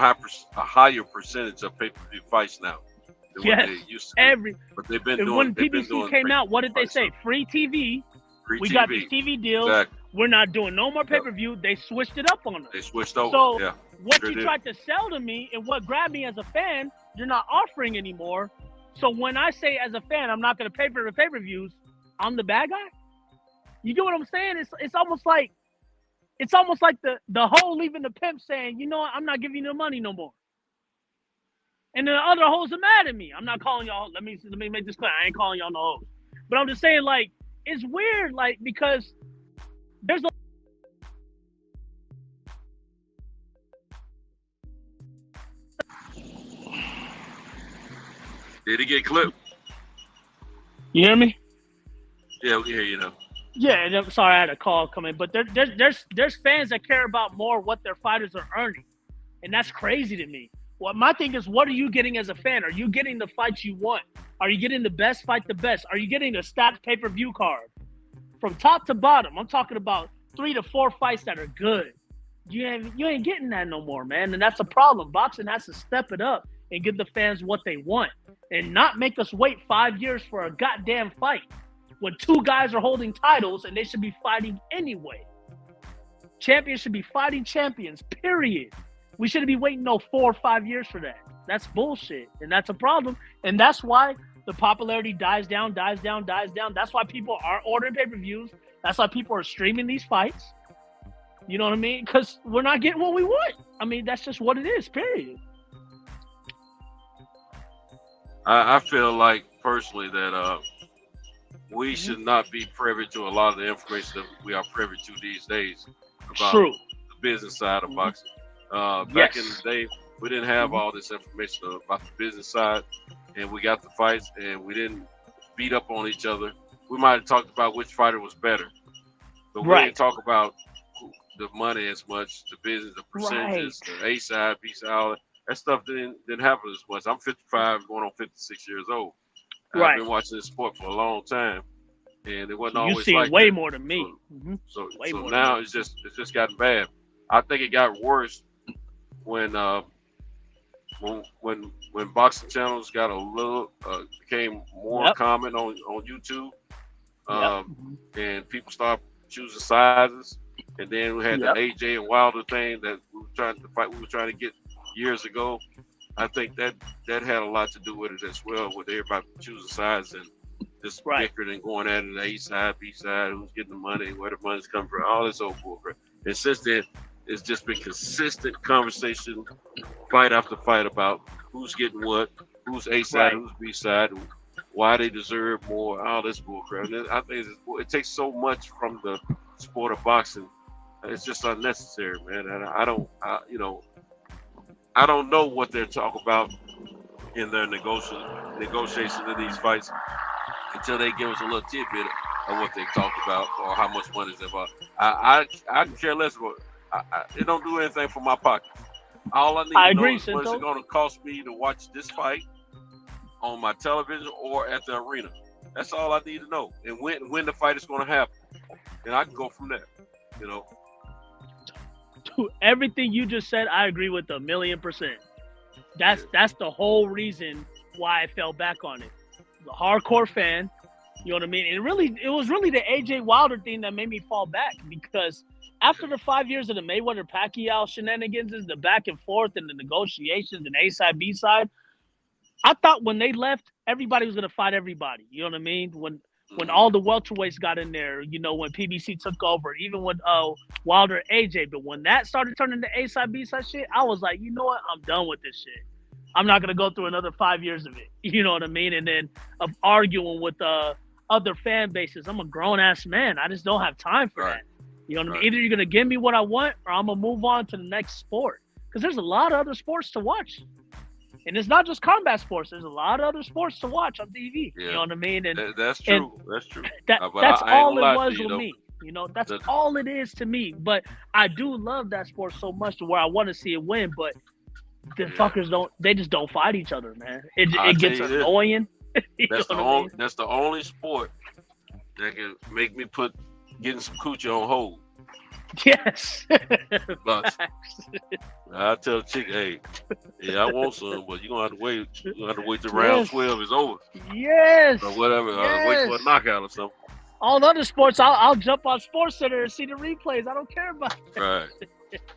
Speaker 8: higher percentage of pay-per-view fights now than what they used to. But they've been doing.
Speaker 17: When PPC came out, what did they say? Free TV. We got these TV deals.
Speaker 8: Exactly.
Speaker 17: We're not doing no more pay-per-view. They switched it up on us.
Speaker 8: They switched over.
Speaker 17: So what you tried to sell to me and what grabbed me as a fan, you're not offering anymore. So when I say as a fan, I'm not going to pay for the pay-per-views, I'm the bad guy. You get what I'm saying? It's almost like the hoe leaving the pimp saying, you know what, I'm not giving you the money no more. And then the other hoes are mad at me. I'm not calling y'all. Let me make this clear. I ain't calling y'all no hoes. But I'm just saying, like, it's weird, like, because there's a
Speaker 8: Did he get clipped?
Speaker 17: You hear me?
Speaker 8: Yeah, we hear you now.
Speaker 17: Yeah, and I'm sorry I had a call coming, but there's fans that care about more what their fighters are earning, and that's crazy to me. Well, my thing is, what are you getting as a fan? Are you getting the fights you want? Are you getting the best fight the best? Are you getting a stacked pay-per-view card? From top to bottom, I'm talking about 3 to 4 fights that are good. You ain't getting that no more, man, and that's a problem. Boxing has to step it up and give the fans what they want, and not make us wait 5 years for a goddamn fight when 2 guys are holding titles and they should be fighting anyway. Champions should be fighting champions, period. We shouldn't be waiting 4 or 5 years for that. That's bullshit, and that's a problem, and that's why the popularity dies down. That's why people are ordering pay-per-views. That's why people are streaming these fights. You know what I mean? Because we're not getting what we want. I mean, that's just what it is, period.
Speaker 8: I feel like, personally, that we should not be privy to a lot of the information that we are privy to these days about the business side of boxing. Back in the day, we didn't have all this information about the business side, and we got the fights, and we didn't beat up on each other. We might have talked about which fighter was better, but we didn't talk about the money as much, the business, the percentages, the A side, B side, all that stuff didn't happen as much. I'm 55, going on 56 years old. I've been watching this sport for a long time, and it wasn't always like that.
Speaker 17: You've seen way more than me.
Speaker 8: So now it's just gotten bad. I think it got worse when boxing channels got a little became more common on YouTube, and people started choosing sizes, and then we had the AJ and Wilder thing that we were trying to get years ago. I think that had a lot to do with it as well, with everybody choosing size and just bickering and going at it, A side, B side, who's getting the money, where the money's coming from, all this old bullcrap. And since then, it's just been consistent conversation, fight after fight, about who's getting what, who's A side, who's B side, why they deserve more, all this bullcrap. And I think it takes so much from the sport of boxing. It's just unnecessary, man. And I don't know what they're talking about in their negotiation of these fights until they give us a little tidbit of what they talked about or how much money is involved. I can care less about it. Don't do anything for my pocket. All I need to know is what is it going to cost me to watch this fight on my television or at the arena. That's all I need to know, and when the fight is going to happen, and I can go from there.
Speaker 17: To everything you just said, I agree with 1,000,000%. That's the whole reason why I fell back on it. The hardcore fan, you know what I mean? And it was really the AJ Wilder thing that made me fall back, because after the 5 years of the Mayweather Pacquiao shenanigans, the back and forth and the negotiations and A side, B side, I thought when they left, everybody was gonna fight everybody. You know what I mean? When all the welterweights got in there, when PBC took over, even when Wilder AJ, but when that started turning to A side, B side shit, I was like, you know what? I'm done with this shit. I'm not gonna go through another 5 years of it. You know what I mean? And then of arguing with other fan bases. I'm a grown ass man. I just don't have time for that. You know what I mean? Either you're gonna give me what I want, or I'm gonna move on to the next sport. Because there's a lot of other sports to watch. And it's not just combat sports. There's a lot of other sports to watch on TV.
Speaker 8: Yeah.
Speaker 17: You know what I mean? And
Speaker 8: that's true. That's true.
Speaker 17: That's all it was with me. That's all it is to me. But I do love that sport so much to where I want to see it win. But the fuckers just don't fight each other, man. It gets annoying.
Speaker 8: That's the only sport that can make me put getting some coochie on hold.
Speaker 17: Yes.
Speaker 8: I tell the chick, hey, I want some, but you're gonna have to wait. You're gonna have to wait till round 12 is over.
Speaker 17: Yes.
Speaker 8: Or whatever. Wait for a knockout or something.
Speaker 17: All the other sports, I'll jump on Sports Center and see the replays. I don't care about it.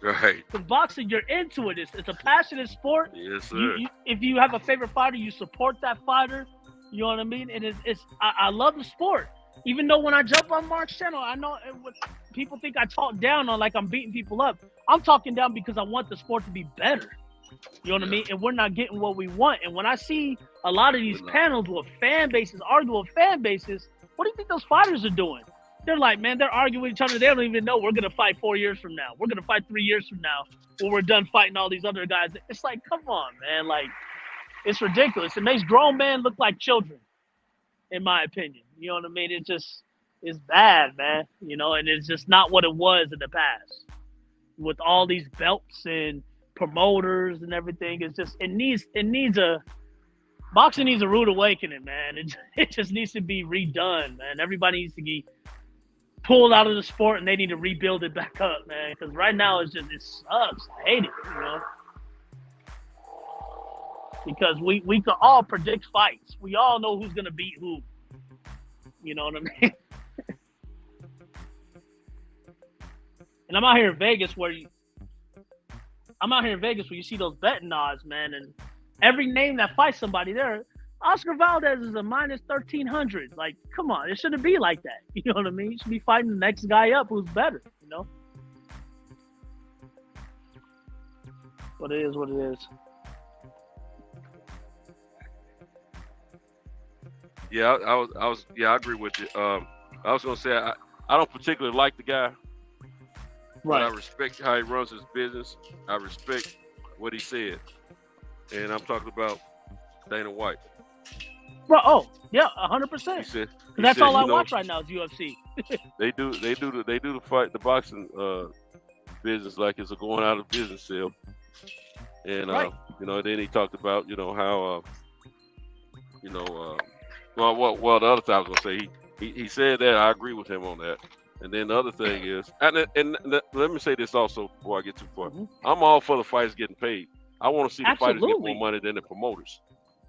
Speaker 17: Right. The boxing, you're into it. It's a passionate sport.
Speaker 8: Yes, sir.
Speaker 17: If you have a favorite fighter, you support that fighter. You know what I mean? And I love the sport. Even though when I jump on Marq's channel, I know people think I talk down on like I'm beating people up. I'm talking down because I want the sport to be better. You know what I mean? And we're not getting what we want. And when I see a lot of these panels with fan bases, arguing with fan bases, what do you think those fighters are doing? They're like, man, they're arguing with each other. They don't even know we're going to fight 4 years from now. We're going to fight 3 years from now when we're done fighting all these other guys. It's like, come on, man. Like, it's ridiculous. It makes grown men look like children, in my opinion. You know what I mean? It's bad, man. And it's just not what it was in the past. With all these belts and promoters and everything, boxing needs a rude awakening, man. It just needs to be redone, man. Everybody needs to be pulled out of the sport, and they need to rebuild it back up, man. Because right now it sucks. I hate it, Because we can all predict fights. We all know who's gonna beat who. You know what I mean? And I'm out here in Vegas where you see those betting odds, man, and every name that fights somebody there, Oscar Valdez is a minus 1,300. Like, come on, it shouldn't be like that. You know what I mean? You should be fighting the next guy up who's better, But it is what it is.
Speaker 8: Yeah, I agree with you. I was gonna say I don't particularly like the guy, but I respect how he runs his business. I respect what he said, and I'm talking about Dana White.
Speaker 17: Bro, 100%. That's all I watch right now is UFC.
Speaker 8: they do the boxing business like it's a going out of business sale, and then he talked about how Well, the other thing I was gonna say, he said that I agree with him on that, And then the other thing is, let me say this also before I get too far. I'm all for the fighters getting paid. I want to see the fighters get more money than the promoters.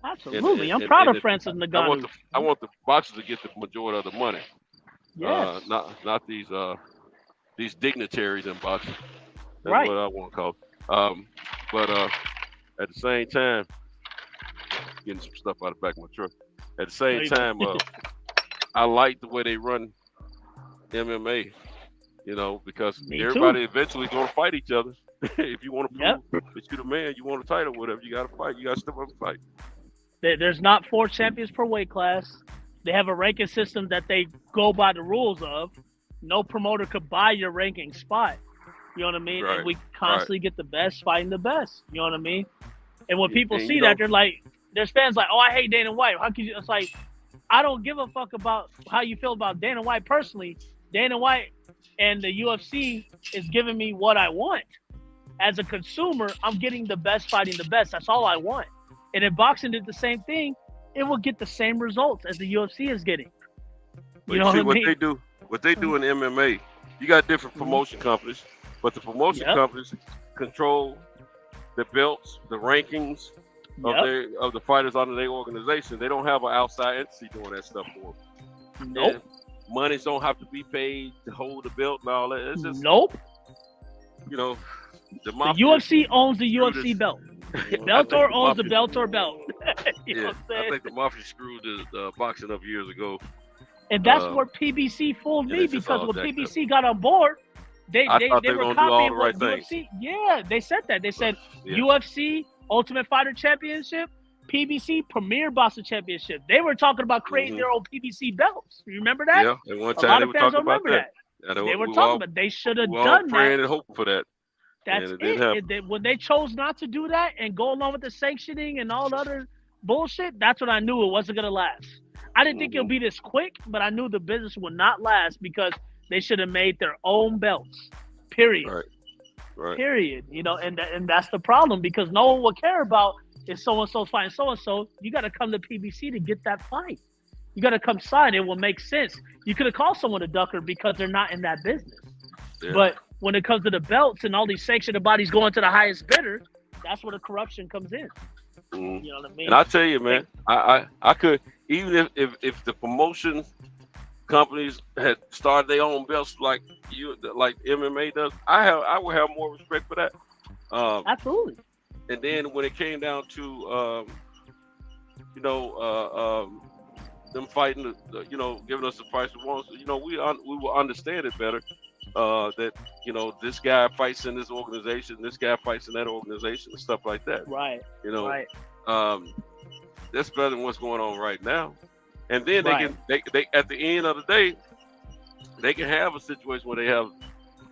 Speaker 17: Absolutely. I'm proud of Francis Ngannou.
Speaker 8: I want the boxers to get the majority of the money.
Speaker 17: Yes.
Speaker 8: Not these dignitaries in boxing. That's
Speaker 17: right.
Speaker 8: what I want to call it. But at the same time, getting some stuff out of the back of my truck. At the same time, I like the way they run MMA, because everybody eventually going to fight each other. If you want to prove that you're the man, you want a title, whatever, you got to fight. You got to step up and fight.
Speaker 17: There's not 4 champions per weight class. They have a ranking system that they go by the rules of. No promoter could buy your ranking spot. You know what I mean?
Speaker 8: Right.
Speaker 17: And we constantly get the best fighting the best. You know what I mean? And when people see that, they're like, there's fans like, oh, I hate Dana White. How could you? It's like, I don't give a fuck about how you feel about Dana White personally. Dana White and the UFC is giving me what I want. As a consumer, I'm getting the best fighting the best. That's all I want. And if boxing did the same thing, it will get the same results as the UFC is getting.
Speaker 8: You know what they do? What they do in MMA, you got different promotion companies, but the promotion companies control the belts, the rankings of the fighters under their organization. They don't have an outside entity doing that stuff for them.
Speaker 17: Nope.
Speaker 8: Monies don't have to be paid to hold the belt and all that. It's just,
Speaker 17: the UFC owns the UFC belt. Bellator owns the Bellator belt. You know what I'm saying?
Speaker 8: I think the Mafia screwed the boxing up years ago.
Speaker 17: And that's where PBC fooled me, because when PBC got on board, they were copying what UFC. Yeah, they said that. They said UFC Ultimate Fighter Championship, PBC Premier Boxing Championship. They were talking about creating their own PBC belts. You remember that?
Speaker 8: Yeah, and one time they were talking about that.
Speaker 17: They were talking about they should have done that.
Speaker 8: Praying and hoping for that.
Speaker 17: That's it. When they chose not to do that and go along with the sanctioning and all the other bullshit, that's when I knew it wasn't going to last. I didn't think it'll be this quick, but I knew the business would not last because they should have made their own belts. Period.
Speaker 8: Right.
Speaker 17: Period. And that's the problem, because no one will care about if so-and-so's fighting so-and-so. You got to come to PBC to get that fight. You got to come sign. It will make sense. You could have called someone a ducker because they're not in that business. Yeah. But when it comes to the belts and all these sanctioned bodies going to the highest bidder, that's where the corruption comes in. You know what I mean?
Speaker 8: And I tell you, man, I could, even if the promotion companies had started their own belts like MMA does, I would have more respect for that.
Speaker 17: Absolutely.
Speaker 8: And then when it came down to them fighting, giving us the price we want, we will understand it better. That this guy fights in this organization, this guy fights in that organization, and stuff like that.
Speaker 17: Right.
Speaker 8: Right. That's better than what's going on right now. And then they at the end of the day, they can have a situation where they have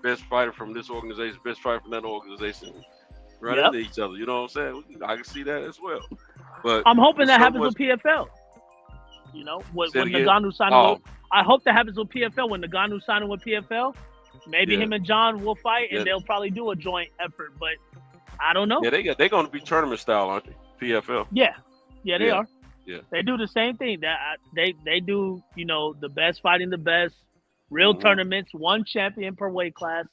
Speaker 8: best fighter from this organization, best fighter from that organization, running into each other. You know what I'm saying? I can see that as well. But
Speaker 17: I'm hoping that happens with PFL. When Ngannou signed with, I hope that happens with PFL when Ngannou signed with PFL. Maybe him and John will fight, and they'll probably do a joint effort. But I don't know.
Speaker 8: Yeah, they're going to be tournament style, aren't they? PFL.
Speaker 17: Yeah, they are.
Speaker 8: Yeah,
Speaker 17: they do the same thing. That they do. The best fighting the best. Real tournaments, one champion per weight class.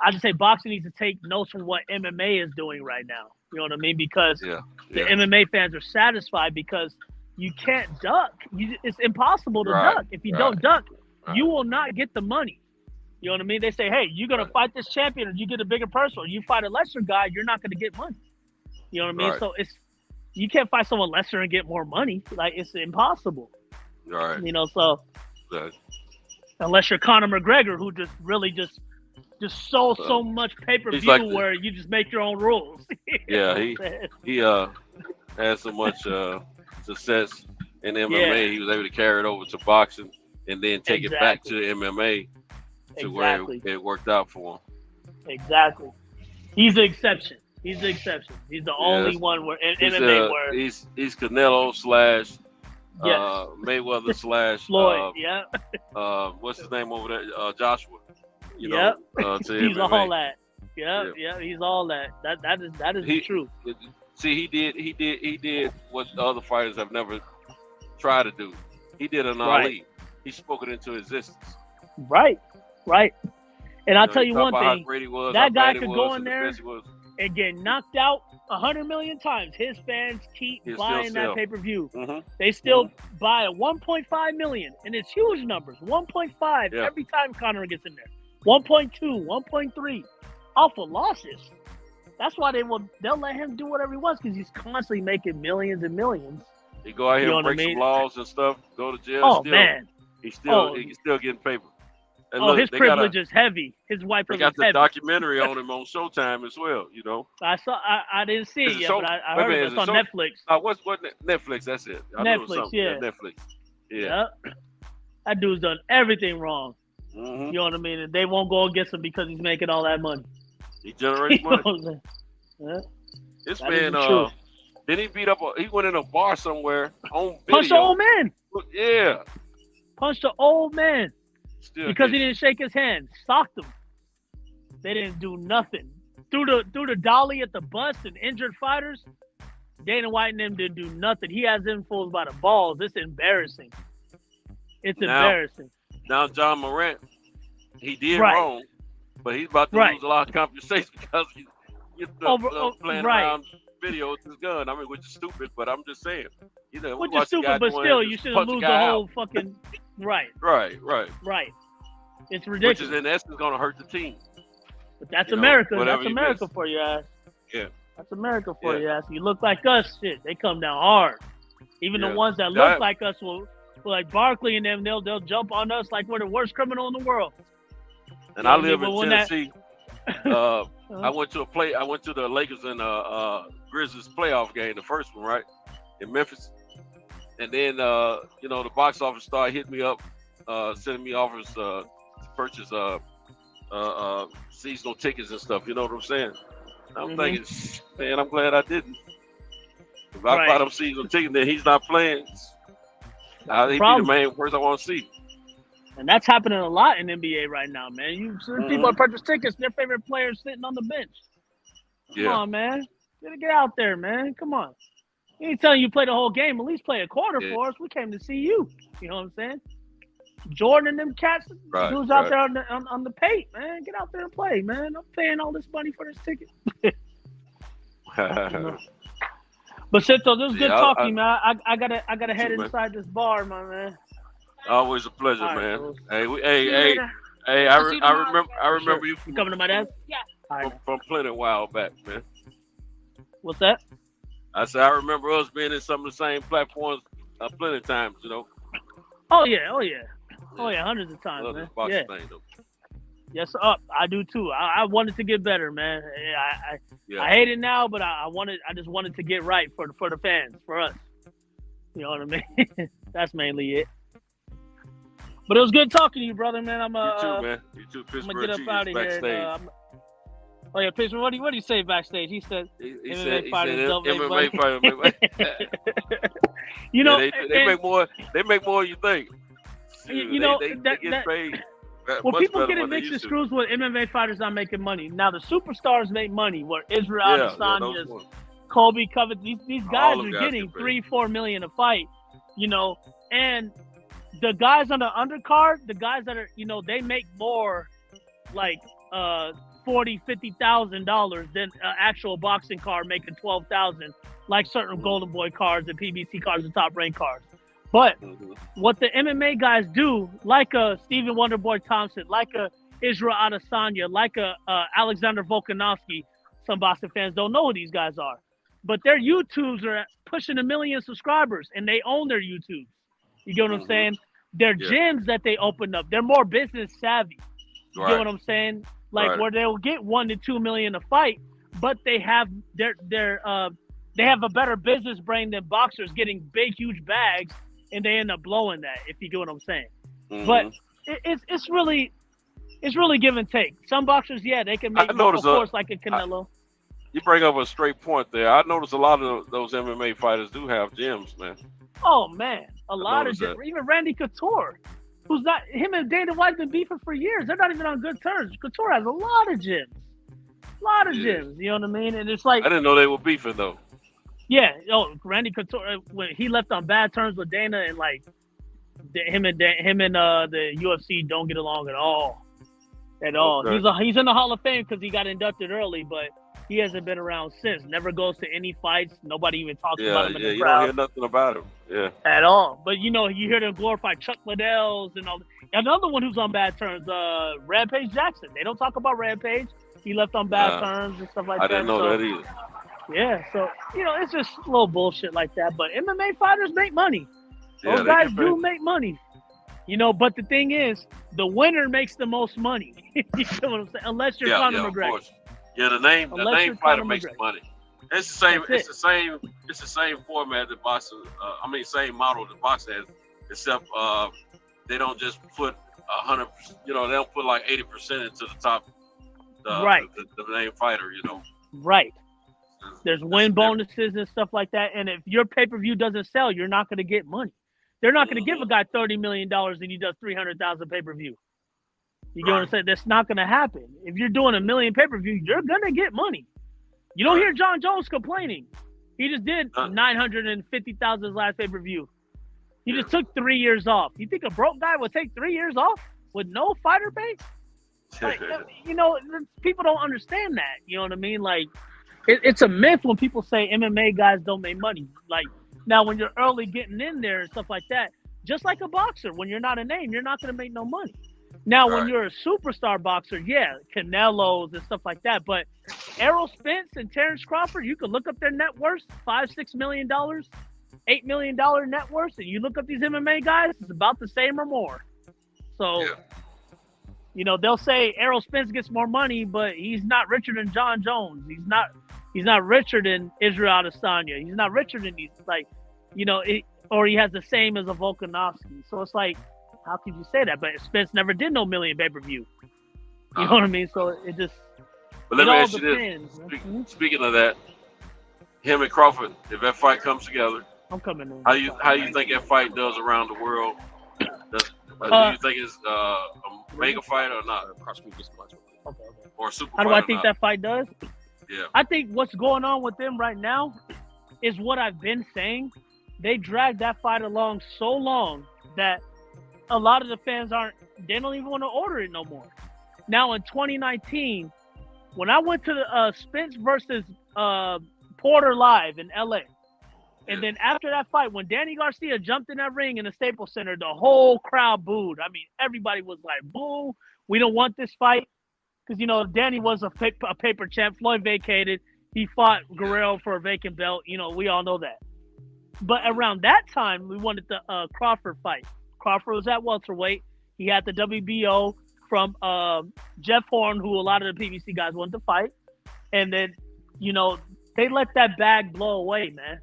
Speaker 17: I just say boxing needs to take notes from what MMA is doing right now. You know what I mean? Because the MMA fans are satisfied because you can't duck. It's impossible to duck. If you don't duck, you will not get the money. You know what I mean? They say, hey, you're going to fight this champion, or you get a bigger person, or you fight a lesser guy, you're not going to get money. You know what I mean? So you can't fight someone lesser and get more money. Like, it's impossible.
Speaker 8: Right.
Speaker 17: So unless you're Conor McGregor, who just really just sold so much pay-per-view where you just make your own rules.
Speaker 8: He had so much success in MMA, he was able to carry it over to boxing and then take it back to the MMA. To where it worked out for him.
Speaker 17: Exactly. He's the exception. He's the only one where in MMA where
Speaker 8: he's Canelo / Mayweather /
Speaker 17: Floyd.
Speaker 8: What's his name over there? Joshua.
Speaker 17: He's
Speaker 8: MMA.
Speaker 17: all that. He's all that. That is the truth.
Speaker 8: See, he did what the other fighters have never tried to do. He did an Ali. He spoke it into existence.
Speaker 17: Right. right? And I'll
Speaker 8: know,
Speaker 17: tell
Speaker 8: he
Speaker 17: you
Speaker 8: talked
Speaker 17: one
Speaker 8: about how
Speaker 17: thing:
Speaker 8: great he was, how
Speaker 17: that guy
Speaker 8: bad he
Speaker 17: could
Speaker 8: was,
Speaker 17: go in
Speaker 8: and the
Speaker 17: there
Speaker 8: best he was.
Speaker 17: and get knocked out 100 million times. His fans keep
Speaker 8: He'll
Speaker 17: buying
Speaker 8: still
Speaker 17: that
Speaker 8: sell.
Speaker 17: pay-per-view.
Speaker 8: Mhm.
Speaker 17: They still buy at 1.5 million, and it's huge numbers. 1.5
Speaker 8: Yeah.
Speaker 17: every time Conor gets in there. 1.2, 1.3 off of losses. That's why they'll let him do whatever he wants because he's constantly making millions and millions.
Speaker 8: He go out here
Speaker 17: You know
Speaker 8: and
Speaker 17: what I
Speaker 8: break some
Speaker 17: mean?
Speaker 8: laws and stuff, go to jail.
Speaker 17: Oh
Speaker 8: still,
Speaker 17: man.
Speaker 8: he's still
Speaker 17: Oh.
Speaker 8: getting paper. And
Speaker 17: Oh,
Speaker 8: look,
Speaker 17: his
Speaker 8: they got
Speaker 17: privilege is heavy. His white
Speaker 8: they
Speaker 17: privilege
Speaker 8: got
Speaker 17: is
Speaker 8: the
Speaker 17: heavy.
Speaker 8: documentary on him on Showtime as well. You know,
Speaker 17: I didn't see
Speaker 8: Is
Speaker 17: it
Speaker 8: it
Speaker 17: yet,
Speaker 8: show-
Speaker 17: but I
Speaker 8: wait a
Speaker 17: heard
Speaker 8: minute,
Speaker 17: it.
Speaker 8: is
Speaker 17: It's
Speaker 8: it
Speaker 17: on
Speaker 8: show-
Speaker 17: Netflix.
Speaker 8: what Netflix? That's it. I knew it was
Speaker 17: Netflix,
Speaker 8: something.
Speaker 17: yeah.
Speaker 8: Netflix. Yeah.
Speaker 17: That dude's done everything wrong.
Speaker 8: Mhm.
Speaker 17: You know what I mean? And they won't go against him because he's making all that money.
Speaker 8: He generates
Speaker 17: You know
Speaker 8: money.
Speaker 17: what I'm saying? Yeah.
Speaker 8: This
Speaker 17: That is
Speaker 8: man,
Speaker 17: the truth.
Speaker 8: then he beat up. He went in a bar somewhere on video.
Speaker 17: Punched the old man.
Speaker 8: Yeah.
Speaker 17: Punched the old man
Speaker 8: Still
Speaker 17: because he
Speaker 8: getting-
Speaker 17: didn't shake his hand. Socked him. They didn't do nothing. Through the dolly at the bus and injured fighters, Dana White and them didn't do nothing. He has them fools by the balls. It's embarrassing. It's
Speaker 8: Now-
Speaker 17: embarrassing.
Speaker 8: Now John Morant, he did
Speaker 17: Right.
Speaker 8: wrong, but he's about to
Speaker 17: Right.
Speaker 8: lose a lot of compensation because he's playing
Speaker 17: right.
Speaker 8: around video with his gun. I mean, which is stupid, but I'm just saying. You know, we
Speaker 17: Which is
Speaker 8: watch a guy
Speaker 17: stupid, but
Speaker 8: go in
Speaker 17: still,
Speaker 8: and
Speaker 17: you
Speaker 8: just
Speaker 17: shouldn't
Speaker 8: punch a
Speaker 17: lose the
Speaker 8: guy
Speaker 17: whole
Speaker 8: out.
Speaker 17: fucking. Right.
Speaker 8: Right.
Speaker 17: It's
Speaker 8: Which
Speaker 17: ridiculous.
Speaker 8: is in essence going to hurt the team.
Speaker 17: But that's
Speaker 8: you know,
Speaker 17: America.
Speaker 8: whatever
Speaker 17: That's
Speaker 8: he
Speaker 17: America
Speaker 8: missed.
Speaker 17: for you, ass.
Speaker 8: Yeah.
Speaker 17: That's America for
Speaker 8: Yeah.
Speaker 17: you, ass. You look like us, shit. They come down hard. Even
Speaker 8: Yeah.
Speaker 17: the ones that
Speaker 8: Yeah.
Speaker 17: look like us will like Barkley and them. They'll jump on us like we're the worst criminal in the world.
Speaker 8: And
Speaker 17: You know
Speaker 8: I
Speaker 17: what
Speaker 8: live
Speaker 17: mean?
Speaker 8: in
Speaker 17: But when that-
Speaker 8: Tennessee. I went to the Lakers and Grizzlies playoff game, the first one, right, in Memphis. And then the box office started hitting me up, sending me offers to purchase seasonal tickets and stuff. You know what I'm saying? I'm thinking, man, I'm glad I didn't. If I buy them seasonal tickets, then he's not playing. He'd be the
Speaker 17: problem.
Speaker 8: main person I want to see.
Speaker 17: And that's happening a lot in NBA right now, man. You see people that purchase tickets, their favorite players sitting on the bench. Come
Speaker 8: Yeah.
Speaker 17: on, man. Get out there, man. Come on. He ain't telling you play the whole game. At least play a quarter
Speaker 8: Yeah.
Speaker 17: for us. We came to see you. You know what I'm saying? Jordan and them cats,
Speaker 8: Right,
Speaker 17: dudes out
Speaker 8: right.
Speaker 17: there on the paint, man. Get out there and play, man. I'm paying all this money for this ticket. But Sito, this was good
Speaker 8: Yeah,
Speaker 17: talking, man. I gotta head
Speaker 8: too, man.
Speaker 17: inside this bar, my man.
Speaker 8: Always a pleasure,
Speaker 17: All right,
Speaker 8: man.
Speaker 17: bros.
Speaker 8: Hey,
Speaker 17: See you later.
Speaker 8: I
Speaker 17: I'll see you tomorrow.
Speaker 8: remember you
Speaker 17: You coming to my desk? Yeah.
Speaker 8: from plenty a while back, man.
Speaker 17: What's that?
Speaker 8: I said I remember us being in some of the same platforms plenty of times, you know.
Speaker 17: Oh yeah, hundreds of times,
Speaker 8: Love
Speaker 17: man.
Speaker 8: this boxing
Speaker 17: Yeah.
Speaker 8: thing though.
Speaker 17: Yes, I do too. I wanted to get better, man.
Speaker 8: Yeah.
Speaker 17: I hate it now, but I just wanted to get right for the fans, for us. You know what I mean? That's mainly it. But it was good talking to you, brother, man. I'm
Speaker 8: You too, man. You too.
Speaker 17: I'm
Speaker 8: Pittsburgh
Speaker 17: gonna get up
Speaker 8: Cheese
Speaker 17: out of here.
Speaker 8: backstage.
Speaker 17: Oh yeah, Pittsburgh. What do you say backstage? He said
Speaker 8: He
Speaker 17: MMA
Speaker 8: said
Speaker 17: fighters don't make
Speaker 8: MMA
Speaker 17: money.
Speaker 8: fighters.
Speaker 17: You know,
Speaker 8: they
Speaker 17: and-
Speaker 8: make more. They make more than you think.
Speaker 17: You know,
Speaker 8: they get paid.
Speaker 17: Well,
Speaker 8: much
Speaker 17: people
Speaker 8: better
Speaker 17: get
Speaker 8: than
Speaker 17: it
Speaker 8: what they
Speaker 17: mixed and
Speaker 8: used to.
Speaker 17: screws with MMA fighters not making money. Now the superstars make money. Where Israel
Speaker 8: Yeah,
Speaker 17: Adesanya's,
Speaker 8: those ones.
Speaker 17: Kobe Covington, these guys
Speaker 8: them
Speaker 17: are
Speaker 8: guys
Speaker 17: getting
Speaker 8: get paid.
Speaker 17: 3-4 million a fight. You know, and the guys on the undercard, the guys that are, they make more, like $40,000-$50,000 than an actual boxing card making $12,000, like certain Golden Boy cards and PBC cards and top rank cards. But what the MMA guys do, like a Stephen Wonderboy Thompson, like a Israel Adesanya, like a Alexander Volkanovski, some boxing fans don't know who these guys are. But their YouTubes are pushing 1 million subscribers, and they own their YouTubes. You get what I'm saying? Their gyms that they opened up, they're more business savvy. You get what I'm saying? Like where they'll get 1 to 2 million a fight, but they have they have a better business brain than boxers getting big, huge bags, and they end up blowing that. If you get what I'm saying. But it's really give and take. Some boxers, they can make more, of course, like a Canelo.
Speaker 8: You bring up a straight point there. I noticed a lot of those MMA fighters do have gyms, man.
Speaker 17: Oh man, a lot of
Speaker 8: noticed that.
Speaker 17: gyms. Even Randy Couture, who's not him and Dana White been beefing for years. They're not even on good terms. Couture has a lot of gyms. Gyms. You know what I mean? And it's like
Speaker 8: I didn't know they were beefing though.
Speaker 17: Yeah, Randy Couture, when he left on bad terms with Dana, and like him and the UFC don't get along at all. at all.
Speaker 8: Okay.
Speaker 17: He's in the Hall of Fame because he got inducted early, but he hasn't been around since. Never goes to any fights. Nobody even talks about him in the
Speaker 8: you
Speaker 17: crowd
Speaker 8: don't hear nothing about him. Yeah.
Speaker 17: at all. But you hear them glorify Chuck Liddell's and all. Another one who's on bad terms, Rampage Jackson. They don't talk about Rampage. He left on bad terms and stuff like that.
Speaker 8: I didn't know that either.
Speaker 17: Yeah, so it's just a little bullshit like that. But MMA fighters make money.
Speaker 8: Yeah,
Speaker 17: Those guys do make money. But the thing is, the winner makes the most money. You know what I'm saying? Unless you're Conor
Speaker 8: of
Speaker 17: McGregor.
Speaker 8: course. Yeah, the name fighter makes the money. It's the same.
Speaker 17: That's
Speaker 8: It's the same format that boxing. Same model that boxing has, except they don't just put 100%. They don't put like 80% into the top.
Speaker 17: Right.
Speaker 8: The name fighter.
Speaker 17: Right. There's win bonuses and stuff like that. And if your pay-per-view doesn't sell, you're not going to get money. They're not going to give a guy $30 million and he does 300,000 pay-per-view. You get what I'm saying? That's not going to happen. If you're doing $1 million pay-per-view, you're going to get money. You don't hear John Jones complaining. He just did 950,000 his last pay-per-view. He just took 3 years off. You think a broke guy would take 3 years off with no fighter pay? Like, people don't understand that. You know what I mean? Like, it's a myth when people say MMA guys don't make money. Like, now when you're early getting in there and stuff like that, just like a boxer, when you're not a name, you're not going to make no money. Now, when you're a superstar boxer, Canelos and stuff like that. But Errol Spence and Terrence Crawford, you can look up their net worth, $5-6 million, $8 million net worth, and you look up these MMA guys, it's about the same or more. So, they'll say Errol Spence gets more money, but he's not richer than John Jones. He's not richer than Israel Adesanya. He's not richer than these, or he has the same as a Volkanovski. So it's like, how could you say that? But Spence never did no million pay-per-view. You know what I mean? So it just.
Speaker 8: But let me ask you this. Speaking of that, him and Crawford, if that fight comes together,
Speaker 17: I'm coming in.
Speaker 8: How you think that fight does around the world? Do you think it's a mega fight or not? Or a super
Speaker 17: How do
Speaker 8: fight
Speaker 17: I think that fight does?
Speaker 8: Yeah.
Speaker 17: I think what's going on with them right now is what I've been saying. They dragged that fight along so long that a lot of the fans they don't even want to order it no more. Now in 2019, when I went to the Spence versus Porter live in LA, and then after that fight, when Danny Garcia jumped in that ring in the Staples Center, the whole crowd booed. I mean, everybody was like, boo, we don't want this fight. Because, Danny was a paper champ. Floyd vacated. He fought Guerrero for a vacant belt. We all know that. But around that time, we wanted the Crawford fight. Crawford was at welterweight. He had the WBO from Jeff Horn, who a lot of the PVC guys wanted to fight. And then, they let that bag blow away, man.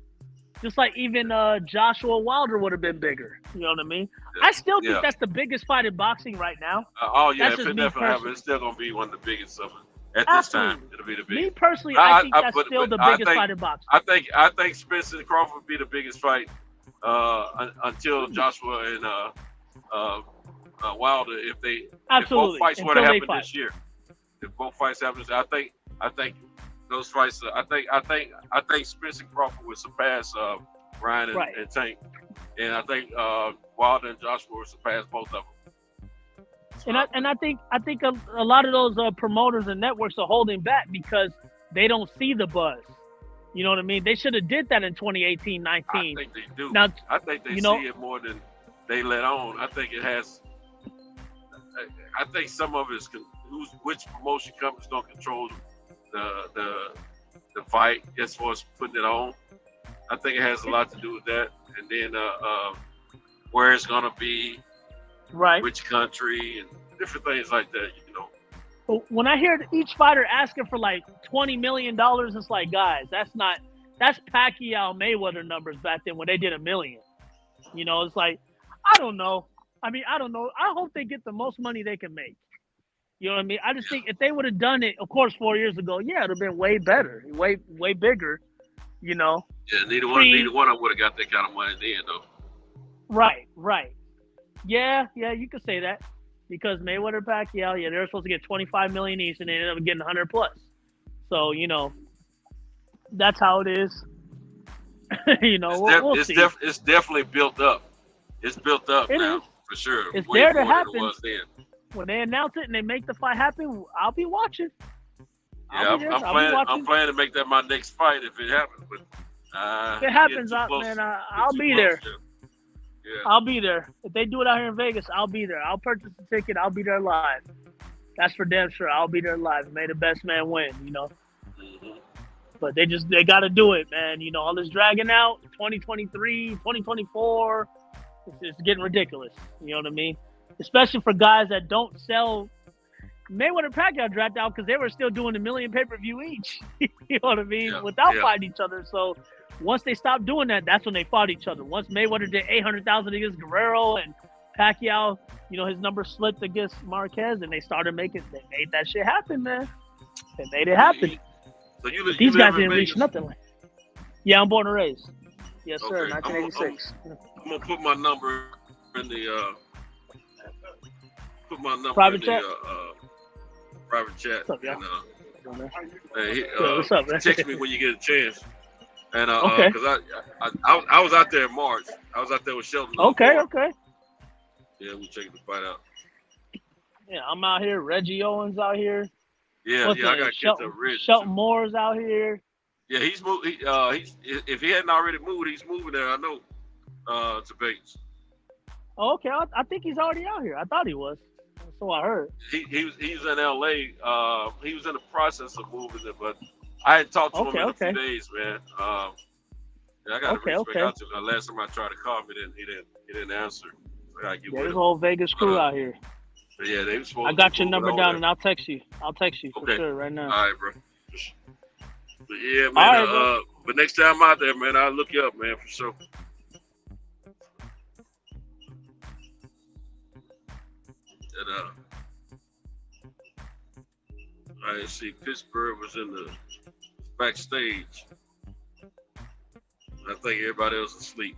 Speaker 17: Just like even Joshua Wilder would have been bigger. You know what I mean? I still think that's the biggest fight in boxing right now.
Speaker 8: If it definitely happens, it's still going to be one of the biggest of it. At this time, it'll be the biggest.
Speaker 17: Me personally, I think that's still the biggest fight in boxing.
Speaker 8: I think Spence and Crawford would be the biggest fight until Joshua and Wilder, if both fights were to happen this year. If both fights happen, I think those fights. I think Spence and Crawford would surpass Ryan and Tank, and I think Wilder and Joshua would surpass both of them.
Speaker 17: And I think a lot of those promoters and networks are holding back because they don't see the buzz. You know what I mean? They should have did that in 2018-19.
Speaker 8: I think they do.
Speaker 17: Now,
Speaker 8: I think they see it more than they let on. I think it has. I think some of it is which promotion company's gonna control the fight as far as putting it on. I think it has a lot to do with that, and then where it's gonna be,
Speaker 17: right?
Speaker 8: Which country and different things like that.
Speaker 17: But when I hear each fighter asking for like $20 million, it's like, guys, that's Pacquiao Mayweather numbers back then when they did $1 million. It's like, I don't know. I hope they get the most money they can make. You know what I mean? I just think if they would have done it, of course, 4 years ago, it would have been way better, way bigger.
Speaker 8: Yeah, neither one of them would have got that kind of money then, though.
Speaker 17: Right. Yeah, you could say that. Because Mayweather Pacquiao, they were supposed to get $25 million each, and they ended up getting 100 plus. So that's how it is. We'll see.
Speaker 8: It's definitely built up. It's built up now for sure.
Speaker 17: It's there to happen.
Speaker 8: It was then.
Speaker 17: when they announce it and they make the fight happen, I'll be watching.
Speaker 8: Yeah, I'm planning to make that my next fight if it happens. But
Speaker 17: if it happens, man, I'll be there.
Speaker 8: Yeah.
Speaker 17: I'll be there. If they do it out here in Vegas, I'll be there. I'll purchase the ticket. I'll be there live. That's for damn sure. I'll be there live. May the best man win, you know.
Speaker 8: Mm-hmm.
Speaker 17: But they got to do it, man. You know, all this dragging out, 2023, 2024, it's getting ridiculous. You know what I mean? Especially for guys that don't sell. Mayweather Pacquiao dropped out because they were still doing $1 million pay-per-view each. You know what I mean?
Speaker 8: Yeah.
Speaker 17: Without fighting each other. So once they stopped doing that, that's when they fought each other. Once Mayweather did $800,000 against Guerrero and Pacquiao, you know, his number slipped against Marquez, and they made that shit happen, man. They made it happen.
Speaker 8: So
Speaker 17: these guys didn't reach nothing. Like, yeah, I'm born and raised. Yes, sir.
Speaker 8: Okay.
Speaker 17: 1986.
Speaker 8: I'm gonna put my number in the
Speaker 17: private chat.
Speaker 8: Private chat.
Speaker 17: What's up, y'all?
Speaker 8: What's up, man? Text me when you get a chance. And
Speaker 17: okay.
Speaker 8: Because I was out there in March. I was out there with Shelton.
Speaker 17: Okay.
Speaker 8: Yeah, we checking the fight out.
Speaker 17: Yeah, I'm out here. Reggie Owens out here.
Speaker 8: Yeah, I got kids up Reggie.
Speaker 17: Shelton Moore's out here.
Speaker 8: Yeah, he's moved. If he hadn't already moved, he's moving there. I know. To Vegas.
Speaker 17: Oh, okay. I think he's already out here. I thought he was. So I heard.
Speaker 8: He's in LA. He was in the process of moving there, but I hadn't talked to him in a few days, man. I got to reach back out to him. Last time I tried to call him, he didn't answer. So I gotta get with
Speaker 17: there's
Speaker 8: him.
Speaker 17: a whole Vegas crew out here.
Speaker 8: But yeah, they were supposed
Speaker 17: I got your number down, and I'll text you. I'll text you for sure right now.
Speaker 8: All right, bro. But yeah, man.
Speaker 17: Right,
Speaker 8: but next time I'm out there, man, I'll look you up, man, for sure. And I see Pittsburgh was in the backstage. I think everybody else is asleep.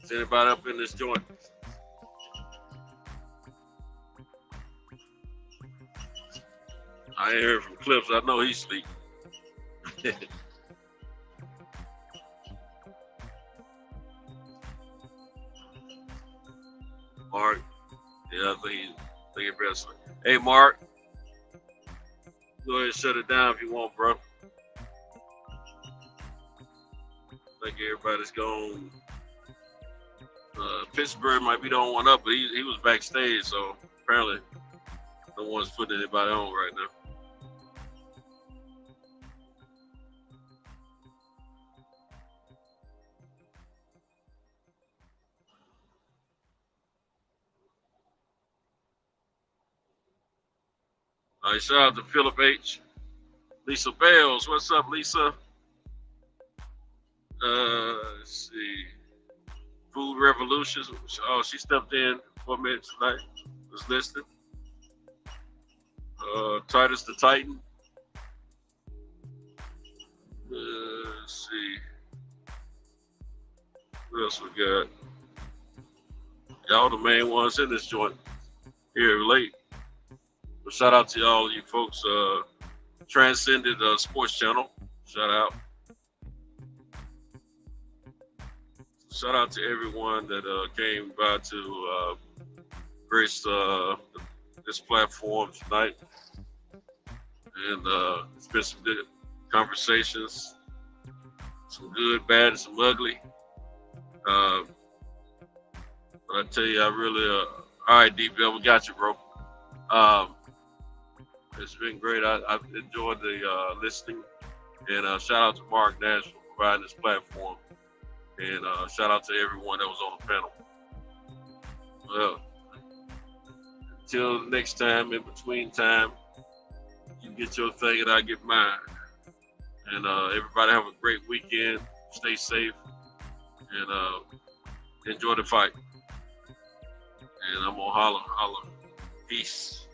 Speaker 8: Is anybody up in this joint? I ain't heard from Clips. I know he's asleep. Marq. Yeah, I think he's best. Hey, Marq. Go ahead and shut it down if you want, bro. I think everybody's gone. Pittsburgh might be the only one up, but he was backstage, so apparently no one's putting anybody on right now. All right, shout out to Philip H. Lisa Bales. What's up, Lisa? Let's see. Food Revolutions. Oh, she stepped in for a minute tonight. Was listening. Titus the Titan. Let's see. What else we got? Y'all the main ones in this joint here late. But shout out to all you folks. Transcended Sports Channel. Shout out. Shout out to everyone that came by to grace this platform tonight. And it's been some good conversations. Some good, bad, and some ugly. But I tell you, I really, all right, DBL, we got you, bro. It's been great. I've enjoyed the listening. And shout out to Marq Nash for providing this platform. And shout out to everyone that was on the panel. Well, until next time, in between time, you get your thing and I get mine. And everybody have a great weekend. Stay safe. And enjoy the fight. And I'm going to holler. Peace.